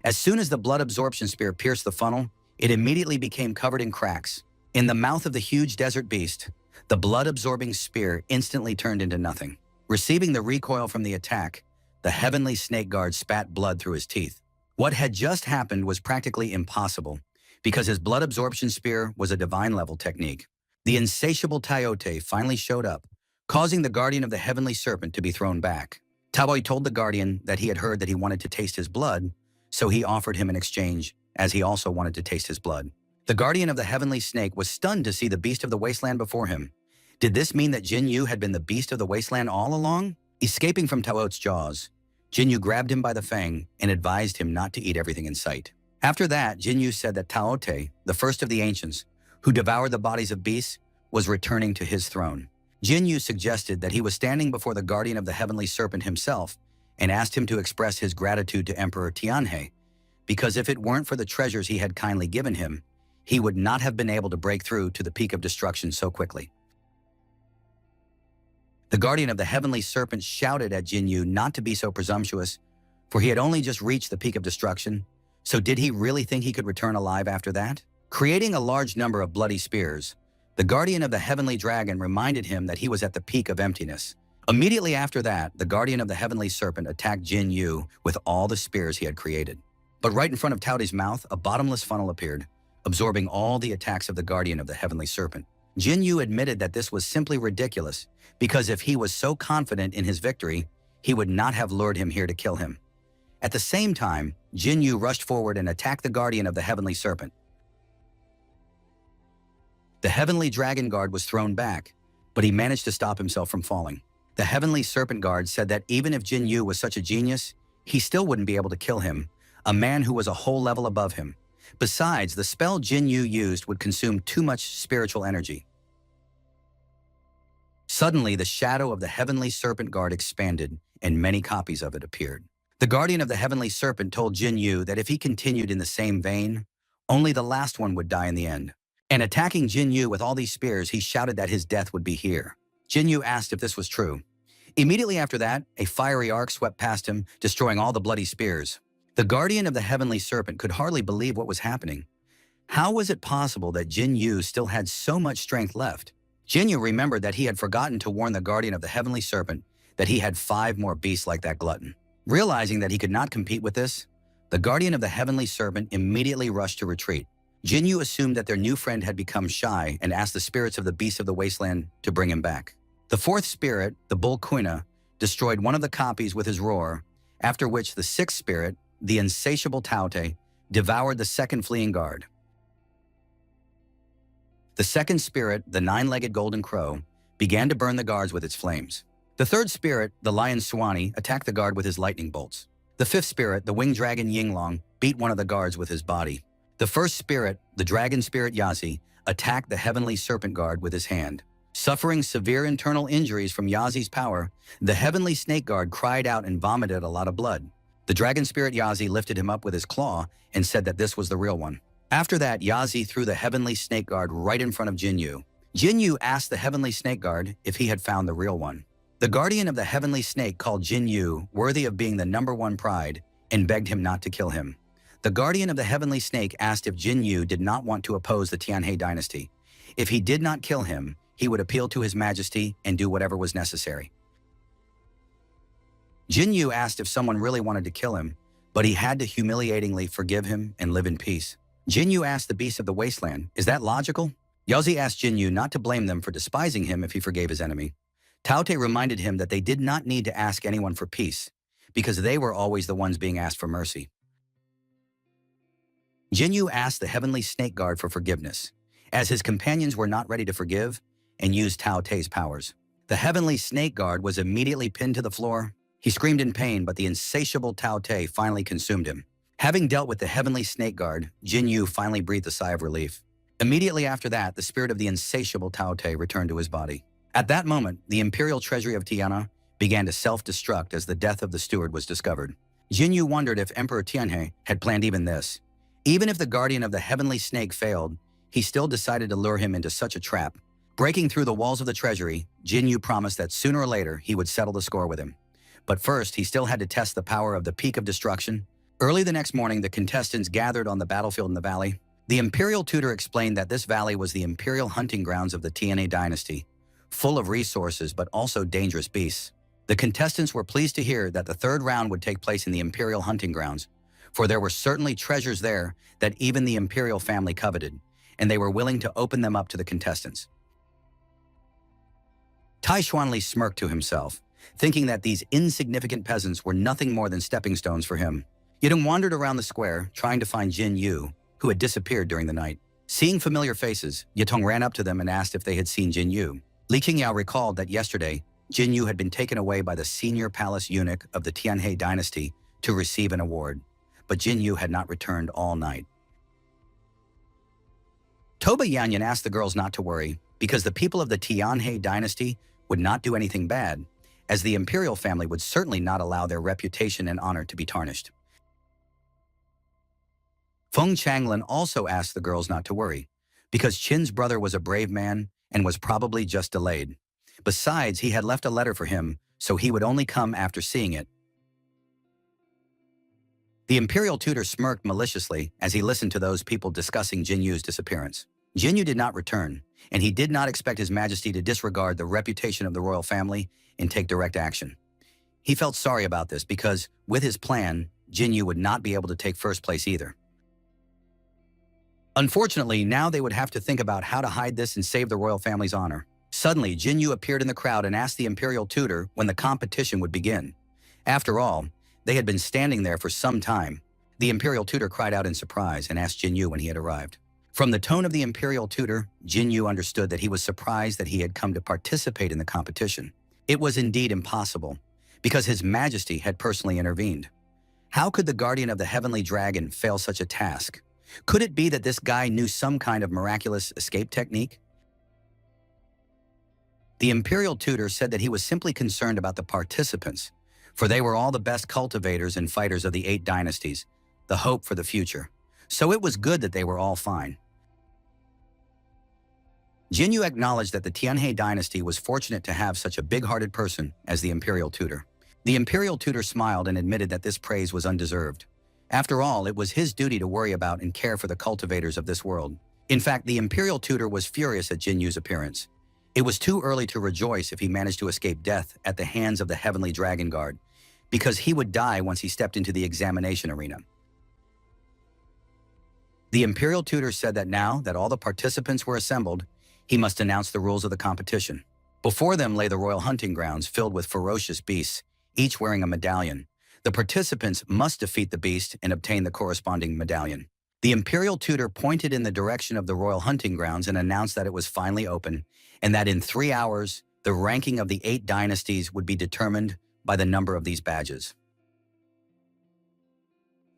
As soon as the blood absorption spear pierced the funnel, it immediately became covered in cracks. In the mouth of the huge desert beast, the blood-absorbing spear instantly turned into nothing. Receiving the recoil from the attack, the Heavenly Snake Guard spat blood through his teeth. What had just happened was practically impossible, because his blood absorption spear was a divine-level technique. The insatiable Taote finally showed up, causing the Guardian of the Heavenly Serpent to be thrown back. Taote told the Guardian that he had heard that he wanted to taste his blood, so he offered him an exchange, as he also wanted to taste his blood. The Guardian of the Heavenly Snake was stunned to see the Beast of the Wasteland before him. Did this mean that Jinyu had been the Beast of the Wasteland all along? Escaping from Taote's jaws, Jinyu grabbed him by the fang and advised him not to eat everything in sight. After that, Jinyu said that Taote, the first of the ancients, who devoured the bodies of beasts, was returning to his throne. Jinyu suggested that he was standing before the Guardian of the Heavenly Serpent himself and asked him to express his gratitude to Emperor Tianhe, because if it weren't for the treasures he had kindly given him, he would not have been able to break through to the peak of destruction so quickly. The Guardian of the Heavenly Serpent shouted at Jinyu not to be so presumptuous, for he had only just reached the peak of destruction, so did he really think he could return alive after that? Creating a large number of bloody spears, the Guardian of the Heavenly Dragon reminded him that he was at the peak of emptiness. Immediately after that, the Guardian of the Heavenly Serpent attacked Jinyu with all the spears he had created. But right in front of Taote's mouth, a bottomless funnel appeared, absorbing all the attacks of the Guardian of the Heavenly Serpent. Jinyu admitted that this was simply ridiculous, because if he was so confident in his victory, he would not have lured him here to kill him. At the same time, Jinyu rushed forward and attacked the Guardian of the Heavenly Serpent. The Heavenly Dragon Guard was thrown back, but he managed to stop himself from falling. The Heavenly Serpent Guard said that even if Jinyu was such a genius, he still wouldn't be able to kill him, a man who was a whole level above him. Besides, the spell Jinyu used would consume too much spiritual energy. Suddenly, the shadow of the Heavenly Serpent Guard expanded, and many copies of it appeared. The guardian of the heavenly serpent told Jin Yu that if he continued in the same vein, only the last one would die in the end. And attacking Jin Yu with all these spears, he shouted that his death would be here. Jin Yu asked if this was true. Immediately after that, a fiery arc swept past him, destroying all the bloody spears. The guardian of the heavenly serpent could hardly believe what was happening. How was it possible that Jin Yu still had so much strength left? Jin Yu remembered that he had forgotten to warn the guardian of the heavenly serpent that he had 5 more beasts like that glutton. Realizing that he could not compete with this, the guardian of the heavenly serpent immediately rushed to retreat. Jin Yu assumed that their new friend had become shy and asked the spirits of the beasts of the wasteland to bring him back. The 4th spirit, the bull Quina, destroyed one of the copies with his roar, after which the 6th spirit, the insatiable Taute, devoured the 2nd fleeing guard. The 2nd spirit, the 9-legged golden crow, began to burn the guards with its flames. The 3rd spirit, the lion Suani, attacked the guard with his lightning bolts. The 5th spirit, the winged dragon Yinglong, beat one of the guards with his body. The 1st spirit, the dragon spirit Yazi, attacked the heavenly serpent guard with his hand. Suffering severe internal injuries from Yazi's power, the heavenly snake guard cried out and vomited a lot of blood. The dragon spirit Yazi lifted him up with his claw and said that this was the real one. After that, Yazi threw the heavenly snake guard right in front of Jin Yu. Jin Yu asked the heavenly snake guard if he had found the real one. The guardian of the heavenly snake called Jin Yu worthy of being the #1 pride and begged him not to kill him. The guardian of the heavenly snake asked if Jin Yu did not want to oppose the Tianhe dynasty. If he did not kill him, he would appeal to his majesty and do whatever was necessary. Jin Yu asked if someone really wanted to kill him, but he had to humiliatingly forgive him and live in peace. Jin Yu asked the beasts of the wasteland, "Is that logical?" Yazi asked Jin Yu not to blame them for despising him if he forgave his enemy. Taute reminded him that they did not need to ask anyone for peace, because they were always the ones being asked for mercy. Jin Yu asked the heavenly snake guard for forgiveness, as his companions were not ready to forgive and used Taute's powers. The heavenly snake guard was immediately pinned to the floor. He screamed in pain, but the insatiable Taute finally consumed him. Having dealt with the heavenly snake guard, Jin Yu finally breathed a sigh of relief. Immediately after that, the spirit of the insatiable Taute returned to his body. At that moment, the imperial treasury of Tiana began to self-destruct as the death of the steward was discovered. Jin Yu wondered if Emperor Tianhe had planned even this. Even if the guardian of the heavenly snake failed, he still decided to lure him into such a trap. Breaking through the walls of the treasury, Jin Yu promised that sooner or later he would settle the score with him. But first, he still had to test the power of the Peak of Destruction. Early the next morning, the contestants gathered on the battlefield in the valley. The imperial tutor explained that this valley was the imperial hunting grounds of the Tianhe dynasty, full of resources but also dangerous beasts. The contestants were pleased to hear that the 3rd round would take place in the imperial hunting grounds, for there were certainly treasures there that even the imperial family coveted, and they were willing to open them up to the contestants. Tai Xuanli smirked to himself, thinking that these insignificant peasants were nothing more than stepping stones for him. Yidong wandered around the square, trying to find Jin Yu, who had disappeared during the night. Seeing familiar faces, Yitong ran up to them and asked if they had seen Jin Yu. Li Qingyao recalled that yesterday, Jin Yu had been taken away by the senior palace eunuch of the Tianhe dynasty to receive an award, but Jin Yu had not returned all night. Toba Yanyan asked the girls not to worry, because the people of the Tianhe dynasty would not do anything bad, as the imperial family would certainly not allow their reputation and honor to be tarnished. Feng Changlin also asked the girls not to worry, because Qin's brother was a brave man and was probably just delayed. Besides, he had left a letter for him, so he would only come after seeing it. The imperial tutor smirked maliciously as he listened to those people discussing Jin Yu's disappearance. Jin Yu did not return, and he did not expect His Majesty to disregard the reputation of the royal family and take direct action. He felt sorry about this because, with his plan, Jin Yu would not be able to take first place either. Unfortunately, now they would have to think about how to hide this and save the royal family's honor. Suddenly, Jin Yu appeared in the crowd and asked the imperial tutor when the competition would begin. After all, they had been standing there for some time. The imperial tutor cried out in surprise and asked Jin Yu when he had arrived. From the tone of the imperial tutor, Jin Yu understood that he was surprised that he had come to participate in the competition. It was indeed impossible, because His Majesty had personally intervened. How could the guardian of the heavenly dragon fail such a task? Could it be that this guy knew some kind of miraculous escape technique? The imperial tutor said that he was simply concerned about the participants, for they were all the best cultivators and fighters of the 8 dynasties, the hope for the future. So it was good that they were all fine. Jinyu acknowledged that the Tianhe dynasty was fortunate to have such a big-hearted person as the imperial tutor. The imperial tutor smiled and admitted that this praise was undeserved. After all, it was his duty to worry about and care for the cultivators of this world. In fact, the imperial tutor was furious at Jinyu's appearance. It was too early to rejoice if he managed to escape death at the hands of the heavenly dragon guard, because he would die once he stepped into the examination arena. The imperial tutor said that now that all the participants were assembled, he must announce the rules of the competition. Before them lay the royal hunting grounds filled with ferocious beasts, each wearing a medallion. The participants must defeat the beast and obtain the corresponding medallion. The imperial tutor pointed in the direction of the royal hunting grounds and announced that it was finally open, and that in 3 hours, the ranking of the 8 dynasties would be determined by the number of these badges.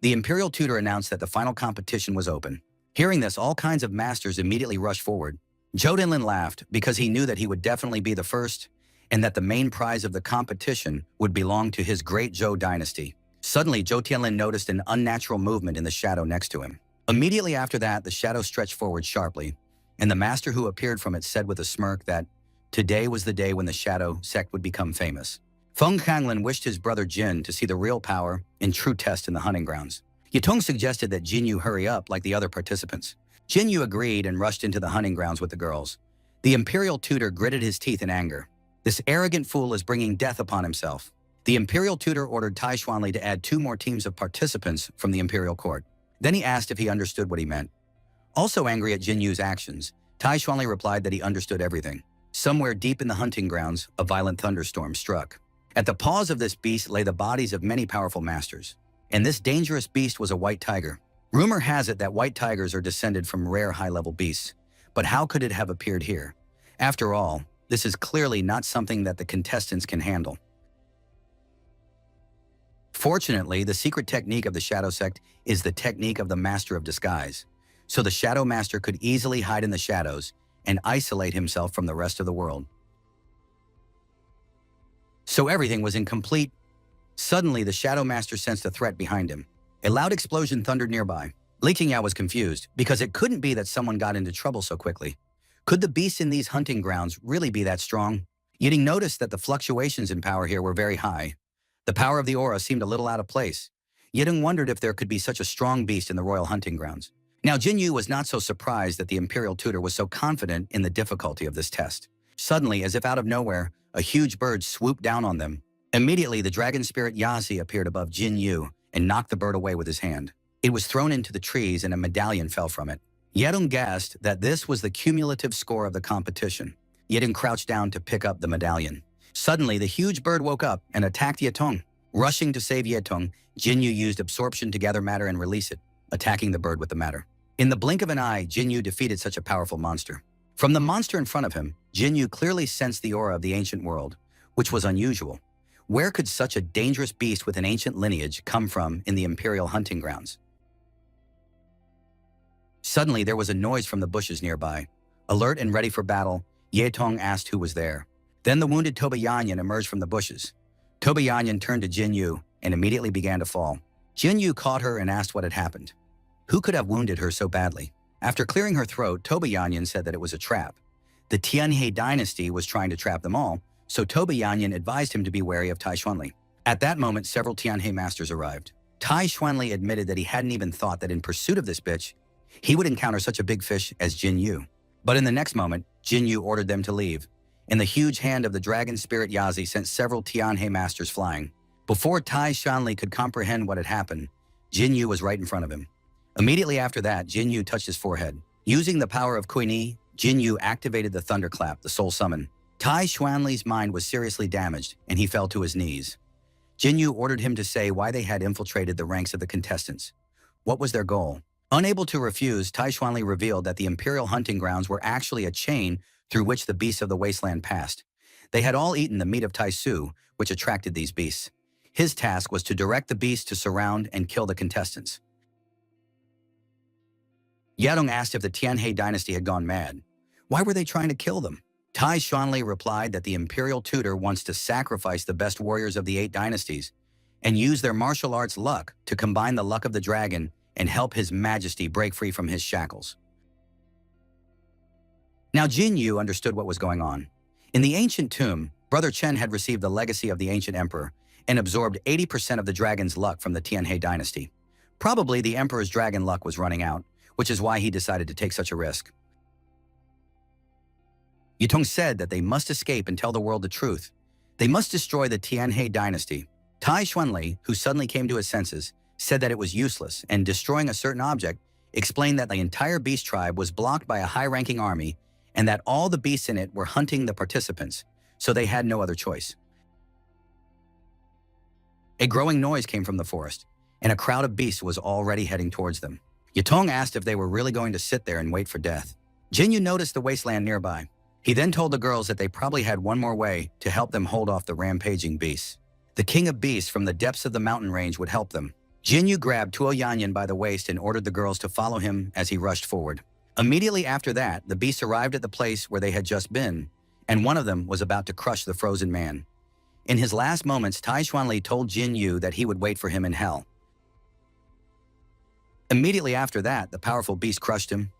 The imperial tutor announced that the final competition was open. Hearing this, all kinds of masters immediately rushed forward. Zhou Dinlin laughed because he knew that he would definitely be the first and that the main prize of the competition would belong to his great Zhou dynasty. Suddenly, Zhou Tianlin noticed an unnatural movement in the shadow next to him. Immediately after that, the shadow stretched forward sharply, and the master who appeared from it said with a smirk that today was the day when the shadow sect would become famous. Feng Hanglin wished his brother Jin to see the real power and true test in the hunting grounds. Yitong suggested that Jinyu hurry up like the other participants. Jinyu agreed and rushed into the hunting grounds with the girls. The imperial tutor gritted his teeth in anger. This arrogant fool is bringing death upon himself. The imperial tutor ordered Tai Xuanli to add 2 more teams of participants from the imperial court. Then he asked if he understood what he meant. Also angry at Jinyu's actions, Tai Xuanli replied that he understood everything. Somewhere deep in the hunting grounds, a violent thunderstorm struck. At the paws of this beast lay the bodies of many powerful masters. And this dangerous beast was a white tiger. Rumor has it that white tigers are descended from rare high-level beasts. But how could it have appeared here? After all, this is clearly not something that the contestants can handle. Fortunately, the secret technique of the Shadow Sect is the technique of the Master of Disguise. So the Shadow Master could easily hide in the shadows and isolate himself from the rest of the world. So everything was incomplete. Suddenly, the Shadow Master sensed a threat behind him. A loud explosion thundered nearby. Li Qingyao was confused, because it couldn't be that someone got into trouble so quickly. Could the beasts in these hunting grounds really be that strong? Yitong noticed that the fluctuations in power here were very high. The power of the aura seemed a little out of place. Yitong wondered if there could be such a strong beast in the royal hunting grounds. Now Jinyu was not so surprised that the imperial tutor was so confident in the difficulty of this test. Suddenly, as if out of nowhere, a huge bird swooped down on them. Immediately, the dragon spirit Yazi appeared above Jinyu and knocked the bird away with his hand. It was thrown into the trees and a medallion fell from it. Yitong guessed that this was the cumulative score of the competition. Yitong crouched down to pick up the medallion. Suddenly, the huge bird woke up and attacked Yitong. Rushing to save Yitong, Jinyu used absorption to gather matter and release it, attacking the bird with the matter. In the blink of an eye, Jinyu defeated such a powerful monster. From the monster in front of him, Jinyu clearly sensed the aura of the ancient world, which was unusual. Where could such a dangerous beast with an ancient lineage come from in the imperial hunting grounds? Suddenly, there was a noise from the bushes nearby. Alert and ready for battle, Yitong asked who was there. Then the wounded Toba Yanyan emerged from the bushes. Toba Yanyan turned to Jinyu and immediately began to fall. Jinyu caught her and asked what had happened. Who could have wounded her so badly? After clearing her throat, Toba Yanyan said that it was a trap. The Tianhe dynasty was trying to trap them all, so Toba Yanyan advised him to be wary of Tai Xuanli. At that moment, several Tianhe masters arrived. Tai Xuanli admitted that he hadn't even thought that in pursuit of this bitch, he would encounter such a big fish as Jinyu. But in the next moment, Jinyu ordered them to leave, and the huge hand of the dragon spirit Yazi sent several Tianhe masters flying. Before Tai Xuanli could comprehend what had happened, Jinyu was right in front of him. Immediately after that, Jinyu touched his forehead. Using the power of Kuini, Jinyu activated the thunderclap, the soul summon. Tai Xuanli's mind was seriously damaged, and he fell to his knees. Jinyu ordered him to say why they had infiltrated the ranks of the contestants. What was their goal? Unable to refuse, Tai Xuanli revealed that the imperial hunting grounds were actually a chain through which the beasts of the wasteland passed. They had all eaten the meat of Tai Su, which attracted these beasts. His task was to direct the beasts to surround and kill the contestants. Yadong asked if the Tianhe dynasty had gone mad. Why were they trying to kill them? Tai Xuanli replied that the imperial tutor wants to sacrifice the best warriors of the 8 dynasties and use their martial arts luck to combine the luck of the dragon and help His Majesty break free from his shackles. Now Jin Yu understood what was going on. In the ancient tomb, Brother Chen had received the legacy of the ancient emperor and absorbed 80% of the dragon's luck from the Tianhe dynasty. Probably the emperor's dragon luck was running out, which is why he decided to take such a risk. Yutong said that they must escape and tell the world the truth. They must destroy the Tianhe dynasty. Tai Xuanli, who suddenly came to his senses, said that it was useless, and destroying a certain object explained that the entire beast tribe was blocked by a high-ranking army and that all the beasts in it were hunting the participants, so they had no other choice. A growing noise came from the forest, and a crowd of beasts was already heading towards them. Yutong asked if they were really going to sit there and wait for death. Jinyu noticed the wasteland nearby. He then told the girls that they probably had one more way to help them hold off the rampaging beasts. The king of beasts from the depths of the mountain range would help them. Jinyu grabbed Tuo Yanyan by the waist and ordered the girls to follow him as he rushed forward. Immediately after that, the beasts arrived at the place where they had just been, and one of them was about to crush the frozen man. In his last moments, Tai Xuanli told Jin Yu that he would wait for him in hell. Immediately after that, the powerful beast crushed him,